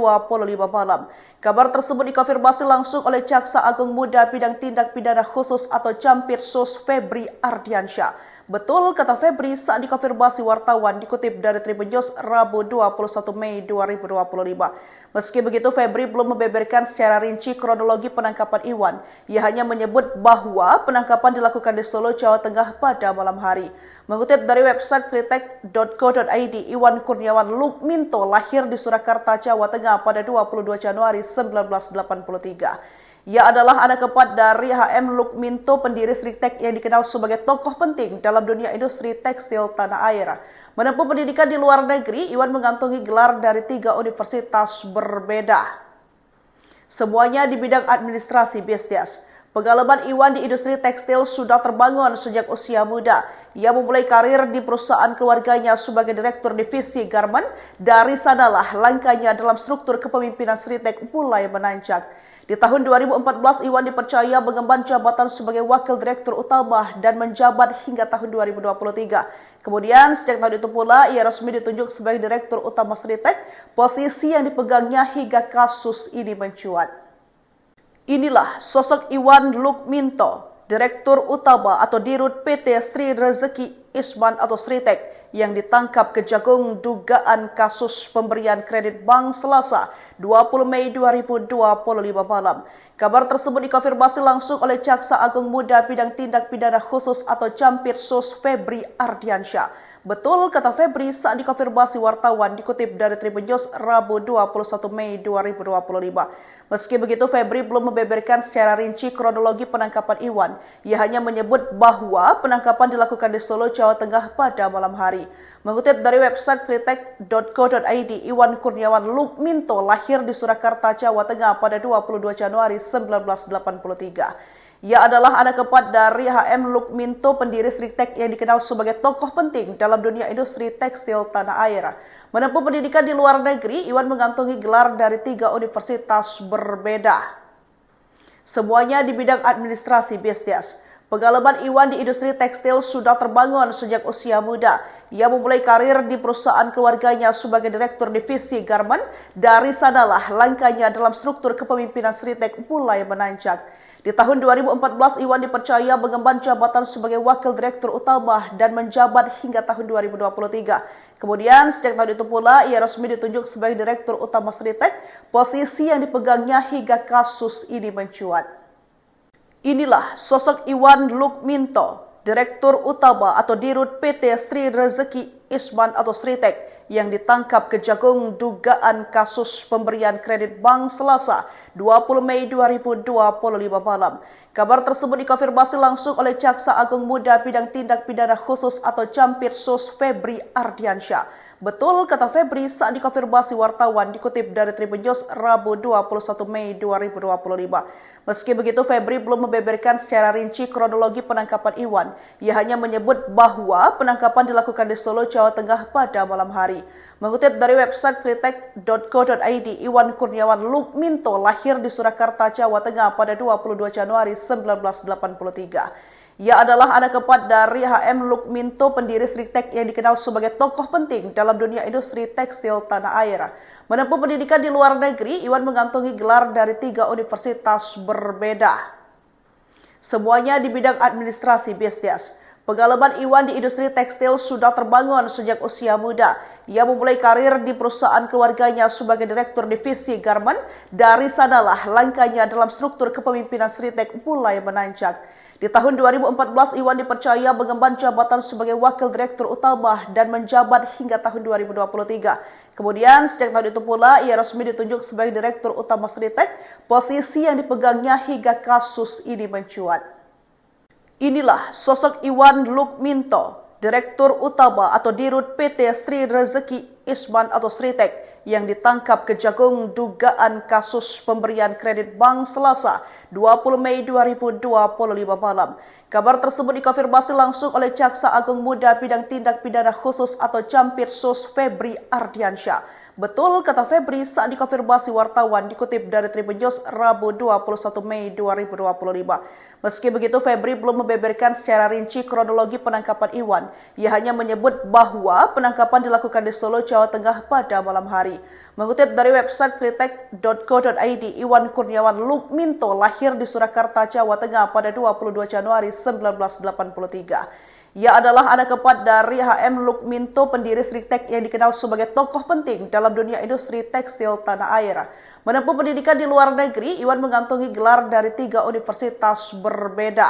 malam. Kabar tersebut dikonfirmasi langsung oleh Jaksa Agung Muda Bidang Tindak Pidana Khusus atau Jampitsus Febri Ardiansyah. Betul, kata Febri saat dikonfirmasi wartawan dikutip dari Tribun News Rabu 21 Mei 2025. Meski begitu, Febri belum membeberkan secara rinci kronologi penangkapan Iwan. Ia hanya menyebut bahwa penangkapan dilakukan di Solo, Jawa Tengah pada malam hari. Mengutip dari website sritek.co.id, Iwan Kurniawan Lukminto lahir di Surakarta, Jawa Tengah pada 22 Januari 1983. Ia adalah anak keempat dari HM Lukminto, pendiri Sritek yang dikenal sebagai tokoh penting dalam dunia industri tekstil tanah air. Menempuh pendidikan di luar negeri, Iwan mengantongi gelar dari 3 universitas berbeda. Semuanya di bidang administrasi bisnis. Pengalaman Iwan di industri tekstil sudah terbangun sejak usia muda. Ia memulai karir di perusahaan keluarganya sebagai direktur divisi garment. Dari sanalah langkahnya dalam struktur kepemimpinan Sritek mulai menanjak. Di tahun 2014, Iwan dipercaya mengemban jabatan sebagai wakil direktur utama dan menjabat hingga tahun 2023. Kemudian, sejak tahun itu pula, ia resmi ditunjuk sebagai direktur utama Sritek, posisi yang dipegangnya hingga kasus ini mencuat. Inilah sosok Iwan Lukminto, direktur utama atau dirut PT Sri Rezeki Isman atau Sritek, yang ditangkap Kejagung dugaan kasus pemberian kredit bank Selasa 20 Mei 2025 malam. Kabar tersebut dikonfirmasi langsung oleh Jaksa Agung Muda Bidang Tindak Pidana Khusus atau Jampitsus Febri Ardiansyah. Betul, kata Febri saat dikonfirmasi wartawan dikutip dari Tribun News Rabu 21 Mei 2025. Meski begitu, Febri belum membeberkan secara rinci kronologi penangkapan Iwan. Ia hanya menyebut bahwa penangkapan dilakukan di Solo, Jawa Tengah pada malam hari. Mengutip dari website sritek.co.id, Iwan Kurniawan Lukminto lahir di Surakarta, Jawa Tengah pada 22 Januari 1983. Ia adalah anak keempat dari H.M. Lukminto, pendiri Sritek yang dikenal sebagai tokoh penting dalam dunia industri tekstil tanah air. Menempuh pendidikan di luar negeri, Iwan mengantongi gelar dari 3 universitas berbeda. Semuanya di bidang administrasi bisnis. Pengalaman Iwan di industri tekstil sudah terbangun sejak usia muda. Ia memulai karir di perusahaan keluarganya sebagai direktur divisi garment. Dari sanalah langkahnya dalam struktur kepemimpinan Sritek mulai menanjak. Di tahun 2014, Iwan dipercaya mengemban jabatan sebagai wakil direktur utama dan menjabat hingga tahun 2023. Kemudian, sejak tahun itu pula, ia resmi ditunjuk sebagai direktur utama Sritek, posisi yang dipegangnya hingga kasus ini mencuat. Inilah sosok Iwan Lukminto, direktur utama atau dirut PT Sri Rezeki Isman atau Sritek, yang ditangkap Kejagung dugaan kasus pemberian kredit bank Selasa 20 Mei 2025 malam. Kabar tersebut dikonfirmasi langsung oleh Jaksa Agung Muda Bidang Tindak Pidana Khusus atau Jampitsus Febri Ardiansyah. Betul kata Febri saat dikonfirmasi wartawan, dikutip dari Tribun News Rabu 21 Mei 2025. Meski begitu, Febri belum membeberkan secara rinci kronologi penangkapan Iwan. Ia hanya menyebut bahwa penangkapan dilakukan di Solo, Jawa Tengah pada malam hari. Mengutip dari website sritek.co.id, Iwan Kurniawan Lukminto lahir di Surakarta, Jawa Tengah pada 22 Januari 1983. Ia adalah anak keempat dari H.M. Lukminto, pendiri Sritek yang dikenal sebagai tokoh penting dalam dunia industri tekstil tanah air. Menempuh pendidikan di luar negeri, Iwan mengantongi gelar dari 3 universitas berbeda. Semuanya di bidang administrasi bisnis. Pengalaman Iwan di industri tekstil sudah terbangun sejak usia muda. Ia memulai karir di perusahaan keluarganya sebagai direktur divisi garment. Dari sanalah langkahnya dalam struktur kepemimpinan Sritek mulai menanjak. Di tahun 2014, Iwan dipercaya mengemban jabatan sebagai wakil direktur utama dan menjabat hingga tahun 2023. Kemudian, sejak tahun itu pula, ia resmi ditunjuk sebagai direktur utama Sritek, posisi yang dipegangnya hingga kasus ini mencuat. Inilah sosok Iwan Lukminto, direktur utama atau dirut PT Sri Rezeki Isman atau Sritek, yang ditangkap Kejagung dugaan kasus pemberian kredit bank Selasa 20 Mei 2025 malam. Kabar tersebut dikonfirmasi langsung oleh Jaksa Agung Muda Bidang Tindak Pidana Khusus atau Jampitsus Febri Ardiansyah. Betul kata Febri saat dikonfirmasi wartawan, dikutip dari Tribun News Rabu 21 Mei 2025. Meski begitu, Febri belum membeberkan secara rinci kronologi penangkapan Iwan. Ia hanya menyebut bahwa penangkapan dilakukan di Solo, Jawa Tengah pada malam hari. Mengutip dari website sritek.co.id, Iwan Kurniawan Lukminto lahir di Surakarta, Jawa Tengah pada 22 Januari 1983. Ia adalah anak keempat dari H.M. Lukminto, pendiri Sritek yang dikenal sebagai tokoh penting dalam dunia industri tekstil tanah air. Menempuh pendidikan di luar negeri, Iwan mengantongi gelar dari 3 universitas berbeda.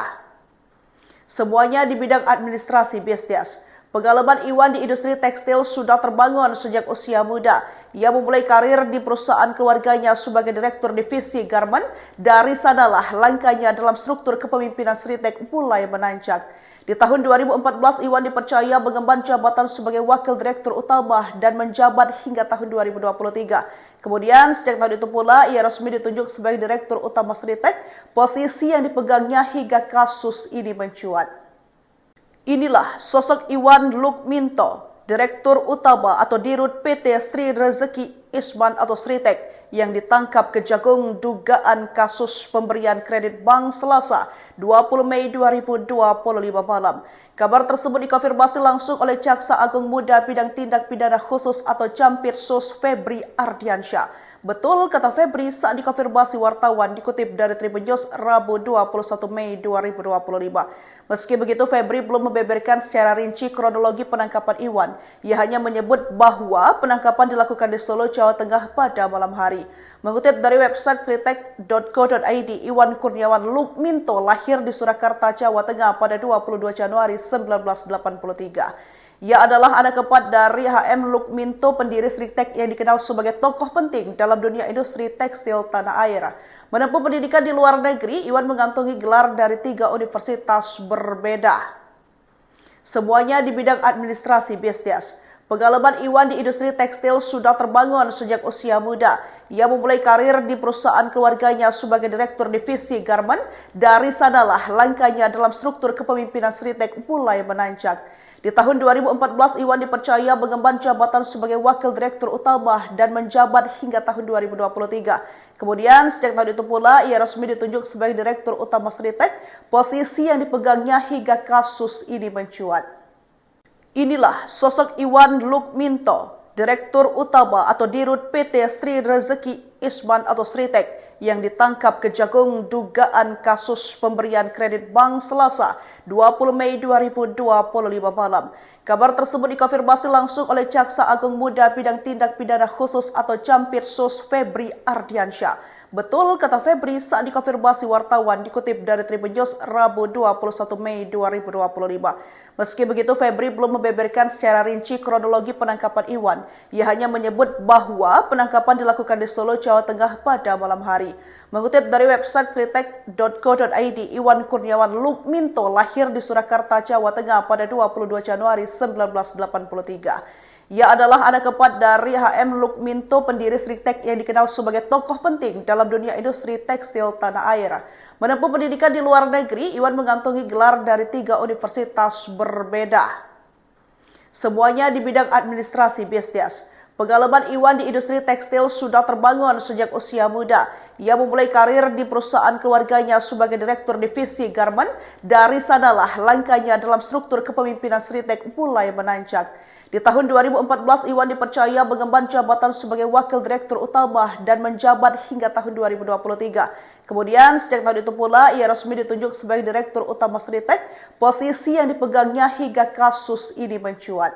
Semuanya di bidang administrasi bisnis. Pengalaman Iwan di industri tekstil sudah terbangun sejak usia muda. Ia memulai karir di perusahaan keluarganya sebagai direktur divisi garment. Dari sanalah langkahnya dalam struktur kepemimpinan Sritek mulai menanjak. Di tahun 2014, Iwan dipercaya mengemban jabatan sebagai wakil direktur utama dan menjabat hingga tahun 2023. Kemudian, sejak tahun itu pula, ia resmi ditunjuk sebagai direktur utama Sritek, posisi yang dipegangnya hingga kasus ini mencuat. Inilah sosok Iwan Lukminto, direktur utama atau dirut PT Sri Rezeki Isman atau Sritek, yang ditangkap Kejagung dugaan kasus pemberian kredit bank Selasa 20 Mei 2025 malam. Kabar tersebut dikonfirmasi langsung oleh Jaksa Agung Muda Bidang Tindak Pidana Khusus atau Jampitsus Febri Ardiansyah. Betul kata Febri saat dikonfirmasi wartawan, dikutip dari Tribun News Rabu 21 Mei 2025. Meski begitu, Febri belum membeberkan secara rinci kronologi penangkapan Iwan. Ia hanya menyebut bahwa penangkapan dilakukan di Solo, Jawa Tengah pada malam hari. Mengutip dari website sritek.co.id, Iwan Kurniawan Lukminto lahir di Surakarta, Jawa Tengah pada 22 Januari 1983. Ia adalah anak keempat dari H.M. Lukminto, pendiri Sritek yang dikenal sebagai tokoh penting dalam dunia industri tekstil tanah air. Menempuh pendidikan di luar negeri, Iwan mengantongi gelar dari 3 universitas berbeda. Semuanya di bidang administrasi bisnis. Pengalaman Iwan di industri tekstil sudah terbangun sejak usia muda. Ia memulai karir di perusahaan keluarganya sebagai Direktur Divisi Garmen. Dari sanalah langkahnya dalam struktur kepemimpinan Sritek mulai menanjak. Di tahun 2014, Iwan dipercaya mengemban jabatan sebagai Wakil Direktur Utama dan menjabat hingga tahun 2023. Kemudian, sejak tahun itu pula, ia resmi ditunjuk sebagai Direktur Utama Sritek, posisi yang dipegangnya hingga kasus ini mencuat. Inilah sosok Iwan Lukminto, Direktur Utama atau Dirut PT Sri Rezeki Isman atau Sritek yang ditangkap Kejagung dugaan kasus pemberian kredit bank Selasa 20 Mei 2025 malam. Kabar tersebut dikonfirmasi langsung oleh Jaksa Agung Muda Bidang Tindak Pidana Khusus atau Jampitsus Febri Ardiansyah. Betul kata Febri saat dikonfirmasi wartawan dikutip dari Tribun News Rabu 21 Mei 2025. Meski begitu, Febri belum membeberkan secara rinci kronologi penangkapan Iwan. Ia hanya menyebut bahwa penangkapan dilakukan di Solo, Jawa Tengah pada malam hari. Mengutip dari website sritek.co.id, Iwan Kurniawan Lukminto lahir di Surakarta, Jawa Tengah pada 22 Januari 1983. Ia adalah anak keempat dari HM Lukminto, pendiri Sritek yang dikenal sebagai tokoh penting dalam dunia industri tekstil tanah air. Menempuh pendidikan di luar negeri, Iwan mengantongi gelar dari 3 universitas berbeda. Semuanya di bidang administrasi bisnis. Pengalaman Iwan di industri tekstil sudah terbangun sejak usia muda. Ia memulai karir di perusahaan keluarganya sebagai Direktur Divisi Garmen. Dari sanalah langkahnya dalam struktur kepemimpinan Sritek mulai menanjak. Di tahun 2014, Iwan dipercaya mengemban jabatan sebagai Wakil Direktur Utama dan menjabat hingga tahun 2023. Kemudian, sejak tahun itu pula, ia resmi ditunjuk sebagai Direktur Utama Sritek, posisi yang dipegangnya hingga kasus ini mencuat.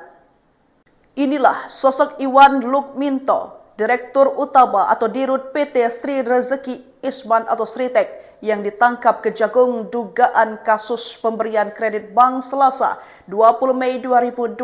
Inilah sosok Iwan Lukminto, Direktur Utama atau Dirut PT Sri Rezeki Isman atau Sritek, yang ditangkap Kejagung dugaan kasus pemberian kredit bank Selasa 20 Mei 2025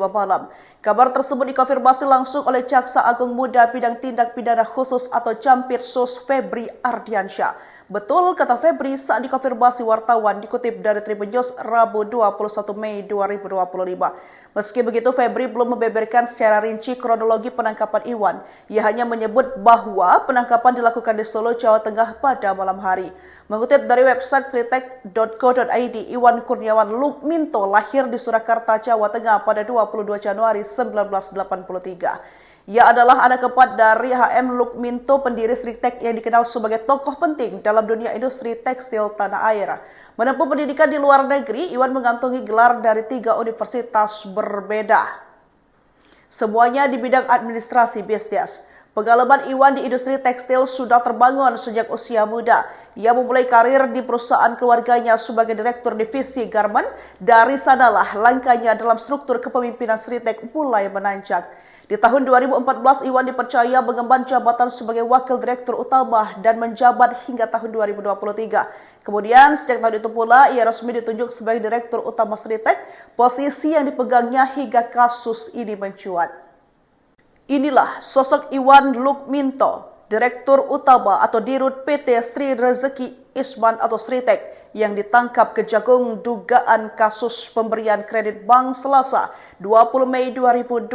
malam. Kabar tersebut dikonfirmasi langsung oleh Jaksa Agung Muda Bidang Tindak Pidana Khusus atau Jampitsus Febri Ardiansyah. Betul kata Febri saat dikonfirmasi wartawan dikutip dari Tribun News Rabu 21 Mei 2025. Meski begitu, Febri belum membeberkan secara rinci kronologi penangkapan Iwan. Ia hanya menyebut bahwa penangkapan dilakukan di Solo, Jawa Tengah pada malam hari. Mengutip dari website sritek.co.id, Iwan Kurniawan Lukminto lahir di Surakarta, Jawa Tengah pada 22 Januari 1983. Ia adalah anak keempat dari HM Lukminto, pendiri Sritek yang dikenal sebagai tokoh penting dalam dunia industri tekstil tanah air. Menempuh pendidikan di luar negeri, Iwan mengantongi gelar dari 3 universitas berbeda. Semuanya di bidang administrasi bisnis. Pengalaman Iwan di industri tekstil sudah terbangun sejak usia muda. Ia memulai karir di perusahaan keluarganya sebagai Direktur Divisi Garmen. Dari sanalah langkahnya dalam struktur kepemimpinan Sritek mulai menanjak. Di tahun 2014, Iwan dipercaya mengemban jabatan sebagai Wakil Direktur Utama dan menjabat hingga tahun 2023. Kemudian, sejak tahun itu pula, ia resmi ditunjuk sebagai Direktur Utama Sritek, posisi yang dipegangnya hingga kasus ini mencuat. Inilah sosok Iwan Lukminto, Direktur Utama atau Dirut PT Sri Rezeki Isman atau Sritek, yang ditangkap Kejagung dugaan kasus pemberian kredit bank Selasa 20 Mei 2025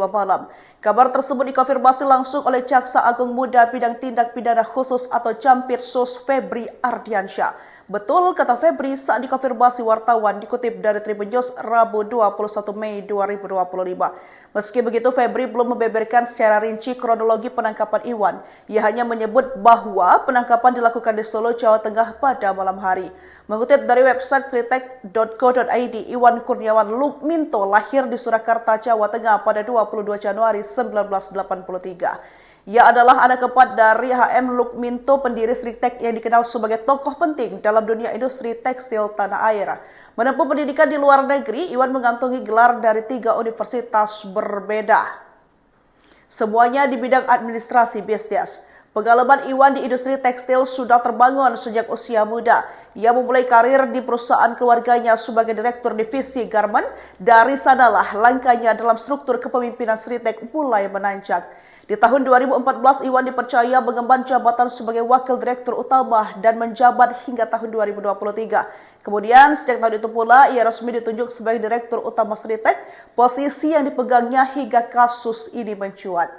malam. Kabar tersebut dikonfirmasi langsung oleh Jaksa Agung Muda Bidang Tindak Pidana Khusus atau Jampitsus Febri Ardiansyah. Betul kata Febri saat dikonfirmasi wartawan dikutip dari Tribun News Rabu 21 Mei 2025. Meski begitu, Febri belum membeberkan secara rinci kronologi penangkapan Iwan. Ia hanya menyebut bahwa penangkapan dilakukan di Solo, Jawa Tengah pada malam hari. Mengutip dari website sritek.co.id, Iwan Kurniawan Lukminto lahir di Surakarta, Jawa Tengah pada 22 Januari 1983. Ia adalah anak keempat dari HM Lukminto, pendiri Sritek yang dikenal sebagai tokoh penting dalam dunia industri tekstil tanah air. Menempuh pendidikan di luar negeri, Iwan mengantongi gelar dari 3 universitas berbeda. Semuanya di bidang administrasi bisnis. Pengalaman Iwan di industri tekstil sudah terbangun sejak usia muda. Ia memulai karir di perusahaan keluarganya sebagai Direktur Divisi Garmen. Dari sanalah langkahnya dalam struktur kepemimpinan Sritek mulai menanjak. Di tahun 2014, Iwan dipercaya mengemban jabatan sebagai Wakil Direktur Utama dan menjabat hingga tahun 2023. Kemudian, sejak tahun itu pula, ia resmi ditunjuk sebagai Direktur Utama Sritek, posisi yang dipegangnya hingga kasus ini mencuat.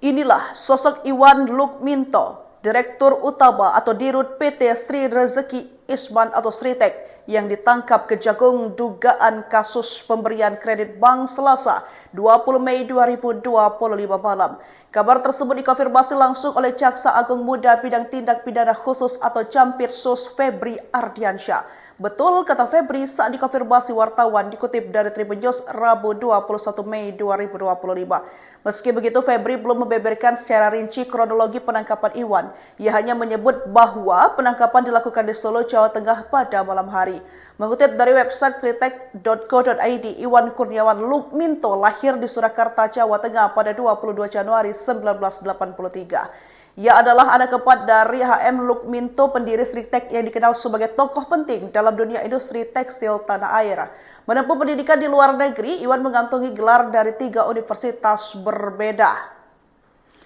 Inilah sosok Iwan Lukminto, Direktur Utama atau Dirut PT Sri Rezeki Isman atau Sritek yang ditangkap Kejagung dugaan kasus pemberian kredit bank Selasa 20 Mei 2025 malam. Kabar tersebut dikonfirmasi langsung oleh Jaksa Agung Muda Bidang Tindak Pidana Khusus atau Campirsus Febri Ardiansyah. Betul, kata Febri saat dikonfirmasi wartawan dikutip dari Tribun News Rabu 21 Mei 2025. Meski begitu, Febri belum membeberkan secara rinci kronologi penangkapan Iwan. Ia hanya menyebut bahwa penangkapan dilakukan di Solo, Jawa Tengah pada malam hari. Mengutip dari website sritek.co.id, Iwan Kurniawan Lukminto lahir di Surakarta, Jawa Tengah pada 22 Januari 1983. Ia adalah anak keempat dari HM Lukminto, pendiri Sritek yang dikenal sebagai tokoh penting dalam dunia industri tekstil tanah air. Menempuh pendidikan di luar negeri, Iwan mengantongi gelar dari 3 universitas berbeda.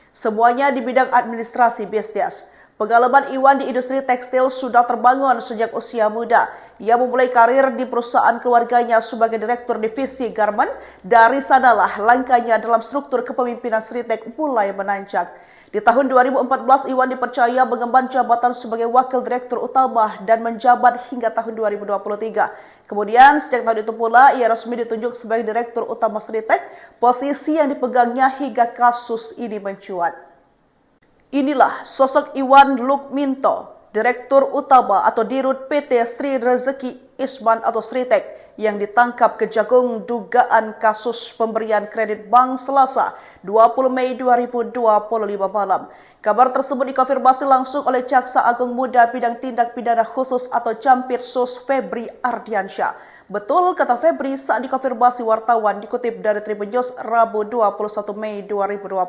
Semuanya di bidang administrasi bisnis. Pengalaman Iwan di industri tekstil sudah terbangun sejak usia muda. Ia memulai karir di perusahaan keluarganya sebagai direktur divisi garment. Dari sanalah langkahnya dalam struktur kepemimpinan Sritek mulai menanjak. Di tahun 2014, Iwan dipercaya mengemban jabatan sebagai Wakil Direktur Utama dan menjabat hingga tahun 2023. Kemudian, sejak tahun itu pula, ia resmi ditunjuk sebagai Direktur Utama Sritek, posisi yang dipegangnya hingga kasus ini mencuat. Inilah sosok Iwan Lukminto, Direktur Utama atau Dirut PT Sri Rezeki Isman atau Sritek, yang ditangkap Kejagung dugaan kasus pemberian kredit bank Selasa 20 Mei 2025 malam. Kabar tersebut dikonfirmasi langsung oleh Jaksa Agung Muda Bidang Tindak Pidana Khusus atau Campirsus Febri Ardiansyah. Betul, kata Febri saat dikonfirmasi wartawan dikutip dari Tribun News Rabu 21 Mei 2025.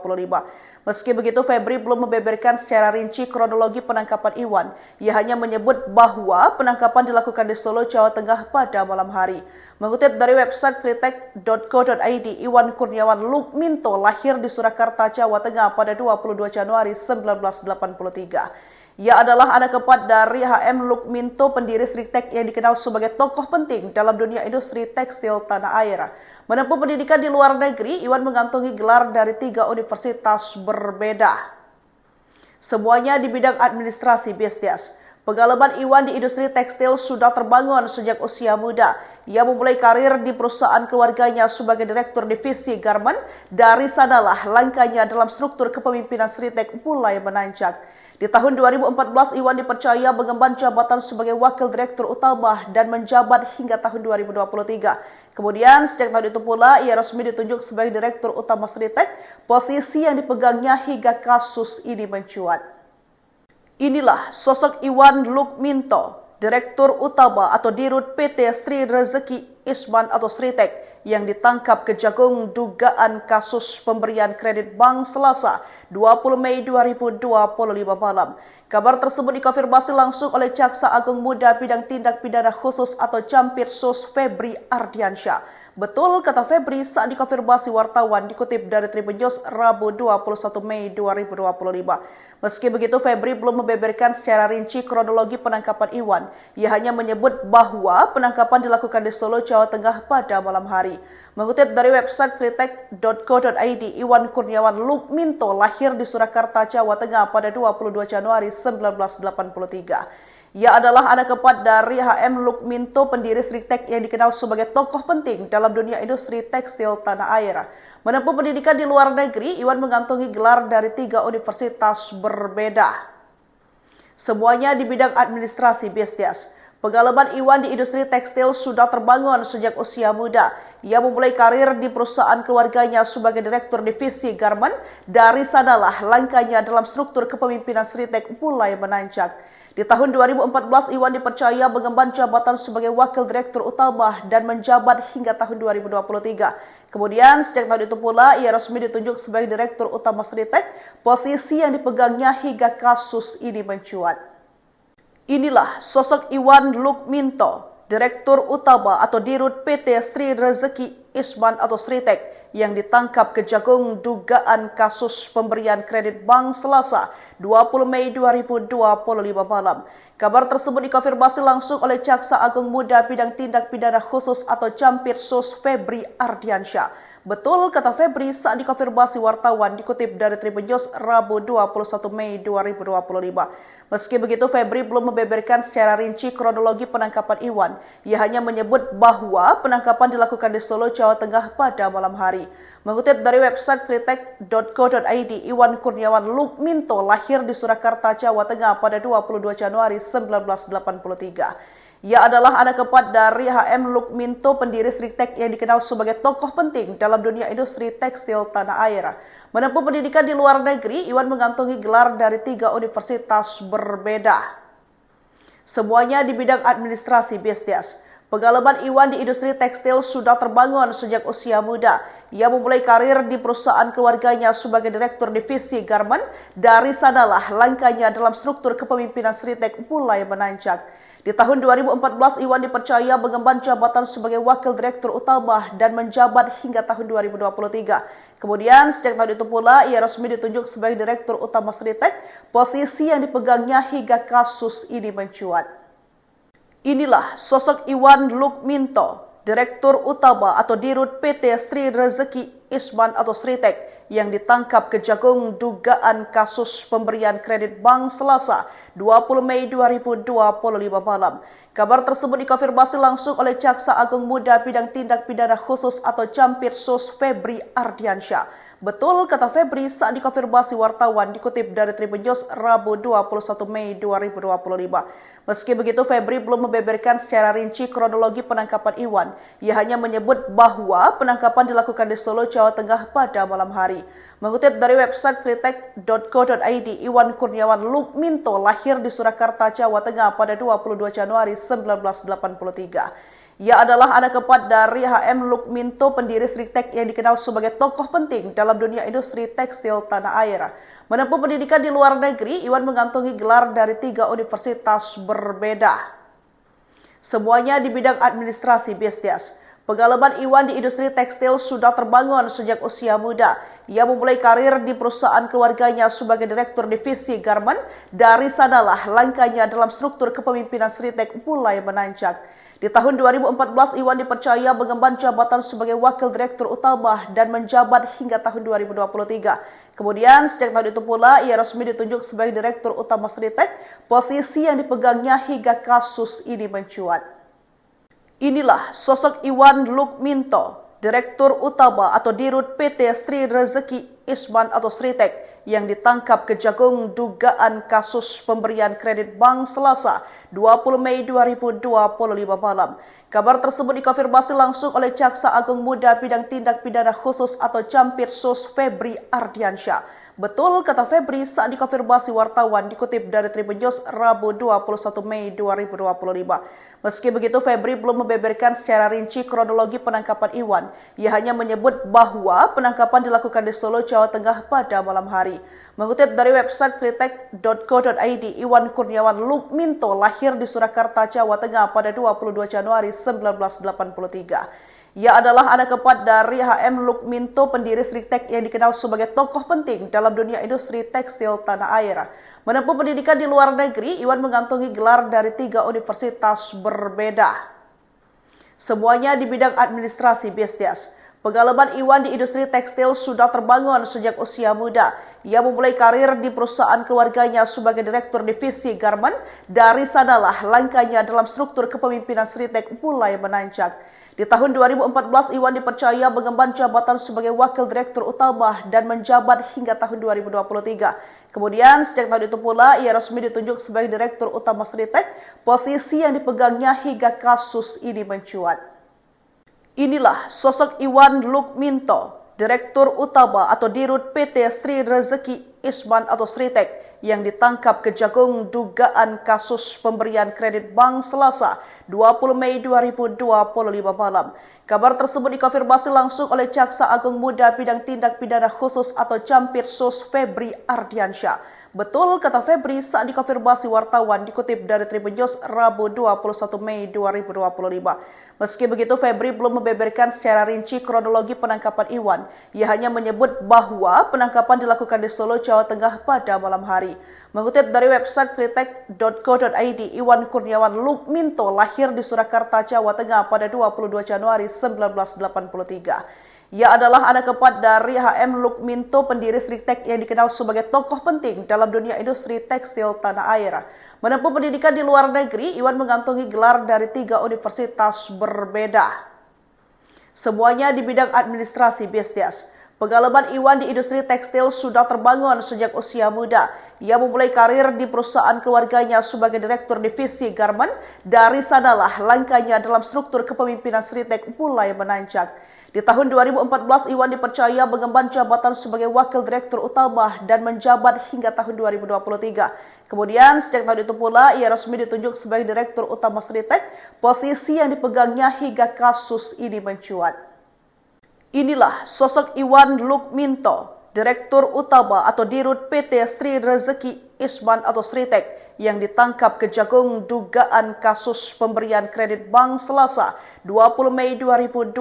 Meski begitu, Febri belum membeberkan secara rinci kronologi penangkapan Iwan. Ia hanya menyebut bahwa penangkapan dilakukan di Solo, Jawa Tengah pada malam hari. Mengutip dari website sritek.co.id, Iwan Kurniawan Lukminto lahir di Surakarta, Jawa Tengah pada 22 Januari 1983. Ia adalah anak keempat dari HM Lukminto, pendiri Sritek yang dikenal sebagai tokoh penting dalam dunia industri tekstil tanah air. Menempuh pendidikan di luar negeri, Iwan mengantongi gelar dari 3 universitas berbeda. Semuanya di bidang administrasi bisnis. Pengalaman Iwan di industri tekstil sudah terbangun sejak usia muda. Ia memulai karir di perusahaan keluarganya sebagai direktur divisi garment. Dari sanalah langkahnya dalam struktur kepemimpinan Sritek mulai menanjak. Di tahun 2014, Iwan dipercaya mengemban jabatan sebagai Wakil Direktur Utama dan menjabat hingga tahun 2023. Kemudian, sejak tahun itu pula, ia resmi ditunjuk sebagai Direktur Utama Sritek, posisi yang dipegangnya hingga kasus ini mencuat. Inilah sosok Iwan Lukminto, Direktur Utama atau Dirut PT Sri Rezeki Isman atau Sritek, yang ditangkap Kejagung dugaan kasus pemberian kredit bank Selasa 20 Mei 2025 malam. Kabar tersebut dikonfirmasi langsung oleh Jaksa Agung Muda Bidang Tindak Pidana Khusus atau Campirsus Febri Ardiansyah. Betul, kata Febri saat dikonfirmasi wartawan dikutip dari Tribun News Rabu 21 Mei 2025. Meski begitu, Febri belum membeberkan secara rinci kronologi penangkapan Iwan. Ia hanya menyebut bahwa penangkapan dilakukan di Solo, Jawa Tengah pada malam hari. Mengutip dari website sritek.co.id, Iwan Kurniawan Lukminto lahir di Surakarta, Jawa Tengah pada 22 Januari 1983. Ia adalah anak keempat dari HM Lukminto, pendiri Sritek yang dikenal sebagai tokoh penting dalam dunia industri tekstil tanah air. Menempuh pendidikan di luar negeri, Iwan mengantongi gelar dari 3 universitas berbeda. Semuanya di bidang administrasi bisnis. Pengalaman Iwan di industri tekstil sudah terbangun sejak usia muda. Ia memulai karir di perusahaan keluarganya sebagai direktur divisi garment. Dari sanalah langkahnya dalam struktur kepemimpinan Sritek mulai menanjak. Di tahun 2014, Iwan dipercaya mengemban jabatan sebagai Wakil Direktur Utama dan menjabat hingga tahun 2023. Kemudian, sejak tahun itu pula, ia resmi ditunjuk sebagai Direktur Utama Sritek, posisi yang dipegangnya hingga kasus ini mencuat. Inilah sosok Iwan Lukminto, Direktur Utama atau Dirut PT Sri Rezeki Isman atau Sritek, yang ditangkap Kejagung dugaan kasus pemberian kredit bank Selasa 20 Mei 2025 malam. Kabar tersebut dikonfirmasi langsung oleh Jaksa Agung Muda Bidang Tindak Pidana Khusus atau Campirsus Febri Ardiansyah. Betul, kata Febri saat dikonfirmasi wartawan dikutip dari Tribun News Rabu 21 Mei 2025. Meski begitu, Febri belum membeberkan secara rinci kronologi penangkapan Iwan. Ia hanya menyebut bahwa penangkapan dilakukan di Solo, Jawa Tengah pada malam hari. Mengutip dari website sritek.co.id, Iwan Kurniawan Lukminto lahir di Surakarta, Jawa Tengah pada 22 Januari 1983. Ia adalah anak keempat dari HM Lukminto, pendiri Sritek yang dikenal sebagai tokoh penting dalam dunia industri tekstil tanah air. Menempuh pendidikan di luar negeri, Iwan mengantongi gelar dari 3 universitas berbeda. Semuanya di bidang administrasi bisnis. Pengalaman Iwan di industri tekstil sudah terbangun sejak usia muda. Ia memulai karir di perusahaan keluarganya sebagai direktur divisi garment. Dari sanalah langkahnya dalam struktur kepemimpinan Sritek mulai menanjak. Di tahun 2014, Iwan dipercaya mengemban jabatan sebagai wakil direktur utama dan menjabat hingga tahun 2023. Kemudian, sejak tahun itu pula, ia resmi ditunjuk sebagai direktur utama Sritek, posisi yang dipegangnya hingga kasus ini mencuat. Inilah sosok Iwan Lukminto, direktur utama atau dirut PT Sri Rezeki Isman atau Sritek, yang ditangkap Kejagung dugaan kasus pemberian kredit bank Selasa 20 Mei 2025 malam. Kabar tersebut dikonfirmasi langsung oleh Jaksa Agung Muda Bidang Tindak Pidana Khusus atau Jampitsus Febri Ardiansyah. Betul, kata Febri saat dikonfirmasi wartawan dikutip dari Tribun News Rabu 21 Mei 2025. Meski begitu, Febri belum membeberkan secara rinci kronologi penangkapan Iwan. Ia hanya menyebut bahwa penangkapan dilakukan di Solo, Jawa Tengah pada malam hari. Mengutip dari website sritek.co.id, Iwan Kurniawan Lukminto lahir di Surakarta, Jawa Tengah pada 22 Januari 1983. Ia adalah anak keempat dari HM Lukminto, pendiri Sritek yang dikenal sebagai tokoh penting dalam dunia industri tekstil tanah air. Menempuh pendidikan di luar negeri, Iwan mengantongi gelar dari 3 universitas berbeda. Semuanya di bidang administrasi bisnis. Pengalaman Iwan di industri tekstil sudah terbangun sejak usia muda. Ia memulai karir di perusahaan keluarganya sebagai direktur divisi garment. Dari sanalah langkahnya dalam struktur kepemimpinan Sritek mulai menanjak. Di tahun 2014, Iwan dipercaya mengemban jabatan sebagai wakil direktur utama dan menjabat hingga tahun 2023. Kemudian, sejak tahun itu pula, ia resmi ditunjuk sebagai direktur utama Sritek, posisi yang dipegangnya hingga kasus ini mencuat. Inilah sosok Iwan Lukminto, direktur utama atau dirut PT Sri Rezeki Isman atau Sritek, yang ditangkap Kejagung dugaan kasus pemberian kredit bank Selasa 20 Mei 2025 malam. Kabar tersebut dikonfirmasi langsung oleh Jaksa Agung Muda Bidang Tindak Pidana Khusus atau Jampitsus Febri Ardiansyah. Betul, kata Febri saat dikonfirmasi wartawan dikutip dari Tribun News Rabu 21 Mei 2025. Meski begitu, Febri belum membeberkan secara rinci kronologi penangkapan Iwan. Ia hanya menyebut bahwa penangkapan dilakukan di Solo, Jawa Tengah pada malam hari. Mengutip dari website sritek.co.id, Iwan Kurniawan Lukminto lahir di Surakarta, Jawa Tengah pada 22 Januari 1983. Ia adalah anak keempat dari HM Lukminto, pendiri Sritek yang dikenal sebagai tokoh penting dalam dunia industri tekstil tanah air. Menempuh pendidikan di luar negeri, Iwan mengantongi gelar dari 3 universitas berbeda. Semuanya di bidang administrasi bisnis. Pengalaman Iwan di industri tekstil sudah terbangun sejak usia muda. Ia memulai karir di perusahaan keluarganya sebagai direktur divisi garment. Dari sanalah langkahnya dalam struktur kepemimpinan Sritek mulai menanjak. Di tahun 2014, Iwan dipercaya mengemban jabatan sebagai wakil direktur utama dan menjabat hingga tahun 2023. Kemudian, sejak tahun itu pula, ia resmi ditunjuk sebagai direktur utama Sritek, posisi yang dipegangnya hingga kasus ini mencuat. Inilah sosok Iwan Lukminto, direktur utama atau dirut PT Sri Rezeki Isman atau Sritek, yang ditangkap Kejagung dugaan kasus pemberian kredit bank Selasa 20 Mei 2025 malam. Kabar tersebut dikonfirmasi langsung oleh Jaksa Agung Muda Bidang Tindak Pidana Khusus atau Jampitsus Febri Ardiansyah. Betul, kata Febri saat dikonfirmasi wartawan dikutip dari Tribun News Rabu 21 Mei 2025. Meski begitu, Febri belum membeberkan secara rinci kronologi penangkapan Iwan. Ia hanya menyebut bahwa penangkapan dilakukan di Solo, Jawa Tengah pada malam hari. Mengutip dari website sritek.co.id, Iwan Kurniawan Lukminto lahir di Surakarta, Jawa Tengah pada 22 Januari 1983. Ia adalah anak keempat dari HM Lukminto, pendiri Sritek yang dikenal sebagai tokoh penting dalam dunia industri tekstil tanah air. Menempuh pendidikan di luar negeri, Iwan mengantongi gelar dari 3 universitas berbeda. Semuanya di bidang administrasi bisnis. Pengalaman Iwan di industri tekstil sudah terbangun sejak usia muda. Ia memulai karir di perusahaan keluarganya sebagai direktur divisi garment. Dari sanalah langkahnya dalam struktur kepemimpinan Sritek mulai menanjak. Di tahun 2014, Iwan dipercaya mengemban jabatan sebagai wakil direktur utama dan menjabat hingga tahun 2023. Kemudian, sejak tahun itu pula, ia resmi ditunjuk sebagai direktur utama Sritek, posisi yang dipegangnya hingga kasus ini mencuat. Inilah sosok Iwan Lukminto, direktur utama atau dirut PT Sri Rezeki Isman atau Sritek, yang ditangkap Kejagung dugaan kasus pemberian kredit bank Selasa 20 Mei 2025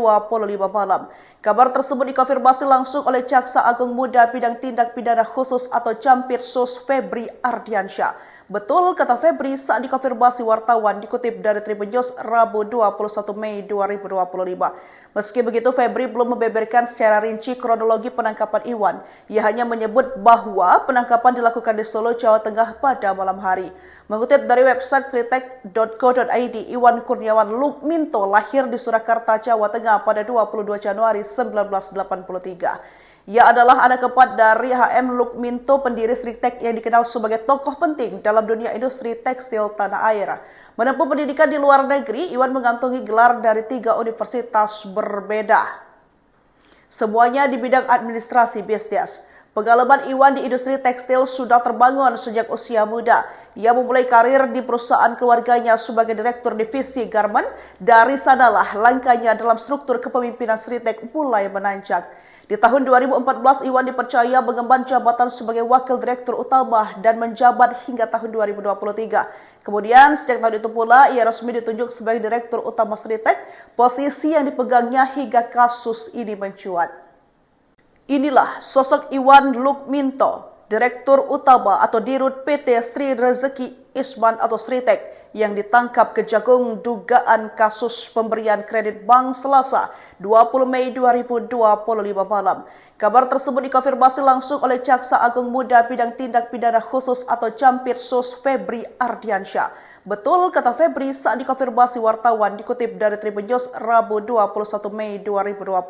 malam. Kabar tersebut dikonfirmasi langsung oleh Jaksa Agung Muda Bidang Tindak Pidana Khusus atau Campirsus Febri Ardiansyah. Betul, kata Febri saat dikonfirmasi wartawan, dikutip dari Tribun News Rabu 21 Mei 2025. Meski begitu, Febri belum membeberkan secara rinci kronologi penangkapan Iwan. Ia hanya menyebut bahwa penangkapan dilakukan di Solo, Jawa Tengah pada malam hari. Mengutip dari website sritek.co.id, Iwan Kurniawan Lukminto lahir di Surakarta, Jawa Tengah pada 22 Januari 1983. Ia adalah anak keempat dari HM Lukminto, pendiri Sritek yang dikenal sebagai tokoh penting dalam dunia industri tekstil tanah air. Menempuh pendidikan di luar negeri, Iwan mengantongi gelar dari 3 universitas berbeda. Semuanya di bidang administrasi bisnis. Pengalaman Iwan di industri tekstil sudah terbangun sejak usia muda. Ia memulai karir di perusahaan keluarganya sebagai direktur divisi garment. Dari sanalah langkahnya dalam struktur kepemimpinan Sritek mulai menanjak. Di tahun 2014, Iwan dipercaya mengemban jabatan sebagai wakil direktur utama dan menjabat hingga tahun 2023. Kemudian, sejak tahun itu pula, ia resmi ditunjuk sebagai direktur utama Sritek, posisi yang dipegangnya hingga kasus ini mencuat. Inilah sosok Iwan Lukminto, direktur utama atau dirut PT Sri Rezeki Isman atau Sritek, yang ditangkap Kejagung dugaan kasus pemberian kredit bank Selasa 20 Mei 2025 malam. Kabar tersebut dikonfirmasi langsung oleh Jaksa Agung Muda Bidang Tindak Pidana Khusus atau Campirsus Febri Ardiansyah. Betul, kata Febri saat dikonfirmasi wartawan, dikutip dari Tribun News Rabu 21 Mei 2025.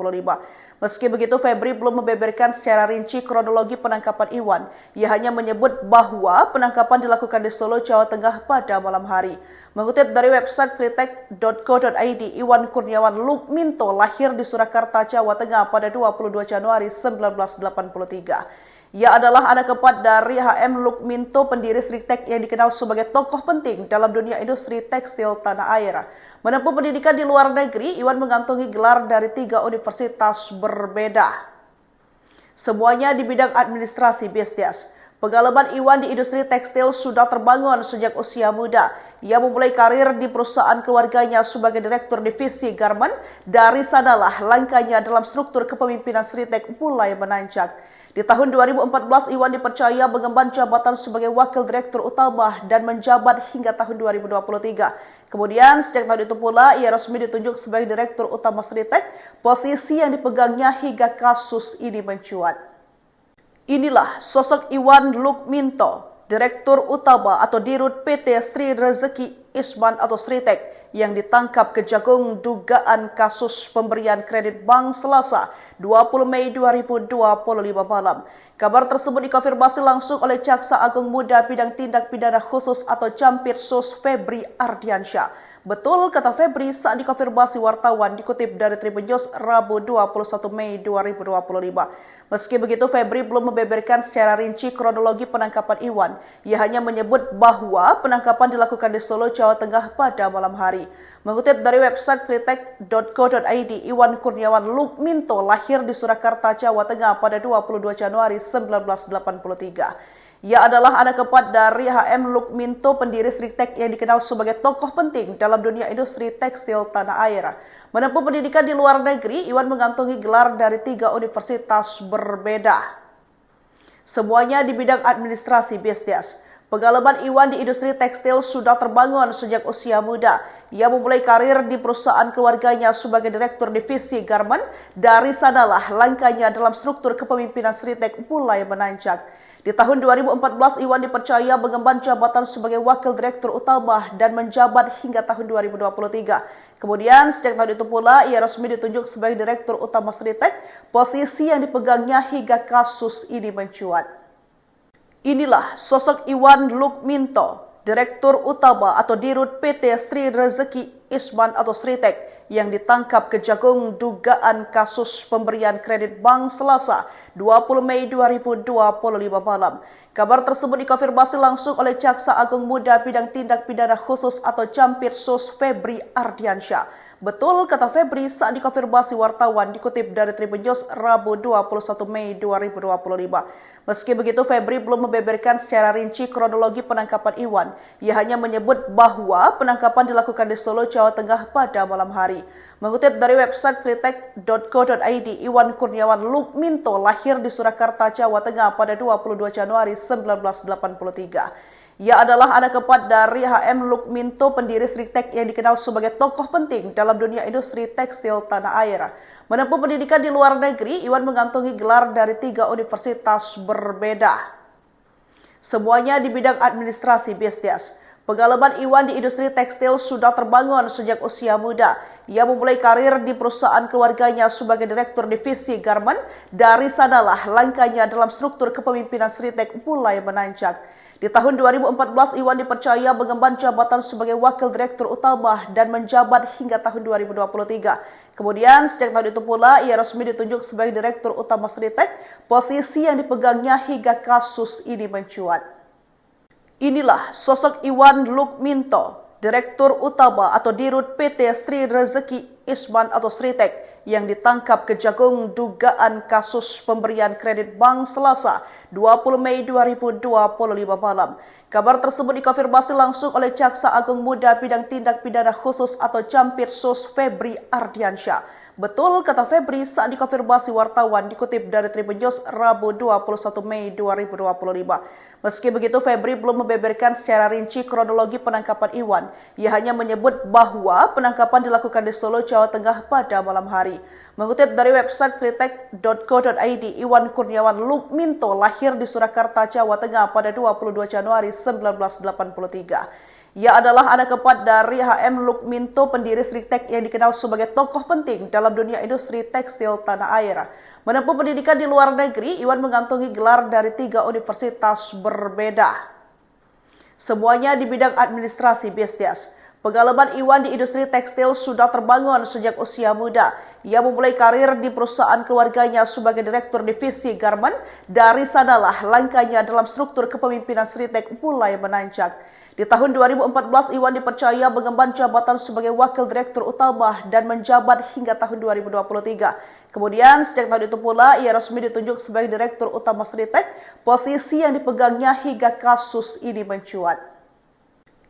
Meski begitu, Febri belum membeberkan secara rinci kronologi penangkapan Iwan. Ia hanya menyebut bahwa penangkapan dilakukan di Solo, Jawa Tengah pada malam hari. Mengutip dari website sritek.co.id, Iwan Kurniawan Lukminto lahir di Surakarta, Jawa Tengah pada 22 Januari 1983. Ia adalah anak keempat dari HM Lukminto, pendiri Sritek yang dikenal sebagai tokoh penting dalam dunia industri tekstil tanah air. Menempuh pendidikan di luar negeri, Iwan mengantongi gelar dari 3 universitas berbeda. Semuanya di bidang administrasi bisnis. Pengalaman Iwan di industri tekstil sudah terbangun sejak usia muda. Ia memulai karir di perusahaan keluarganya sebagai direktur divisi garment. Dari sanalah langkahnya dalam struktur kepemimpinan Sritek mulai menanjak. Di tahun 2014, Iwan dipercaya mengemban jabatan sebagai wakil direktur utama dan menjabat hingga tahun 2023. Kemudian, sejak tahun itu pula, ia resmi ditunjuk sebagai direktur utama Sritek, posisi yang dipegangnya hingga kasus ini mencuat. Inilah sosok Iwan Lukminto, direktur utama atau dirut PT Sri Rezeki Isman atau Sritek, yang ditangkap Kejagung dugaan kasus pemberian kredit bank Selasa 20 Mei 2025 malam. Kabar tersebut dikonfirmasi langsung oleh Jaksa Agung Muda Bidang Tindak Pidana Khusus atau Campirsus Febri Ardiansyah. Betul, kata Febri saat dikonfirmasi wartawan, dikutip dari Tribun News Rabu 21 Mei 2025. Meski begitu, Febri belum membeberkan secara rinci kronologi penangkapan Iwan. Ia hanya menyebut bahwa penangkapan dilakukan di Solo, Jawa Tengah pada malam hari. Mengutip dari website sritek.co.id, Iwan Kurniawan Lukminto lahir di Surakarta, Jawa Tengah pada 22 Januari 1983. Ia adalah anak keempat dari HM Lukminto, pendiri Sritek yang dikenal sebagai tokoh penting dalam dunia industri tekstil tanah air. Menempuh pendidikan di luar negeri, Iwan mengantongi gelar dari 3 universitas berbeda. Semuanya di bidang administrasi bisnis. Pengalaman Iwan di industri tekstil sudah terbangun sejak usia muda. Ia memulai karir di perusahaan keluarganya sebagai Direktur Divisi Garmen. Dari sanalah langkahnya dalam struktur kepemimpinan Sritek mulai menanjak. Di tahun 2014, Iwan dipercaya mengemban jabatan sebagai Wakil Direktur Utama dan menjabat hingga tahun 2023. Kemudian, sejak tahun itu pula, ia resmi ditunjuk sebagai Direktur Utama Sritek, posisi yang dipegangnya hingga kasus ini mencuat. Inilah sosok Iwan Lukminto, Direktur Utama atau Dirut PT Sri Rezeki Isman atau Sritek, yang ditangkap Kejagung dugaan kasus pemberian kredit bank Selasa 20 Mei 2025 malam. Kabar tersebut dikonfirmasi langsung oleh Jaksa Agung Muda Bidang Tindak Pidana Khusus atau Jampitsus Febri Ardiansyah. Betul, kata Febri saat dikonfirmasi wartawan, dikutip dari Tribun News Rabu 21 Mei 2025. Meski begitu, Febri belum membeberkan secara rinci kronologi penangkapan Iwan. Ia hanya menyebut bahwa penangkapan dilakukan di Solo, Jawa Tengah pada malam hari. Mengutip dari website sritek.co.id, Iwan Kurniawan Lukminto lahir di Surakarta, Jawa Tengah pada 22 Januari 1983. Ia adalah anak keempat dari HM Lukminto, pendiri Sritek yang dikenal sebagai tokoh penting dalam dunia industri tekstil tanah air. Menempuh pendidikan di luar negeri, Iwan mengantongi gelar dari 3 universitas berbeda. Semuanya di bidang administrasi bisnis. Pengalaman Iwan di industri tekstil sudah terbangun sejak usia muda. Ia memulai karir di perusahaan keluarganya sebagai Direktur Divisi Garmen. Dari sanalah langkahnya dalam struktur kepemimpinan Sritek mulai menanjak. Di tahun 2014, Iwan dipercaya mengemban jabatan sebagai Wakil Direktur Utama dan menjabat hingga tahun 2023. Kemudian, sejak tahun itu pula, ia resmi ditunjuk sebagai Direktur Utama Sritek, posisi yang dipegangnya hingga kasus ini mencuat. Inilah sosok Iwan Lukminto, Direktur Utama atau Dirut PT Sri Rezeki Isman atau Sritek, yang ditangkap Kejagung dugaan kasus pemberian kredit bank Selasa 20 Mei 2025 malam. Kabar tersebut dikonfirmasi langsung oleh Jaksa Agung Muda Bidang Tindak Pidana Khusus atau Jampitsus Febri Ardiansyah. Betul, kata Febri saat dikonfirmasi wartawan, dikutip dari Tribun News Rabu 21 Mei 2025. Meski begitu, Febri belum membeberkan secara rinci kronologi penangkapan Iwan. Ia hanya menyebut bahwa penangkapan dilakukan di Solo, Jawa Tengah pada malam hari. Mengutip dari website sritek.co.id, Iwan Kurniawan Lukminto lahir di Surakarta, Jawa Tengah pada 22 Januari 1983. Ia adalah anak keempat dari HM Lukminto, pendiri Sritek yang dikenal sebagai tokoh penting dalam dunia industri tekstil tanah air. Menempuh pendidikan di luar negeri, Iwan mengantongi gelar dari 3 universitas berbeda. Semuanya di bidang administrasi bisnis. Pengalaman Iwan di industri tekstil sudah terbangun sejak usia muda. Ia memulai karir di perusahaan keluarganya sebagai Direktur Divisi Garmen. Dari sanalah langkahnya dalam struktur kepemimpinan Sritek mulai menanjak. Di tahun 2014, Iwan dipercaya mengemban jabatan sebagai Wakil Direktur Utama dan menjabat hingga tahun 2023. Kemudian, sejak tahun itu pula, ia resmi ditunjuk sebagai Direktur Utama Sritek, posisi yang dipegangnya hingga kasus ini mencuat.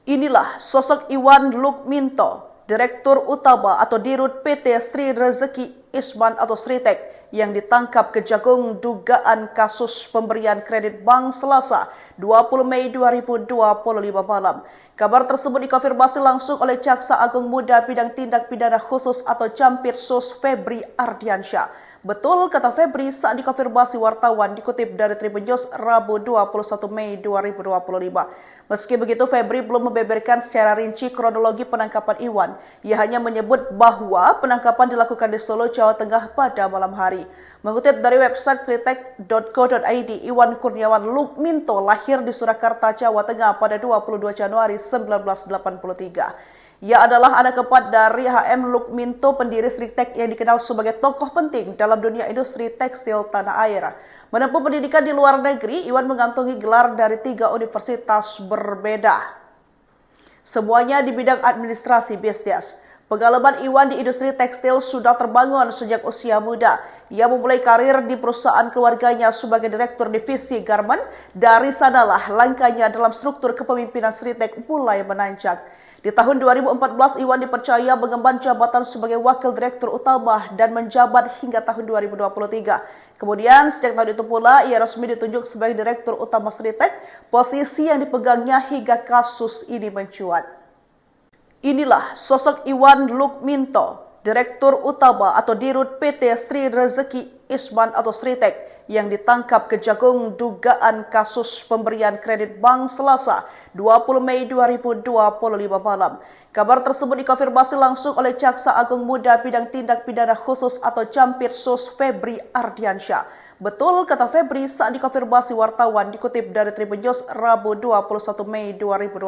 Inilah sosok Iwan Lukminto, Direktur Utama atau Dirut PT Sri Rezeki Isman atau Sritek, yang ditangkap Kejagung dugaan kasus pemberian kredit bank Selasa 20 Mei 2025 malam. Kabar tersebut dikonfirmasi langsung oleh Jaksa Agung Muda Bidang Tindak Pidana Khusus atau Jampitsus Febri Ardiansyah. Betul, kata Febri saat dikonfirmasi wartawan, dikutip dari Tribun News Rabu 21 Mei 2025. Meski begitu, Febri belum membeberkan secara rinci kronologi penangkapan Iwan. Ia hanya menyebut bahwa penangkapan dilakukan di Solo, Jawa Tengah pada malam hari. Mengutip dari website sritek.co.id, Iwan Kurniawan Lukminto lahir di Surakarta, Jawa Tengah pada 22 Januari 1983. Ia adalah anak keempat dari HM Lukminto, pendiri Sritek yang dikenal sebagai tokoh penting dalam dunia industri tekstil tanah air. Menempuh pendidikan di luar negeri, Iwan mengantongi gelar dari 3 universitas berbeda. Semuanya di bidang administrasi bisnis. Pengalaman Iwan di industri tekstil sudah terbangun sejak usia muda. Ia memulai karir di perusahaan keluarganya sebagai Direktur Divisi Garmen. Dari sanalah langkahnya dalam struktur kepemimpinan Sritek mulai menanjak. Di tahun 2014, Iwan dipercaya mengemban jabatan sebagai Wakil Direktur Utama dan menjabat hingga tahun 2023. Kemudian, sejak tahun itu pula, ia resmi ditunjuk sebagai Direktur Utama Sritek, posisi yang dipegangnya hingga kasus ini mencuat. Inilah sosok Iwan Lukminto, Direktur Utama atau Dirut PT Sri Rezeki Isman atau Sritek yang ditangkap Kejagung dugaan kasus pemberian kredit bank Selasa 20 Mei 2025 malam. Kabar tersebut dikonfirmasi langsung oleh Jaksa Agung Muda Bidang Tindak Pidana Khusus atau Campirsus Febri Ardiansyah. Betul, kata Febri saat dikonfirmasi wartawan dikutip dari Tribun News Rabu 21 Mei 2025.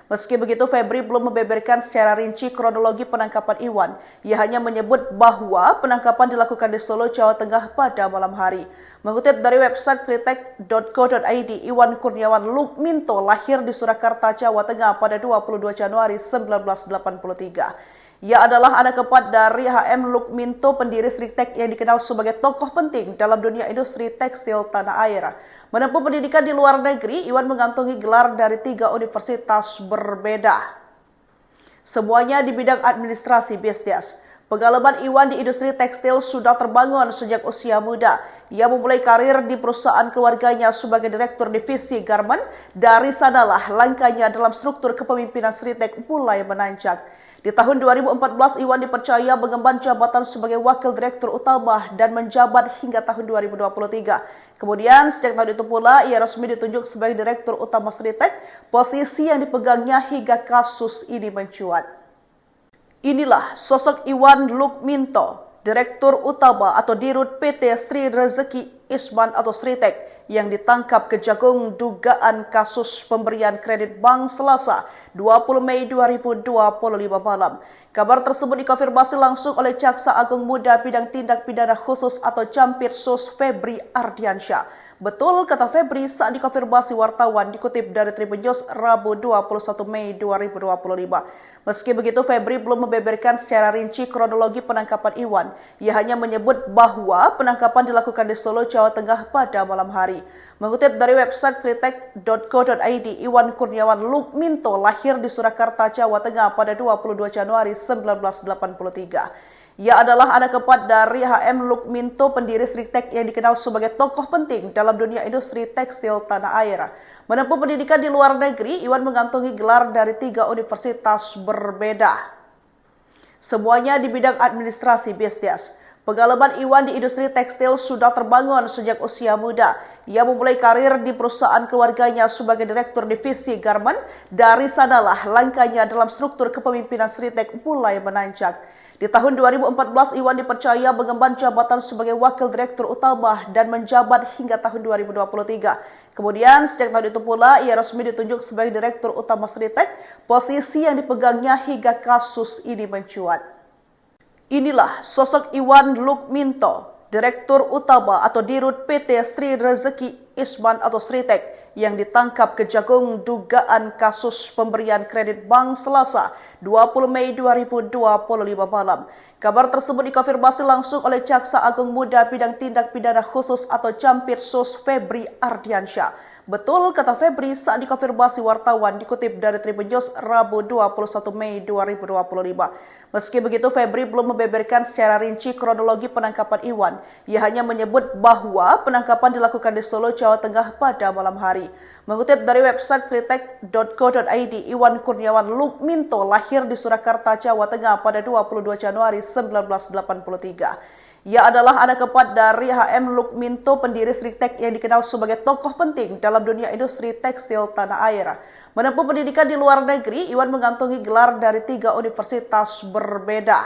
Meski begitu, Febri belum membeberkan secara rinci kronologi penangkapan Iwan. Ia hanya menyebut bahwa penangkapan dilakukan di Solo, Jawa Tengah pada malam hari. Mengutip dari website sritek.co.id, Iwan Kurniawan Lukminto lahir di Surakarta, Jawa Tengah pada 22 Januari 1983. Ia adalah anak keempat dari HM Lukminto, pendiri Sritek yang dikenal sebagai tokoh penting dalam dunia industri tekstil tanah air. Menempuh pendidikan di luar negeri, Iwan mengantongi gelar dari 3 universitas berbeda. Semuanya di bidang administrasi bisnis. Pengalaman Iwan di industri tekstil sudah terbangun sejak usia muda. Ia memulai karir di perusahaan keluarganya sebagai direktur divisi garment. Dari sanalah langkahnya dalam struktur kepemimpinan Sritek mulai menanjak. Di tahun 2014, Iwan dipercaya mengemban jabatan sebagai Wakil Direktur Utama dan menjabat hingga tahun 2023. Kemudian, sejak tahun itu pula, ia resmi ditunjuk sebagai Direktur Utama Sritek, posisi yang dipegangnya hingga kasus ini mencuat. Inilah sosok Iwan Lukminto, Direktur Utama atau Dirut PT Sri Rezeki Isman atau Sritek, yang ditangkap Kejagung dugaan kasus pemberian kredit bank Selasa 20 Mei 2025 malam. Kabar tersebut dikonfirmasi langsung oleh Jaksa Agung Muda Bidang Tindak Pidana Khusus atau Campirsus Febri Ardiansyah. Betul, kata Febri saat dikonfirmasi wartawan dikutip dari Tribun News Rabu 21 Mei 2025. Meski begitu, Febri belum membeberkan secara rinci kronologi penangkapan Iwan. Ia hanya menyebut bahwa penangkapan dilakukan di Solo, Jawa Tengah pada malam hari. Mengutip dari website sritek.co.id, Iwan Kurniawan Lukminto lahir di Surakarta, Jawa Tengah pada 22 Januari 1983. Ia adalah anak keempat dari HM Lukminto, pendiri Sritek yang dikenal sebagai tokoh penting dalam dunia industri tekstil tanah air. Menempuh pendidikan di luar negeri, Iwan mengantongi gelar dari 3 universitas berbeda. Semuanya di bidang administrasi bisnis. Pengalaman Iwan di industri tekstil sudah terbangun sejak usia muda. Ia memulai karir di perusahaan keluarganya sebagai direktur divisi garment. Dari sanalah langkahnya dalam struktur kepemimpinan Sritek mulai menanjak. Di tahun 2014, Iwan dipercaya mengemban jabatan sebagai Wakil Direktur Utama dan menjabat hingga tahun 2023. Kemudian, sejak tahun itu pula, ia resmi ditunjuk sebagai Direktur Utama Sritek, posisi yang dipegangnya hingga kasus ini mencuat. Inilah sosok Iwan Lukminto, Direktur Utama atau Dirut PT Sri Rezeki Isman atau Sritek, yang ditangkap Kejagung dugaan kasus pemberian kredit bank Selasa 20 Mei 2025 malam. Kabar tersebut dikonfirmasi langsung oleh Jaksa Agung Muda Bidang Tindak Pidana Khusus atau Campirsus Febri Ardiansyah. Betul, kata Febri saat dikonfirmasi wartawan dikutip dari Tribun News Rabu 21 Mei 2025. Meski begitu, Febri belum membeberkan secara rinci kronologi penangkapan Iwan. Ia hanya menyebut bahwa penangkapan dilakukan di Solo, Jawa Tengah pada malam hari. Mengutip dari website sritek.co.id, Iwan Kurniawan Lukminto lahir di Surakarta, Jawa Tengah pada 22 Januari 1983. Ia adalah anak keempat dari HM Lukminto, pendiri Sritek yang dikenal sebagai tokoh penting dalam dunia industri tekstil tanah air. Menempuh pendidikan di luar negeri, Iwan mengantongi gelar dari 3 universitas berbeda.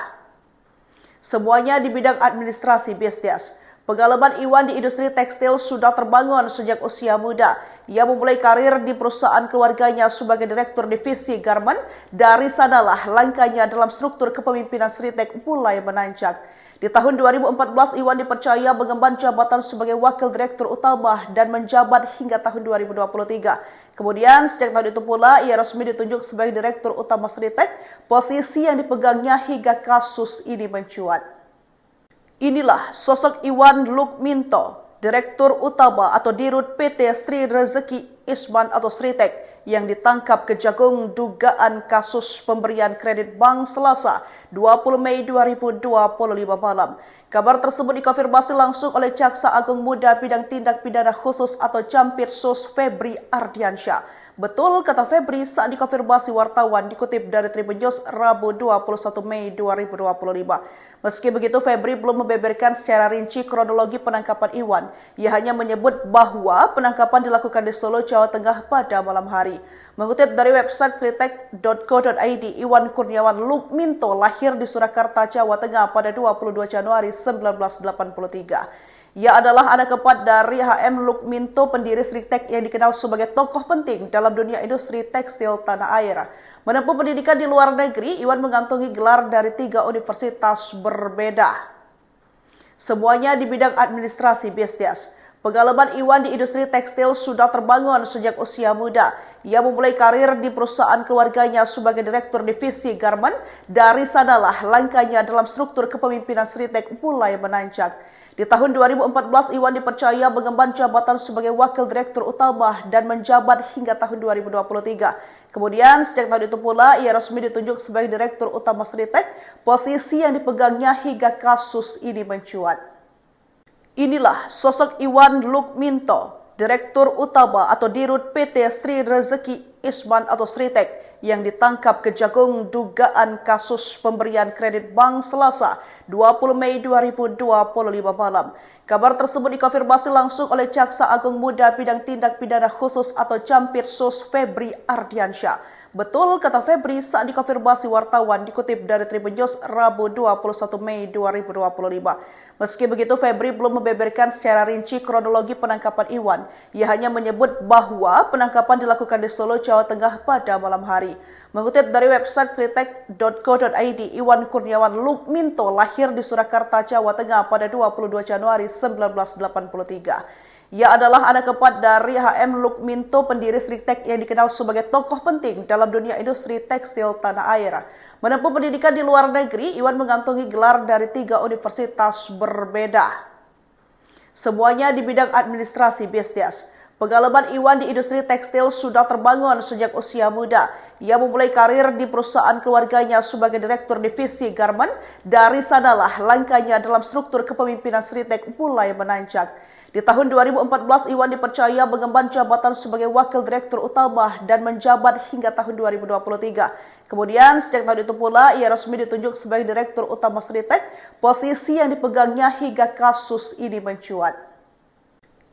Semuanya di bidang administrasi bisnis. Pengalaman Iwan di industri tekstil sudah terbangun sejak usia muda. Ia memulai karir di perusahaan keluarganya sebagai direktur divisi garment. Dari sanalah langkahnya dalam struktur kepemimpinan Sritek mulai menanjak. Di tahun 2014, Iwan dipercaya mengemban jabatan sebagai Wakil Direktur Utama dan menjabat hingga tahun 2023. Kemudian, sejak tahun itu pula, ia resmi ditunjuk sebagai Direktur Utama Sritek, posisi yang dipegangnya hingga kasus ini mencuat. Inilah sosok Iwan Lukminto, Direktur Utama atau Dirut PT Sri Rezeki Isman atau Sritek, yang ditangkap Kejagung dugaan kasus pemberian kredit bank Selasa 20 Mei 2025 malam. Kabar tersebut dikonfirmasi langsung oleh Jaksa Agung Muda Bidang Tindak Pidana Khusus atau Campirsus Febri Ardiansyah. Betul, kata Febri saat dikonfirmasi wartawan dikutip dari Tribun News Rabu 21 Mei 2025. Meski begitu, Febri belum membeberkan secara rinci kronologi penangkapan Iwan. Ia hanya menyebut bahwa penangkapan dilakukan di Solo, Jawa Tengah pada malam hari. Mengutip dari website sritek.co.id, Iwan Kurniawan Lukminto lahir di Surakarta, Jawa Tengah pada 22 Januari 1983. Ia adalah anak keempat dari HM Lukminto, pendiri Sritek yang dikenal sebagai tokoh penting dalam dunia industri tekstil tanah air. Menempuh pendidikan di luar negeri, Iwan mengantongi gelar dari 3 universitas berbeda. Semuanya di bidang administrasi bisnis. Pengalaman Iwan di industri tekstil sudah terbangun sejak usia muda. Ia memulai karir di perusahaan keluarganya sebagai direktur divisi garment. Dari sanalah langkahnya dalam struktur kepemimpinan Sritek mulai menanjak. Di tahun 2014, Iwan dipercaya mengemban jabatan sebagai wakil direktur utama dan menjabat hingga tahun 2023. Kemudian, sejak tahun itu pula, ia resmi ditunjuk sebagai direktur utama Sritek, posisi yang dipegangnya hingga kasus ini mencuat. Inilah sosok Iwan Lukminto, direktur utama atau dirut PT Sri Rezeki Isman atau Sritek, yang ditangkap Kejagung dugaan kasus pemberian kredit bank Selasa 20 Mei 2025 malam. Kabar tersebut dikonfirmasi langsung oleh Jaksa Agung Muda Bidang Tindak Pidana Khusus atau Campirsus Febri Ardiansyah. Betul, kata Febri saat dikonfirmasi wartawan dikutip dari Tribun News Rabu 21 Mei 2025. Meski begitu, Febri belum membeberkan secara rinci kronologi penangkapan Iwan. Ia hanya menyebut bahwa penangkapan dilakukan di Solo, Jawa Tengah pada malam hari. Mengutip dari website sritek.co.id, Iwan Kurniawan Lukminto lahir di Surakarta, Jawa Tengah pada 22 Januari 1983. Ia adalah anak keempat dari HM Lukminto, pendiri Sritek yang dikenal sebagai tokoh penting dalam dunia industri tekstil tanah air. Menempuh pendidikan di luar negeri, Iwan mengantongi gelar dari 3 universitas berbeda. Semuanya di bidang administrasi bisnis. Pengalaman Iwan di industri tekstil sudah terbangun sejak usia muda. Ia memulai karir di perusahaan keluarganya sebagai direktur divisi garment. Dari sanalah langkahnya dalam struktur kepemimpinan Sritek mulai menanjak. Di tahun 2014, Iwan dipercaya mengemban jabatan sebagai wakil direktur utama dan menjabat hingga tahun 2023. Kemudian, sejak tahun itu pula, ia resmi ditunjuk sebagai direktur utama Sritek, posisi yang dipegangnya hingga kasus ini mencuat.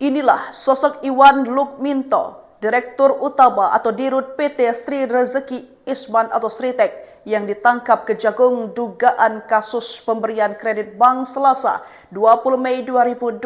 Inilah sosok Iwan Lukminto, direktur utama atau dirut PT Sri Rezeki Isman atau Sritek, yang ditangkap Kejagung dugaan kasus pemberian kredit bank Selasa 20 Mei 2025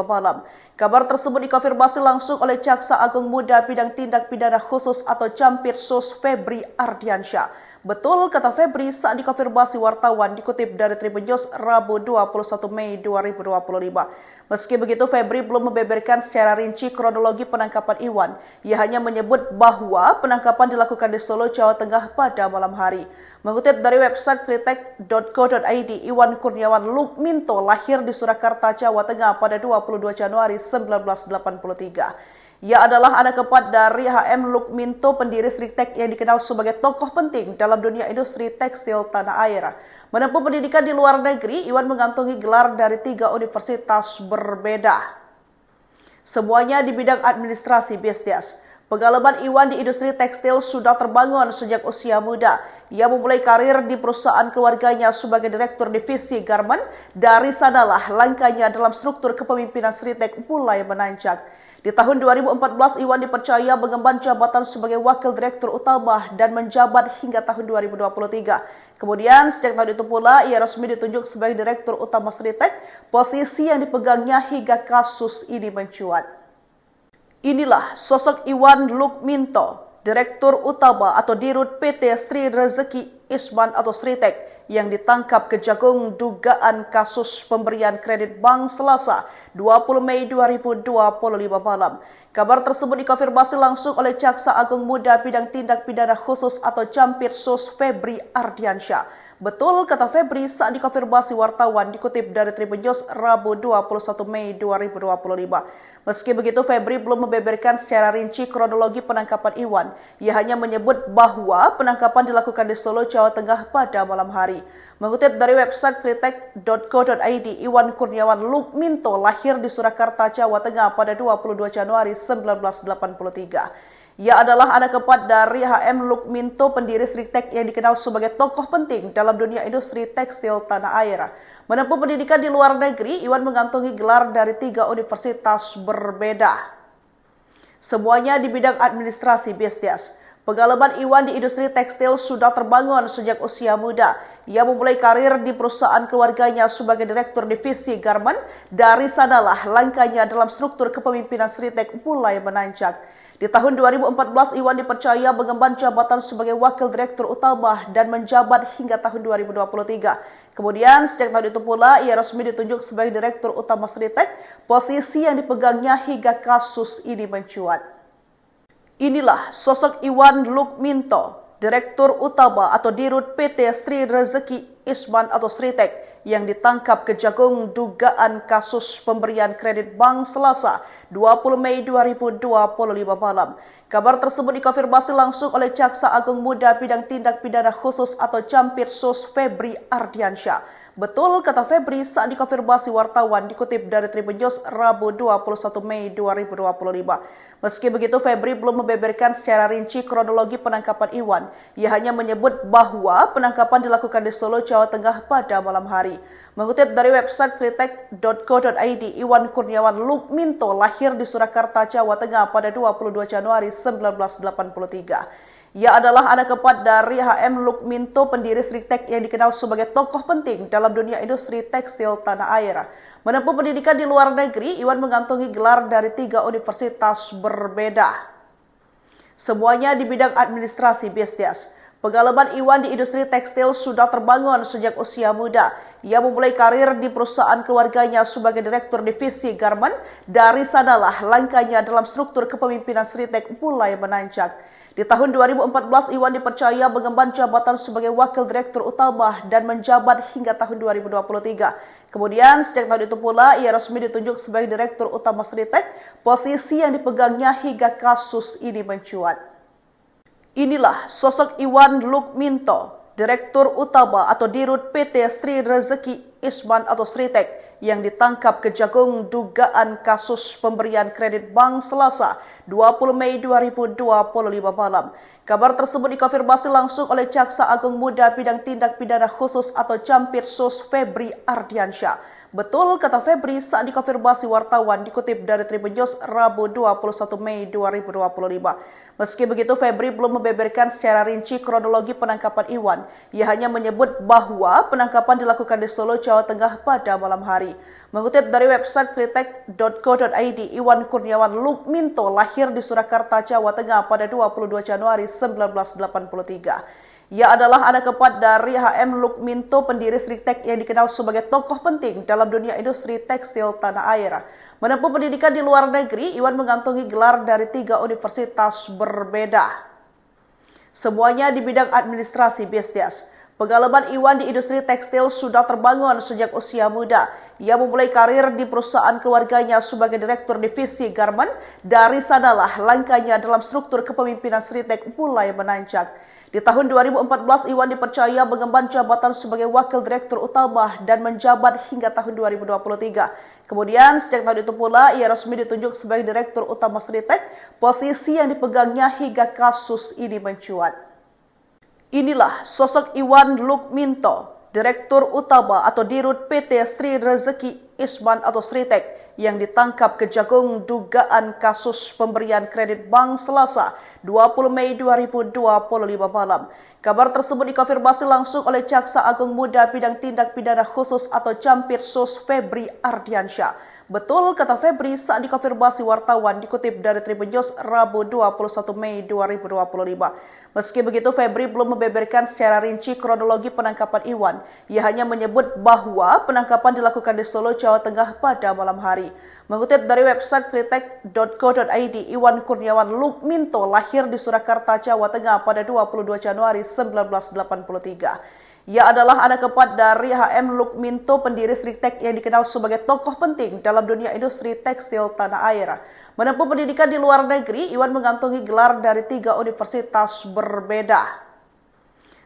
malam. Kabar tersebut dikonfirmasi langsung oleh Jaksa Agung Muda Bidang Tindak Pidana Khusus atau Campirsus Febri Ardiansyah. Betul, kata Febri saat dikonfirmasi wartawan dikutip dari Tribun News Rabu 21 Mei 2025. Meski begitu, Febri belum membeberkan secara rinci kronologi penangkapan Iwan. Ia hanya menyebut bahwa penangkapan dilakukan di Solo, Jawa Tengah pada malam hari. Mengutip dari website sritek.co.id, Iwan Kurniawan Lukminto lahir di Surakarta, Jawa Tengah pada 22 Januari 1983. Ia adalah anak keempat dari HM Lukminto, pendiri Sritek yang dikenal sebagai tokoh penting dalam dunia industri tekstil tanah air. Menempuh pendidikan di luar negeri, Iwan mengantongi gelar dari 3 universitas berbeda. Semuanya di bidang administrasi bisnis. Pengalaman Iwan di industri tekstil sudah terbangun sejak usia muda. Ia memulai karir di perusahaan keluarganya sebagai direktur divisi garment. Dari sanalah langkahnya dalam struktur kepemimpinan Sritek mulai menanjak. Di tahun 2014, Iwan dipercaya mengemban jabatan sebagai wakil direktur utama dan menjabat hingga tahun 2023. Kemudian, sejak tahun itu pula, ia resmi ditunjuk sebagai direktur utama Sritek, posisi yang dipegangnya hingga kasus ini mencuat. Inilah sosok Iwan Lukminto, direktur utama atau dirut PT Sri Rezeki Isman atau Sritek, yang ditangkap Kejagung dugaan kasus pemberian kredit bank Selasa 20 Mei 2025 malam. Kabar tersebut dikonfirmasi langsung oleh Jaksa Agung Muda Bidang Tindak Pidana Khusus atau Campirsus Febri Ardiansyah. Betul, kata Febri saat dikonfirmasi wartawan dikutip dari Tribun News Rabu 21 Mei 2025. Meski begitu, Febri belum membeberkan secara rinci kronologi penangkapan Iwan. Ia hanya menyebut bahwa penangkapan dilakukan di Solo, Jawa Tengah pada malam hari. Mengutip dari website sritek.co.id, Iwan Kurniawan Lukminto lahir di Surakarta, Jawa Tengah pada 22 Januari 1983. Ia adalah anak keempat dari H.M. Lukminto, pendiri Sritex yang dikenal sebagai tokoh penting dalam dunia industri tekstil tanah air. Menempuh pendidikan di luar negeri, Iwan mengantongi gelar dari 3 universitas berbeda. Semuanya di bidang administrasi bisnis. Pengalaman Iwan di industri tekstil sudah terbangun sejak usia muda. Ia memulai karir di perusahaan keluarganya sebagai direktur divisi garment. Dari sanalah langkahnya dalam struktur kepemimpinan Sritex mulai menanjak. Di tahun 2014, Iwan dipercaya mengemban jabatan sebagai wakil direktur utama dan menjabat hingga tahun 2023. Kemudian, sejak tahun itu pula, ia resmi ditunjuk sebagai direktur utama Sritex, posisi yang dipegangnya hingga kasus ini mencuat. Inilah sosok Iwan Lukminto, direktur utama atau dirut PT Sri Rezeki Isman atau Sritex, yang ditangkap Kejagung dugaan kasus pemberian kredit bank Selasa 20 Mei 2025 malam. Kabar tersebut dikonfirmasi langsung oleh Jaksa Agung Muda Bidang Tindak Pidana Khusus atau Jampitsus Febri Ardiansyah. Betul kata Febri saat dikonfirmasi wartawan, dikutip dari Tribun News Rabu 21 Mei 2025. Meski begitu, Febri belum membeberkan secara rinci kronologi penangkapan Iwan. Ia hanya menyebut bahwa penangkapan dilakukan di Solo, Jawa Tengah pada malam hari. Mengutip dari website sritex.co.id, Iwan Kurniawan Lukminto lahir di Surakarta, Jawa Tengah pada 22 Januari 1983. Ia adalah anak keempat dari H.M. Lukminto, pendiri Sritex yang dikenal sebagai tokoh penting dalam dunia industri tekstil tanah air. Menempuh pendidikan di luar negeri, Iwan mengantongi gelar dari 3 universitas berbeda. Semuanya di bidang administrasi bisnis. Pengalaman Iwan di industri tekstil sudah terbangun sejak usia muda. Ia memulai karir di perusahaan keluarganya sebagai direktur divisi garment. Dari sanalah langkahnya dalam struktur kepemimpinan Sritex mulai menanjak. Di tahun 2014, Iwan dipercaya mengemban jabatan sebagai wakil direktur utama dan menjabat hingga tahun 2023. Kemudian, sejak tahun itu pula, ia resmi ditunjuk sebagai direktur utama Sritex, posisi yang dipegangnya hingga kasus ini mencuat. Inilah sosok Iwan Lukminto, direktur utama atau dirut PT Sri Rezeki Isman atau Sritex, yang ditangkap Kejagung dugaan kasus pemberian kredit bank Selasa 20 Mei 2025 malam. Kabar tersebut dikonfirmasi langsung oleh Jaksa Agung Muda Bidang Tindak Pidana Khusus atau Jampitsus Febri Ardiansyah. Betul kata Febri saat dikonfirmasi wartawan, dikutip dari Tribun News Rabu 21 Mei 2025. Meski begitu, Febri belum membeberkan secara rinci kronologi penangkapan Iwan. Ia hanya menyebut bahwa penangkapan dilakukan di Solo, Jawa Tengah pada malam hari. Mengutip dari website sritex.co.id, Iwan Kurniawan Lukminto lahir di Surakarta, Jawa Tengah pada 22 Januari 1983. Ia adalah anak keempat dari H.M. Lukminto, pendiri Sritex yang dikenal sebagai tokoh penting dalam dunia industri tekstil tanah air. Menempuh pendidikan di luar negeri, Iwan mengantongi gelar dari 3 universitas berbeda. Semuanya di bidang administrasi bisnis. Pengalaman Iwan di industri tekstil sudah terbangun sejak usia muda. Ia memulai karir di perusahaan keluarganya sebagai direktur divisi garment. Dari sanalah langkahnya dalam struktur kepemimpinan Sritex mulai menanjak. Di tahun 2014, Iwan dipercaya mengemban jabatan sebagai wakil direktur utama dan menjabat hingga tahun 2023. Kemudian, sejak tahun itu pula, ia resmi ditunjuk sebagai direktur utama Sritex, posisi yang dipegangnya hingga kasus ini mencuat. Inilah sosok Iwan Lukminto, direktur utama atau dirut PT Sri Rezeki Isman atau Sritex, yang ditangkap Kejagung dugaan kasus pemberian kredit bank Selasa 20 Mei 2025 malam. Kabar tersebut dikonfirmasi langsung oleh Jaksa Agung Muda Bidang Tindak Pidana Khusus atau Jampitsus Febri Ardiansyah. Betul kata Febri saat dikonfirmasi wartawan, dikutip dari Tribun News Rabu 21 Mei 2025. Meski begitu, Febri belum membeberkan secara rinci kronologi penangkapan Iwan. Ia hanya menyebut bahwa penangkapan dilakukan di Solo, Jawa Tengah pada malam hari. Mengutip dari website sritex.co.id, Iwan Kurniawan Lukminto lahir di Surakarta, Jawa Tengah pada 22 Januari 1983. Ia adalah anak keempat dari H.M. Lukminto, pendiri Sritex yang dikenal sebagai tokoh penting dalam dunia industri tekstil tanah air. Menempuh pendidikan di luar negeri, Iwan mengantongi gelar dari 3 universitas berbeda.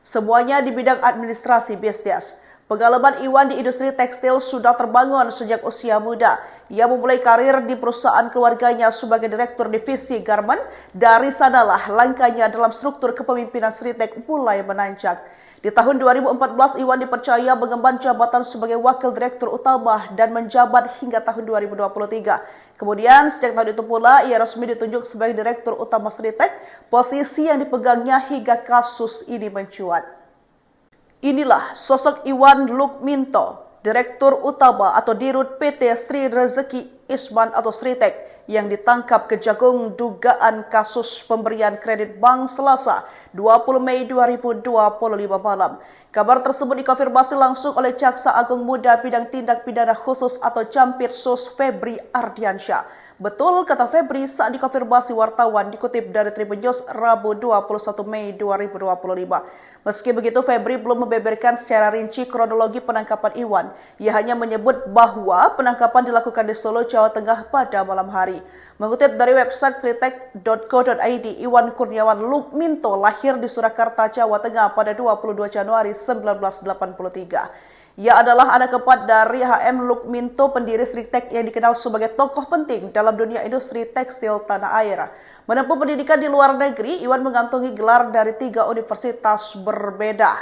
Semuanya di bidang administrasi bisnis. Pengalaman Iwan di industri tekstil sudah terbangun sejak usia muda. Ia memulai karir di perusahaan keluarganya sebagai direktur divisi garmen. Dari sanalah langkahnya dalam struktur kepemimpinan Sritek mulai menanjak. Di tahun 2014, Iwan dipercaya mengemban jabatan sebagai wakil direktur utama dan menjabat hingga tahun 2023. Kemudian, sejak tahun itu pula, ia resmi ditunjuk sebagai direktur utama Sritek, posisi yang dipegangnya hingga kasus ini mencuat. Inilah sosok Iwan Lukminto, Direktur Utama atau Dirut PT Sri Rezeki Isman atau Sritek yang ditangkap Kejagung dugaan kasus pemberian kredit bank Selasa 20 Mei 2025 malam. Kabar tersebut dikonfirmasi langsung oleh Jaksa Agung Muda Bidang Tindak Pidana Khusus atau Jampitsus Febri Ardiansyah. Betul, kata Febri saat dikonfirmasi wartawan dikutip dari Tribun News Rabu 21 Mei 2025. Meski begitu, Febri belum membeberkan secara rinci kronologi penangkapan Iwan. Ia hanya menyebut bahwa penangkapan dilakukan di Solo, Jawa Tengah pada malam hari. Mengutip dari website sritek.co.id, Iwan Kurniawan Lukminto lahir di Surakarta, Jawa Tengah pada 22 Januari 1983. Ia adalah anak keempat dari HM Lukminto, pendiri Sritek yang dikenal sebagai tokoh penting dalam dunia industri tekstil tanah air. Menempuh pendidikan di luar negeri, Iwan mengantongi gelar dari 3 universitas berbeda.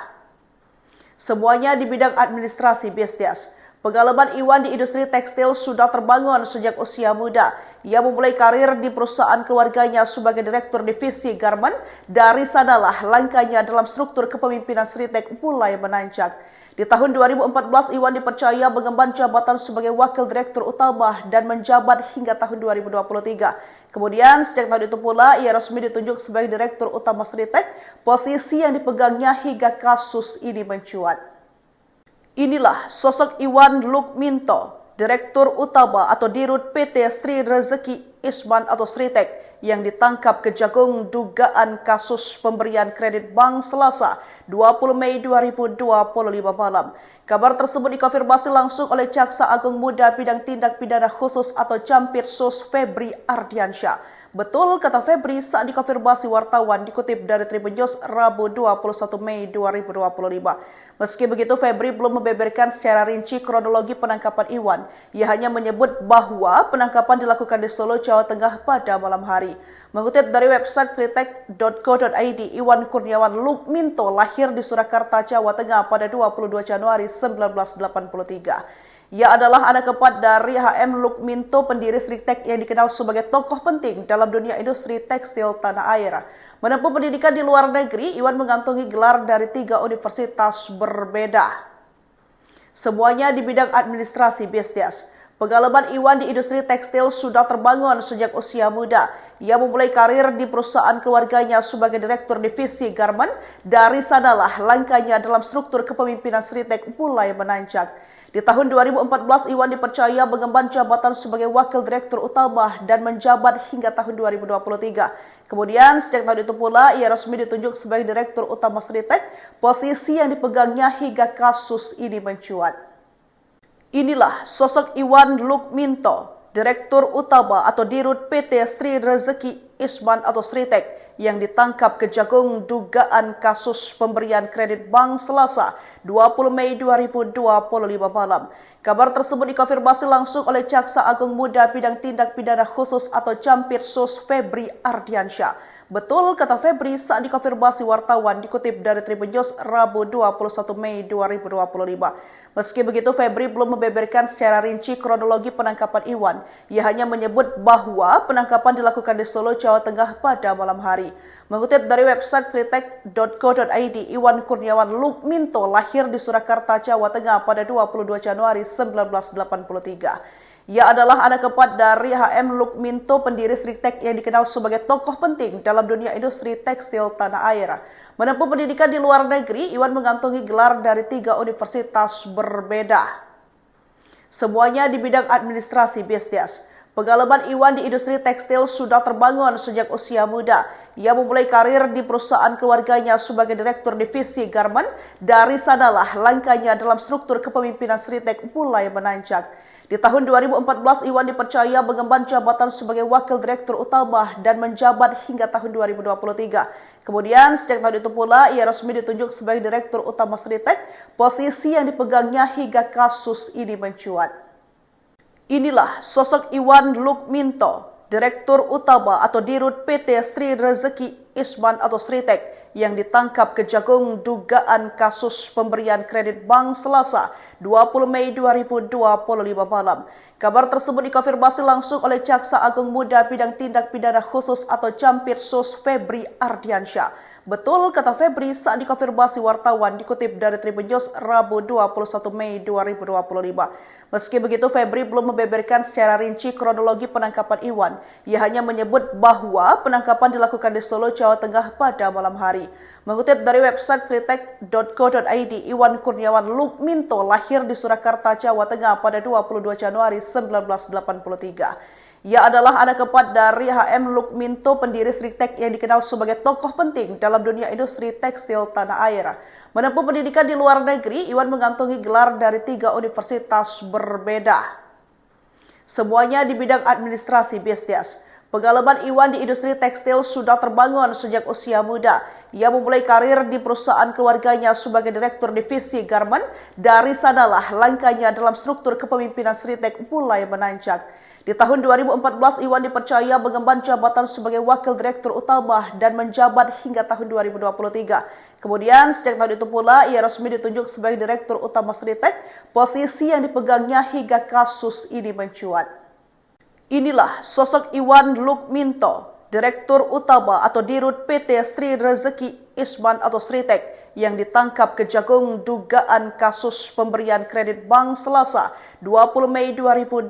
Semuanya di bidang administrasi bisnis. Pengalaman Iwan di industri tekstil sudah terbangun sejak usia muda. Ia memulai karir di perusahaan keluarganya sebagai direktur divisi garmen. Dari sanalah langkahnya dalam struktur kepemimpinan Sritek mulai menanjak. Di tahun 2014, Iwan dipercaya mengemban jabatan sebagai wakil direktur utama dan menjabat hingga tahun 2023. Kemudian, sejak tahun itu pula, ia resmi ditunjuk sebagai direktur utama Sritek, posisi yang dipegangnya hingga kasus ini mencuat. Inilah sosok Iwan Lukminto, Direktur Utama atau Dirut PT Sri Rezeki Isman atau Sritek yang ditangkap Kejagung dugaan kasus pemberian kredit bank Selasa 20 Mei 2025 malam. Kabar tersebut dikonfirmasi langsung oleh Jaksa Agung Muda Bidang Tindak Pidana Khusus atau Jampitsus Febri Ardiansyah. Betul, kata Febri saat dikonfirmasi wartawan dikutip dari Tribun News Rabu 21 Mei 2025. Meski begitu, Febri belum membeberkan secara rinci kronologi penangkapan Iwan. Ia hanya menyebut bahwa penangkapan dilakukan di Solo, Jawa Tengah pada malam hari. Mengutip dari website sritek.co.id, Iwan Kurniawan Lukminto lahir di Surakarta, Jawa Tengah pada 22 Januari 1983. Ia adalah anak keempat dari HM Lukminto, pendiri Sritek yang dikenal sebagai tokoh penting dalam dunia industri tekstil tanah air. Menempuh pendidikan di luar negeri, Iwan mengantongi gelar dari 3 universitas berbeda. Semuanya di bidang administrasi bisnis. Pengalaman Iwan di industri tekstil sudah terbangun sejak usia muda. Ia memulai karir di perusahaan keluarganya sebagai direktur divisi garmen. Dari sanalah langkahnya dalam struktur kepemimpinan Sritek mulai menanjak. Di tahun 2014, Iwan dipercaya mengemban jabatan sebagai wakil direktur utama dan menjabat hingga tahun 2023. Kemudian, sejak tahun itu pula, ia resmi ditunjuk sebagai direktur utama Sritek, posisi yang dipegangnya hingga kasus ini mencuat. Inilah sosok Iwan Lukminto, Direktur Utama atau Dirut PT Sri Rezeki Isman atau Sritek yang ditangkap Kejagung dugaan kasus pemberian kredit bank Selasa 20 Mei 2025 malam. Kabar tersebut dikonfirmasi langsung oleh Jaksa Agung Muda Bidang Tindak Pidana Khusus atau Jampitsus Febri Ardiansyah. Betul, kata Febri saat dikonfirmasi wartawan dikutip dari Tribun News Rabu 21 Mei 2025. Meski begitu, Febri belum membeberkan secara rinci kronologi penangkapan Iwan. Ia hanya menyebut bahwa penangkapan dilakukan di Solo, Jawa Tengah pada malam hari. Mengutip dari website sritek.co.id, Iwan Kurniawan Lukminto lahir di Surakarta, Jawa Tengah pada 22 Januari 1983. Ia adalah anak keempat dari HM Lukminto, pendiri Sritek yang dikenal sebagai tokoh penting dalam dunia industri tekstil tanah air. Menempuh pendidikan di luar negeri, Iwan mengantongi gelar dari 3 universitas berbeda. Semuanya di bidang administrasi bisnis. Pengalaman Iwan di industri tekstil sudah terbangun sejak usia muda. Ia memulai karir di perusahaan keluarganya sebagai direktur divisi garmen. Dari sanalah langkahnya dalam struktur kepemimpinan Sritek mulai menanjak. Di Di tahun 2014, Iwan dipercaya mengemban jabatan sebagai Wakil Direktur Utama dan menjabat hingga tahun 2023. Kemudian, sejak tahun itu pula, ia resmi ditunjuk sebagai Direktur Utama Sritek, posisi yang dipegangnya hingga kasus ini mencuat. Inilah sosok Iwan Lukminto, Direktur Utama atau Dirut PT Sri Rezeki Isman atau Sritek, yang ditangkap Kejagung dugaan kasus pemberian kredit bank Selasa 20 Mei 2025 malam. Kabar tersebut dikonfirmasi langsung oleh Jaksa Agung Muda Bidang Tindak Pidana Khusus atau Jampitsus Febri Ardiansyah. Betul kata Febri saat dikonfirmasi wartawan, dikutip dari Tribun News Rabu 21 Mei 2025. Meski begitu, Febri belum membeberkan secara rinci kronologi penangkapan Iwan. Ia hanya menyebut bahwa penangkapan dilakukan di Solo, Jawa Tengah pada malam hari. Mengutip dari website sritek.co.id, Iwan Kurniawan Lukminto lahir di Surakarta, Jawa Tengah pada 22 Januari 1983. Ia adalah anak keempat dari HM Lukminto, pendiri Sritek yang dikenal sebagai tokoh penting dalam dunia industri tekstil tanah air. Menempuh pendidikan di luar negeri, Iwan mengantongi gelar dari 3 universitas berbeda. Semuanya di bidang administrasi bisnis. Pengalaman Iwan di industri tekstil sudah terbangun sejak usia muda. Ia memulai karir di perusahaan keluarganya sebagai Direktur Divisi Garment. Dari sanalah langkahnya dalam struktur kepemimpinan Sritek mulai menanjak. Di tahun 2014, Iwan dipercaya mengemban jabatan sebagai Wakil Direktur Utama dan menjabat hingga tahun 2023. Kemudian, sejak tahun itu pula, ia resmi ditunjuk sebagai Direktur Utama Sritek, posisi yang dipegangnya hingga kasus ini mencuat. Inilah sosok Iwan Lukminto, Direktur Utama atau Dirut PT Sri Rezeki Isman atau Sritek, yang ditangkap Kejagung dugaan kasus pemberian kredit bank Selasa 20 Mei 2025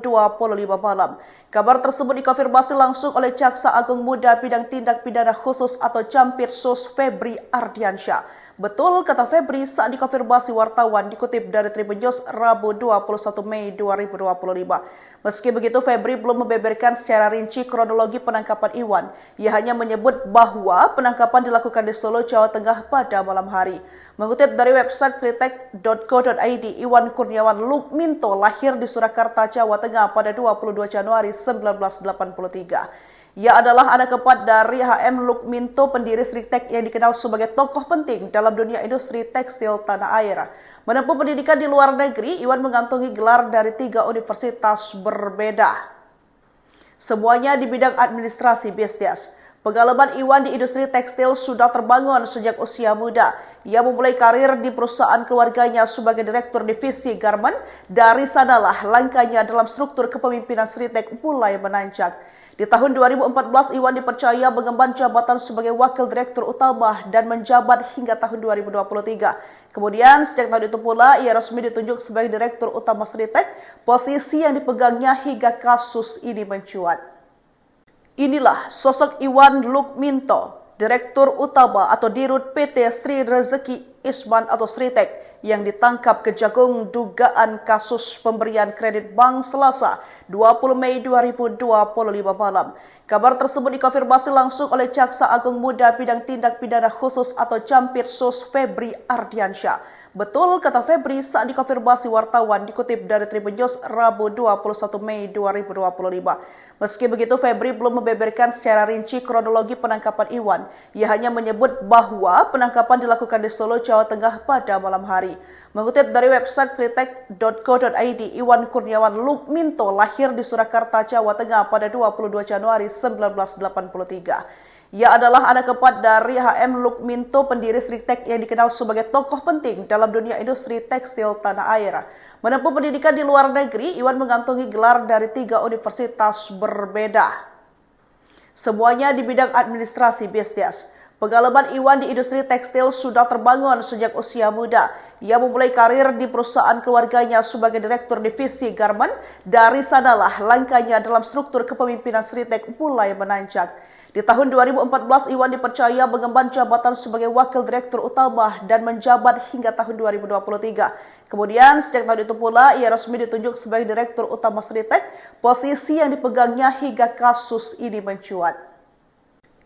malam. Kabar tersebut dikonfirmasi langsung oleh Jaksa Agung Muda Bidang Tindak Pidana Khusus atau Jampitsus Febri Ardiansyah. Betul kata Febri saat dikonfirmasi wartawan, dikutip dari Tribun News Rabu 21 Mei 2025. Meski begitu, Febri belum membeberkan secara rinci kronologi penangkapan Iwan. Ia hanya menyebut bahwa penangkapan dilakukan di Solo, Jawa Tengah pada malam hari. Mengutip dari website sritek.co.id, Iwan Kurniawan Lukminto lahir di Surakarta, Jawa Tengah pada 22 Januari 1983. Ia adalah anak keempat dari HM Lukminto, pendiri Sritek yang dikenal sebagai tokoh penting dalam dunia industri tekstil tanah air. Menempuh pendidikan di luar negeri, Iwan mengantongi gelar dari 3 universitas berbeda. Semuanya di bidang administrasi bisnis. Pengalaman Iwan di industri tekstil sudah terbangun sejak usia muda. Ia memulai karir di perusahaan keluarganya sebagai Direktur Divisi Garment. Dari sanalah langkahnya dalam struktur kepemimpinan Sritek mulai menanjak. Di tahun 2014, Iwan dipercaya mengemban jabatan sebagai Wakil Direktur Utama dan menjabat hingga tahun 2023. Kemudian, sejak tahun itu pula, ia resmi ditunjuk sebagai Direktur Utama Sritek, posisi yang dipegangnya hingga kasus ini mencuat. Inilah sosok Iwan Lukminto, Direktur Utama atau Dirut PT Sri Rezeki Isman atau Sritek, yang ditangkap Kejagung dugaan kasus pemberian kredit bank Selasa 20 Mei 2025 malam. Kabar tersebut dikonfirmasi langsung oleh Jaksa Agung Muda Bidang Tindak Pidana Khusus atau Jampitsus Febri Ardiansyah. Betul kata Febri saat dikonfirmasi wartawan, dikutip dari Tribun News Rabu 21 Mei 2025. Meski begitu, Febri belum membeberkan secara rinci kronologi penangkapan Iwan. Ia hanya menyebut bahwa penangkapan dilakukan di Solo, Jawa Tengah pada malam hari. Mengutip dari website sritek.co.id, Iwan Kurniawan Lukminto lahir di Surakarta, Jawa Tengah pada 22 Januari 1983. Ia adalah anak keempat dari HM Lukminto, pendiri Sritek yang dikenal sebagai tokoh penting dalam dunia industri tekstil tanah air. Menempuh pendidikan di luar negeri, Iwan mengantongi gelar dari 3 universitas berbeda. Semuanya di bidang administrasi bisnis. Pengalaman Iwan di industri tekstil sudah terbangun sejak usia muda. Ia memulai karir di perusahaan keluarganya sebagai Direktur Divisi Garment. Dari sanalah langkahnya dalam struktur kepemimpinan Sritek mulai menanjak. Di tahun 2014, Iwan dipercaya mengemban jabatan sebagai Wakil Direktur Utama dan menjabat hingga tahun 2023. Kemudian, sejak tahun itu pula, ia resmi ditunjuk sebagai Direktur Utama Sritek, posisi yang dipegangnya hingga kasus ini mencuat.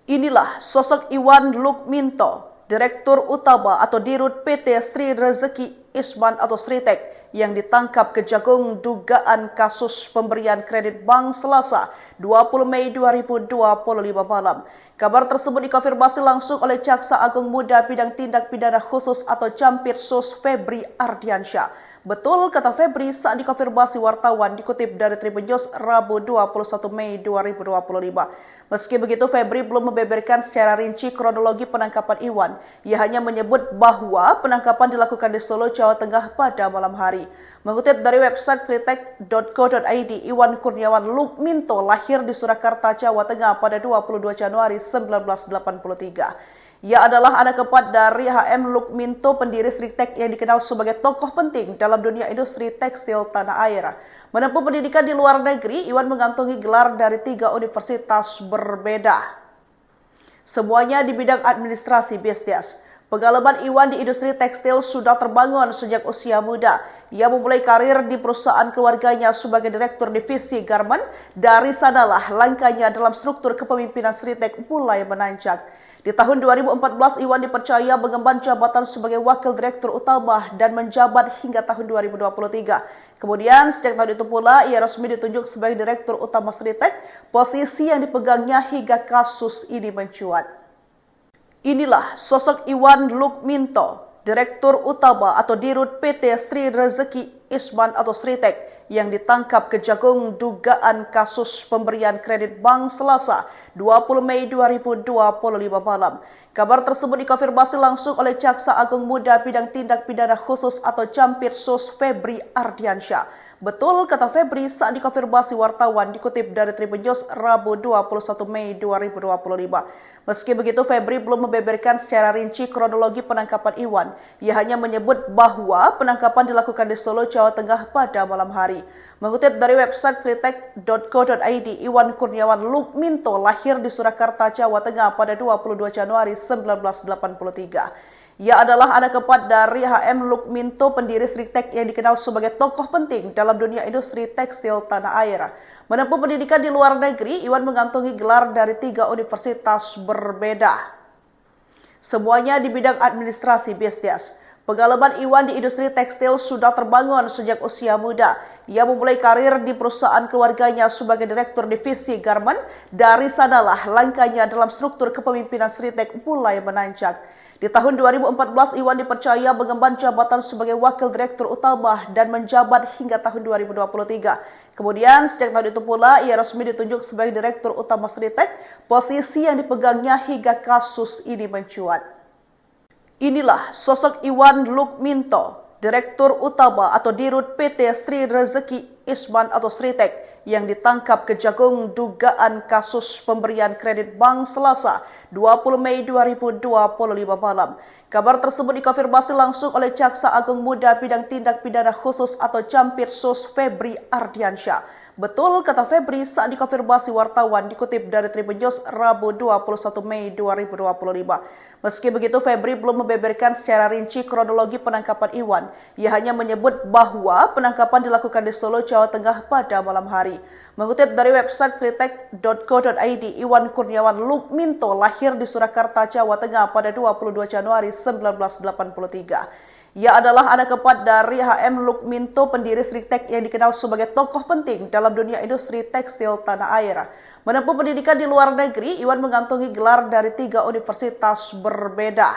Inilah sosok Iwan Lukminto, Direktur Utama atau Dirut PT Sri Rezeki Isman atau Sritek, yang ditangkap Kejagung dugaan kasus pemberian kredit bank Selasa 20 Mei 2025 malam. Kabar tersebut dikonfirmasi langsung oleh Jaksa Agung Muda Bidang Tindak Pidana Khusus atau Jampitsus Febri Ardiansyah. Betul, kata Febri saat dikonfirmasi wartawan dikutip dari Tribun News Rabu 21 Mei 2025. Meski begitu, Febri belum membeberkan secara rinci kronologi penangkapan Iwan. Ia hanya menyebut bahwa penangkapan dilakukan di Solo, Jawa Tengah pada malam hari. Mengutip dari website sritek.co.id, Iwan Kurniawan Lukminto lahir di Surakarta, Jawa Tengah pada 22 Januari 1983. Ia adalah anak keempat dari HM Lukminto, pendiri Sritek yang dikenal sebagai tokoh penting dalam dunia industri tekstil tanah air. Menempuh pendidikan di luar negeri, Iwan mengantongi gelar dari 3 universitas berbeda. Semuanya di bidang administrasi bisnis. Pengalaman Iwan di industri tekstil sudah terbangun sejak usia muda. Ia memulai karir di perusahaan keluarganya sebagai direktur divisi garment. Dari sanalah langkahnya dalam struktur kepemimpinan Sritek mulai menanjak. Di tahun 2014, Iwan dipercaya mengemban jabatan sebagai wakil direktur utama dan menjabat hingga tahun 2023. Kemudian, sejak tahun itu pula, ia resmi ditunjuk sebagai direktur utama Sritek, posisi yang dipegangnya hingga kasus ini mencuat. Inilah sosok Iwan Lukminto, direktur utama atau dirut PT Sri Rezeki Isman atau Sritek, yang ditangkap Kejagung dugaan kasus pemberian kredit bank Selasa 20 Mei 2025 malam. Kabar tersebut dikonfirmasi langsung oleh Jaksa Agung Muda Bidang Tindak Pidana Khusus atau Jampitsus Febri Ardiansyah. Betul, kata Febri saat dikonfirmasi wartawan dikutip dari Tribun News Rabu 21 Mei 2025. Meski begitu, Febri belum membeberkan secara rinci kronologi penangkapan Iwan. Ia hanya menyebut bahwa penangkapan dilakukan di Solo, Jawa Tengah pada malam hari. Mengutip dari website sritek.co.id, Iwan Kurniawan Lukminto lahir di Surakarta, Jawa Tengah pada 22 Januari 1983. Ia adalah anak keempat dari HM Lukminto, pendiri Sritek yang dikenal sebagai tokoh penting dalam dunia industri tekstil tanah air. Menempuh pendidikan di luar negeri, Iwan mengantongi gelar dari 3 universitas berbeda. Semuanya di bidang administrasi bisnis. Pengalaman Iwan di industri tekstil sudah terbangun sejak usia muda. Ia memulai karir di perusahaan keluarganya sebagai direktur divisi garment. Dari sanalah langkahnya dalam struktur kepemimpinan Sritek mulai menanjak. Di tahun 2014, Iwan dipercaya mengemban jabatan sebagai wakil direktur utama dan menjabat hingga tahun 2023. Kemudian, sejak tahun itu pula, ia resmi ditunjuk sebagai direktur utama Sritek, posisi yang dipegangnya hingga kasus ini mencuat. Inilah sosok Iwan Lukminto, direktur utama atau dirut PT Sri Rezeki Isman atau Sritek, yang ditangkap Kejagung dugaan kasus pemberian kredit bank Selasa 20 Mei 2025 malam. Kabar tersebut dikonfirmasi langsung oleh Jaksa Agung Muda Bidang Tindak Pidana Khusus atau Jampitsus Febri Ardiansyah. Betul, kata Febri saat dikonfirmasi wartawan dikutip dari Tribun News Rabu 21 Mei 2025. Meski begitu, Febri belum membeberkan secara rinci kronologi penangkapan Iwan. Ia hanya menyebut bahwa penangkapan dilakukan di Solo, Jawa Tengah pada malam hari. Mengutip dari website sritek.co.id, Iwan Kurniawan Lukminto lahir di Surakarta, Jawa Tengah pada 22 Januari 1983. Ia adalah anak keempat dari HM Lukminto, pendiri Sritek yang dikenal sebagai tokoh penting dalam dunia industri tekstil tanah air. Menempuh pendidikan di luar negeri, Iwan mengantongi gelar dari 3 universitas berbeda.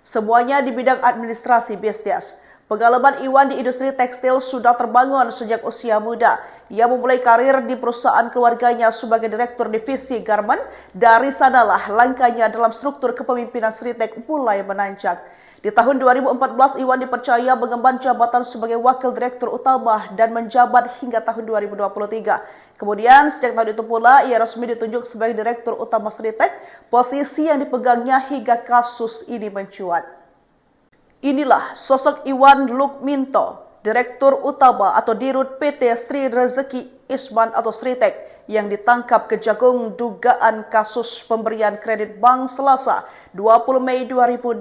Semuanya di bidang administrasi bisnis. Pengalaman Iwan di industri tekstil sudah terbangun sejak usia muda. Ia memulai karir di perusahaan keluarganya sebagai direktur divisi garment. Dari sanalah langkahnya dalam struktur kepemimpinan Sritek mulai menanjak. Di tahun 2014, Iwan dipercaya mengemban jabatan sebagai wakil direktur utama dan menjabat hingga tahun 2023. Kemudian, sejak tahun itu pula, ia resmi ditunjuk sebagai direktur utama Sritek, posisi yang dipegangnya hingga kasus ini mencuat. Inilah sosok Iwan Lukminto, direktur utama atau dirut PT Sri Rezeki Isman atau Sritek, yang ditangkap Kejagung dugaan kasus pemberian kredit bank Selasa 20 Mei 2025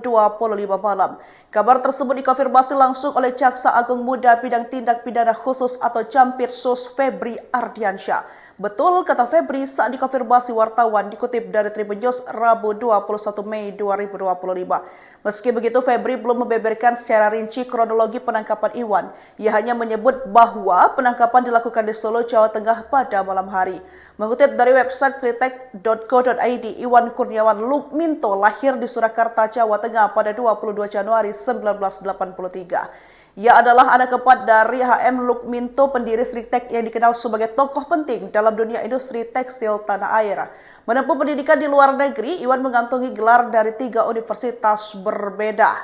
malam. Kabar tersebut dikonfirmasi langsung oleh Jaksa Agung Muda Bidang Tindak Pidana Khusus atau Jampitsus Febri Ardiansyah. Betul, kata Febri saat dikonfirmasi wartawan dikutip dari Tribun News Rabu 21 Mei 2025. Meski begitu, Febri belum membeberkan secara rinci kronologi penangkapan Iwan. Ia hanya menyebut bahwa penangkapan dilakukan di Solo, Jawa Tengah pada malam hari. Mengutip dari website sritek.co.id, Iwan Kurniawan Lukminto lahir di Surakarta, Jawa Tengah pada 22 Januari 1983. Ia adalah anak keempat dari HM Lukminto, pendiri Sritek yang dikenal sebagai tokoh penting dalam dunia industri tekstil tanah air. Menempuh pendidikan di luar negeri, Iwan mengantongi gelar dari 3 universitas berbeda.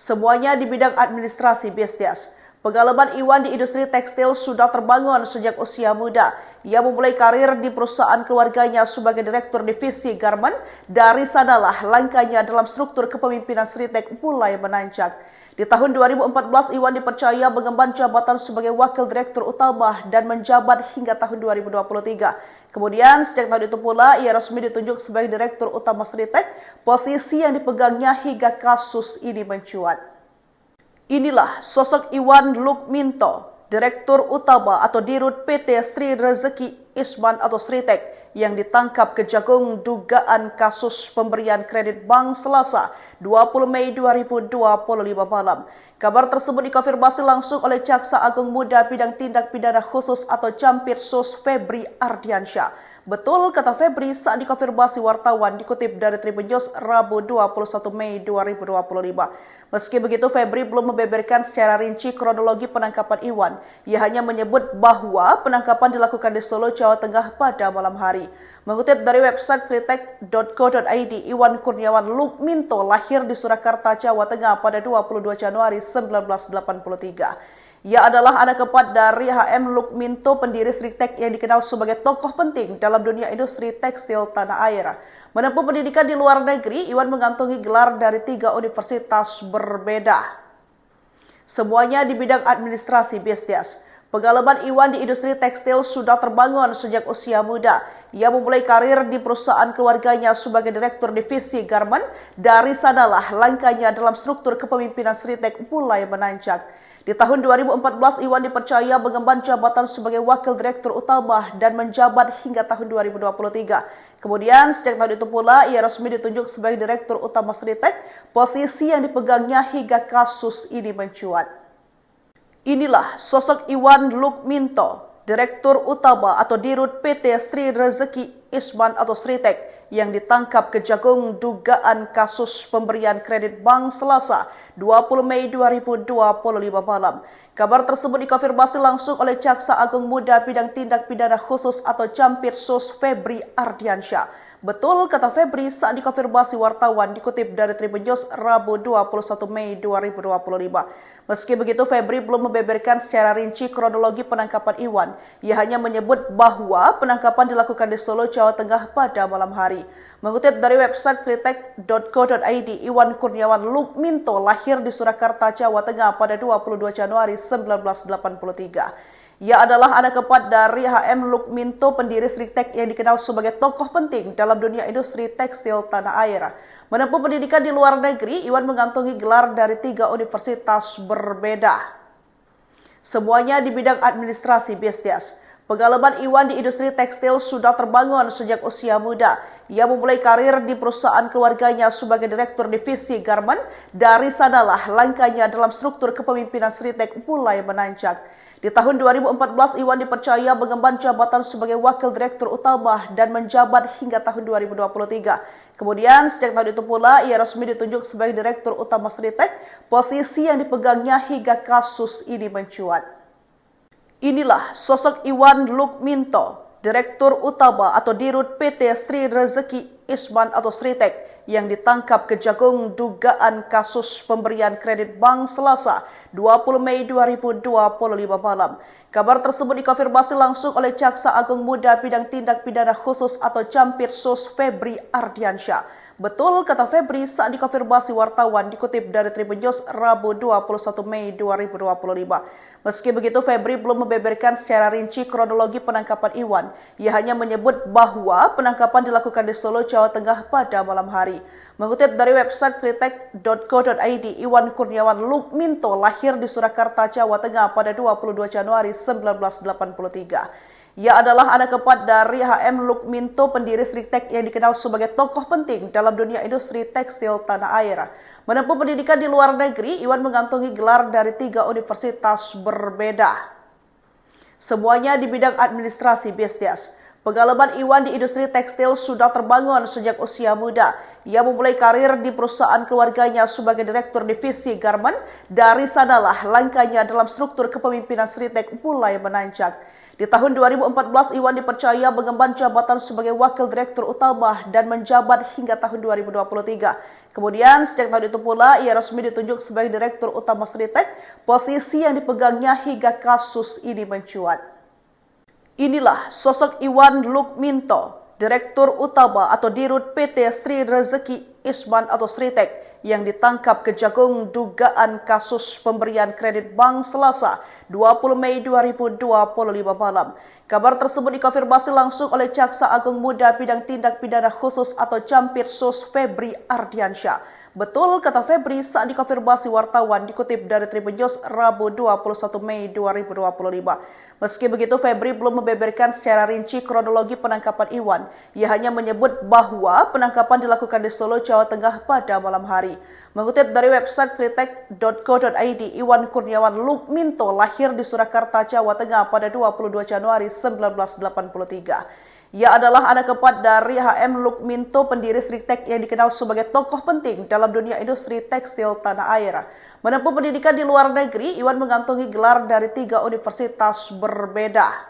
Semuanya di bidang administrasi bisnis. Pengalaman Iwan di industri tekstil sudah terbangun sejak usia muda. Ia memulai karir di perusahaan keluarganya sebagai direktur divisi garment. Dari sanalah langkahnya dalam struktur kepemimpinan Sritek mulai menanjak. Di tahun 2014, Iwan dipercaya mengemban jabatan sebagai wakil direktur utama dan menjabat hingga tahun 2023. Kemudian, sejak tahun itu pula, ia resmi ditunjuk sebagai direktur utama Sritek, posisi yang dipegangnya hingga kasus ini mencuat. Inilah sosok Iwan Lukminto, direktur utama atau dirut PT Sri Rezeki Isman atau Sritek, yang ditangkap Kejagung dugaan kasus pemberian kredit bank Selasa 20 Mei 2025 malam. Kabar tersebut dikonfirmasi langsung oleh Jaksa Agung Muda Bidang Tindak Pidana Khusus atau Jampitsus Febri Ardiansyah. Betul, kata Febri saat dikonfirmasi wartawan dikutip dari Tribun News Rabu 21 Mei 2025. Meski begitu, Febri belum membeberkan secara rinci kronologi penangkapan Iwan. Ia hanya menyebut bahwa penangkapan dilakukan di Solo, Jawa Tengah pada malam hari. Mengutip dari website sritek.co.id, Iwan Kurniawan Lukminto lahir di Surakarta, Jawa Tengah pada 22 Januari 1983. Ia adalah anak keempat dari HM Lukminto, pendiri Sritek yang dikenal sebagai tokoh penting dalam dunia industri tekstil tanah air. Menempuh pendidikan di luar negeri, Iwan mengantongi gelar dari 3 universitas berbeda. Semuanya di bidang administrasi bisnis. Pengalaman Iwan di industri tekstil sudah terbangun sejak usia muda. Ia memulai karir di perusahaan keluarganya sebagai direktur divisi garment. Dari sanalah langkahnya dalam struktur kepemimpinan Sritek mulai menanjak. Di tahun 2014, Iwan dipercaya mengemban jabatan sebagai wakil direktur utama dan menjabat hingga tahun 2023. Kemudian, sejak tahun itu pula, ia resmi ditunjuk sebagai direktur utama Sritek, posisi yang dipegangnya hingga kasus ini mencuat. Inilah sosok Iwan Lukminto, direktur utama atau dirut PT Sri Rezeki Isman atau Sritek, yang ditangkap Kejagung dugaan kasus pemberian kredit bank Selasa 20 Mei 2025 malam. Kabar tersebut dikonfirmasi langsung oleh Jaksa Agung Muda Bidang Tindak Pidana Khusus atau Jampitsus Febri Ardiansyah. Betul, kata Febri saat dikonfirmasi wartawan dikutip dari Tribun News Rabu 21 Mei 2025. Meski begitu, Febri belum membeberkan secara rinci kronologi penangkapan Iwan. Ia hanya menyebut bahwa penangkapan dilakukan di Solo, Jawa Tengah pada malam hari. Mengutip dari website sritek.co.id, Iwan Kurniawan Lukminto lahir di Surakarta, Jawa Tengah pada 22 Januari 1983. Ia adalah anak keempat dari HM Lukminto, pendiri Sritek yang dikenal sebagai tokoh penting dalam dunia industri tekstil tanah air. Menempuh pendidikan di luar negeri, Iwan mengantongi gelar dari 3 universitas berbeda. Semuanya di bidang administrasi bisnis. Pengalaman Iwan di industri tekstil sudah terbangun sejak usia muda. Ia memulai karir di perusahaan keluarganya sebagai direktur divisi garment. Dari sanalah langkahnya dalam struktur kepemimpinan Sritek mulai menanjak. Di tahun 2014, Iwan dipercaya mengemban jabatan sebagai wakil direktur utama dan menjabat hingga tahun 2023. Kemudian, sejak tahun itu pula, ia resmi ditunjuk sebagai direktur utama Sritek, posisi yang dipegangnya hingga kasus ini mencuat. Inilah sosok Iwan Lukminto, direktur utama atau dirut PT Sri Rezeki Isman atau Sritek, yang ditangkap Kejagung dugaan kasus pemberian kredit bank Selasa 20 Mei 2025 malam. Kabar tersebut dikonfirmasi langsung oleh Jaksa Agung Muda Bidang Tindak Pidana Khusus atau Jampitsus Febri Ardiansyah. Betul, kata Febri saat dikonfirmasi wartawan dikutip dari Tribun News Rabu 21 Mei 2025. Meski begitu, Febri belum membeberkan secara rinci kronologi penangkapan Iwan. Ia hanya menyebut bahwa penangkapan dilakukan di Solo, Jawa Tengah pada malam hari. Mengutip dari website sritek.co.id, Iwan Kurniawan Lukminto lahir di Surakarta, Jawa Tengah pada 22 Januari 1983. Ia adalah anak keempat dari H.M. Lukminto, pendiri Sritek yang dikenal sebagai tokoh penting dalam dunia industri tekstil tanah air. Menempuh pendidikan di luar negeri, Iwan mengantongi gelar dari 3 universitas berbeda. Semuanya di bidang administrasi bisnis. Pengalaman Iwan di industri tekstil sudah terbangun sejak usia muda. Ia memulai karir di perusahaan keluarganya sebagai direktur divisi garment. Dari sanalah langkahnya dalam struktur kepemimpinan Sritek mulai menanjak. Di tahun 2014, Iwan dipercaya mengemban jabatan sebagai wakil direktur utama dan menjabat hingga tahun 2023. Kemudian, sejak tahun itu pula, ia resmi ditunjuk sebagai direktur utama Sritek, posisi yang dipegangnya hingga kasus ini mencuat. Inilah sosok Iwan Lukminto, direktur utama atau dirut PT Sri Rezeki Isman atau Sritek, yang ditangkap Kejagung dugaan kasus pemberian kredit bank Selasa 20 Mei 2025 malam. Kabar tersebut dikonfirmasi langsung oleh Jaksa Agung Muda Bidang Tindak Pidana Khusus atau Campirsus Febri Ardiansyah. Betul kata Febri saat dikonfirmasi wartawan, dikutip dari Tribun News Rabu 21 Mei 2025. Meski begitu, Febri belum membeberkan secara rinci kronologi penangkapan Iwan. Ia hanya menyebut bahwa penangkapan dilakukan di Solo, Jawa Tengah pada malam hari. Mengutip dari website sritek.co.id, Iwan Kurniawan Lukminto lahir di Surakarta, Jawa Tengah pada 22 Januari 1983. Ia adalah anak keempat dari H.M. Lukminto, pendiri Sritek yang dikenal sebagai tokoh penting dalam dunia industri tekstil tanah air. Menempuh pendidikan di luar negeri, Iwan mengantongi gelar dari 3 universitas berbeda.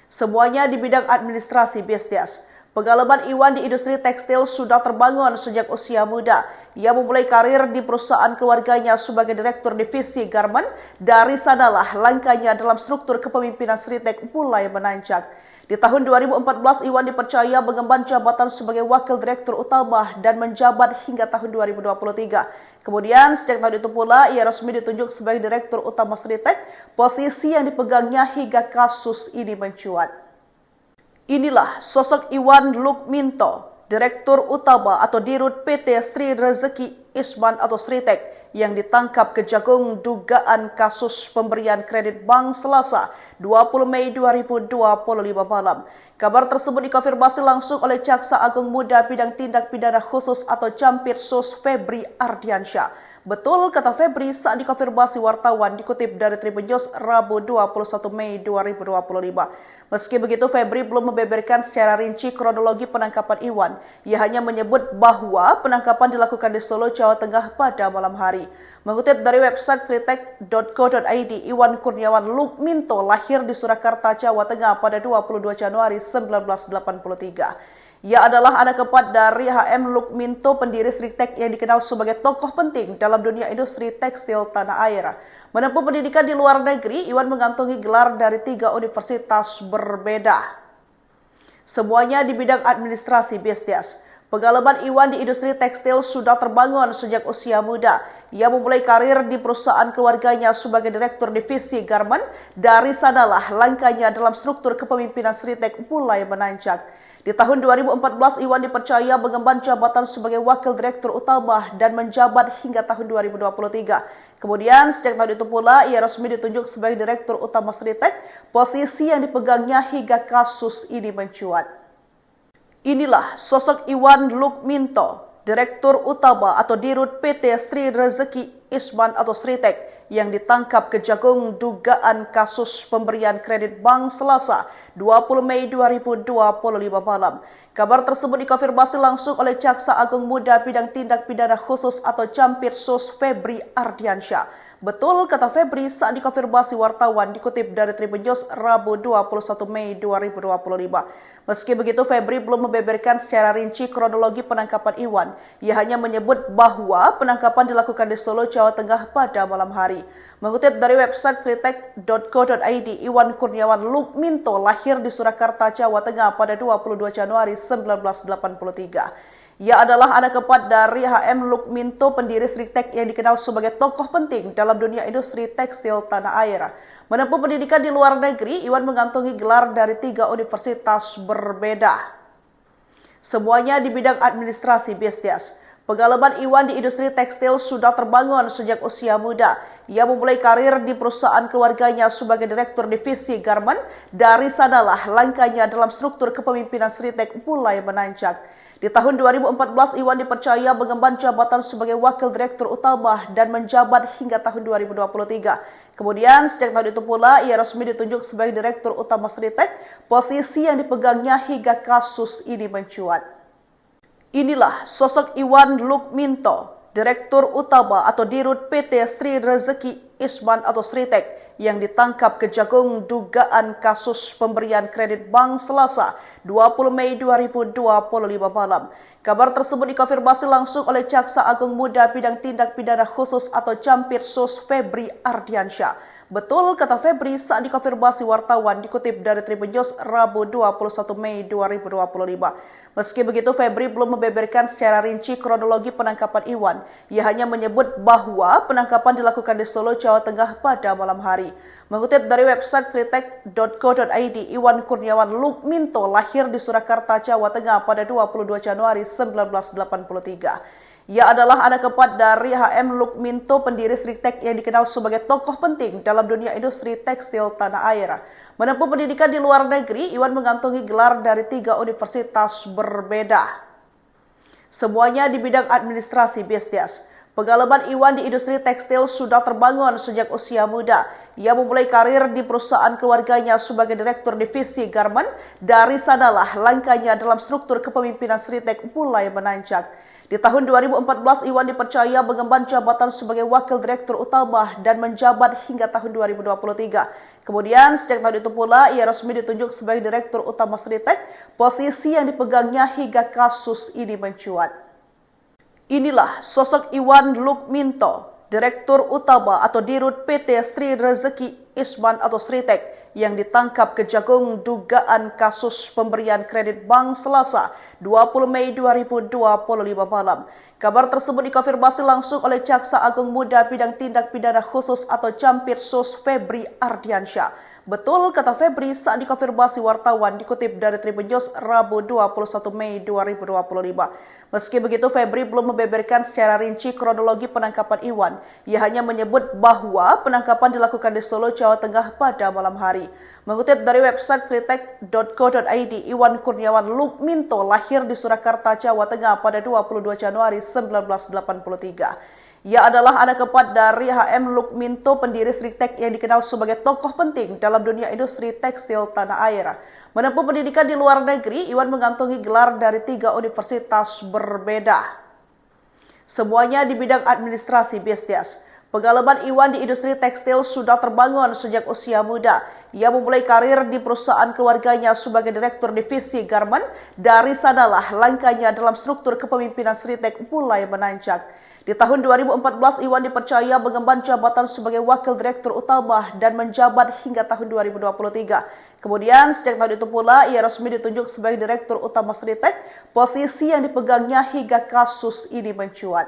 Semuanya di bidang administrasi bisnis. Pengalaman Iwan di industri tekstil sudah terbangun sejak usia muda. Ia memulai karir di perusahaan keluarganya sebagai direktur divisi garment. Dari sanalah langkahnya dalam struktur kepemimpinan Sritek mulai menanjak. Di tahun 2014, Iwan dipercaya mengemban jabatan sebagai wakil direktur utama dan menjabat hingga tahun 2023. Kemudian, sejak tahun itu pula, ia resmi ditunjuk sebagai direktur utama Sritek, posisi yang dipegangnya hingga kasus ini mencuat. Inilah sosok Iwan Lukminto, direktur utama atau dirut PT Sri Rezeki Isman atau Sritek, yang ditangkap Kejagung dugaan kasus pemberian kredit bank Selasa 20 Mei 2025 malam. Kabar tersebut dikonfirmasi langsung oleh Jaksa Agung Muda Bidang Tindak Pidana Khusus atau Campirsus Febri Ardiansyah. Betul kata Febri saat dikonfirmasi wartawan, dikutip dari Tribun News Rabu 21 Mei 2025. Meski begitu, Febri belum membeberkan secara rinci kronologi penangkapan Iwan. Ia hanya menyebut bahwa penangkapan dilakukan di Solo, Jawa Tengah pada malam hari. Mengutip dari website sritek.co.id, Iwan Kurniawan Lukminto lahir di Surakarta, Jawa Tengah pada 22 Januari 1983. Ia adalah anak keempat dari H.M. Lukminto, pendiri Sritek yang dikenal sebagai tokoh penting dalam dunia industri tekstil tanah air. Menempuh pendidikan di luar negeri, Iwan mengantongi gelar dari 3 universitas berbeda. Semuanya di bidang administrasi bisnis. Pengalaman Iwan di industri tekstil sudah terbangun sejak usia muda. Ia memulai karir di perusahaan keluarganya sebagai direktur divisi garment. Dari sanalah langkahnya dalam struktur kepemimpinan Sritek mulai menanjak. Di tahun 2014, Iwan dipercaya mengemban jabatan sebagai wakil direktur utama dan menjabat hingga tahun 2023. Kemudian, sejak tahun itu pula, ia resmi ditunjuk sebagai direktur utama Sritek, posisi yang dipegangnya hingga kasus ini mencuat. Inilah sosok Iwan Lukminto, direktur utama atau dirut PT Sri Rezeki Isman atau Sritek, yang ditangkap Kejagung dugaan kasus pemberian kredit bank Selasa 20 Mei 2025 malam. Kabar tersebut dikonfirmasi langsung oleh Jaksa Agung Muda Bidang Tindak Pidana Khusus atau Campirsus Febri Ardiansyah. Betul kata Febri saat dikonfirmasi wartawan, dikutip dari Tribun News Rabu 21 Mei 2025. Meski begitu, Febri belum membeberkan secara rinci kronologi penangkapan Iwan. Ia hanya menyebut bahwa penangkapan dilakukan di Solo, Jawa Tengah pada malam hari. Mengutip dari website sritek.co.id, Iwan Kurniawan Lukminto lahir di Surakarta, Jawa Tengah pada 22 Januari 1983. Ia adalah anak keempat dari H.M. Lukminto, pendiri Sritek yang dikenal sebagai tokoh penting dalam dunia industri tekstil tanah air. Menempuh pendidikan di luar negeri, Iwan mengantongi gelar dari 3 universitas berbeda. Semuanya di bidang administrasi bisnis. Pengalaman Iwan di industri tekstil sudah terbangun sejak usia muda. Ia memulai karir di perusahaan keluarganya sebagai Direktur Divisi Garmen. Dari sanalah langkahnya dalam struktur kepemimpinan Sritek mulai menanjak. Di tahun 2014, Iwan dipercaya mengemban jabatan sebagai Wakil Direktur Utama dan menjabat hingga tahun 2023. Kemudian, sejak tahun itu pula, ia resmi ditunjuk sebagai Direktur Utama Sritek, posisi yang dipegangnya hingga kasus ini mencuat. Inilah sosok Iwan Lukminto, Direktur Utama atau Dirut PT Sri Rezeki Isman atau Sritek yang ditangkap Kejagung dugaan kasus pemberian kredit bank Selasa 20 Mei 2025 malam. Kabar tersebut dikonfirmasi langsung oleh Jaksa Agung Muda Bidang Tindak Pidana Khusus atau Jampitsus Febri Ardiansyah. Betul kata Febri saat dikonfirmasi wartawan dikutip dari Tribun News Rabu 21 Mei 2025. Meski begitu, Febri belum membeberkan secara rinci kronologi penangkapan Iwan. Ia hanya menyebut bahwa penangkapan dilakukan di Solo, Jawa Tengah pada malam hari. Mengutip dari website sritek.co.id, Iwan Kurniawan Lukminto lahir di Surakarta, Jawa Tengah pada 22 Januari 1983. Ia adalah anak keempat dari HM Lukminto, pendiri Sritek yang dikenal sebagai tokoh penting dalam dunia industri tekstil tanah air. Menempuh pendidikan di luar negeri, Iwan mengantongi gelar dari 3 universitas berbeda. Semuanya di bidang administrasi bisnis. Pengalaman Iwan di industri tekstil sudah terbangun sejak usia muda. Ia memulai karir di perusahaan keluarganya sebagai Direktur Divisi Garmen. Dari sanalah langkahnya dalam struktur kepemimpinan Sritek mulai menanjak. Di tahun 2014, Iwan dipercaya mengemban jabatan sebagai Wakil Direktur Utama dan menjabat hingga tahun 2023. Kemudian, sejak tahun itu pula, ia resmi ditunjuk sebagai Direktur Utama Sritek, posisi yang dipegangnya hingga kasus ini mencuat. Inilah sosok Iwan Lukminto, Direktur Utama atau Dirut PT Sri Rezeki Isman atau Sritek, yang ditangkap Kejagung dugaan kasus pemberian kredit bank Selasa 20 Mei 2025 malam. Kabar tersebut dikonfirmasi langsung oleh Jaksa Agung Muda Bidang Tindak Pidana Khusus atau Jampitsus Febri Ardiansyah. Betul kata Febri saat dikonfirmasi wartawan dikutip dari Tribun News Rabu 21 Mei 2025. Meski begitu, Febri belum membeberkan secara rinci kronologi penangkapan Iwan. Ia hanya menyebut bahwa penangkapan dilakukan di Solo, Jawa Tengah pada malam hari. Mengutip dari website sritek.co.id, Iwan Kurniawan Lukminto lahir di Surakarta, Jawa Tengah pada 22 Januari 1983. Ia adalah anak keempat dari HM Lukminto, pendiri Sritek yang dikenal sebagai tokoh penting dalam dunia industri tekstil tanah air. Menempuh pendidikan di luar negeri, Iwan mengantongi gelar dari 3 universitas berbeda. Semuanya di bidang administrasi bisnis. Pengalaman Iwan di industri tekstil sudah terbangun sejak usia muda. Ia memulai karir di perusahaan keluarganya sebagai Direktur Divisi Garmen. Dari sanalah langkahnya dalam struktur kepemimpinan Sritek mulai menanjak. Di tahun 2014, Iwan dipercaya mengemban jabatan sebagai Wakil Direktur Utama dan menjabat hingga tahun 2023. Kemudian, sejak tahun itu pula, ia resmi ditunjuk sebagai Direktur Utama Sritek, posisi yang dipegangnya hingga kasus ini mencuat.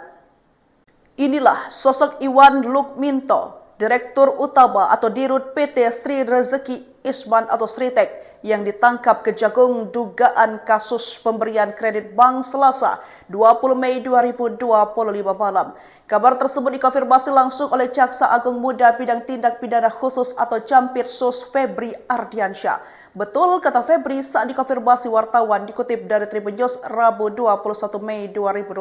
Inilah sosok Iwan Lukminto, Direktur Utama atau Dirut PT Sri Rezeki Isman atau Sritek, yang ditangkap Kejagung dugaan kasus pemberian kredit bank Selasa 20 Mei 2025 malam. Kabar tersebut dikonfirmasi langsung oleh Jaksa Agung Muda Bidang Tindak Pidana Khusus atau Jampitsus Febri Ardiansyah. Betul kata Febri saat dikonfirmasi wartawan dikutip dari Tribun News Rabu 21 Mei 2025.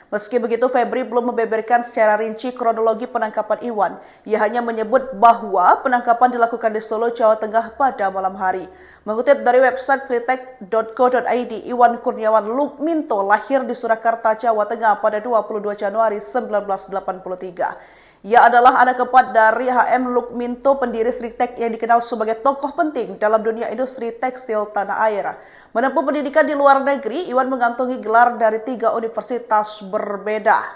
Meski begitu, Febri belum membeberkan secara rinci kronologi penangkapan Iwan. Ia hanya menyebut bahwa penangkapan dilakukan di Solo, Jawa Tengah pada malam hari. Mengutip dari website sritek.co.id, Iwan Kurniawan Lukminto lahir di Surakarta, Jawa Tengah pada 22 Januari 1983. Ia adalah anak keempat dari HM Lukminto, pendiri Sritek yang dikenal sebagai tokoh penting dalam dunia industri tekstil tanah air. Menempuh pendidikan di luar negeri, Iwan mengantongi gelar dari 3 universitas berbeda.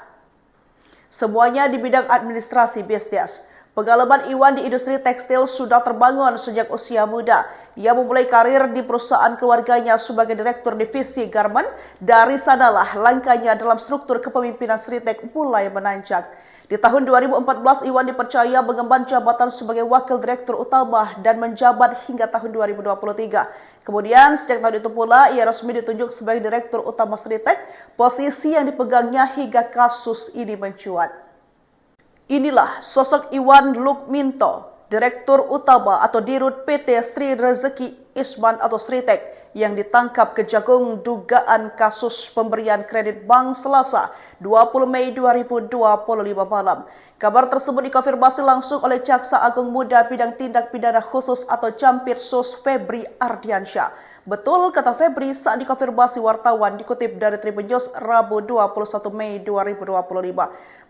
Semuanya di bidang administrasi bisnis. Pengalaman Iwan di industri tekstil sudah terbangun sejak usia muda. Ia memulai karir di perusahaan keluarganya sebagai Direktur Divisi Garmen. Dari sanalah langkahnya dalam struktur kepemimpinan Sritek mulai menanjak. Di tahun 2014, Iwan dipercaya mengemban jabatan sebagai Wakil Direktur Utama dan menjabat hingga tahun 2023. Kemudian, sejak tahun itu pula, ia resmi ditunjuk sebagai Direktur Utama Sritek, posisi yang dipegangnya hingga kasus ini mencuat. Inilah sosok Iwan Lukminto, Direktur Utama atau Dirut PT Sri Rezeki Isman atau Sritek yang ditangkap Kejagung dugaan kasus pemberian kredit bank Selasa 20 Mei 2025 malam. Kabar tersebut dikonfirmasi langsung oleh Jaksa Agung Muda Bidang Tindak Pidana Khusus atau Campirsus Febri Ardiansyah. Betul, kata Febri saat dikonfirmasi wartawan dikutip dari Tribun News Rabu 21 Mei 2025.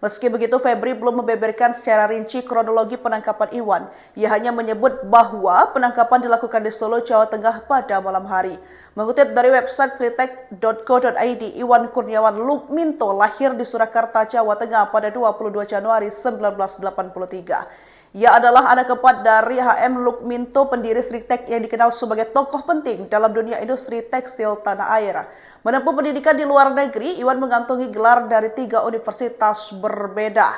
Meski begitu, Febri belum membeberkan secara rinci kronologi penangkapan Iwan. Ia hanya menyebut bahwa penangkapan dilakukan di Solo, Jawa Tengah pada malam hari. Mengutip dari website sritek.co.id, Iwan Kurniawan Lukminto lahir di Surakarta, Jawa Tengah pada 22 Januari 1983. Ia adalah anak keempat dari HM Lukminto, pendiri Sritek yang dikenal sebagai tokoh penting dalam dunia industri tekstil tanah air. Menempuh pendidikan di luar negeri, Iwan mengantongi gelar dari 3 universitas berbeda.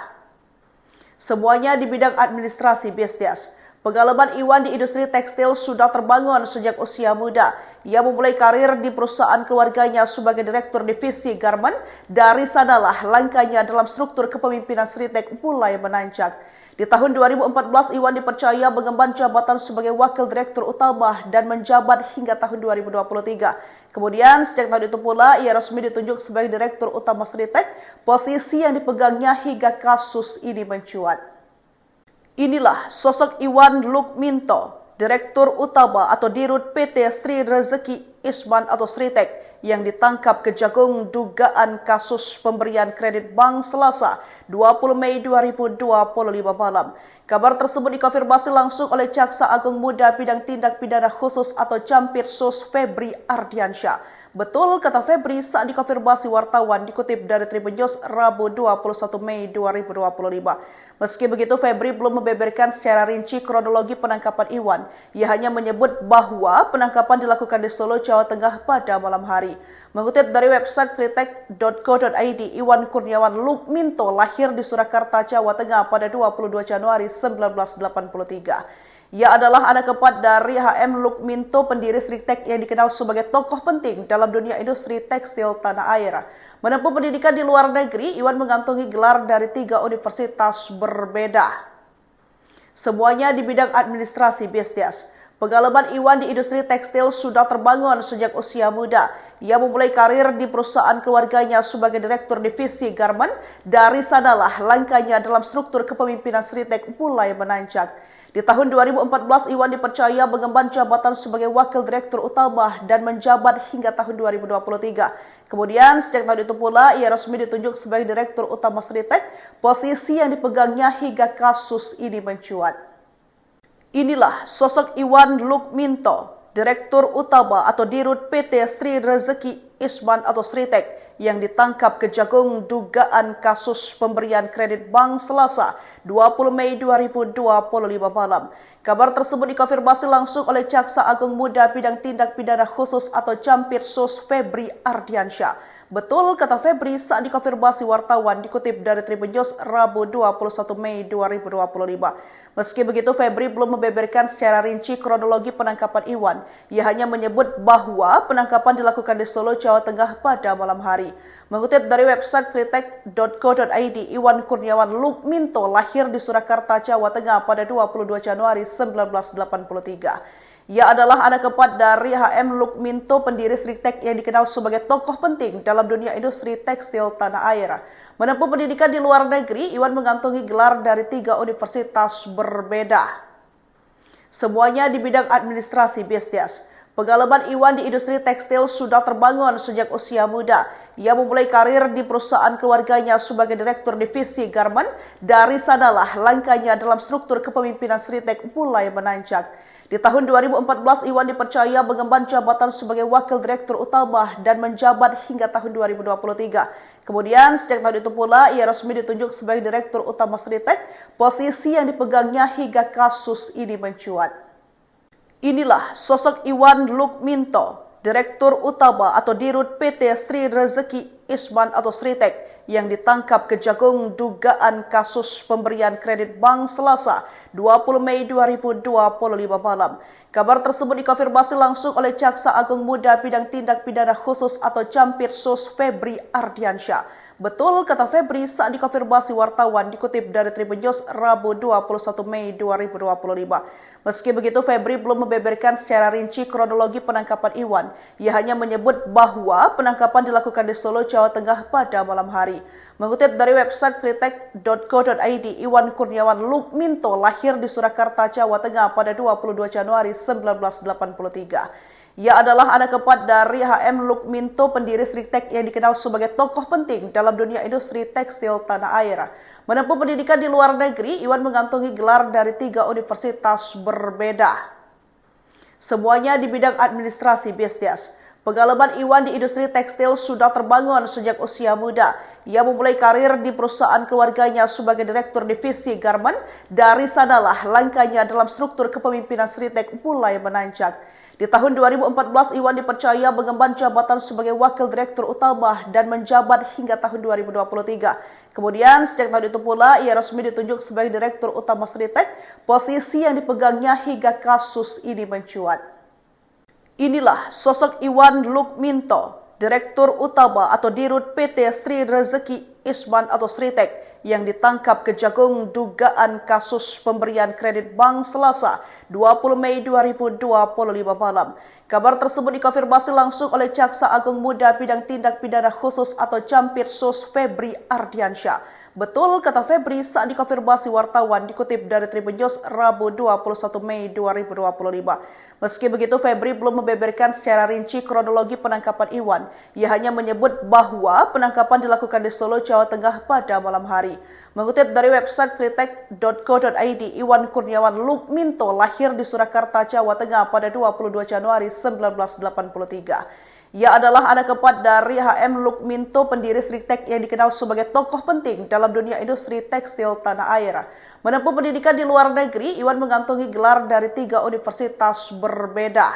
Semuanya di bidang administrasi bisnis. Pengalaman Iwan di industri tekstil sudah terbangun sejak usia muda. Ia memulai karir di perusahaan keluarganya sebagai direktur divisi garment. Dari sanalah langkahnya dalam struktur kepemimpinan Sritek mulai menanjak. Di tahun 2014, Iwan dipercaya mengemban jabatan sebagai Wakil Direktur Utama dan menjabat hingga tahun 2023. Kemudian, sejak tahun itu pula, ia resmi ditunjuk sebagai Direktur Utama Sritek, posisi yang dipegangnya hingga kasus ini mencuat. Inilah sosok Iwan Lukminto, Direktur Utama atau Dirut PT Sri Rezeki Isman atau Sritek, yang ditangkap Kejagung dugaan kasus pemberian kredit bank Selasa 20 Mei 2025 malam. Kabar tersebut dikonfirmasi langsung oleh Jaksa Agung Muda Bidang Tindak Pidana Khusus atau Campirsus Febri Ardiansyah. Betul, kata Febri saat dikonfirmasi wartawan dikutip dari Tribun News Rabu 21 Mei 2025. Meski begitu, Febri belum membeberkan secara rinci kronologi penangkapan Iwan. Ia hanya menyebut bahwa penangkapan dilakukan di Solo, Jawa Tengah pada malam hari. Mengutip dari website sritek.co.id, Iwan Kurniawan Lukminto lahir di Surakarta, Jawa Tengah pada 22 Januari 1983. Ia adalah anak keempat dari HM Lukminto, pendiri Sritek yang dikenal sebagai tokoh penting dalam dunia industri tekstil tanah air. Menempuh pendidikan di luar negeri, Iwan mengantongi gelar dari 3 universitas berbeda. Semuanya di bidang administrasi bisnis. Pengalaman Iwan di industri tekstil sudah terbangun sejak usia muda. Ia memulai karir di perusahaan keluarganya sebagai direktur divisi garment. Dari sanalah langkahnya dalam struktur kepemimpinan Sritek mulai menanjak. Di tahun 2014, Iwan dipercaya mengemban jabatan sebagai Wakil Direktur Utama dan menjabat hingga tahun 2023. Kemudian, sejak tahun itu pula, ia resmi ditunjuk sebagai Direktur Utama Sritek, posisi yang dipegangnya hingga kasus ini mencuat. Inilah sosok Iwan Lukminto, Direktur Utama atau Dirut PT Sri Rezeki Isman atau Sritek, yang ditangkap Kejagung dugaan kasus pemberian kredit bank Selasa 20 Mei 2025 malam. Kabar tersebut dikonfirmasi langsung oleh Jaksa Agung Muda Bidang Tindak Pidana Khusus atau Campirsus Febri Ardiansyah. Betul, kata Febri saat dikonfirmasi wartawan dikutip dari Tribun News Rabu 21 Mei 2025. Meski begitu, Febri belum membeberkan secara rinci kronologi penangkapan Iwan. Ia hanya menyebut bahwa penangkapan dilakukan di Solo, Jawa Tengah pada malam hari. Mengutip dari website sritek.co.id, Iwan Kurniawan Lukminto lahir di Surakarta, Jawa Tengah pada 22 Januari 1983. Ia adalah anak keempat dari HM Lukminto, pendiri Sritek yang dikenal sebagai tokoh penting dalam dunia industri tekstil tanah air. Menempuh pendidikan di luar negeri, Iwan mengantongi gelar dari 3 universitas berbeda. Semuanya di bidang administrasi bisnis. Pengalaman Iwan di industri tekstil sudah terbangun sejak usia muda. Ia memulai karir di perusahaan keluarganya sebagai direktur divisi garment. Dari sanalah langkahnya dalam struktur kepemimpinan Sritek mulai menanjak. Di tahun 2014, Iwan dipercaya mengemban jabatan sebagai Wakil Direktur Utama dan menjabat hingga tahun 2023. Kemudian, sejak tahun itu pula, ia resmi ditunjuk sebagai Direktur Utama Sritek, posisi yang dipegangnya hingga kasus ini mencuat. Inilah sosok Iwan Lukminto, Direktur Utama atau Dirut PT Sri Rezeki Isman atau Sritek, yang ditangkap Kejagung dugaan kasus pemberian kredit bank Selasa 20 Mei 2025 malam. Kabar tersebut dikonfirmasi langsung oleh Jaksa Agung Muda Bidang Tindak Pidana Khusus atau Campirsus Febri Ardiansyah. Betul, kata Febri saat dikonfirmasi wartawan dikutip dari Tribun News Rabu 21 Mei 2025. Meski begitu, Febri belum membeberkan secara rinci kronologi penangkapan Iwan. Ia hanya menyebut bahwa penangkapan dilakukan di Solo, Jawa Tengah pada malam hari. Mengutip dari website sritek.co.id, Iwan Kurniawan Lukminto lahir di Surakarta, Jawa Tengah pada 22 Januari 1983. Ia adalah anak keempat dari HM Lukminto, pendiri Sritek yang dikenal sebagai tokoh penting dalam dunia industri tekstil tanah air. Menempuh pendidikan di luar negeri, Iwan mengantongi gelar dari 3 universitas berbeda. Semuanya di bidang administrasi bisnis. Pengalaman Iwan di industri tekstil sudah terbangun sejak usia muda. Ia memulai karir di perusahaan keluarganya sebagai direktur divisi garment. Dari sanalah langkahnya dalam struktur kepemimpinan Sritek mulai menanjak. Di tahun 2014, Iwan dipercaya mengemban jabatan sebagai wakil direktur utama dan menjabat hingga tahun 2023. Kemudian, sejak tahun itu pula, ia resmi ditunjuk sebagai direktur utama Sritek, posisi yang dipegangnya hingga kasus ini mencuat. Inilah sosok Iwan Lukminto, direktur utama atau dirut PT Sri Rezeki Isman atau Sritek, yang ditangkap Kejagung dugaan kasus pemberian kredit bank Selasa 20 Mei 2025 malam. Kabar tersebut dikonfirmasi langsung oleh Jaksa Agung Muda Bidang Tindak Pidana Khusus atau Campirsus Febri Ardiansyah. Betul, kata Febri saat dikonfirmasi wartawan dikutip dari Tribun News Rabu 21 Mei 2025. Meski begitu, Febri belum membeberkan secara rinci kronologi penangkapan Iwan. Ia hanya menyebut bahwa penangkapan dilakukan di Solo, Jawa Tengah pada malam hari. Mengutip dari website sritek.co.id, Iwan Kurniawan Lukminto lahir di Surakarta, Jawa Tengah pada 22 Januari 1983. Ia adalah anak keempat dari HM Lukminto, pendiri Sritek yang dikenal sebagai tokoh penting dalam dunia industri tekstil tanah air. Menempuh pendidikan di luar negeri, Iwan mengantongi gelar dari 3 universitas berbeda.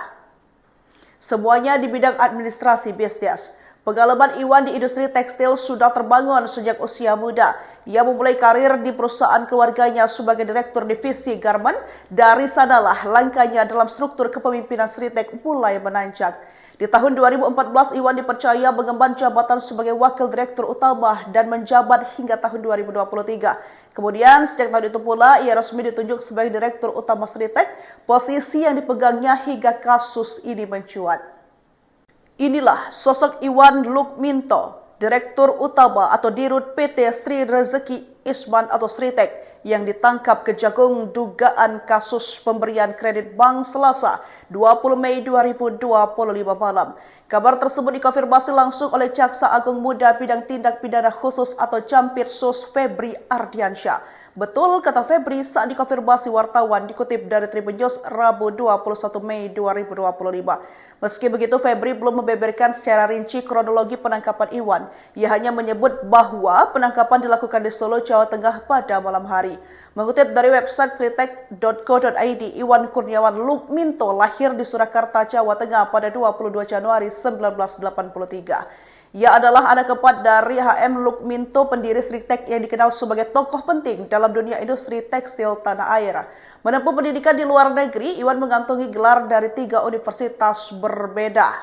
Semuanya di bidang administrasi bisnis. Pengalaman Iwan di industri tekstil sudah terbangun sejak usia muda. Ia memulai karir di perusahaan keluarganya sebagai direktur divisi garment. Dari sanalah langkahnya dalam struktur kepemimpinan Sritek mulai menanjak. Di tahun 2014, Iwan dipercaya mengemban jabatan sebagai wakil direktur utama dan menjabat hingga tahun 2023. Kemudian, sejak tahun itu pula, ia resmi ditunjuk sebagai direktur utama Sritek, posisi yang dipegangnya hingga kasus ini mencuat. Inilah sosok Iwan Lukminto, direktur utama atau dirut PT Sri Rezeki Isman atau Sritek, yang ditangkap Kejagung dugaan kasus pemberian kredit bank Selasa 20 Mei 2025 malam. Kabar tersebut dikonfirmasi langsung oleh Jaksa Agung Muda Bidang Tindak Pidana Khusus atau Campirsus Febri Ardiansyah. Betul, kata Febri saat dikonfirmasi wartawan dikutip dari Tribun News Rabu 21 Mei 2025. Meski begitu, Febri belum membeberkan secara rinci kronologi penangkapan Iwan. Ia hanya menyebut bahwa penangkapan dilakukan di Solo, Jawa Tengah pada malam hari. Mengutip dari website sritek.co.id, Iwan Kurniawan Lukminto lahir di Surakarta, Jawa Tengah pada 22 Januari 1983. Ia adalah anak keempat dari HM Lukminto, pendiri Sritek yang dikenal sebagai tokoh penting dalam dunia industri tekstil tanah air. Menempuh pendidikan di luar negeri, Iwan mengantongi gelar dari 3 universitas berbeda.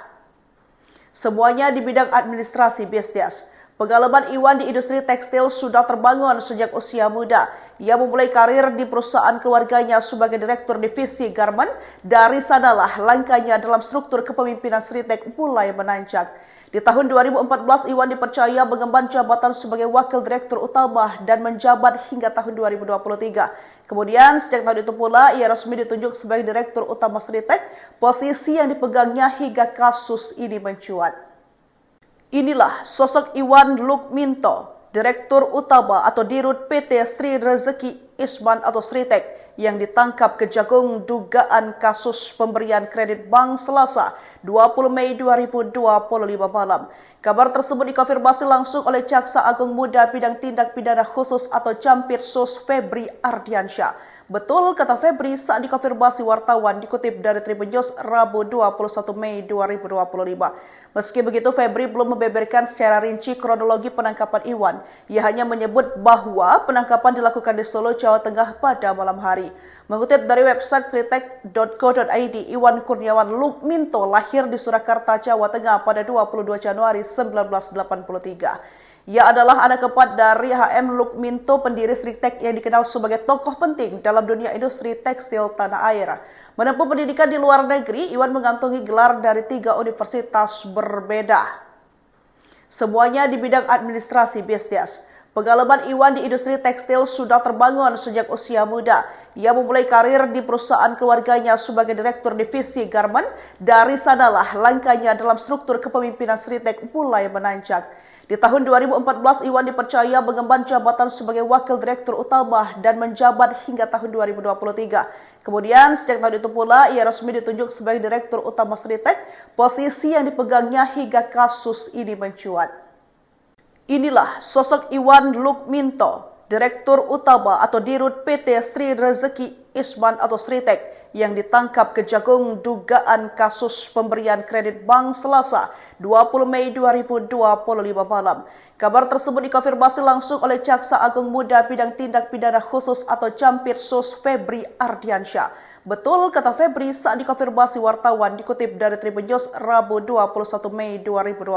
Semuanya di bidang administrasi bisnis. Pengalaman Iwan di industri tekstil sudah terbangun sejak usia muda. Ia memulai karir di perusahaan keluarganya sebagai direktur divisi garment. Dari sanalah langkahnya dalam struktur kepemimpinan Sritek mulai menanjak. Di tahun 2014, Iwan dipercaya mengemban jabatan sebagai wakil direktur utama dan menjabat hingga tahun 2023. Kemudian, sejak tahun itu pula, ia resmi ditunjuk sebagai direktur utama Sritek, posisi yang dipegangnya hingga kasus ini mencuat. Inilah sosok Iwan Lukminto, direktur utama atau dirut PT Sri Rezeki Isman atau Sritek, yang ditangkap Kejagung dugaan kasus pemberian kredit bank Selasa 20 Mei 2025 malam. Kabar tersebut dikonfirmasi langsung oleh Jaksa Agung Muda Bidang Tindak Pidana Khusus atau Campirsus Febri Ardiansyah. Betul, kata Febri saat dikonfirmasi wartawan dikutip dari Tribun News Rabu 21 Mei 2025. Meski begitu, Febri belum membeberkan secara rinci kronologi penangkapan Iwan. Ia hanya menyebut bahwa penangkapan dilakukan di Solo, Jawa Tengah pada malam hari. Mengutip dari website sritek.co.id, Iwan Kurniawan Lukminto lahir di Surakarta, Jawa Tengah pada 22 Januari 1983. Ia adalah anak keempat dari HM Lukminto, pendiri Sritek yang dikenal sebagai tokoh penting dalam dunia industri tekstil tanah air. Menempuh pendidikan di luar negeri, Iwan mengantongi gelar dari 3 universitas berbeda. Semuanya di bidang administrasi bisnis. Pengalaman Iwan di industri tekstil sudah terbangun sejak usia muda. Ia memulai karir di perusahaan keluarganya sebagai direktur divisi garmen. Dari sanalah langkahnya dalam struktur kepemimpinan Sritek mulai menanjak. Di tahun 2014, Iwan dipercaya mengemban jabatan sebagai wakil direktur utama dan menjabat hingga tahun 2023. Kemudian, sejak tahun itu pula, ia resmi ditunjuk sebagai direktur utama Sritek, posisi yang dipegangnya hingga kasus ini mencuat. Inilah sosok Iwan Lukminto, direktur utama atau dirut PT Sri Rezeki Isman atau Sritek, yang ditangkap Kejagung dugaan kasus pemberian kredit bank Selasa 20 Mei 2025 malam. Kabar tersebut dikonfirmasi langsung oleh Jaksa Agung Muda Bidang Tindak Pidana Khusus atau Campirsus Febri Ardiansyah. Betul kata Febri saat dikonfirmasi wartawan, dikutip dari Tribun News Rabu 21 Mei 2025.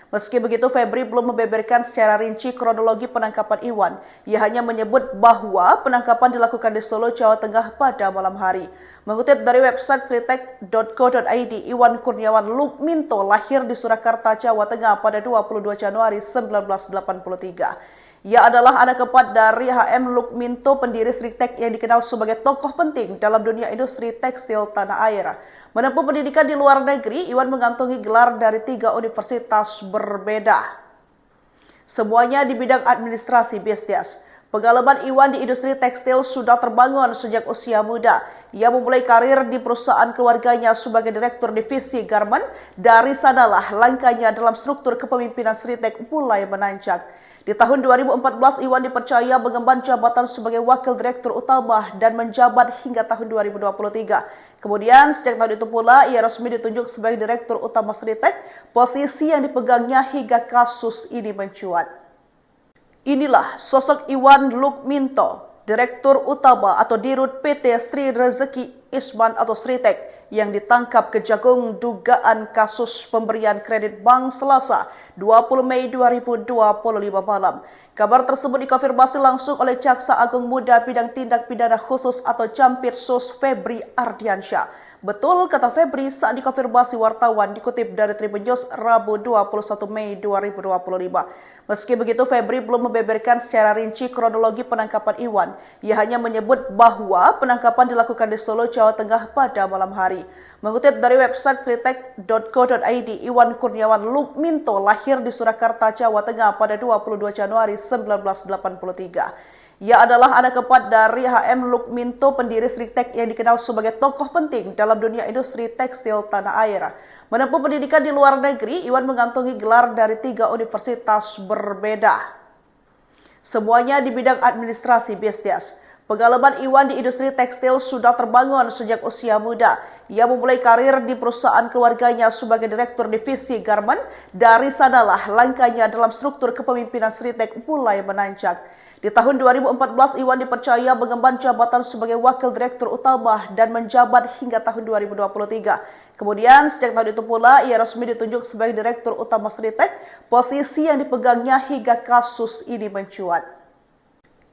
Meski begitu, Febri belum membeberkan secara rinci kronologi penangkapan Iwan. Ia hanya menyebut bahwa penangkapan dilakukan di Solo, Jawa Tengah pada malam hari. Mengutip dari website sritek.co.id, Iwan Kurniawan Lukminto lahir di Surakarta, Jawa Tengah pada 22 Januari 1983. Ia adalah anak keempat dari HM Lukminto, pendiri Sritek yang dikenal sebagai tokoh penting dalam dunia industri tekstil tanah air. Menempuh pendidikan di luar negeri, Iwan mengantongi gelar dari 3 universitas berbeda. Semuanya di bidang administrasi bisnis. Pengalaman Iwan di industri tekstil sudah terbangun sejak usia muda. Ia memulai karir di perusahaan keluarganya sebagai direktur divisi garmen. Dari sanalah langkahnya dalam struktur kepemimpinan Sritek mulai menanjak. Di tahun 2014, Iwan dipercaya mengemban jabatan sebagai wakil direktur utama dan menjabat hingga tahun 2023. Kemudian, sejak tahun itu pula, ia resmi ditunjuk sebagai direktur utama Sritek, posisi yang dipegangnya hingga kasus ini mencuat. Inilah sosok Iwan Lukminto, direktur utama atau dirut PT Sri Rezeki Isman atau Sritek, yang ditangkap Kejagung dugaan kasus pemberian kredit bank Selasa 20 Mei 2025 malam. Kabar tersebut dikonfirmasi langsung oleh Jaksa Agung Muda Bidang Tindak Pidana Khusus atau Campirsus Febri Ardiansyah. Betul kata Febri saat dikonfirmasi wartawan, dikutip dari Tribun News Rabu 21 Mei 2025. Meski begitu, Febri belum membeberkan secara rinci kronologi penangkapan Iwan. Ia hanya menyebut bahwa penangkapan dilakukan di Solo, Jawa Tengah pada malam hari. Mengutip dari website sritek.co.id, Iwan Kurniawan Lukminto lahir di Surakarta, Jawa Tengah pada 22 Januari 1983. Ia adalah anak keempat dari HM Lukminto, pendiri Sritek yang dikenal sebagai tokoh penting dalam dunia industri tekstil tanah air. Menempuh pendidikan di luar negeri, Iwan mengantongi gelar dari 3 universitas berbeda. Semuanya di bidang administrasi bisnis. Pengalaman Iwan di industri tekstil sudah terbangun sejak usia muda. Ia memulai karir di perusahaan keluarganya sebagai direktur divisi garmen. Dari sanalah langkahnya dalam struktur kepemimpinan Sritek mulai menanjak. Di tahun 2014, Iwan dipercaya mengemban jabatan sebagai wakil direktur utama dan menjabat hingga tahun 2023. Kemudian, sejak tahun itu pula, ia resmi ditunjuk sebagai direktur utama Sritek, posisi yang dipegangnya hingga kasus ini mencuat.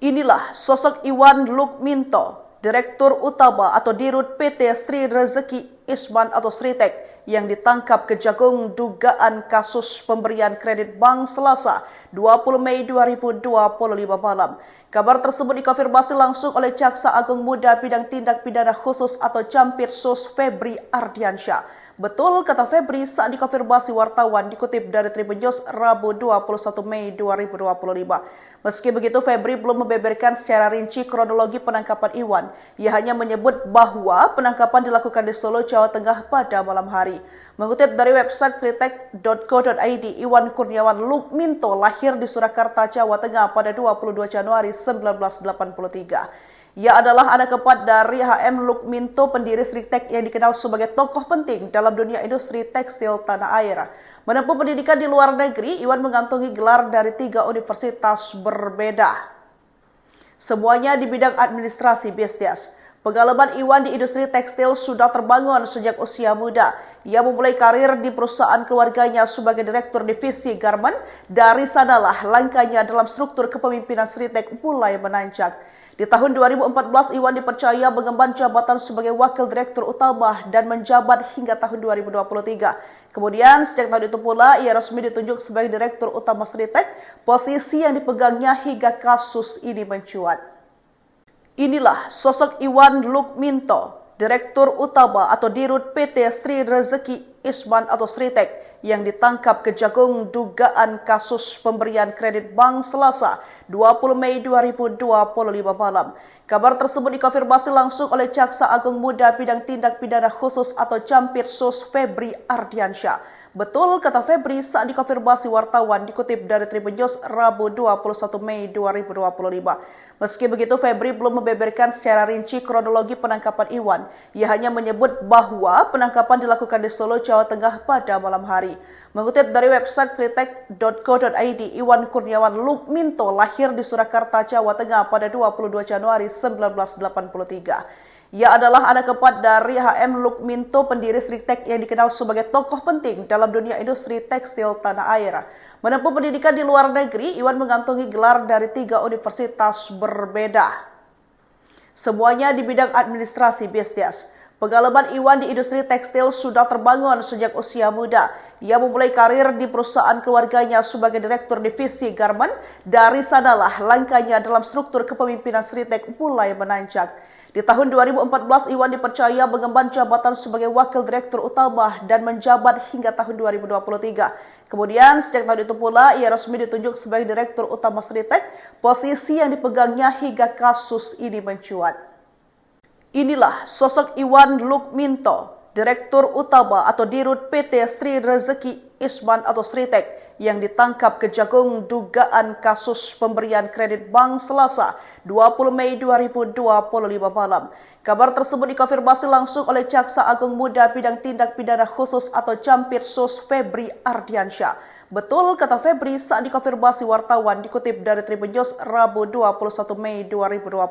Inilah sosok Iwan Lukminto, direktur utama atau dirut PT Sri Rezeki Isman atau Sritek, yang ditangkap Kejagung dugaan kasus pemberian kredit bank Selasa 20 Mei 2025 malam. Kabar tersebut dikonfirmasi langsung oleh Jaksa Agung Muda Bidang Tindak Pidana Khusus atau Campirsus Febri Ardiansyah. Betul kata Febri saat dikonfirmasi wartawan, dikutip dari Tribun News Rabu 21 Mei 2025. Meski begitu, Febri belum membeberkan secara rinci kronologi penangkapan Iwan. Ia hanya menyebut bahwa penangkapan dilakukan di Solo, Jawa Tengah pada malam hari. Mengutip dari website sritek.co.id, Iwan Kurniawan Lukminto lahir di Surakarta, Jawa Tengah pada 22 Januari 1983. Ia adalah anak keempat dari HM Lukminto, pendiri Sritek yang dikenal sebagai tokoh penting dalam dunia industri tekstil tanah air. Menempuh pendidikan di luar negeri, Iwan mengantongi gelar dari 3 universitas berbeda. Semuanya di bidang administrasi bisnis. Pengalaman Iwan di industri tekstil sudah terbangun sejak usia muda. Ia memulai karir di perusahaan keluarganya sebagai Direktur Divisi Garmen. Dari sanalah langkahnya dalam struktur kepemimpinan Sritek mulai menanjak. Di tahun 2014, Iwan dipercaya mengemban jabatan sebagai Wakil Direktur Utama dan menjabat hingga tahun 2023. Kemudian, sejak tahun itu pula, ia resmi ditunjuk sebagai Direktur Utama Sritek, posisi yang dipegangnya hingga kasus ini mencuat. Inilah sosok Iwan Lukminto, Direktur Utama atau Dirut PT Sri Rezeki Isman atau Sritek, yang ditangkap Kejagung dugaan kasus pemberian kredit bank Selasa 20 Mei 2025 malam. Kabar tersebut dikonfirmasi langsung oleh Jaksa Agung Muda Bidang Tindak Pidana Khusus atau Jampitsus Febri Ardiansyah. Betul, kata Febri saat dikonfirmasi wartawan, dikutip dari Tribun News Rabu 21 Mei 2025. Meski begitu, Febri belum membeberkan secara rinci kronologi penangkapan Iwan. Ia hanya menyebut bahwa penangkapan dilakukan di Solo, Jawa Tengah pada malam hari. Mengutip dari website sritek.co.id, Iwan Kurniawan Lukminto lahir di Surakarta, Jawa Tengah pada 22 Januari 1983. Ia adalah anak keempat dari HM Lukminto, pendiri Sritek yang dikenal sebagai tokoh penting dalam dunia industri tekstil tanah air. Menempuh pendidikan di luar negeri, Iwan mengantongi gelar dari 3 universitas berbeda. Semuanya di bidang administrasi bisnis. Pengalaman Iwan di industri tekstil sudah terbangun sejak usia muda. Ia memulai karir di perusahaan keluarganya sebagai Direktur Divisi Garmen. Dari sanalah langkahnya dalam struktur kepemimpinan Sritek mulai menanjak. Di tahun 2014, Iwan dipercaya mengemban jabatan sebagai Wakil Direktur Utama dan menjabat hingga tahun 2023. Kemudian, sejak tahun itu pula, ia resmi ditunjuk sebagai Direktur Utama Sritek, posisi yang dipegangnya hingga kasus ini mencuat. Inilah sosok Iwan Lukminto, Direktur Utama atau Dirut PT Sri Rezeki Isman atau Sritek, yang ditangkap Kejagung dugaan kasus pemberian kredit bank Selasa 20 Mei 2025 malam. Kabar tersebut dikonfirmasi langsung oleh Jaksa Agung Muda Bidang Tindak Pidana Khusus atau Jampitsus Febri Ardiansyah. Betul, kata Febri saat dikonfirmasi wartawan, dikutip dari Tribun News Rabu 21 Mei 2025.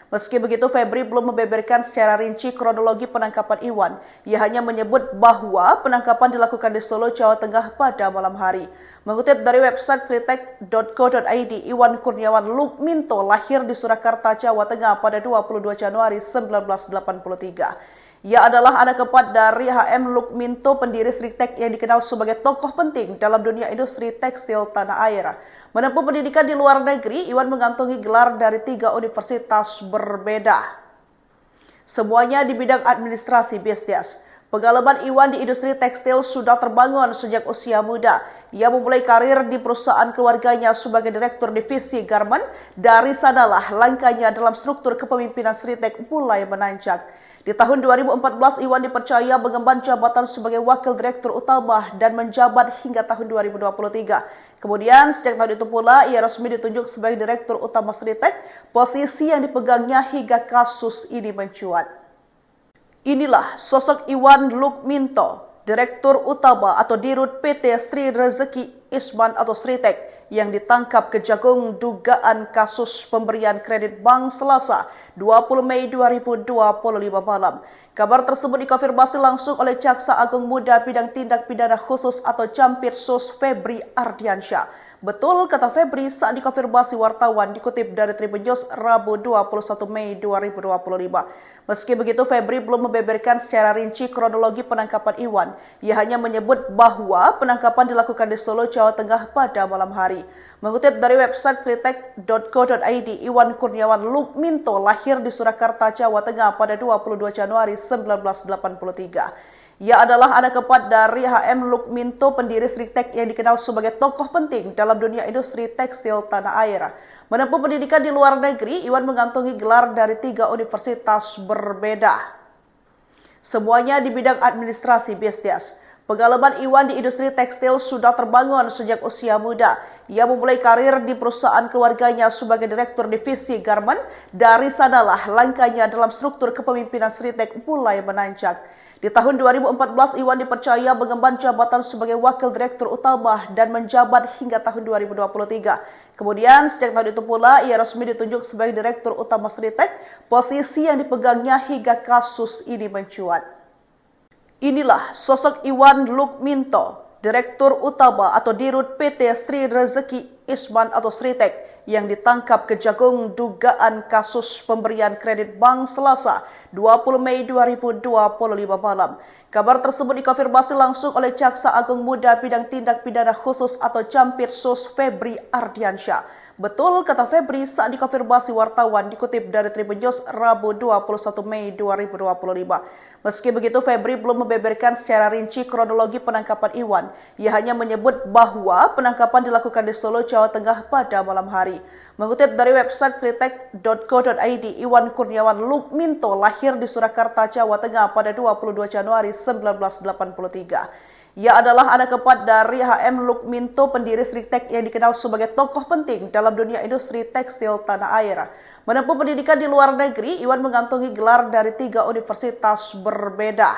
Meski begitu, Febri belum membeberkan secara rinci kronologi penangkapan Iwan. Ia hanya menyebut bahwa penangkapan dilakukan di Solo, Jawa Tengah pada malam hari. Mengutip dari website sritek.co.id, Iwan Kurniawan Lukminto lahir di Surakarta, Jawa Tengah pada 22 Januari 1983. Ia adalah anak keempat dari HM Lukminto, pendiri Sritek yang dikenal sebagai tokoh penting dalam dunia industri tekstil tanah air. Menempuh pendidikan di luar negeri, Iwan mengantongi gelar dari 3 universitas berbeda. Semuanya di bidang administrasi bisnis. Pengalaman Iwan di industri tekstil sudah terbangun sejak usia muda. Ia memulai karir di perusahaan keluarganya sebagai Direktur Divisi Garmen. Dari sanalah langkahnya dalam struktur kepemimpinan Sritek mulai menanjak. Di tahun 2014, Iwan dipercaya mengemban jabatan sebagai Wakil Direktur Utama dan menjabat hingga tahun 2023. Kemudian, sejak tahun itu pula, ia resmi ditunjuk sebagai Direktur Utama Sritek, posisi yang dipegangnya hingga kasus ini mencuat. Inilah sosok Iwan Lukminto, Direktur Utama atau Dirut PT Sri Rezeki Isman atau Sritek, yang ditangkap Kejagung dugaan kasus pemberian kredit bank Selasa 20 Mei 2025 malam. Kabar tersebut dikonfirmasi langsung oleh Jaksa Agung Muda Bidang Tindak Pidana Khusus atau Jampitsus Febri Ardiansyah. Betul, kata Febri saat dikonfirmasi wartawan, dikutip dari Tribun News Rabu 21 Mei 2025. Meski begitu, Febri belum membeberkan secara rinci kronologi penangkapan Iwan. Ia hanya menyebut bahwa penangkapan dilakukan di Solo, Jawa Tengah pada malam hari. Mengutip dari website sritek.co.id, Iwan Kurniawan Lukminto lahir di Surakarta, Jawa Tengah pada 22 Januari 1983. Ia adalah anak keempat dari HM Lukminto, pendiri Sritek yang dikenal sebagai tokoh penting dalam dunia industri tekstil tanah air. Menempuh pendidikan di luar negeri, Iwan mengantongi gelar dari 3 universitas berbeda. Semuanya di bidang administrasi bisnis. Pengalaman Iwan di industri tekstil sudah terbangun sejak usia muda. Ia memulai karir di perusahaan keluarganya sebagai Direktur Divisi Garmen. Dari sanalah langkahnya dalam struktur kepemimpinan Sritek mulai menanjak. Di tahun 2014, Iwan dipercaya mengemban jabatan sebagai Wakil Direktur Utama dan menjabat hingga tahun 2023. Kemudian, sejak tahun itu pula, ia resmi ditunjuk sebagai Direktur Utama Sritek, posisi yang dipegangnya hingga kasus ini mencuat. Inilah sosok Iwan Lukminto, Direktur Utama atau Dirut PT Sri Rezeki Isman atau Sritek yang ditangkap Kejagung dugaan kasus pemberian kredit bank Selasa 20 Mei 2025 malam. Kabar tersebut dikonfirmasi langsung oleh Jaksa Agung Muda Bidang Tindak Pidana Khusus atau Campirsus Febri Ardiansyah. Betul, kata Febri saat dikonfirmasi wartawan dikutip dari Tribun News Rabu 21 Mei 2025. Meski begitu, Febri belum membeberkan secara rinci kronologi penangkapan Iwan. Ia hanya menyebut bahwa penangkapan dilakukan di Solo, Jawa Tengah pada malam hari. Mengutip dari website sritek.co.id, Iwan Kurniawan Lukminto lahir di Surakarta, Jawa Tengah pada 22 Januari 1983. Ia adalah anak keempat dari HM Lukminto, pendiri Sritek yang dikenal sebagai tokoh penting dalam dunia industri tekstil tanah air. Menempuh pendidikan di luar negeri, Iwan mengantongi gelar dari 3 universitas berbeda.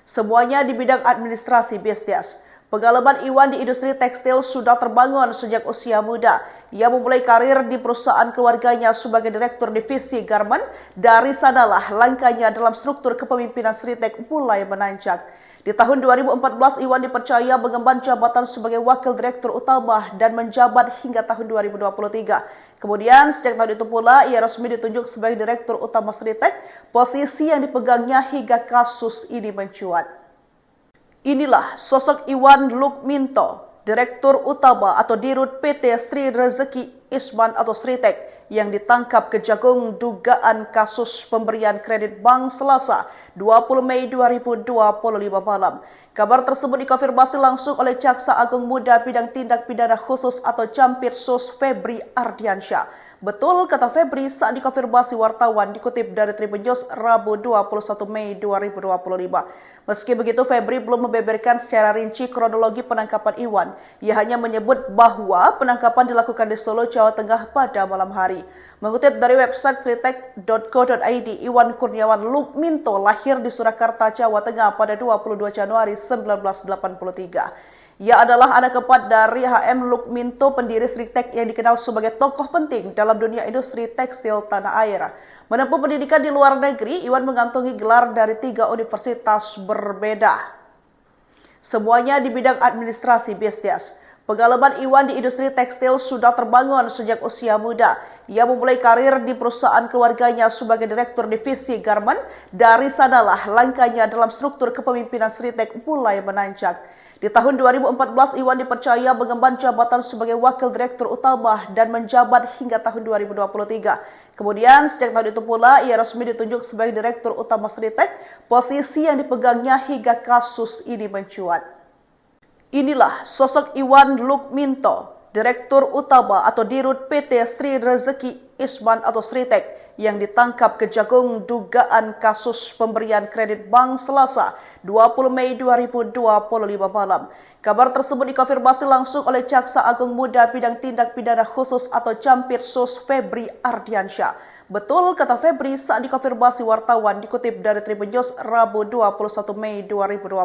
Semuanya di bidang administrasi bisnis. Pengalaman Iwan di industri tekstil sudah terbangun sejak usia muda. Ia memulai karir di perusahaan keluarganya sebagai direktur divisi garment. Dari sanalah langkahnya dalam struktur kepemimpinan Sritek mulai menanjak. Di tahun 2014, Iwan dipercaya mengemban jabatan sebagai Wakil Direktur Utama dan menjabat hingga tahun 2023. Kemudian, sejak tahun itu pula, ia resmi ditunjuk sebagai Direktur Utama Sritek, posisi yang dipegangnya hingga kasus ini mencuat. Inilah sosok Iwan Lukminto, Direktur Utama atau Dirut PT Sri Rezeki Isman atau Sritek, yang ditangkap Kejagung dugaan kasus pemberian kredit bank Selasa 20 Mei 2025 malam. Kabar tersebut dikonfirmasi langsung oleh Jaksa Agung Muda Bidang Tindak Pidana Khusus atau Campirsus Febri Ardiansyah. Betul, kata Febri saat dikonfirmasi wartawan dikutip dari Tribun News Rabu 21 Mei 2025. Meski begitu, Febri belum membeberkan secara rinci kronologi penangkapan Iwan. Ia hanya menyebut bahwa penangkapan dilakukan di Solo, Jawa Tengah pada malam hari. Mengutip dari website sritek.co.id, Iwan Kurniawan Lukminto lahir di Surakarta, Jawa Tengah pada 22 Januari 1983. Ia adalah anak keempat dari HM Lukminto, pendiri Sritek yang dikenal sebagai tokoh penting dalam dunia industri tekstil tanah air. Menempuh pendidikan di luar negeri, Iwan mengantongi gelar dari 3 universitas berbeda. Semuanya di bidang administrasi bisnis. Pengalaman Iwan di industri tekstil sudah terbangun sejak usia muda. Ia memulai karir di perusahaan keluarganya sebagai direktur divisi garment. Dari sanalah langkahnya dalam struktur kepemimpinan Sritek mulai menanjak. Di tahun 2014, Iwan dipercaya mengemban jabatan sebagai Wakil Direktur Utama dan menjabat hingga tahun 2023. Kemudian, sejak tahun itu pula, ia resmi ditunjuk sebagai Direktur Utama Sritek, posisi yang dipegangnya hingga kasus ini mencuat. Inilah sosok Iwan Lukminto, Direktur Utama atau Dirut PT Sri Rezeki Isman atau Sritek, yang ditangkap Kejagung dugaan kasus pemberian kredit bank Selasa 20 Mei 2025 malam. Kabar tersebut dikonfirmasi langsung oleh Jaksa Agung Muda Bidang Tindak Pidana Khusus atau Campirsus Febri Ardiansyah. Betul, kata Febri saat dikonfirmasi wartawan dikutip dari Tribun News Rabu 21 Mei 2025.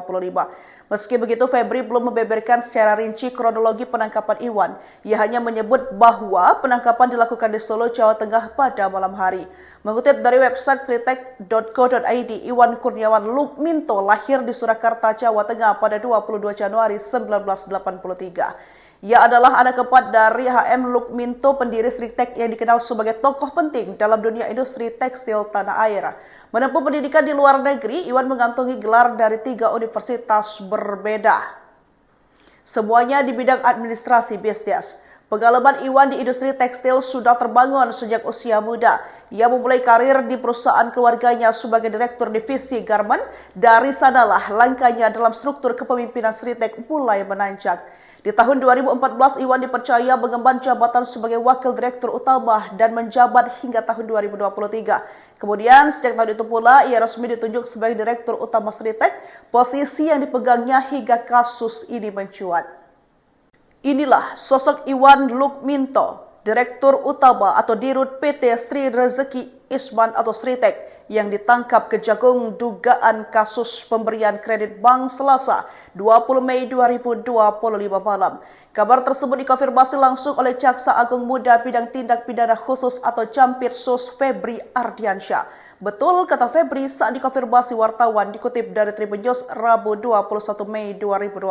Meski begitu, Febri belum membeberkan secara rinci kronologi penangkapan Iwan. Ia hanya menyebut bahwa penangkapan dilakukan di Solo, Jawa Tengah pada malam hari. Mengutip dari website sritek.co.id, Iwan Kurniawan Lukminto lahir di Surakarta, Jawa Tengah pada 22 Januari 1983. Ia adalah anak keempat dari HM Lukminto, pendiri Sritek yang dikenal sebagai tokoh penting dalam dunia industri tekstil tanah air. Menempuh pendidikan di luar negeri, Iwan mengantongi gelar dari 3 universitas berbeda. Semuanya di bidang administrasi bisnis. Pengalaman Iwan di industri tekstil sudah terbangun sejak usia muda. Ia memulai karir di perusahaan keluarganya sebagai direktur divisi garment. Dari sanalah langkahnya dalam struktur kepemimpinan Sritek mulai menanjak. Di tahun 2014, Iwan dipercaya mengemban jabatan sebagai Wakil Direktur Utama dan menjabat hingga tahun 2023. Kemudian, sejak tahun itu pula, ia resmi ditunjuk sebagai Direktur Utama Sritek, posisi yang dipegangnya hingga kasus ini mencuat. Inilah sosok Iwan Lukminto, Direktur Utama atau Dirut PT Sri Rezeki Isman atau Sritek, yang ditangkap Kejagung dugaan kasus pemberian kredit bank Selasa 20 Mei 2025 malam. Kabar tersebut dikonfirmasi langsung oleh Jaksa Agung Muda Bidang Tindak Pidana Khusus atau Campirsus Febri Ardiansyah. Betul, kata Febri saat dikonfirmasi wartawan dikutip dari Tribun News Rabu 21 Mei 2025.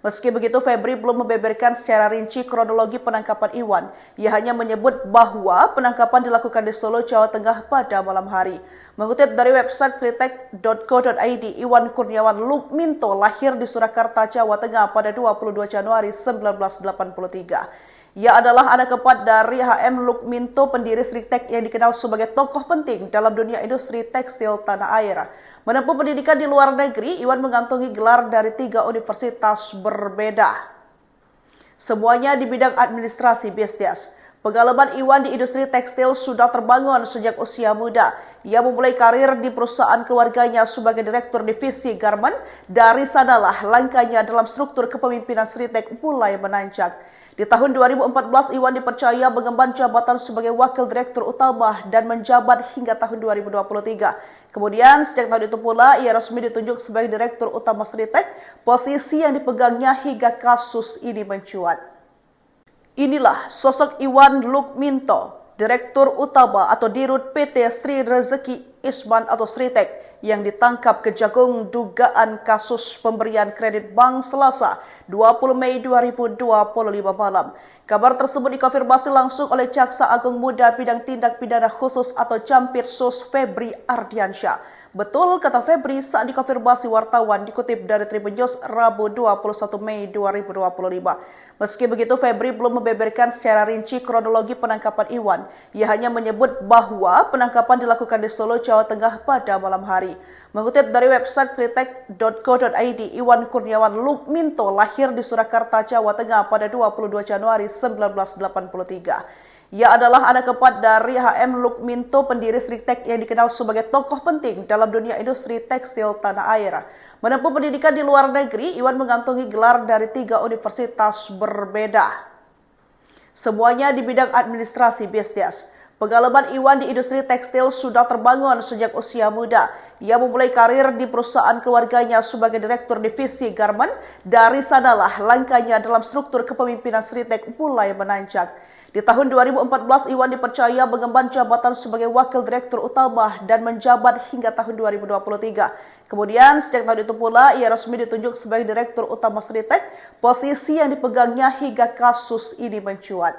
Meski begitu, Febri belum membeberkan secara rinci kronologi penangkapan Iwan. Ia hanya menyebut bahwa penangkapan dilakukan di Solo, Jawa Tengah pada malam hari. Mengutip dari website sritek.co.id, Iwan Kurniawan Lukminto lahir di Surakarta, Jawa Tengah pada 22 Januari 1983. Ia adalah anak keempat dari HM Lukminto, pendiri Sritek yang dikenal sebagai tokoh penting dalam dunia industri tekstil tanah air. Menempuh pendidikan di luar negeri, Iwan mengantongi gelar dari 3 universitas berbeda. Semuanya di bidang administrasi bisnis. Pengalaman Iwan di industri tekstil sudah terbangun sejak usia muda. Ia memulai karir di perusahaan keluarganya sebagai direktur divisi garment. Dari sanalah langkahnya dalam struktur kepemimpinan Sritek mulai menanjak. Di tahun 2014, Iwan dipercaya mengemban jabatan sebagai wakil direktur utama dan menjabat hingga tahun 2023. Kemudian, sejak tahun itu pula, ia resmi ditunjuk sebagai direktur utama Sritek, posisi yang dipegangnya hingga kasus ini mencuat. Inilah sosok Iwan Lukminto, direktur utama atau dirut PT Sri Rezeki Isman atau Sritek, yang ditangkap Kejagung dugaan kasus pemberian kredit bank Selasa 20 Mei 2025 malam. Kabar tersebut dikonfirmasi langsung oleh Jaksa Agung Muda Bidang Tindak Pidana Khusus atau Jampitsus Febri Ardiansyah. Betul, kata Febri saat dikonfirmasi wartawan dikutip dari Tribun News Rabu 21 Mei 2025. Meski begitu, Febri belum membeberkan secara rinci kronologi penangkapan Iwan. Ia hanya menyebut bahwa penangkapan dilakukan di Solo, Jawa Tengah pada malam hari. Mengutip dari website sritek.co.id, Iwan Kurniawan Lukminto lahir di Surakarta, Jawa Tengah pada 22 Januari 1983. Ia adalah anak keempat dari HM Lukminto, pendiri Sritek yang dikenal sebagai tokoh penting dalam dunia industri tekstil tanah air. Menempuh pendidikan di luar negeri, Iwan mengantongi gelar dari 3 universitas berbeda. Semuanya di bidang administrasi bisnis. Pengalaman Iwan di industri tekstil sudah terbangun sejak usia muda. Ia memulai karir di perusahaan keluarganya sebagai direktur divisi garment. Dari sanalah langkahnya dalam struktur kepemimpinan Sritek mulai menanjak. Di tahun 2014, Iwan dipercaya mengemban jabatan sebagai wakil direktur utama dan menjabat hingga tahun 2023. Kemudian, sejak tahun itu pula, ia resmi ditunjuk sebagai direktur utama Sritek, posisi yang dipegangnya hingga kasus ini mencuat.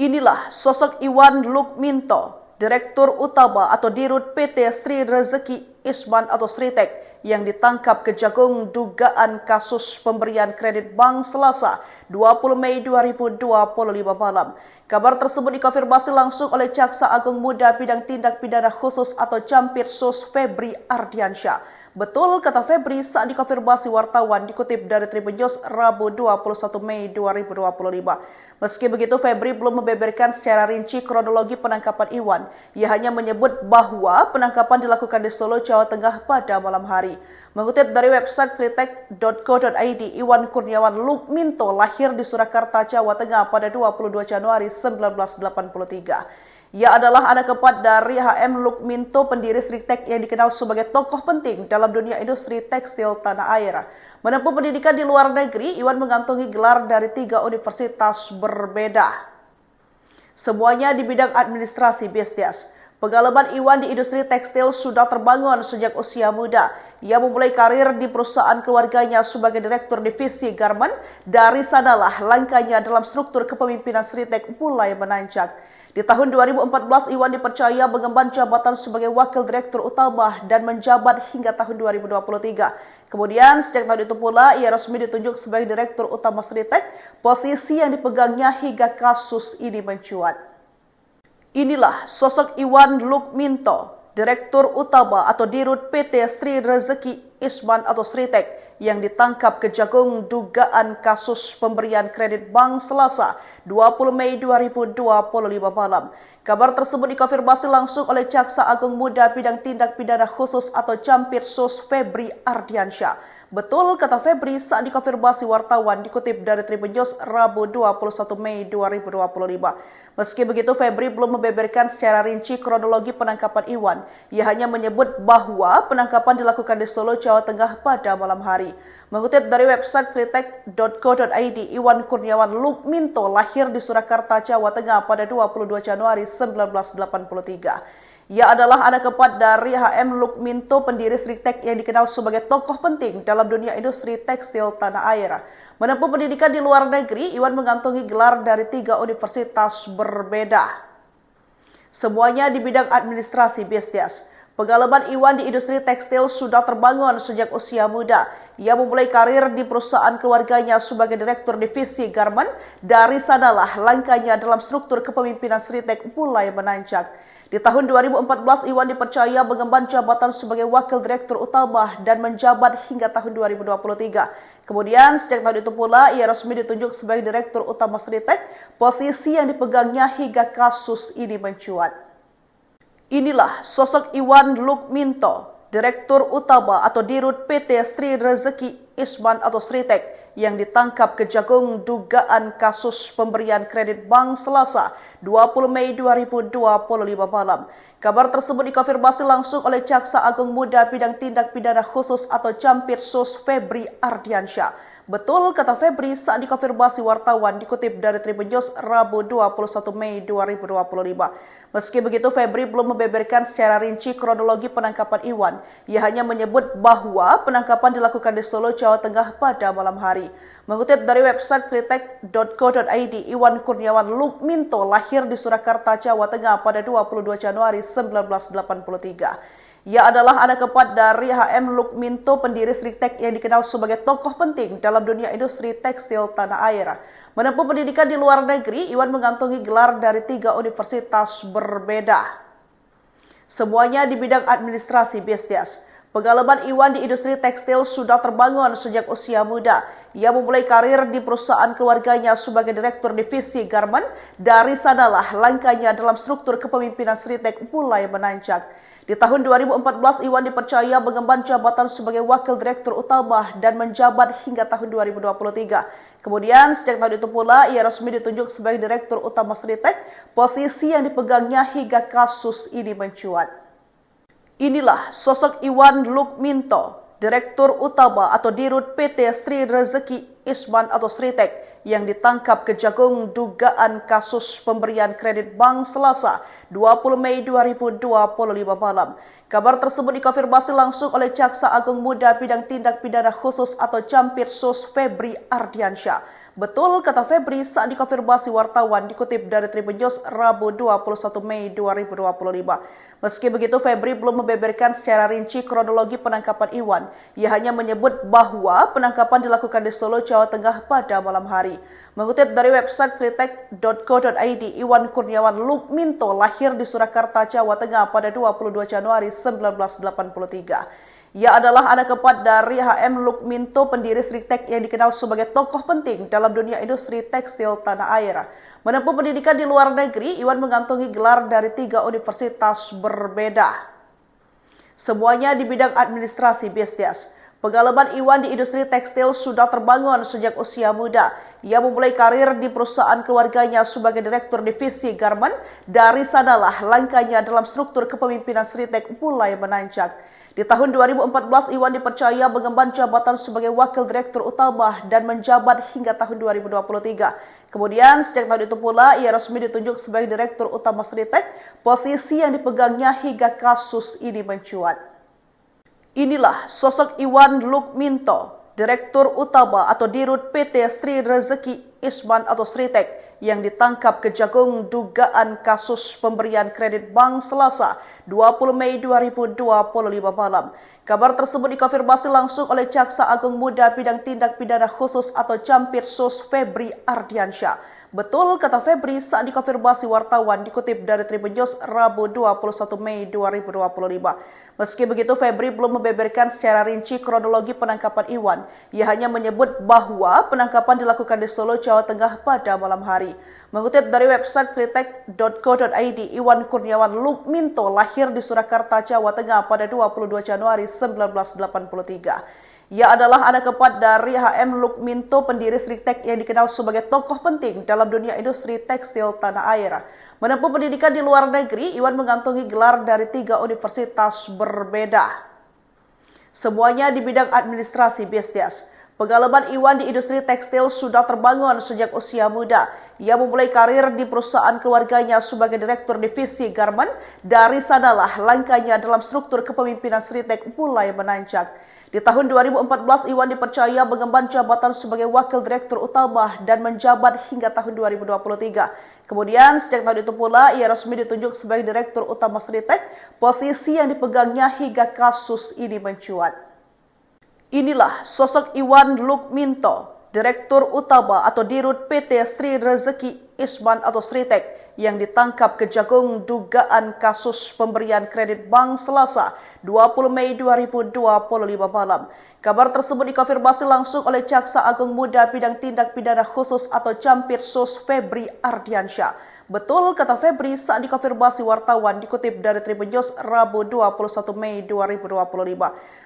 Inilah sosok Iwan Lukminto, direktur utama atau dirut PT Sri Rezeki Isman atau Sritek, yang ditangkap Kejagung dugaan kasus pemberian kredit bank Selasa 20 Mei 2025 malam. Kabar tersebut dikonfirmasi langsung oleh Jaksa Agung Muda Bidang Tindak Pidana Khusus atau Jampitsus Febri Ardiansyah. Betul, kata Febri saat dikonfirmasi wartawan dikutip dari Tribun News Rabu 21 Mei 2025. Meski begitu, Febri belum membeberkan secara rinci kronologi penangkapan Iwan. Ia hanya menyebut bahwa penangkapan dilakukan di Solo, Jawa Tengah pada malam hari. Mengutip dari website sritek.co.id, Iwan Kurniawan Lukminto lahir di Surakarta, Jawa Tengah pada 22 Januari 1983. Ia adalah anak keempat dari HM Lukminto, pendiri Sritek yang dikenal sebagai tokoh penting dalam dunia industri tekstil tanah air. Menempuh pendidikan di luar negeri, Iwan mengantongi gelar dari 3 universitas berbeda. Semuanya di bidang administrasi bisnis. Pengalaman Iwan di industri tekstil sudah terbangun sejak usia muda. Ia memulai karir di perusahaan keluarganya sebagai direktur divisi garment. Dari sanalah langkahnya dalam struktur kepemimpinan Sritek mulai menanjak. Di tahun 2014, Iwan dipercaya mengemban jabatan sebagai wakil direktur utama dan menjabat hingga tahun 2023. Kemudian, sejak tahun itu pula, ia resmi ditunjuk sebagai direktur utama Sritek, posisi yang dipegangnya hingga kasus ini mencuat. Inilah sosok Iwan Lukminto, direktur utama atau dirut PT Sri Rezeki Isman atau Sritek, yang ditangkap Kejagung dugaan kasus pemberian kredit bank Selasa 20 Mei 2025 malam. Kabar tersebut dikonfirmasi langsung oleh Jaksa Agung Muda Bidang Tindak Pidana Khusus atau Jampitsus Febri Ardiansyah. Betul, kata Febri saat dikonfirmasi wartawan dikutip dari Tribun News Rabu 21 Mei 2025. Meski begitu, Febri belum membeberkan secara rinci kronologi penangkapan Iwan. Ia hanya menyebut bahwa penangkapan dilakukan di Solo, Jawa Tengah pada malam hari. Mengutip dari website sritek.co.id, Iwan Kurniawan Lukminto lahir di Surakarta, Jawa Tengah pada 22 Januari 1983. Ia adalah anak keempat dari H.M. Lukminto, pendiri Sritek yang dikenal sebagai tokoh penting dalam dunia industri tekstil tanah air. Menempuh pendidikan di luar negeri, Iwan mengantongi gelar dari 3 universitas berbeda. Semuanya di bidang administrasi bisnis. Pengalaman Iwan di industri tekstil sudah terbangun sejak usia muda. Ia memulai karir di perusahaan keluarganya sebagai direktur divisi garment. Dari sanalah langkahnya dalam struktur kepemimpinan Sritek mulai menanjak. Di tahun 2014, Iwan dipercaya mengemban jabatan sebagai wakil direktur utama dan menjabat hingga tahun 2023. Kemudian, sejak tahun itu pula, ia resmi ditunjuk sebagai direktur utama Sritek, posisi yang dipegangnya hingga kasus ini mencuat. Inilah sosok Iwan Lukminto, direktur utama atau dirut PT Sri Rezeki Isman atau Sritek, yang ditangkap Kejagung dugaan kasus pemberian kredit bank Selasa 20 Mei 2025 malam. Kabar tersebut dikonfirmasi langsung oleh Jaksa Agung Muda Bidang Tindak Pidana Khusus atau Jampitsus Febri Ardiansyah. Betul kata Febri saat dikonfirmasi wartawan, dikutip dari Tribun News Rabu 21 Mei 2025. Meski begitu, Febri belum membeberkan secara rinci kronologi penangkapan Iwan. Ia hanya menyebut bahwa penangkapan dilakukan di Solo, Jawa Tengah pada malam hari. Mengutip dari website sritek.co.id, Iwan Kurniawan Lukminto lahir di Surakarta, Jawa Tengah pada 22 Januari 1983. Ia adalah anak keempat dari H.M. Lukminto, pendiri Sritek yang dikenal sebagai tokoh penting dalam dunia industri tekstil tanah air. Menempuh pendidikan di luar negeri, Iwan mengantongi gelar dari 3 universitas berbeda. Semuanya di bidang administrasi bisnis. Pengalaman Iwan di industri tekstil sudah terbangun sejak usia muda. Ia memulai karir di perusahaan keluarganya sebagai direktur divisi garment. Dari sanalah langkahnya dalam struktur kepemimpinan Sritek mulai menanjak. Di tahun 2014, Iwan dipercaya mengemban jabatan sebagai wakil direktur utama dan menjabat hingga tahun 2023. Kemudian, sejak tahun itu pula, ia resmi ditunjuk sebagai direktur utama Sritek, posisi yang dipegangnya hingga kasus ini mencuat. Inilah sosok Iwan Lukminto, direktur utama atau dirut PT Sri Rezeki Isman atau Sritek, yang ditangkap Kejagung dugaan kasus pemberian kredit bank Selasa 20 Mei 2025 malam. Kabar tersebut dikonfirmasi langsung oleh Jaksa Agung Muda Bidang Tindak Pidana Khusus atau Jampitsus Febri Ardiansyah. Betul kata Febri saat dikonfirmasi wartawan, dikutip dari Tribun News Rabu 21 Mei 2025. Meski begitu, Febri belum membeberkan secara rinci kronologi penangkapan Iwan. Ia hanya menyebut bahwa penangkapan dilakukan di Solo, Jawa Tengah pada malam hari. Mengutip dari website sritek.co.id, Iwan Kurniawan Lukminto lahir di Surakarta, Jawa Tengah pada 22 Januari 1983. Ia adalah anak keempat dari H.M. Lukminto, pendiri Sritek yang dikenal sebagai tokoh penting dalam dunia industri tekstil tanah air. Menempuh pendidikan di luar negeri, Iwan mengantongi gelar dari 3 universitas berbeda. Semuanya di bidang administrasi bisnis. Pengalaman Iwan di industri tekstil sudah terbangun sejak usia muda. Ia memulai karir di perusahaan keluarganya sebagai direktur divisi garment. Dari sanalah langkahnya dalam struktur kepemimpinan Sritek mulai menanjak. Di tahun 2014, Iwan dipercaya mengemban jabatan sebagai wakil direktur utama dan menjabat hingga tahun 2023. Kemudian, sejak tahun itu pula, ia resmi ditunjuk sebagai direktur utama Sritek, posisi yang dipegangnya hingga kasus ini mencuat. Inilah sosok Iwan Lukminto, direktur utama atau dirut PT Sri Rezeki Isman atau Sritek, yang ditangkap Kejagung dugaan kasus pemberian kredit bank Selasa 20 Mei 2025 malam. Kabar tersebut dikonfirmasi langsung oleh Jaksa Agung Muda Bidang Tindak Pidana Khusus atau Jampitsus Febri Ardiansyah. Betul kata Febri saat dikonfirmasi wartawan, dikutip dari Tribun News Rabu 21 Mei 2025. Meski begitu, Febri belum membeberkan secara rinci kronologi penangkapan Iwan. Ia hanya menyebut bahwa penangkapan dilakukan di Solo, Jawa Tengah pada malam hari. Mengutip dari website sritek.co.id, Iwan Kurniawan Lukminto lahir di Surakarta, Jawa Tengah pada 22 Januari 1983. Ia adalah anak keempat dari H.M. Lukminto, pendiri Sritek yang dikenal sebagai tokoh penting dalam dunia industri tekstil tanah air. Menempuh pendidikan di luar negeri, Iwan mengantongi gelar dari 3 universitas berbeda. Semuanya di bidang administrasi bisnis. Pengalaman Iwan di industri tekstil sudah terbangun sejak usia muda. Ia memulai karir di perusahaan keluarganya sebagai direktur divisi garmen. Dari sanalah langkahnya dalam struktur kepemimpinan Sritek mulai menanjak. Di tahun 2014, Iwan dipercaya mengemban jabatan sebagai wakil direktur utama dan menjabat hingga tahun 2023. Kemudian, sejak tahun itu pula, ia resmi ditunjuk sebagai direktur utama Sritek, posisi yang dipegangnya hingga kasus ini mencuat. Inilah sosok Iwan Lukminto, Direktur Utama atau Dirut PT Sri Rezeki Isman atau Sritek yang ditangkap Kejagung dugaan kasus pemberian kredit bank Selasa 20 Mei 2025 malam. Kabar tersebut dikonfirmasi langsung oleh Jaksa Agung Muda Bidang Tindak Pidana Khusus atau Campirsus Febri Ardiansyah. Betul kata Febri saat dikonfirmasi wartawan dikutip dari Tribun News Rabu 21 Mei 2025.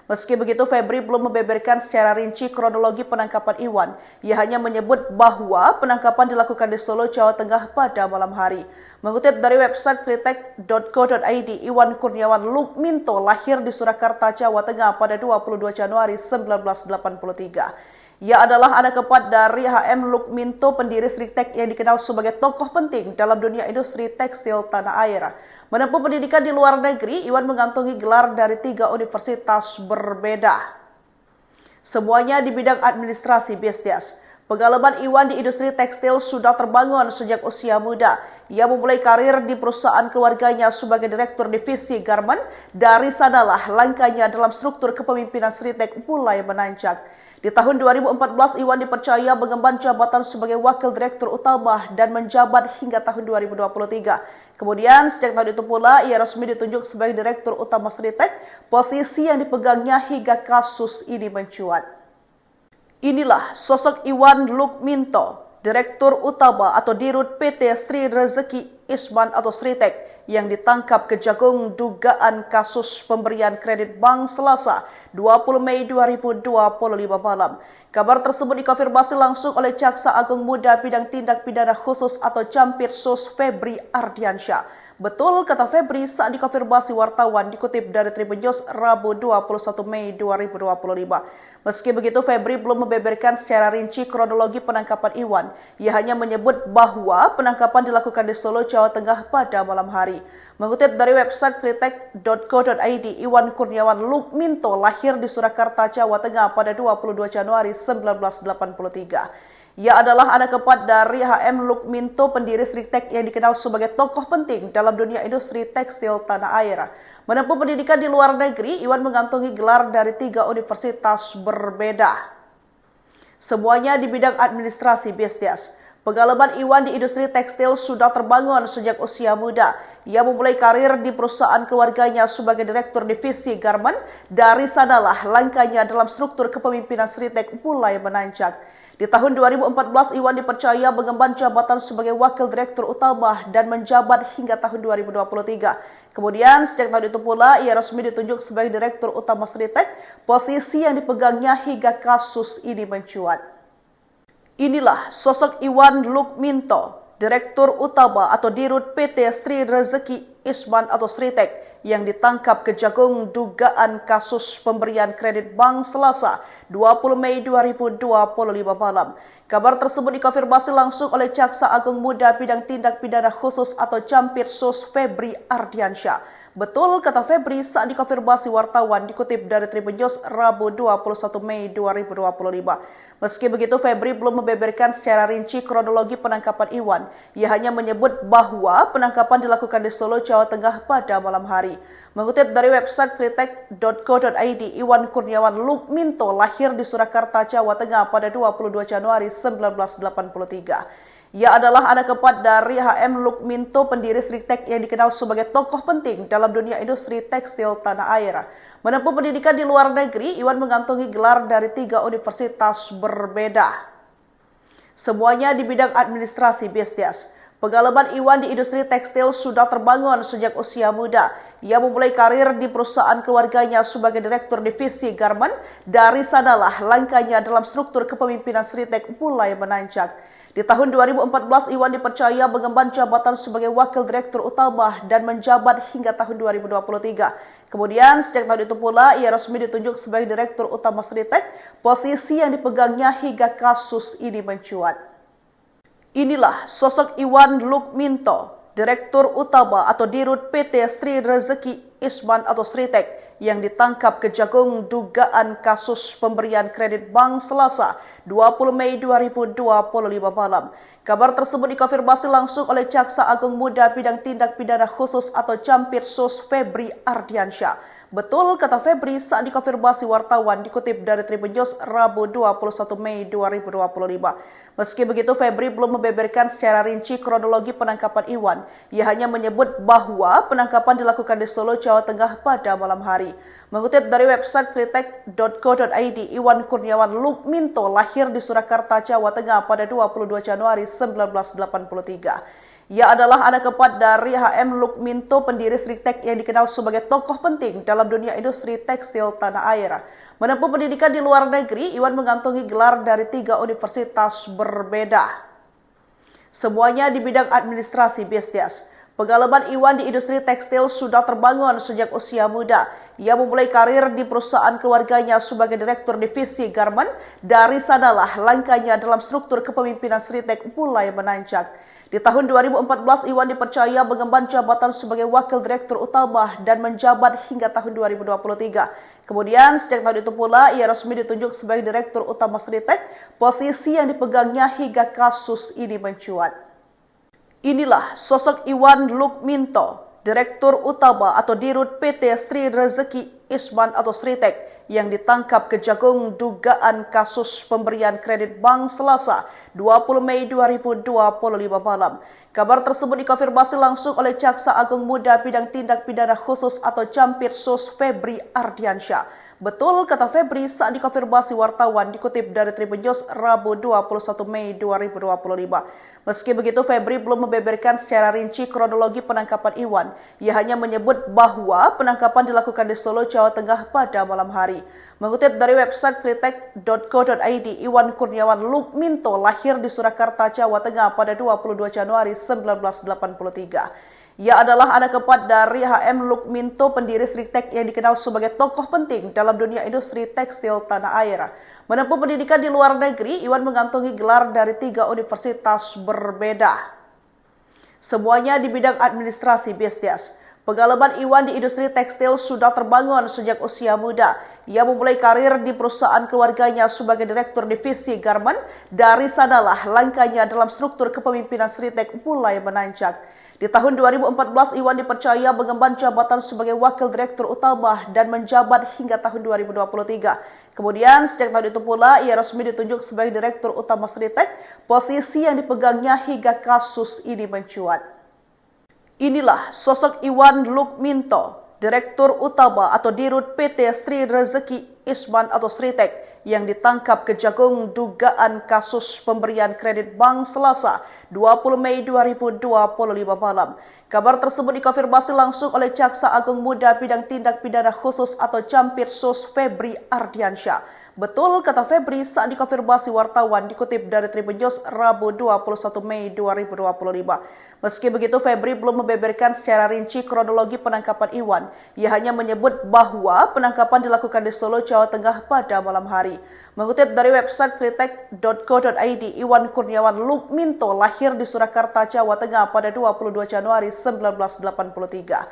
Meski begitu, Febri belum membeberkan secara rinci kronologi penangkapan Iwan. Ia hanya menyebut bahwa penangkapan dilakukan di Solo, Jawa Tengah pada malam hari. Mengutip dari website sritek.co.id, Iwan Kurniawan Lukminto lahir di Surakarta, Jawa Tengah pada 22 Januari 1983. Ia adalah anak keempat dari HM Lukminto, pendiri Sritek yang dikenal sebagai tokoh penting dalam dunia industri tekstil tanah air. Menempuh pendidikan di luar negeri, Iwan mengantongi gelar dari 3 universitas berbeda. Semuanya di bidang administrasi bisnis. Pengalaman Iwan di industri tekstil sudah terbangun sejak usia muda. Ia memulai karir di perusahaan keluarganya sebagai direktur divisi garmen. Dari sanalah langkahnya dalam struktur kepemimpinan Sritek mulai menanjak. Di tahun 2014, Iwan dipercaya mengemban jabatan sebagai wakil direktur utama dan menjabat hingga tahun 2023. Kemudian, sejak tahun itu pula, ia resmi ditunjuk sebagai direktur utama Sritek, posisi yang dipegangnya hingga kasus ini mencuat. Inilah sosok Iwan Lukminto, Direktur Utama atau Dirut PT Sri Rezeki Isman atau Sritek yang ditangkap Kejagung dugaan kasus pemberian kredit bank Selasa 20 Mei 2025 malam. Kabar tersebut dikonfirmasi langsung oleh Jaksa Agung Muda Bidang Tindak Pidana Khusus atau Campirsus Febri Ardiansyah. Betul kata Febri saat dikonfirmasi wartawan dikutip dari Tribun News Rabu 21 Mei 2025. Meski begitu, Febri belum membeberkan secara rinci kronologi penangkapan Iwan. Ia hanya menyebut bahwa penangkapan dilakukan di Solo, Jawa Tengah pada malam hari. Mengutip dari website sritek.co.id, Iwan Kurniawan Lukminto lahir di Surakarta, Jawa Tengah pada 22 Januari 1983. Ia adalah anak keempat dari HM Lukminto, pendiri Sritek yang dikenal sebagai tokoh penting dalam dunia industri tekstil tanah air. Menempuh pendidikan di luar negeri, Iwan mengantongi gelar dari 3 universitas berbeda. Semuanya di bidang administrasi bisnis. Pengalaman Iwan di industri tekstil sudah terbangun sejak usia muda. Ia memulai karir di perusahaan keluarganya sebagai direktur divisi garmen. Dari sanalah langkahnya dalam struktur kepemimpinan Sritek mulai menanjak. Di tahun 2014, Iwan dipercaya mengemban jabatan sebagai wakil direktur utama dan menjabat hingga tahun 2023. Kemudian, sejak tahun itu pula, ia resmi ditunjuk sebagai direktur utama Sritek, posisi yang dipegangnya hingga kasus ini mencuat. Inilah sosok Iwan Lukminto, Direktur Utama atau Dirut PT Sri Rezeki Isman atau Sritek yang ditangkap Kejagung dugaan kasus pemberian kredit bank Selasa 20 Mei 2025 malam. Kabar tersebut dikonfirmasi langsung oleh Jaksa Agung Muda Bidang Tindak Pidana Khusus atau Campirsus Febri Ardiansyah. Betul kata Febri saat dikonfirmasi wartawan dikutip dari Tribun News Rabu 21 Mei 2025. Meski begitu, Febri belum membeberkan secara rinci kronologi penangkapan Iwan. Ia hanya menyebut bahwa penangkapan dilakukan di Solo, Jawa Tengah pada malam hari. Mengutip dari website sritek.co.id, Iwan Kurniawan Lukminto lahir di Surakarta, Jawa Tengah pada 22 Januari 1983. Ia adalah anak keempat dari HM Lukminto, pendiri Sritek yang dikenal sebagai tokoh penting dalam dunia industri tekstil tanah air. Menempuh pendidikan di luar negeri, Iwan mengantongi gelar dari 3 universitas berbeda. Semuanya di bidang administrasi bisnis. Pengalaman Iwan di industri tekstil sudah terbangun sejak usia muda. Ia memulai karir di perusahaan keluarganya sebagai direktur divisi garmen. Dari sanalah langkahnya dalam struktur kepemimpinan Sritek mulai menanjak. Di Di tahun 2014, Iwan dipercaya mengemban jabatan sebagai Wakil Direktur Utama dan menjabat hingga tahun 2023. Kemudian, sejak tahun itu pula, ia resmi ditunjuk sebagai Direktur Utama Sritek, posisi yang dipegangnya hingga kasus ini mencuat. Inilah sosok Iwan Lukminto, Direktur Utama atau Dirut PT Sri Rezeki Isman atau Sritek, yang ditangkap Kejagung dugaan kasus pemberian kredit bank Selasa 20 Mei 2025 malam. Kabar tersebut dikonfirmasi langsung oleh Jaksa Agung Muda Bidang Tindak Pidana Khusus atau Jampitsus Febri Ardiansyah. Betul kata Febri saat dikonfirmasi wartawan dikutip dari Tribun News Rabu 21 Mei 2025. Meski begitu, Febri belum membeberkan secara rinci kronologi penangkapan Iwan. Ia hanya menyebut bahwa penangkapan dilakukan di Solo, Jawa Tengah pada malam hari. Mengutip dari website sritek.co.id, Iwan Kurniawan Lukminto lahir di Surakarta, Jawa Tengah pada 22 Januari 1983. Ia adalah anak keempat dari HM Lukminto, pendiri Sritek yang dikenal sebagai tokoh penting dalam dunia industri tekstil tanah air. Menempuh pendidikan di luar negeri, Iwan mengantongi gelar dari 3 universitas berbeda. Semuanya di bidang administrasi bisnis. Pengalaman Iwan di industri tekstil sudah terbangun sejak usia muda. Ia memulai karir di perusahaan keluarganya sebagai Direktur Divisi Garmen. Dari sanalah langkahnya dalam struktur kepemimpinan Sritek mulai menanjak. Di tahun 2014, Iwan dipercaya mengemban jabatan sebagai Wakil Direktur Utama dan menjabat hingga tahun 2023. Kemudian, sejak tahun itu pula, ia resmi ditunjuk sebagai Direktur Utama Sritek, posisi yang dipegangnya hingga kasus ini mencuat. Inilah sosok Iwan Lukminto, Direktur Utama atau Dirut PT Sri Rezeki Isman atau Sritek, yang ditangkap Kejagung dugaan kasus pemberian kredit bank Selasa 20 Mei 2025 malam. Kabar tersebut dikonfirmasi langsung oleh Jaksa Agung Muda Bidang Tindak Pidana Khusus atau Jampitsus Febri Ardiansyah. Betul kata Febri saat dikonfirmasi wartawan dikutip dari Tribun News Rabu 21 Mei 2025. Meski begitu, Febri belum membeberkan secara rinci kronologi penangkapan Iwan. Ia hanya menyebut bahwa penangkapan dilakukan di Solo, Jawa Tengah pada malam hari. Mengutip dari website sritek.co.id, Iwan Kurniawan Lukminto lahir di Surakarta, Jawa Tengah pada 22 Januari 1983. Ia adalah anak keempat dari HM Lukminto, pendiri Sritek yang dikenal sebagai tokoh penting dalam dunia industri tekstil tanah air. Menempuh pendidikan di luar negeri, Iwan mengantongi gelar dari 3 universitas berbeda. Semuanya di bidang administrasi bisnis. Pengalaman Iwan di industri tekstil sudah terbangun sejak usia muda. Ia memulai karir di perusahaan keluarganya sebagai Direktur Divisi Garmen. Dari sanalah langkahnya dalam struktur kepemimpinan Sritek mulai menanjak. Di tahun 2014, Iwan dipercaya mengemban jabatan sebagai Wakil Direktur Utama dan menjabat hingga tahun 2023. Kemudian, sejak tahun itu pula, ia resmi ditunjuk sebagai Direktur Utama Sritek, posisi yang dipegangnya hingga kasus ini mencuat. Inilah sosok Iwan Lukminto, Direktur Utama atau Dirut PT Sri Rezeki Isman atau Sritek, yang ditangkap Kejagung dugaan kasus pemberian kredit bank Selasa 20 Mei 2025 malam. Kabar tersebut dikonfirmasi langsung oleh Jaksa Agung Muda Bidang Tindak Pidana Khusus atau Jampitsus Febri Ardiansyah. Betul kata Febri saat dikonfirmasi wartawan dikutip dari Tribun News Rabu 21 Mei 2025. Meski begitu, Febri belum membeberkan secara rinci kronologi penangkapan Iwan. Ia hanya menyebut bahwa penangkapan dilakukan di Solo, Jawa Tengah pada malam hari. Mengutip dari website sritek.co.id, Iwan Kurniawan Lukminto lahir di Surakarta, Jawa Tengah pada 22 Januari 1983.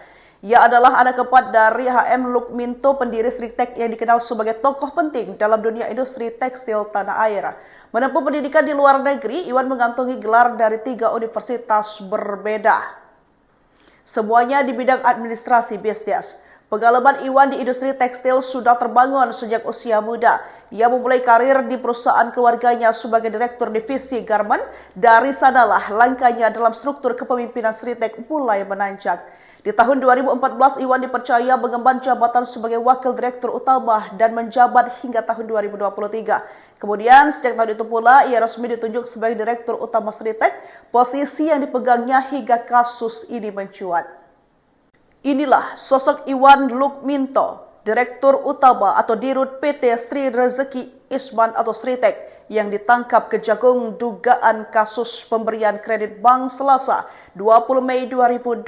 Ia adalah anak keempat dari HM Lukminto, pendiri Sritek yang dikenal sebagai tokoh penting dalam dunia industri tekstil tanah air. Menempuh pendidikan di luar negeri, Iwan mengantongi gelar dari 3 universitas berbeda. Semuanya di bidang administrasi bisnis. Pengalaman Iwan di industri tekstil sudah terbangun sejak usia muda. Ia memulai karir di perusahaan keluarganya sebagai Direktur Divisi Garmen. Dari sanalah langkahnya dalam struktur kepemimpinan Sritek mulai menanjak. Di tahun 2014, Iwan dipercaya mengemban jabatan sebagai Wakil Direktur Utama dan menjabat hingga tahun 2023. Kemudian, sejak tahun itu pula, ia resmi ditunjuk sebagai Direktur Utama Sritek, posisi yang dipegangnya hingga kasus ini mencuat. Inilah sosok Iwan Lukminto, Direktur Utama atau Dirut PT Sri Rezeki Isman atau Sritek, yang ditangkap Kejagung dugaan kasus pemberian kredit bank Selasa 20 Mei 2025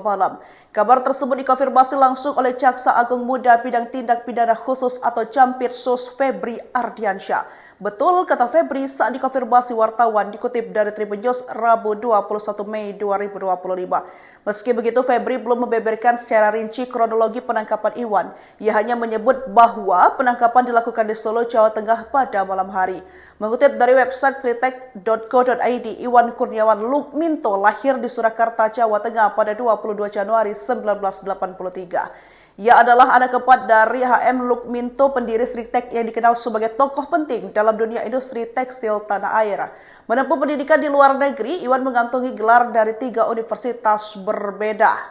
malam. Kabar tersebut dikonfirmasi langsung oleh Jaksa Agung Muda Bidang Tindak Pidana Khusus atau Jampitsus Febri Ardiansyah. Betul, kata Febri saat dikonfirmasi wartawan dikutip dari Tribun News Rabu 21 Mei 2025. Meski begitu, Febri belum membeberkan secara rinci kronologi penangkapan Iwan. Ia hanya menyebut bahwa penangkapan dilakukan di Solo, Jawa Tengah pada malam hari. Mengutip dari website sritek.co.id, Iwan Kurniawan Lukminto lahir di Surakarta, Jawa Tengah pada 22 Januari 1983. Ia adalah anak keempat dari HM Lukminto, pendiri Sritek yang dikenal sebagai tokoh penting dalam dunia industri tekstil tanah air. Menempuh pendidikan di luar negeri, Iwan mengantongi gelar dari 3 universitas berbeda.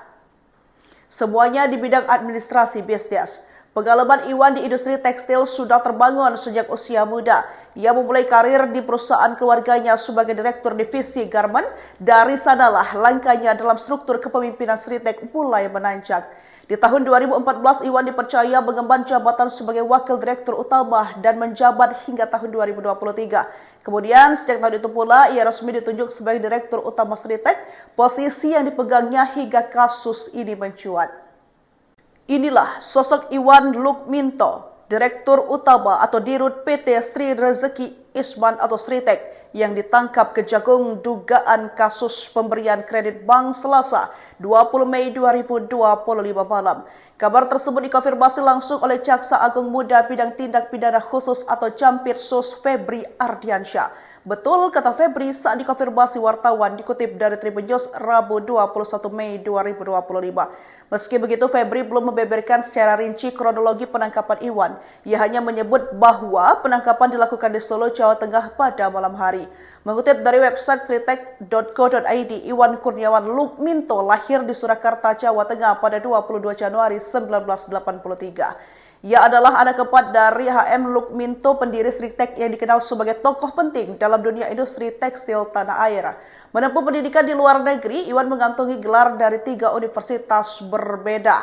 Semuanya di bidang administrasi bisnis. Pengalaman Iwan di industri tekstil sudah terbangun sejak usia muda. Ia memulai karir di perusahaan keluarganya sebagai direktur divisi garment. Dari sanalah langkahnya dalam struktur kepemimpinan Sritek mulai menanjak. Di tahun 2014, Iwan dipercaya mengemban jabatan sebagai wakil direktur utama dan menjabat hingga tahun 2023. Kemudian, sejak tahun itu pula, ia resmi ditunjuk sebagai direktur utama Sritek, posisi yang dipegangnya hingga kasus ini mencuat. Inilah sosok Iwan Lukminto, direktur utama atau dirut PT Sri Rezeki Isman atau Sritek, yang ditangkap Kejagung dugaan kasus pemberian kredit bank Selasa 20 Mei 2025 malam. Kabar tersebut dikonfirmasi langsung oleh Jaksa Agung Muda Bidang Tindak Pidana Khusus atau Jampitsus Febri Ardiansyah. Betul, kata Febri saat dikonfirmasi wartawan dikutip dari Tribun News Rabu 21 Mei 2025. Meski begitu, Febri belum membeberkan secara rinci kronologi penangkapan Iwan. Ia hanya menyebut bahwa penangkapan dilakukan di Solo, Jawa Tengah pada malam hari. Mengutip dari website sritek.co.id, Iwan Kurniawan Lukminto lahir di Surakarta, Jawa Tengah pada 22 Januari 1983. Ia adalah anak keempat dari HM Lukminto, pendiri Sritek yang dikenal sebagai tokoh penting dalam dunia industri tekstil tanah air. Menempuh pendidikan di luar negeri, Iwan mengantongi gelar dari 3 universitas berbeda.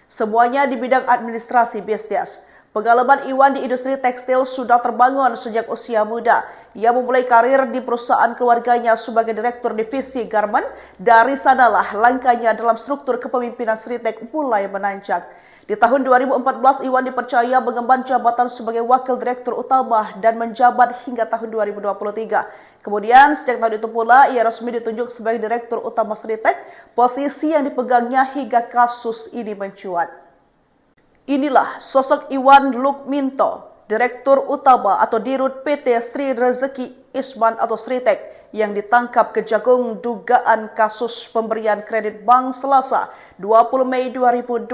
Semuanya di bidang administrasi bisnis. Pengalaman Iwan di industri tekstil sudah terbangun sejak usia muda. Ia memulai karir di perusahaan keluarganya sebagai direktur divisi garment. Dari sanalah langkahnya dalam struktur kepemimpinan Sritek mulai menanjak. Di tahun 2014, Iwan dipercaya mengemban jabatan sebagai wakil direktur utama dan menjabat hingga tahun 2023. Kemudian, sejak tahun itu pula, ia resmi ditunjuk sebagai direktur utama Sritek, posisi yang dipegangnya hingga kasus ini mencuat. Inilah sosok Iwan Lukminto, direktur utama atau dirut PT Sri Rezeki Isman atau Sritek, yang ditangkap Kejagung dugaan kasus pemberian kredit bank Selasa 20 Mei 2025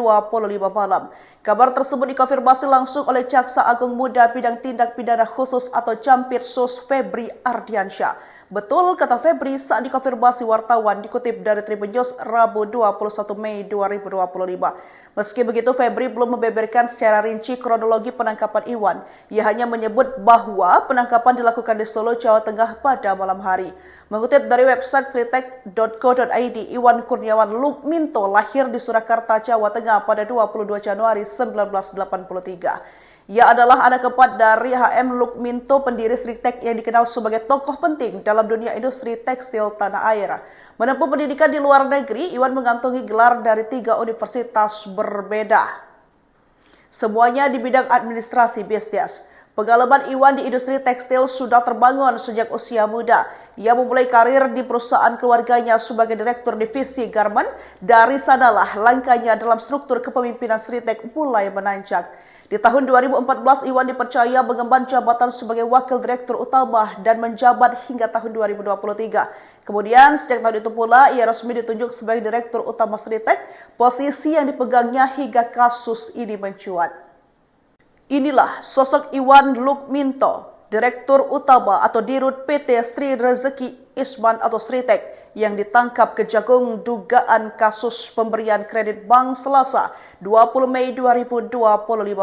malam. Kabar tersebut dikonfirmasi langsung oleh Jaksa Agung Muda Bidang Tindak Pidana Khusus atau Jampitsus Febri Ardiansyah. Betul, kata Febri saat dikonfirmasi wartawan dikutip dari Tribun News Rabu 21 Mei 2025. Meski begitu, Febri belum membeberkan secara rinci kronologi penangkapan Iwan. Ia hanya menyebut bahwa penangkapan dilakukan di Solo, Jawa Tengah pada malam hari. Mengutip dari website sritek.co.id, Iwan Kurniawan Lukminto lahir di Surakarta, Jawa Tengah pada 22 Januari 1983. Ia adalah anak keempat dari HM Lukminto, pendiri Sritek yang dikenal sebagai tokoh penting dalam dunia industri tekstil tanah air. Menempuh pendidikan di luar negeri, Iwan mengantongi gelar dari 3 universitas berbeda. Semuanya di bidang administrasi bisnis. Pengalaman Iwan di industri tekstil sudah terbangun sejak usia muda. Ia memulai karir di perusahaan keluarganya sebagai direktur divisi garment. Dari sanalah langkahnya dalam struktur kepemimpinan Sritek mulai menanjak. Di tahun 2014, Iwan dipercaya mengemban jabatan sebagai wakil direktur utama dan menjabat hingga tahun 2023. Kemudian, sejak tahun itu pula, ia resmi ditunjuk sebagai direktur utama Sritek, posisi yang dipegangnya hingga kasus ini mencuat. Inilah sosok Iwan Lukminto, direktur utama atau dirut PT Sri Rezeki Isman atau Sritek, yang ditangkap Kejagung dugaan kasus pemberian kredit bank Selasa 20 Mei 2025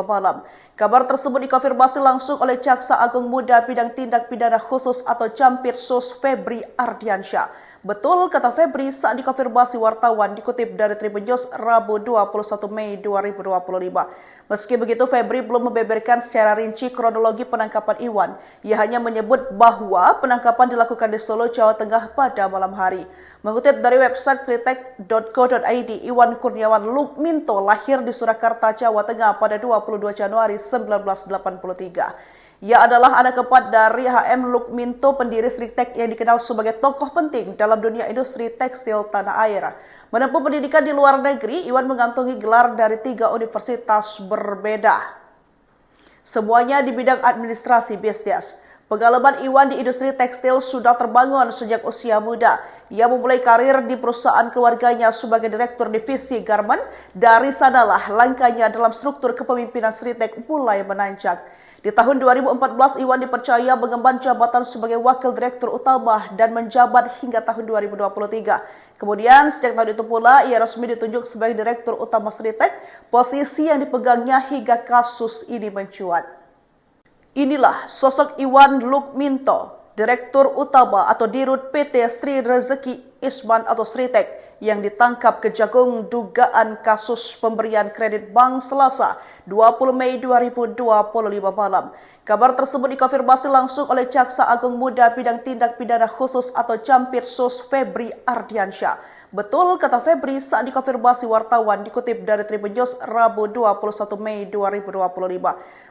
malam. Kabar tersebut dikonfirmasi langsung oleh Jaksa Agung Muda Bidang Tindak Pidana Khusus atau Jampitsus Febri Ardiansyah. Betul, kata Febri saat dikonfirmasi wartawan dikutip dari Tribun News Rabu 21 Mei 2025. Meski begitu, Febri belum membeberkan secara rinci kronologi penangkapan Iwan. Ia hanya menyebut bahwa penangkapan dilakukan di Solo, Jawa Tengah pada malam hari. Mengutip dari website sritek.co.id, Iwan Kurniawan Lukminto lahir di Surakarta, Jawa Tengah pada 22 Januari 1983. Ia adalah anak keempat dari HM Lukminto, pendiri Sritek yang dikenal sebagai tokoh penting dalam dunia industri tekstil tanah air. Menempuh pendidikan di luar negeri, Iwan mengantongi gelar dari 3 universitas berbeda. Semuanya di bidang administrasi bisnis. Pengalaman Iwan di industri tekstil sudah terbangun sejak usia muda. Ia memulai karir di perusahaan keluarganya sebagai direktur divisi garment. Dari sanalah langkahnya dalam struktur kepemimpinan Sritek mulai menanjak. Di tahun 2014, Iwan dipercaya mengemban jabatan sebagai wakil direktur utama dan menjabat hingga tahun 2023. Kemudian, sejak tahun itu pula, ia resmi ditunjuk sebagai direktur utama Sritek, posisi yang dipegangnya hingga kasus ini mencuat. Inilah sosok Iwan Lukminto, direktur utama atau dirut PT Sri Rezeki Isman atau Sritek, yang ditangkap Kejagung dugaan kasus pemberian kredit bank Selasa 20 Mei 2025 malam. Kabar tersebut dikonfirmasi langsung oleh Jaksa Agung Muda Bidang Tindak Pidana Khusus atau Jampitsus Febri Ardiansyah. Betul, kata Febri saat dikonfirmasi wartawan dikutip dari Tribun News Rabu 21 Mei 2025.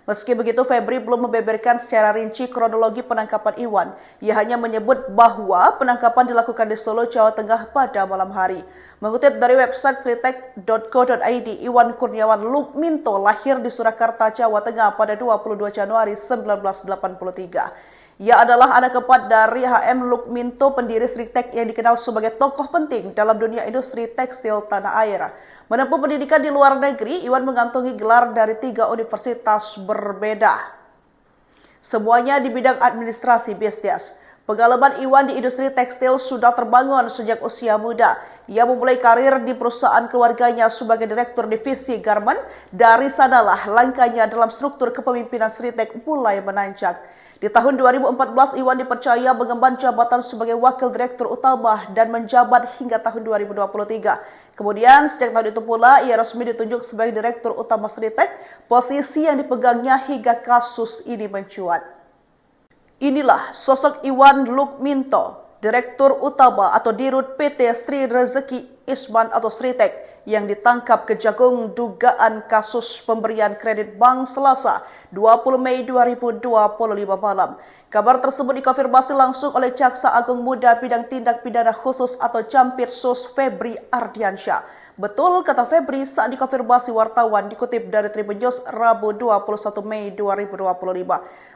Meski begitu, Febri belum membeberkan secara rinci kronologi penangkapan Iwan. Ia hanya menyebut bahwa penangkapan dilakukan di Solo, Jawa Tengah pada malam hari. Mengutip dari website sritek.co.id, Iwan Kurniawan Lukminto lahir di Surakarta, Jawa Tengah pada 22 Januari 1983. Ia adalah anak keempat dari HM Lukminto, pendiri Sritek yang dikenal sebagai tokoh penting dalam dunia industri tekstil tanah air. Menempuh pendidikan di luar negeri, Iwan mengantongi gelar dari 3 universitas berbeda. Semuanya di bidang administrasi bisnis. Pengalaman Iwan di industri tekstil sudah terbangun sejak usia muda. Ia memulai karir di perusahaan keluarganya sebagai direktur divisi garment. Dari sanalah langkahnya dalam struktur kepemimpinan Sritek mulai menanjak. Di tahun 2014, Iwan dipercaya mengemban jabatan sebagai wakil direktur utama dan menjabat hingga tahun 2023. Kemudian, sejak tahun itu pula, ia resmi ditunjuk sebagai direktur utama Sritek, posisi yang dipegangnya hingga kasus ini mencuat. Inilah sosok Iwan Lukminto, direktur utama atau dirut PT Sri Rezeki Isman atau Sritek, yang ditangkap Kejagung dugaan kasus pemberian kredit bank Selasa 20 Mei 2025 malam. Kabar tersebut dikonfirmasi langsung oleh Jaksa Agung Muda Bidang Tindak Pidana Khusus atau Jampitsus Febri Ardiansyah. Betul, kata Febri saat dikonfirmasi wartawan dikutip dari Tribun News Rabu 21 Mei 2025.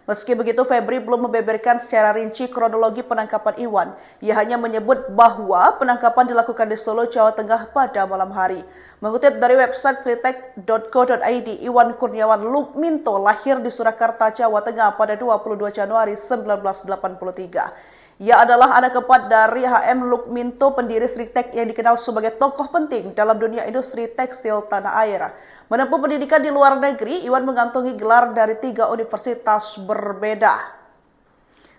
Meski begitu, Febri belum membeberkan secara rinci kronologi penangkapan Iwan. Ia hanya menyebut bahwa penangkapan dilakukan di Solo, Jawa Tengah pada malam hari. Mengutip dari website sritek.co.id, Iwan Kurniawan Lukminto lahir di Surakarta, Jawa Tengah pada 22 Januari 1983. Ia adalah anak keempat dari HM Lukminto, pendiri Sritek yang dikenal sebagai tokoh penting dalam dunia industri tekstil tanah air. Menempuh pendidikan di luar negeri, Iwan mengantongi gelar dari 3 universitas berbeda.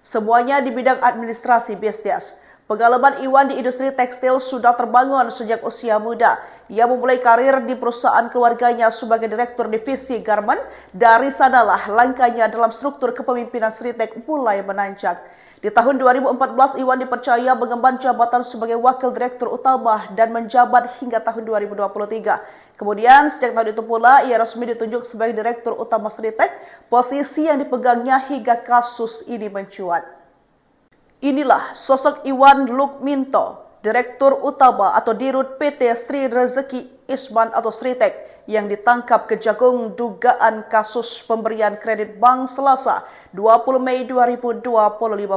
Semuanya di bidang administrasi bisnis. Pengalaman Iwan di industri tekstil sudah terbangun sejak usia muda. Ia memulai karir di perusahaan keluarganya sebagai direktur divisi garment. Dari sanalah langkahnya dalam struktur kepemimpinan Sritek mulai menanjak. Di tahun 2014, Iwan dipercaya mengemban jabatan sebagai wakil direktur utama dan menjabat hingga tahun 2023. Kemudian, sejak tahun itu pula, ia resmi ditunjuk sebagai direktur utama Sritek, posisi yang dipegangnya hingga kasus ini mencuat. Inilah sosok Iwan Lukminto, direktur utama atau dirut PT Sri Rezeki Isman atau Sritek, yang ditangkap Kejagung dugaan kasus pemberian kredit bank Selasa 20 Mei 2025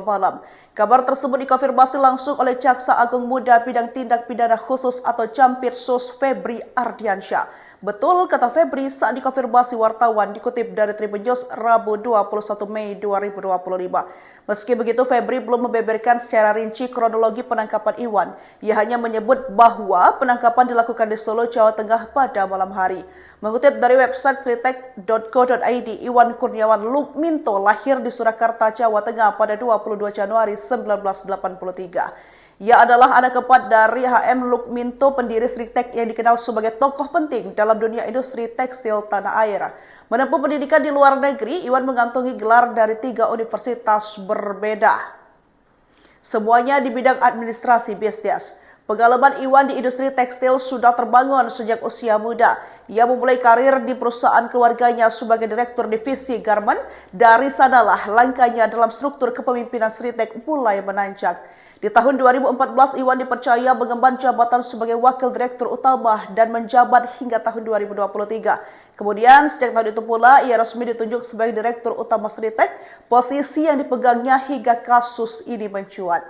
malam. Kabar tersebut dikonfirmasi langsung oleh Jaksa Agung Muda Bidang Tindak Pidana Khusus atau Jampitsus Febri Ardiansyah. Betul, kata Febri saat dikonfirmasi wartawan dikutip dari Tribun News Rabu 21 Mei 2025. Meski begitu, Febri belum membeberkan secara rinci kronologi penangkapan Iwan. Ia hanya menyebut bahwa penangkapan dilakukan di Solo, Jawa Tengah pada malam hari. Mengutip dari website sritek.co.id, Iwan Kurniawan Lukminto lahir di Surakarta, Jawa Tengah pada 22 Januari 1983. Ia adalah anak keempat dari H.M. Lukminto, pendiri Sritek yang dikenal sebagai tokoh penting dalam dunia industri tekstil tanah air. Menempuh pendidikan di luar negeri, Iwan mengantongi gelar dari 3 universitas berbeda. Semuanya di bidang administrasi bisnis. Pengalaman Iwan di industri tekstil sudah terbangun sejak usia muda. Ia memulai karir di perusahaan keluarganya sebagai direktur divisi garment. Dari sanalah langkahnya dalam struktur kepemimpinan Sritek mulai menanjak. Di tahun 2014, Iwan dipercaya mengemban jabatan sebagai wakil direktur utama dan menjabat hingga tahun 2023. Kemudian, sejak tahun itu pula, ia resmi ditunjuk sebagai direktur utama Sritek, posisi yang dipegangnya hingga kasus ini mencuat.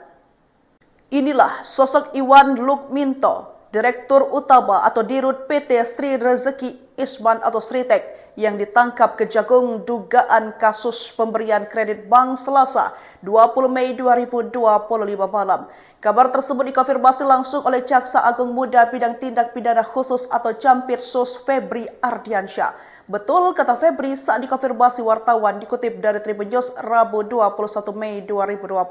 Inilah sosok Iwan Lukminto, direktur utama atau dirut PT Sri Rezeki Isman atau Sritek, yang ditangkap Kejagung dugaan kasus pemberian kredit bank Selasa 20 Mei 2025 malam. Kabar tersebut dikonfirmasi langsung oleh Jaksa Agung Muda Bidang Tindak Pidana Khusus atau Jampitsus Febri Ardiansyah. Betul kata Febri saat dikonfirmasi wartawan, dikutip dari Tribun News Rabu 21 Mei 2025.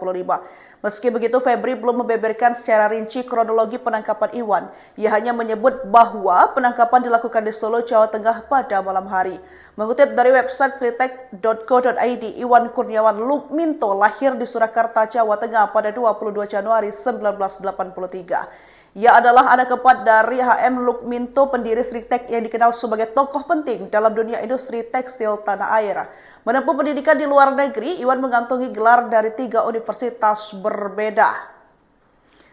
Meski begitu, Febri belum membeberkan secara rinci kronologi penangkapan Iwan. Ia hanya menyebut bahwa penangkapan dilakukan di Solo, Jawa Tengah pada malam hari. Mengutip dari website sritek.co.id, Iwan Kurniawan Lukminto lahir di Surakarta, Jawa Tengah pada 22 Januari 1983. Ia adalah anak keempat dari H.M. Lukminto, pendiri Sritek yang dikenal sebagai tokoh penting dalam dunia industri tekstil tanah air. Menempuh pendidikan di luar negeri, Iwan mengantongi gelar dari 3 universitas berbeda.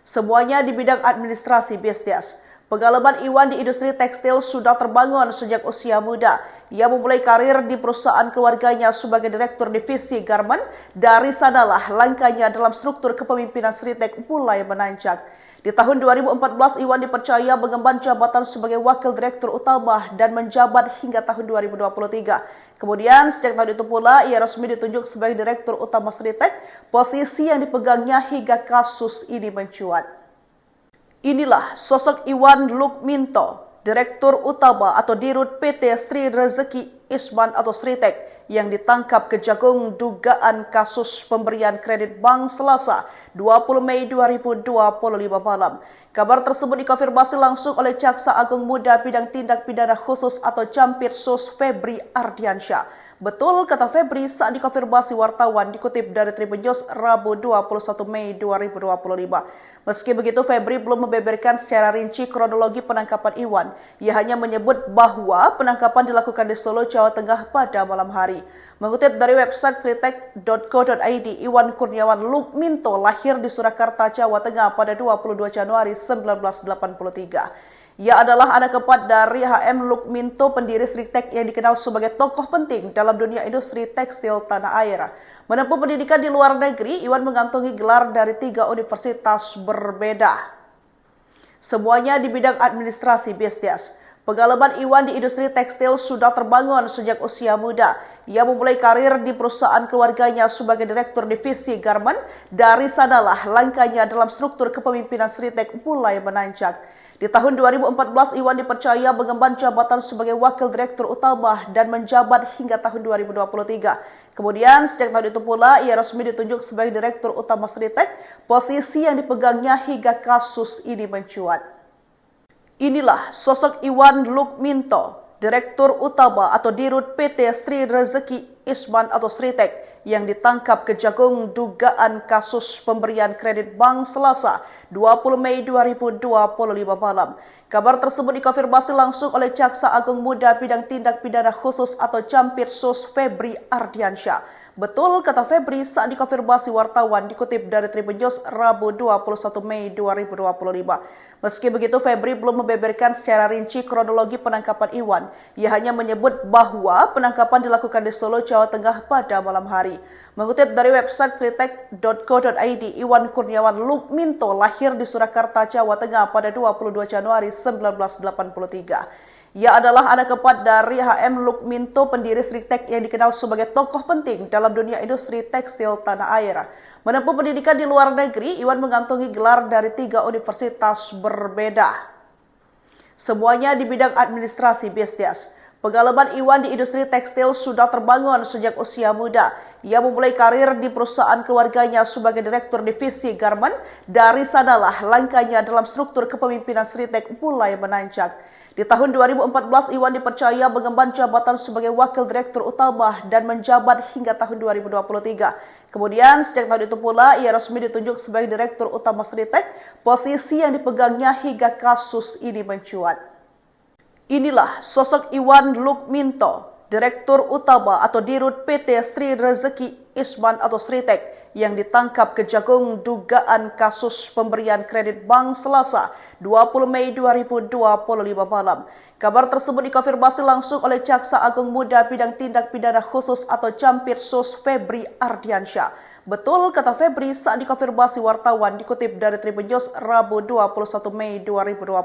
Semuanya di bidang administrasi bisnis. Pengalaman Iwan di industri tekstil sudah terbangun sejak usia muda. Ia memulai karir di perusahaan keluarganya sebagai direktur divisi garment. Dari sanalah langkahnya dalam struktur kepemimpinan Sritek mulai menanjak. Di tahun 2014, Iwan dipercaya mengemban jabatan sebagai wakil direktur utama dan menjabat hingga tahun 2023. Kemudian, sejak tahun itu pula, ia resmi ditunjuk sebagai direktur utama Sritek, posisi yang dipegangnya hingga kasus ini mencuat. Inilah sosok Iwan Lukminto, direktur utama atau dirut PT Sri Rezeki Isman atau Sritek, yang ditangkap Kejagung dugaan kasus pemberian kredit bank Selasa 20 Mei 2025 malam. Kabar tersebut dikonfirmasi langsung oleh Jaksa Agung Muda Bidang Tindak Pidana Khusus atau Jampitsus Febri Ardiansyah. Betul kata Febri saat dikonfirmasi wartawan, dikutip dari Tribun News Rabu 21 Mei 2025. Meski begitu, Febri belum membeberkan secara rinci kronologi penangkapan Iwan. Ia hanya menyebut bahwa penangkapan dilakukan di Solo, Jawa Tengah pada malam hari. Mengutip dari website sritek.co.id, Iwan Kurniawan Lukminto lahir di Surakarta, Jawa Tengah pada 22 Januari 1983. Ia adalah anak keempat dari H.M. Lukminto, pendiri Sritek yang dikenal sebagai tokoh penting dalam dunia industri tekstil tanah air. Menempuh pendidikan di luar negeri, Iwan mengantongi gelar dari 3 universitas berbeda. Semuanya di bidang administrasi bisnis. Pengalaman Iwan di industri tekstil sudah terbangun sejak usia muda. Ia memulai karir di perusahaan keluarganya sebagai direktur divisi garment. Dari sanalah langkahnya dalam struktur kepemimpinan Sritek mulai menanjak. Di tahun 2014, Iwan dipercaya mengemban jabatan sebagai wakil direktur utama dan menjabat hingga tahun 2023. Kemudian, sejak tahun itu pula, ia resmi ditunjuk sebagai direktur utama Sritek, posisi yang dipegangnya hingga kasus ini mencuat. Inilah sosok Iwan Lukminto, direktur utama atau dirut PT Sri Rezeki Isman atau Sritek, yang ditangkap Kejagung dugaan kasus pemberian kredit bank Selasa 20 Mei 2025 malam. Kabar tersebut dikonfirmasi langsung oleh Jaksa Agung Muda Bidang Tindak Pidana Khusus atau Jampitsus Febri Ardiansyah. Betul kata Febri saat dikonfirmasi wartawan, dikutip dari Tribun News Rabu 21 Mei 2025. Meski begitu, Febri belum membeberkan secara rinci kronologi penangkapan Iwan. Ia hanya menyebut bahwa penangkapan dilakukan di Solo, Jawa Tengah pada malam hari. Mengutip dari website sritek.co.id, Iwan Kurniawan Lukminto lahir di Surakarta, Jawa Tengah pada 22 Januari 1983. Ia adalah anak keempat dari H.M. Lukminto, pendiri Sritek yang dikenal sebagai tokoh penting dalam dunia industri tekstil tanah air. Menempuh pendidikan di luar negeri, Iwan mengantongi gelar dari 3 universitas berbeda. Semuanya di bidang administrasi bisnis. Pengalaman Iwan di industri tekstil sudah terbangun sejak usia muda. Ia memulai karir di perusahaan keluarganya sebagai direktur divisi garmen. Dari sanalah langkahnya dalam struktur kepemimpinan Sritek mulai menanjak. Di tahun 2014, Iwan dipercaya mengemban jabatan sebagai wakil direktur utama dan menjabat hingga tahun 2023. Kemudian, sejak tahun itu pula, ia resmi ditunjuk sebagai direktur utama Sritek, posisi yang dipegangnya hingga kasus ini mencuat. Inilah sosok Iwan Lukminto, Direktur Utama atau Dirut PT Sri Rezeki Isman atau Sritek yang ditangkap Kejagung dugaan kasus pemberian kredit bank Selasa 20 Mei 2025 malam. Kabar tersebut dikonfirmasi langsung oleh Jaksa Agung Muda Bidang Tindak Pidana Khusus atau Jampitsus Febri Ardiansyah. Betul, kata Febri saat dikonfirmasi wartawan dikutip dari Tribun News Rabu 21 Mei 2025.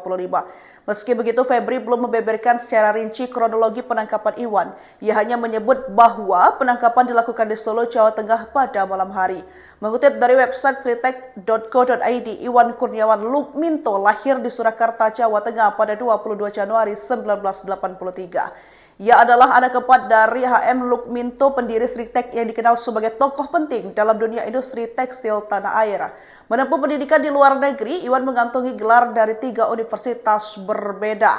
Meski begitu, Febri belum membeberkan secara rinci kronologi penangkapan Iwan. Ia hanya menyebut bahwa penangkapan dilakukan di Solo, Jawa Tengah pada malam hari. Mengutip dari website sritek.co.id, Iwan Kurniawan Lukminto lahir di Surakarta, Jawa Tengah pada 22 Januari 1983. Ia adalah anak keempat dari HM Lukminto, pendiri Sritek yang dikenal sebagai tokoh penting dalam dunia industri tekstil tanah air. Menempuh pendidikan di luar negeri, Iwan mengantongi gelar dari 3 universitas berbeda.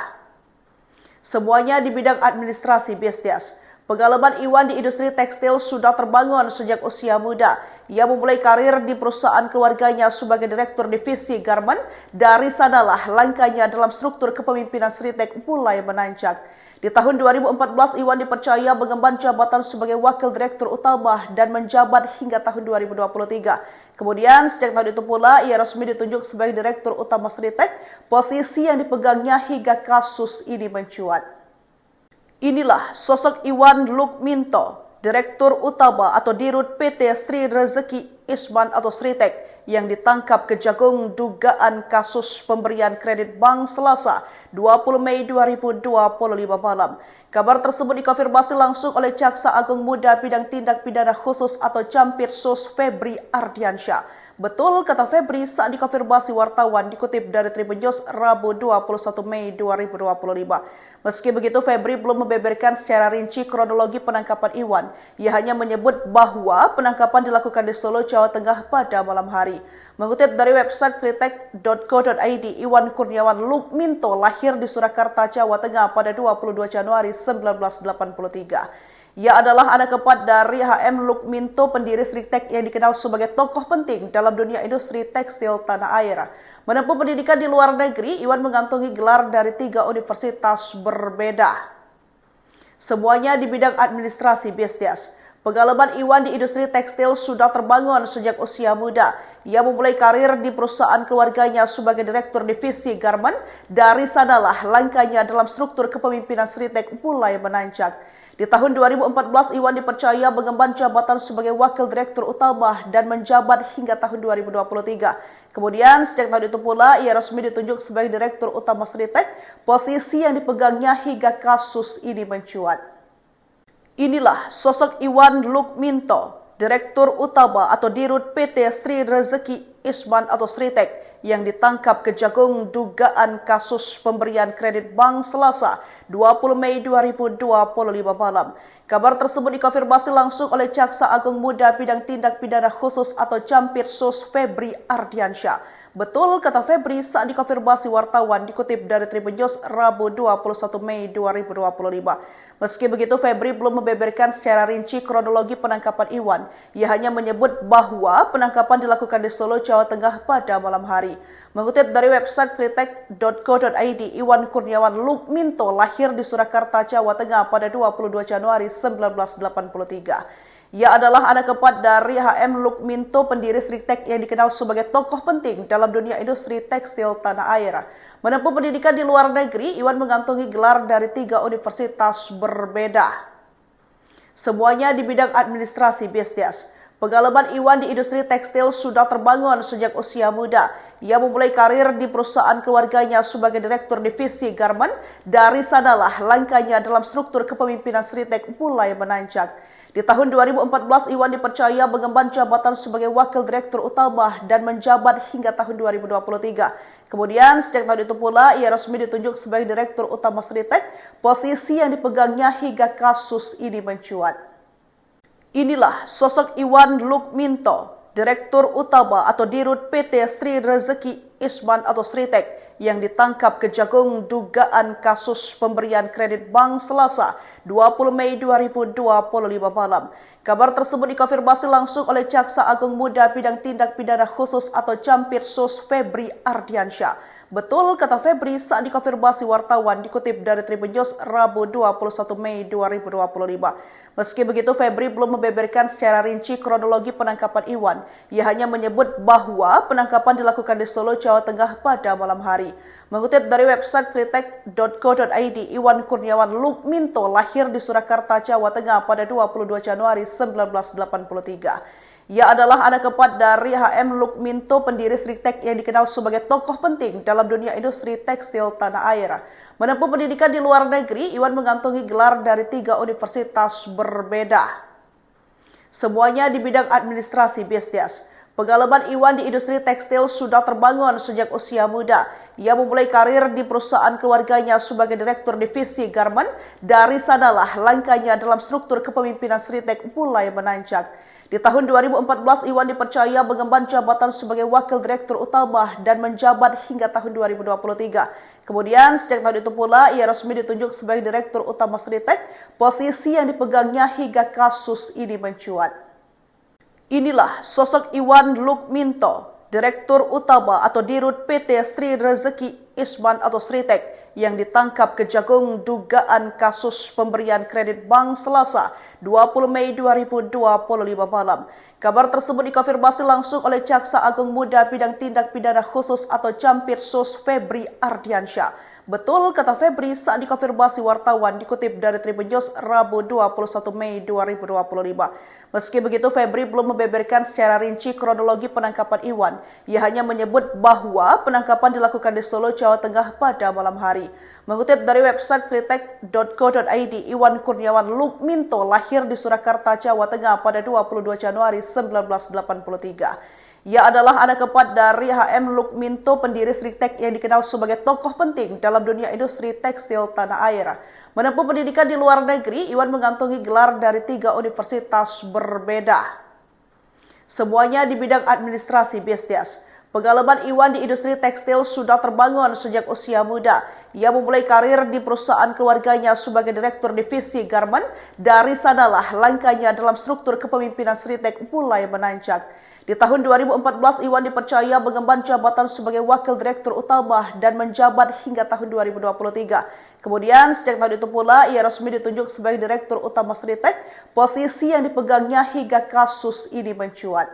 Semuanya di bidang administrasi bisnis. Pengalaman Iwan di industri tekstil sudah terbangun sejak usia muda. Ia memulai karir di perusahaan keluarganya sebagai direktur divisi garmen. Dari sanalah langkahnya dalam struktur kepemimpinan Sritek mulai menanjak. Di tahun 2014, Iwan dipercaya mengemban jabatan sebagai wakil direktur utama dan menjabat hingga tahun 2023. Kemudian, sejak tahun itu pula, ia resmi ditunjuk sebagai direktur utama Sritek, posisi yang dipegangnya hingga kasus ini mencuat. Inilah sosok Iwan Lukminto, Direktur Utama atau Dirut PT Sri Rezeki Isman atau Sritek yang ditangkap Kejagung dugaan kasus pemberian kredit bank Selasa 20 Mei 2025 malam. Kabar tersebut dikonfirmasi langsung oleh Jaksa Agung Muda Bidang Tindak Pidana Khusus atau Jampitsus Febri Ardiansyah. Betul, kata Febri saat dikonfirmasi wartawan dikutip dari Tribun News Rabu 21 Mei 2025. Meski begitu, Febri belum membeberkan secara rinci kronologi penangkapan Iwan. Ia hanya menyebut bahwa penangkapan dilakukan di Solo, Jawa Tengah pada malam hari. Mengutip dari website sritek.co.id, Iwan Kurniawan Lukminto lahir di Surakarta, Jawa Tengah pada 22 Januari 1983. Ia adalah anak keempat dari HM Lukminto, pendiri Sritek yang dikenal sebagai tokoh penting dalam dunia industri tekstil tanah air. Menempuh pendidikan di luar negeri, Iwan mengantongi gelar dari 3 universitas berbeda. Semuanya di bidang administrasi bisnis. Pengalaman Iwan di industri tekstil sudah terbangun sejak usia muda. Ia memulai karir di perusahaan keluarganya sebagai direktur divisi garmen. Dari sanalah langkahnya dalam struktur kepemimpinan Sritek mulai menanjak. Di tahun 2014, Iwan dipercaya mengemban jabatan sebagai wakil direktur utama dan menjabat hingga tahun 2023. Kemudian, sejak tahun itu pula, ia resmi ditunjuk sebagai direktur utama Sritek, posisi yang dipegangnya hingga kasus ini mencuat. Inilah sosok Iwan Lukminto, Direktur Utama atau Dirut PT Sri Rezeki Isman atau Sritek yang ditangkap Kejagung dugaan kasus pemberian kredit bank Selasa 20 Mei 2025 malam. Kabar tersebut dikonfirmasi langsung oleh Jaksa Agung Muda Bidang Tindak Pidana Khusus atau Jampitsus Febri Ardiansyah. Betul, kata Febri saat dikonfirmasi wartawan dikutip dari Tribun News Rabu 21 Mei 2025. Meski begitu, Febri belum membeberkan secara rinci kronologi penangkapan Iwan. Ia hanya menyebut bahwa penangkapan dilakukan di Solo, Jawa Tengah pada malam hari. Mengutip dari website sritek.co.id, Iwan Kurniawan Lukminto lahir di Surakarta, Jawa Tengah pada 22 Januari 1983. Ia adalah anak keempat dari HM Lukminto, pendiri Sritek yang dikenal sebagai tokoh penting dalam dunia industri tekstil tanah air. Menempuh pendidikan di luar negeri, Iwan mengantongi gelar dari 3 universitas berbeda. Semuanya di bidang administrasi bisnis. Pengalaman Iwan di industri tekstil sudah terbangun sejak usia muda. Ia memulai karir di perusahaan keluarganya sebagai direktur divisi garmen. Dari sanalah langkahnya dalam struktur kepemimpinan Sritek mulai menanjak. Di tahun 2014, Iwan dipercaya mengemban jabatan sebagai wakil direktur utama dan menjabat hingga tahun 2023. Kemudian sejak tahun itu pula ia resmi ditunjuk sebagai Direktur Utama Sritek, posisi yang dipegangnya hingga kasus ini mencuat. Inilah sosok Iwan Lukminto, Direktur Utama atau Dirut PT Sri Rezeki Isman atau Sritek yang ditangkap Kejagung dugaan kasus pemberian kredit bank Selasa 20 Mei 2025 malam. Kabar tersebut dikonfirmasi langsung oleh Jaksa Agung Muda Bidang Tindak Pidana Khusus atau Campirsus Febri Ardiansyah. Betul kata Febri saat dikonfirmasi wartawan dikutip dari Tribun News Rabu 21 Mei 2025. Meski begitu, Febri belum membeberkan secara rinci kronologi penangkapan Iwan. Ia hanya menyebut bahwa penangkapan dilakukan di Solo, Jawa Tengah pada malam hari. Mengutip dari website sritek.co.id, Iwan Kurniawan Lukminto lahir di Surakarta, Jawa Tengah pada 22 Januari 1983. Ia adalah anak keempat dari HM Lukminto, pendiri Sritek yang dikenal sebagai tokoh penting dalam dunia industri tekstil tanah air. Menempuh pendidikan di luar negeri, Iwan mengantongi gelar dari 3 universitas berbeda. Semuanya di bidang administrasi bisnis. Pengalaman Iwan di industri tekstil sudah terbangun sejak usia muda. Ia memulai karir di perusahaan keluarganya sebagai Direktur Divisi Garment. Dari sanalah langkahnya dalam struktur kepemimpinan Sritek mulai menanjak. Di tahun 2014, Iwan dipercaya mengemban jabatan sebagai Wakil Direktur Utama dan menjabat hingga tahun 2023. Kemudian, sejak tahun itu pula, ia resmi ditunjuk sebagai Direktur Utama Sritek, posisi yang dipegangnya hingga kasus ini mencuat. Inilah sosok Iwan Lukminto, Direktur Utama atau Dirut PT Sri Rezeki Isman atau Sritek, yang ditangkap Kejagung dugaan kasus pemberian kredit bank Selasa 20 Mei 2025 malam. Kabar tersebut dikonfirmasi langsung oleh Jaksa Agung Muda Bidang Tindak Pidana Khusus atau Campirsus Febri Ardiansyah. Betul kata Febri saat dikonfirmasi wartawan dikutip dari Tribun News Rabu 21 Mei 2025. Meski begitu, Febri belum membeberkan secara rinci kronologi penangkapan Iwan. Ia hanya menyebut bahwa penangkapan dilakukan di Solo, Jawa Tengah pada malam hari. Mengutip dari website sritek.co.id, Iwan Kurniawan Lukminto lahir di Surakarta, Jawa Tengah pada 22 Januari 1983. Ia adalah anak keempat dari HM Lukminto, pendiri Sritek yang dikenal sebagai tokoh penting dalam dunia industri tekstil tanah air. Menempuh pendidikan di luar negeri, Iwan mengantongi gelar dari 3 universitas berbeda. Semuanya di bidang administrasi bisnis. Pengalaman Iwan di industri tekstil sudah terbangun sejak usia muda. Ia memulai karir di perusahaan keluarganya sebagai Direktur Divisi Garment. Dari sanalah langkahnya dalam struktur kepemimpinan Sritek mulai menanjak. Di tahun 2014, Iwan dipercaya mengemban jabatan sebagai Wakil Direktur Utama dan menjabat hingga tahun 2023. Kemudian, sejak tahun itu pula, ia resmi ditunjuk sebagai Direktur Utama Sritek, posisi yang dipegangnya hingga kasus ini mencuat.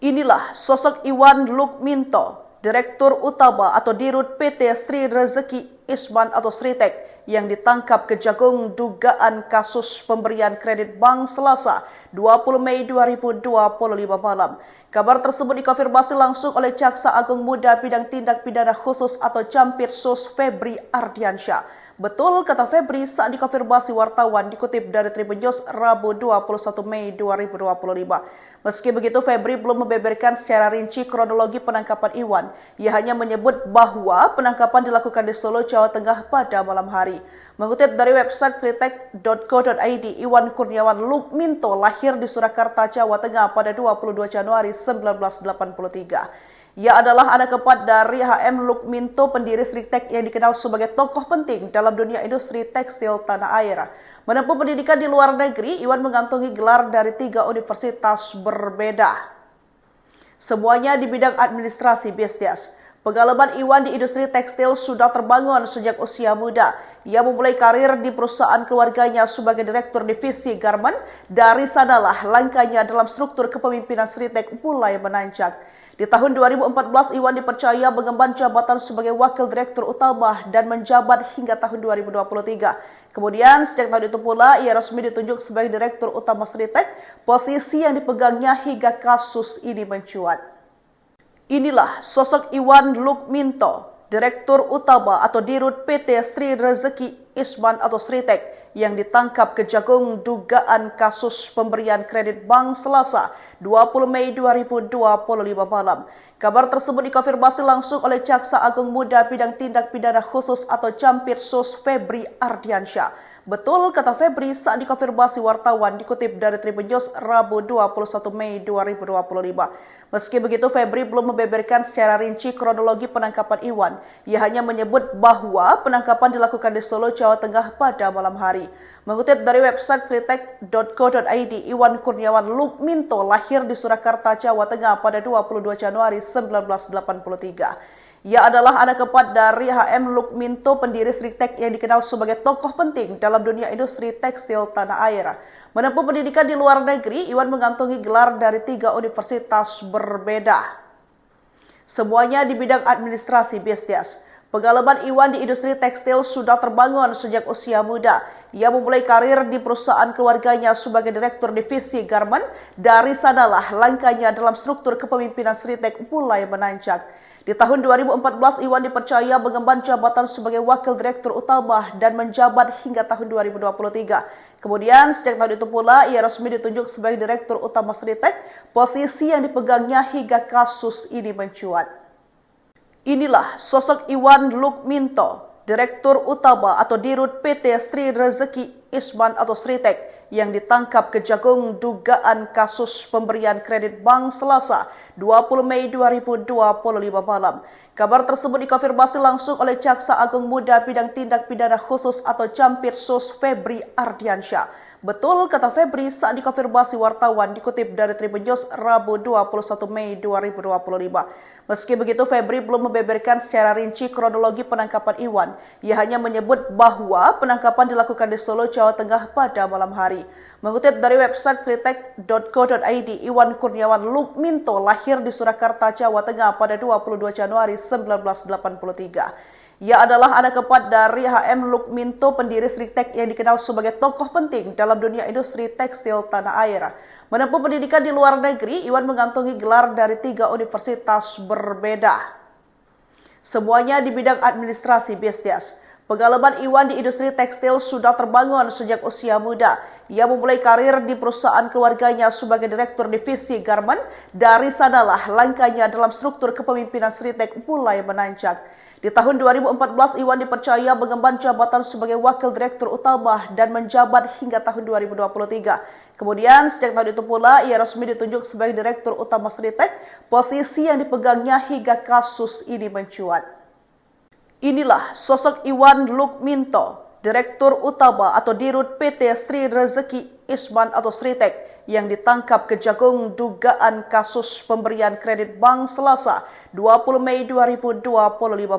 Inilah sosok Iwan Lukminto, Direktur Utama atau Dirut PT Sri Rezeki Isman atau Sritek, yang ditangkap Kejagung dugaan kasus pemberian kredit bank Selasa 20 Mei 2025 malam. Kabar tersebut dikonfirmasi langsung oleh Jaksa Agung Muda Bidang Tindak Pidana Khusus atau Campirsus Febri Ardiansyah. Betul kata Febri saat dikonfirmasi wartawan dikutip dari Tribun News Rabu 21 Mei 2025. Meski begitu, Febri belum membeberkan secara rinci kronologi penangkapan Iwan. Ia hanya menyebut bahwa penangkapan dilakukan di Solo, Jawa Tengah pada malam hari. Mengutip dari website sritek.co.id, Iwan Kurniawan Lukminto lahir di Surakarta, Jawa Tengah pada 22 Januari 1983. Ia adalah anak keempat dari HM Lukminto, pendiri Sritek yang dikenal sebagai tokoh penting dalam dunia industri tekstil tanah air. Menempuh pendidikan di luar negeri, Iwan mengantongi gelar dari 3 universitas berbeda. Semuanya di bidang administrasi bisnis. Pengalaman Iwan di industri tekstil sudah terbangun sejak usia muda. Ia memulai karir di perusahaan keluarganya sebagai Direktur Divisi Garment. Dari sanalah langkahnya dalam struktur kepemimpinan Sritek mulai menanjak. Di tahun 2014, Iwan dipercaya mengemban jabatan sebagai Wakil Direktur Utama dan menjabat hingga tahun 2023. Kemudian, sejak tahun itu pula, ia resmi ditunjuk sebagai Direktur Utama Sritek, posisi yang dipegangnya hingga kasus ini mencuat. Inilah sosok Iwan Lukminto, Direktur Utama atau Dirut PT Sri Rezeki Isman atau Sritek, yang ditangkap Kejagung dugaan kasus pemberian kredit bank Selasa 20 Mei 2025 malam. Kabar tersebut dikonfirmasi langsung oleh Jaksa Agung Muda Bidang Tindak Pidana Khusus atau Campirsus Febri Ardiansyah. Betul kata Febri saat dikonfirmasi wartawan dikutip dari Tribun News Rabu 21 Mei 2025. Meski begitu Febri belum membeberkan secara rinci kronologi penangkapan Iwan. Ia hanya menyebut bahwa penangkapan dilakukan di Solo, Jawa Tengah pada malam hari. Mengutip dari website sritek.co.id, Iwan Kurniawan Lukminto lahir di Surakarta, Jawa Tengah pada 22 Januari 1983. Ia adalah anak keempat dari HM Lukminto, pendiri Sritek yang dikenal sebagai tokoh penting dalam dunia industri tekstil tanah air. Menempuh pendidikan di luar negeri, Iwan mengantongi gelar dari 3 universitas berbeda. Semuanya di bidang administrasi bisnis. Pengalaman Iwan di industri tekstil sudah terbangun sejak usia muda. Ia memulai karir di perusahaan keluarganya sebagai direktur divisi garment. Dari sanalah langkahnya dalam struktur kepemimpinan Sritek mulai menanjak. Di tahun 2014, Iwan dipercaya mengemban jabatan sebagai wakil direktur utama dan menjabat hingga tahun 2023. Kemudian, sejak tahun itu pula, ia resmi ditunjuk sebagai direktur utama Sritek, posisi yang dipegangnya hingga kasus ini mencuat. Inilah sosok Iwan Lukminto, Direktur Utama atau Dirut PT Sri Rezeki Isman atau Sritek yang ditangkap Kejagung dugaan kasus pemberian kredit bank Selasa 20 Mei 2025 malam. Kabar tersebut dikonfirmasi langsung oleh Jaksa Agung Muda Bidang Tindak Pidana Khusus atau Campirsus Febri Ardiansyah. Betul kata Febri saat dikonfirmasi wartawan dikutip dari Tribun News Rabu 21 Mei 2025. Meski begitu, Febri belum membeberkan secara rinci kronologi penangkapan Iwan. Ia hanya menyebut bahwa penangkapan dilakukan di Solo, Jawa Tengah pada malam hari. Mengutip dari website sritek.co.id, Iwan Kurniawan Lukminto lahir di Surakarta, Jawa Tengah pada 22 Januari 1983. Ia adalah anak keempat dari HM Lukminto, pendiri Sritek yang dikenal sebagai tokoh penting dalam dunia industri tekstil tanah air. Menempuh pendidikan di luar negeri, Iwan mengantongi gelar dari 3 universitas berbeda. Semuanya di bidang administrasi bisnis. Pengalaman Iwan di industri tekstil sudah terbangun sejak usia muda. Ia memulai karir di perusahaan keluarganya sebagai direktur divisi garment. Dari sanalah langkahnya dalam struktur kepemimpinan Sritek mulai menanjak. Di tahun 2014, Iwan dipercaya mengemban jabatan sebagai wakil direktur utama dan menjabat hingga tahun 2023. Kemudian, sejak tahun itu pula, ia resmi ditunjuk sebagai direktur utama Sritek, posisi yang dipegangnya hingga kasus ini mencuat. Inilah sosok Iwan Lukminto, Direktur Utama atau Dirut PT Sri Rezeki Isman atau Sritek, yang ditangkap Kejagung dugaan kasus pemberian kredit bank Selasa 20 Mei 2025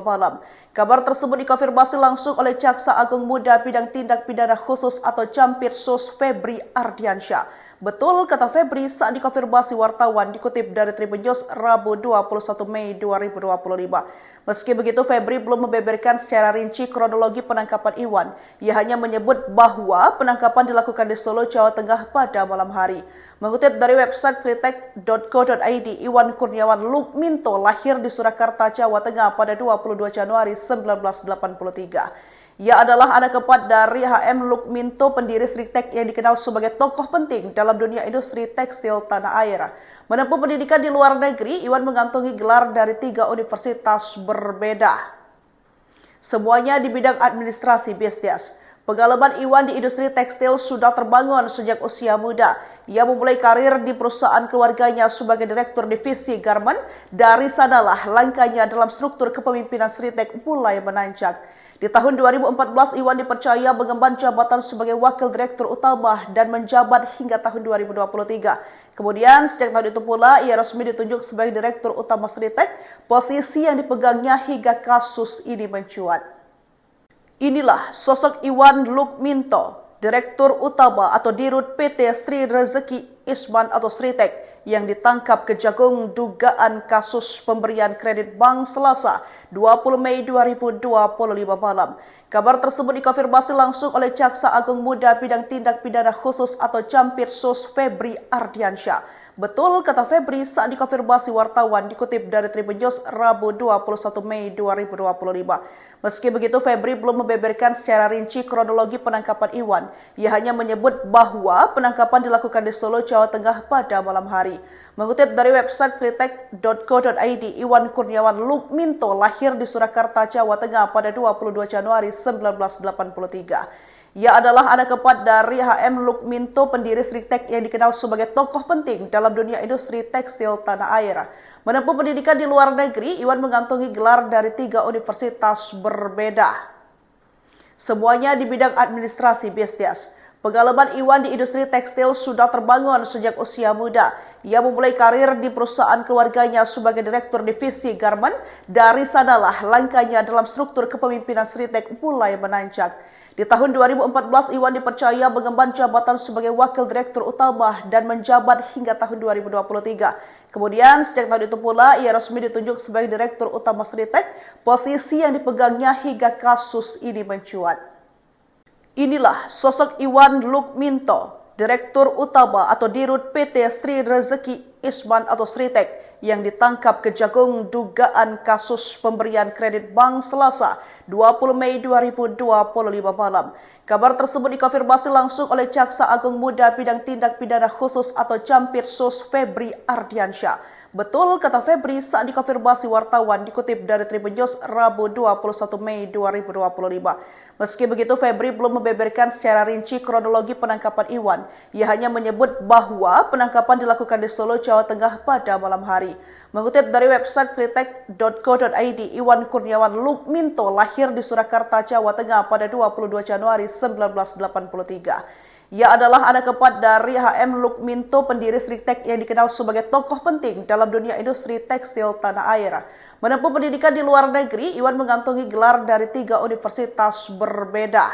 malam. Kabar tersebut dikonfirmasi langsung oleh Jaksa Agung Muda Bidang Tindak Pidana Khusus atau Campirsus Febri Ardiansyah. Betul kata Febri saat dikonfirmasi wartawan dikutip dari Tribun News Rabu 21 Mei 2025. Meski begitu, Febri belum membeberkan secara rinci kronologi penangkapan Iwan. Ia hanya menyebut bahwa penangkapan dilakukan di Solo, Jawa Tengah pada malam hari. Mengutip dari website sritek.co.id, Iwan Kurniawan Lukminto lahir di Surakarta, Jawa Tengah pada 22 Januari 1983. Ia adalah anak keempat dari HM Lukminto, pendiri Sritek yang dikenal sebagai tokoh penting dalam dunia industri tekstil tanah air. Menempuh pendidikan di luar negeri, Iwan mengantongi gelar dari 3 universitas berbeda. Semuanya di bidang administrasi bisnis. Pengalaman Iwan di industri tekstil sudah terbangun sejak usia muda. Ia memulai karir di perusahaan keluarganya sebagai direktur divisi garment. Dari sanalah langkahnya dalam struktur kepemimpinan Sritek mulai menanjak. Di tahun 2014, Iwan dipercaya mengemban jabatan sebagai wakil direktur utama dan menjabat hingga tahun 2023. Kemudian, sejak tahun itu pula, ia resmi ditunjuk sebagai direktur utama Sritek, posisi yang dipegangnya hingga kasus ini mencuat. Inilah sosok Iwan Lukminto, Direktur Utama atau Dirut PT Sri Rezeki Isman atau Sritek, yang ditangkap Kejagung dugaan kasus pemberian kredit bank Selasa 20 Mei 2025 malam. Kabar tersebut dikonfirmasi langsung oleh Jaksa Agung Muda Bidang Tindak Pidana Khusus atau Campirsus Febri Ardiansyah. Betul, kata Febri saat dikonfirmasi wartawan dikutip dari Tribun News Rabu 21 Mei 2025. Meski begitu, Febri belum membeberkan secara rinci kronologi penangkapan Iwan. Ia hanya menyebut bahwa penangkapan dilakukan di Solo, Jawa Tengah pada malam hari. Mengutip dari website sritek.co.id, Iwan Kurniawan Lukminto lahir di Surakarta, Jawa Tengah pada 22 Januari 1983. Ia adalah anak keempat dari HM Lukminto, pendiri Sritek yang dikenal sebagai tokoh penting dalam dunia industri tekstil tanah air. Menempuh pendidikan di luar negeri, Iwan mengantongi gelar dari 3 universitas berbeda. Semuanya di bidang administrasi bisnis. Pengalaman Iwan di industri tekstil sudah terbangun sejak usia muda. Ia memulai karir di perusahaan keluarganya sebagai direktur divisi garment. Dari sanalah langkahnya dalam struktur kepemimpinan Sritek mulai menanjak. Di tahun 2014, Iwan dipercaya mengemban jabatan sebagai wakil direktur utama dan menjabat hingga tahun 2023. Kemudian, sejak tahun itu pula, ia resmi ditunjuk sebagai direktur utama Sritek, posisi yang dipegangnya hingga kasus ini mencuat. Inilah sosok Iwan Lukminto, direktur utama atau dirut PT Sri Rezeki Isman atau Sritek, yang ditangkap Kejagung dugaan kasus pemberian kredit bank Selasa 20 Mei 2025 malam. Kabar tersebut dikonfirmasi langsung oleh Jaksa Agung Muda Bidang Tindak Pidana Khusus atau Campirsus Febri Ardiansyah. Betul, kata Febri saat dikonfirmasi wartawan dikutip dari Tribun News Rabu 21 Mei 2025. Meski begitu, Febri belum membeberkan secara rinci kronologi penangkapan Iwan. Ia hanya menyebut bahwa penangkapan dilakukan di Solo, Jawa Tengah pada malam hari. Mengutip dari website sritek.co.id, Iwan Kurniawan Lukminto lahir di Surakarta, Jawa Tengah pada 22 Januari 1983. Ia adalah anak keempat dari HM Lukminto, pendiri Sritek yang dikenal sebagai tokoh penting dalam dunia industri tekstil tanah air. Menempuh pendidikan di luar negeri, Iwan mengantongi gelar dari 3 universitas berbeda.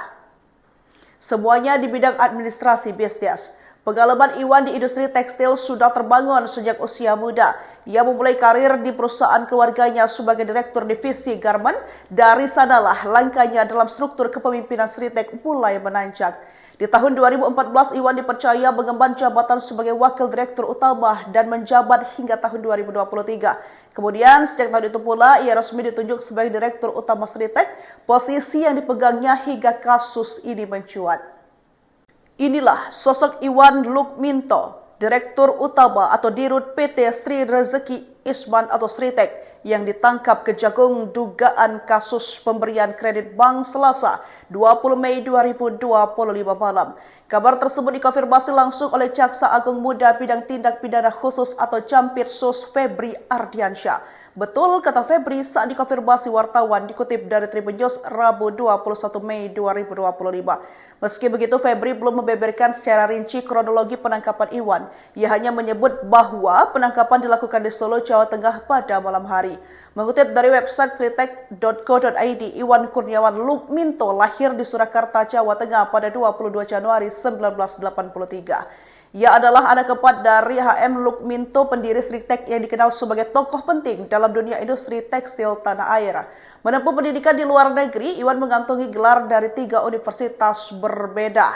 Semuanya di bidang administrasi bisnis. Pengalaman Iwan di industri tekstil sudah terbangun sejak usia muda. Ia memulai karir di perusahaan keluarganya sebagai direktur divisi garment. Dari sanalah langkahnya dalam struktur kepemimpinan Sritek mulai menanjak. Di tahun 2014, Iwan dipercaya mengemban jabatan sebagai wakil direktur utama dan menjabat hingga tahun 2023. Kemudian, sejak tahun itu pula, ia resmi ditunjuk sebagai direktur utama Sritek, posisi yang dipegangnya hingga kasus ini mencuat. Inilah sosok Iwan Lukminto, direktur utama atau dirut PT Sri Rezeki Isman atau Sritek, yang ditangkap Kejagung dugaan kasus pemberian kredit bank Selasa 20 Mei 2025 malam. Kabar tersebut dikonfirmasi langsung oleh Jaksa Agung Muda Bidang Tindak Pidana Khusus atau Campirsus Febri Ardiansyah. Betul, kata Febri saat dikonfirmasi wartawan dikutip dari Tribun News Rabu 21 Mei 2025. Meski begitu, Febri belum membeberkan secara rinci kronologi penangkapan Iwan. Ia hanya menyebut bahwa penangkapan dilakukan di Solo, Jawa Tengah pada malam hari. Mengutip dari website sritek.co.id, Iwan Kurniawan Lukminto lahir di Surakarta, Jawa Tengah pada 22 Januari 1983. Ia adalah anak keempat dari HM Lukminto, pendiri Sritek yang dikenal sebagai tokoh penting dalam dunia industri tekstil tanah air. Menempuh pendidikan di luar negeri, Iwan mengantongi gelar dari 3 universitas berbeda.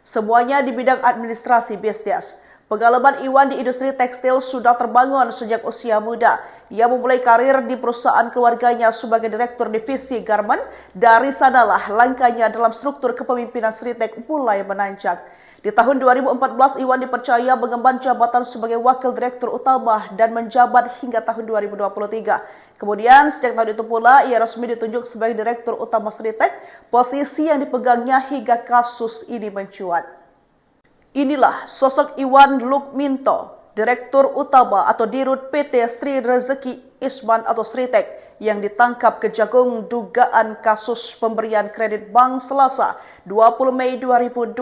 Semuanya di bidang administrasi bisnis. Pengalaman Iwan di industri tekstil sudah terbangun sejak usia muda. Ia memulai karir di perusahaan keluarganya sebagai direktur divisi garment. Dari sanalah langkahnya dalam struktur kepemimpinan Sritek mulai menanjak. Di tahun 2014, Iwan dipercaya mengemban jabatan sebagai wakil direktur utama dan menjabat hingga tahun 2023. Kemudian, sejak tahun itu pula, ia resmi ditunjuk sebagai direktur utama Sritek, posisi yang dipegangnya hingga kasus ini mencuat. Inilah sosok Iwan Lukminto, direktur utama atau dirut PT Sri Rezeki Isman atau Sritek, yang ditangkap Kejagung dugaan kasus pemberian kredit bank Selasa 20 Mei 2025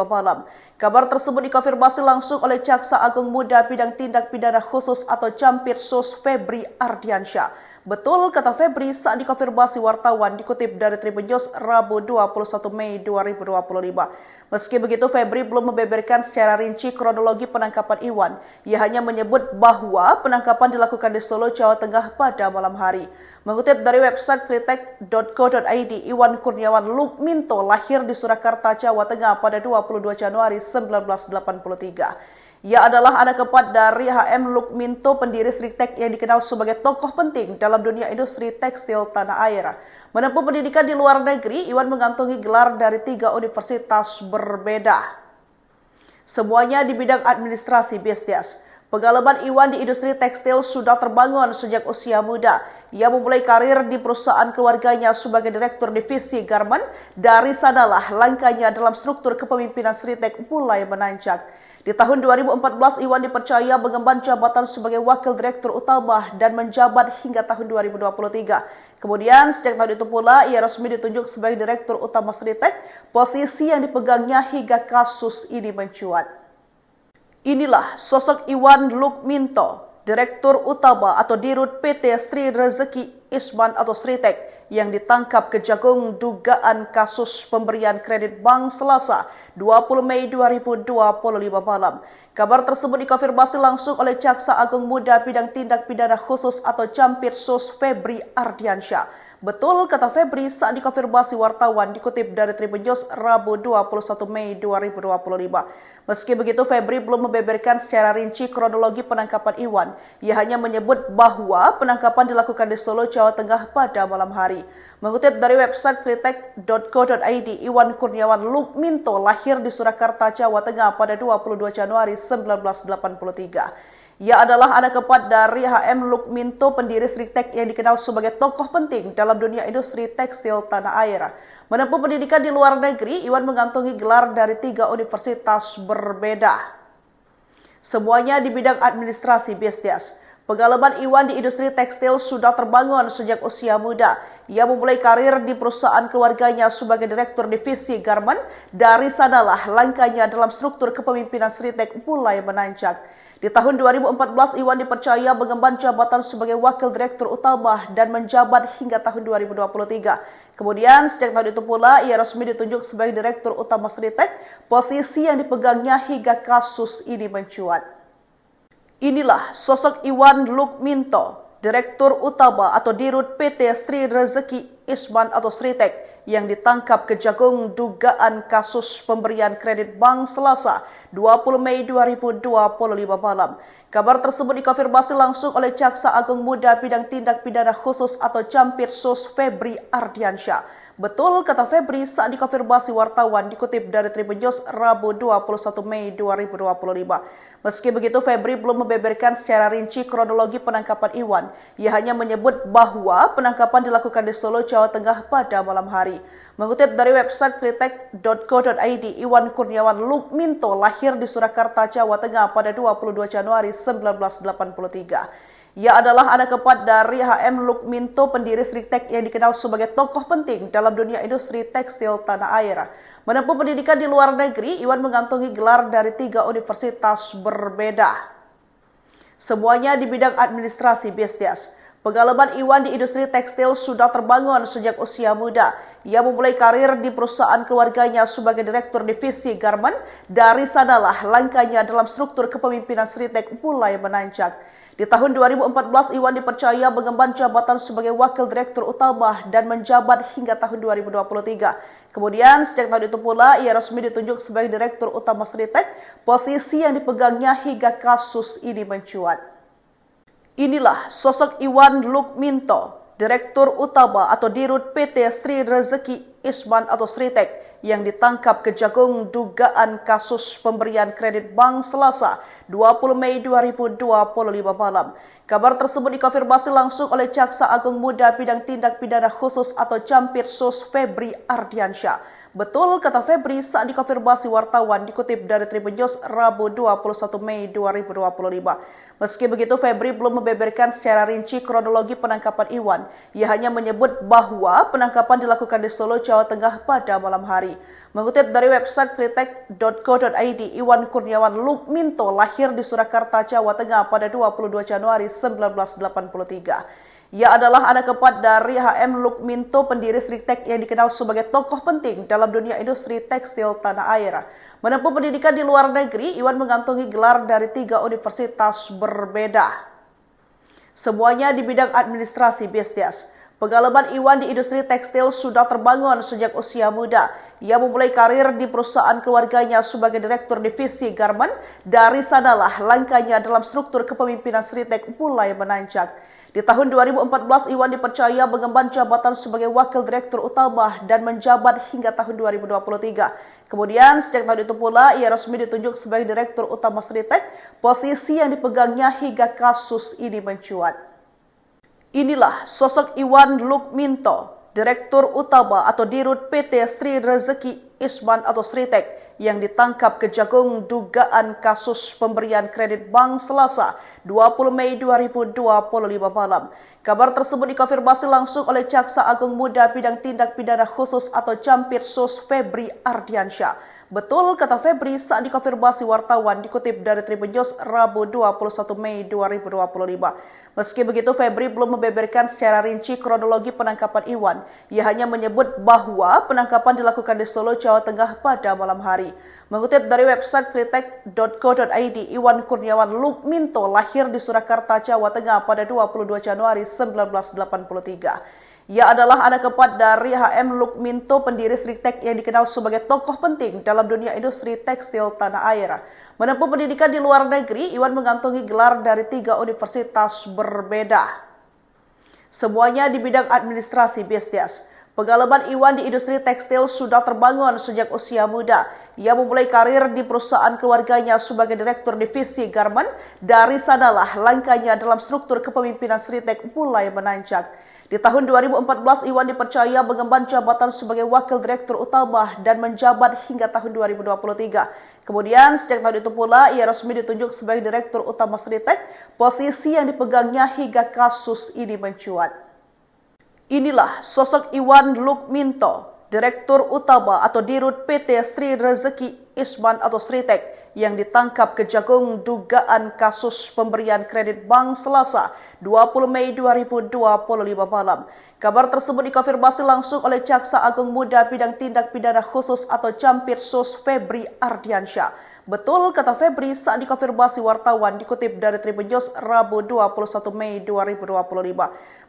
malam. Kabar tersebut dikonfirmasi langsung oleh Jaksa Agung Muda Bidang Tindak Pidana Khusus atau Campirsus Febri Ardiansyah. Betul, kata Febri saat dikonfirmasi wartawan dikutip dari Tribun News Rabu 21 Mei 2025. Meski begitu, Febri belum membeberkan secara rinci kronologi penangkapan Iwan. Ia hanya menyebut bahwa penangkapan dilakukan di Solo, Jawa Tengah pada malam hari. Mengutip dari website sritek.co.id, Iwan Kurniawan Lukminto lahir di Surakarta, Jawa Tengah pada 22 Januari 1983. Ia adalah anak keempat dari HM Lukminto, pendiri Sritek yang dikenal sebagai tokoh penting dalam dunia industri tekstil tanah air. Menempuh pendidikan di luar negeri, Iwan mengantongi gelar dari 3 universitas berbeda. Semuanya di bidang administrasi bisnis. Pengalaman Iwan di industri tekstil sudah terbangun sejak usia muda. Ia memulai karir di perusahaan keluarganya sebagai direktur divisi garment. Dari sanalah langkahnya dalam struktur kepemimpinan Sritek mulai menanjak. Di tahun 2014, Iwan dipercaya mengemban jabatan sebagai wakil direktur utama dan menjabat hingga tahun 2023. Kemudian, sejak tahun itu pula, ia resmi ditunjuk sebagai direktur utama Sritek, posisi yang dipegangnya hingga kasus ini mencuat. Inilah sosok Iwan Lukminto, Direktur Utama atau Dirut PT Sri Rezeki Isman atau Sritek yang ditangkap Kejagung dugaan kasus pemberian kredit bank Selasa 20 Mei 2025 malam. Kabar tersebut dikonfirmasi langsung oleh Jaksa Agung Muda Bidang Tindak Pidana Khusus atau Campirsus Febri Ardiansyah. Betul kata Febri saat dikonfirmasi wartawan dikutip dari Tribun News Rabu 21 Mei 2025. Meski begitu, Febri belum membeberkan secara rinci kronologi penangkapan Iwan. Ia hanya menyebut bahwa penangkapan dilakukan di Solo, Jawa Tengah pada malam hari. Mengutip dari website sritek.co.id, Iwan Kurniawan Lukminto lahir di Surakarta, Jawa Tengah pada 22 Januari 1983. Ia adalah anak keempat dari HM Lukminto, pendiri Sritek yang dikenal sebagai tokoh penting dalam dunia industri tekstil tanah air. Menempuh pendidikan di luar negeri, Iwan mengantongi gelar dari 3 universitas berbeda. Semuanya di bidang administrasi bisnis. Pengalaman Iwan di industri tekstil sudah terbangun sejak usia muda. Ia memulai karir di perusahaan keluarganya sebagai direktur divisi garment. Dari sanalah langkahnya dalam struktur kepemimpinan Sritek mulai menanjak. Di tahun 2014, Iwan dipercaya mengemban jabatan sebagai wakil direktur utama dan menjabat hingga tahun 2023. Kemudian, sejak tahun itu pula, ia resmi ditunjuk sebagai direktur utama Sritek, posisi yang dipegangnya hingga kasus ini mencuat. Inilah sosok Iwan Lukminto, Direktur Utama atau Dirut PT Sri Rezeki Isman atau Sritek, yang ditangkap Kejagung dugaan kasus pemberian kredit bank Selasa 20 Mei 2025 malam. Kabar tersebut dikonfirmasi langsung oleh Jaksa Agung Muda Bidang Tindak Pidana Khusus atau Campirsus Febri Ardiansyah. Betul kata Febri saat dikonfirmasi wartawan dikutip dari Tribun News Rabu 21 Mei 2025. Meski begitu, Febri belum membeberkan secara rinci kronologi penangkapan Iwan. Ia hanya menyebut bahwa penangkapan dilakukan di Solo, Jawa Tengah pada malam hari. Mengutip dari website sritek.co.id, Iwan Kurniawan Lukminto lahir di Surakarta, Jawa Tengah pada 22 Januari 1983. Ia adalah anak keempat dari HM Lukminto, pendiri Sritek yang dikenal sebagai tokoh penting dalam dunia industri tekstil tanah air. Menempuh pendidikan di luar negeri, Iwan mengantongi gelar dari 3 universitas berbeda. Semuanya di bidang administrasi bisnis. Pengalaman Iwan di industri tekstil sudah terbangun sejak usia muda. Ia memulai karir di perusahaan keluarganya sebagai direktur divisi garment. Dari sanalah langkahnya dalam struktur kepemimpinan Sritek mulai menanjak. Di tahun 2014, Iwan dipercaya mengemban jabatan sebagai wakil direktur utama dan menjabat hingga tahun 2023. Kemudian, sejak tahun itu pula, ia resmi ditunjuk sebagai direktur utama Sritek, posisi yang dipegangnya hingga kasus ini mencuat. Inilah sosok Iwan Lukminto, Direktur Utama atau Dirut PT Sri Rezeki Isman atau Sritek, yang ditangkap Kejagung dugaan kasus pemberian kredit bank Selasa 20 Mei 2025 malam. Kabar tersebut dikonfirmasi langsung oleh Jaksa Agung Muda Bidang Tindak Pidana Khusus atau Campirsus Febri Ardiansyah. Betul kata Febri saat dikonfirmasi wartawan dikutip dari Tribun News Rabu 21 Mei 2025. Meski begitu, Febri belum membeberkan secara rinci kronologi penangkapan Iwan. Ia hanya menyebut bahwa penangkapan dilakukan di Solo, Jawa Tengah pada malam hari. Mengutip dari website sritek.co.id, Iwan Kurniawan Lukminto lahir di Surakarta, Jawa Tengah pada 22 Januari 1983. Ia adalah anak keempat dari HM Lukminto, pendiri Sritek yang dikenal sebagai tokoh penting dalam dunia industri tekstil tanah air. Menempuh pendidikan di luar negeri, Iwan mengantongi gelar dari 3 universitas berbeda. Semuanya di bidang administrasi bisnis. Pengalaman Iwan di industri tekstil sudah terbangun sejak usia muda. Ia memulai karir di perusahaan keluarganya sebagai Direktur Divisi Garmen. Dari sanalah langkahnya dalam struktur kepemimpinan Sritek mulai menanjak. Di tahun 2014, Iwan dipercaya mengemban jabatan sebagai Wakil Direktur Utama dan menjabat hingga tahun 2023. Kemudian, sejak tahun itu pula, ia resmi ditunjuk sebagai Direktur Utama Sritek, posisi yang dipegangnya hingga kasus ini mencuat. Inilah sosok Iwan Lukminto, Direktur Utama atau Dirut PT Sri Rezeki Isman atau Sritek, yang ditangkap Kejagung dugaan kasus pemberian kredit bank Selasa 20 Mei 2025 malam. Kabar tersebut dikonfirmasi langsung oleh Jaksa Agung Muda Bidang Tindak Pidana Khusus atau Jampitsus Febri Ardiansyah. Betul kata Febri saat dikonfirmasi wartawan, dikutip dari Tribun News Rabu 21 Mei 2025. Meski begitu, Febri belum membeberkan secara rinci kronologi penangkapan Iwan. Ia hanya menyebut bahwa penangkapan dilakukan di Solo, Jawa Tengah pada malam hari. Mengutip dari website sritek.co.id, Iwan Kurniawan Lukminto lahir di Surakarta, Jawa Tengah pada 22 Januari 1983. Ia adalah anak keempat dari HM Lukminto, pendiri Sritek yang dikenal sebagai tokoh penting dalam dunia industri tekstil tanah air. Menempuh pendidikan di luar negeri, Iwan mengantongi gelar dari 3 universitas berbeda. Semuanya di bidang administrasi bisnis. Pengalaman Iwan di industri tekstil sudah terbangun sejak usia muda. Ia memulai karir di perusahaan keluarganya sebagai Direktur Divisi Garmen. Dari sanalah langkahnya dalam struktur kepemimpinan Sritek mulai menanjak. Di tahun 2014, Iwan dipercaya mengemban jabatan sebagai Wakil Direktur Utama dan menjabat hingga tahun 2023. Kemudian, sejak tahun itu pula, ia resmi ditunjuk sebagai Direktur Utama Sritek, posisi yang dipegangnya hingga kasus ini mencuat. Inilah sosok Iwan Lukminto, Direktur Utama atau Dirut PT Sri Rezeki Isman atau Sritek, yang ditangkap Kejagung dugaan kasus pemberian kredit bank Selasa 20 Mei 2025 malam. Kabar tersebut dikonfirmasi langsung oleh Jaksa Agung Muda Bidang Tindak Pidana Khusus atau Jampitsus Febri Ardiansyah. Betul kata Febri saat dikonfirmasi wartawan, dikutip dari Tribun News Rabu 21 Mei 2025.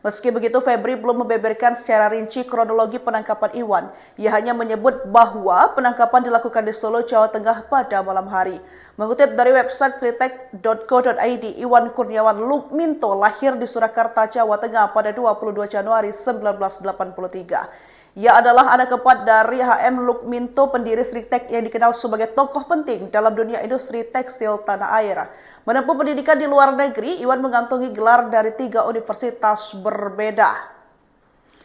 Meski begitu, Febri belum membeberkan secara rinci kronologi penangkapan Iwan. Ia hanya menyebut bahwa penangkapan dilakukan di Solo, Jawa Tengah pada malam hari. Mengutip dari website sritek.co.id, Iwan Kurniawan Lukminto lahir di Surakarta, Jawa Tengah pada 22 Januari 1983. Ia adalah anak keempat dari HM Lukminto, pendiri Sritek yang dikenal sebagai tokoh penting dalam dunia industri tekstil tanah air. Menempuh pendidikan di luar negeri, Iwan mengantongi gelar dari 3 universitas berbeda.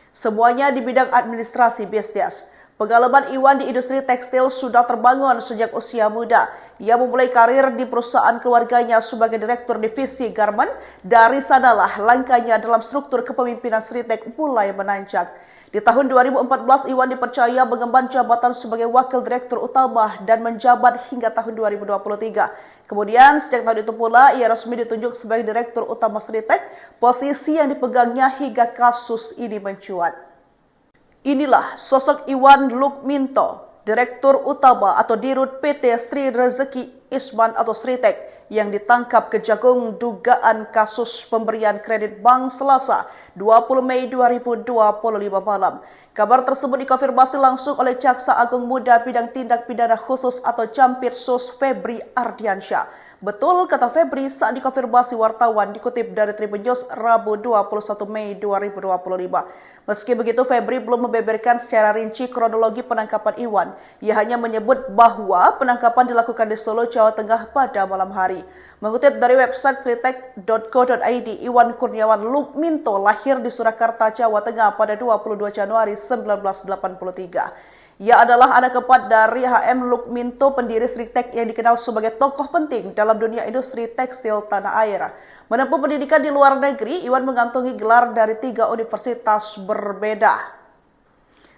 Semuanya di bidang administrasi bisnis. Pengalaman Iwan di industri tekstil sudah terbangun sejak usia muda. Ia memulai karir di perusahaan keluarganya sebagai Direktur Divisi Garmen. Dari sanalah langkahnya dalam struktur kepemimpinan Sritek mulai menanjak. Di tahun 2014, Iwan dipercaya mengemban jabatan sebagai Wakil Direktur Utama dan menjabat hingga tahun 2023. Kemudian, sejak tahun itu pula, ia resmi ditunjuk sebagai Direktur Utama Sritek, posisi yang dipegangnya hingga kasus ini mencuat. Inilah sosok Iwan Lukminto, Direktur Utama atau Dirut PT Sri Rezeki Isman atau Sritek, yang ditangkap Kejagung dugaan kasus pemberian kredit bank Selasa 20 Mei 2025 malam. Kabar tersebut dikonfirmasi langsung oleh Jaksa Agung Muda Bidang Tindak Pidana Khusus atau Jampitsus Febri Ardiansyah. Betul kata Febri saat dikonfirmasi wartawan, dikutip dari Tribun News Rabu 21 Mei 2025. Meski begitu, Febri belum membeberkan secara rinci kronologi penangkapan Iwan. Ia hanya menyebut bahwa penangkapan dilakukan di Solo, Jawa Tengah pada malam hari. Mengutip dari website sritek.co.id, Iwan Kurniawan Lukminto lahir di Surakarta, Jawa Tengah pada 22 Januari 1983. Ia adalah anak keempat dari HM Lukminto, pendiri Sritek yang dikenal sebagai tokoh penting dalam dunia industri tekstil tanah air. Menempuh pendidikan di luar negeri, Iwan mengantongi gelar dari 3 universitas berbeda.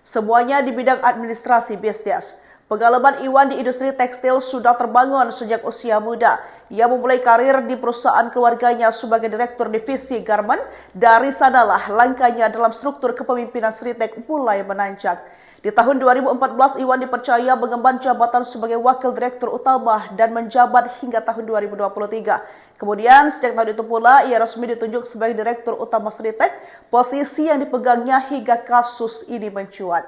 Semuanya di bidang administrasi bisnis. Pengalaman Iwan di industri tekstil sudah terbangun sejak usia muda. Ia memulai karir di perusahaan keluarganya sebagai Direktur Divisi Garmen. Dari sanalah langkahnya dalam struktur kepemimpinan Sritek mulai menanjak. Di tahun 2014, Iwan dipercaya mengemban jabatan sebagai Wakil Direktur Utama dan menjabat hingga tahun 2023. Kemudian, sejak tahun itu pula, ia resmi ditunjuk sebagai Direktur Utama Sritek, posisi yang dipegangnya hingga kasus ini mencuat.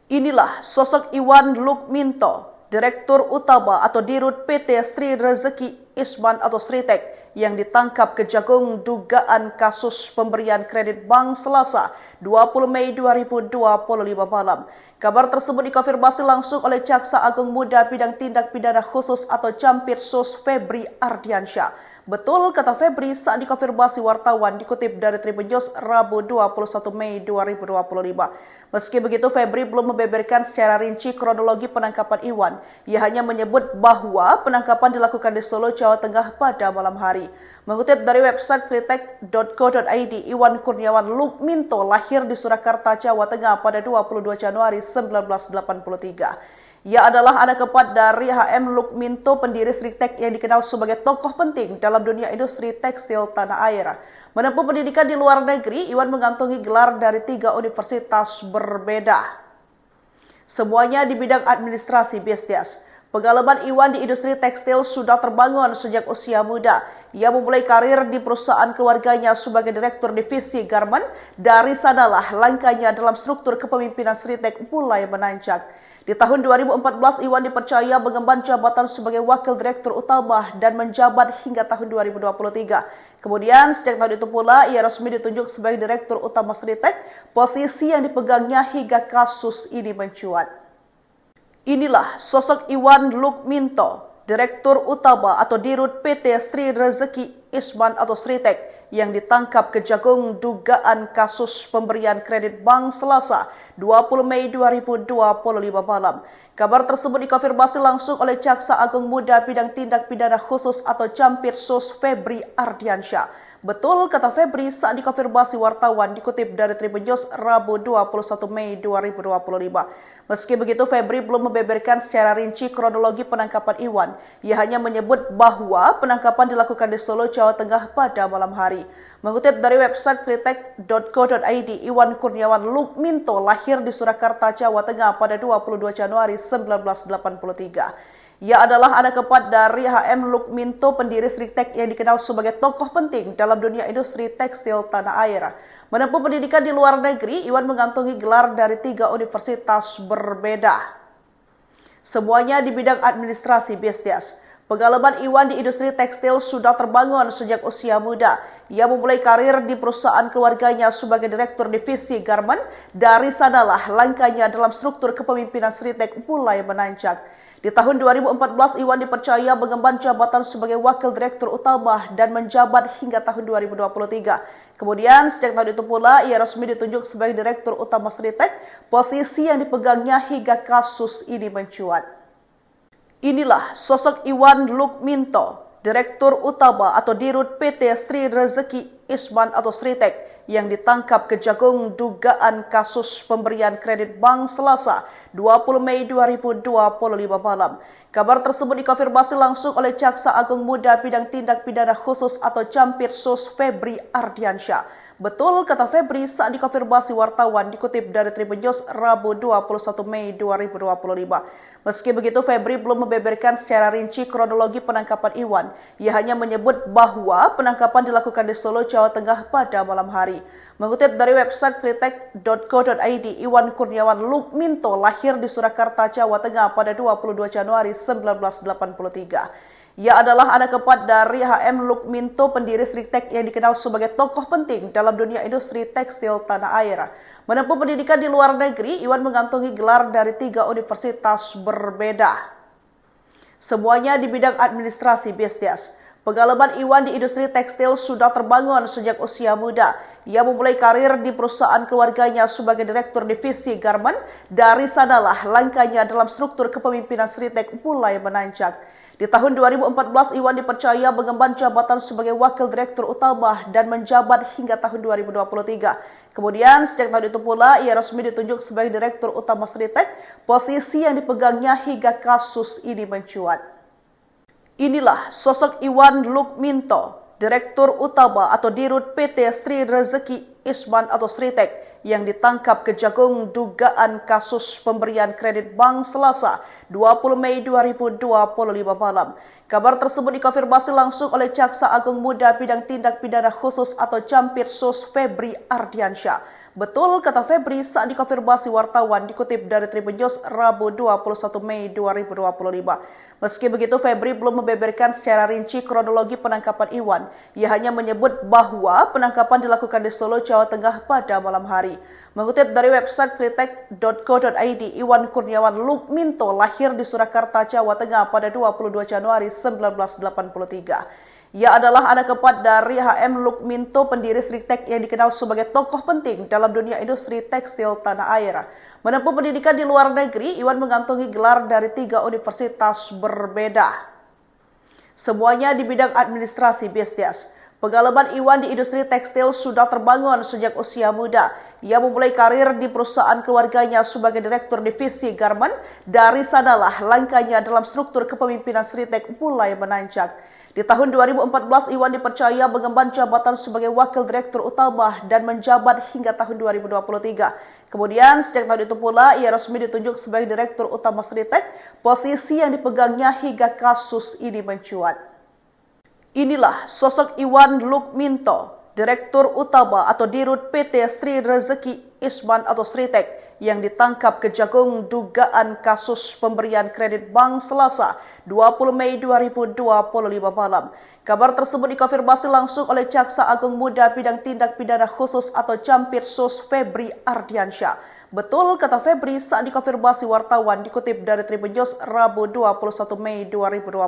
Inilah sosok Iwan Lukminto, Direktur Utama atau Dirut PT Sri Rezeki Isman atau Sritek yang ditangkap Kejagung dugaan kasus pemberian kredit bank Selasa 20 Mei 2025 malam. Kabar tersebut dikonfirmasi langsung oleh Jaksa Agung Muda Bidang Tindak Pidana Khusus atau Campirsus Febri Ardiansyah. Betul, kata Febri saat dikonfirmasi wartawan dikutip dari Tribun News Rabu 21 Mei 2025. Meski begitu, Febri belum membeberkan secara rinci kronologi penangkapan Iwan. Ia hanya menyebut bahwa penangkapan dilakukan di Solo, Jawa Tengah pada malam hari. Mengutip dari website sritek.co.id, Iwan Kurniawan Lukminto lahir di Surakarta, Jawa Tengah pada 22 Januari 1983. Ia adalah anak keempat dari HM Lukminto, pendiri Sritek yang dikenal sebagai tokoh penting dalam dunia industri tekstil tanah air. Menempuh pendidikan di luar negeri, Iwan mengantongi gelar dari 3 universitas berbeda. Semuanya di bidang administrasi bisnis. Pengalaman Iwan di industri tekstil sudah terbangun sejak usia muda. Ia memulai karir di perusahaan keluarganya sebagai direktur divisi garment. Dari sanalah langkahnya dalam struktur kepemimpinan Sritek mulai menanjak. Di tahun 2014, Iwan dipercaya mengemban jabatan sebagai Wakil Direktur Utama dan menjabat hingga tahun 2023. Kemudian, sejak tahun itu pula, ia resmi ditunjuk sebagai Direktur Utama Sritek, posisi yang dipegangnya hingga kasus ini mencuat. Inilah sosok Iwan Lukminto, Direktur Utama atau Dirut PT Sri Rezeki Isman atau Sritek, yang ditangkap Kejagung dugaan kasus pemberian kredit bank Selasa 20 Mei 2025 malam. Kabar tersebut dikonfirmasi langsung oleh Jaksa Agung Muda Bidang Tindak Pidana Khusus atau Campirsus Febri Ardiansyah. Betul, kata Febri saat dikonfirmasi wartawan dikutip dari Tribun News Rabu 21 Mei 2025. Meski begitu, Febri belum membeberkan secara rinci kronologi penangkapan Iwan. Ia hanya menyebut bahwa penangkapan dilakukan di Solo, Jawa Tengah pada malam hari. Mengutip dari website sritek.co.id, Iwan Kurniawan Lukminto lahir di Surakarta, Jawa Tengah pada 22 Januari 1983. Ia adalah anak keempat dari HM Lukminto, pendiri Sritek yang dikenal sebagai tokoh penting dalam dunia industri tekstil tanah air. Menempuh pendidikan di luar negeri, Iwan mengantongi gelar dari 3 universitas berbeda. Semuanya di bidang administrasi bisnis. Pengalaman Iwan di industri tekstil sudah terbangun sejak usia muda. Ia memulai karir di perusahaan keluarganya sebagai direktur divisi garment. Dari sanalah langkahnya dalam struktur kepemimpinan Sritek mulai menanjak. Di tahun 2014, Iwan dipercaya mengemban jabatan sebagai Wakil Direktur Utama dan menjabat hingga tahun 2023. Kemudian, sejak tahun itu pula, ia resmi ditunjuk sebagai Direktur Utama Sritek, posisi yang dipegangnya hingga kasus ini mencuat. Inilah sosok Iwan Lukminto, Direktur Utama atau Dirut PT Sri Rezeki Isman atau Sritek, yang ditangkap Kejagung dugaan kasus pemberian kredit bank Selasa 20 Mei 2025 malam. Kabar tersebut dikonfirmasi langsung oleh Jaksa Agung Muda Bidang Tindak Pidana Khusus atau Campirsus Febri Ardiansyah. Betul, kata Febri saat dikonfirmasi wartawan dikutip dari Tribun News Rabu 21 Mei 2025. Meski begitu, Febri belum membeberkan secara rinci kronologi penangkapan Iwan. Ia hanya menyebut bahwa penangkapan dilakukan di Solo, Jawa Tengah pada malam hari. Mengutip dari website sritek.co.id, Iwan Kurniawan Lukminto lahir di Surakarta, Jawa Tengah pada 22 Januari 1983. Ia adalah anak keempat dari HM Lukminto, pendiri Sritek yang dikenal sebagai tokoh penting dalam dunia industri tekstil tanah air. Menempuh pendidikan di luar negeri, Iwan mengantongi gelar dari 3 universitas berbeda. Semuanya di bidang administrasi bisnis. Pengalaman Iwan di industri tekstil sudah terbangun sejak usia muda. Ia memulai karir di perusahaan keluarganya sebagai direktur divisi garment. Dari sanalah langkahnya dalam struktur kepemimpinan Sritek mulai menanjak. Di tahun 2014, Iwan dipercaya mengemban jabatan sebagai Wakil Direktur Utama dan menjabat hingga tahun 2023. Kemudian, sejak tahun itu pula, ia resmi ditunjuk sebagai Direktur Utama Sritek, posisi yang dipegangnya hingga kasus ini mencuat. Inilah sosok Iwan Lukminto, Direktur Utama atau Dirut PT Sri Rezeki Isman atau Sritek, yang ditangkap Kejagung dugaan kasus pemberian kredit bank Selasa 20 Mei 2025 malam. Kabar tersebut dikonfirmasi langsung oleh Jaksa Agung Muda Bidang Tindak Pidana Khusus atau Campirsus Febri Ardiansyah. Betul, kata Febri saat dikonfirmasi wartawan dikutip dari Tribun News Rabu 21 Mei 2025. Meski begitu, Febri belum membeberkan secara rinci kronologi penangkapan Iwan. Ia hanya menyebut bahwa penangkapan dilakukan di Solo, Jawa Tengah pada malam hari. Mengutip dari website sritek.co.id, Iwan Kurniawan Lukminto lahir di Surakarta, Jawa Tengah pada 22 Januari 1983. Ia adalah anak keempat dari HM Lukminto, pendiri Sritek yang dikenal sebagai tokoh penting dalam dunia industri tekstil tanah air. Menempuh pendidikan di luar negeri, Iwan mengantongi gelar dari 3 universitas berbeda. Semuanya di bidang administrasi bisnis. Pengalaman Iwan di industri tekstil sudah terbangun sejak usia muda. Ia memulai karir di perusahaan keluarganya sebagai direktur divisi garment. Dari sanalah langkahnya dalam struktur kepemimpinan Sritek mulai menanjak. Di tahun 2014, Iwan dipercaya mengemban jabatan sebagai wakil direktur utama dan menjabat hingga tahun 2023. Kemudian, sejak tahun itu pula, ia resmi ditunjuk sebagai direktur utama Sritek, posisi yang dipegangnya hingga kasus ini mencuat. Inilah sosok Iwan Lukminto, direktur utama atau dirut PT Sri Rezeki Isman atau Sritek, yang ditangkap Kejagung dugaan kasus pemberian kredit bank Selasa 20 Mei 2025 malam. Kabar tersebut dikonfirmasi langsung oleh Jaksa Agung Muda Bidang Tindak Pidana Khusus atau Jampitsus Febri Ardiansyah. Betul, kata Febri saat dikonfirmasi wartawan dikutip dari Tribun News Rabu 21 Mei 2025.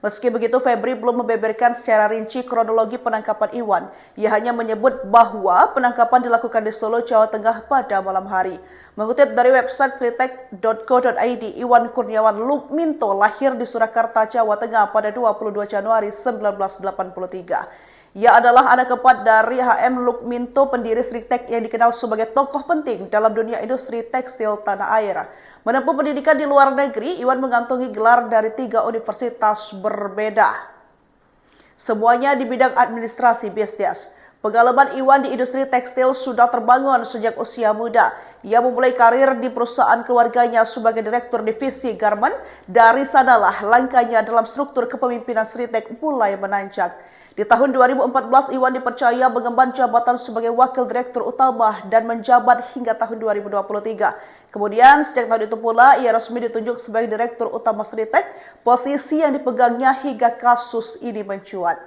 Meski begitu, Febri belum membeberkan secara rinci kronologi penangkapan Iwan. Ia hanya menyebut bahwa penangkapan dilakukan di Solo, Jawa Tengah pada malam hari. Mengutip dari website sritek.co.id, Iwan Kurniawan Lukminto lahir di Surakarta, Jawa Tengah pada 22 Januari 1983. Ia adalah anak keempat dari HM Lukminto, pendiri Sritek yang dikenal sebagai tokoh penting dalam dunia industri tekstil tanah air. Menempuh pendidikan di luar negeri, Iwan mengantongi gelar dari 3 universitas berbeda. Semuanya di bidang administrasi bisnis. Pengalaman Iwan di industri tekstil sudah terbangun sejak usia muda. Ia memulai karir di perusahaan keluarganya sebagai direktur divisi garment. Dari sanalah langkahnya dalam struktur kepemimpinan Sritek mulai menanjak. Di tahun 2014, Iwan dipercaya mengemban jabatan sebagai wakil direktur utama dan menjabat hingga tahun 2023. Kemudian, sejak tahun itu pula, ia resmi ditunjuk sebagai direktur utama Sritek, posisi yang dipegangnya hingga kasus ini mencuat.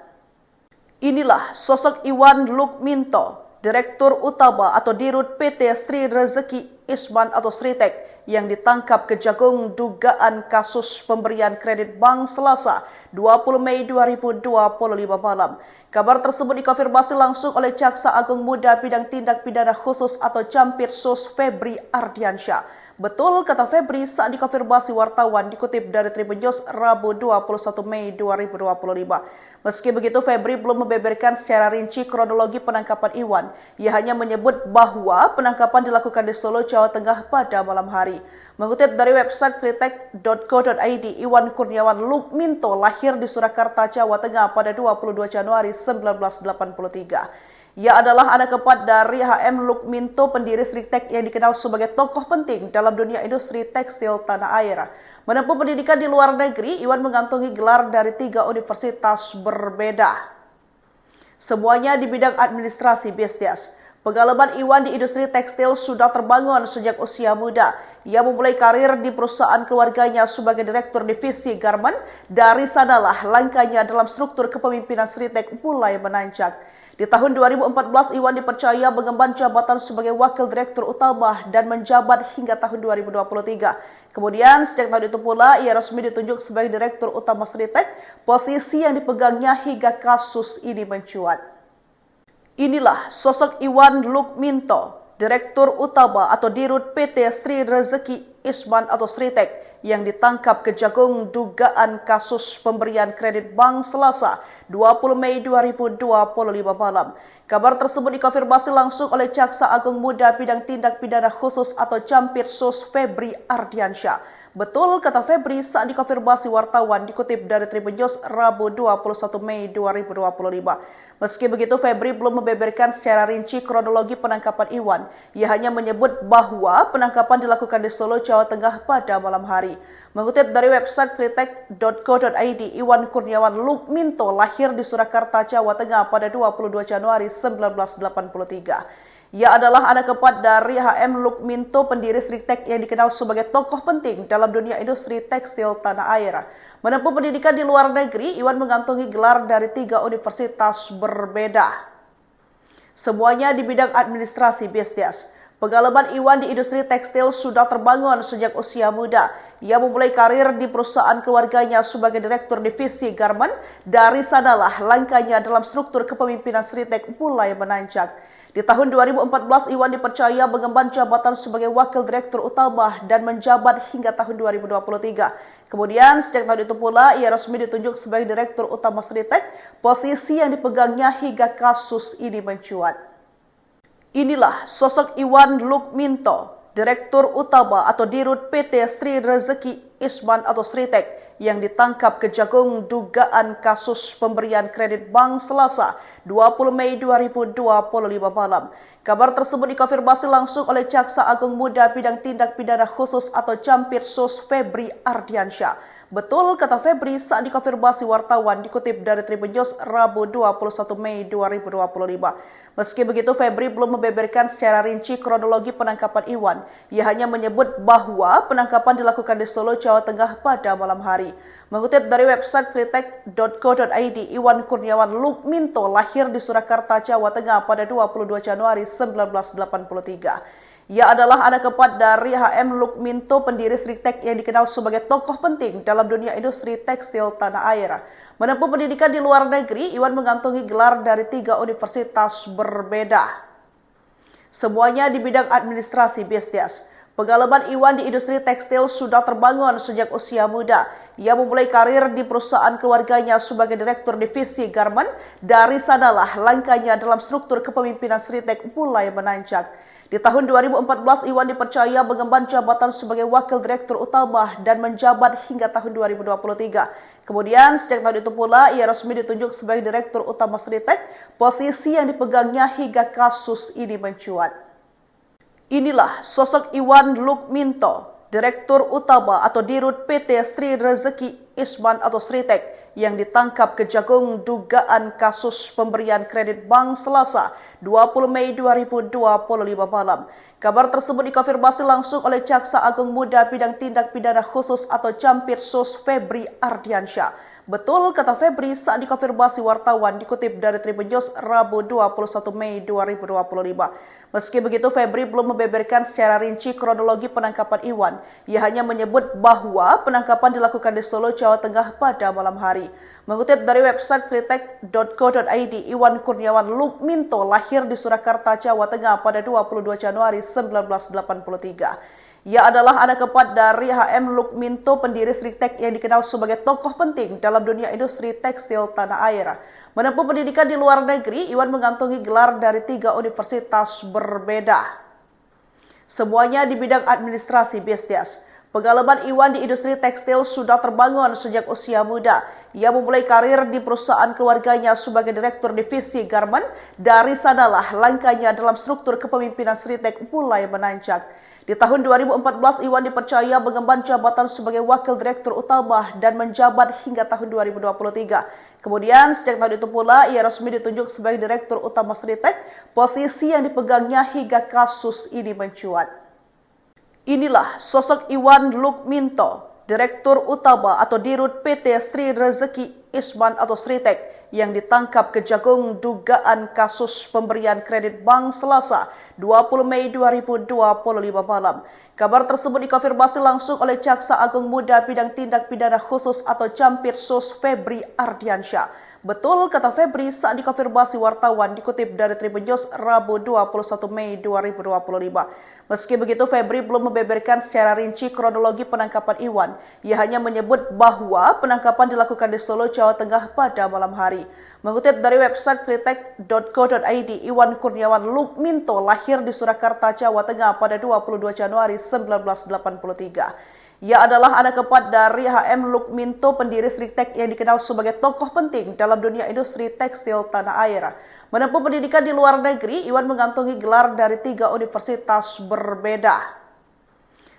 Inilah sosok Iwan Lukminto, direktur utama atau dirut PT Sri Rezeki Isman atau Sritek, yang ditangkap Kejagung dugaan kasus pemberian kredit bank Selasa 20 Mei 2025 malam. Kabar tersebut dikonfirmasi langsung oleh Jaksa Agung Muda Bidang Tindak Pidana Khusus atau Jampitsus Febri Ardiansyah. Betul, kata Febri saat dikonfirmasi wartawan dikutip dari Tribun News Rabu 21 Mei 2025. Meski begitu, Febri belum membeberkan secara rinci kronologi penangkapan Iwan. Ia hanya menyebut bahwa penangkapan dilakukan di Solo, Jawa Tengah pada malam hari. Mengutip dari website sritek.co.id, Iwan Kurniawan Lukminto lahir di Surakarta, Jawa Tengah pada 22 Januari 1983. Ia adalah anak keempat dari HM Lukminto, pendiri Sritek yang dikenal sebagai tokoh penting dalam dunia industri tekstil tanah air. Menempuh pendidikan di luar negeri, Iwan mengantongi gelar dari 3 universitas berbeda. Semuanya di bidang administrasi bisnis. Pengalaman Iwan di industri tekstil sudah terbangun sejak usia muda. Ia memulai karir di perusahaan keluarganya sebagai direktur divisi garment. Dari sanalah langkahnya dalam struktur kepemimpinan Sritek mulai menanjak. Di tahun 2014, Iwan dipercaya mengemban jabatan sebagai wakil direktur utama dan menjabat hingga tahun 2023. Kemudian, sejak tahun itu pula, ia resmi ditunjuk sebagai direktur utama Sritek, posisi yang dipegangnya hingga kasus ini mencuat. Inilah sosok Iwan Lukminto, direktur utama atau dirut PT Sri Rezeki Isman atau Sritek, yang ditangkap Kejagung dugaan kasus pemberian kredit bank Selasa 20 Mei 2025 malam. Kabar tersebut dikonfirmasi langsung oleh Jaksa Agung Muda Bidang Tindak Pidana Khusus atau Jampitsus Febri Ardiansyah. Betul, kata Febri saat dikonfirmasi wartawan dikutip dari Tribun News Rabu 21 Mei 2025. Meski begitu, Febri belum membeberkan secara rinci kronologi penangkapan Iwan. Ia hanya menyebut bahwa penangkapan dilakukan di Solo, Jawa Tengah pada malam hari. Mengutip dari website sritek.co.id, Iwan Kurniawan Lukminto lahir di Surakarta, Jawa Tengah pada 22 Januari 1983. Ia adalah anak keempat dari HM Lukminto, pendiri Sritek yang dikenal sebagai tokoh penting dalam dunia industri tekstil tanah air. Menempuh pendidikan di luar negeri, Iwan mengantongi gelar dari 3 universitas berbeda. Semuanya di bidang administrasi bisnis. Pengalaman Iwan di industri tekstil sudah terbangun sejak usia muda. Ia memulai karir di perusahaan keluarganya sebagai direktur divisi garment. Dari sanalah langkahnya dalam struktur kepemimpinan Sritek mulai menanjak. Di tahun 2014, Iwan dipercaya mengemban jabatan sebagai wakil direktur utama dan menjabat hingga tahun 2023. Kemudian, sejak tahun itu pula, ia resmi ditunjuk sebagai direktur utama Sritek, posisi yang dipegangnya hingga kasus ini mencuat. Inilah sosok Iwan Lukminto, direktur utama atau dirut PT Sri Rezeki Isman atau Sritek, yang ditangkap Kejagung dugaan kasus pemberian kredit bank Selasa 20 Mei 2025 malam. Kabar tersebut dikonfirmasi langsung oleh Jaksa Agung Muda Bidang Tindak Pidana Khusus atau Jampitsus Febri Ardiansyah. Betul kata Febri saat dikonfirmasi wartawan, dikutip dari Tribun News Rabu 21 Mei 2025. Meski begitu, Febri belum membeberkan secara rinci kronologi penangkapan Iwan. Ia hanya menyebut bahwa penangkapan dilakukan di Solo, Jawa Tengah pada malam hari. Mengutip dari website sritek.co.id, Iwan Kurniawan Lukminto lahir di Surakarta, Jawa Tengah pada 22 Januari 1983. Ia adalah anak keempat dari HM Lukminto, pendiri Sritek yang dikenal sebagai tokoh penting dalam dunia industri tekstil tanah air. Menempuh pendidikan di luar negeri, Iwan mengantongi gelar dari 3 universitas berbeda. Semuanya di bidang administrasi bisnis. Pengalaman Iwan di industri tekstil sudah terbangun sejak usia muda. Ia memulai karir di perusahaan keluarganya sebagai direktur divisi garment. Dari sanalah langkahnya dalam struktur kepemimpinan Sritek mulai menanjak. Di tahun 2014, Iwan dipercaya mengemban jabatan sebagai wakil direktur utama dan menjabat hingga tahun 2023. Kemudian, sejak tahun itu pula, ia resmi ditunjuk sebagai direktur utama Sritek, posisi yang dipegangnya hingga kasus ini mencuat. Inilah sosok Iwan Lukminto, direktur utama atau dirut PT Sri Rezeki Isman atau Sritek, yang ditangkap Kejagung dugaan kasus pemberian kredit bank Selasa 20 Mei 2025 malam. Kabar tersebut dikonfirmasi langsung oleh Jaksa Agung Muda Bidang Tindak Pidana Khusus atau Jampitsus Febri Ardiansyah. Betul kata Febri saat dikonfirmasi wartawan, dikutip dari Tribun News Rabu 21 Mei 2025. Meski begitu, Febri belum membeberkan secara rinci kronologi penangkapan Iwan. Ia hanya menyebut bahwa penangkapan dilakukan di Solo, Jawa Tengah pada malam hari. Mengutip dari website sritek.co.id, Iwan Kurniawan Lukminto lahir di Surakarta, Jawa Tengah pada 22 Januari 1983. Ia adalah anak keempat dari HM Lukminto, pendiri Sritek yang dikenal sebagai tokoh penting dalam dunia industri tekstil tanah air. Menempuh pendidikan di luar negeri, Iwan mengantongi gelar dari 3 universitas berbeda. Semuanya di bidang administrasi bisnis. Pengalaman Iwan di industri tekstil sudah terbangun sejak usia muda. Ia memulai karir di perusahaan keluarganya sebagai direktur divisi garment. Dari sanalah langkahnya dalam struktur kepemimpinan Sritek mulai menanjak. Di tahun 2014, Iwan dipercaya mengemban jabatan sebagai wakil direktur utama dan menjabat hingga tahun 2023. Kemudian, sejak tahun itu pula, ia resmi ditunjuk sebagai direktur utama Sritek, posisi yang dipegangnya hingga kasus ini mencuat. Inilah sosok Iwan Lukminto, direktur utama atau dirut PT Sri Rezeki Isman atau Sritek, yang ditangkap Kejagung dugaan kasus pemberian kredit bank Selasa 20 Mei 2025 malam. Kabar tersebut dikonfirmasi langsung oleh Jaksa Agung Muda Bidang Tindak Pidana Khusus atau Jampitsus Febri Ardiansyah. Betul kata Febri saat dikonfirmasi wartawan, dikutip dari Tribun News Rabu 21 Mei 2025. Meski begitu, Febri belum membeberkan secara rinci kronologi penangkapan Iwan. Ia hanya menyebut bahwa penangkapan dilakukan di Solo, Jawa Tengah pada malam hari. Mengutip dari website sritek.co.id, Iwan Kurniawan Lukminto lahir di Surakarta, Jawa Tengah pada 22 Januari 1983. Ia adalah anak keempat dari HM Lukminto, pendiri Sritek yang dikenal sebagai tokoh penting dalam dunia industri tekstil tanah air. Menempuh pendidikan di luar negeri, Iwan mengantongi gelar dari 3 universitas berbeda.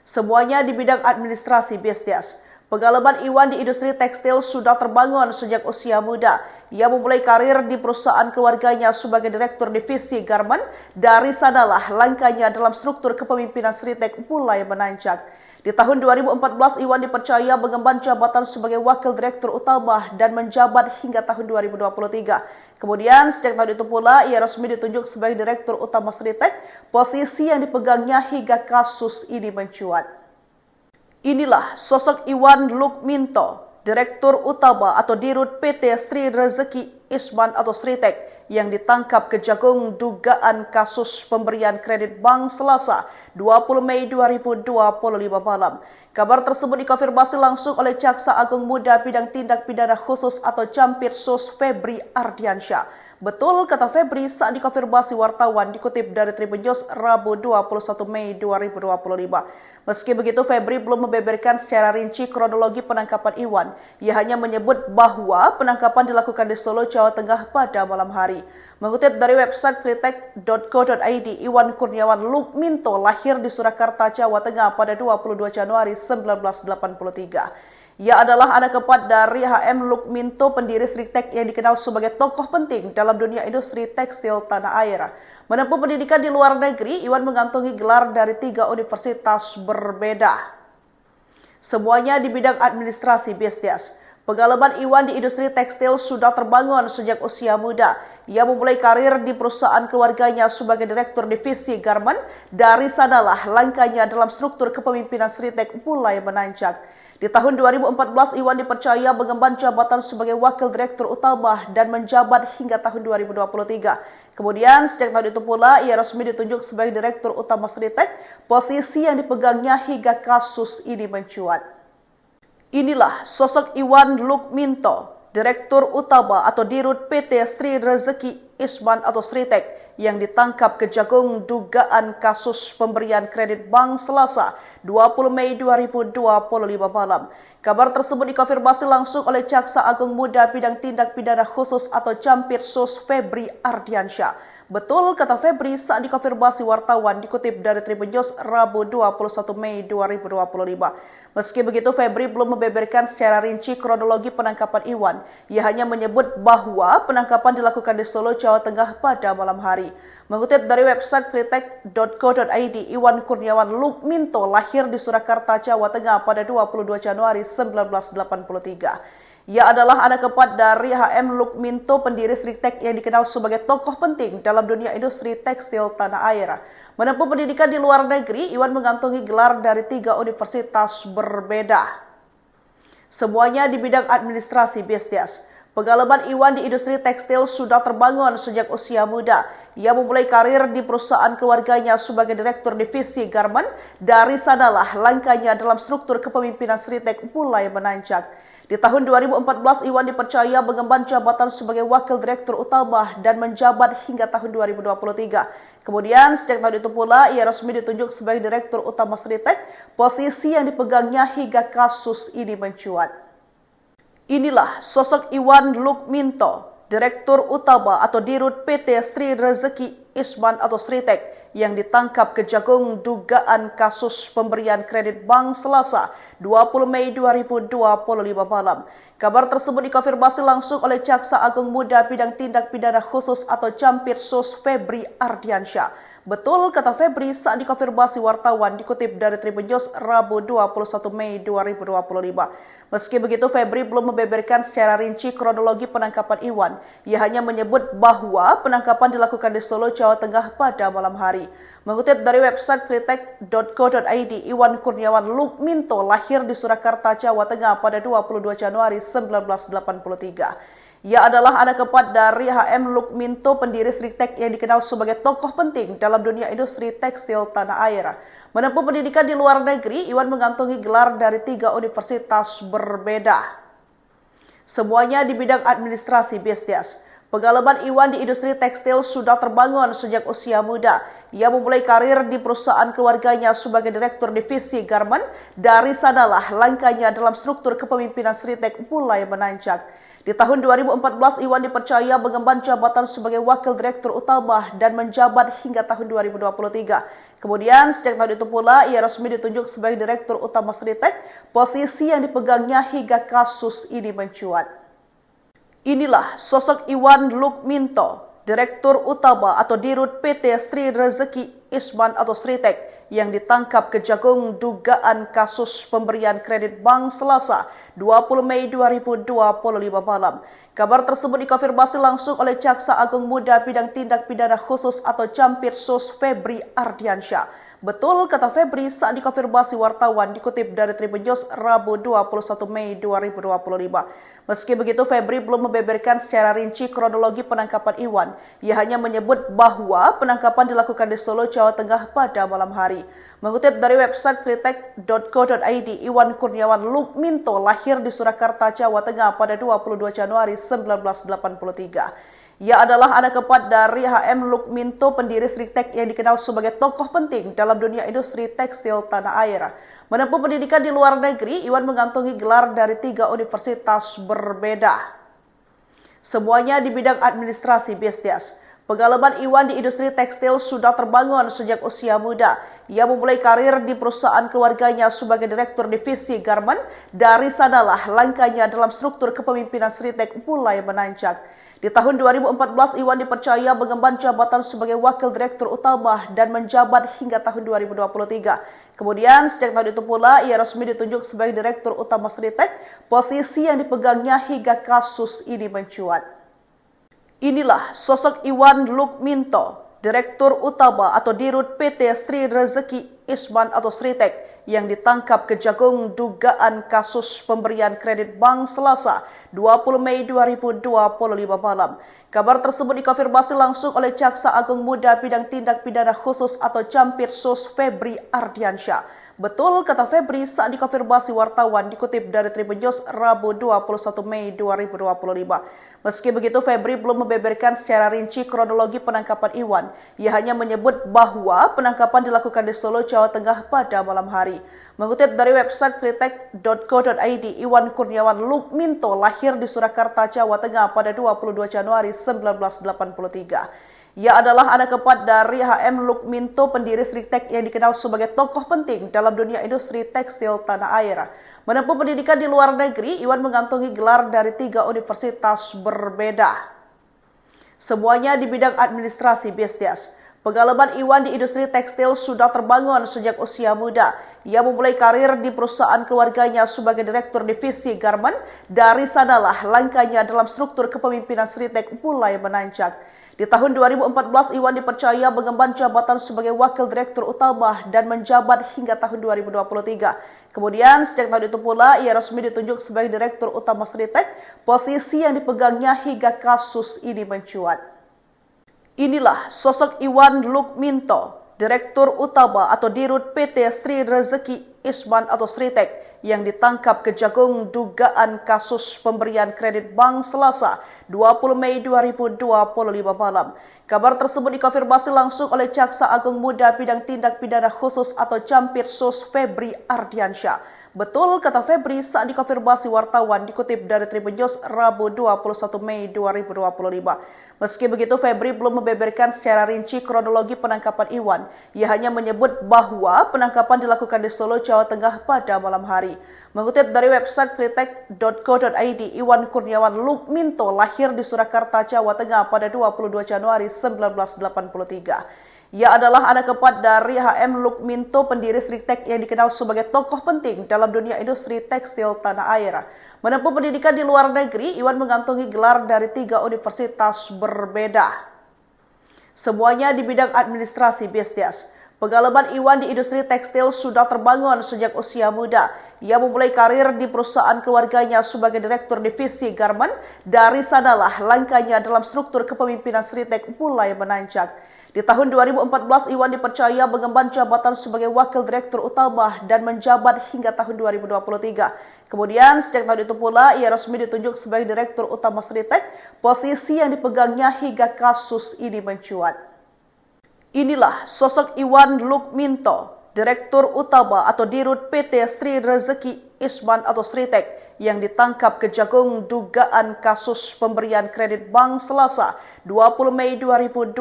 Semuanya di bidang administrasi bisnis. Pengalaman Iwan di industri tekstil sudah terbangun sejak usia muda. Ia memulai karir di perusahaan keluarganya sebagai direktur divisi garmen. Dari sanalah langkahnya dalam struktur kepemimpinan Sritek mulai menanjak. Di tahun 2014, Iwan dipercaya mengemban jabatan sebagai wakil direktur utama dan menjabat hingga tahun 2023. Kemudian, sejak tahun itu pula, ia resmi ditunjuk sebagai direktur utama Sritek, posisi yang dipegangnya hingga kasus ini mencuat. Inilah sosok Iwan Lukminto, Direktur Utama atau Dirut PT Sri Rezeki Isman atau Sritek yang ditangkap Kejagung dugaan kasus pemberian kredit bank Selasa 20 Mei 2025 malam. Kabar tersebut dikonfirmasi langsung oleh Jaksa Agung Muda Bidang Tindak Pidana Khusus atau Jampitsus Febri Ardiansyah. Betul, kata Febri saat dikonfirmasi wartawan dikutip dari Tribun News Rabu 21 Mei 2025. Meski begitu, Febri belum membeberkan secara rinci kronologi penangkapan Iwan. Ia hanya menyebut bahwa penangkapan dilakukan di Solo, Jawa Tengah pada malam hari. Mengutip dari website sritek.co.id, Iwan Kurniawan Lukminto lahir di Surakarta, Jawa Tengah pada 22 Januari 1983. Ia adalah anak keempat dari HM Lukminto, pendiri Sritek yang dikenal sebagai tokoh penting dalam dunia industri tekstil tanah air. Menempuh pendidikan di luar negeri, Iwan mengantongi gelar dari 3 universitas berbeda. Semuanya di bidang administrasi bisnis. Pengalaman Iwan di industri tekstil sudah terbangun sejak usia muda. Ia memulai karir di perusahaan keluarganya sebagai direktur divisi garmen. Dari sanalah langkahnya dalam struktur kepemimpinan Sritek mulai menanjak. Di tahun 2014, Iwan dipercaya mengemban jabatan sebagai wakil direktur utama dan menjabat hingga tahun 2023. Kemudian, sejak tahun itu pula, ia resmi ditunjuk sebagai direktur utama Sritek, posisi yang dipegangnya hingga kasus ini mencuat. Inilah sosok Iwan Lukminto, Direktur Utama atau Dirut PT Sri Rezeki Isman atau Sritek yang ditangkap Kejagung dugaan kasus pemberian kredit bank Selasa 20 Mei 2025 malam. Kabar tersebut dikonfirmasi langsung oleh Jaksa Agung Muda Bidang Tindak Pidana Khusus atau Jampitsus Febri Ardiansyah. Betul, kata Febri saat dikonfirmasi wartawan dikutip dari Tribun News Rabu 21 Mei 2025. Meski begitu, Febri belum membeberkan secara rinci kronologi penangkapan Iwan. Ia hanya menyebut bahwa penangkapan dilakukan di Solo, Jawa Tengah pada malam hari. Mengutip dari website sritek.co.id, Iwan Kurniawan Lukminto lahir di Surakarta, Jawa Tengah pada 22 Januari 1983. Ia adalah anak keempat dari HM Lukminto, pendiri Sritek yang dikenal sebagai tokoh penting dalam dunia industri tekstil tanah air. Menempuh pendidikan di luar negeri, Iwan mengantongi gelar dari 3 universitas berbeda. Semuanya di bidang administrasi bisnis. Pengalaman Iwan di industri tekstil sudah terbangun sejak usia muda. Ia memulai karir di perusahaan keluarganya sebagai direktur divisi garmen. Dari sanalah langkahnya dalam struktur kepemimpinan Sritek mulai menanjak. Di tahun 2014, Iwan dipercaya mengemban jabatan sebagai wakil direktur utama dan menjabat hingga tahun 2023. Kemudian, sejak tahun itu pula, ia resmi ditunjuk sebagai direktur utama Sritek, posisi yang dipegangnya hingga kasus ini mencuat. Inilah sosok Iwan Lukminto, Direktur Utama atau Dirut PT Sri Rezeki Isman atau Sritek yang ditangkap Kejagung dugaan kasus pemberian kredit bank Selasa 20 Mei 2025 malam. Kabar tersebut dikonfirmasi langsung oleh Jaksa Agung Muda Bidang Tindak Pidana Khusus atau Jampitsus Febri Ardiansyah. Betul, kata Febri saat dikonfirmasi wartawan dikutip dari Tribun News Rabu 21 Mei 2025. Meski begitu, Febri belum membeberkan secara rinci kronologi penangkapan Iwan. Ia hanya menyebut bahwa penangkapan dilakukan di Solo, Jawa Tengah pada malam hari. Mengutip dari website sritek.co.id, Iwan Kurniawan Lukminto lahir di Surakarta, Jawa Tengah pada 22 Januari 1983. Ia adalah anak keempat dari HM Lukminto, pendiri Sritek yang dikenal sebagai tokoh penting dalam dunia industri tekstil tanah air. Menempuh pendidikan di luar negeri, Iwan mengantongi gelar dari 3 universitas berbeda. Semuanya di bidang administrasi bisnis. Pengalaman Iwan di industri tekstil sudah terbangun sejak usia muda. Ia memulai karir di perusahaan keluarganya sebagai direktur divisi garmen. Dari sanalah langkahnya dalam struktur kepemimpinan Sritek mulai menanjak. Di Di tahun 2014, Iwan dipercaya mengemban jabatan sebagai Wakil Direktur Utama dan menjabat hingga tahun 2023. Kemudian, sejak tahun itu pula, ia resmi ditunjuk sebagai Direktur Utama Sritek, posisi yang dipegangnya hingga kasus ini mencuat. Inilah sosok Iwan Lukminto, Direktur Utama atau Dirut PT Sri Rezeki Isman atau Sritek, yang ditangkap Kejagung dugaan kasus pemberian kredit bank Selasa 20 Mei 2025 malam. Kabar tersebut dikonfirmasi langsung oleh Jaksa Agung Muda Bidang Tindak Pidana Khusus atau Jampitsus Febri Ardiansyah. Betul, kata Febri saat dikonfirmasi wartawan, dikutip dari Tribun News Rabu 21 Mei 2025. Meski begitu, Febri belum membeberkan secara rinci kronologi penangkapan Iwan. Ia hanya menyebut bahwa penangkapan dilakukan di Solo, Jawa Tengah pada malam hari. Mengutip dari website sritek.co.id, Iwan Kurniawan Lukminto lahir di Surakarta, Jawa Tengah pada 22 Januari 1983. Ia adalah anak keempat dari HM Lukminto, pendiri Sritek yang dikenal sebagai tokoh penting dalam dunia industri tekstil tanah air. Menempuh pendidikan di luar negeri, Iwan mengantongi gelar dari 3 universitas berbeda. Semuanya di bidang administrasi bisnis. Pengalaman Iwan di industri tekstil sudah terbangun sejak usia muda. Ia memulai karir di perusahaan keluarganya sebagai direktur divisi garment. Dari sanalah langkahnya dalam struktur kepemimpinan Sritek mulai menanjak. Di tahun 2014, Iwan dipercaya mengemban jabatan sebagai Wakil Direktur Utama dan menjabat hingga tahun 2023. Kemudian, sejak tahun itu pula, ia resmi ditunjuk sebagai Direktur Utama Sritek, posisi yang dipegangnya hingga kasus ini mencuat. Inilah sosok Iwan Lukminto, Direktur Utama atau Dirut PT Sri Rezeki Isman atau Sritek, yang ditangkap Kejagung dugaan kasus pemberian kredit bank Selasa 20 Mei 2025 malam. Kabar tersebut dikonfirmasi langsung oleh Jaksa Agung Muda Bidang Tindak Pidana Khusus atau Jampitsus Febri Ardiansyah. Betul, kata Febri saat dikonfirmasi wartawan, dikutip dari Tribun News Rabu 21 Mei 2025. Meski begitu, Febri belum membeberkan secara rinci kronologi penangkapan Iwan. Ia hanya menyebut bahwa penangkapan dilakukan di Solo, Jawa Tengah pada malam hari. Mengutip dari website sritek.co.id, Iwan Kurniawan Lukminto lahir di Surakarta, Jawa Tengah pada 22 Januari 1983. Ia adalah anak keempat dari HM Lukminto, pendiri Sritek yang dikenal sebagai tokoh penting dalam dunia industri tekstil tanah air. Menempuh pendidikan di luar negeri, Iwan mengantongi gelar dari 3 universitas berbeda. Semuanya di bidang administrasi bisnis. Pengalaman Iwan di industri tekstil sudah terbangun sejak usia muda. Ia memulai karir di perusahaan keluarganya sebagai direktur divisi garment. Dari sanalah langkahnya dalam struktur kepemimpinan Sritek mulai menanjak. Di tahun 2014, Iwan dipercaya mengemban jabatan sebagai Wakil Direktur Utama dan menjabat hingga tahun 2023. Kemudian, sejak tahun itu pula, ia resmi ditunjuk sebagai Direktur Utama Sritek, posisi yang dipegangnya hingga kasus ini mencuat. Inilah sosok Iwan Lukminto, Direktur Utama atau Dirut PT Sri Rezeki Isman atau Sritek, yang ditangkap Kejagung dugaan kasus pemberian kredit bank Selasa 20 Mei 2025 malam. Kabar tersebut dikonfirmasi langsung oleh Jaksa Agung Muda Bidang Tindak Pidana Khusus atau Jampitsus Febri Ardiansyah. Betul, kata Febri saat dikonfirmasi wartawan, dikutip dari Tribun News Rabu 21 Mei 2025. Meski begitu, Febri belum membeberkan secara rinci kronologi penangkapan Iwan. Ia hanya menyebut bahwa penangkapan dilakukan di Solo, Jawa Tengah pada malam hari. Mengutip dari website sritek.co.id, Iwan Kurniawan Lukminto lahir di Surakarta, Jawa Tengah pada 22 Januari 1983. Ia adalah anak keempat dari HM Lukminto, pendiri Sritek yang dikenal sebagai tokoh penting dalam dunia industri tekstil tanah air. Menempuh pendidikan di luar negeri, Iwan mengantongi gelar dari 3 universitas berbeda. Semuanya di bidang administrasi bisnis. Pengalaman Iwan di industri tekstil sudah terbangun sejak usia muda. Ia memulai karir di perusahaan keluarganya sebagai direktur divisi garment. Dari sanalah langkahnya dalam struktur kepemimpinan Sritek mulai menanjak. Di tahun 2014, Iwan dipercaya mengemban jabatan sebagai Wakil Direktur Utama dan menjabat hingga tahun 2023. Kemudian, sejak tahun itu pula, ia resmi ditunjuk sebagai Direktur Utama Sritek, posisi yang dipegangnya hingga kasus ini mencuat. Inilah sosok Iwan Lukminto, Direktur Utama atau Dirut PT Sri Rezeki Isman atau Sritek, yang ditangkap Kejagung dugaan kasus pemberian kredit bank Selasa 20 Mei 2025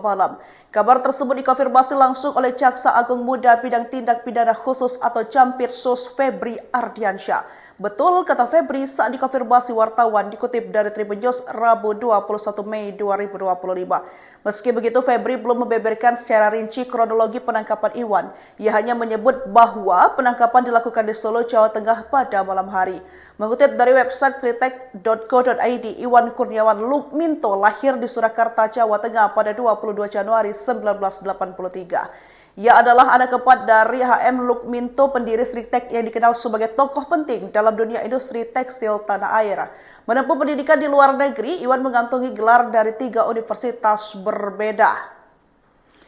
malam. Kabar tersebut dikonfirmasi langsung oleh Jaksa Agung Muda Bidang Tindak Pidana Khusus atau Jampitsus Febri Ardiansyah. Betul, kata Febri saat dikonfirmasi wartawan dikutip dari Tribun News Rabu 21 Mei 2025. Meski begitu, Febri belum membeberkan secara rinci kronologi penangkapan Iwan. Ia hanya menyebut bahwa penangkapan dilakukan di Solo, Jawa Tengah pada malam hari. Mengutip dari website sritek.co.id, Iwan Kurniawan Lukminto lahir di Surakarta, Jawa Tengah pada 22 Januari 1983. Ia adalah anak keempat dari HM Lukminto, pendiri Sritek yang dikenal sebagai tokoh penting dalam dunia industri tekstil tanah air. Menempuh pendidikan di luar negeri, Iwan mengantongi gelar dari 3 universitas berbeda.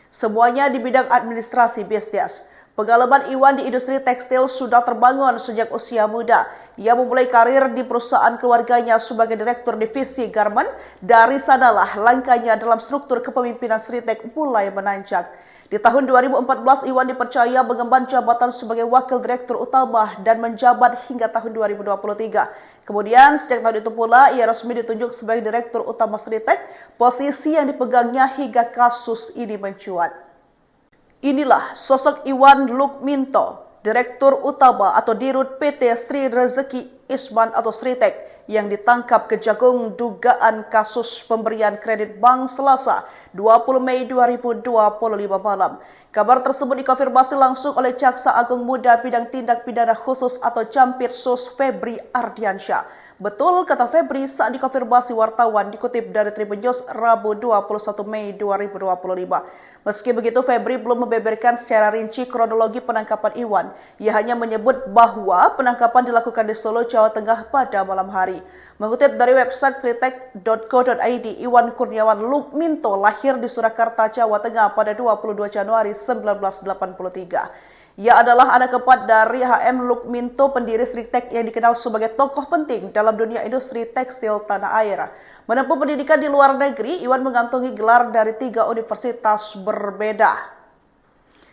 Semuanya di bidang administrasi bisnis. Pengalaman Iwan di industri tekstil sudah terbangun sejak usia muda. Ia memulai karir di perusahaan keluarganya sebagai direktur divisi garment. Dari sanalah langkahnya dalam struktur kepemimpinan Sritek mulai menanjak. Di tahun 2014, Iwan dipercaya mengemban jabatan sebagai Wakil Direktur Utama dan menjabat hingga tahun 2023. Kemudian, sejak tahun itu pula, ia resmi ditunjuk sebagai Direktur Utama Sritek, posisi yang dipegangnya hingga kasus ini mencuat. Inilah sosok Iwan Lukminto, Direktur Utama atau Dirut PT Sri Rezeki Isman atau Sritek, yang ditangkap Kejagung dugaan kasus pemberian kredit bank Selasa 20 Mei 2025 malam. Kabar tersebut dikonfirmasi langsung oleh Jaksa Agung Muda Bidang Tindak Pidana Khusus atau Jampitsus Febri Ardiansyah. Betul, kata Febri saat dikonfirmasi wartawan dikutip dari Tribun News Rabu 21 Mei 2025. Meski begitu, Febri belum membeberkan secara rinci kronologi penangkapan Iwan. Ia hanya menyebut bahwa penangkapan dilakukan di Solo, Jawa Tengah pada malam hari. Mengutip dari website sritek.co.id, Iwan Kurniawan Lukminto lahir di Surakarta, Jawa Tengah pada 22 Januari 1983. Ia adalah anak keempat dari HM Lukminto, pendiri Sritek yang dikenal sebagai tokoh penting dalam dunia industri tekstil tanah air. Menempuh pendidikan di luar negeri, Iwan mengantongi gelar dari 3 universitas berbeda.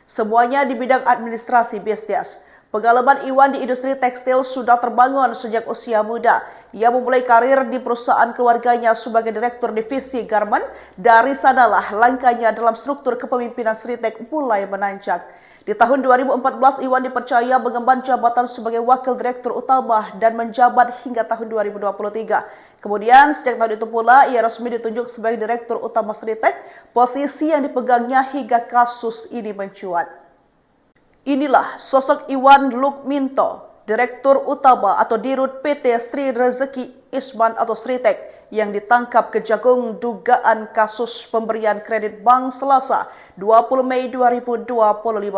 Semuanya di bidang administrasi bisnis. Pengalaman Iwan di industri tekstil sudah terbangun sejak usia muda. Ia memulai karir di perusahaan keluarganya sebagai direktur divisi garment. Dari sanalah langkahnya dalam struktur kepemimpinan Sritek mulai menanjak. Di tahun 2014, Iwan dipercaya mengemban jabatan sebagai Wakil Direktur Utama dan menjabat hingga tahun 2023. Kemudian, sejak tahun itu pula, ia resmi ditunjuk sebagai Direktur Utama Sritek, posisi yang dipegangnya hingga kasus ini mencuat. Inilah sosok Iwan Lukminto, Direktur Utama atau Dirut PT Sri Rezeki Isman atau Sritek, yang ditangkap Kejagung dugaan kasus pemberian kredit bank Selasa 20 Mei 2025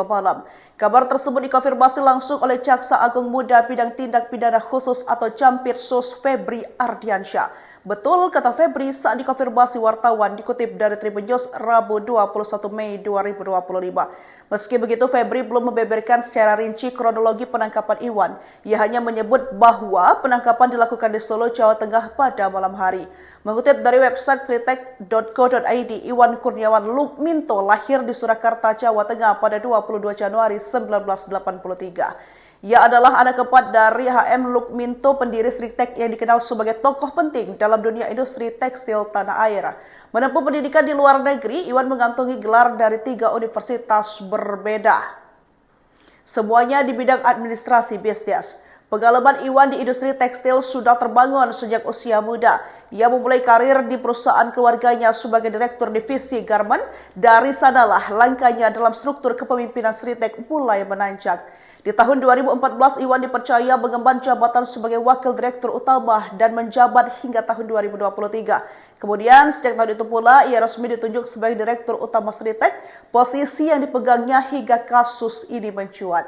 malam. Kabar tersebut dikonfirmasi langsung oleh Jaksa Agung Muda Bidang Tindak Pidana Khusus atau Jampitsus Febri Ardiansyah. Betul, kata Febri saat dikonfirmasi wartawan dikutip dari Tribun News Rabu 21 Mei 2025. Meski begitu, Febri belum membeberkan secara rinci kronologi penangkapan Iwan. Ia hanya menyebut bahwa penangkapan dilakukan di Solo, Jawa Tengah pada malam hari. Mengutip dari website sritek.co.id, Iwan Kurniawan Lukminto lahir di Surakarta, Jawa Tengah pada 22 Januari 1983. Ia adalah anak keempat dari HM Lukminto, pendiri Sritek yang dikenal sebagai tokoh penting dalam dunia industri tekstil tanah air. Menempuh pendidikan di luar negeri, Iwan mengantongi gelar dari 3 universitas berbeda. Semuanya di bidang administrasi bisnis. Pengalaman Iwan di industri tekstil sudah terbangun sejak usia muda. Ia memulai karir di perusahaan keluarganya sebagai direktur divisi garment. Dari sanalah langkahnya dalam struktur kepemimpinan Sritek mulai menanjak. Di tahun 2014, Iwan dipercaya mengemban jabatan sebagai Wakil Direktur Utama dan menjabat hingga tahun 2023. Kemudian, sejak tahun itu pula, ia resmi ditunjuk sebagai Direktur Utama Sritek, posisi yang dipegangnya hingga kasus ini mencuat.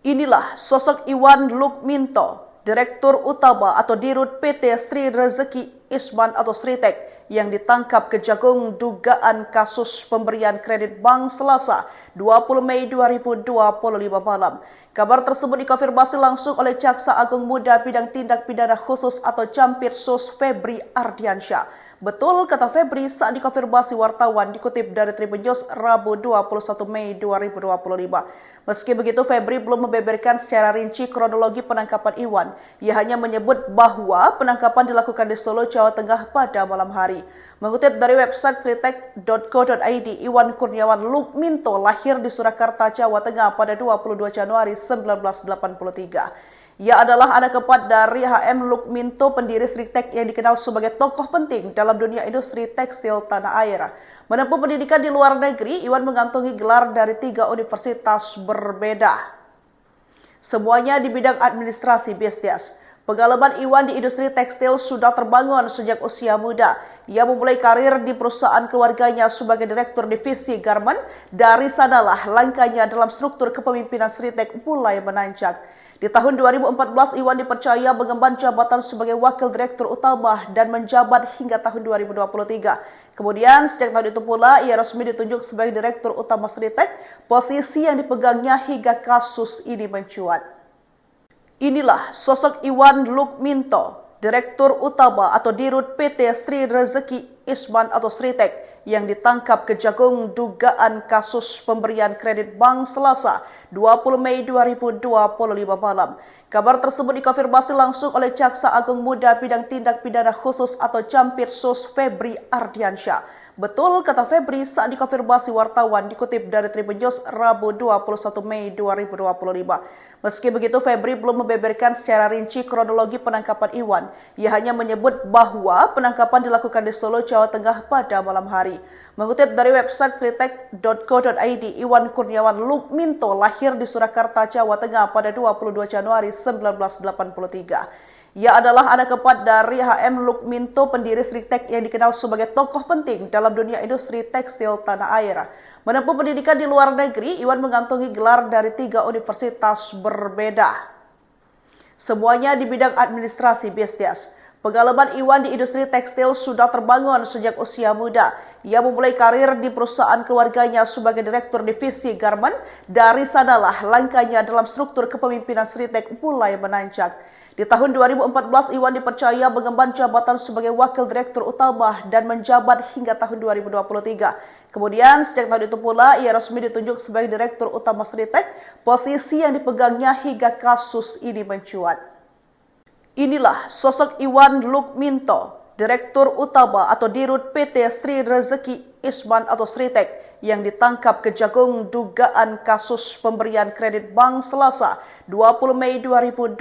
Inilah sosok Iwan Lukminto, Direktur Utama atau Dirut PT Sri Rezeki Isman atau Sritek, yang ditangkap Kejagung dugaan kasus pemberian kredit bank Selasa 20 Mei 2025 malam. Kabar tersebut dikonfirmasi langsung oleh Jaksa Agung Muda Bidang Tindak Pidana Khusus atau Jampitsus Febri Ardiansyah. Betul, kata Febri saat dikonfirmasi wartawan dikutip dari Tribun News Rabu 21 Mei 2025. Meski begitu, Febri belum membeberkan secara rinci kronologi penangkapan Iwan. Ia hanya menyebut bahwa penangkapan dilakukan di Solo, Jawa Tengah pada malam hari. Mengutip dari website sritek.co.id, Iwan Kurniawan Lukminto lahir di Surakarta, Jawa Tengah pada 22 Januari 1983. Ia adalah anak keempat dari HM Lukminto, pendiri Sritek yang dikenal sebagai tokoh penting dalam dunia industri tekstil tanah air. Menempuh pendidikan di luar negeri, Iwan mengantongi gelar dari 3 universitas berbeda. Semuanya di bidang administrasi bisnis. Pengalaman Iwan di industri tekstil sudah terbangun sejak usia muda. Ia memulai karir di perusahaan keluarganya sebagai direktur divisi garment. Dari sanalah langkahnya dalam struktur kepemimpinan Sritek mulai menanjak. Di tahun 2014, Iwan dipercaya mengemban jabatan sebagai wakil direktur utama dan menjabat hingga tahun 2023. Kemudian, sejak tahun itu pula, ia resmi ditunjuk sebagai direktur utama Sritek, posisi yang dipegangnya hingga kasus ini mencuat. Inilah sosok Iwan Lukminto, direktur utama atau dirut PT Sri Rezeki Isman atau Sritek, yang ditangkap Kejagung dugaan kasus pemberian kredit bank Selasa 20 Mei 2025 malam. Kabar tersebut dikonfirmasi langsung oleh Jaksa Agung Muda Bidang Tindak Pidana Khusus atau Jampitsus Febri Ardiansyah. Betul, kata Febri saat dikonfirmasi wartawan dikutip dari Tribun News Rabu 21 Mei 2025. Meski begitu, Febri belum membeberkan secara rinci kronologi penangkapan Iwan. Ia hanya menyebut bahwa penangkapan dilakukan di Solo, Jawa Tengah pada malam hari. Mengutip dari website sritek.co.id, Iwan Kurniawan Lukminto lahir di Surakarta, Jawa Tengah pada 22 Januari 1983. Ia adalah anak keempat dari HM Lukminto, pendiri Sritek yang dikenal sebagai tokoh penting dalam dunia industri tekstil tanah air. Menempuh pendidikan di luar negeri, Iwan mengantongi gelar dari 3 universitas berbeda. Semuanya di bidang administrasi bisnis. Pengalaman Iwan di industri tekstil sudah terbangun sejak usia muda. Ia memulai karir di perusahaan keluarganya sebagai direktur divisi garment. Dari sanalah langkahnya dalam struktur kepemimpinan Sritek mulai menanjak. Di tahun 2014, Iwan dipercaya mengemban jabatan sebagai wakil direktur utama dan menjabat hingga tahun 2023. Kemudian, sejak tahun itu pula, ia resmi ditunjuk sebagai direktur utama Sritek, posisi yang dipegangnya hingga kasus ini mencuat. Inilah sosok Iwan Lukminto, direktur utama atau dirut PT Sri Rezeki Isman atau Sritek, yang ditangkap Kejagung dugaan kasus pemberian kredit bank Selasa 20 Mei 2025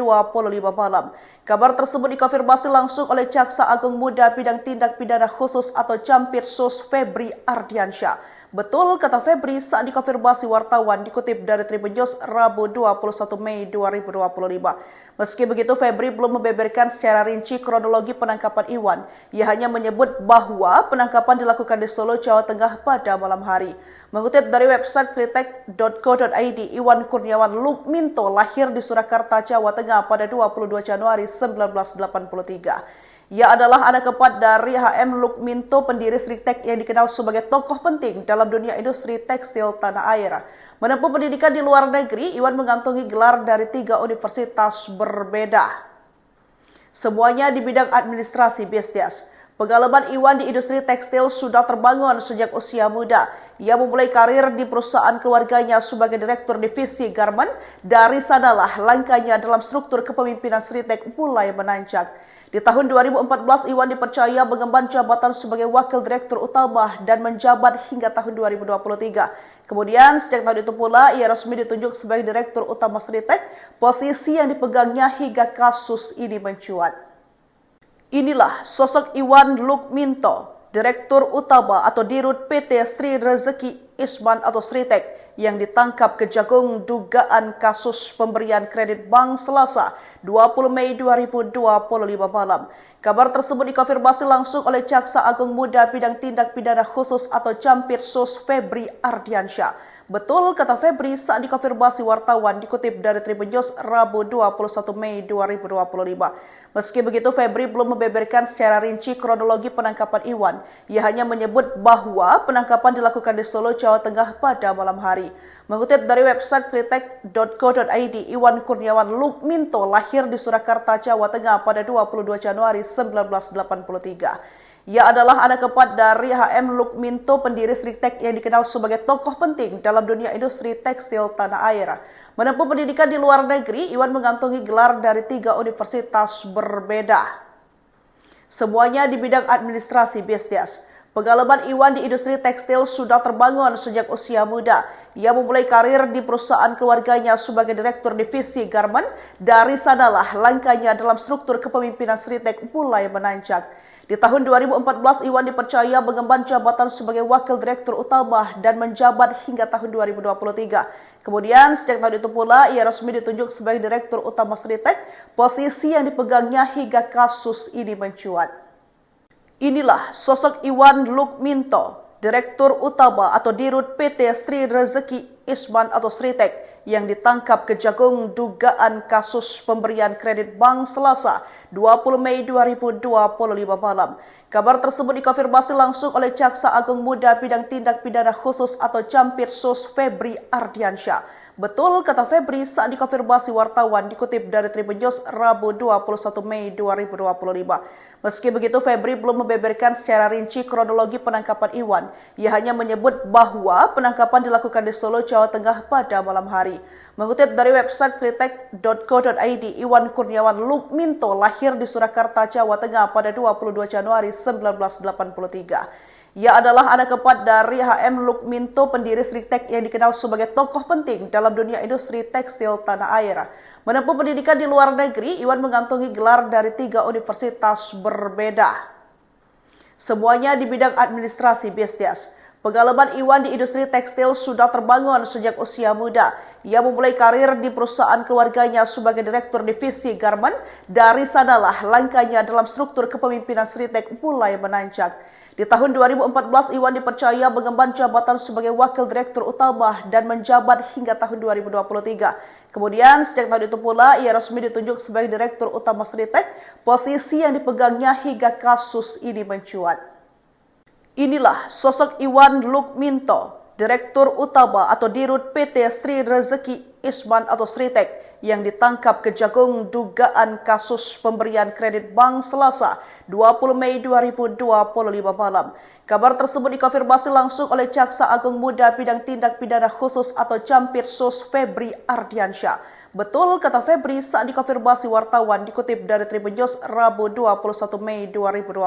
malam. Kabar tersebut dikonfirmasi langsung oleh Jaksa Agung Muda Bidang Tindak Pidana Khusus atau Jampitsus Febri Ardiansyah. Betul, kata Febri saat dikonfirmasi wartawan dikutip dari Tribun News Rabu 21 Mei 2025. Meski begitu, Febri belum membeberkan secara rinci kronologi penangkapan Iwan. Ia hanya menyebut bahwa penangkapan dilakukan di Solo, Jawa Tengah pada malam hari. Mengutip dari website sritek.co.id, Iwan Kurniawan Lukminto lahir di Surakarta, Jawa Tengah pada 22 Januari 1983. Ia adalah anak keempat dari HM Lukminto, pendiri Sritek yang dikenal sebagai tokoh penting dalam dunia industri tekstil tanah air. Menempuh pendidikan di luar negeri, Iwan mengantongi gelar dari 3 universitas berbeda. Semuanya di bidang administrasi bisnis. Pengalaman Iwan di industri tekstil sudah terbangun sejak usia muda. Ia memulai karir di perusahaan keluarganya sebagai direktur divisi garment. Dari sanalah langkahnya dalam struktur kepemimpinan Sritek mulai menanjak. Di tahun 2014, Iwan dipercaya mengemban jabatan sebagai wakil direktur utama dan menjabat hingga tahun 2023. Kemudian, sejak tahun itu pula, ia resmi ditunjuk sebagai direktur utama Sritek, posisi yang dipegangnya hingga kasus ini mencuat. Inilah sosok Iwan Lukminto, direktur utama atau dirut PT Sri Rezeki Isman atau Sritek, yang ditangkap Kejagung dugaan kasus pemberian kredit bank Selasa 20 Mei 2025 malam. Kabar tersebut dikonfirmasi langsung oleh Jaksa Agung Muda Bidang Tindak Pidana Khusus atau Jampitsus Febri Ardiansyah. Betul, kata Febri saat dikonfirmasi wartawan dikutip dari Tribun News Rabu 21 Mei 2025. Meski begitu, Febri belum membeberkan secara rinci kronologi penangkapan Iwan. Ia hanya menyebut bahwa penangkapan dilakukan di Solo, Jawa Tengah pada malam hari. Mengutip dari website sritek.co.id, Iwan Kurniawan Lukminto lahir di Surakarta, Jawa Tengah pada 22 Januari 1983. Ia adalah anak keempat dari HM Lukminto, pendiri Sritek yang dikenal sebagai tokoh penting dalam dunia industri tekstil tanah air. Menempuh pendidikan di luar negeri, Iwan mengantongi gelar dari 3 universitas berbeda. Semuanya di bidang administrasi bisnis. Pengalaman Iwan di industri tekstil sudah terbangun sejak usia muda. Ia memulai karir di perusahaan keluarganya sebagai direktur divisi garment. Dari sanalah langkahnya dalam struktur kepemimpinan Sritek mulai menanjak. Di tahun 2014, Iwan dipercaya mengemban jabatan sebagai wakil direktur utama dan menjabat hingga tahun 2023. Kemudian, sejak tahun itu pula, ia resmi ditunjuk sebagai direktur utama Sritek, posisi yang dipegangnya hingga kasus ini mencuat. Inilah sosok Iwan Lukminto, direktur utama atau dirut PT Sri Rezeki Isman atau Sritek, yang ditangkap Kejagung dugaan kasus pemberian kredit bank Selasa 20 Mei 2025 malam. Kabar tersebut dikonfirmasi langsung oleh Jaksa Agung Muda Bidang Tindak Pidana Khusus atau Jampitsus Febri Ardiansyah. Betul kata Febri saat dikonfirmasi wartawan, dikutip dari Tribun News Rabu 21 Mei 2025. Meski begitu, Febri belum membeberkan secara rinci kronologi penangkapan Iwan. Ia hanya menyebut bahwa penangkapan dilakukan di Solo, Jawa Tengah pada malam hari. Mengutip dari website sritek.co.id, Iwan Kurniawan Lukminto lahir di Surakarta, Jawa Tengah pada 22 Januari 1983. Ia adalah anak keempat dari HM Lukminto, pendiri Sritek yang dikenal sebagai tokoh penting dalam dunia industri tekstil tanah air. Menempuh pendidikan di luar negeri, Iwan mengantongi gelar dari 3 universitas berbeda. Semuanya di bidang administrasi bisnis. Pengalaman Iwan di industri tekstil sudah terbangun sejak usia muda. Ia memulai karir di perusahaan keluarganya sebagai direktur divisi garment. Dari sanalah langkahnya dalam struktur kepemimpinan Sritek mulai menanjak. Di tahun 2014, Iwan dipercaya mengemban jabatan sebagai wakil direktur utama dan menjabat hingga tahun 2023. Kemudian, sejak tahun itu pula, ia resmi ditunjuk sebagai direktur utama Sritek, posisi yang dipegangnya hingga kasus ini mencuat. Inilah sosok Iwan Lukminto, direktur utama atau dirut PT Sri Rezeki Isman atau Sritek, yang ditangkap Kejagung dugaan kasus pemberian kredit bank Selasa 20 Mei 2025 malam. Kabar tersebut dikonfirmasi langsung oleh Jaksa Agung Muda Bidang Tindak Pidana Khusus atau Jampitsus Febri Ardiansyah. Betul kata Febri saat dikonfirmasi wartawan, dikutip dari Tribun News Rabu 21 Mei 2025.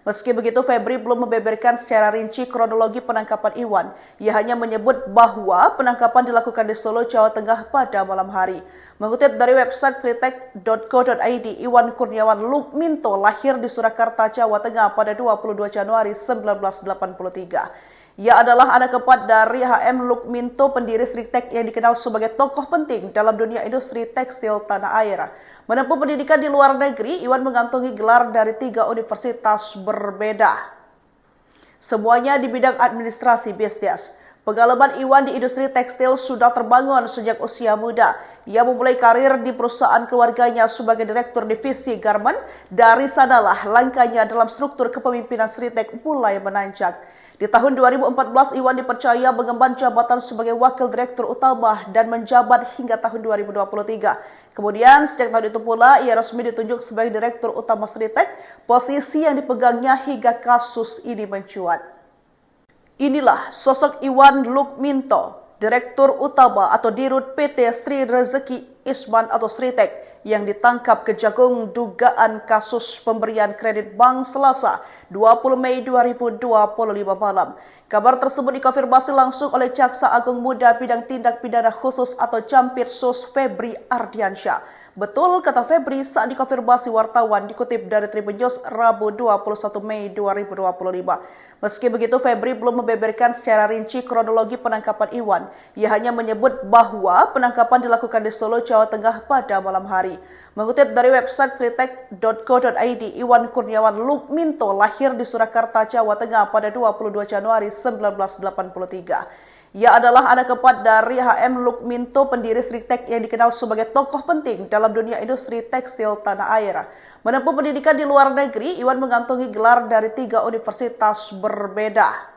Meski begitu, Febri belum membeberkan secara rinci kronologi penangkapan Iwan. Ia hanya menyebut bahwa penangkapan dilakukan di Solo, Jawa Tengah pada malam hari. Mengutip dari website sritek.co.id, Iwan Kurniawan Lukminto lahir di Surakarta, Jawa Tengah pada 22 Januari 1983. Ia adalah anak keempat dari HM Lukminto, pendiri Sritek yang dikenal sebagai tokoh penting dalam dunia industri tekstil tanah air. Menempuh pendidikan di luar negeri, Iwan mengantongi gelar dari 3 universitas berbeda. Semuanya di bidang administrasi bisnis. Pengalaman Iwan di industri tekstil sudah terbangun sejak usia muda. Ia memulai karir di perusahaan keluarganya sebagai direktur divisi garment. Dari sanalah langkahnya dalam struktur kepemimpinan Sritek mulai menanjak. Di tahun 2014, Iwan dipercaya mengemban jabatan sebagai wakil direktur utama dan menjabat hingga tahun 2023. Kemudian, sejak tahun itu pula, ia resmi ditunjuk sebagai direktur utama Sritek, posisi yang dipegangnya hingga kasus ini mencuat. Inilah sosok Iwan Lukminto, direktur utama atau dirut PT Sri Rezeki Isman atau Sritek, yang ditangkap Kejagung dugaan kasus pemberian kredit bank Selasa 20 Mei 2025 malam. Kabar tersebut dikonfirmasi langsung oleh Jaksa Agung Muda Bidang Tindak Pidana Khusus atau Jampitsus Febri Ardiansyah. Betul kata Febri saat dikonfirmasi wartawan, dikutip dari Tribun News Rabu 21 Mei 2025. Meski begitu, Febri belum membeberkan secara rinci kronologi penangkapan Iwan. Ia hanya menyebut bahwa penangkapan dilakukan di Solo, Jawa Tengah pada malam hari. Mengutip dari website sritek.co.id, Iwan Kurniawan Lukminto lahir di Surakarta, Jawa Tengah pada 22 Januari 1983. Ia adalah anak keempat dari HM Lukminto, pendiri Sritek yang dikenal sebagai tokoh penting dalam dunia industri tekstil tanah air. Menempuh pendidikan di luar negeri, Iwan mengantongi gelar dari 3 universitas berbeda.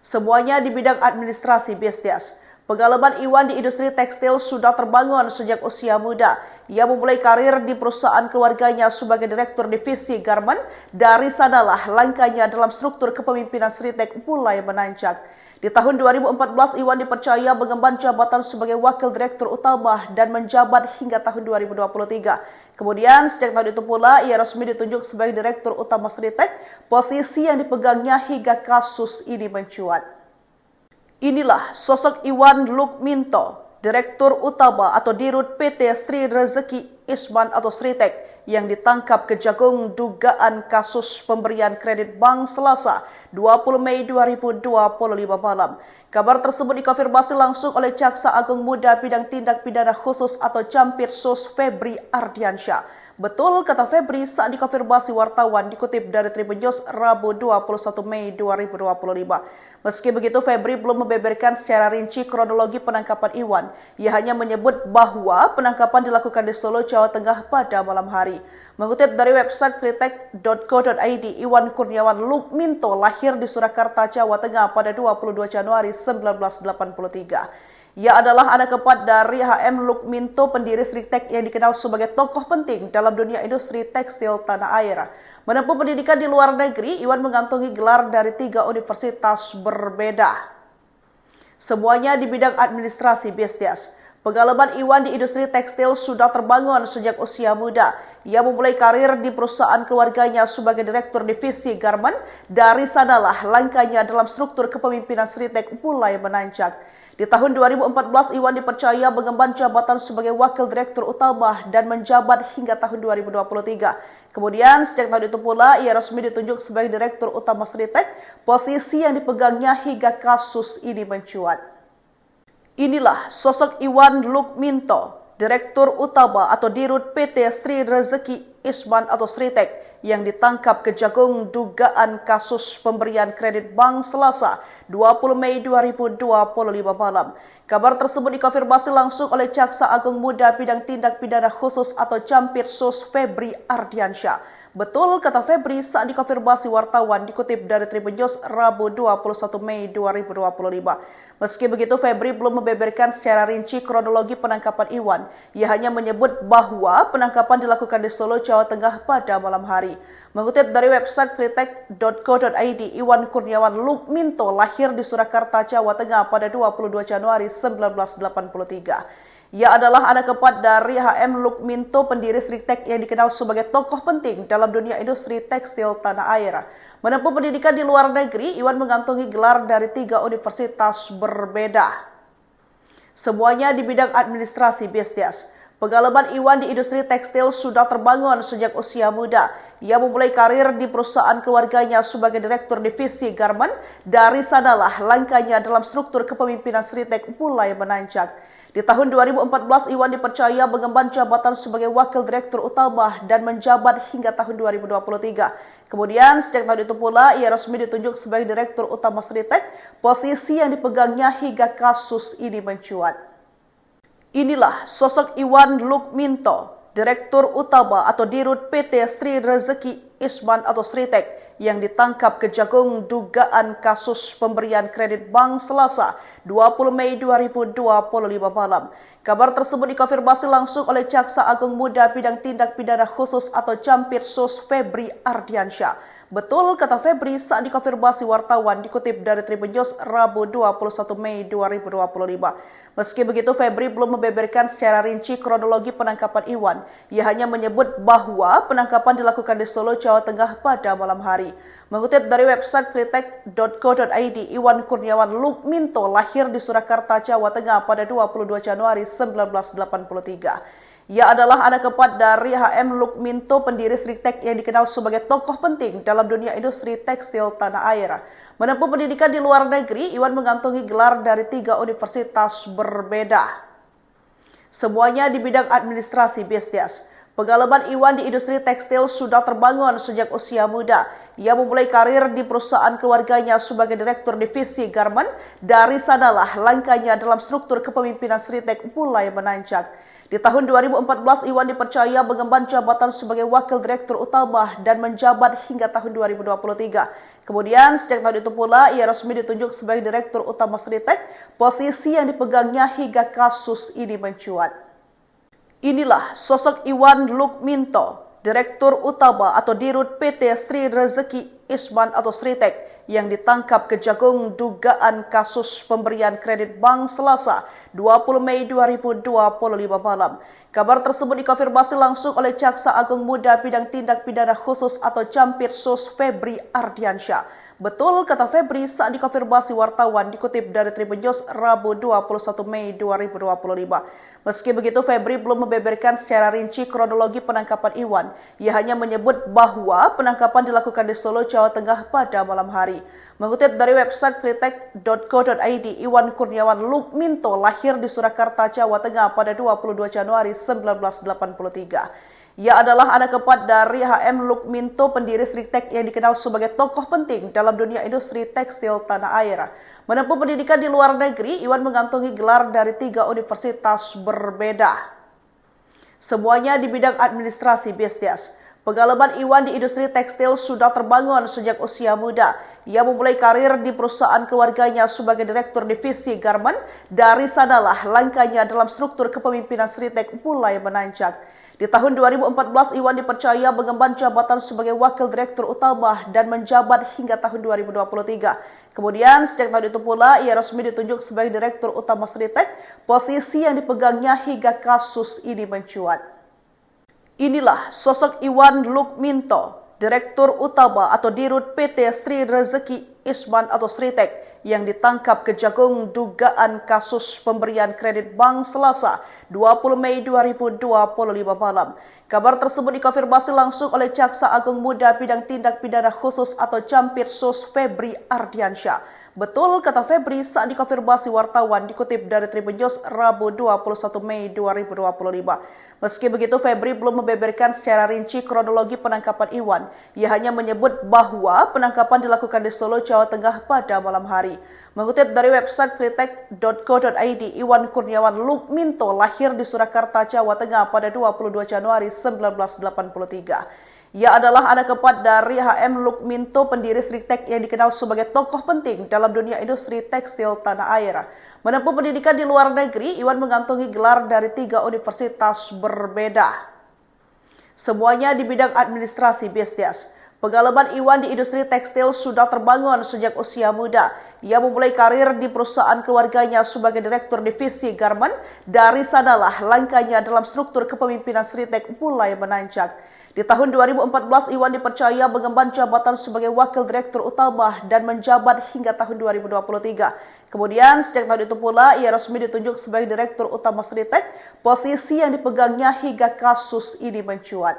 Semuanya di bidang administrasi bisnis. Pengalaman Iwan di industri tekstil sudah terbangun sejak usia muda. Ia memulai karir di perusahaan keluarganya sebagai direktur divisi garmen. Dari sanalah langkahnya dalam struktur kepemimpinan Sritek mulai menanjak. Di tahun 2014, Iwan dipercaya mengemban jabatan sebagai wakil direktur utama dan menjabat hingga tahun 2023. Kemudian, sejak tahun itu pula, ia resmi ditunjuk sebagai direktur utama Sritek, posisi yang dipegangnya hingga kasus ini mencuat. Inilah sosok Iwan Lukminto, Direktur Utama atau Dirut PT Sri Rezeki Isman atau Sritek yang ditangkap Kejagung dugaan kasus pemberian kredit bank Selasa 20 Mei 2025 malam. Kabar tersebut dikonfirmasi langsung oleh Jaksa Agung Muda Bidang Tindak Pidana Khusus atau Jampitsus Febri Ardiansyah. Betul, kata Febri saat dikonfirmasi wartawan dikutip dari Tribun News Rabu 21 Mei 2025. Meski begitu, Febri belum membeberkan secara rinci kronologi penangkapan Iwan. Ia hanya menyebut bahwa penangkapan dilakukan di Solo, Jawa Tengah pada malam hari. Mengutip dari website sritek.co.id, Iwan Kurniawan Lukminto lahir di Surakarta, Jawa Tengah pada 22 Januari 1983. Ia adalah anak keempat dari HM Lukminto, pendiri Sritek yang dikenal sebagai tokoh penting dalam dunia industri tekstil tanah air. Menempuh pendidikan di luar negeri, Iwan mengantongi gelar dari 3 universitas berbeda. Semuanya di bidang administrasi bisnis. Pengalaman Iwan di industri tekstil sudah terbangun sejak usia muda. Ia memulai karir di perusahaan keluarganya sebagai direktur divisi garmen. Dari sanalah langkahnya dalam struktur kepemimpinan Sritek mulai menanjak. Di tahun 2014, Iwan dipercaya mengemban jabatan sebagai wakil direktur utama dan menjabat hingga tahun 2023. Kemudian, sejak tahun itu pula, ia resmi ditunjuk sebagai direktur utama Sritek, posisi yang dipegangnya hingga kasus ini mencuat. Inilah sosok Iwan Lukminto, Direktur Utama atau Dirut PT Sri Rezeki Isman atau Sritek, yang ditangkap Kejagung dugaan kasus pemberian kredit bank Selasa 20 Mei 2025 malam. Kabar tersebut dikonfirmasi langsung oleh Jaksa Agung Muda Bidang Tindak Pidana Khusus atau Jampitsus Febri Ardiansyah. Betul, kata Febri saat dikonfirmasi wartawan dikutip dari Tribun News Rabu 21 Mei 2025. Meski begitu, Febri belum membeberkan secara rinci kronologi penangkapan Iwan. Ia hanya menyebut bahwa penangkapan dilakukan di Solo, Jawa Tengah pada malam hari. Mengutip dari website sritek.co.id, Iwan Kurniawan Lukminto lahir di Surakarta, Jawa Tengah pada 22 Januari 1983. Ia adalah anak keempat dari HM Lukminto, pendiri Sritek yang dikenal sebagai tokoh penting dalam dunia industri tekstil tanah air. Menempuh pendidikan di luar negeri, Iwan mengantongi gelar dari 3 universitas berbeda. Semuanya di bidang administrasi bisnis. Pengalaman Iwan di industri tekstil sudah terbangun sejak usia muda. Ia memulai karir di perusahaan keluarganya sebagai direktur divisi garmen. Dari sanalah langkahnya dalam struktur kepemimpinan Sritek mulai menanjak. Di tahun 2014, Iwan dipercaya mengemban jabatan sebagai wakil direktur utama dan menjabat hingga tahun 2023. Kemudian, sejak tahun itu pula, ia resmi ditunjuk sebagai direktur utama Sritek, posisi yang dipegangnya hingga kasus ini mencuat. Inilah sosok Iwan Lukminto, Direktur Utama atau Dirut PT Sri Rezeki Isman atau Sritek, yang ditangkap Kejagung dugaan kasus pemberian kredit bank Selasa 20 Mei 2025 malam. Kabar tersebut dikonfirmasi langsung oleh Jaksa Agung Muda Bidang Tindak Pidana Khusus atau Jampitsus Febri Ardiansyah. Betul, kata Febri saat dikonfirmasi wartawan dikutip dari Tribun News Rabu 21 Mei 2025. Meski begitu, Febri belum membeberkan secara rinci kronologi penangkapan Iwan. Ia hanya menyebut bahwa penangkapan dilakukan di Solo, Jawa Tengah pada malam hari. Mengutip dari website sritek.co.id, Iwan Kurniawan Lukminto lahir di Surakarta, Jawa Tengah pada 22 Januari 1983. Ia adalah anak keempat dari HM Lukminto, pendiri Sritek yang dikenal sebagai tokoh penting dalam dunia industri tekstil tanah air. Menempuh pendidikan di luar negeri, Iwan mengantongi gelar dari 3 universitas berbeda. Semuanya di bidang administrasi bisnis. Pengalaman Iwan di industri tekstil sudah terbangun sejak usia muda. Ia memulai karir di perusahaan keluarganya sebagai direktur divisi garmen. Dari sanalah langkahnya dalam struktur kepemimpinan Sritek mulai menanjak. Di tahun 2014, Iwan dipercaya mengemban jabatan sebagai Wakil Direktur Utama dan menjabat hingga tahun 2023. Kemudian, sejak tahun itu pula, ia resmi ditunjuk sebagai Direktur Utama Sritek, posisi yang dipegangnya hingga kasus ini mencuat. Inilah sosok Iwan Lukminto, Direktur Utama atau Dirut PT Sri Rezeki Isman atau Sritek, yang ditangkap Kejagung dugaan kasus pemberian kredit bank Selasa 20 Mei 2025 malam. Kabar tersebut dikonfirmasi langsung oleh Jaksa Agung Muda Bidang Tindak Pidana Khusus atau Jampitsus Febri Ardiansyah. Betul, kata Febri saat dikonfirmasi wartawan, dikutip dari Tribun News Rabu 21 Mei 2025. Meski begitu, Febri belum membeberkan secara rinci kronologi penangkapan Iwan. Ia hanya menyebut bahwa penangkapan dilakukan di Solo, Jawa Tengah pada malam hari. Mengutip dari website sritek.co.id, Iwan Kurniawan Lukminto lahir di Surakarta, Jawa Tengah pada 22 Januari 1983. Ia adalah anak keempat dari HM Lukminto, pendiri Sritek yang dikenal sebagai tokoh penting dalam dunia industri tekstil tanah air. Menempuh pendidikan di luar negeri, Iwan mengantongi gelar dari 3 universitas berbeda. Semuanya di bidang administrasi bisnis. Pengalaman Iwan di industri tekstil sudah terbangun sejak usia muda. Ia memulai karir di perusahaan keluarganya sebagai Direktur Divisi Garment. Dari sanalah langkahnya dalam struktur kepemimpinan Sritek mulai menanjak. Di tahun 2014, Iwan dipercaya mengemban jabatan sebagai Wakil Direktur Utama dan menjabat hingga tahun 2023. Kemudian, sejak tahun itu pula, ia resmi ditunjuk sebagai Direktur Utama Sritek, posisi yang dipegangnya hingga kasus ini mencuat. Inilah sosok Iwan Lukminto, Direktur Utama atau Dirut PT Sri Rezeki Isman atau Sritek, yang ditangkap Kejagung dugaan kasus pemberian kredit bank Selasa 20 Mei 2025 malam. Kabar tersebut dikonfirmasi langsung oleh Jaksa Agung Muda Bidang Tindak Pidana Khusus atau Jampitsus Febri Ardiansyah. Betul, kata Febri saat dikonfirmasi wartawan, dikutip dari Tribun News Rabu 21 Mei 2025. Meski begitu, Febri belum membeberkan secara rinci kronologi penangkapan Iwan. Ia hanya menyebut bahwa penangkapan dilakukan di Solo, Jawa Tengah pada malam hari. Mengutip dari website sritek.co.id, Iwan Kurniawan Lukminto lahir di Surakarta, Jawa Tengah pada 22 Januari 1983. Ia adalah anak keempat dari HM Lukminto, pendiri Sritek yang dikenal sebagai tokoh penting dalam dunia industri tekstil tanah air. Menempuh pendidikan di luar negeri, Iwan mengantongi gelar dari 3 universitas berbeda. Semuanya di bidang administrasi bisnis. Pengalaman Iwan di industri tekstil sudah terbangun sejak usia muda. Ia memulai karir di perusahaan keluarganya sebagai Direktur Divisi Garment. Dari sanalah langkahnya dalam struktur kepemimpinan Sritek mulai menanjak. Di tahun 2014, Iwan dipercaya mengemban jabatan sebagai Wakil Direktur Utama dan menjabat hingga tahun 2023. Kemudian, sejak tahun itu pula, ia resmi ditunjuk sebagai Direktur Utama Sritek, posisi yang dipegangnya hingga kasus ini mencuat.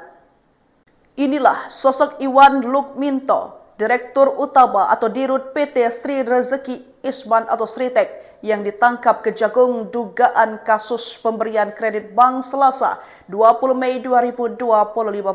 Inilah sosok Iwan Lukminto, Direktur Utama atau Dirut PT Sri Rezeki Isman atau Sritek, yang ditangkap Kejagung dugaan kasus pemberian kredit bank Selasa 20 Mei 2025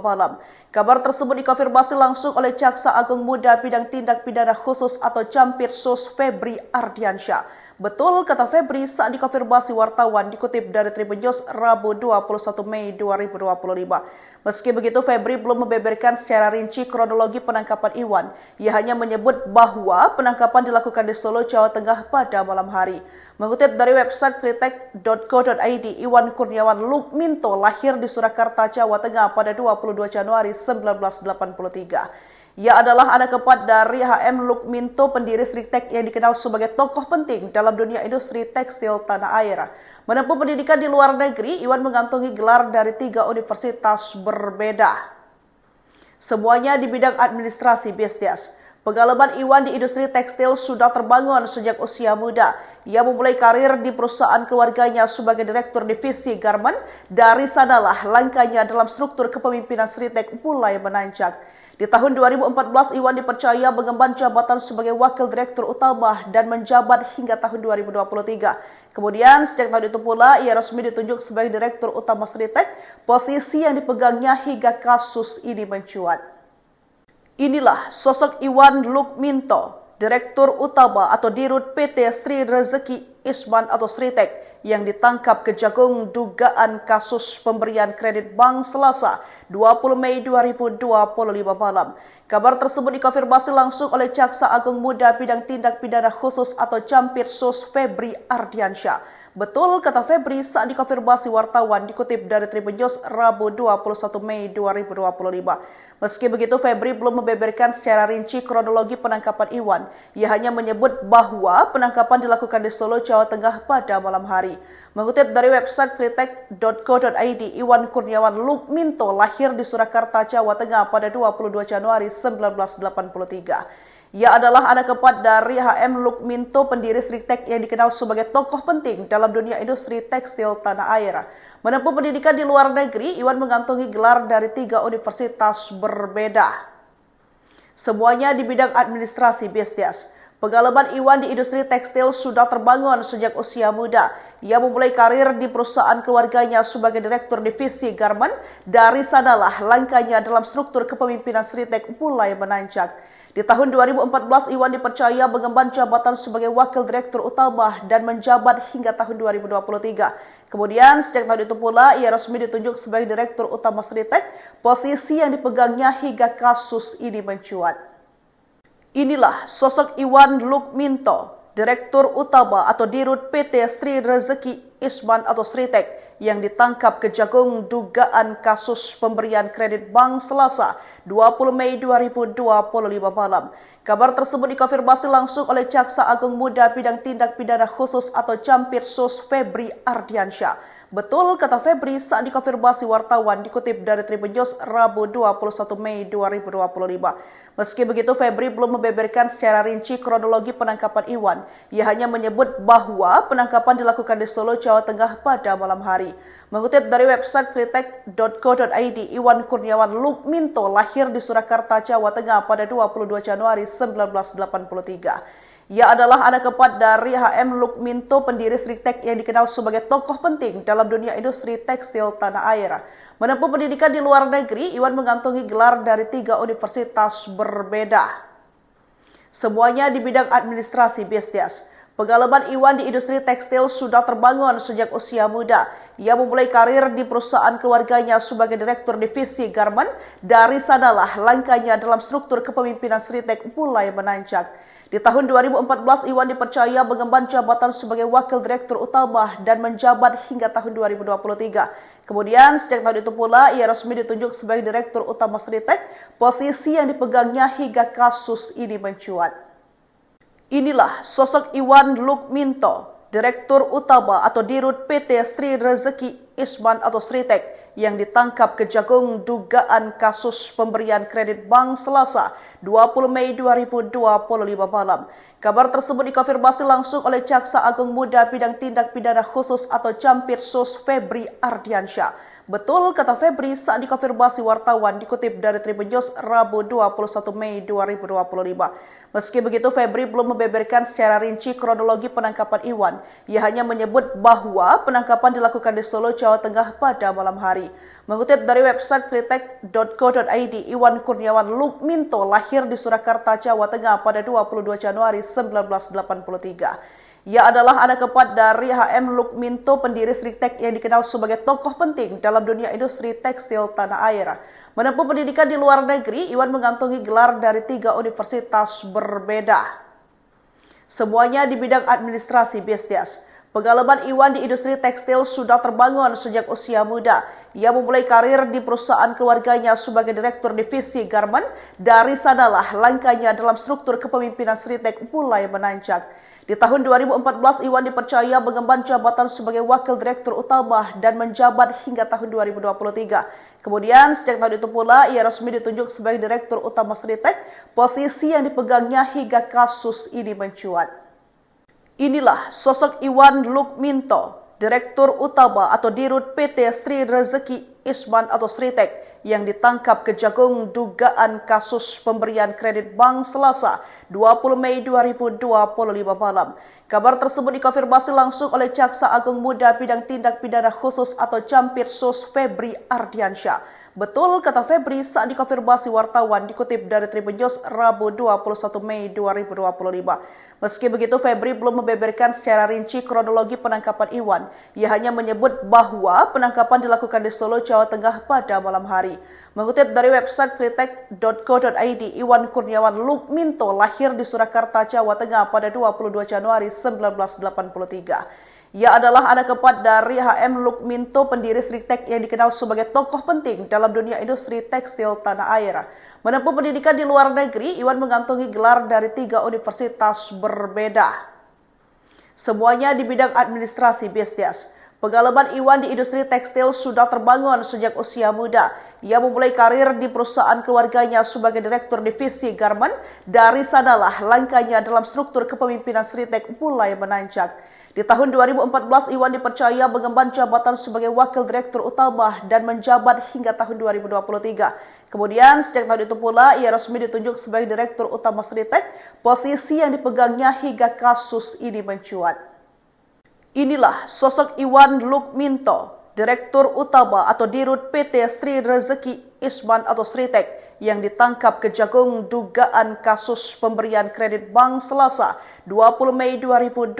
malam. Kabar tersebut dikonfirmasi langsung oleh Jaksa Agung Muda Bidang Tindak Pidana Khusus atau Jampitsus Febri Ardiansyah. Betul, kata Febri saat dikonfirmasi wartawan, dikutip dari Tribun News Rabu 21 Mei 2025. Meski begitu, Febri belum membeberkan secara rinci kronologi penangkapan Iwan. Ia hanya menyebut bahwa penangkapan dilakukan di Solo, Jawa Tengah pada malam hari. Mengutip dari website sritek.co.id, Iwan Kurniawan Lukminto lahir di Surakarta, Jawa Tengah pada 22 Januari 1983. Ia adalah anak keempat dari HM Lukminto, pendiri Sritek yang dikenal sebagai tokoh penting dalam dunia industri tekstil tanah air. Menempuh pendidikan di luar negeri, Iwan mengantongi gelar dari 3 universitas berbeda. Semuanya di bidang administrasi bisnis. Pengalaman Iwan di industri tekstil sudah terbangun sejak usia muda. Ia memulai karir di perusahaan keluarganya sebagai Direktur Divisi Garment. Dari sanalah langkahnya dalam struktur kepemimpinan Sritek mulai menanjak. Di tahun 2014, Iwan dipercaya mengemban jabatan sebagai Wakil Direktur Utama dan menjabat hingga tahun 2023. Kemudian, sejak tahun itu pula, ia resmi ditunjuk sebagai Direktur Utama Sritek, posisi yang dipegangnya hingga kasus ini mencuat. Inilah sosok Iwan Lukminto, Direktur Utama atau Dirut PT Sri Rezeki Isman atau Sritek, yang ditangkap Kejagung dugaan kasus pemberian kredit bank Selasa 20 Mei 2025 malam. Kabar tersebut dikonfirmasi langsung oleh Jaksa Agung Muda Bidang Tindak Pidana Khusus atau Campirsus Febri Ardiansyah. Betul, kata Febri saat dikonfirmasi wartawan dikutip dari Tribun News Rabu 21 Mei 2025. Meski begitu, Febri belum membeberkan secara rinci kronologi penangkapan Iwan. Ia hanya menyebut bahwa penangkapan dilakukan di Solo, Jawa Tengah pada malam hari. Mengutip dari website sritek.co.id, Iwan Kurniawan Lukminto lahir di Surakarta, Jawa Tengah pada 22 Januari 1983. Ia adalah anak keempat dari HM Lukminto, pendiri Sritek yang dikenal sebagai tokoh penting dalam dunia industri tekstil tanah air. Menempuh pendidikan di luar negeri, Iwan mengantongi gelar dari 3 universitas berbeda. Semuanya di bidang administrasi bisnis. Pengalaman Iwan di industri tekstil sudah terbangun sejak usia muda. Ia memulai karir di perusahaan keluarganya sebagai direktur divisi garmen. Dari sanalah langkahnya dalam struktur kepemimpinan Sritek mulai menanjak. Di tahun 2014, Iwan dipercaya mengemban jabatan sebagai wakil direktur utama dan menjabat hingga tahun 2023. Kemudian, sejak tahun itu pula, ia resmi ditunjuk sebagai direktur utama Sritek, posisi yang dipegangnya hingga kasus ini mencuat. Inilah sosok Iwan Lukminto, direktur utama atau dirut PT Sri Rezeki Isman atau Sritek, yang ditangkap Kejagung dugaan kasus pemberian kredit bank Selasa 20 Mei 2025 malam. Kabar tersebut dikonfirmasi langsung oleh Jaksa Agung Muda Bidang Tindak Pidana Khusus atau Campirsus Febri Ardiansyah. Betul, kata Febri saat dikonfirmasi wartawan dikutip dari Tribun News Rabu 21 Mei 2025. Meski begitu, Febri belum membeberkan secara rinci kronologi penangkapan Iwan. Ia hanya menyebut bahwa penangkapan dilakukan di Solo, Jawa Tengah pada malam hari. Mengutip dari website sritek.co.id, Iwan Kurniawan Lukminto lahir di Surakarta, Jawa Tengah pada 22 Januari 1983. Ia adalah anak keempat dari HM Lukminto, pendiri Sritek yang dikenal sebagai tokoh penting dalam dunia industri tekstil tanah air. Menempuh pendidikan di luar negeri, Iwan mengantongi gelar dari 3 universitas berbeda. Semuanya di bidang administrasi bisnis. Pengalaman Iwan di industri tekstil sudah terbangun sejak usia muda. Ia memulai karir di perusahaan keluarganya sebagai direktur divisi garmen. Dari sanalah langkahnya dalam struktur kepemimpinan Sritek mulai menanjak. Di tahun 2014, Iwan dipercaya mengemban jabatan sebagai wakil direktur utama dan menjabat hingga tahun 2023. Kemudian, sejak tahun itu pula, ia resmi ditunjuk sebagai direktur utama Sritek, posisi yang dipegangnya hingga kasus ini mencuat. Inilah sosok Iwan Lukminto, direktur utama atau dirut PT Sri Rezeki Isman atau Sritek, yang ditangkap Kejagung dugaan kasus pemberian kredit bank Selasa 20 Mei 2025 malam. Kabar tersebut dikonfirmasi langsung oleh Jaksa Agung Muda Bidang Tindak Pidana Khusus atau Campirsus Febri Ardiansyah. Betul, kata Febri saat dikonfirmasi wartawan dikutip dari Tribun News Rabu 21 Mei 2025. Meski begitu, Febri belum membeberkan secara rinci kronologi penangkapan Iwan. Ia hanya menyebut bahwa penangkapan dilakukan di Solo, Jawa Tengah pada malam hari. Mengutip dari website sritek.co.id, Iwan Kurniawan Lukminto lahir di Surakarta, Jawa Tengah pada 22 Januari 1983. Ia adalah anak keempat dari HM Lukminto, pendiri Sritek yang dikenal sebagai tokoh penting dalam dunia industri tekstil tanah air. Menempuh pendidikan di luar negeri, Iwan mengantongi gelar dari 3 universitas berbeda. Semuanya di bidang administrasi bisnis. Pengalaman Iwan di industri tekstil sudah terbangun sejak usia muda. Ia memulai karir di perusahaan keluarganya sebagai direktur divisi garmen. Dari sanalah langkahnya dalam struktur kepemimpinan Sritek mulai menanjak. Di tahun 2014, Iwan dipercaya mengemban jabatan sebagai wakil direktur utama dan menjabat hingga tahun 2023. Kemudian, sejak tahun itu pula, ia resmi ditunjuk sebagai direktur utama Sritek, posisi yang dipegangnya hingga kasus ini mencuat. Inilah sosok Iwan Lukminto, direktur utama atau dirut PT Sri Rezeki Isman atau Sritek, yang ditangkap Kejagung dugaan kasus pemberian kredit bank Selasa 20 Mei 2025 malam. Kabar tersebut dikonfirmasi langsung oleh Jaksa Agung Muda Bidang Tindak Pidana Khusus atau Campirsus Febri Ardiansyah. Betul, kata Febri saat dikonfirmasi wartawan dikutip dari Tribun News Rabu 21 Mei 2025. Meski begitu, Febri belum membeberkan secara rinci kronologi penangkapan Iwan. Ia hanya menyebut bahwa penangkapan dilakukan di Solo, Jawa Tengah pada malam hari. Mengutip dari website sritek.co.id, Iwan Kurniawan Lukminto lahir di Surakarta, Jawa Tengah pada 22 Januari 1983. Ia adalah anak keempat dari HM Lukminto, pendiri Sritek yang dikenal sebagai tokoh penting dalam dunia industri tekstil tanah air. Menempuh pendidikan di luar negeri, Iwan mengantongi gelar dari 3 universitas berbeda. Semuanya di bidang administrasi bisnis. Pengalaman Iwan di industri tekstil sudah terbangun sejak usia muda. Ia memulai karir di perusahaan keluarganya sebagai direktur divisi garment. Dari sanalah langkahnya dalam struktur kepemimpinan Sritek mulai menanjak. Di tahun 2014, Iwan dipercaya mengemban jabatan sebagai wakil direktur utama dan menjabat hingga tahun 2023. Kemudian, sejak tahun itu pula, ia resmi ditunjuk sebagai direktur utama Sritek, posisi yang dipegangnya hingga kasus ini mencuat. Inilah sosok Iwan Lukminto, direktur utama atau dirut PT Sri Rezeki Isman atau Sritek, yang ditangkap Kejagung dugaan kasus pemberian kredit bank Selasa 20 Mei 2025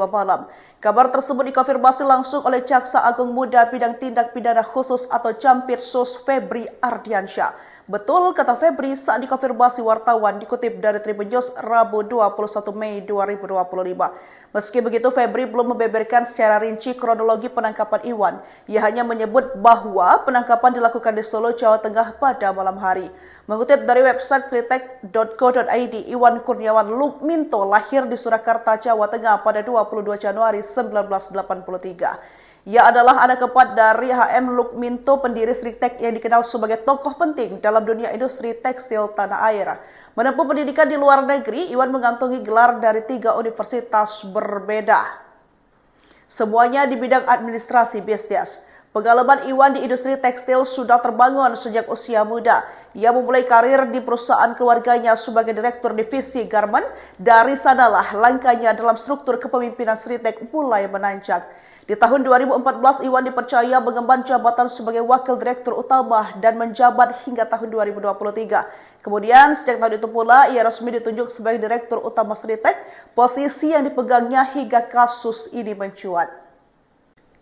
malam. Kabar tersebut dikonfirmasi langsung oleh Jaksa Agung Muda Bidang Tindak Pidana Khusus atau Campirsus Febri Ardiansyah. Betul, kata Febri saat dikonfirmasi wartawan dikutip dari Tribun News Rabu 21 Mei 2025. Meski begitu, Febri belum membeberkan secara rinci kronologi penangkapan Iwan. Ia hanya menyebut bahwa penangkapan dilakukan di Solo, Jawa Tengah pada malam hari. Mengutip dari website sritek.co.id, Iwan Kurniawan Lukminto lahir di Surakarta, Jawa Tengah pada 22 Januari 1983. Ia adalah anak keempat dari HM Lukminto, pendiri Sritek yang dikenal sebagai tokoh penting dalam dunia industri tekstil tanah air. Menempuh pendidikan di luar negeri, Iwan mengantongi gelar dari 3 universitas berbeda. Semuanya di bidang administrasi bisnis. Pengalaman Iwan di industri tekstil sudah terbangun sejak usia muda. Ia memulai karir di perusahaan keluarganya sebagai direktur divisi garment. Dari sanalah langkahnya dalam struktur kepemimpinan Sritek mulai menanjak. Di tahun 2014, Iwan dipercaya mengemban jabatan sebagai wakil direktur utama dan menjabat hingga tahun 2023. Kemudian, sejak tahun itu pula, ia resmi ditunjuk sebagai direktur utama Sritek, posisi yang dipegangnya hingga kasus ini mencuat.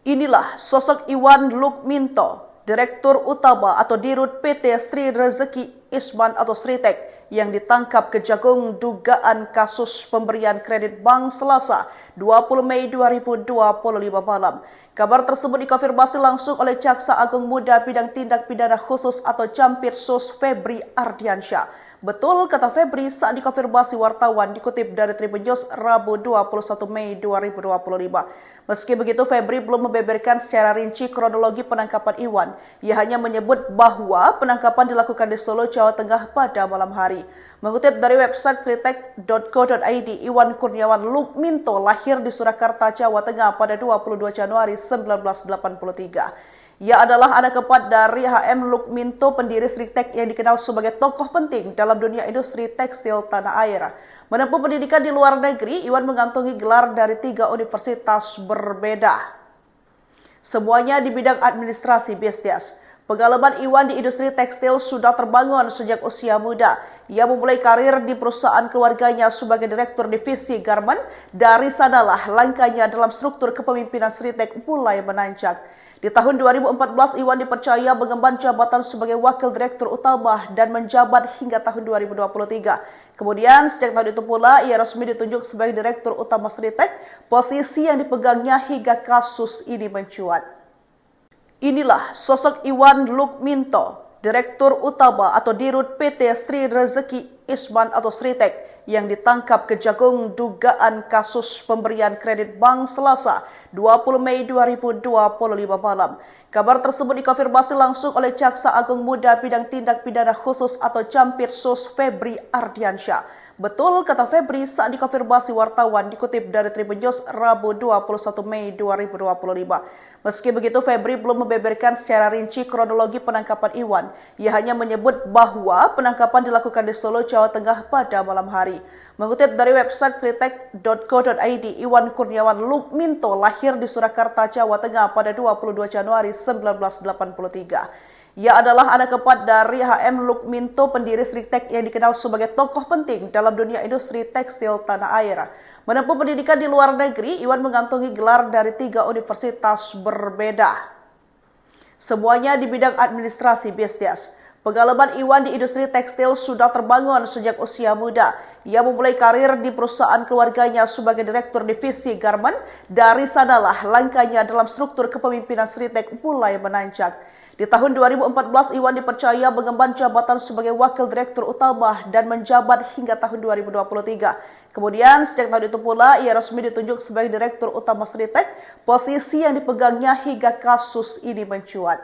Inilah sosok Iwan Lukminto, direktur utama atau dirut PT Sri Rezeki Isman atau Sritek, yang ditangkap Kejagung dugaan kasus pemberian kredit bank Selasa 20 Mei 2025 malam. Kabar tersebut dikonfirmasi langsung oleh Jaksa Agung Muda Bidang Tindak Pidana Khusus atau Campirsus Febri Ardiansyah. Betul, kata Febri saat dikonfirmasi wartawan dikutip dari Tribun News Rabu 21 Mei 2025. Meski begitu, Febri belum membeberkan secara rinci kronologi penangkapan Iwan. Ia hanya menyebut bahwa penangkapan dilakukan di Solo, Jawa Tengah pada malam hari. Mengutip dari website sritek.co.id, Iwan Kurniawan Lukminto lahir di Surakarta, Jawa Tengah pada 22 Januari 1983. Ia adalah anak keempat dari HM Lukminto, pendiri Sritek yang dikenal sebagai tokoh penting dalam dunia industri tekstil tanah air. Menempuh pendidikan di luar negeri, Iwan mengantongi gelar dari 3 universitas berbeda. Semuanya di bidang administrasi bisnis. Pengalaman Iwan di industri tekstil sudah terbangun sejak usia muda. Ia memulai karir di perusahaan keluarganya sebagai direktur divisi garment. Dari sanalah langkahnya dalam struktur kepemimpinan Sritek mulai menanjak. Di tahun 2014, Iwan dipercaya mengemban jabatan sebagai wakil direktur utama dan menjabat hingga tahun 2023. Kemudian, sejak tahun itu pula, ia resmi ditunjuk sebagai direktur utama Sritek, posisi yang dipegangnya hingga kasus ini mencuat. Inilah sosok Iwan Lukminto, direktur utama atau dirut PT Sri Rezeki Isman atau Sritek, yang ditangkap Kejagung dugaan kasus pemberian kredit bank Selasa 20 Mei 2025 malam. Kabar tersebut dikonfirmasi langsung oleh Jaksa Agung Muda Bidang Tindak Pidana Khusus atau Campirsus Febri Ardiansyah. Betul, kata Febri saat dikonfirmasi wartawan dikutip dari Tribun News Rabu 21 Mei 2025. Meski begitu, Febri belum membeberkan secara rinci kronologi penangkapan Iwan. Ia hanya menyebut bahwa penangkapan dilakukan di Solo, Jawa Tengah pada malam hari. Mengutip dari website sritek.co.id, Iwan Kurniawan Lukminto lahir di Surakarta, Jawa Tengah pada 22 Januari 1983. Ia adalah anak keempat dari H.M. Lukminto, pendiri Sritek yang dikenal sebagai tokoh penting dalam dunia industri tekstil tanah air. Menempuh pendidikan di luar negeri, Iwan mengantongi gelar dari 3 universitas berbeda. Semuanya di bidang administrasi bisnis. Pengalaman Iwan di industri tekstil sudah terbangun sejak usia muda. Ia memulai karir di perusahaan keluarganya sebagai direktur divisi garment. Dari sanalah langkahnya dalam struktur kepemimpinan Sritek mulai menanjak. Di tahun 2014, Iwan dipercaya mengemban jabatan sebagai wakil direktur utama dan menjabat hingga tahun 2023. Kemudian, sejak tahun itu pula, ia resmi ditunjuk sebagai direktur utama Sritek, posisi yang dipegangnya hingga kasus ini mencuat.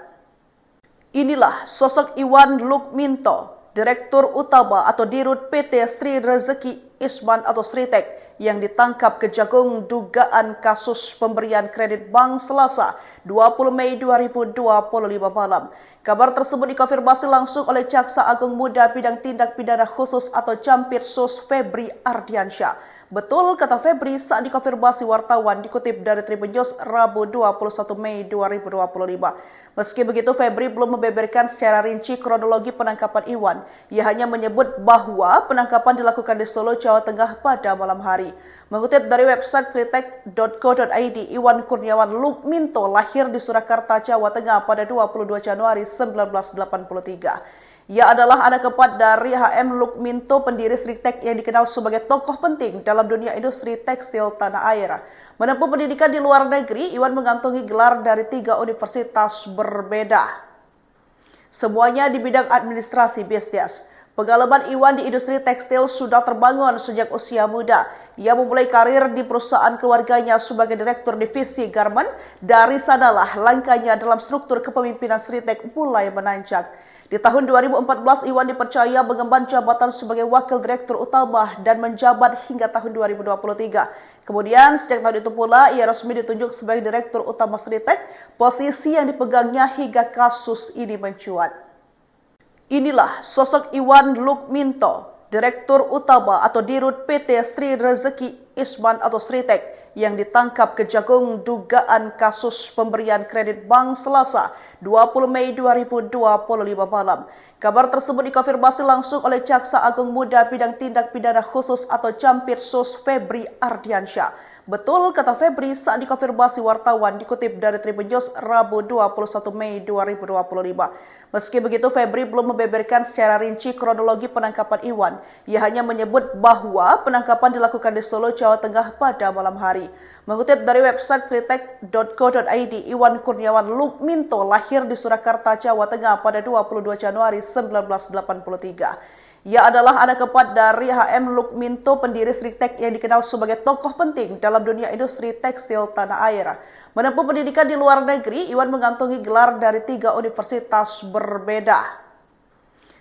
Inilah sosok Iwan Lukminto, direktur utama atau dirut PT Sri Rezeki Isman atau Sritek, yang ditangkap Kejagung dugaan kasus pemberian kredit bank Selasa 20 Mei 2025 malam. Kabar tersebut dikonfirmasi langsung oleh Jaksa Agung Muda Bidang Tindak Pidana Khusus atau Campirsus Febri Ardiansyah. Betul kata Febri saat dikonfirmasi wartawan, dikutip dari Tribun News Rabu 21 Mei 2025. Meski begitu, Febri belum membeberkan secara rinci kronologi penangkapan Iwan. Ia hanya menyebut bahwa penangkapan dilakukan di Solo, Jawa Tengah pada malam hari. Mengutip dari website sritek.co.id, Iwan Kurniawan Lukminto lahir di Surakarta, Jawa Tengah pada 22 Januari 1983. Ia adalah anak keempat dari H.M. Lukminto, pendiri Sritek yang dikenal sebagai tokoh penting dalam dunia industri tekstil tanah air. Menempuh pendidikan di luar negeri, Iwan mengantongi gelar dari 3 universitas berbeda. Semuanya di bidang administrasi bisnis. Pengalaman Iwan di industri tekstil sudah terbangun sejak usia muda. Ia memulai karir di perusahaan keluarganya sebagai direktur divisi garment. Dari sanalah langkahnya dalam struktur kepemimpinan Sritek mulai menanjak. Di tahun 2014, Iwan dipercaya mengemban jabatan sebagai wakil direktur utama dan menjabat hingga tahun 2023. Kemudian, sejak tahun itu pula, ia resmi ditunjuk sebagai direktur utama Sritek, posisi yang dipegangnya hingga kasus ini mencuat. Inilah sosok Iwan Lukminto, direktur utama atau dirut PT Sri Rezeki Isman atau Sritek, yang ditangkap Kejagung dugaan kasus pemberian kredit bank Selasa 20 Mei 2025 malam. Kabar tersebut dikonfirmasi langsung oleh Jaksa Agung Muda Bidang Tindak Pidana Khusus atau Campirsus Febri Ardiansyah. Betul kata Febri saat dikonfirmasi wartawan, dikutip dari Tribun News Rabu 21 Mei 2025. Meski begitu, Febri belum membeberkan secara rinci kronologi penangkapan Iwan. Ia hanya menyebut bahwa penangkapan dilakukan di Solo, Jawa Tengah pada malam hari. Mengutip dari website sritek.co.id, Iwan Kurniawan Lukminto lahir di Surakarta, Jawa Tengah pada 22 Januari 1983. Ia adalah anak keempat dari H.M. Lukminto, pendiri Sritek yang dikenal sebagai tokoh penting dalam dunia industri tekstil tanah air. Menempuh pendidikan di luar negeri, Iwan mengantongi gelar dari 3 universitas berbeda.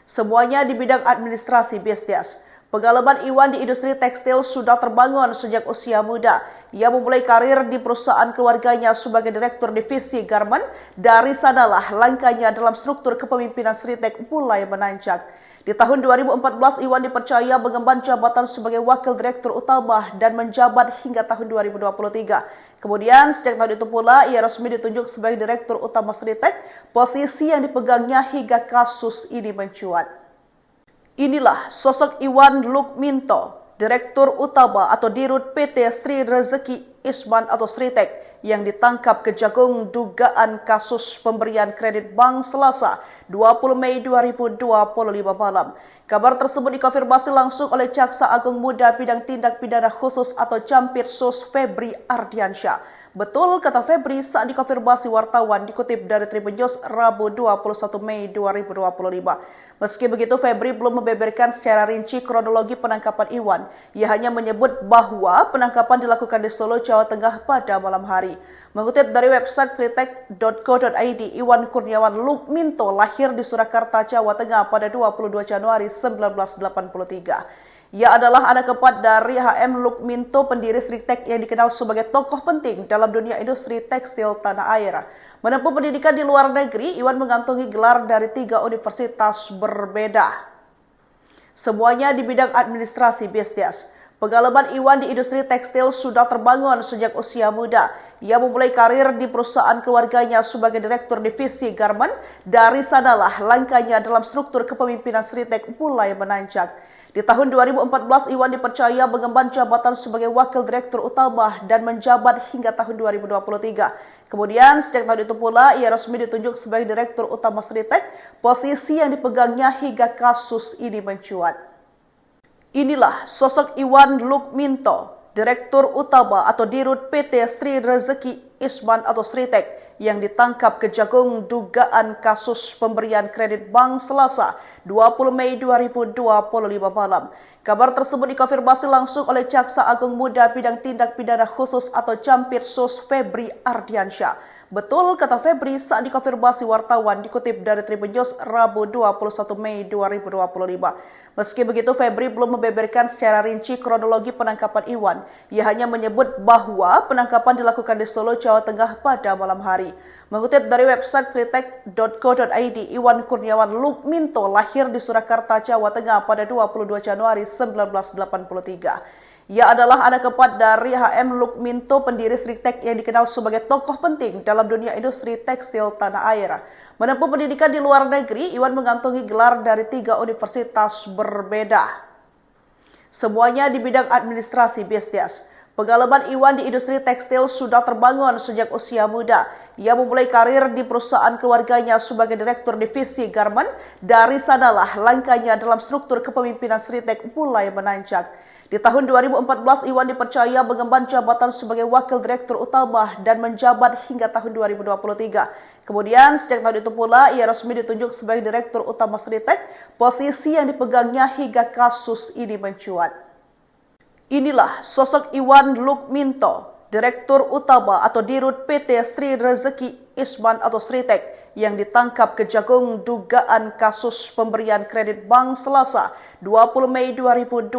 Semuanya di bidang administrasi bisnis. Pengalaman Iwan di industri tekstil sudah terbangun sejak usia muda. Ia memulai karir di perusahaan keluarganya sebagai direktur divisi garment. Dari sanalah langkahnya dalam struktur kepemimpinan Sritek mulai menanjak. Di tahun 2014, Iwan dipercaya mengemban jabatan sebagai wakil direktur utama dan menjabat hingga tahun 2023. Kemudian, sejak tahun itu pula, ia resmi ditunjuk sebagai direktur utama Sritek, posisi yang dipegangnya hingga kasus ini mencuat. Inilah sosok Iwan Lukminto, direktur utama atau dirut PT Sri Rezeki Isman atau Sritek, yang ditangkap Kejagung dugaan kasus pemberian kredit bank Selasa 20 Mei 2025 malam. Kabar tersebut dikonfirmasi langsung oleh Jaksa Agung Muda Bidang Tindak Pidana Khusus atau Campirsus Febri Ardiansyah. Betul kata Febri saat dikonfirmasi wartawan, dikutip dari Tribun News Rabu 21 Mei 2025. Meski begitu, Febri belum membeberkan secara rinci kronologi penangkapan Iwan. Ia hanya menyebut bahwa penangkapan dilakukan di Solo, Jawa Tengah pada malam hari. Mengutip dari website sritek.co.id, Iwan Kurniawan Lukminto lahir di Surakarta, Jawa Tengah pada 22 Januari 1983. Ia adalah anak keempat dari H.M. Lukminto, pendiri Sritek yang dikenal sebagai tokoh penting dalam dunia industri tekstil tanah air. Menempuh pendidikan di luar negeri, Iwan mengantongi gelar dari 3 universitas berbeda. Semuanya di bidang administrasi bisnis. Pengalaman Iwan di industri tekstil sudah terbangun sejak usia muda. Ia memulai karir di perusahaan keluarganya sebagai direktur divisi garmen. Dari sanalah langkahnya dalam struktur kepemimpinan Sritek mulai menanjak. Di tahun 2014, Iwan dipercaya mengemban jabatan sebagai wakil direktur utama dan menjabat hingga tahun 2023. Kemudian, sejak tahun itu pula, ia resmi ditunjuk sebagai direktur utama Sritek, posisi yang dipegangnya hingga kasus ini mencuat. Inilah sosok Iwan Lukminto, Direktur Utama atau Dirut PT Sri Rezeki Isman atau Sritek yang ditangkap Kejagung dugaan kasus pemberian kredit bank Selasa 20 Mei 2025 malam. Kabar tersebut dikonfirmasi langsung oleh Jaksa Agung Muda Bidang Tindak Pidana Khusus atau Campirsus Febri Ardiansyah. Betul kata Febri saat dikonfirmasi wartawan dikutip dari Tribun News Rabu 21 Mei 2025. Meski begitu, Febri belum membeberkan secara rinci kronologi penangkapan Iwan. Ia hanya menyebut bahwa penangkapan dilakukan di Solo, Jawa Tengah pada malam hari. Mengutip dari website sritek.co.id, Iwan Kurniawan Lukminto lahir di Surakarta, Jawa Tengah pada 22 Januari 1983. Ia adalah anak keempat dari HM Lukminto, pendiri Sritek yang dikenal sebagai tokoh penting dalam dunia industri tekstil tanah air. Menempuh pendidikan di luar negeri, Iwan mengantongi gelar dari 3 universitas berbeda. Semuanya di bidang administrasi bisnis. Pengalaman Iwan di industri tekstil sudah terbangun sejak usia muda. Ia memulai karir di perusahaan keluarganya sebagai direktur divisi garmen. Dari sanalah langkahnya dalam struktur kepemimpinan Sritek mulai menanjak. Di tahun 2014, Iwan dipercaya mengemban jabatan sebagai wakil direktur utama dan menjabat hingga tahun 2023. Kemudian, sejak tahun itu pula, ia resmi ditunjuk sebagai direktur utama Sritek, posisi yang dipegangnya hingga kasus ini mencuat. Inilah sosok Iwan Lukminto, Direktur Utama atau Dirut PT Sri Rezeki Isman atau Sritek yang ditangkap Kejagung dugaan kasus pemberian kredit bank Selasa 20 Mei 2025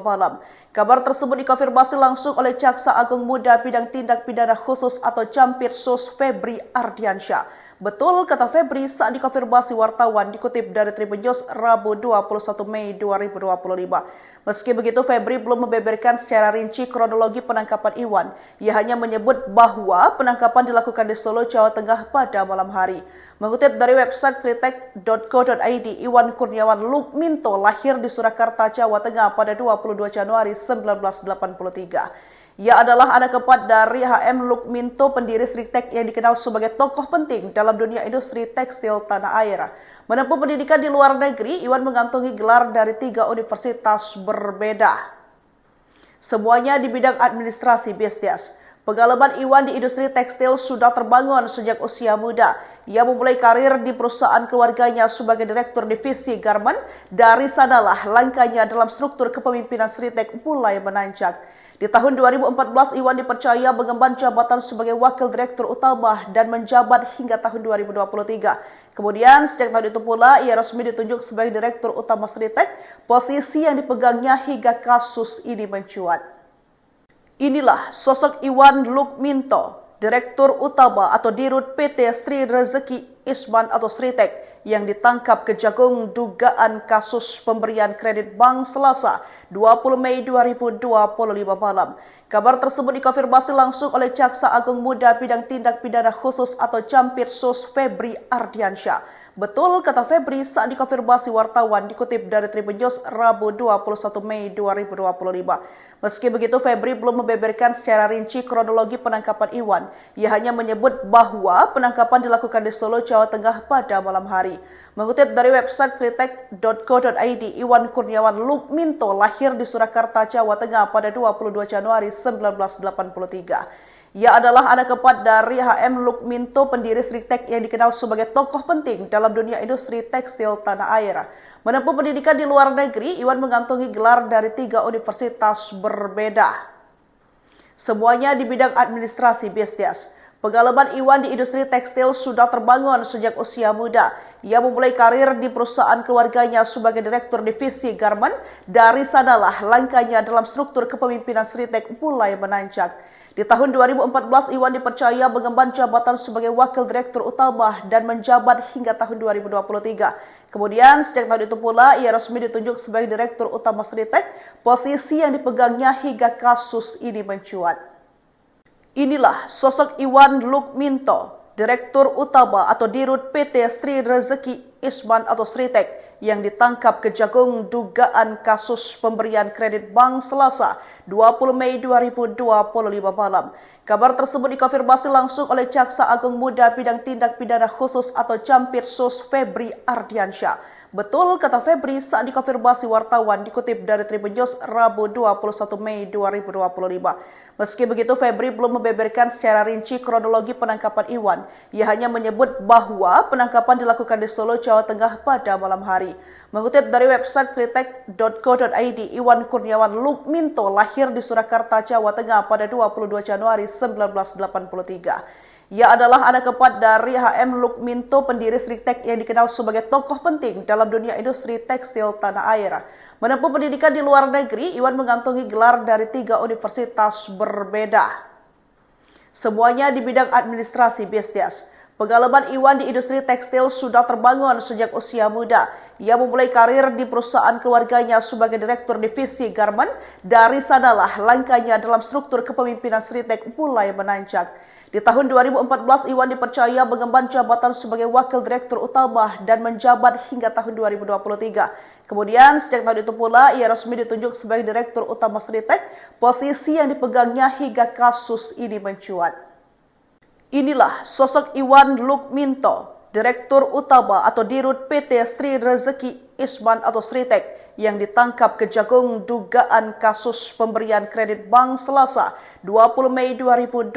malam. Kabar tersebut dikonfirmasi langsung oleh Jaksa Agung Muda Bidang Tindak Pidana Khusus atau Campirsus Febri Ardiansyah. Betul kata Febri saat dikonfirmasi wartawan dikutip dari Tribun News Rabu 21 Mei 2025. Meski begitu, Febri belum membeberkan secara rinci kronologi penangkapan Iwan. Ia hanya menyebut bahwa penangkapan dilakukan di Solo, Jawa Tengah pada malam hari. Mengutip dari website sritek.co.id, Iwan Kurniawan Lukminto lahir di Surakarta, Jawa Tengah pada 22 Januari 1983. Ia adalah anak keempat dari HM Lukminto, pendiri Sritek yang dikenal sebagai tokoh penting dalam dunia industri tekstil tanah air. Menempuh pendidikan di luar negeri, Iwan mengantongi gelar dari 3 universitas berbeda. Semuanya di bidang administrasi bisnis. Pengalaman Iwan di industri tekstil sudah terbangun sejak usia muda. Ia memulai karir di perusahaan keluarganya sebagai direktur divisi garmen. Dari sanalah langkahnya dalam struktur kepemimpinan Sritek mulai menanjak. Di tahun 2014, Iwan dipercaya mengemban jabatan sebagai wakil direktur utama dan menjabat hingga tahun 2023. Kemudian, sejak tahun itu pula, ia resmi ditunjuk sebagai direktur utama Sritek, posisi yang dipegangnya hingga kasus ini mencuat. Inilah sosok Iwan Lukminto, Direktur Utama atau Dirut PT Sri Rezeki Isman atau Sritek yang ditangkap Kejagung dugaan kasus pemberian kredit bank Selasa 20 Mei 2025 malam. Kabar tersebut dikonfirmasi langsung oleh Jaksa Agung Muda Bidang Tindak Pidana Khusus atau Campirsus Febri Ardiansyah. Betul kata Febri saat dikonfirmasi wartawan dikutip dari Tribun News Rabu 21 Mei 2025. Meski begitu, Febri belum membeberkan secara rinci kronologi penangkapan Iwan. Ia hanya menyebut bahwa penangkapan dilakukan di Solo, Jawa Tengah pada malam hari. Mengutip dari website sritek.co.id, Iwan Kurniawan Lukminto lahir di Surakarta, Jawa Tengah pada 22 Januari 1983. Ia adalah anak keempat dari HM Lukminto, pendiri Sritek yang dikenal sebagai tokoh penting dalam dunia industri tekstil tanah air. Menempuh pendidikan di luar negeri, Iwan mengantongi gelar dari 3 universitas berbeda. Semuanya di bidang administrasi bisnis. Pengalaman Iwan di industri tekstil sudah terbangun sejak usia muda. Ia memulai karir di perusahaan keluarganya sebagai direktur divisi garmen. Dari sanalah langkahnya dalam struktur kepemimpinan Sritek mulai menanjak. Di tahun 2014, Iwan dipercaya mengemban jabatan sebagai Wakil Direktur Utama dan menjabat hingga tahun 2023. Kemudian, sejak tahun itu pula, ia resmi ditunjuk sebagai Direktur Utama Sritek, posisi yang dipegangnya hingga kasus ini mencuat. Inilah sosok Iwan Lukminto, Direktur Utama atau Dirut PT Sri Rezeki Isman atau Sritek, yang ditangkap Kejagung dugaan kasus pemberian kredit bank Selasa 20 Mei 2025 malam. Kabar tersebut dikonfirmasi langsung oleh Jaksa Agung Muda Bidang Tindak Pidana Khusus atau Campirsus Febri Ardiansyah. Betul kata Febri saat dikonfirmasi wartawan dikutip dari Tribun News Rabu 21 Mei 2025. Meski begitu, Febri belum membeberkan secara rinci kronologi penangkapan Iwan. Ia hanya menyebut bahwa penangkapan dilakukan di Solo, Jawa Tengah pada malam hari. Mengutip dari website sritek.co.id, Iwan Kurniawan Lukminto lahir di Surakarta, Jawa Tengah pada 22 Januari 1983. Ia adalah anak keempat dari HM Lukminto, pendiri Sritek yang dikenal sebagai tokoh penting dalam dunia industri tekstil tanah air. Menempuh pendidikan di luar negeri, Iwan mengantongi gelar dari 3 universitas berbeda. Semuanya di bidang administrasi bisnis. Pengalaman Iwan di industri tekstil sudah terbangun sejak usia muda. Ia memulai karir di perusahaan keluarganya sebagai Direktur Divisi Garmen. Dari sanalah langkahnya dalam struktur kepemimpinan Sritek mulai menanjak. Di tahun 2014, Iwan dipercaya mengemban jabatan sebagai Wakil Direktur Utama dan menjabat hingga tahun 2023. Kemudian, sejak tahun itu pula, ia resmi ditunjuk sebagai Direktur Utama Sritek, posisi yang dipegangnya hingga kasus ini mencuat. Inilah sosok Iwan Lukminto, Direktur Utama atau Dirut PT Sri Rezeki Isman atau Sritek, yang ditangkap Kejagung dugaan kasus pemberian kredit bank Selasa 20 Mei 2025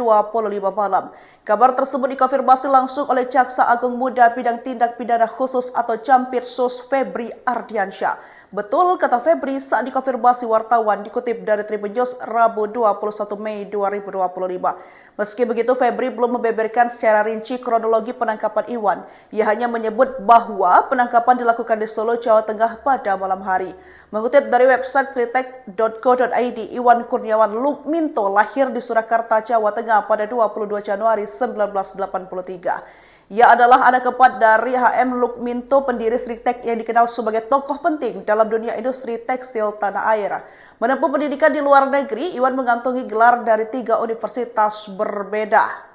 malam. Kabar tersebut dikonfirmasi langsung oleh Jaksa Agung Muda Bidang Tindak Pidana Khusus atau Campirsus Febri Ardiansyah. Betul kata Febri saat dikonfirmasi wartawan dikutip dari Tribun News Rabu 21 Mei 2025. Meski begitu, Febri belum membeberkan secara rinci kronologi penangkapan Iwan. Ia hanya menyebut bahwa penangkapan dilakukan di Solo, Jawa Tengah pada malam hari. Mengutip dari website sritek.co.id, Iwan Kurniawan Lukminto lahir di Surakarta, Jawa Tengah pada 22 Januari 1983. Ia adalah anak keempat dari HM Lukminto, pendiri Sritek yang dikenal sebagai tokoh penting dalam dunia industri tekstil tanah air. Menempuh pendidikan di luar negeri, Iwan mengantongi gelar dari 3 universitas berbeda.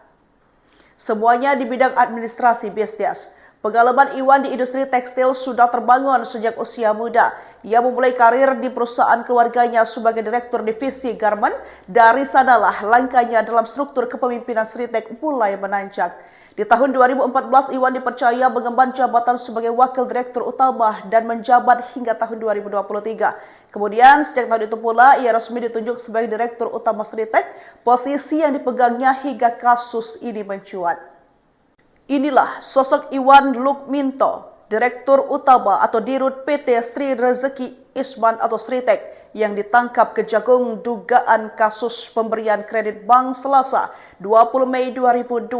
Semuanya di bidang administrasi bisnis. Pengalaman Iwan di industri tekstil sudah terbangun sejak usia muda. Ia memulai karir di perusahaan keluarganya sebagai Direktur Divisi Garmen. Dari sanalah langkahnya dalam struktur kepemimpinan Sritek mulai menanjak. Di tahun 2014, Iwan dipercaya mengemban jabatan sebagai Wakil Direktur Utama dan menjabat hingga tahun 2023. Kemudian, sejak tahun itu pula, ia resmi ditunjuk sebagai Direktur Utama Sritek, posisi yang dipegangnya hingga kasus ini mencuat. Inilah sosok Iwan Lukminto, Direktur Utama atau Dirut PT Sri Rezeki Isman atau Sritek, yang ditangkap Kejagung dugaan kasus pemberian kredit bank Selasa 20 Mei 2025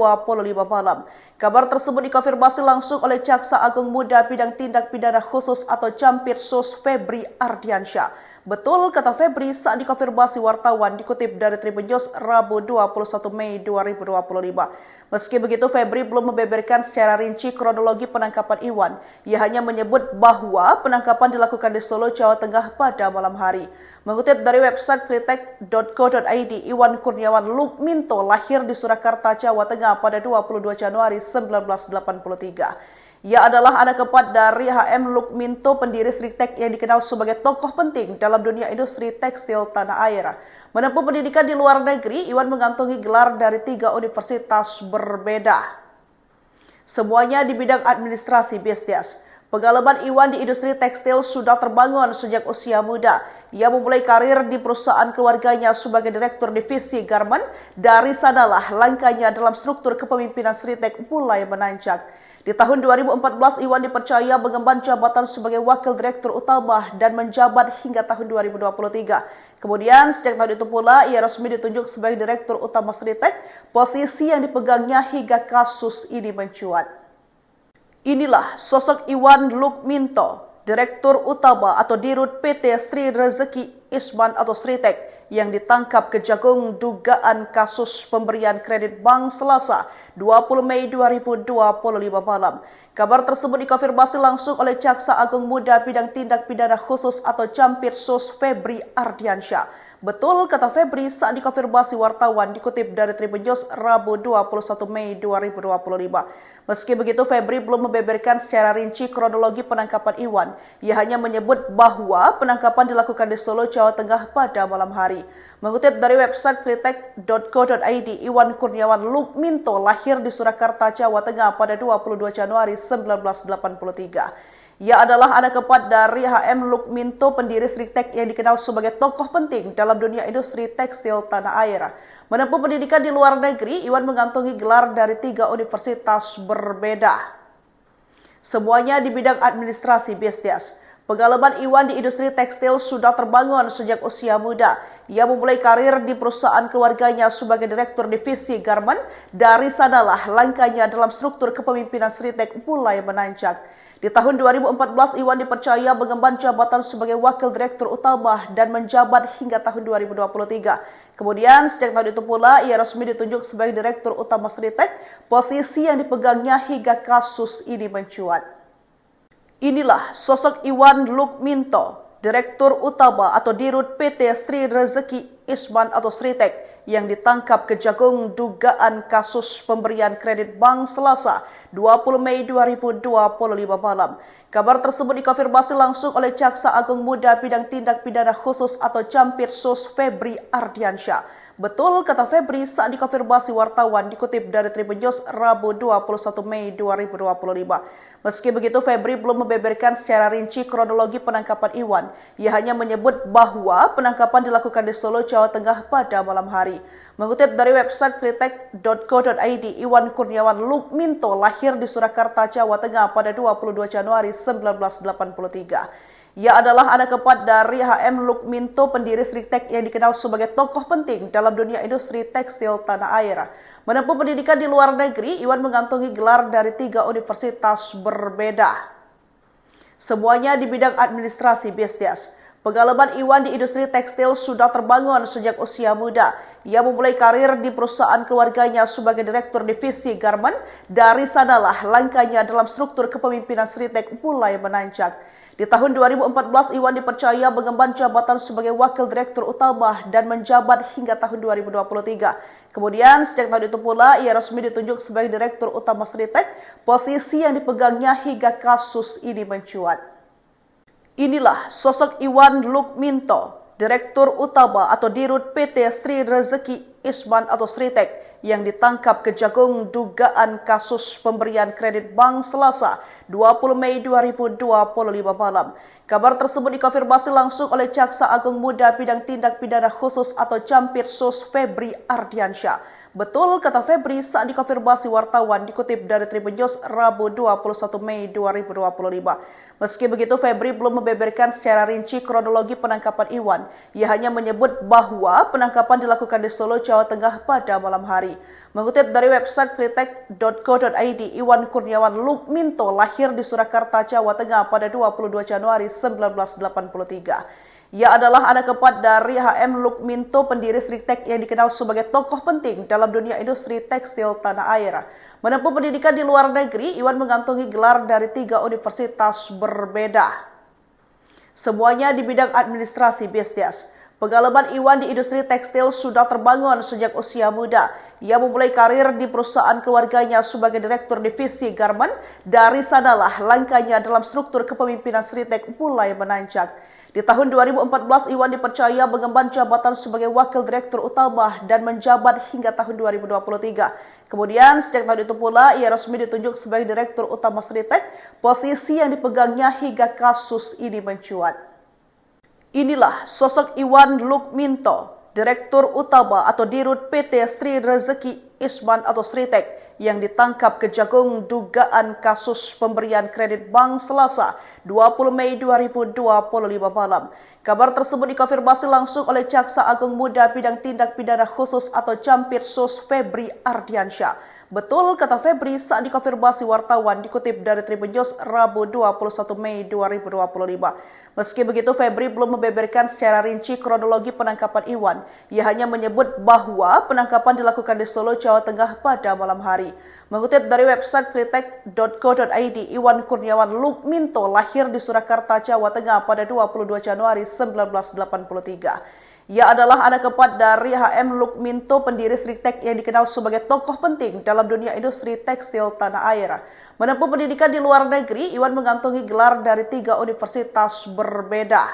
malam. Kabar tersebut dikonfirmasi langsung oleh Jaksa Agung Muda Bidang Tindak Pidana Khusus atau Campirsus Febri Ardiansyah. Betul kata Febri saat dikonfirmasi wartawan dikutip dari Tribun News Rabu 21 Mei 2025. Meski begitu, Febri belum membeberkan secara rinci kronologi penangkapan Iwan. Ia hanya menyebut bahwa penangkapan dilakukan di Solo, Jawa Tengah pada malam hari. Mengutip dari website sritek.co.id, Iwan Kurniawan Lukminto lahir di Surakarta, Jawa Tengah pada 22 Januari 1983. Ia adalah anak keempat dari HM Lukminto, pendiri Sritek yang dikenal sebagai tokoh penting dalam dunia industri tekstil tanah air. Menempuh pendidikan di luar negeri, Iwan mengantongi gelar dari 3 universitas berbeda. Semuanya di bidang administrasi bisnis. Pengalaman Iwan di industri tekstil sudah terbangun sejak usia muda. Ia memulai karir di perusahaan keluarganya sebagai Direktur Divisi Garmen. Dari sanalah langkahnya dalam struktur kepemimpinan Sritek mulai menanjak. Di tahun 2014, Iwan dipercaya mengemban jabatan sebagai Wakil Direktur Utama dan menjabat hingga tahun 2023. Kemudian, sejak tahun itu pula, ia resmi ditunjuk sebagai Direktur Utama Sritek, posisi yang dipegangnya hingga kasus ini mencuat. Inilah sosok Iwan Lukminto, Direktur Utama atau Dirut PT Sri Rezeki Isman atau Sritek, yang ditangkap Kejagung dugaan kasus pemberian kredit bank Selasa 20 Mei 2025 malam. Kabar tersebut dikonfirmasi langsung oleh Jaksa Agung Muda Bidang Tindak Pidana Khusus atau Campirsus Febri Ardiansyah. Betul, kata Febri saat dikonfirmasi wartawan dikutip dari Tribun News Rabu 21 Mei 2025. Meski begitu, Febri belum membeberkan secara rinci kronologi penangkapan Iwan. Ia hanya menyebut bahwa penangkapan dilakukan di Solo, Jawa Tengah pada malam hari. Mengutip dari website sritek.co.id, Iwan Kurniawan Lukminto lahir di Surakarta, Jawa Tengah pada 22 Januari 1983. Ia adalah anak keempat dari HM Lukminto, pendiri Sritek yang dikenal sebagai tokoh penting dalam dunia industri tekstil tanah air. Menempuh pendidikan di luar negeri, Iwan mengantongi gelar dari 3 universitas berbeda. Semuanya di bidang administrasi bisnis. Pengalaman Iwan di industri tekstil sudah terbangun sejak usia muda. Ia memulai karir di perusahaan keluarganya sebagai direktur divisi garment. Dari sanalah langkahnya dalam struktur kepemimpinan Sritek mulai menanjak. Di tahun 2014, Iwan dipercaya mengemban jabatan sebagai wakil direktur utama dan menjabat hingga tahun 2023. Kemudian, sejak tahun itu pula, ia resmi ditunjuk sebagai direktur utama Sritek, posisi yang dipegangnya hingga kasus ini mencuat. Inilah sosok Iwan Lukminto, direktur utama atau dirut PT Sri Rezeki Isman atau Sritek, yang ditangkap Kejagung dugaan kasus pemberian kredit bank Selasa 20 Mei 2025 malam. Kabar tersebut dikonfirmasi langsung oleh Jaksa Agung Muda Bidang Tindak Pidana Khusus atau Campirsus Febri Ardiansyah. Betul, kata Febri saat dikonfirmasi wartawan dikutip dari Tribun News Rabu 21 Mei 2025. Meski begitu, Febri belum membeberkan secara rinci kronologi penangkapan Iwan. Ia hanya menyebut bahwa penangkapan dilakukan di Solo, Jawa Tengah pada malam hari. Mengutip dari website sritek.co.id, Iwan Kurniawan Lukminto lahir di Surakarta, Jawa Tengah pada 22 Januari 1983. Ia adalah anak keempat dari HM Lukminto, pendiri Sritek yang dikenal sebagai tokoh penting dalam dunia industri tekstil tanah air. Menempuh pendidikan di luar negeri, Iwan mengantongi gelar dari 3 universitas berbeda. Semuanya di bidang administrasi bisnis. Pengalaman Iwan di industri tekstil sudah terbangun sejak usia muda. Ia memulai karir di perusahaan keluarganya sebagai direktur divisi garment. Dari sanalah langkahnya dalam struktur kepemimpinan Sritek mulai menanjak. Di tahun 2014, Iwan dipercaya mengemban jabatan sebagai wakil direktur utama dan menjabat hingga tahun 2023. Kemudian, sejak tahun itu pula, ia resmi ditunjuk sebagai direktur utama Sritek, posisi yang dipegangnya hingga kasus ini mencuat. Inilah sosok Iwan Lukminto, direktur utama atau dirut PT Sri Rezeki Isman atau Sritek, yang ditangkap Kejagung dugaan kasus pemberian kredit bank Selasa 20 Mei 2025 malam. Kabar tersebut dikonfirmasi langsung oleh Jaksa Agung Muda Bidang Tindak Pidana Khusus atau Campirsus Febri Ardiansyah. Betul, kata Febri saat dikonfirmasi wartawan dikutip dari Tribun News Rabu 21 Mei 2025. Meski begitu, Febri belum membeberkan secara rinci kronologi penangkapan Iwan. Ia hanya menyebut bahwa penangkapan dilakukan di Solo, Jawa Tengah pada malam hari. Mengutip dari website sritek.co.id, Iwan Kurniawan Lukminto lahir di Surakarta, Jawa Tengah pada 22 Januari 1983. Ia adalah anak keempat dari HM Lukminto, pendiri Sritek yang dikenal sebagai tokoh penting dalam dunia industri tekstil tanah air. Menempuh pendidikan di luar negeri, Iwan mengantongi gelar dari 3 universitas berbeda. Semuanya di bidang administrasi bisnis. Pengalaman Iwan di industri tekstil sudah terbangun sejak usia muda. Ia memulai karir di perusahaan keluarganya sebagai direktur divisi garment. Dari sanalah langkahnya dalam struktur kepemimpinan Sritek mulai menanjak. Di tahun 2014, Iwan dipercaya mengemban jabatan sebagai wakil direktur utama dan menjabat hingga tahun 2023. Kemudian, sejak tahun itu pula, ia resmi ditunjuk sebagai direktur utama Sritek, posisi yang dipegangnya hingga kasus ini mencuat. Inilah sosok Iwan Lukminto, direktur utama atau dirut PT Sri Rezeki Isman atau Sritek, yang ditangkap Kejagung dugaan kasus pemberian kredit bank Selasa 20 Mei 2025 malam. Kabar tersebut dikonfirmasi langsung oleh Jaksa Agung Muda Bidang Tindak Pidana Khusus atau Campirsus Febri Ardiansyah. Betul, kata Febri saat dikonfirmasi wartawan dikutip dari Tribun News Rabu 21 Mei 2025. Meski begitu, Febri belum membeberkan secara rinci kronologi penangkapan Iwan. Ia hanya menyebut bahwa penangkapan dilakukan di Solo, Jawa Tengah pada malam hari. Mengutip dari website sritek.co.id, Iwan Kurniawan Lukminto lahir di Surakarta, Jawa Tengah pada 22 Januari 1983. Ia adalah anak keempat dari HM Lukminto, pendiri Sritek yang dikenal sebagai tokoh penting dalam dunia industri tekstil tanah air. Menempuh pendidikan di luar negeri, Iwan mengantongi gelar dari 3 universitas berbeda.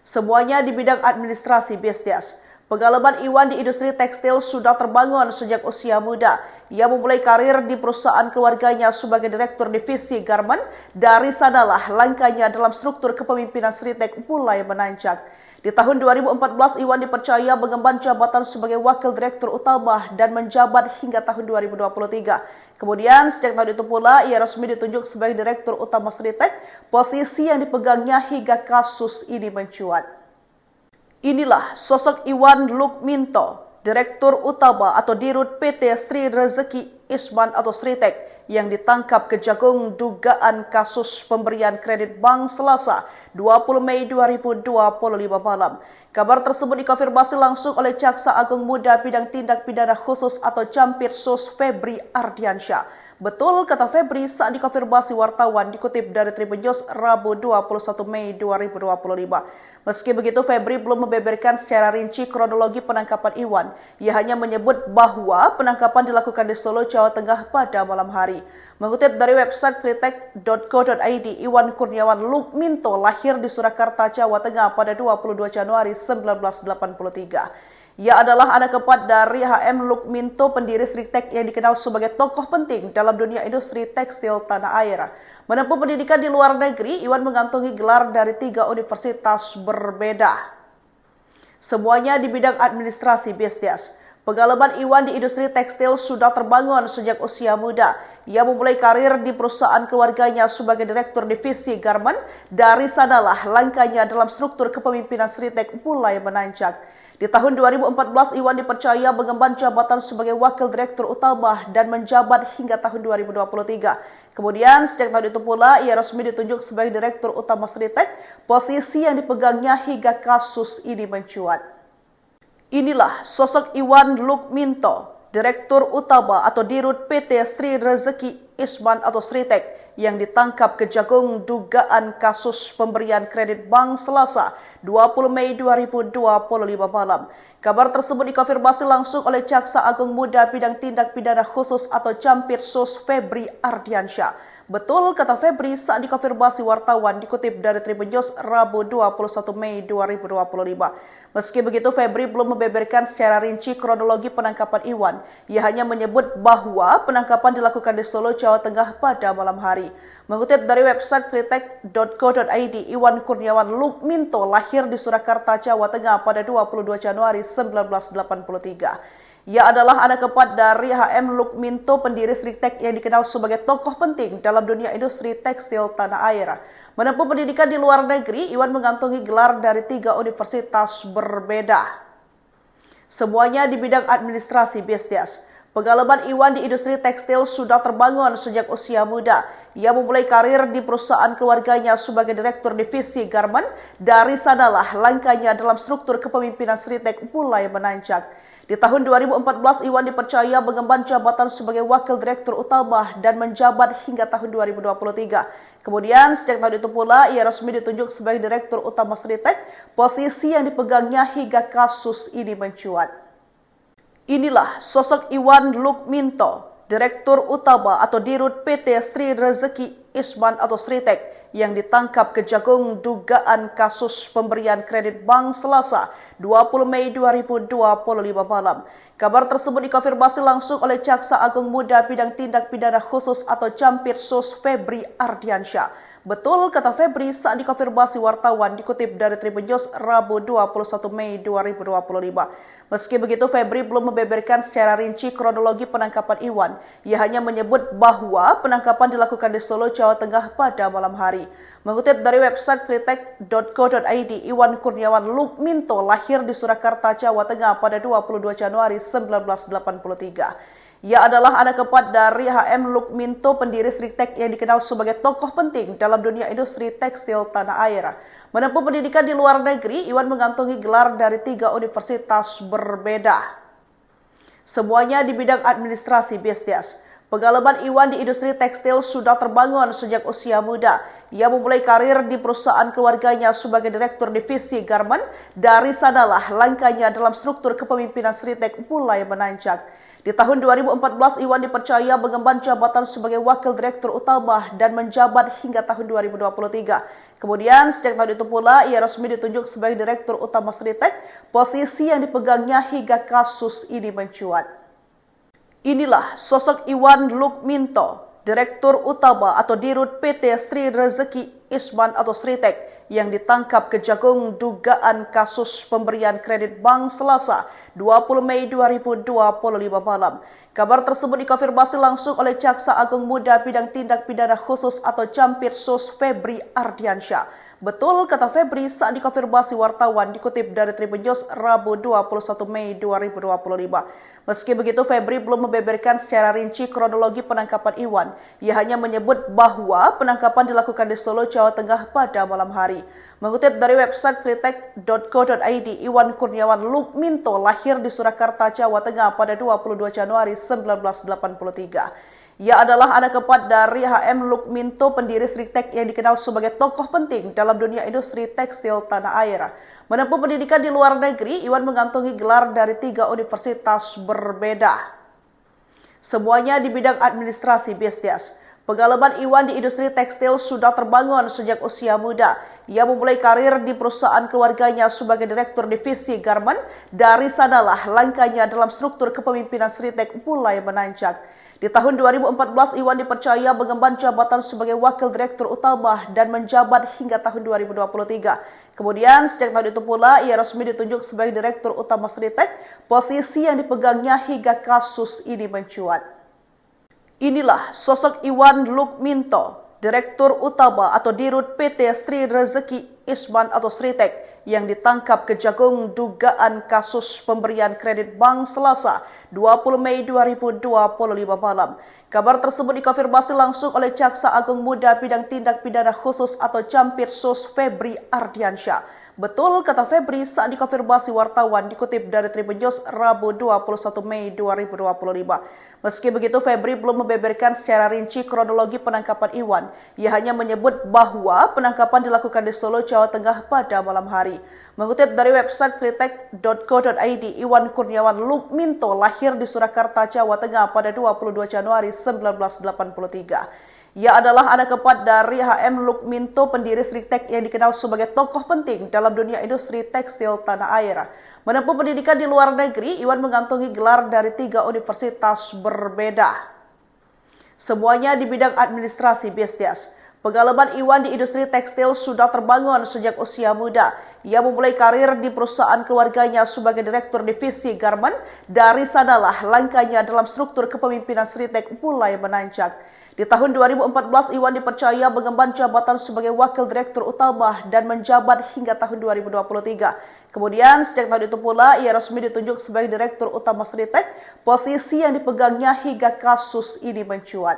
Semuanya di bidang administrasi bisnis. Pengalaman Iwan di industri tekstil sudah terbangun sejak usia muda. Ia memulai karir di perusahaan keluarganya sebagai direktur divisi garment. Dari sanalah langkahnya dalam struktur kepemimpinan Sritek mulai menanjak. Di tahun 2014, Iwan dipercaya mengemban jabatan sebagai wakil direktur utama dan menjabat hingga tahun 2023. Kemudian, sejak tahun itu pula, ia resmi ditunjuk sebagai direktur utama Sritek, posisi yang dipegangnya hingga kasus ini mencuat. Inilah sosok Iwan Lukminto, direktur utama atau dirut PT Sri Rezeki Isman atau Sritek, yang ditangkap Kejagung dugaan kasus pemberian kredit bank Selasa 20 Mei 2025 malam. Kabar tersebut dikonfirmasi langsung oleh Jaksa Agung Muda Bidang Tindak Pidana Khusus atau Jampitsus Febri Ardiansyah. Betul, kata Febri saat dikonfirmasi wartawan dikutip dari Tribun News Rabu 21 Mei 2025. Meski begitu, Febri belum membeberkan secara rinci kronologi penangkapan Iwan. Ia hanya menyebut bahwa penangkapan dilakukan di Solo, Jawa Tengah pada malam hari. Mengutip dari website sritek.co.id, Iwan Kurniawan Lukminto lahir di Surakarta, Jawa Tengah pada 22 Januari 1983. Ia adalah anak keempat dari HM Lukminto, pendiri Sritek yang dikenal sebagai tokoh penting dalam dunia industri tekstil tanah air. Menempuh pendidikan di luar negeri, Iwan mengantongi gelar dari 3 universitas berbeda. Semuanya di bidang administrasi bisnis. Pengalaman Iwan di industri tekstil sudah terbangun sejak usia muda. Ia memulai karir di perusahaan keluarganya sebagai direktur divisi garment. Dari sanalah langkahnya dalam struktur kepemimpinan Sritek mulai menanjak. Di tahun 2014, Iwan dipercaya mengemban jabatan sebagai wakil direktur utama dan menjabat hingga tahun 2023. Kemudian, sejak tahun itu pula, ia resmi ditunjuk sebagai direktur utama Sritek, posisi yang dipegangnya hingga kasus ini mencuat. Inilah sosok Iwan Lukminto, direktur utama atau dirut PT Sri Rezeki Isman atau Sritek, yang ditangkap Kejagung dugaan kasus pemberian kredit bank Selasa 20 Mei 2025 malam. Kabar tersebut dikonfirmasi langsung oleh Jaksa Agung Muda Bidang Tindak Pidana Khusus atau Jampitsus Febri Ardiansyah. Betul, kata Febri saat dikonfirmasi wartawan dikutip dari Tribun News Rabu 21 Mei 2025. Meski begitu, Febri belum membeberkan secara rinci kronologi penangkapan Iwan. Ia hanya menyebut bahwa penangkapan dilakukan di Solo, Jawa Tengah pada malam hari. Mengutip dari website sritek.co.id, Iwan Kurniawan Lukminto lahir di Surakarta, Jawa Tengah pada 22 Januari 1983. Ia adalah anak keempat dari HM Lukminto, pendiri Sritek yang dikenal sebagai tokoh penting dalam dunia industri tekstil tanah air. Menempuh pendidikan di luar negeri, Iwan mengantongi gelar dari 3 universitas berbeda. Semuanya di bidang administrasi bisnis. Pengalaman Iwan di industri tekstil sudah terbangun sejak usia muda. Ia memulai karir di perusahaan keluarganya sebagai direktur divisi garment. Dari sanalah langkahnya dalam struktur kepemimpinan Sritek mulai menanjak. Di tahun 2014, Iwan dipercaya mengemban jabatan sebagai wakil direktur utama dan menjabat hingga tahun 2023. Kemudian, sejak tahun itu pula, ia resmi ditunjuk sebagai direktur utama Sritek, posisi yang dipegangnya hingga kasus ini mencuat. Inilah sosok Iwan Lukminto, direktur utama atau dirut PT Sri Rezeki Isman atau Sritek, yang ditangkap Kejagung dugaan kasus pemberian kredit bank Selasa 20 Mei 2025 malam. Kabar tersebut dikonfirmasi langsung oleh Jaksa Agung Muda Bidang Tindak Pidana Khusus atau Jampitsus Febri Ardiansyah. Betul, kata Febri saat dikonfirmasi wartawan dikutip dari Tribun News Rabu 21 Mei 2025. Meski begitu, Febri belum membeberkan secara rinci kronologi penangkapan Iwan. Ia hanya menyebut bahwa penangkapan dilakukan di Solo, Jawa Tengah pada malam hari. Mengutip dari website sritek.co.id, Iwan Kurniawan Lukminto lahir di Surakarta, Jawa Tengah pada 22 Januari 1983. Ia adalah anak keempat dari H.M. Lukminto, pendiri Sritek yang dikenal sebagai tokoh penting dalam dunia industri tekstil tanah air. Menempuh pendidikan di luar negeri, Iwan mengantongi gelar dari 3 universitas berbeda. Semuanya di bidang administrasi bisnis. Pengalaman Iwan di industri tekstil sudah terbangun sejak usia muda. Ia memulai karir di perusahaan keluarganya sebagai direktur divisi garment. Dari sanalah langkahnya dalam struktur kepemimpinan Sritek mulai menanjak. Di tahun 2014, Iwan dipercaya mengemban jabatan sebagai wakil direktur utama dan menjabat hingga tahun 2023. Kemudian, sejak tahun itu pula, ia resmi ditunjuk sebagai direktur utama Sritek, posisi yang dipegangnya hingga kasus ini mencuat. Inilah sosok Iwan Lukminto, direktur utama atau dirut PT Sri Rezeki Isman atau Sritek, yang ditangkap Kejagung dugaan kasus pemberian kredit bank Selasa 20 Mei 2025 malam. Kabar tersebut dikonfirmasi langsung oleh Jaksa Agung Muda Bidang Tindak Pidana Khusus atau Jampitsus Febri Ardiansyah. Betul kata Febri saat dikonfirmasi wartawan, dikutip dari Tribun News Rabu 21 Mei 2025. Meski begitu, Febri belum membeberkan secara rinci kronologi penangkapan Iwan. Ia hanya menyebut bahwa penangkapan dilakukan di Solo, Jawa Tengah pada malam hari. Mengutip dari website sritek.co.id, Iwan Kurniawan Lukminto lahir di Surakarta, Jawa Tengah pada 22 Januari 1983. Ia adalah anak keempat dari H.M. Lukminto, pendiri Sritek yang dikenal sebagai tokoh penting dalam dunia industri tekstil tanah air. Menempuh pendidikan di luar negeri, Iwan mengantongi gelar dari 3 universitas berbeda. Semuanya di bidang administrasi bisnis. Pengalaman Iwan di industri tekstil sudah terbangun sejak usia muda. Ia memulai karir di perusahaan keluarganya sebagai direktur divisi garment. Dari sanalah langkahnya dalam struktur kepemimpinan Sritek mulai menanjak. Di tahun 2014, Iwan dipercaya mengemban jabatan sebagai wakil direktur utama dan menjabat hingga tahun 2023. Kemudian, sejak tahun itu pula, ia resmi ditunjuk sebagai direktur utama Sritek, posisi yang dipegangnya hingga kasus ini mencuat. Inilah sosok Iwan Lukminto, direktur utama atau dirut PT Sri Rezeki Isman atau Sritek, yang ditangkap Kejagung dugaan kasus pemberian kredit bank Selasa 20 Mei 2025 malam. Kabar tersebut dikonfirmasi langsung oleh Jaksa Agung Muda Bidang Tindak Pidana Khusus atau Jampitsus Febri Ardiansyah. Betul kata Febri saat dikonfirmasi wartawan, dikutip dari Tribun News Rabu 21 Mei 2025. Meski begitu, Febri belum membeberkan secara rinci kronologi penangkapan Iwan. Ia hanya menyebut bahwa penangkapan dilakukan di Solo, Jawa Tengah pada malam hari. Mengutip dari website sritek.co.id, Iwan Kurniawan Lukminto lahir di Surakarta, Jawa Tengah pada 22 Januari 1983. Ia adalah anak keempat dari H.M. Lukminto, pendiri Sritek yang dikenal sebagai tokoh penting dalam dunia industri tekstil tanah air. Menempuh pendidikan di luar negeri, Iwan mengantongi gelar dari 3 universitas berbeda. Semuanya di bidang administrasi bisnis. Pengalaman Iwan di industri tekstil sudah terbangun sejak usia muda. Ia memulai karir di perusahaan keluarganya sebagai direktur divisi garment. Dari sanalah langkahnya dalam struktur kepemimpinan Sritek mulai menanjak. Di tahun 2014, Iwan dipercaya mengemban jabatan sebagai wakil direktur utama dan menjabat hingga tahun 2023. Kemudian, sejak tahun itu pula, ia resmi ditunjuk sebagai direktur utama Sritek, posisi yang dipegangnya hingga kasus ini mencuat.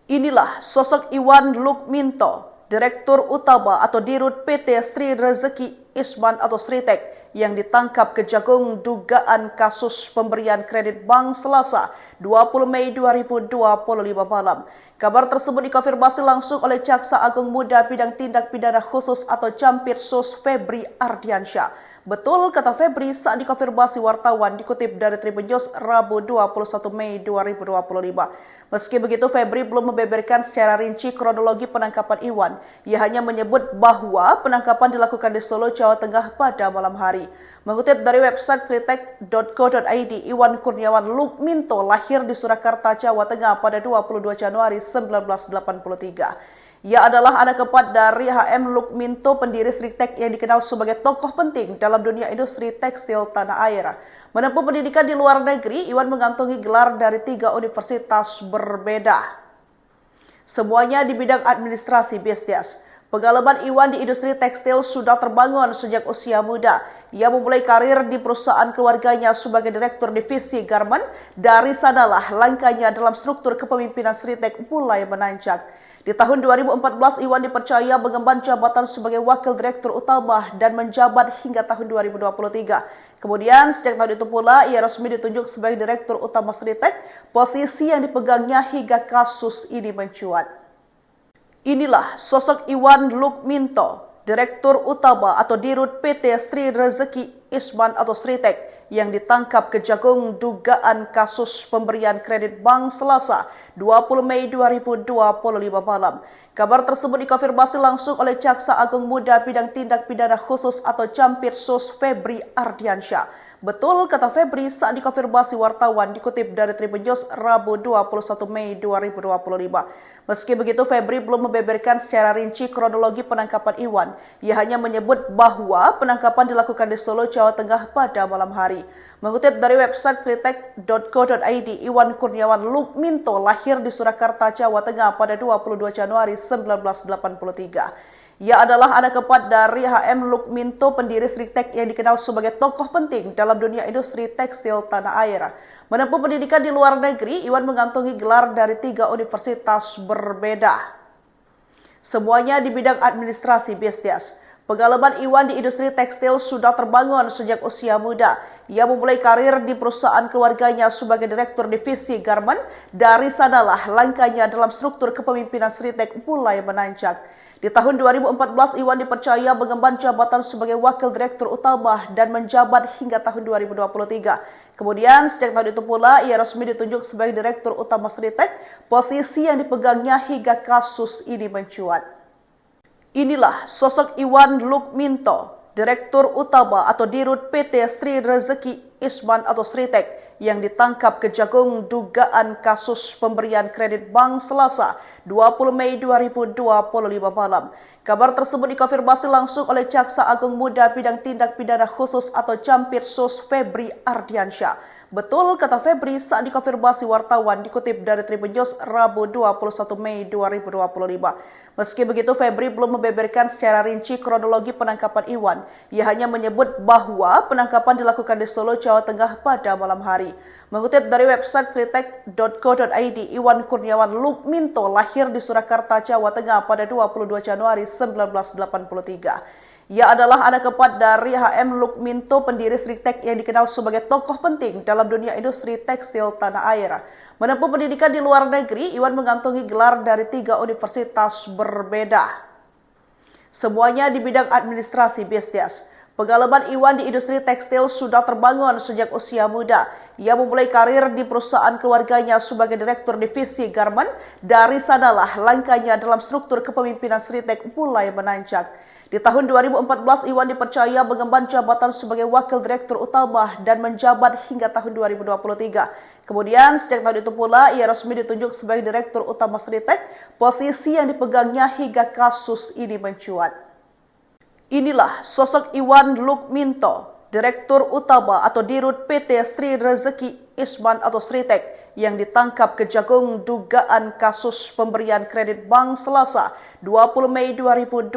Inilah sosok Iwan Lukminto, direktur utama atau dirut PT Sri Rezeki Isman atau Sritek, yang ditangkap Kejagung dugaan kasus pemberian kredit bank Selasa 20 Mei 2025 malam. Kabar tersebut dikonfirmasi langsung oleh Jaksa Agung Muda Bidang Tindak Pidana Khusus atau Jampitsus Febri Ardiansyah. Betul kata Febri saat dikonfirmasi wartawan, dikutip dari Tribun News Rabu 21 Mei 2025. Meski begitu, Febri belum membeberkan secara rinci kronologi penangkapan Iwan. Ia hanya menyebut bahwa penangkapan dilakukan di Solo, Jawa Tengah pada malam hari. Mengutip dari website sritek.co.id, Iwan Kurniawan Lukminto lahir di Surakarta, Jawa Tengah pada 22 Januari 1983. Ia adalah anak keempat dari H.M. Lukminto, pendiri Sritek yang dikenal sebagai tokoh penting dalam dunia industri tekstil tanah air. Menempuh pendidikan di luar negeri, Iwan mengantongi gelar dari 3 universitas berbeda. Semuanya di bidang administrasi bisnis. Pengalaman Iwan di industri tekstil sudah terbangun sejak usia muda. Ia memulai karir di perusahaan keluarganya sebagai direktur divisi garmen. Dari sanalah langkahnya dalam struktur kepemimpinan Sritek mulai menanjak. Di tahun 2014, Iwan dipercaya mengemban jabatan sebagai wakil direktur utama dan menjabat hingga tahun 2023. Kemudian, sejak tahun itu pula, ia resmi ditunjuk sebagai direktur utama Sritek, posisi yang dipegangnya hingga kasus ini mencuat. Inilah sosok Iwan Lukminto, Direktur Utama atau Dirut PT Sri Rezeki Isman atau Sritek yang ditangkap Kejagung dugaan kasus pemberian kredit bank Selasa 20 Mei 2025 malam. Kabar tersebut dikonfirmasi langsung oleh Jaksa Agung Muda Bidang Tindak Pidana Khusus atau Jampitsus Febri Ardiansyah. Betul, kata Febri saat dikonfirmasi wartawan dikutip dari Tribun News Rabu 21 Mei 2025. Meski begitu, Febri belum membeberkan secara rinci kronologi penangkapan Iwan. Ia hanya menyebut bahwa penangkapan dilakukan di Solo, Jawa Tengah pada malam hari. Mengutip dari website sritek.co.id, Iwan Kurniawan Lukminto lahir di Surakarta, Jawa Tengah pada 22 Januari 1983. Ia adalah anak keempat dari HM Lukminto, pendiri Sritek yang dikenal sebagai tokoh penting dalam dunia industri tekstil tanah air. Menempuh pendidikan di luar negeri, Iwan mengantongi gelar dari 3 universitas berbeda. Semuanya di bidang administrasi bisnis. Pengalaman Iwan di industri tekstil sudah terbangun sejak usia muda. Ia memulai karir di perusahaan keluarganya sebagai direktur divisi garmen. Dari sanalah langkahnya dalam struktur kepemimpinan Sritek mulai menanjak. Di tahun 2014, Iwan dipercaya mengemban jabatan sebagai wakil direktur utama dan menjabat hingga tahun 2023. Kemudian, sejak tahun itu pula, ia resmi ditunjuk sebagai direktur utama Sritek, posisi yang dipegangnya hingga kasus ini mencuat. Inilah sosok Iwan Lukminto, Direktur Utama atau Dirut PT Sri Rezeki Isman atau Sritek yang ditangkap Kejagung dugaan kasus pemberian kredit bank Selasa 20 Mei 2025 malam. Kabar tersebut dikonfirmasi langsung oleh Jaksa Agung Muda Bidang Tindak Pidana Khusus atau Jampitsus Febri Ardiansyah. Betul, kata Febri saat dikonfirmasi wartawan dikutip dari Tribun News Rabu 21 Mei 2025. Meski begitu, Febri belum membeberkan secara rinci kronologi penangkapan Iwan. Ia hanya menyebut bahwa penangkapan dilakukan di Solo, Jawa Tengah pada malam hari. Mengutip dari website sritek.co.id, Iwan Kurniawan Lukminto lahir di Surakarta, Jawa Tengah pada 22 Januari 1983. Ia adalah anak keempat dari HM Lukminto, pendiri Sritek yang dikenal sebagai tokoh penting dalam dunia industri tekstil tanah air. Menempuh pendidikan di luar negeri, Iwan mengantongi gelar dari 3 universitas berbeda. Semuanya di bidang administrasi bisnis. Pengalaman Iwan di industri tekstil sudah terbangun sejak usia muda. Ia memulai karir di perusahaan keluarganya sebagai direktur divisi garmen. Dari sanalah langkahnya dalam struktur kepemimpinan Sritek mulai menanjak. Di tahun 2014, Iwan dipercaya mengemban jabatan sebagai wakil direktur utama dan menjabat hingga tahun 2023. Kemudian, sejak tahun itu pula, ia resmi ditunjuk sebagai direktur utama Sritek, posisi yang dipegangnya hingga kasus ini mencuat. Inilah sosok Iwan Lukminto, Direktur Utama atau Dirut PT Sri Rezeki Isman atau Sritek yang ditangkap Kejagung dugaan kasus pemberian kredit bank Selasa 20 Mei 2025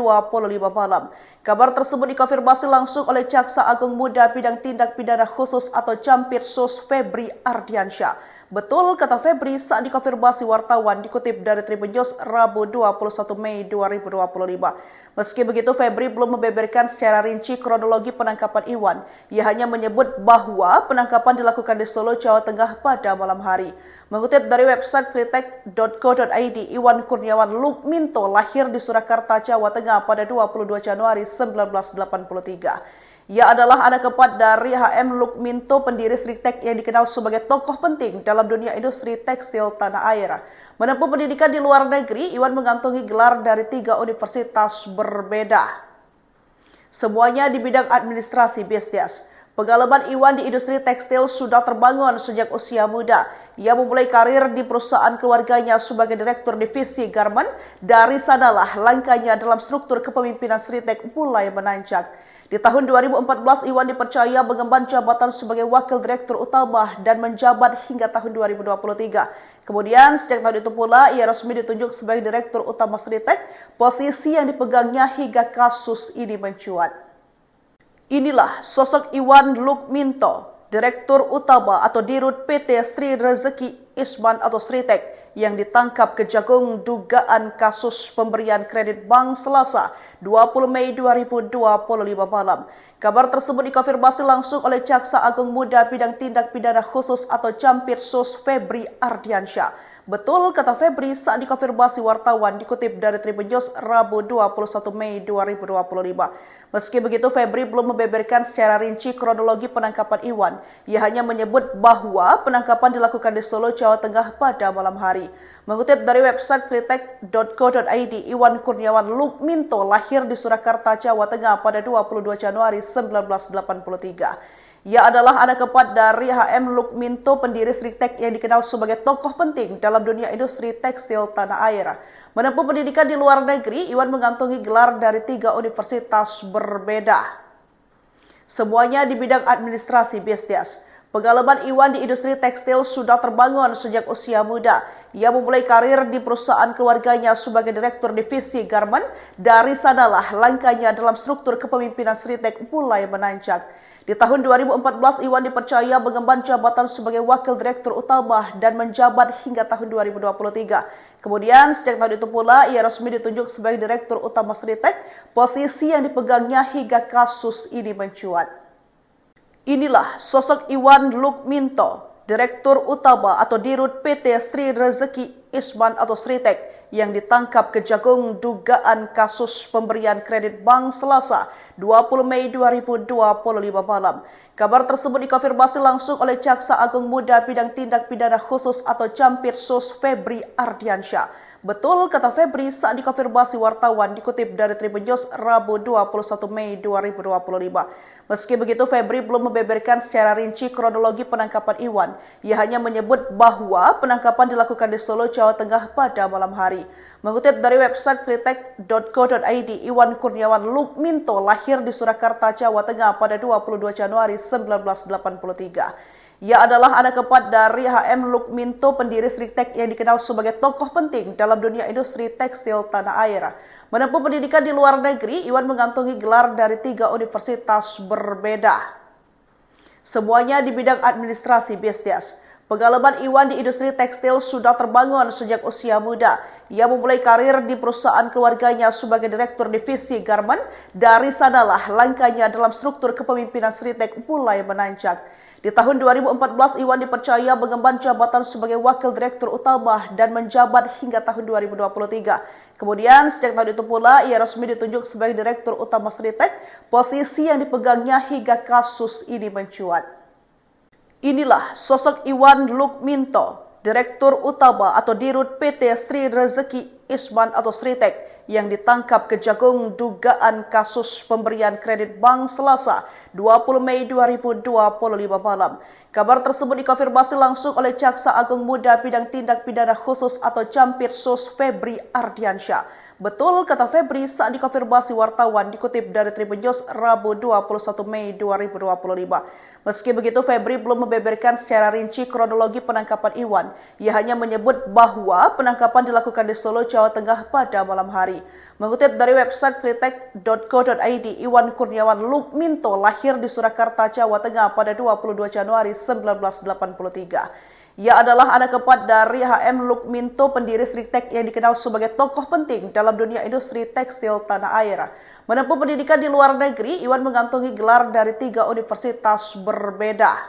malam. Kabar tersebut dikonfirmasi langsung oleh Jaksa Agung Muda Bidang Tindak Pidana Khusus atau Jampitsus Febri Ardiansyah. Betul, kata Febri saat dikonfirmasi wartawan dikutip dari Tribun News Rabu 21 Mei 2025. Meski begitu, Febri belum membeberkan secara rinci kronologi penangkapan Iwan. Ia hanya menyebut bahwa penangkapan dilakukan di Solo, Jawa Tengah pada malam hari. Mengutip dari website sritek.co.id, Iwan Kurniawan Lukminto lahir di Surakarta, Jawa Tengah pada 22 Januari 1983. Ia adalah anak keempat dari HM Lukminto, pendiri Sritek yang dikenal sebagai tokoh penting dalam dunia industri tekstil tanah air. Menempuh pendidikan di luar negeri, Iwan mengantongi gelar dari 3 universitas berbeda. Semuanya di bidang administrasi bisnis. Pengalaman Iwan di industri tekstil sudah terbangun sejak usia muda. Ia memulai karir di perusahaan keluarganya sebagai Direktur Divisi Garmen. Dari sanalah langkahnya dalam struktur kepemimpinan Sritek mulai menanjak. Di tahun 2014, Iwan dipercaya mengemban jabatan sebagai Wakil Direktur Utama dan menjabat hingga tahun 2023. Kemudian, sejak tahun itu pula, ia resmi ditunjuk sebagai Direktur Utama Sritek, posisi yang dipegangnya hingga kasus ini mencuat. Inilah sosok Iwan Lukminto, Direktur Utama atau Dirut PT Sri Rezeki Isman atau Sritek yang ditangkap Kejagung dugaan kasus pemberian kredit bank Selasa 20 Mei 2025 malam. Kabar tersebut dikonfirmasi langsung oleh Jaksa Agung Muda Bidang Tindak Pidana Khusus atau Jampitsus Febri Ardiansyah. Betul kata Febri saat dikonfirmasi wartawan dikutip dari Tribun News Rabu 21 Mei 2025. Meski begitu, Febri belum membeberkan secara rinci kronologi penangkapan Iwan. Ia hanya menyebut bahwa penangkapan dilakukan di Solo, Jawa Tengah pada malam hari. Mengutip dari website sritek.co.id, Iwan Kurniawan Lukminto lahir di Surakarta, Jawa Tengah pada 22 Januari 1983. Ia adalah anak keempat dari HM Lukminto, pendiri Sritek yang dikenal sebagai tokoh penting dalam dunia industri tekstil tanah air. Menempuh pendidikan di luar negeri, Iwan mengantongi gelar dari 3 universitas berbeda. Semuanya di bidang administrasi bisnis. Pengalaman Iwan di industri tekstil sudah terbangun sejak usia muda. Ia memulai karir di perusahaan keluarganya sebagai Direktur Divisi Garmen. Dari sanalah langkahnya dalam struktur kepemimpinan Sritek mulai menanjak. Di tahun 2014, Iwan dipercaya mengemban jabatan sebagai Wakil Direktur Utama dan menjabat hingga tahun 2023. Kemudian, sejak tahun itu pula, ia resmi ditunjuk sebagai Direktur Utama Sritek, posisi yang dipegangnya hingga kasus ini mencuat. Inilah sosok Iwan Lukminto, Direktur Utama atau Dirut PT Sri Rezeki Isman atau Sritek, yang ditangkap Kejagung dugaan kasus pemberian kredit bank Selasa 20 Mei 2025 malam. Kabar tersebut dikonfirmasi langsung oleh Jaksa Agung Muda Bidang Tindak Pidana Khusus atau Jampitsus Febri Ardiansyah. Betul kata Febri saat dikonfirmasi wartawan dikutip dari Tribun News Rabu 21 Mei 2025. Meski begitu, Febri belum membeberkan secara rinci kronologi penangkapan Iwan. Ia hanya menyebut bahwa penangkapan dilakukan di Solo, Jawa Tengah pada malam hari. Mengutip dari website sritek.co.id, Iwan Kurniawan Lukminto lahir di Surakarta, Jawa Tengah pada 22 Januari 1983. Ia adalah anak keempat dari HM Lukminto, pendiri Sritek yang dikenal sebagai tokoh penting dalam dunia industri tekstil tanah air. Menempuh pendidikan di luar negeri, Iwan mengantongi gelar dari 3 universitas berbeda. Semuanya di bidang administrasi bisnis. Pengalaman Iwan di industri tekstil sudah terbangun sejak usia muda. Ia memulai karir di perusahaan keluarganya sebagai Direktur Divisi Garmen. Dari sanalah langkahnya dalam struktur kepemimpinan Sritek mulai menanjak. Di tahun 2014, Iwan dipercaya mengemban jabatan sebagai Wakil Direktur Utama dan menjabat hingga tahun 2023. Kemudian, sejak tahun itu pula, ia resmi ditunjuk sebagai Direktur Utama Sritek, posisi yang dipegangnya hingga kasus ini mencuat. Inilah sosok Iwan Lukminto, Direktur Utama atau Dirut PT Sri Rezeki Isman atau Sritek, yang ditangkap Kejagung dugaan kasus pemberian kredit bank Selasa 20 Mei 2025 malam. Kabar tersebut dikonfirmasi langsung oleh Jaksa Agung Muda Bidang Tindak Pidana Khusus atau Jampitsus Febri Ardiansyah. Betul kata Febri saat dikonfirmasi wartawan dikutip dari Tribun News Rabu 21 Mei 2025. Meski begitu, Febri belum membeberkan secara rinci kronologi penangkapan Iwan. Ia hanya menyebut bahwa penangkapan dilakukan di Solo, Jawa Tengah pada malam hari. Mengutip dari website sritek.co.id, Iwan Kurniawan Lukminto lahir di Surakarta, Jawa Tengah pada 22 Januari 1983. Ia adalah anak keempat dari HM Lukminto, pendiri Sritek yang dikenal sebagai tokoh penting dalam dunia industri tekstil tanah air. Menempuh pendidikan di luar negeri, Iwan mengantongi gelar dari 3 universitas berbeda.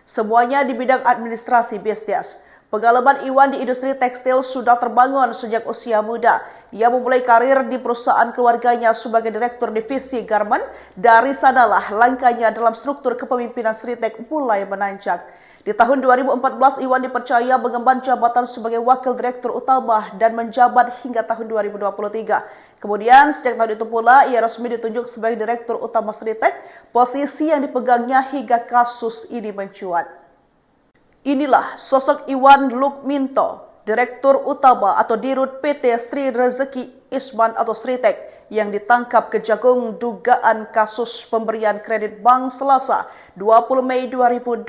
Semuanya di bidang administrasi bisnis. Pengalaman Iwan di industri tekstil sudah terbangun sejak usia muda. Ia memulai karir di perusahaan keluarganya sebagai Direktur Divisi Garmen. Dari sanalah langkahnya dalam struktur kepemimpinan Sritek mulai menanjak. Di tahun 2014, Iwan dipercaya mengemban jabatan sebagai Wakil Direktur Utama dan menjabat hingga tahun 2023. Kemudian, sejak tahun itu pula, ia resmi ditunjuk sebagai Direktur Utama Sritek, posisi yang dipegangnya hingga kasus ini mencuat. Inilah sosok Iwan Lukminto, Direktur Utama atau Dirut PT Sri Rezeki Isman atau Sritek yang ditangkap Kejagung dugaan kasus pemberian kredit bank Selasa 20 Mei 2025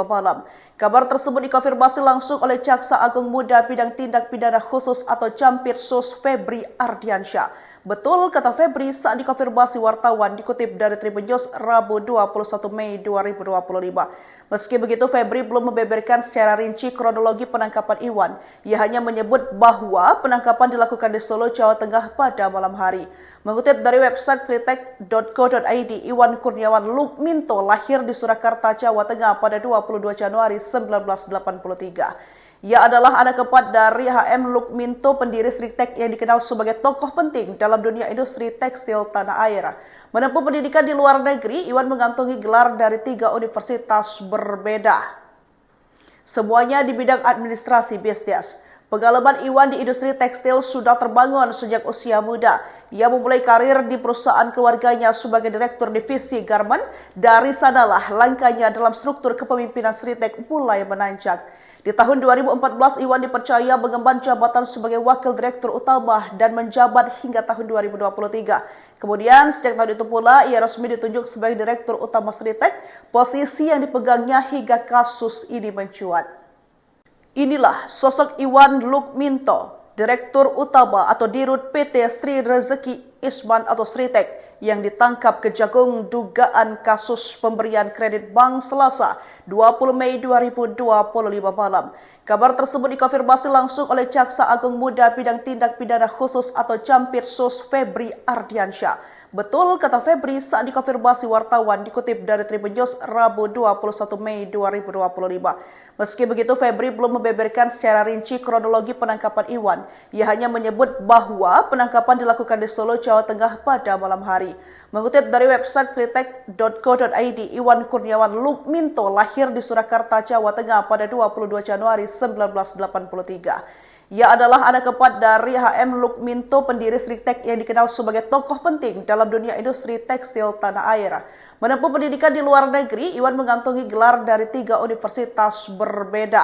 malam. Kabar tersebut dikonfirmasi langsung oleh Jaksa Agung Muda Bidang Tindak Pidana Khusus atau Campirsus Febri Ardiansyah. Betul, kata Febri saat dikonfirmasi wartawan dikutip dari Tribun News Rabu 21 Mei 2025. Meski begitu, Febri belum membeberkan secara rinci kronologi penangkapan Iwan. Ia hanya menyebut bahwa penangkapan dilakukan di Solo, Jawa Tengah pada malam hari. Mengutip dari website sritek.co.id, Iwan Kurniawan Lukminto lahir di Surakarta, Jawa Tengah pada 22 Januari 1983. Ia adalah anak keempat dari HM Lukminto, pendiri Sritek yang dikenal sebagai tokoh penting dalam dunia industri tekstil tanah air. Menempuh pendidikan di luar negeri, Iwan mengantongi gelar dari 3 universitas berbeda. Semuanya di bidang administrasi bisnis. Pengalaman Iwan di industri tekstil sudah terbangun sejak usia muda. Ia memulai karir di perusahaan keluarganya sebagai direktur divisi garment. Dari sanalah langkahnya dalam struktur kepemimpinan Sritek mulai menanjak. Di tahun 2014, Iwan dipercaya mengemban jabatan sebagai Wakil Direktur Utama dan menjabat hingga tahun 2023. Kemudian, sejak tahun itu pula, ia resmi ditunjuk sebagai Direktur Utama Sritek, posisi yang dipegangnya hingga kasus ini mencuat. Inilah sosok Iwan Lukminto, Direktur Utama atau Dirut PT Sri Rezeki Isman atau Sritek, yang ditangkap Kejagung dugaan kasus pemberian kredit bank Selasa 20 Mei 2025 malam. Kabar tersebut dikonfirmasi langsung oleh Jaksa Agung Muda Bidang Tindak Pidana Khusus atau Campirsus Febri Ardiansyah. Betul, kata Febri saat dikonfirmasi wartawan dikutip dari Tribun News Rabu 21 Mei 2025. Meski begitu, Febri belum membeberkan secara rinci kronologi penangkapan Iwan. Ia hanya menyebut bahwa penangkapan dilakukan di Solo, Jawa Tengah pada malam hari. Mengutip dari website sritek.co.id, Iwan Kurniawan Lukminto lahir di Surakarta, Jawa Tengah pada 22 Januari 1983. Ia adalah anak keempat dari HM Lukminto, pendiri Sritek yang dikenal sebagai tokoh penting dalam dunia industri tekstil tanah air. Menempuh pendidikan di luar negeri, Iwan mengantongi gelar dari 3 universitas berbeda.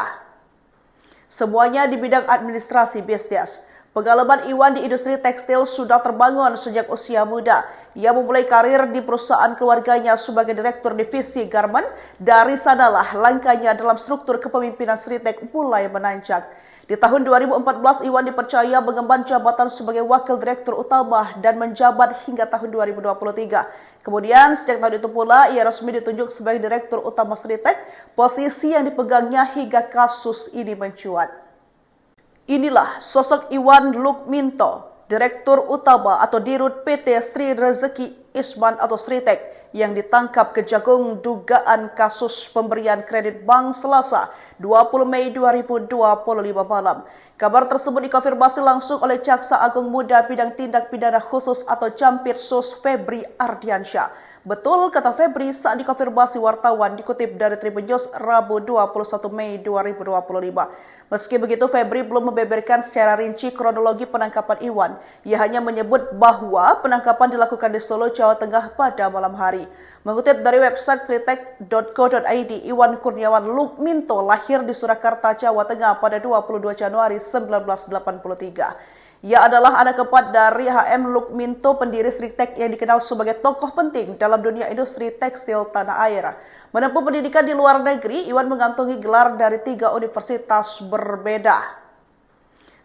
Semuanya di bidang administrasi bisnis. Pengalaman Iwan di industri tekstil sudah terbangun sejak usia muda. Ia memulai karir di perusahaan keluarganya sebagai direktur divisi garment. Dari sanalah langkahnya dalam struktur kepemimpinan Sritek mulai menanjak. Di tahun 2014, Iwan dipercaya mengemban jabatan sebagai Wakil Direktur Utama dan menjabat hingga tahun 2023. Kemudian, sejak tahun itu pula, ia resmi ditunjuk sebagai Direktur Utama Sritek, posisi yang dipegangnya hingga kasus ini mencuat. Inilah sosok Iwan Lukminto, Direktur Utama atau Dirut PT Sri Rezeki Isman atau Sritek, yang ditangkap Kejagung dugaan kasus pemberian kredit bank Selasa 20 Mei 2025 malam. Kabar tersebut dikonfirmasi langsung oleh Jaksa Agung Muda Bidang Tindak Pidana Khusus atau Campirsus Febri Ardiansyah. Betul, kata Febri saat dikonfirmasi wartawan dikutip dari Tribun News Rabu 21 Mei 2025. Meski begitu, Febri belum membeberkan secara rinci kronologi penangkapan Iwan. Ia hanya menyebut bahwa penangkapan dilakukan di Solo, Jawa Tengah pada malam hari. Mengutip dari website sritek.co.id, Iwan Kurniawan Lukminto lahir di Surakarta, Jawa Tengah pada 22 Januari 1983. Ia adalah anak keempat dari HM Lukminto, pendiri Sritek yang dikenal sebagai tokoh penting dalam dunia industri tekstil tanah air. Menempuh pendidikan di luar negeri, Iwan mengantongi gelar dari 3 universitas berbeda.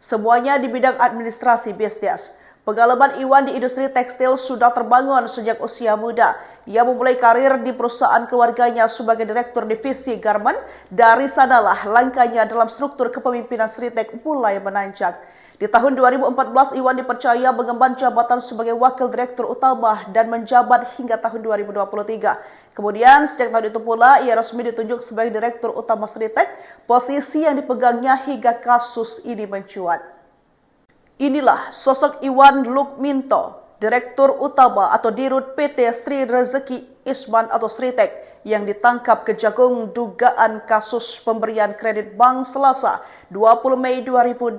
Semuanya di bidang administrasi bisnis. Pengalaman Iwan di industri tekstil sudah terbangun sejak usia muda. Ia memulai karir di perusahaan keluarganya sebagai direktur divisi garment. Dari sanalah langkahnya dalam struktur kepemimpinan Sritek mulai menanjak. Di tahun 2014, Iwan dipercaya mengemban jabatan sebagai Wakil Direktur Utama dan menjabat hingga tahun 2023. Kemudian, sejak tahun itu pula, ia resmi ditunjuk sebagai Direktur Utama Sritek, posisi yang dipegangnya hingga kasus ini mencuat. Inilah sosok Iwan Lukminto, Direktur Utama atau Dirut PT Sri Rezeki Isman atau Sritek, yang ditangkap Kejagung dugaan kasus pemberian kredit bank Selasa 20 Mei 2025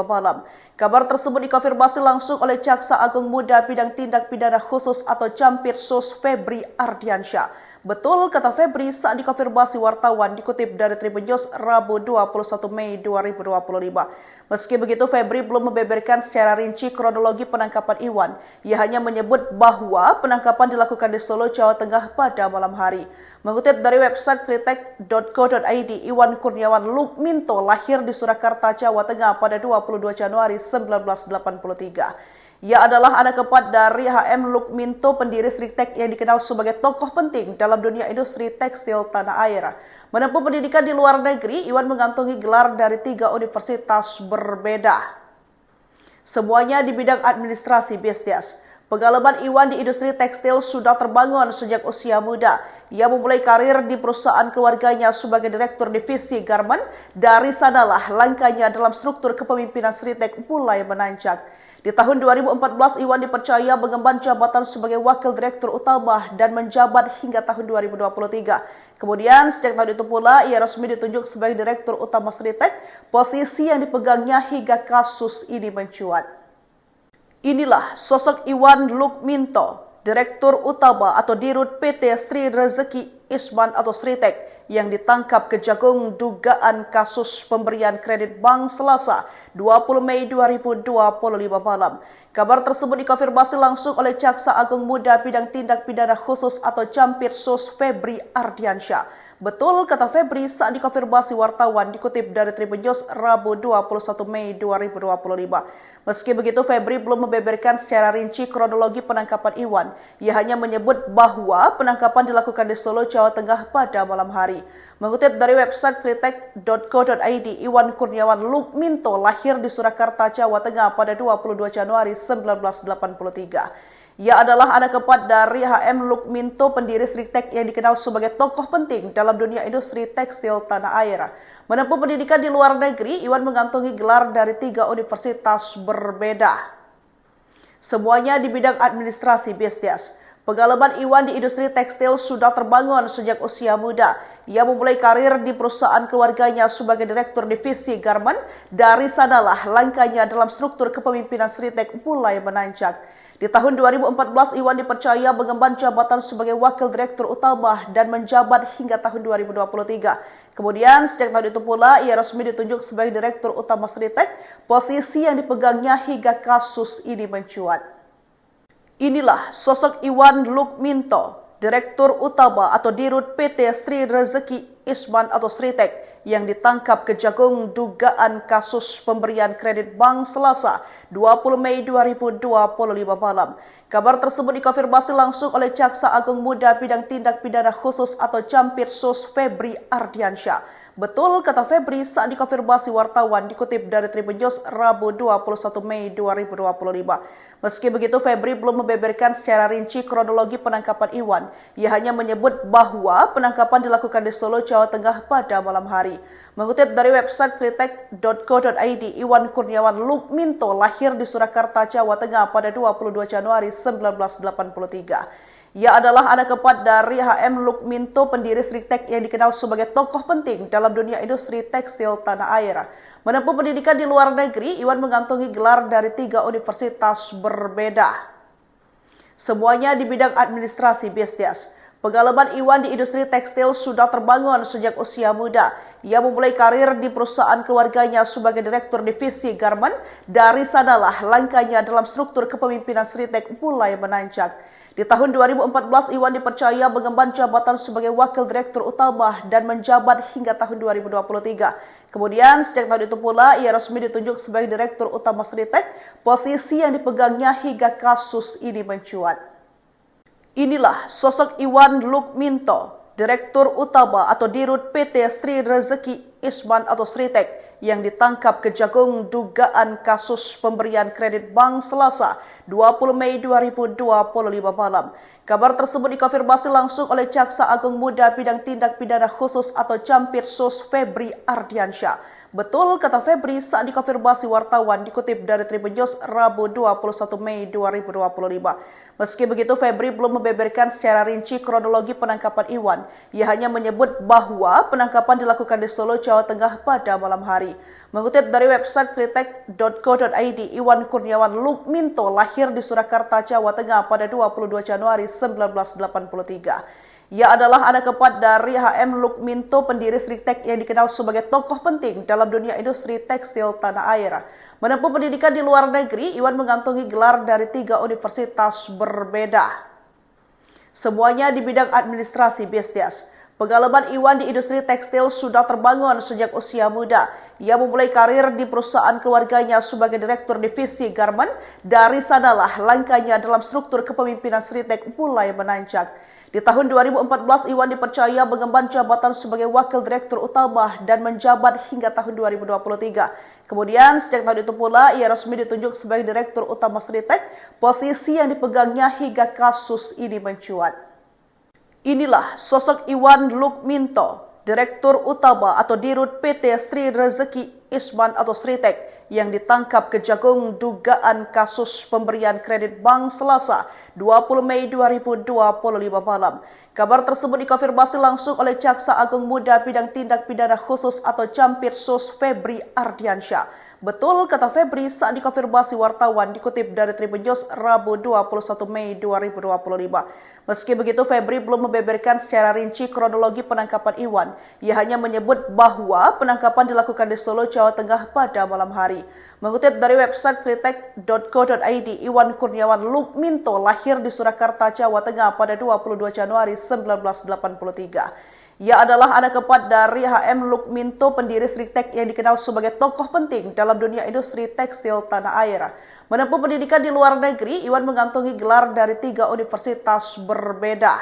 malam. Kabar tersebut dikonfirmasi langsung oleh Jaksa Agung Muda Bidang Tindak Pidana Khusus atau Campirsus Febri Ardiansyah. Betul, kata Febri saat dikonfirmasi wartawan dikutip dari Tribun News Rabu 21 Mei 2025. Meski begitu, Febri belum membeberkan secara rinci kronologi penangkapan Iwan. Ia hanya menyebut bahwa penangkapan dilakukan di Solo, Jawa Tengah pada malam hari. Mengutip dari website sritek.co.id, Iwan Kurniawan Lukminto lahir di Surakarta, Jawa Tengah pada 22 Januari 1983. Ia adalah anak keempat dari HM Lukminto, pendiri Sritek yang dikenal sebagai tokoh penting dalam dunia industri tekstil tanah air. Menempuh pendidikan di luar negeri, Iwan mengantongi gelar dari 3 universitas berbeda. Semuanya di bidang administrasi bisnis. Pengalaman Iwan di industri tekstil sudah terbangun sejak usia muda. Ia memulai karir di perusahaan keluarganya sebagai direktur divisi garment. Dari sanalah langkahnya dalam struktur kepemimpinan Sritek mulai menanjak. Di tahun 2014, Iwan dipercaya mengemban jabatan sebagai wakil direktur utama dan menjabat hingga tahun 2023. Kemudian, sejak tahun itu pula, ia resmi ditunjuk sebagai direktur utama Sritek, posisi yang dipegangnya hingga kasus ini mencuat. Inilah sosok Iwan Lukminto, direktur utama atau dirut PT Sri Rezeki Isman atau Sritek, yang ditangkap Kejagung dugaan kasus pemberian kredit bank Selasa 20 Mei 2025 malam. Kabar tersebut dikonfirmasi langsung oleh Jaksa Agung Muda Bidang Tindak Pidana Khusus atau Campirsus Febri Ardiansyah. Betul, kata Febri saat dikonfirmasi wartawan dikutip dari Tribun News Rabu 21 Mei 2025. Meski begitu, Febri belum membeberkan secara rinci kronologi penangkapan Iwan. Ia hanya menyebut bahwa penangkapan dilakukan di Solo, Jawa Tengah pada malam hari. Mengutip dari website sritek.co.id, Iwan Kurniawan Lukminto lahir di Surakarta, Jawa Tengah pada 22 Januari 1983. Ia adalah anak keempat dari HM Lukminto, pendiri Sritek yang dikenal sebagai tokoh penting dalam dunia industri tekstil tanah air. Menempuh pendidikan di luar negeri, Iwan mengantongi gelar dari 3 universitas berbeda. Semuanya di bidang administrasi bisnis. Pengalaman Iwan di industri tekstil sudah terbangun sejak usia muda. Ia memulai karir di perusahaan keluarganya sebagai direktur divisi garment. Dari sanalah langkahnya dalam struktur kepemimpinan Sritek mulai menanjak. Di tahun 2014, Iwan dipercaya mengemban jabatan sebagai wakil direktur utama dan menjabat hingga tahun 2023. Kemudian, sejak tahun itu pula, ia resmi ditunjuk sebagai direktur utama Sritek, posisi yang dipegangnya hingga kasus ini mencuat. Inilah sosok Iwan Lukminto, direktur utama atau dirut PT Sri Rezeki Isman atau Sritek, yang ditangkap Kejagung dugaan kasus pemberian kredit bank Selasa 20 Mei 2025 malam. Kabar tersebut dikonfirmasi langsung oleh Jaksa Agung Muda Bidang Tindak Pidana Khusus atau Campirsus Febri Ardiansyah. Betul, kata Febri saat dikonfirmasi wartawan dikutip dari Tribun News Rabu 21 Mei 2025. Meski begitu, Febri belum membeberkan secara rinci kronologi penangkapan Iwan. Ia hanya menyebut bahwa penangkapan dilakukan di Solo, Jawa Tengah pada malam hari. Mengutip dari website sritek.co.id, Iwan Kurniawan Lukminto lahir di Surakarta, Jawa Tengah pada 22 Januari 1983. Ia adalah anak keempat dari HM Lukminto, pendiri Sritek yang dikenal sebagai tokoh penting dalam dunia industri tekstil tanah air. Menempuh pendidikan di luar negeri, Iwan mengantongi gelar dari 3 universitas berbeda. Semuanya di bidang administrasi bisnis. Pengalaman Iwan di industri tekstil sudah terbangun sejak usia muda. Ia memulai karir di perusahaan keluarganya sebagai direktur divisi garment. Dari sanalah langkahnya dalam struktur kepemimpinan Sritek mulai menanjak. Di tahun 2014, Iwan dipercaya mengemban jabatan sebagai wakil direktur utama dan menjabat hingga tahun 2023. Kemudian, sejak tahun itu pula, ia resmi ditunjuk sebagai direktur utama Sritek, posisi yang dipegangnya hingga kasus ini mencuat. Inilah sosok Iwan Lukminto, direktur utama atau dirut PT Sri Rezeki Isman atau Sritek, yang ditangkap Kejagung dugaan kasus pemberian kredit bank Selasa 20 Mei 2025 malam. Kabar tersebut dikonfirmasi langsung oleh Jaksa Agung Muda Bidang Tindak Pidana Khusus atau Campirsus Febri Ardiansyah. Betul, kata Febri saat dikonfirmasi wartawan dikutip dari Tribun News Rabu 21 Mei 2025. Meski begitu, Febri belum membeberkan secara rinci kronologi penangkapan Iwan. Ia hanya menyebut bahwa penangkapan dilakukan di Solo, Jawa Tengah pada malam hari. Mengutip dari website sritek.co.id, Iwan Kurniawan Lukminto lahir di Surakarta, Jawa Tengah pada 22 Januari 1983. Ia adalah anak keempat dari HM Lukminto, pendiri Sritek yang dikenal sebagai tokoh penting dalam dunia industri tekstil tanah air. Menempuh pendidikan di luar negeri, Iwan mengantongi gelar dari 3 universitas berbeda. Semuanya di bidang administrasi bisnis. Pengalaman Iwan di industri tekstil sudah terbangun sejak usia muda. Ia memulai karir di perusahaan keluarganya sebagai direktur divisi garmen. Dari sanalah langkahnya dalam struktur kepemimpinan Sritek mulai menanjak. Di tahun 2014, Iwan dipercaya mengemban jabatan sebagai wakil direktur utama dan menjabat hingga tahun 2023. Kemudian, sejak tahun itu pula, ia resmi ditunjuk sebagai direktur utama Sritek, posisi yang dipegangnya hingga kasus ini mencuat. Inilah sosok Iwan Lukminto, direktur utama atau dirut PT Sri Rezeki Isman atau Sritek, yang ditangkap Kejagung dugaan kasus pemberian kredit bank Selasa 20 Mei 2025 malam. Kabar tersebut dikonfirmasi langsung oleh Jaksa Agung Muda Bidang Tindak Pidana Khusus atau Jampitsus Febri Ardiansyah. Betul, kata Febri saat dikonfirmasi wartawan, dikutip dari Tribun News Rabu 21 Mei 2025. Meski begitu, Febri belum membeberkan secara rinci kronologi penangkapan Iwan. Ia hanya menyebut bahwa penangkapan dilakukan di Solo, Jawa Tengah pada malam hari. Mengutip dari website sritek.co.id, Iwan Kurniawan Lukminto lahir di Surakarta, Jawa Tengah pada 22 Januari 1983. Ia adalah anak keempat dari HM Lukminto, pendiri Sritek yang dikenal sebagai tokoh penting dalam dunia industri tekstil tanah air. Menempuh pendidikan di luar negeri, Iwan mengantongi gelar dari 3 universitas berbeda.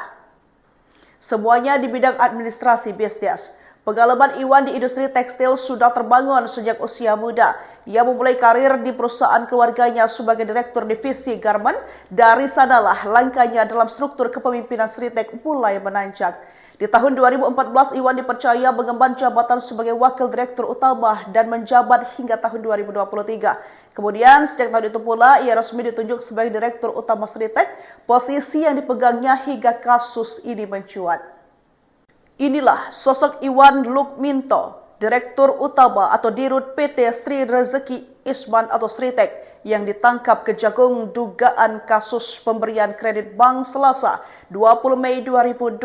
Semuanya di bidang administrasi bisnis. Pengalaman Iwan di industri tekstil sudah terbangun sejak usia muda. Ia memulai karir di perusahaan keluarganya sebagai direktur divisi garmen. Dari sanalah langkahnya dalam struktur kepemimpinan Sritek mulai menanjak. Di tahun 2014, Iwan dipercaya mengemban jabatan sebagai wakil direktur utama dan menjabat hingga tahun 2023. Kemudian, sejak tahun itu pula, ia resmi ditunjuk sebagai direktur utama Sritek, posisi yang dipegangnya hingga kasus ini mencuat. Inilah sosok Iwan Lukminto, direktur utama atau dirut PT Sri Rezeki Isman atau Sritek, yang ditangkap Kejagung dugaan kasus pemberian kredit bank Selasa 20 Mei 2025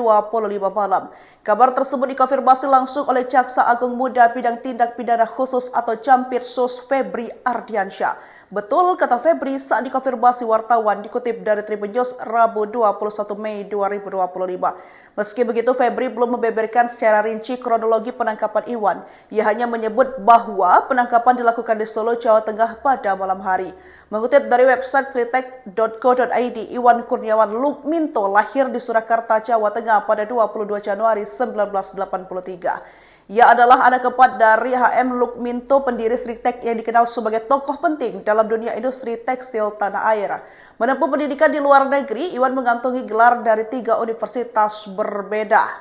malam. Kabar tersebut dikonfirmasi langsung oleh Jaksa Agung Muda Bidang Tindak Pidana Khusus atau Jampitsus Febri Ardiansyah. Betul, kata Febri saat dikonfirmasi wartawan, dikutip dari Tribun News Rabu 21 Mei 2025. Meski begitu, Febri belum membeberkan secara rinci kronologi penangkapan Iwan. Ia hanya menyebut bahwa penangkapan dilakukan di Solo, Jawa Tengah pada malam hari. Mengutip dari website sritek.co.id, Iwan Kurniawan Lukminto lahir di Surakarta, Jawa Tengah pada 22 Januari 1983. Ia adalah anak keempat dari HM Lukminto, pendiri Sritek yang dikenal sebagai tokoh penting dalam dunia industri tekstil tanah air. Menempuh pendidikan di luar negeri, Iwan mengantongi gelar dari 3 universitas berbeda.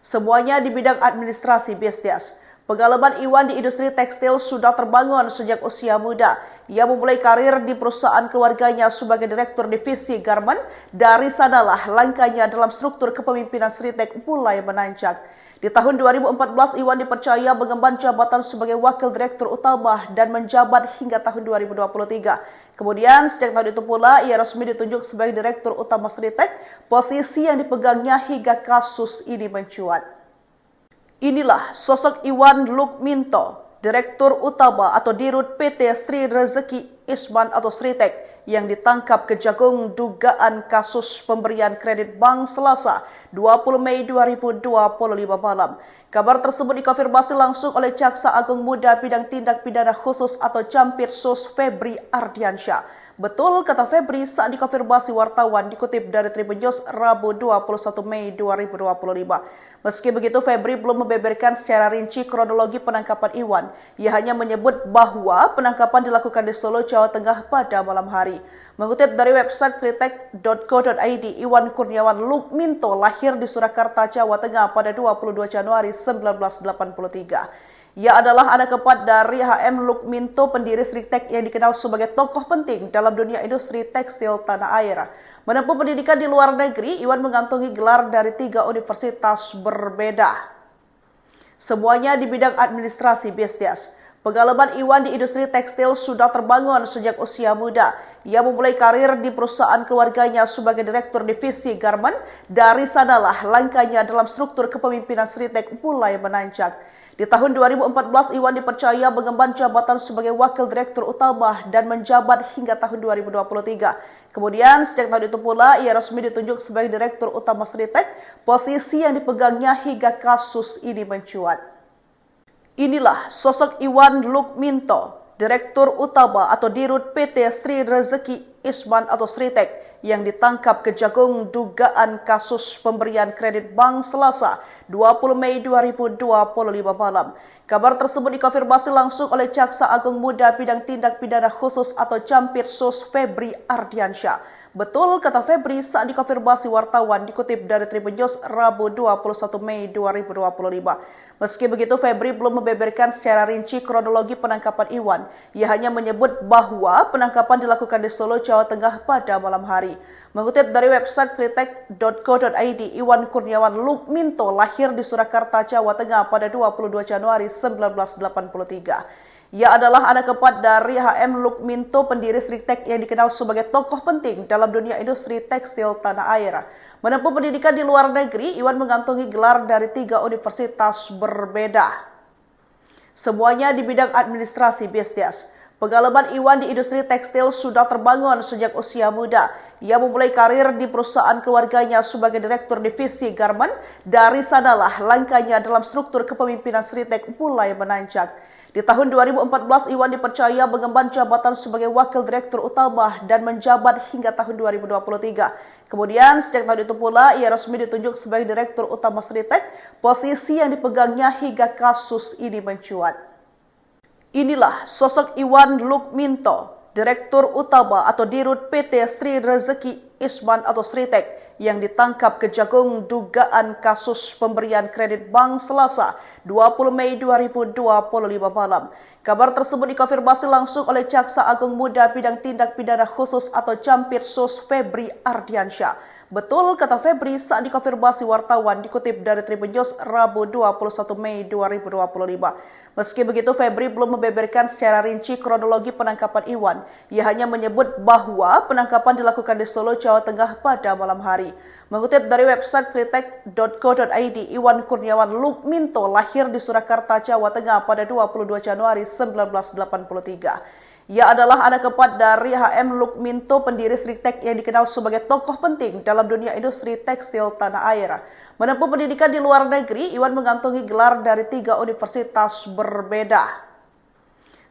Semuanya di bidang administrasi bisnis. Pengalaman Iwan di industri tekstil sudah terbangun sejak usia muda. Ia memulai karir di perusahaan keluarganya sebagai direktur divisi garmen. Dari sanalah langkahnya dalam struktur kepemimpinan Sritek mulai menanjak. Di tahun 2014, Iwan dipercaya mengemban jabatan sebagai wakil direktur utama dan menjabat hingga tahun 2023. Kemudian, sejak tahun itu pula, ia resmi ditunjuk sebagai direktur utama Sritek, posisi yang dipegangnya hingga kasus ini mencuat. Inilah sosok Iwan Lukminto, direktur utama atau dirut PT Sri Rezeki Isman atau Sritek, yang ditangkap Kejagung dugaan kasus pemberian kredit bank Selasa 20 Mei 2025 malam. Kabar tersebut dikonfirmasi langsung oleh Jaksa Agung Muda Bidang Tindak Pidana Khusus atau Jampitsus Febri Ardiansyah. Betul, kata Febri saat dikonfirmasi wartawan, dikutip dari Tribun News Rabu 21 Mei 2025. Meski begitu, Febri belum membeberkan secara rinci kronologi penangkapan Iwan. Ia hanya menyebut bahwa penangkapan dilakukan di Solo, Jawa Tengah pada malam hari. Mengutip dari website sritek.co.id, Iwan Kurniawan Lukminto lahir di Surakarta, Jawa Tengah pada 22 Januari 1983. Ia adalah anak keempat dari HM Lukminto, pendiri Sritek yang dikenal sebagai tokoh penting dalam dunia industri tekstil tanah air. Menempuh pendidikan di luar negeri, Iwan mengantongi gelar dari 3 universitas berbeda. Semuanya di bidang administrasi bisnis. Pengalaman Iwan di industri tekstil sudah terbangun sejak usia muda. Ia memulai karir di perusahaan keluarganya sebagai direktur divisi garmen. Dari sanalah langkahnya dalam struktur kepemimpinan Sritek mulai menanjak. Di tahun 2014, Iwan dipercaya mengemban jabatan sebagai wakil direktur utama dan menjabat hingga tahun 2023. Kemudian, sejak tahun itu pula, ia resmi ditunjuk sebagai direktur utama Sritek, posisi yang dipegangnya hingga kasus ini mencuat. Inilah sosok Iwan Lukminto, Direktur Utama atau Dirut PT Sri Rezeki Isman atau Sritek yang ditangkap Kejagung dugaan kasus pemberian kredit bank Selasa 20 Mei 2025 malam. Kabar tersebut dikonfirmasi langsung oleh Jaksa Agung Muda Bidang Tindak Pidana Khusus atau Jampitsus Febri Ardiansyah. Betul kata Febri saat dikonfirmasi wartawan dikutip dari Tribun News Rabu 21 Mei 2025. Meski begitu, Febri belum membeberkan secara rinci kronologi penangkapan Iwan. Ia hanya menyebut bahwa penangkapan dilakukan di Solo, Jawa Tengah pada malam hari. Mengutip dari website sritek.co.id, Iwan Kurniawan Lukminto lahir di Surakarta, Jawa Tengah pada 22 Januari 1983. Ia adalah anak keempat dari HM Lukminto, pendiri Sritek yang dikenal sebagai tokoh penting dalam dunia industri tekstil tanah air. Menempuh pendidikan di luar negeri, Iwan mengantongi gelar dari 3 universitas berbeda. Semuanya di bidang administrasi bisnis. Pengalaman Iwan di industri tekstil sudah terbangun sejak usia muda. Ia memulai karir di perusahaan keluarganya sebagai direktur divisi garmen. Dari sanalah langkahnya dalam struktur kepemimpinan Sritek mulai menanjak. Di tahun 2014, Iwan dipercaya mengemban jabatan sebagai wakil direktur utama dan menjabat hingga tahun 2023. Kemudian, sejak tahun itu pula, ia resmi ditunjuk sebagai direktur utama Sritek, posisi yang dipegangnya hingga kasus ini mencuat. Inilah sosok Iwan Lukminto, Direktur Utama atau Dirut PT Sri Rezeki Isman atau Sritek, yang ditangkap Kejagung dugaan kasus pemberian kredit bank Selasa 20 Mei 2025 malam. Kabar tersebut dikonfirmasi langsung oleh Jaksa Agung Muda Bidang Tindak Pidana Khusus atau Jampitsus Febri Ardiansyah. Betul kata Febri saat dikonfirmasi wartawan dikutip dari Tribun News Rabu 21 Mei 2025. Meski begitu, Febri belum membeberkan secara rinci kronologi penangkapan Iwan. Ia hanya menyebut bahwa penangkapan dilakukan di Solo, Jawa Tengah pada malam hari. Mengutip dari website sritek.co.id, Iwan Kurniawan Lukminto lahir di Surakarta, Jawa Tengah pada 22 Januari 1983. Ia adalah anak keempat dari HM Lukminto, pendiri Sritek yang dikenal sebagai tokoh penting dalam dunia industri tekstil tanah air. Menempuh pendidikan di luar negeri, Iwan mengantongi gelar dari 3 universitas berbeda.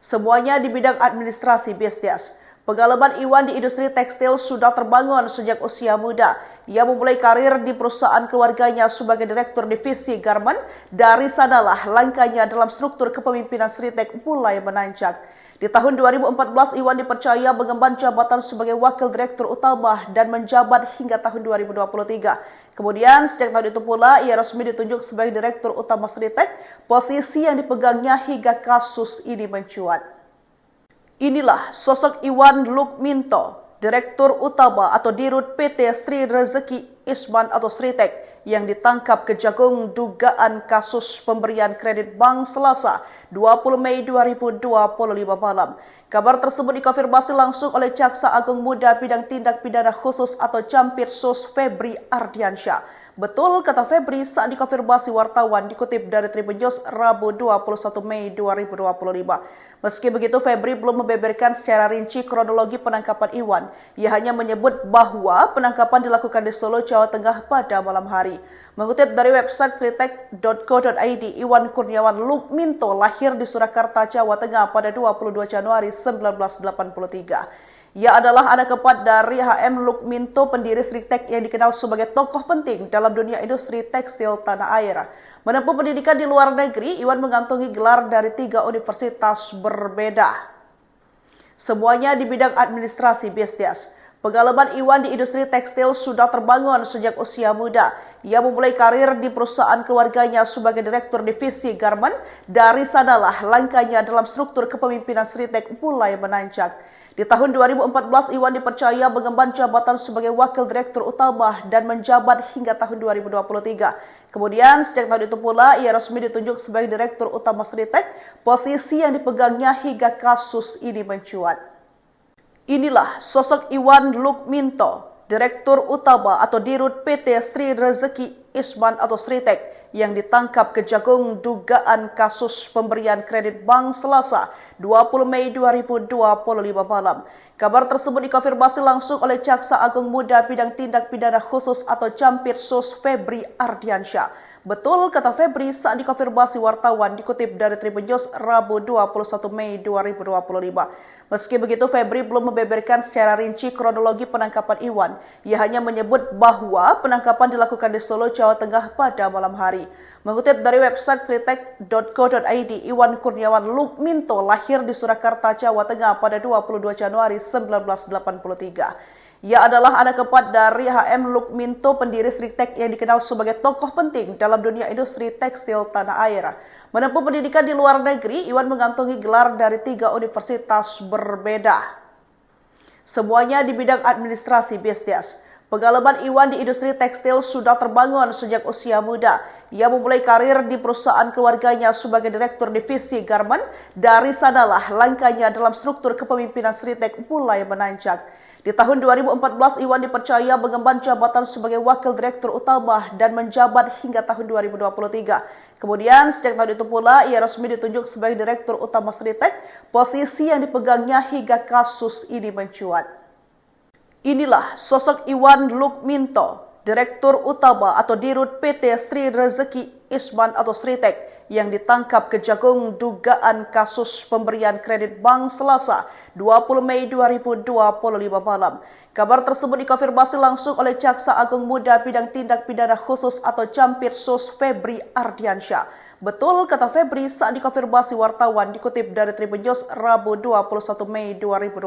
Semuanya di bidang administrasi bisnis. Pengalaman Iwan di industri tekstil sudah terbangun sejak usia muda. Ia memulai karir di perusahaan keluarganya sebagai direktur divisi garmen. Dari sanalah langkahnya dalam struktur kepemimpinan Sritek mulai menanjak. Di tahun 2014, Iwan dipercaya mengemban jabatan sebagai wakil direktur utama dan menjabat hingga tahun 2023. Kemudian, sejak tahun itu pula, ia resmi ditunjuk sebagai direktur utama Sritek, posisi yang dipegangnya hingga kasus ini mencuat. Inilah sosok Iwan Lukminto, Direktur Utama atau Dirut PT Sri Rezeki Isman atau Sritek, yang ditangkap Kejagung dugaan kasus pemberian kredit bank Selasa 20 Mei 2025 malam. Kabar tersebut dikonfirmasi langsung oleh Jaksa Agung Muda Bidang Tindak Pidana Khusus atau Jampitsus Febri Ardiansyah. Betul kata Febri saat dikonfirmasi wartawan dikutip dari Tribun News Rabu 21 Mei 2025. Meski begitu, Febri belum membeberkan secara rinci kronologi penangkapan Iwan. Ia hanya menyebut bahwa penangkapan dilakukan di Solo, Jawa Tengah pada malam hari. Mengutip dari website sritek.co.id, Iwan Kurniawan Lukminto lahir di Surakarta, Jawa Tengah pada 22 Januari 1983. Ia adalah anak keempat dari HM Lukminto, pendiri Sritek yang dikenal sebagai tokoh penting dalam dunia industri tekstil tanah air. Menempuh pendidikan di luar negeri, Iwan mengantongi gelar dari 3 universitas berbeda. Semuanya di bidang administrasi bisnis. Pengalaman Iwan di industri tekstil sudah terbangun sejak usia muda. Ia memulai karir di perusahaan keluarganya sebagai direktur divisi garmen. Dari sanalah langkahnya dalam struktur kepemimpinan Sritek mulai menanjak. Di tahun 2014, Iwan dipercaya mengemban jabatan sebagai Wakil Direktur Utama dan menjabat hingga tahun 2023. Kemudian, sejak tahun itu pula, ia resmi ditunjuk sebagai Direktur Utama Sritek, posisi yang dipegangnya hingga kasus ini mencuat. Inilah sosok Iwan Lukminto, Direktur Utama atau Dirut PT Sri Rezeki Isman atau Sritek, yang ditangkap Kejagung dugaan kasus pemberian kredit bank Selasa 20 Mei 2025 malam. Kabar tersebut dikonfirmasi langsung oleh Jaksa Agung Muda Bidang Tindak Pidana Khusus atau Campirsus Febri Ardiansyah. Betul, kata Febri saat dikonfirmasi wartawan, dikutip dari Tribun News Rabu 21 Mei 2025. Meski begitu, Febri belum membeberkan secara rinci kronologi penangkapan Iwan. Ia hanya menyebut bahwa penangkapan dilakukan di Solo, Jawa Tengah pada malam hari. Mengutip dari website sritek.co.id, Iwan Kurniawan Lukminto lahir di Surakarta, Jawa Tengah pada 22 Januari 1983. Ia adalah anak keempat dari HM Lukminto, pendiri Sritek yang dikenal sebagai tokoh penting dalam dunia industri tekstil tanah air. Menempuh pendidikan di luar negeri, Iwan mengantongi gelar dari 3 universitas berbeda. Semuanya di bidang administrasi bisnis. Pengalaman Iwan di industri tekstil sudah terbangun sejak usia muda. Ia memulai karir di perusahaan keluarganya sebagai Direktur Divisi Garmen. Dari sanalah langkahnya dalam struktur kepemimpinan Sritek mulai menanjak. Di tahun 2014, Iwan dipercaya mengemban jabatan sebagai Wakil Direktur Utama dan menjabat hingga tahun 2023. Kemudian, sejak tahun itu pula, ia resmi ditunjuk sebagai Direktur Utama Sritek, posisi yang dipegangnya hingga kasus ini mencuat. Inilah sosok Iwan Lukminto, Direktur Utama atau Dirut PT Sri Rezeki Isman atau Sritek, yang ditangkap Kejagung dugaan kasus pemberian kredit bank Selasa 20 Mei 2025 malam. Kabar tersebut dikonfirmasi langsung oleh Jaksa Agung Muda Bidang Tindak Pidana Khusus atau Campirsus Febri Ardiansyah. Betul, kata Febri saat dikonfirmasi wartawan, dikutip dari Tribun News Rabu 21 Mei 2025.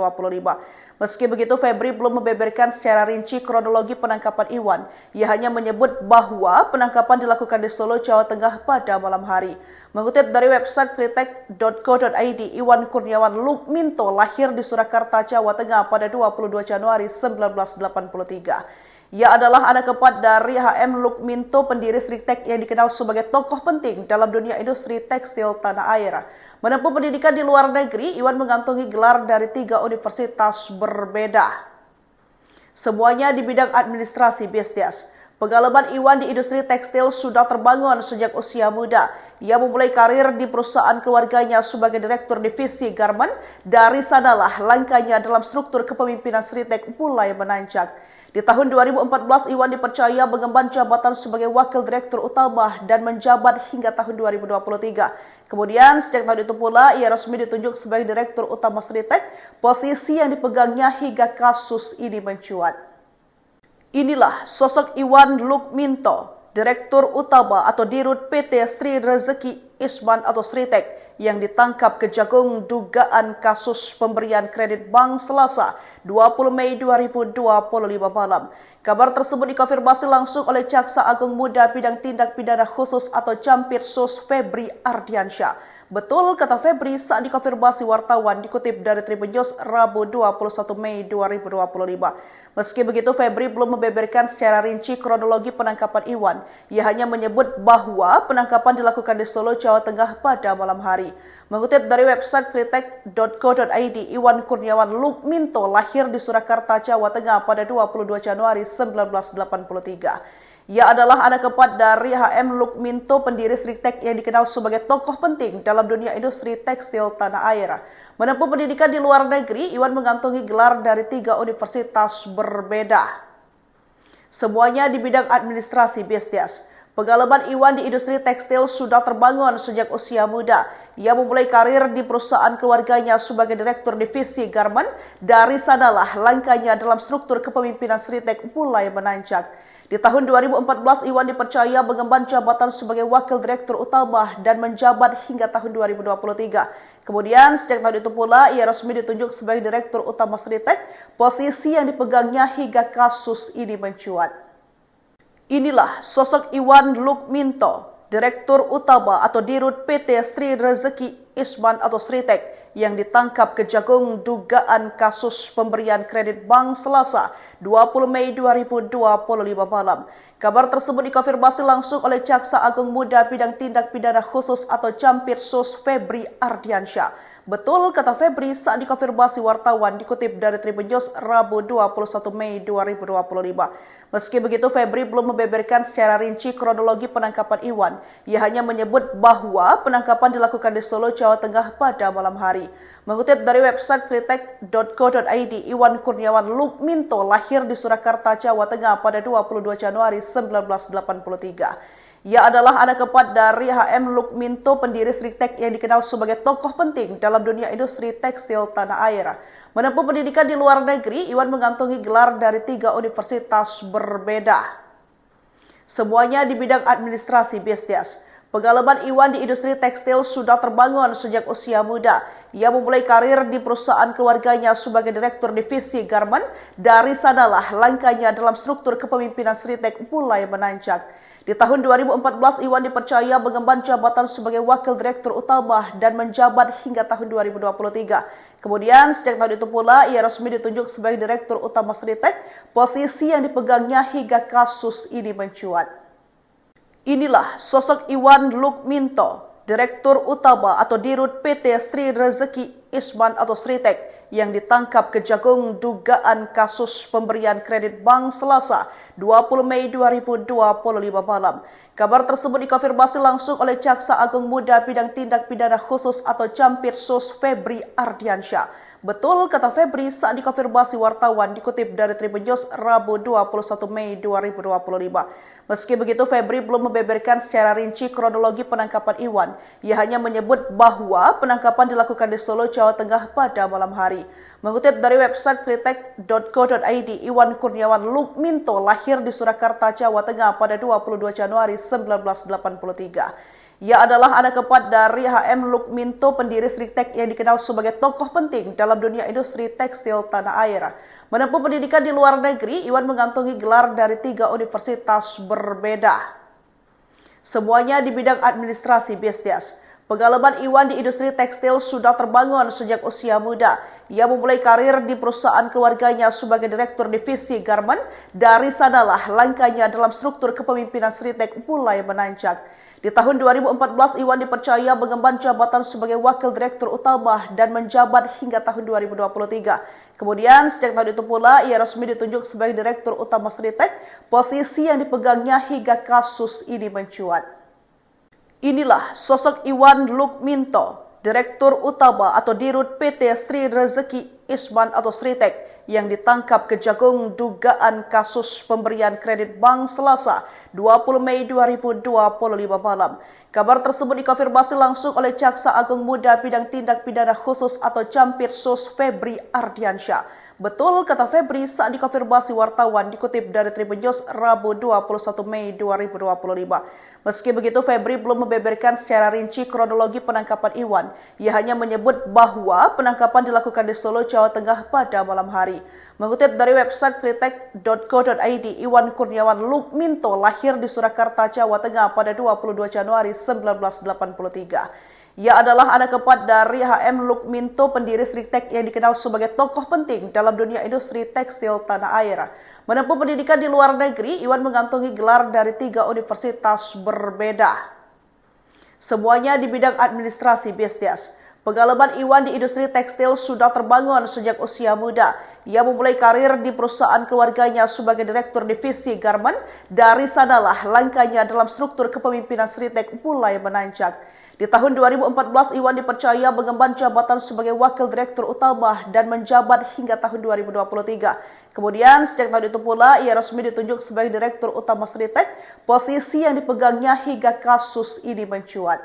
Meski begitu, Febri belum membeberkan secara rinci kronologi penangkapan Iwan. Ia hanya menyebut bahwa penangkapan dilakukan di Solo, Jawa Tengah pada malam hari. Mengutip dari website sritek.co.id, Iwan Kurniawan Lukminto lahir di Surakarta, Jawa Tengah pada 22 Januari 1983. Ia adalah anak keempat dari HM Lukminto, pendiri Sritek yang dikenal sebagai tokoh penting dalam dunia industri tekstil tanah air. Menempuh pendidikan di luar negeri, Iwan mengantongi gelar dari 3 universitas berbeda. Semuanya di bidang administrasi bisnis. Pengalaman Iwan di industri tekstil sudah terbangun sejak usia muda. Ia memulai karir di perusahaan keluarganya sebagai Direktur Divisi Garmen. Dari sanalah langkahnya dalam struktur kepemimpinan Sritek mulai menanjak. Di tahun 2014, Iwan dipercaya mengemban jabatan sebagai Wakil Direktur Utama dan menjabat hingga tahun 2023. Kemudian, sejak tahun itu pula, ia resmi ditunjuk sebagai Direktur Utama Sritek, posisi yang dipegangnya hingga kasus ini mencuat. Inilah sosok Iwan Lukminto, Direktur Utama atau Dirut PT Sri Rezeki Isman atau Sritek, yang ditangkap Kejagung dugaan kasus pemberian kredit bank Selasa 20 Mei 2025 malam. Kabar tersebut dikonfirmasi langsung oleh Jaksa Agung Muda Bidang Tindak Pidana Khusus atau Campirsus Febri Ardiansyah. Betul, kata Febri saat dikonfirmasi wartawan, dikutip dari Tribun News Rabu 21 Mei 2025. Meski begitu, Febri belum membeberkan secara rinci kronologi penangkapan Iwan. Ia hanya menyebut bahwa penangkapan dilakukan di Solo, Jawa Tengah pada malam hari. Mengutip dari website sritek.co.id, Iwan Kurniawan Lukminto lahir di Surakarta, Jawa Tengah pada 22 Januari 1983. Ia adalah anak keempat dari HM Lukminto, pendiri Sritek yang dikenal sebagai tokoh penting dalam dunia industri tekstil tanah air. Menempuh pendidikan di luar negeri, Iwan mengantongi gelar dari 3 universitas berbeda. Semuanya di bidang administrasi bisnis. Pengalaman Iwan di industri tekstil sudah terbangun sejak usia muda. Ia memulai karir di perusahaan keluarganya sebagai Direktur Divisi Garmen. Dari sanalah langkahnya dalam struktur kepemimpinan Sritek mulai menanjak. Di tahun 2014, Iwan dipercaya mengemban jabatan sebagai Wakil Direktur Utama dan menjabat hingga tahun 2023. Kemudian, sejak tahun itu pula, ia resmi ditunjuk sebagai Direktur Utama Sritek, posisi yang dipegangnya hingga kasus ini mencuat. Inilah sosok Iwan Lukminto, Direktur Utama atau Dirut PT Sri Rezeki Isman atau Sritek, yang ditangkap Kejagung dugaan kasus pemberian kredit bank Selasa 20 Mei 2025 malam. Kabar tersebut dikonfirmasi langsung oleh Jaksa Agung Muda Bidang Tindak Pidana Khusus atau Campirsus Febri Ardiansyah. Betul, kata Febri saat dikonfirmasi wartawan dikutip dari Tribun News Rabu 21 Mei 2025. Meski begitu, Febri belum membeberkan secara rinci kronologi penangkapan Iwan. Ia hanya menyebut bahwa penangkapan dilakukan di Solo, Jawa Tengah pada malam hari. Mengutip dari website sritek.co.id, Iwan Kurniawan Lukminto lahir di Surakarta, Jawa Tengah pada 22 Januari 1983. Ia adalah anak keempat dari HM Lukminto, pendiri Sritek yang dikenal sebagai tokoh penting dalam dunia industri tekstil tanah air. Menempuh pendidikan di luar negeri, Iwan mengantongi gelar dari 3 universitas berbeda. Semuanya di bidang administrasi bisnis. Pengalaman Iwan di industri tekstil sudah terbangun sejak usia muda. Ia memulai karir di perusahaan keluarganya sebagai direktur divisi garment. Dari sanalah langkahnya dalam struktur kepemimpinan Sritek mulai menanjak. Di tahun 2014, Iwan dipercaya mengemban jabatan sebagai wakil direktur utama dan menjabat hingga tahun 2023. Kemudian, sejak tahun itu pula, ia resmi ditunjuk sebagai direktur utama Sritek, posisi yang dipegangnya hingga kasus ini mencuat. Inilah sosok Iwan Lukminto, direktur utama atau dirut PT Sri Rezeki Isman atau Sritek, yang ditangkap Kejagung dugaan kasus pemberian kredit bank Selasa 20 Mei 2025 malam. Kabar tersebut dikonfirmasi langsung oleh Jaksa Agung Muda Bidang Tindak Pidana Khusus atau Campirsus Febri Ardiansyah. Betul, kata Febri saat dikonfirmasi wartawan dikutip dari Tribun News Rabu 21 Mei 2025. Meski begitu, Febri belum membeberkan secara rinci kronologi penangkapan Iwan. Ia hanya menyebut bahwa penangkapan dilakukan di Solo, Jawa Tengah pada malam hari. Mengutip dari website sritek.co.id, Iwan Kurniawan Lukminto lahir di Surakarta, Jawa Tengah pada 22 Januari 1983. Ia adalah anak keempat dari HM Lukminto, pendiri Sritek yang dikenal sebagai tokoh penting dalam dunia industri tekstil tanah air. Menempuh pendidikan di luar negeri, Iwan mengantongi gelar dari 3 universitas berbeda. Semuanya di bidang administrasi bisnis. Pengalaman Iwan di industri tekstil sudah terbangun sejak usia muda. Ia memulai karir di perusahaan keluarganya sebagai direktur divisi garment. Dari sanalah langkahnya dalam struktur kepemimpinan Sritek mulai menanjak. Di tahun 2014, Iwan dipercaya mengemban jabatan sebagai wakil direktur utama dan menjabat hingga tahun 2023. Kemudian, sejak tahun itu pula, ia resmi ditunjuk sebagai direktur utama Sritek, posisi yang dipegangnya hingga kasus ini mencuat. Inilah sosok Iwan Lukminto, direktur utama atau dirut PT Sri Rezeki Isman atau Sritek, yang ditangkap Kejagung dugaan kasus pemberian kredit bank Selasa 20 Mei 2025 malam. Kabar tersebut dikonfirmasi langsung oleh Jaksa Agung Muda Bidang Tindak Pidana Khusus atau Campirsus Febri Ardiansyah. Betul, kata Febri saat dikonfirmasi wartawan dikutip dari Tribun News Rabu 21 Mei 2025. Meski begitu, Febri belum membeberkan secara rinci kronologi penangkapan Iwan. Ia hanya menyebut bahwa penangkapan dilakukan di Solo, Jawa Tengah pada malam hari. Mengutip dari website sritek.co.id, Iwan Kurniawan Lukminto lahir di Surakarta, Jawa Tengah pada 22 Januari 1983. Ia adalah anak keempat dari HM Lukminto, pendiri Sritek yang dikenal sebagai tokoh penting dalam dunia industri tekstil tanah air. Menempuh pendidikan di luar negeri, Iwan mengantongi gelar dari 3 universitas berbeda. Semuanya di bidang administrasi bisnis. Pengalaman Iwan di industri tekstil sudah terbangun sejak usia muda. Ia memulai karir di perusahaan keluarganya sebagai direktur divisi garment. Dari sanalah langkahnya dalam struktur kepemimpinan Sritek mulai menanjak. Di tahun 2014, Iwan dipercaya mengemban jabatan sebagai wakil direktur utama dan menjabat hingga tahun 2023. Kemudian, sejak tahun itu pula, ia resmi ditunjuk sebagai direktur utama Sritek, posisi yang dipegangnya hingga kasus ini mencuat.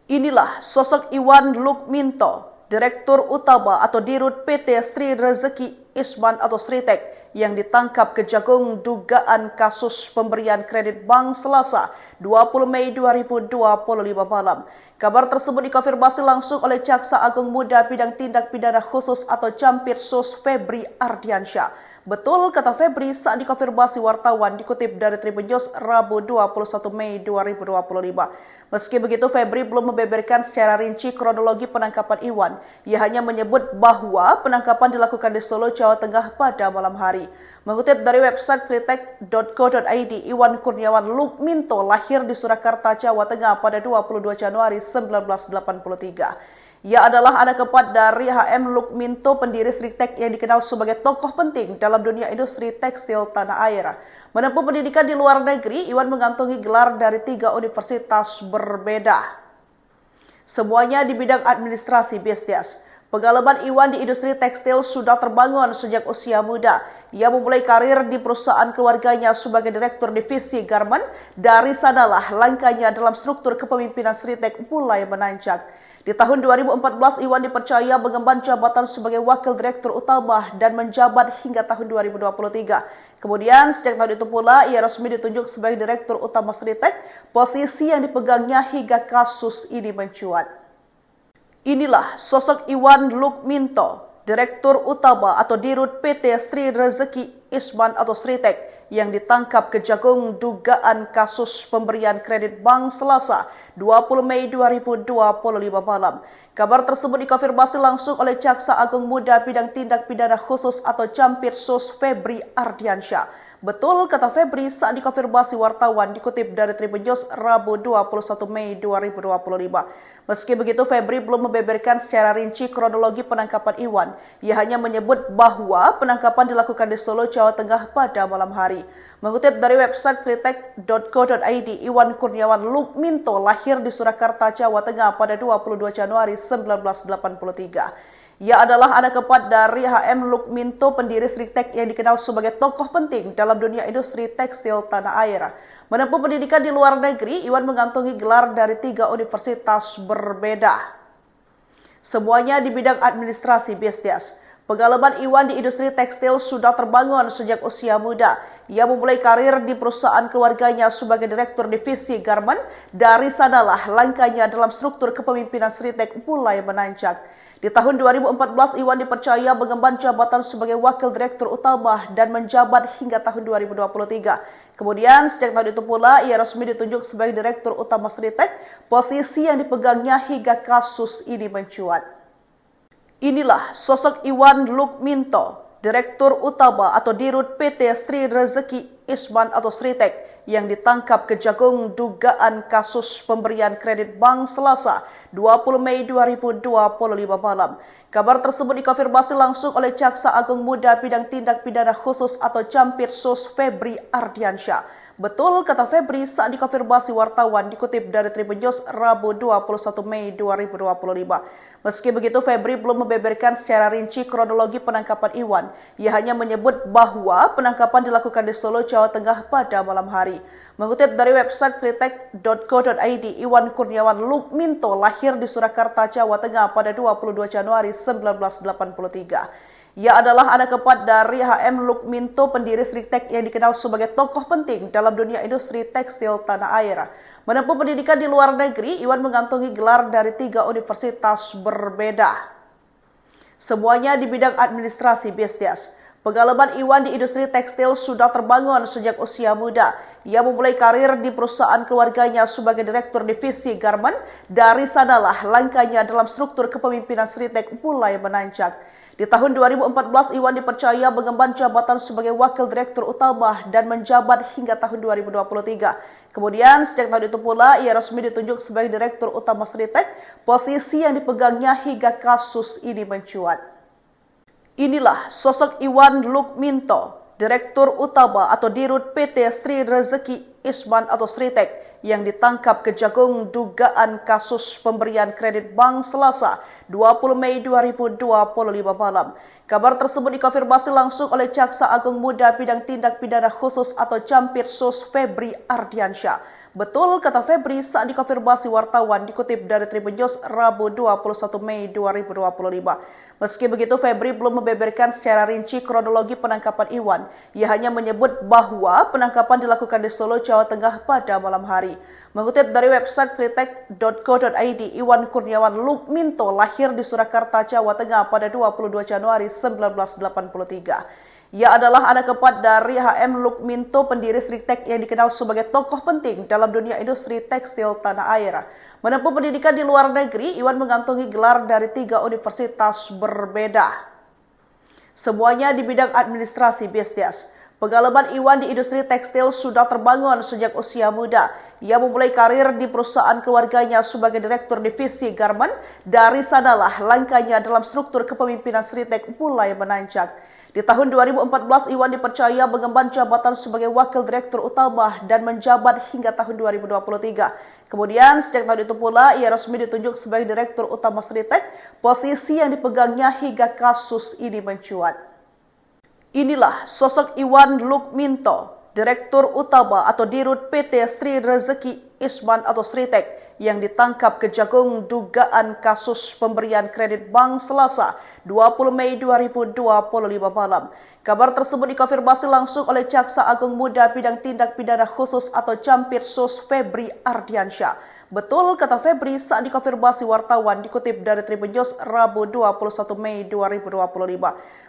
Inilah sosok Iwan Lukminto, direktur utama atau dirut PT Sri Rezeki Isman atau Sritek, yang ditangkap Kejagung dugaan kasus pemberian kredit bank Selasa 20 Mei 2025 malam. Kabar tersebut dikonfirmasi langsung oleh Jaksa Agung Muda Bidang Tindak Pidana Khusus atau Campirsus Febri Ardiansyah. Betul, kata Febri saat dikonfirmasi wartawan dikutip dari Tribun News Rabu 21 Mei 2025. Meski begitu, Febri belum membeberkan secara rinci kronologi penangkapan Iwan. Ia hanya menyebut bahwa penangkapan dilakukan di Solo, Jawa Tengah pada malam hari. Mengutip dari website sritek.co.id, Iwan Kurniawan Lukminto lahir di Surakarta, Jawa Tengah pada 22 Januari 1983. Ia adalah anak keempat dari HM Lukminto, pendiri Sritek yang dikenal sebagai tokoh penting dalam dunia industri tekstil tanah air. Menempuh pendidikan di luar negeri, Iwan mengantongi gelar dari 3 universitas berbeda. Semuanya di bidang administrasi bisnis. Pengalaman Iwan di industri tekstil sudah terbangun sejak usia muda. Ia memulai karir di perusahaan keluarganya sebagai direktur divisi garment. Dari sanalah langkahnya dalam struktur kepemimpinan Sritek mulai menanjak. Di tahun 2014, Iwan dipercaya mengemban jabatan sebagai wakil direktur utama dan menjabat hingga tahun 2023. Kemudian, sejak tahun itu pula, ia resmi ditunjuk sebagai direktur utama Sritek, posisi yang dipegangnya hingga kasus ini mencuat. Inilah sosok Iwan Lukminto, direktur utama atau dirut PT Sri Rezeki Isman atau Sritek, yang ditangkap Kejagung dugaan kasus pemberian kredit bank Selasa 20 Mei 2025 malam. Kabar tersebut dikonfirmasi langsung oleh Jaksa Agung Muda Bidang Tindak Pidana Khusus atau Campirsus Febri Ardiansyah. Betul, kata Febri saat dikonfirmasi wartawan dikutip dari Tribun News Rabu 21 Mei 2025. Meski begitu, Febri belum membeberkan secara rinci kronologi penangkapan Iwan. Ia hanya menyebut bahwa penangkapan dilakukan di Solo, Jawa Tengah pada malam hari. Mengutip dari website sritek.co.id, Iwan Kurniawan Lukminto lahir di Surakarta, Jawa Tengah pada 22 Januari 1983. Ia adalah anak keempat dari HM Lukminto, pendiri Sritek yang dikenal sebagai tokoh penting dalam dunia industri tekstil tanah air. Menempuh pendidikan di luar negeri, Iwan mengantongi gelar dari 3 universitas berbeda. Semuanya di bidang administrasi bisnis. Pengalaman Iwan di industri tekstil sudah terbangun sejak usia muda. Ia memulai karir di perusahaan keluarganya sebagai direktur divisi garment. Dari sanalah langkahnya dalam struktur kepemimpinan Sritek mulai menanjak. Di tahun 2014, Iwan dipercaya mengemban jabatan sebagai wakil direktur utama dan menjabat hingga tahun 2023. Kemudian, sejak tahun itu pula, ia resmi ditunjuk sebagai direktur utama Sritek, posisi yang dipegangnya hingga kasus ini mencuat. Inilah sosok Iwan Lukminto, direktur utama atau dirut PT Sri Rezeki Isman atau Sritek, yang ditangkap Kejagung dugaan kasus pemberian kredit bank Selasa 20 Mei 2025 malam. Kabar tersebut dikonfirmasi langsung oleh Jaksa Agung Muda Bidang Tindak Pidana Khusus atau Campirsus Febri Ardiansyah. Betul, kata Febri saat dikonfirmasi wartawan dikutip dari Tribun News Rabu 21 Mei 2025. Meski begitu, Febri belum membeberkan secara rinci kronologi penangkapan Iwan. Ia hanya menyebut bahwa penangkapan dilakukan di Solo, Jawa Tengah pada malam hari. Mengutip dari website sritek.co.id, Iwan Kurniawan Lukminto lahir di Surakarta, Jawa Tengah pada 22 Januari 1983. Ia adalah anak keempat dari HM Lukminto, pendiri Sritek yang dikenal sebagai tokoh penting dalam dunia industri tekstil tanah air. Menempuh pendidikan di luar negeri, Iwan mengantongi gelar dari 3 universitas berbeda. Semuanya di bidang administrasi bisnis. Pengalaman Iwan di industri tekstil sudah terbangun sejak usia muda. Ia memulai karir di perusahaan keluarganya sebagai direktur divisi garment. Dari sanalah langkahnya dalam struktur kepemimpinan Sritek mulai menanjak. Di tahun 2014, Iwan dipercaya mengemban jabatan sebagai wakil direktur utama dan menjabat hingga tahun 2023. Kemudian, sejak tahun itu pula, ia resmi ditunjuk sebagai direktur utama Sritek, posisi yang dipegangnya hingga kasus ini mencuat. Inilah sosok Iwan Lukminto, direktur utama atau dirut PT Sri Rezeki Isman atau Sritek, yang ditangkap Kejagung dugaan kasus pemberian kredit bank Selasa 20 Mei 2025 malam. Kabar tersebut dikonfirmasi langsung oleh Jaksa Agung Muda Bidang Tindak Pidana Khusus atau Campirsus Febri Ardiansyah. Betul, kata Febri saat dikonfirmasi wartawan dikutip dari Tribun News Rabu 21 Mei 2025. Meski begitu, Febri belum membeberkan secara rinci kronologi penangkapan Iwan. Ia hanya menyebut bahwa penangkapan dilakukan di Solo, Jawa Tengah pada malam hari. Mengutip dari website sritek.co.id, Iwan Kurniawan Lukminto lahir di Surakarta, Jawa Tengah pada 22 Januari 1983. Ia adalah anak keempat dari H.M. Lukminto, pendiri Sritex yang dikenal sebagai tokoh penting dalam dunia industri tekstil tanah air. Menempuh pendidikan di luar negeri, Iwan mengantongi gelar dari 3 universitas berbeda. Semuanya di bidang administrasi bisnis. Pengalaman Iwan di industri tekstil sudah terbangun sejak usia muda. Ia memulai karir di perusahaan keluarganya sebagai direktur divisi garment. Dari sanalah langkahnya dalam struktur kepemimpinan Sritex mulai menanjak. Di tahun 2014, Iwan dipercaya mengemban jabatan sebagai wakil direktur utama dan menjabat hingga tahun 2023. Kemudian, sejak tahun itu pula, ia resmi ditunjuk sebagai direktur utama Sritex, posisi yang dipegangnya hingga kasus ini mencuat. Inilah sosok Iwan Lukminto, direktur utama atau dirut PT Sri Rezeki Isman atau Sritex, yang ditangkap Kejagung dugaan kasus pemberian kredit bank Selasa 20 Mei 2025 malam. Kabar tersebut dikonfirmasi langsung oleh Jaksa Agung Muda Bidang Tindak Pidana Khusus atau Jampitsus Febri Ardiansyah. Betul kata Febri saat dikonfirmasi wartawan, dikutip dari Tribun News Rabu 21 Mei 2025.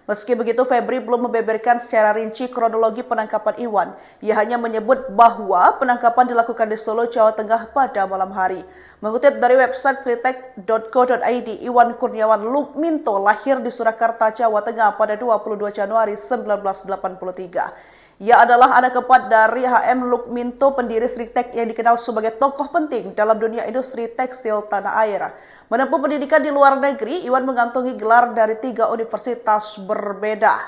Meski begitu, Febri belum membeberkan secara rinci kronologi penangkapan Iwan. Ia hanya menyebut bahwa penangkapan dilakukan di Solo, Jawa Tengah pada malam hari. Mengutip dari website sritex.co.id, Iwan Kurniawan Lukminto lahir di Surakarta, Jawa Tengah pada 22 Januari 1983. Ia adalah anak keempat dari H.M. Lukminto, pendiri Sritex yang dikenal sebagai tokoh penting dalam dunia industri tekstil tanah air. Menempuh pendidikan di luar negeri, Iwan mengantongi gelar dari 3 universitas berbeda.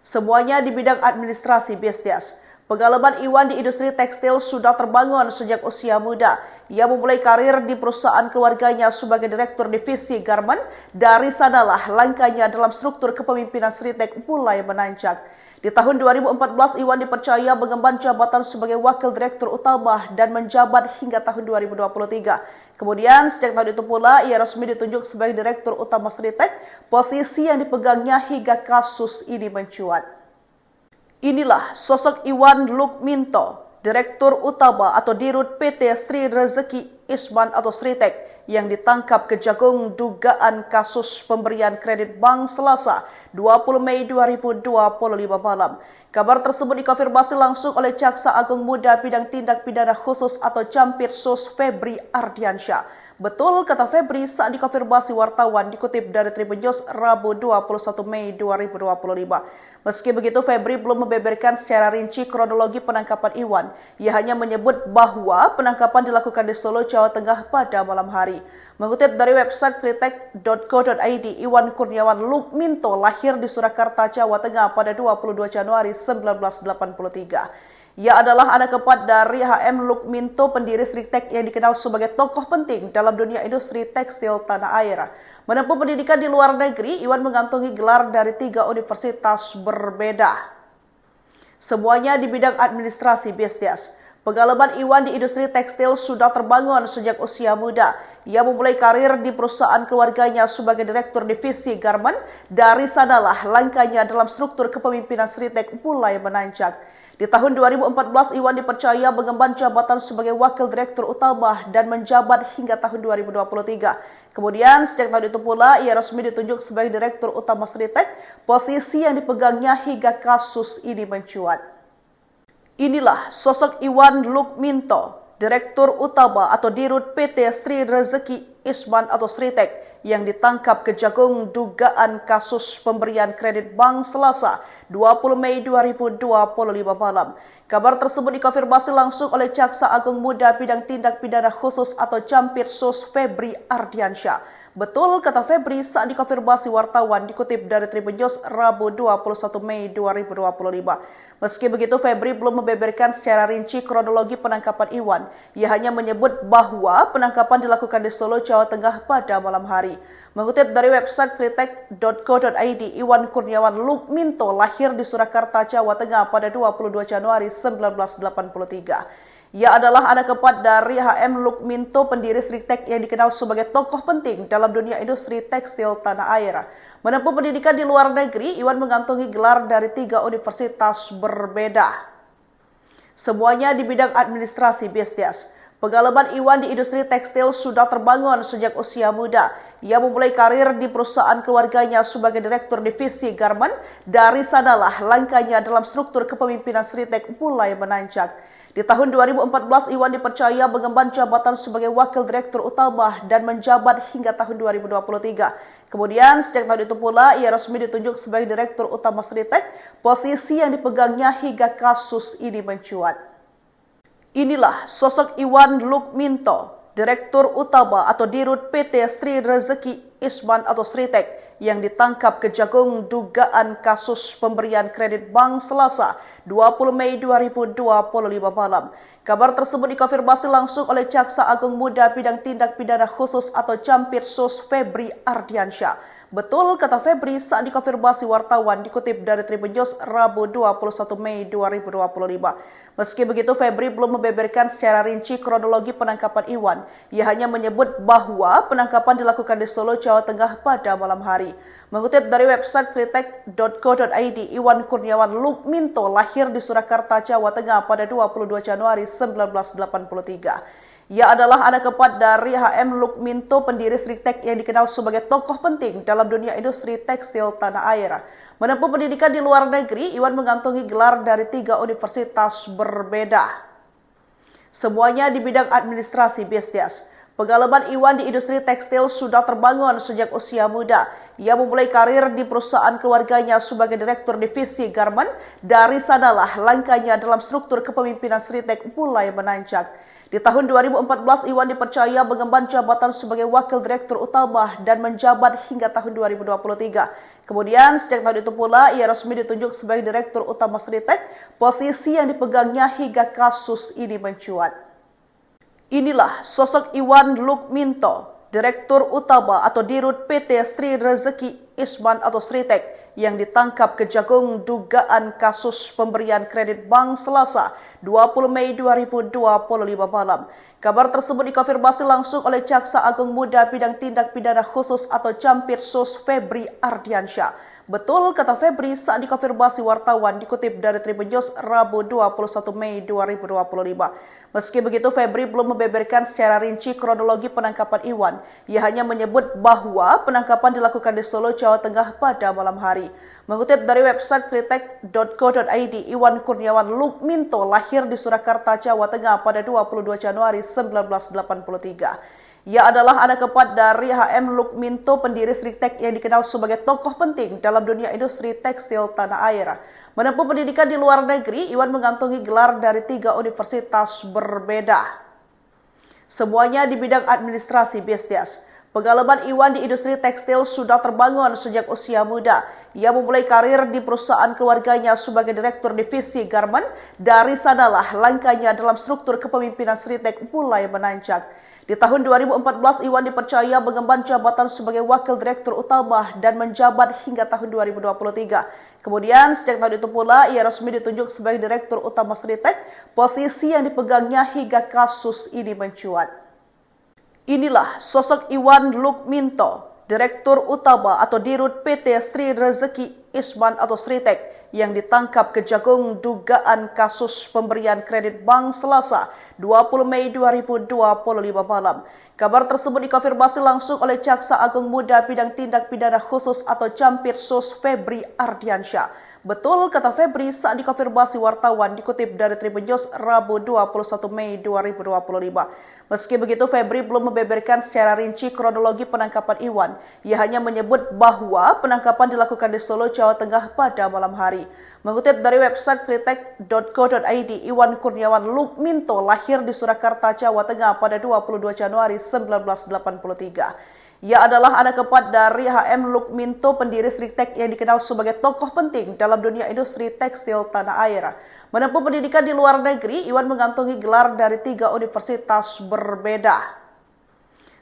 Semuanya di bidang administrasi bisnis. Pengalaman Iwan di industri tekstil sudah terbangun sejak usia muda. Ia memulai karir di perusahaan keluarganya sebagai direktur divisi garment. Dari sanalah langkahnya dalam struktur kepemimpinan Sritex mulai menanjak. Di tahun 2014, Iwan dipercaya mengemban jabatan sebagai wakil direktur utama dan menjabat hingga tahun 2023. Kemudian, sejak tahun itu pula, ia resmi ditunjuk sebagai direktur utama Sritex, posisi yang dipegangnya hingga kasus ini mencuat. Inilah sosok Iwan Lukminto, direktur utama atau dirut PT Sri Rezeki Isman atau Sritex, yang ditangkap Kejagung dugaan kasus pemberian kredit bank Selasa 20 Mei 2025 malam. Kabar tersebut dikonfirmasi langsung oleh Jaksa Agung Muda Bidang Tindak Pidana Khusus atau Jampitsus Febri Ardiansyah. Betul kata Febri saat dikonfirmasi wartawan, dikutip dari Tribun News Rabu 21 Mei 2025. Meski begitu, Febri belum membeberkan secara rinci kronologi penangkapan Iwan. Ia hanya menyebut bahwa penangkapan dilakukan di Solo, Jawa Tengah pada malam hari. Mengutip dari website sritex.co.id, Iwan Kurniawan Lukminto lahir di Surakarta, Jawa Tengah pada 22 Januari 1983. Ia adalah anak keempat dari H.M. Lukminto, pendiri Sritex yang dikenal sebagai tokoh penting dalam dunia industri tekstil tanah air. Menempuh pendidikan di luar negeri, Iwan mengantongi gelar dari 3 universitas berbeda. Semuanya di bidang administrasi bisnis. Pengalaman Iwan di industri tekstil sudah terbangun sejak usia muda. Ia memulai karir di perusahaan keluarganya sebagai direktur divisi garment. Dari sanalah langkahnya dalam struktur kepemimpinan Sritex mulai menanjak. Di tahun 2014, Iwan dipercaya mengemban jabatan sebagai wakil direktur utama dan menjabat hingga tahun 2023. Kemudian, sejak tahun itu pula, ia resmi ditunjuk sebagai direktur utama Sritex, posisi yang dipegangnya hingga kasus ini mencuat. Inilah sosok Iwan Lukminto, direktur utama atau dirut PT Sri Rezeki Isman atau Sritex, yang ditangkap Kejagung dugaan kasus pemberian kredit bank Selasa 20 Mei 2025 malam. Kabar tersebut dikonfirmasi langsung oleh Jaksa Agung Muda Bidang Tindak Pidana Khusus atau Jampitsus Febri Ardiansyah. Betul kata Febri saat dikonfirmasi wartawan, dikutip dari Tribun News Rabu 21 Mei 2025. Meski begitu, Febri belum membeberkan secara rinci kronologi penangkapan Iwan. Ia hanya menyebut bahwa penangkapan dilakukan di Solo, Jawa Tengah pada malam hari. Mengutip dari website sritex.co.id, Iwan Kurniawan Lukminto lahir di Surakarta, Jawa Tengah pada 22 Januari 1983. Ia adalah anak keempat dari H.M. Lukminto, pendiri Sritex yang dikenal sebagai tokoh penting dalam dunia industri tekstil tanah air. Menempuh pendidikan di luar negeri, Iwan mengantongi gelar dari 3 universitas berbeda. Semuanya di bidang administrasi bisnis. Pengalaman Iwan di industri tekstil sudah terbangun sejak usia muda. Ia memulai karir di perusahaan keluarganya sebagai direktur divisi garmen. Dari sanalah langkahnya dalam struktur kepemimpinan Sritek mulai menanjak. Di tahun 2014, Iwan dipercaya mengemban jabatan sebagai wakil direktur utama dan menjabat hingga tahun 2023. Kemudian, sejak tahun itu pula, ia resmi ditunjuk sebagai direktur utama Sritek, posisi yang dipegangnya hingga kasus ini mencuat. Inilah sosok Iwan Lukminto, Direktur Utama atau Dirut PT Sri Rezeki Isman atau Sritek yang ditangkap Kejagung dugaan kasus pemberian kredit bank Selasa 20 Mei 2025 malam. Kabar tersebut dikonfirmasi langsung oleh Jaksa Agung Muda Bidang Tindak Pidana Khusus atau Jampitsus Febri Ardiansyah. Betul kata Febri saat dikonfirmasi wartawan dikutip dari Tribun News Rabu 21 Mei 2025. Meski begitu, Febri belum membeberkan secara rinci kronologi penangkapan Iwan. Ia hanya menyebut bahwa penangkapan dilakukan di Solo, Jawa Tengah pada malam hari. Mengutip dari website sritek.co.id, Iwan Kurniawan Lukminto lahir di Surakarta, Jawa Tengah pada 22 Januari 1983. Ia adalah anak keempat dari HM Lukminto, pendiri Sritek yang dikenal sebagai tokoh penting dalam dunia industri tekstil tanah air. Menempuh pendidikan di luar negeri, Iwan mengantongi gelar dari 3 universitas berbeda. Semuanya di bidang administrasi bisnis. Pengalaman Iwan di industri tekstil sudah terbangun sejak usia muda. Ia memulai karir di perusahaan keluarganya sebagai direktur divisi garmen. Dari sanalah langkahnya dalam struktur kepemimpinan Sritek mulai menanjak. Di tahun 2014, Iwan dipercaya mengemban jabatan sebagai wakil direktur utama dan menjabat hingga tahun 2023. Kemudian, sejak tahun itu pula, ia resmi ditunjuk sebagai direktur utama Sritek, posisi yang dipegangnya hingga kasus ini mencuat. Inilah sosok Iwan Lukminto, Direktur Utama atau Dirut PT Sri Rezeki Isman atau Sritek, yang ditangkap Kejagung dugaan kasus pemberian kredit bank Selasa 20 Mei 2025 malam. Kabar tersebut dikonfirmasi langsung oleh Jaksa Agung Muda Bidang Tindak Pidana Khusus atau Jampitsus Febri Ardiansyah. Betul kata Febri saat dikonfirmasi wartawan dikutip dari Tribun News Rabu 21 Mei 2025. Meski begitu, Febri belum membeberkan secara rinci kronologi penangkapan Iwan. Ia hanya menyebut bahwa penangkapan dilakukan di Solo, Jawa Tengah pada malam hari. Mengutip dari website sritek.co.id, Iwan Kurniawan Lukminto lahir di Surakarta, Jawa Tengah pada 22 Januari 1983. Ia adalah anak keempat dari HM Lukminto, pendiri Sritek yang dikenal sebagai tokoh penting dalam dunia industri tekstil tanah air. Menempuh pendidikan di luar negeri, Iwan mengantongi gelar dari 3 universitas berbeda. Semuanya di bidang administrasi bisnis. Pengalaman Iwan di industri tekstil sudah terbangun sejak usia muda. Ia memulai karir di perusahaan keluarganya sebagai direktur divisi garmen. Dari sanalah langkahnya dalam struktur kepemimpinan Sritek mulai menanjak. Di tahun 2014, Iwan dipercaya mengemban jabatan sebagai wakil direktur utama dan menjabat hingga tahun 2023. Kemudian, sejak tahun itu pula, ia resmi ditunjuk sebagai direktur utama Sritek, posisi yang dipegangnya hingga kasus ini mencuat. Inilah sosok Iwan Lukminto, Direktur Utama atau Dirut PT Sri Rezeki Isman atau Sritek, yang ditangkap Kejagung dugaan kasus pemberian kredit bank Selasa 20 Mei 2025 malam. Kabar tersebut dikonfirmasi langsung oleh Jaksa Agung Muda Bidang Tindak Pidana Khusus atau Jampitsus Febri Ardiansyah. Betul kata Febri saat dikonfirmasi wartawan dikutip dari Tribun News Rabu 21 Mei 2025. Meski begitu, Febri belum membeberkan secara rinci kronologi penangkapan Iwan. Ia hanya menyebut bahwa penangkapan dilakukan di Solo, Jawa Tengah pada malam hari. Mengutip dari website sritek.co.id, Iwan Kurniawan Lukminto lahir di Surakarta, Jawa Tengah pada 22 Januari 1983. Ia adalah anak keempat dari HM Lukminto, pendiri Sritek yang dikenal sebagai tokoh penting dalam dunia industri tekstil tanah air. Menempuh pendidikan di luar negeri, Iwan mengantongi gelar dari 3 universitas berbeda.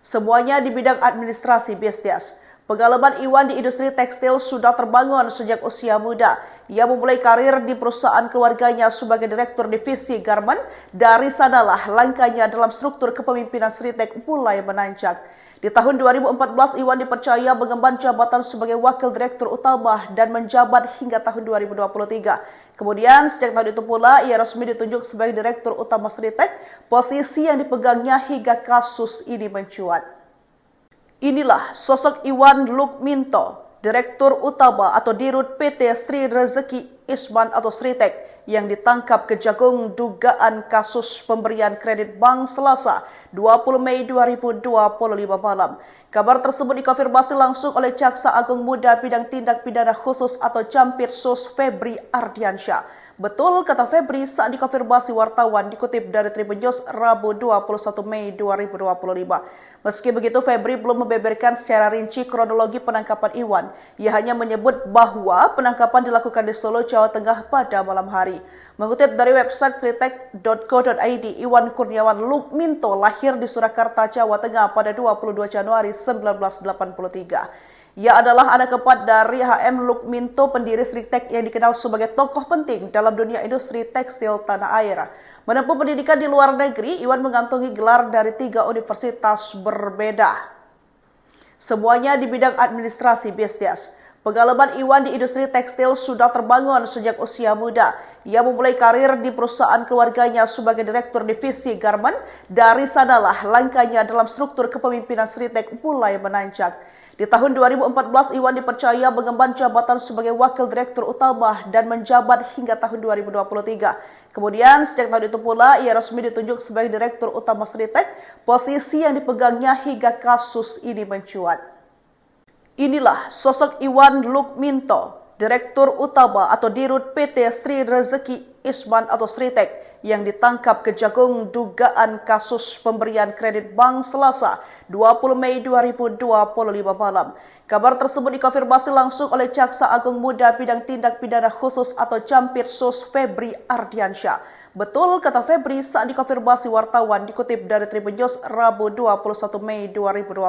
Semuanya di bidang administrasi bisnis. Pengalaman Iwan di industri tekstil sudah terbangun sejak usia muda. Ia memulai karir di perusahaan keluarganya sebagai direktur divisi garmen. Dari sanalah langkahnya dalam struktur kepemimpinan Sritek mulai menanjak. Di Di tahun 2014, Iwan dipercaya mengemban jabatan sebagai Wakil Direktur Utama dan menjabat hingga tahun 2023. Kemudian, sejak tahun itu pula, ia resmi ditunjuk sebagai Direktur Utama Sritek, posisi yang dipegangnya hingga kasus ini mencuat. Inilah sosok Iwan Lukminto, Direktur Utama atau Dirut PT Sri Rezeki Isman atau Sritek, yang ditangkap Kejagung dugaan kasus pemberian kredit bank Selasa 20 Mei 2025 malam. Kabar tersebut dikonfirmasi langsung oleh Jaksa Agung Muda Bidang Tindak Pidana Khusus atau Jampitsus Febri Ardiansyah. Betul, kata Febri saat dikonfirmasi wartawan, dikutip dari Tribun News Rabu 21 Mei 2025. Meski begitu, Febri belum membeberkan secara rinci kronologi penangkapan Iwan. Ia hanya menyebut bahwa penangkapan dilakukan di Solo, Jawa Tengah pada malam hari. Mengutip dari website sritek.co.id, Iwan Kurniawan Lukminto lahir di Surakarta, Jawa Tengah pada 22 Januari 1983. Ia adalah anak keempat dari HM Lukminto, pendiri Sritek yang dikenal sebagai tokoh penting dalam dunia industri tekstil tanah air. Menempuh pendidikan di luar negeri, Iwan mengantongi gelar dari 3 universitas berbeda. Semuanya di bidang administrasi bisnis. Pengalaman Iwan di industri tekstil sudah terbangun sejak usia muda. Ia memulai karir di perusahaan keluarganya sebagai Direktur Divisi Garmen. Dari sanalah langkahnya dalam struktur kepemimpinan Sritek mulai menanjak. Di tahun 2014, Iwan dipercaya mengemban jabatan sebagai Wakil Direktur Utama dan menjabat hingga tahun 2023. Kemudian, sejak tahun itu pula, ia resmi ditunjuk sebagai Direktur Utama Sritek, posisi yang dipegangnya hingga kasus ini mencuat. Inilah sosok Iwan Lukminto, Direktur Utama atau Dirut PT Sri Rezeki Isman atau Sritek, yang ditangkap Kejagung dugaan kasus pemberian kredit bank Selasa 20 Mei 2025 malam. Kabar tersebut dikonfirmasi langsung oleh Jaksa Agung Muda Bidang Tindak Pidana Khusus atau Jampitsus Febri Ardiansyah. Betul, kata Febri saat dikonfirmasi wartawan, dikutip dari Tribun News Rabu 21 Mei 2025.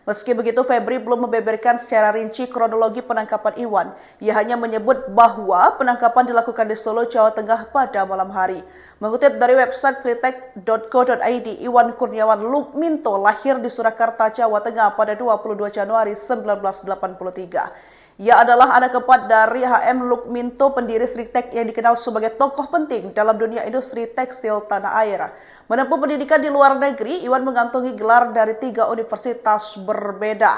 Meski begitu, Febri belum membeberkan secara rinci kronologi penangkapan Iwan. Ia hanya menyebut bahwa penangkapan dilakukan di Solo, Jawa Tengah pada malam hari. Mengutip dari website sritek.co.id, Iwan Kurniawan Lukminto lahir di Surakarta, Jawa Tengah pada 22 Januari 1983. Ia adalah anak keempat dari HM Lukminto, pendiri Sritek yang dikenal sebagai tokoh penting dalam dunia industri tekstil tanah air. Menempuh pendidikan di luar negeri, Iwan mengantongi gelar dari 3 universitas berbeda.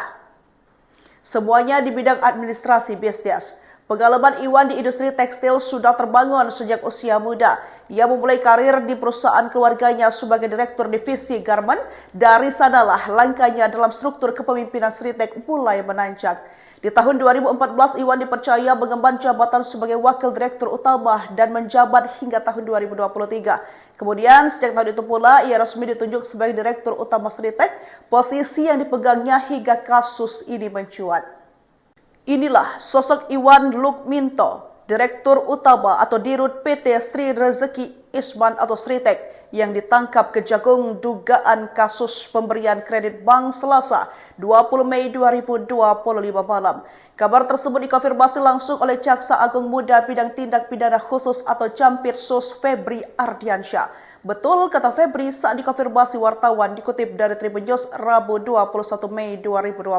Semuanya di bidang administrasi bisnis. Pengalaman Iwan di industri tekstil sudah terbangun sejak usia muda. Ia memulai karir di perusahaan keluarganya sebagai Direktur Divisi Garmen. Dari sanalah langkahnya dalam struktur kepemimpinan Sritek mulai menanjak. Di tahun 2014, Iwan dipercaya mengemban jabatan sebagai Wakil Direktur Utama dan menjabat hingga tahun 2023. Kemudian, sejak tahun itu pula, ia resmi ditunjuk sebagai Direktur Utama Sritek, posisi yang dipegangnya hingga kasus ini mencuat. Inilah sosok Iwan Lukminto, Direktur Utama atau Dirut PT Sri Rezeki Isman atau Sritek, yang ditangkap Kejagung dugaan kasus pemberian kredit bank Selasa 20 Mei 2025 malam. Kabar tersebut dikonfirmasi langsung oleh Jaksa Agung Muda Bidang Tindak Pidana Khusus atau Jampitsus Febri Ardiansyah. Betul, kata Febri saat dikonfirmasi wartawan, dikutip dari Tribun News Rabu 21 Mei 2025.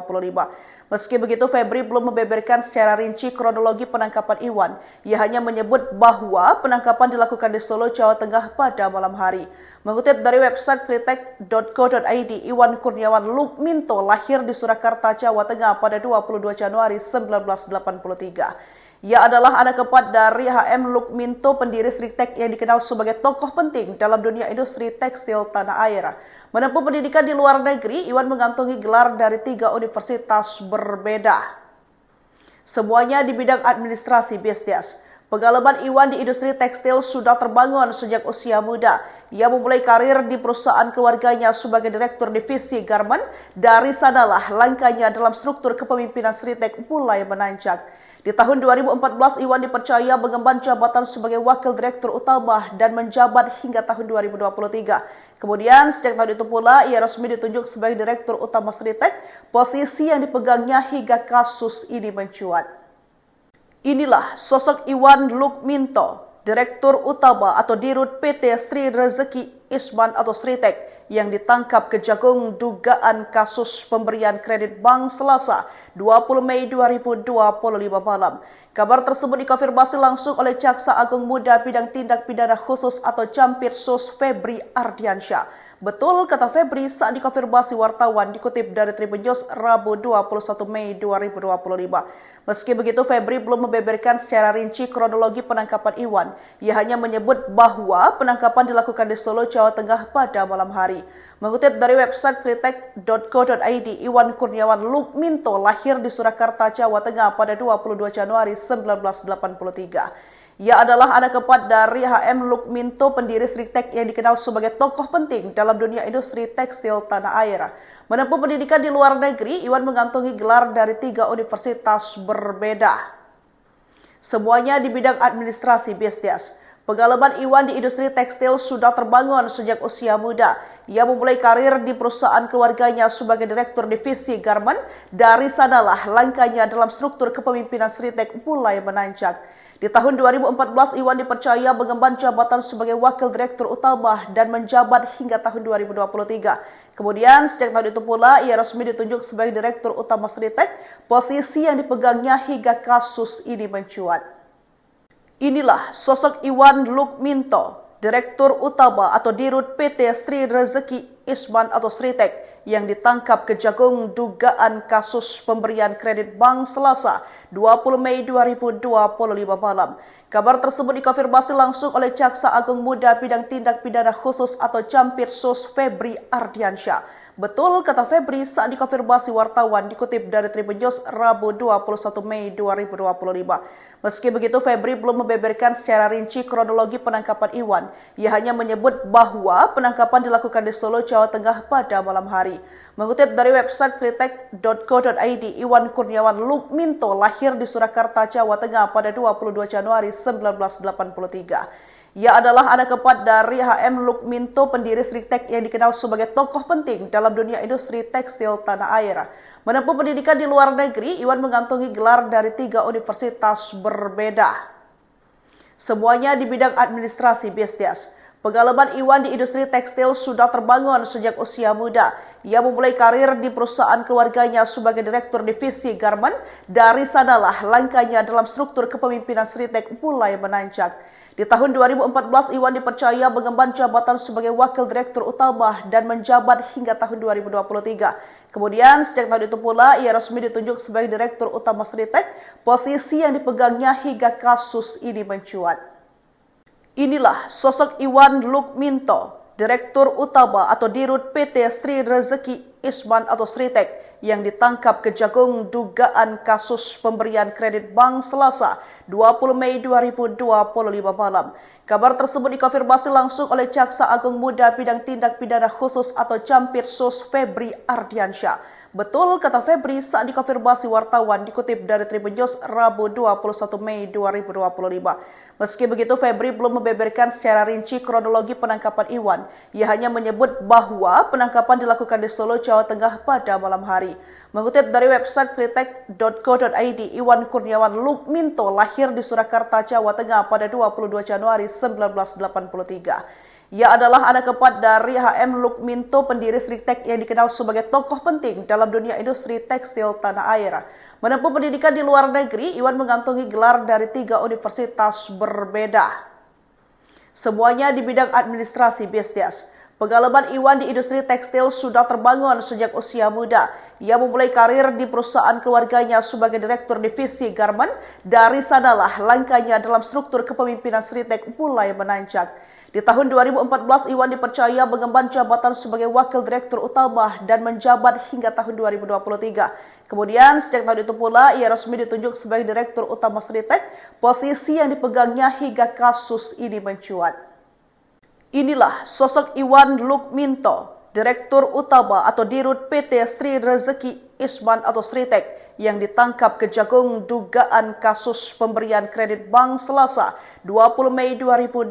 Meski begitu, Febri belum membeberkan secara rinci kronologi penangkapan Iwan. Ia hanya menyebut bahwa penangkapan dilakukan di Solo, Jawa Tengah pada malam hari. Mengutip dari website sritek.co.id, Iwan Kurniawan Lukminto lahir di Surakarta, Jawa Tengah pada 22 Januari 1983. Ia adalah anak keempat dari HM Lukminto, pendiri Sritek yang dikenal sebagai tokoh penting dalam dunia industri tekstil tanah air. Menempuh pendidikan di luar negeri, Iwan mengantongi gelar dari 3 universitas berbeda. Semuanya di bidang administrasi bisnis. Pengalaman Iwan di industri tekstil sudah terbangun sejak usia muda. Ia memulai karir di perusahaan keluarganya sebagai Direktur Divisi Garmen. Dari sanalah langkahnya dalam struktur kepemimpinan Sritek mulai menanjak. Di tahun 2014, Iwan dipercaya mengemban jabatan sebagai Wakil Direktur Utama dan menjabat hingga tahun 2023. Kemudian, sejak tahun itu pula, ia resmi ditunjuk sebagai Direktur Utama Sritek, posisi yang dipegangnya hingga kasus ini mencuat. Inilah sosok Iwan Lukminto, Direktur Utama atau Dirut PT Sri Rezeki Isman atau Sritek, yang ditangkap Kejagung dugaan kasus pemberian kredit bank Selasa 20 Mei 2025 malam. Kabar tersebut dikonfirmasi langsung oleh Jaksa Agung Muda Bidang Tindak Pidana Khusus atau Campirsus Febri Ardiansyah. Betul, kata Febri saat dikonfirmasi wartawan dikutip dari Tribun News Rabu 21 Mei 2025. Meski begitu, Febri belum membeberkan secara rinci kronologi penangkapan Iwan. Ia hanya menyebut bahwa penangkapan dilakukan di Solo, Jawa Tengah pada malam hari. Mengutip dari website sritek.co.id, Iwan Kurniawan Lukminto lahir di Surakarta, Jawa Tengah pada 22 Januari 1983. Ia adalah anak keempat dari HM Lukminto, pendiri Sritek yang dikenal sebagai tokoh penting dalam dunia industri tekstil tanah air. Menempuh pendidikan di luar negeri, Iwan mengantongi gelar dari 3 universitas berbeda. Semuanya di bidang administrasi bisnis. Pengalaman Iwan di industri tekstil sudah terbangun sejak usia muda. Ia memulai karir di perusahaan keluarganya sebagai direktur divisi garment. Dari sanalah langkahnya dalam struktur kepemimpinan Sritek mulai menanjak. Di tahun 2014, Iwan dipercaya mengemban jabatan sebagai wakil direktur utama dan menjabat hingga tahun 2023. Kemudian, sejak tahun itu pula, ia resmi ditunjuk sebagai direktur utama Sritek, posisi yang dipegangnya hingga kasus ini mencuat. Inilah sosok Iwan Lukminto, direktur utama atau dirut PT Sri Rezeki Isman atau Sritek, yang ditangkap Kejagung dugaan kasus pemberian kredit bank Selasa 20 Mei 2025 malam. Kabar tersebut dikonfirmasi langsung oleh Jaksa Agung Muda Bidang Tindak Pidana Khusus atau Campirsus Febri Ardiansyah. Betul, kata Febri saat dikonfirmasi wartawan dikutip dari Tribun News Rabu 21 Mei 2025. Meski begitu, Febri belum membeberkan secara rinci kronologi penangkapan Iwan. Ia hanya menyebut bahwa penangkapan dilakukan di Solo, Jawa Tengah pada malam hari. Mengutip dari website sritek.co.id, Iwan Kurniawan Lukminto lahir di Surakarta, Jawa Tengah pada 22 Januari 1983. Ia adalah anak keempat dari HM Lukminto, pendiri Sritek yang dikenal sebagai tokoh penting dalam dunia industri tekstil tanah air. Menempuh pendidikan di luar negeri, Iwan mengantongi gelar dari 3 universitas berbeda. Semuanya di bidang administrasi bisnis. Pengalaman Iwan di industri tekstil sudah terbangun sejak usia muda. Ia memulai karir di perusahaan keluarganya sebagai direktur divisi garment. Dari sanalah langkahnya dalam struktur kepemimpinan Sritek mulai menanjak. Di tahun 2014, Iwan dipercaya mengemban jabatan sebagai wakil direktur utama dan menjabat hingga tahun 2023. Kemudian, sejak tahun itu pula, ia resmi ditunjuk sebagai direktur utama Sritek, posisi yang dipegangnya hingga kasus ini mencuat. Inilah sosok Iwan Lukminto, direktur utama atau dirut PT Sri Rezeki Isman atau Sritek, yang ditangkap Kejagung dugaan kasus pemberian kredit bank Selasa 20 Mei 2025 malam. Kabar tersebut dikonfirmasi langsung oleh Jaksa Agung Muda Bidang Tindak Pidana Khusus atau Campirsus Febri Ardiansyah. Betul, kata Febri saat dikonfirmasi wartawan dikutip dari Tribun News Rabu 21 Mei 2025. Meski begitu, Febri belum membeberkan secara rinci kronologi penangkapan Iwan. Ia hanya menyebut bahwa penangkapan dilakukan di Solo, Jawa Tengah pada malam hari. Mengutip dari website sritek.co.id, Iwan Kurniawan Lukminto lahir di Surakarta, Jawa Tengah pada 22 Januari 1983. Ia adalah anak keempat dari HM Lukminto, pendiri Sritek yang dikenal sebagai tokoh penting dalam dunia industri tekstil tanah air. Menempuh pendidikan di luar negeri, Iwan mengantongi gelar dari 3 universitas berbeda. Semuanya di bidang administrasi bisnis. Pengalaman Iwan di industri tekstil sudah terbangun sejak usia muda. Ia memulai karir di perusahaan keluarganya sebagai direktur divisi garment. Dari sanalah langkahnya dalam struktur kepemimpinan Sritek mulai menanjak. Di tahun 2014, Iwan dipercaya mengemban jabatan sebagai wakil direktur utama dan menjabat hingga tahun 2023. Kemudian, sejak tahun itu pula, ia resmi ditunjuk sebagai direktur utama Sritek, posisi yang dipegangnya hingga kasus ini mencuat. Inilah sosok Iwan Lukminto, direktur utama atau dirut PT Sri Rezeki Isman atau Sritek, yang ditangkap Kejagung dugaan kasus pemberian kredit bank Selasa 20 Mei 2025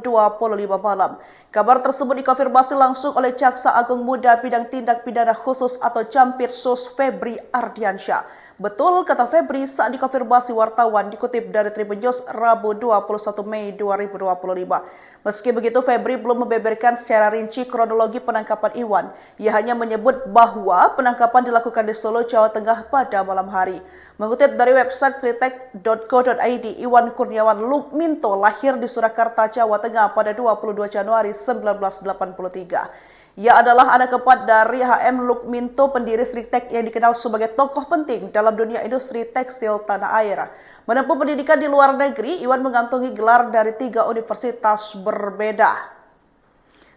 malam. Kabar tersebut dikonfirmasi langsung oleh Jaksa Agung Muda Bidang Tindak Pidana Khusus atau Campirsus Febri Ardiansyah. Betul, kata Febri saat dikonfirmasi wartawan dikutip dari Tribun News Rabu 21 Mei 2025. Meski begitu, Febri belum membeberkan secara rinci kronologi penangkapan Iwan. Ia hanya menyebut bahwa penangkapan dilakukan di Solo, Jawa Tengah pada malam hari. Mengutip dari website sritek.co.id, Iwan Kurniawan Lukminto lahir di Surakarta, Jawa Tengah pada 22 Januari 1983. Ia adalah anak keempat dari HM Lukminto, pendiri Sritek yang dikenal sebagai tokoh penting dalam dunia industri tekstil tanah air. Menempuh pendidikan di luar negeri, Iwan mengantongi gelar dari 3 universitas berbeda.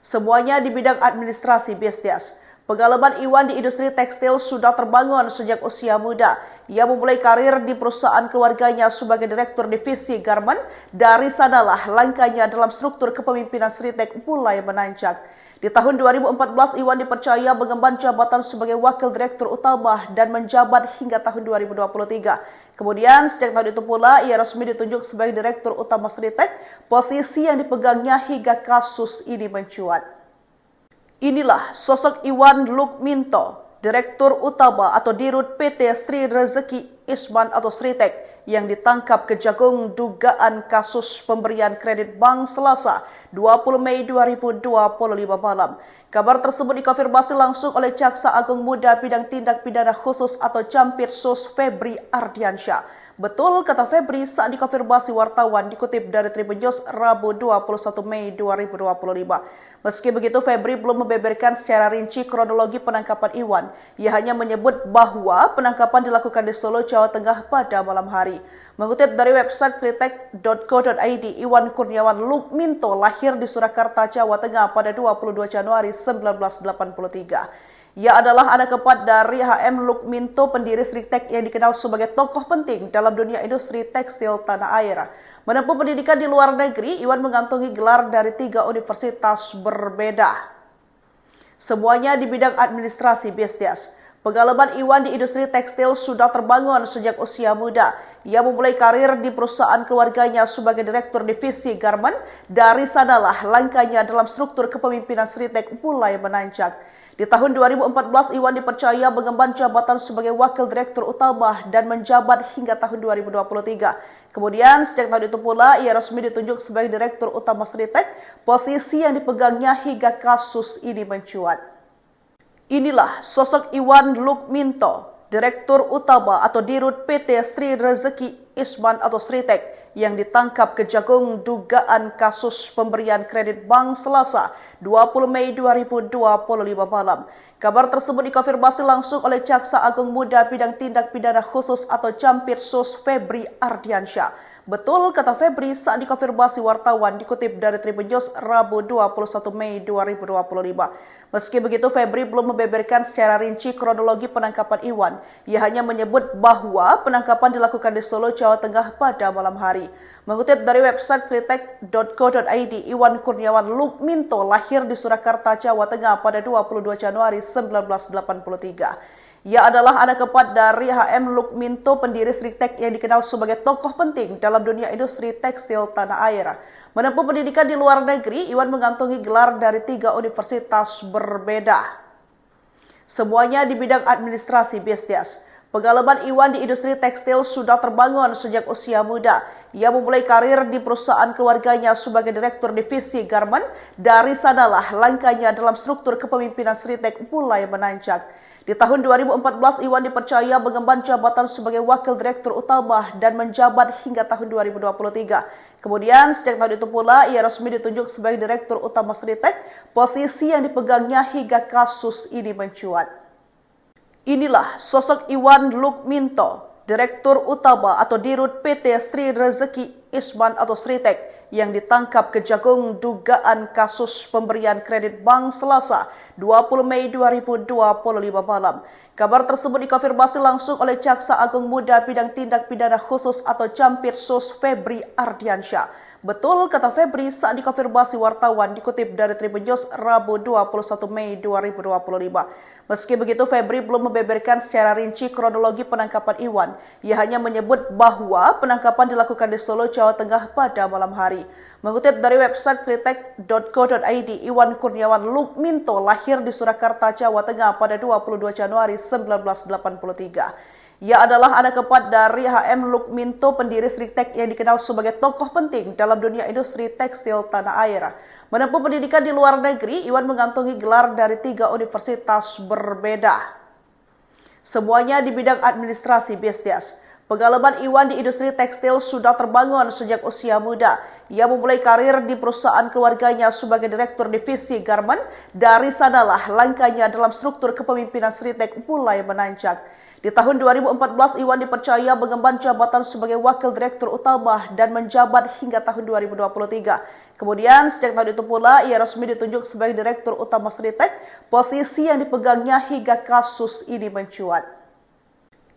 Semuanya di bidang administrasi bisnis. Pengalaman Iwan di industri tekstil sudah terbangun sejak usia muda. Ia memulai karir di perusahaan keluarganya sebagai direktur divisi garment. Dari sanalah langkahnya dalam struktur kepemimpinan Sritek mulai menanjak. Di tahun 2014, Iwan dipercaya mengemban jabatan sebagai wakil direktur utama dan menjabat hingga tahun 2023. Kemudian, sejak tahun itu pula, ia resmi ditunjuk sebagai direktur utama Sritek, posisi yang dipegangnya hingga kasus ini mencuat. Inilah sosok Iwan Lukminto, direktur utama atau dirut PT Sri Rezeki Isman atau Sritek, yang ditangkap Kejagung dugaan kasus pemberian kredit bank Selasa 20 Mei 2025 malam. Kabar tersebut dikonfirmasi langsung oleh Jaksa Agung Muda Bidang Tindak Pidana Khusus atau Jampitsus Febri Ardiansyah. Betul, kata Febri saat dikonfirmasi wartawan dikutip dari Tribun News Rabu 21 Mei 2025. Meski begitu, Febri belum membeberkan secara rinci kronologi penangkapan Iwan. Ia hanya menyebut bahwa penangkapan dilakukan di Solo, Jawa Tengah pada malam hari. Mengutip dari website sritek.co.id, Iwan Kurniawan Lukminto lahir di Surakarta, Jawa Tengah pada 22 Januari 1983. Ia adalah anak keempat dari HM Lukminto, pendiri Sritek yang dikenal sebagai tokoh penting dalam dunia industri tekstil tanah air. Menempuh pendidikan di luar negeri, Iwan mengantongi gelar dari 3 universitas berbeda. Semuanya di bidang administrasi bisnis. Pengalaman Iwan di industri tekstil sudah terbangun sejak usia muda. Ia memulai karir di perusahaan keluarganya sebagai direktur divisi garment. Dari sanalah langkahnya dalam struktur kepemimpinan Sritek mulai menanjak. Di tahun 2014, Iwan dipercaya mengemban jabatan sebagai wakil direktur utama dan menjabat hingga tahun 2023. Kemudian, sejak tahun itu pula, ia resmi ditunjuk sebagai direktur utama Sritek, posisi yang dipegangnya hingga kasus ini mencuat. Inilah sosok Iwan Lukminto, direktur utama atau dirut PT Sri Rezeki Isman atau Sritek, yang ditangkap Kejagung dugaan kasus pemberian kredit bank Selasa 20 Mei 2025 malam. Kabar tersebut dikonfirmasi langsung oleh Jaksa Agung Muda Bidang Tindak Pidana Khusus atau Jampitsus Febri Ardiansyah. Betul, kata Febri saat dikonfirmasi wartawan dikutip dari Tribun News Rabu 21 Mei 2025. Meski begitu, Febri belum membeberkan secara rinci kronologi penangkapan Iwan. Ia hanya menyebut bahwa penangkapan dilakukan di Solo, Jawa Tengah pada malam hari. Mengutip dari website sritek.co.id, Iwan Kurniawan Lukminto lahir di Surakarta, Jawa Tengah pada 22 Januari 1983. Ia adalah anak keempat dari HM Lukminto, pendiri Sritek yang dikenal sebagai tokoh penting dalam dunia industri tekstil tanah air. Menempuh pendidikan di luar negeri, Iwan mengantongi gelar dari 3 universitas berbeda. Semuanya di bidang administrasi bisnis. Pengalaman Iwan di industri tekstil sudah terbangun sejak usia muda. Ia memulai karir di perusahaan keluarganya sebagai direktur divisi garment. Dari sanalah langkahnya dalam struktur kepemimpinan Sritek mulai menanjak. Di tahun 2014, Iwan dipercaya mengemban jabatan sebagai wakil direktur utama dan menjabat hingga tahun 2023. Kemudian, sejak tahun itu pula, ia resmi ditunjuk sebagai direktur utama Sritek, posisi yang dipegangnya hingga kasus ini mencuat. Inilah sosok Iwan Lukminto, direktur utama atau dirut PT Sri Rezeki Isman atau Sritek, yang ditangkap Kejagung dugaan kasus pemberian kredit bank Selasa 20 Mei 2025 malam. Kabar tersebut dikonfirmasi langsung oleh Jaksa Agung Muda Bidang Tindak Pidana Khusus atau Jampitsus Febri Ardiansyah. Betul, kata Febri saat dikonfirmasi wartawan dikutip dari Tribun News Rabu 21 Mei 2025. Meski begitu, Febri belum membeberkan secara rinci kronologi penangkapan Iwan. Ia hanya menyebut bahwa penangkapan dilakukan di Solo, Jawa Tengah pada malam hari. Mengutip dari website sritek.co.id, Iwan Kurniawan Lukminto lahir di Surakarta, Jawa Tengah pada 22 Januari 1983. Ia adalah anak keempat dari H.M. Lukminto, pendiri Sritek yang dikenal sebagai tokoh penting dalam dunia industri tekstil tanah air. Menempuh pendidikan di luar negeri, Iwan mengantongi gelar dari 3 universitas berbeda. Semuanya di bidang administrasi bisnis. Pengalaman Iwan di industri tekstil sudah terbangun sejak usia muda. Ia memulai karir di perusahaan keluarganya sebagai direktur divisi garment. Dari sanalah langkahnya dalam struktur kepemimpinan Sritek mulai menanjak. Di tahun 2014, Iwan dipercaya mengemban jabatan sebagai wakil direktur utama dan menjabat hingga tahun 2023. Kemudian, sejak tahun itu pula, ia resmi ditunjuk sebagai direktur utama Sritek, posisi yang dipegangnya hingga kasus ini mencuat.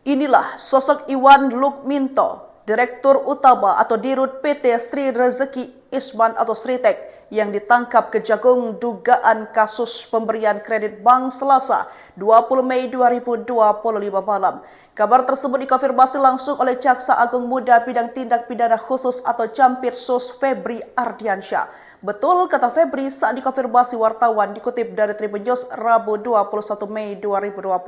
Inilah sosok Iwan Lukminto, direktur utama atau dirut PT Sri Rezeki Isman atau Sritek, yang ditangkap Kejagung dugaan kasus pemberian kredit bank Selasa 20 Mei 2025 malam. Kabar tersebut dikonfirmasi langsung oleh Jaksa Agung Muda Bidang Tindak Pidana Khusus atau Jampitsus Febri Ardiansyah. Betul kata Febri saat dikonfirmasi wartawan, dikutip dari Tribun News Rabu 21 Mei 2025.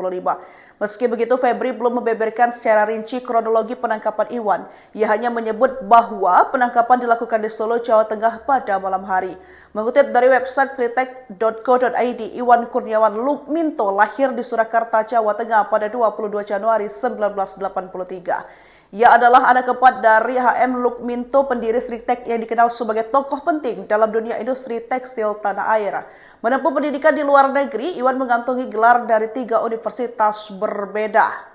Meski begitu, Febri belum membeberkan secara rinci kronologi penangkapan Iwan. Ia hanya menyebut bahwa penangkapan dilakukan di Solo, Jawa Tengah pada malam hari. Mengutip dari website sritek.co.id, Iwan Kurniawan Lukminto lahir di Surakarta, Jawa Tengah pada 22 Januari 1983. Ia adalah anak keempat dari H.M. Lukminto, pendiri Sritek yang dikenal sebagai tokoh penting dalam dunia industri tekstil tanah air. Menempuh pendidikan di luar negeri, Iwan mengantongi gelar dari 3 universitas berbeda.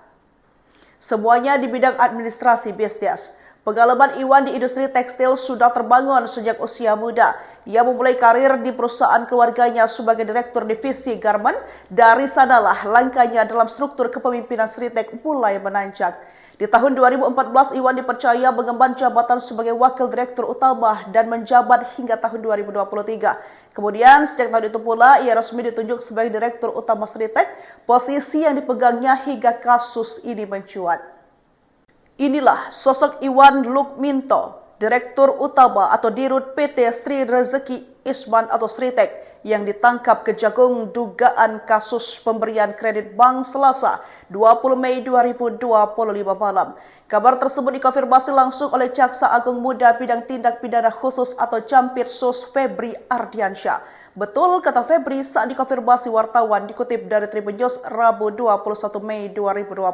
Semuanya di bidang administrasi bisnis. Pengalaman Iwan di industri tekstil sudah terbangun sejak usia muda. Ia memulai karir di perusahaan keluarganya sebagai direktur divisi garment. Dari sanalah langkahnya dalam struktur kepemimpinan Sritek mulai menanjak. Di tahun 2014, Iwan dipercaya mengemban jabatan sebagai wakil direktur utama dan menjabat hingga tahun 2023. Kemudian, sejak tahun itu pula, ia resmi ditunjuk sebagai direktur utama Sritek, posisi yang dipegangnya hingga kasus ini mencuat. Inilah sosok Iwan Lukminto, direktur utama atau dirut PT Sri Rezeki Isman atau Sritek, yang ditangkap Kejagung dugaan kasus pemberian kredit bank Selasa 20 Mei 2025 malam. Kabar tersebut dikonfirmasi langsung oleh Jaksa Agung Muda Bidang Tindak Pidana Khusus atau Jampitsus Febri Ardiansyah. Betul kata Febri saat dikonfirmasi wartawan, dikutip dari Tribun News Rabu 21 Mei 2025.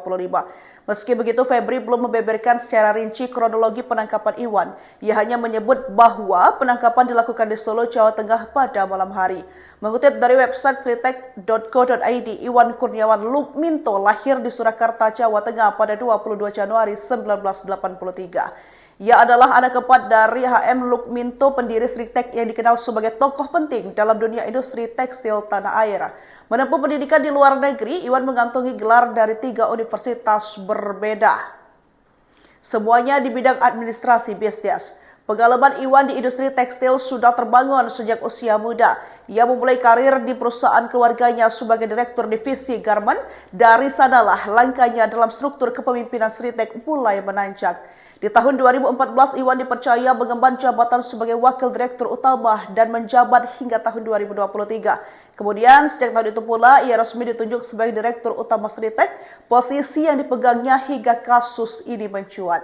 Meski begitu, Febri belum membeberkan secara rinci kronologi penangkapan Iwan. Ia hanya menyebut bahwa penangkapan dilakukan di Solo, Jawa Tengah pada malam hari. Mengutip dari website sritek.co.id, Iwan Kurniawan Lukminto lahir di Surakarta, Jawa Tengah pada 22 Januari 1983. Ia adalah anak keempat dari H.M. Lukminto, pendiri Sritek yang dikenal sebagai tokoh penting dalam dunia industri tekstil tanah air. Menempuh pendidikan di luar negeri, Iwan mengantongi gelar dari 3 universitas berbeda. Semuanya di bidang administrasi bisnis. Pengalaman Iwan di industri tekstil sudah terbangun sejak usia muda. Ia memulai karir di perusahaan keluarganya sebagai direktur divisi garment. Dari sanalah langkahnya dalam struktur kepemimpinan Sritek mulai menanjak. Di tahun 2014, Iwan dipercaya mengemban jabatan sebagai wakil direktur utama dan menjabat hingga tahun 2023. Kemudian, sejak tahun itu pula, ia resmi ditunjuk sebagai direktur utama Sritek, posisi yang dipegangnya hingga kasus ini mencuat.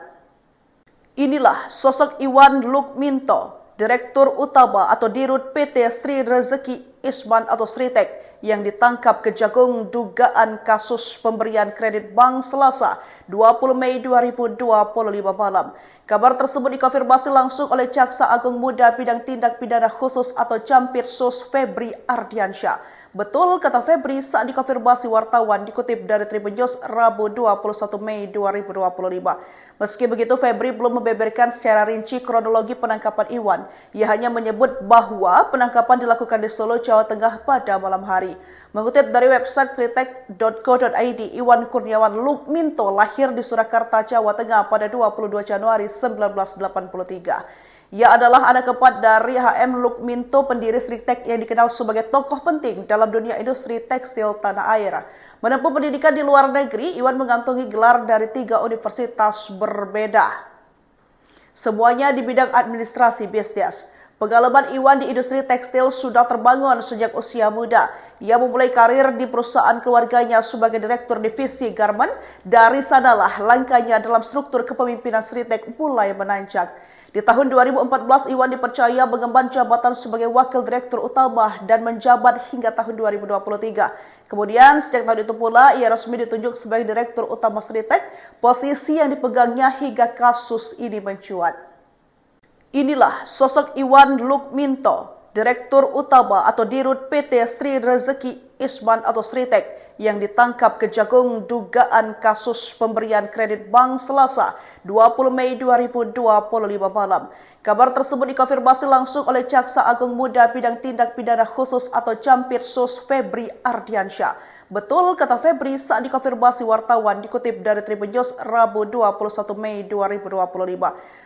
Inilah sosok Iwan Lukminto, direktur utama atau dirut PT Sri Rezeki Isman atau Sritek, yang ditangkap Kejagung dugaan kasus pemberian kredit bank Selasa 20 Mei 2025 malam. Kabar tersebut dikonfirmasi langsung oleh Jaksa Agung Muda Bidang Tindak Pidana Khusus atau Jampitsus Febri Ardiansyah. Betul kata Febri saat dikonfirmasi wartawan, dikutip dari Tribun News Rabu 21 Mei 2025. Meski begitu, Febri belum membeberkan secara rinci kronologi penangkapan Iwan. Ia hanya menyebut bahwa penangkapan dilakukan di Solo, Jawa Tengah pada malam hari. Mengutip dari website sritek.co.id, Iwan Kurniawan Lukminto lahir di Surakarta, Jawa Tengah pada 22 Januari 1983. Ia adalah anak keempat dari H.M. Lukminto, pendiri Sritek yang dikenal sebagai tokoh penting dalam dunia industri tekstil tanah air. Menempuh pendidikan di luar negeri, Iwan mengantongi gelar dari 3 universitas berbeda. Semuanya di bidang administrasi bisnis. Pengalaman Iwan di industri tekstil sudah terbangun sejak usia muda. Ia memulai karir di perusahaan keluarganya sebagai direktur divisi garmen. Dari sanalah langkahnya dalam struktur kepemimpinan Sritek mulai menanjak. Di tahun 2014, Iwan dipercaya mengemban jabatan sebagai wakil direktur utama dan menjabat hingga tahun 2023. Kemudian, sejak tahun itu pula, ia resmi ditunjuk sebagai direktur utama Sritek, posisi yang dipegangnya hingga kasus ini mencuat. Inilah sosok Iwan Lukminto, Direktur Utama atau Dirut PT Sri Rezeki Isman atau Sritek yang ditangkap Kejagung dugaan kasus pemberian kredit bank Selasa 20 Mei 2025 malam. Kabar tersebut dikonfirmasi langsung oleh Jaksa Agung Muda Bidang Tindak Pidana Khusus atau Jampitsus Febri Ardiansyah. Betul, kata Febri saat dikonfirmasi wartawan dikutip dari Tribun News Rabu 21 Mei 2025.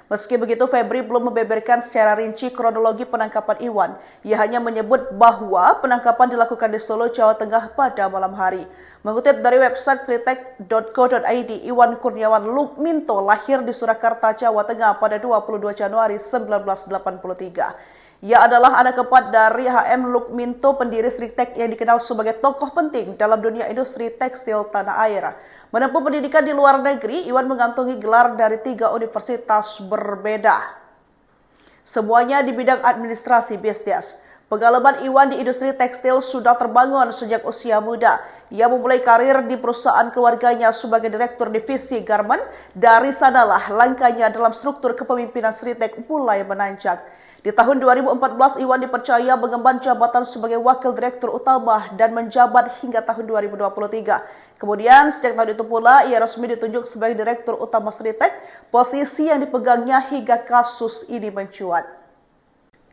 Meski begitu, Febri belum membeberkan secara rinci kronologi penangkapan Iwan. Ia hanya menyebut bahwa penangkapan dilakukan di Solo, Jawa Tengah pada malam hari. Mengutip dari website sritek.co.id, Iwan Kurniawan Lukminto lahir di Surakarta, Jawa Tengah pada 22 Januari 1983. Ia adalah anak keempat dari HM Lukminto, pendiri Sritek yang dikenal sebagai tokoh penting dalam dunia industri tekstil tanah air. Menempuh pendidikan di luar negeri, Iwan mengantongi gelar dari 3 universitas berbeda. Semuanya di bidang administrasi bisnis. Pengalaman Iwan di industri tekstil sudah terbangun sejak usia muda. Ia memulai karir di perusahaan keluarganya sebagai direktur divisi garmen. Dari sanalah langkahnya dalam struktur kepemimpinan Sritek mulai menanjak. Di tahun 2014, Iwan dipercaya mengemban jabatan sebagai wakil direktur utama dan menjabat hingga tahun 2023. Kemudian, sejak tahun itu pula, ia resmi ditunjuk sebagai direktur utama Sritek, posisi yang dipegangnya hingga kasus ini mencuat.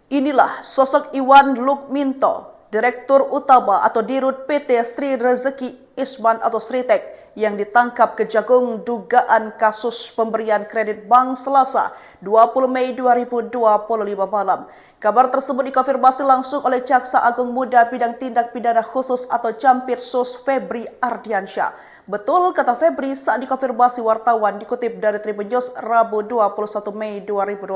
Inilah sosok Iwan Lukminto, Direktur Utama atau Dirut PT Sri Rezeki Isman atau Sritek, yang ditangkap Kejagung dugaan kasus pemberian kredit bank Selasa 20 Mei 2025 malam. Kabar tersebut dikonfirmasi langsung oleh Jaksa Agung Muda Bidang Tindak Pidana Khusus atau Jampitsus Febri Ardiansyah. Betul, kata Febri saat dikonfirmasi wartawan dikutip dari Tribun News Rabu 21 Mei 2025.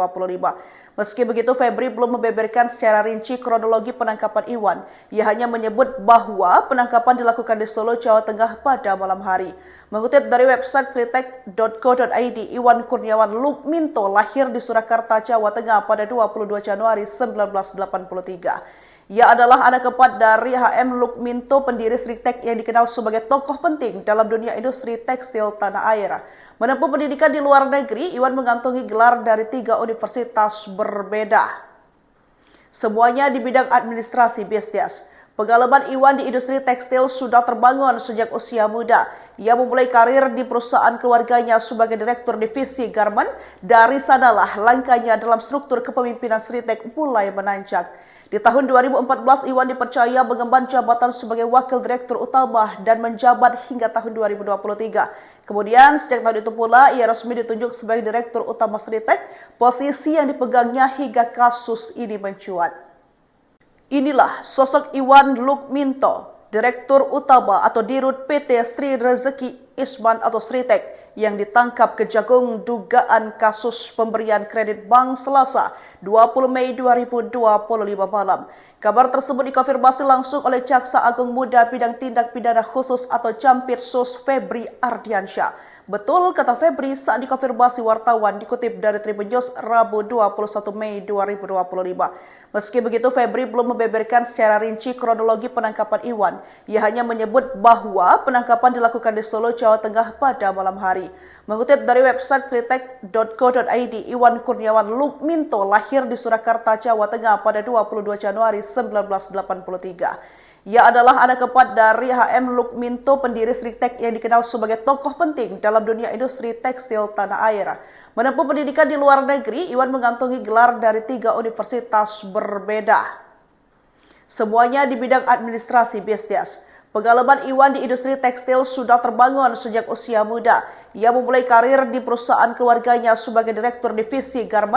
Meski begitu, Febri belum membeberkan secara rinci kronologi penangkapan Iwan. Ia hanya menyebut bahwa penangkapan dilakukan di Solo, Jawa Tengah pada malam hari. Mengutip dari website sritek.co.id, Iwan Kurniawan Lukminto lahir di Surakarta, Jawa Tengah pada 22 Januari 1983. Ia adalah anak keempat dari HM Lukminto, pendiri Sritek yang dikenal sebagai tokoh penting dalam dunia industri tekstil tanah air. Menempuh pendidikan di luar negeri, Iwan mengantongi gelar dari 3 universitas berbeda. Semuanya di bidang administrasi bisnis. Pengalaman Iwan di industri tekstil sudah terbangun sejak usia muda. Ia memulai karir di perusahaan keluarganya sebagai direktur divisi garmen. Dari sanalah langkahnya dalam struktur kepemimpinan Sritek mulai menanjak. Di tahun 2014, Iwan dipercaya mengemban jabatan sebagai wakil direktur utama dan menjabat hingga tahun 2023. Kemudian, sejak tahun itu pula, ia resmi ditunjuk sebagai direktur utama Sritek, posisi yang dipegangnya hingga kasus ini mencuat. Inilah sosok Iwan Lukminto, Direktur Utama atau Dirut PT Sri Rezeki Isman atau Sritek, yang ditangkap Kejagung dugaan kasus pemberian kredit bank Selasa 20 Mei 2025 malam. Kabar tersebut dikonfirmasi langsung oleh Jaksa Agung Muda Bidang Tindak Pidana Khusus atau Jampitsus Febri Ardiansyah. Betul, kata Febri saat dikonfirmasi wartawan dikutip dari Tribun News Rabu 21 Mei 2025. Meski begitu, Febri belum membeberkan secara rinci kronologi penangkapan Iwan. Ia hanya menyebut bahwa penangkapan dilakukan di Solo, Jawa Tengah pada malam hari. Mengutip dari website sritek.co.id, Iwan Kurniawan Lukminto lahir di Surakarta, Jawa Tengah pada 22 Januari 1983. Ia adalah anak keempat dari HM Lukminto, pendiri Sritek yang dikenal sebagai tokoh penting dalam dunia industri tekstil tanah air. Menempuh pendidikan di luar negeri, Iwan mengantongi gelar dari 3 universitas berbeda. Semuanya di bidang administrasi bisnis. Pengalaman Iwan di industri tekstil sudah terbangun sejak usia muda. Ia memulai karir di perusahaan keluarganya sebagai direktur divisi garmen.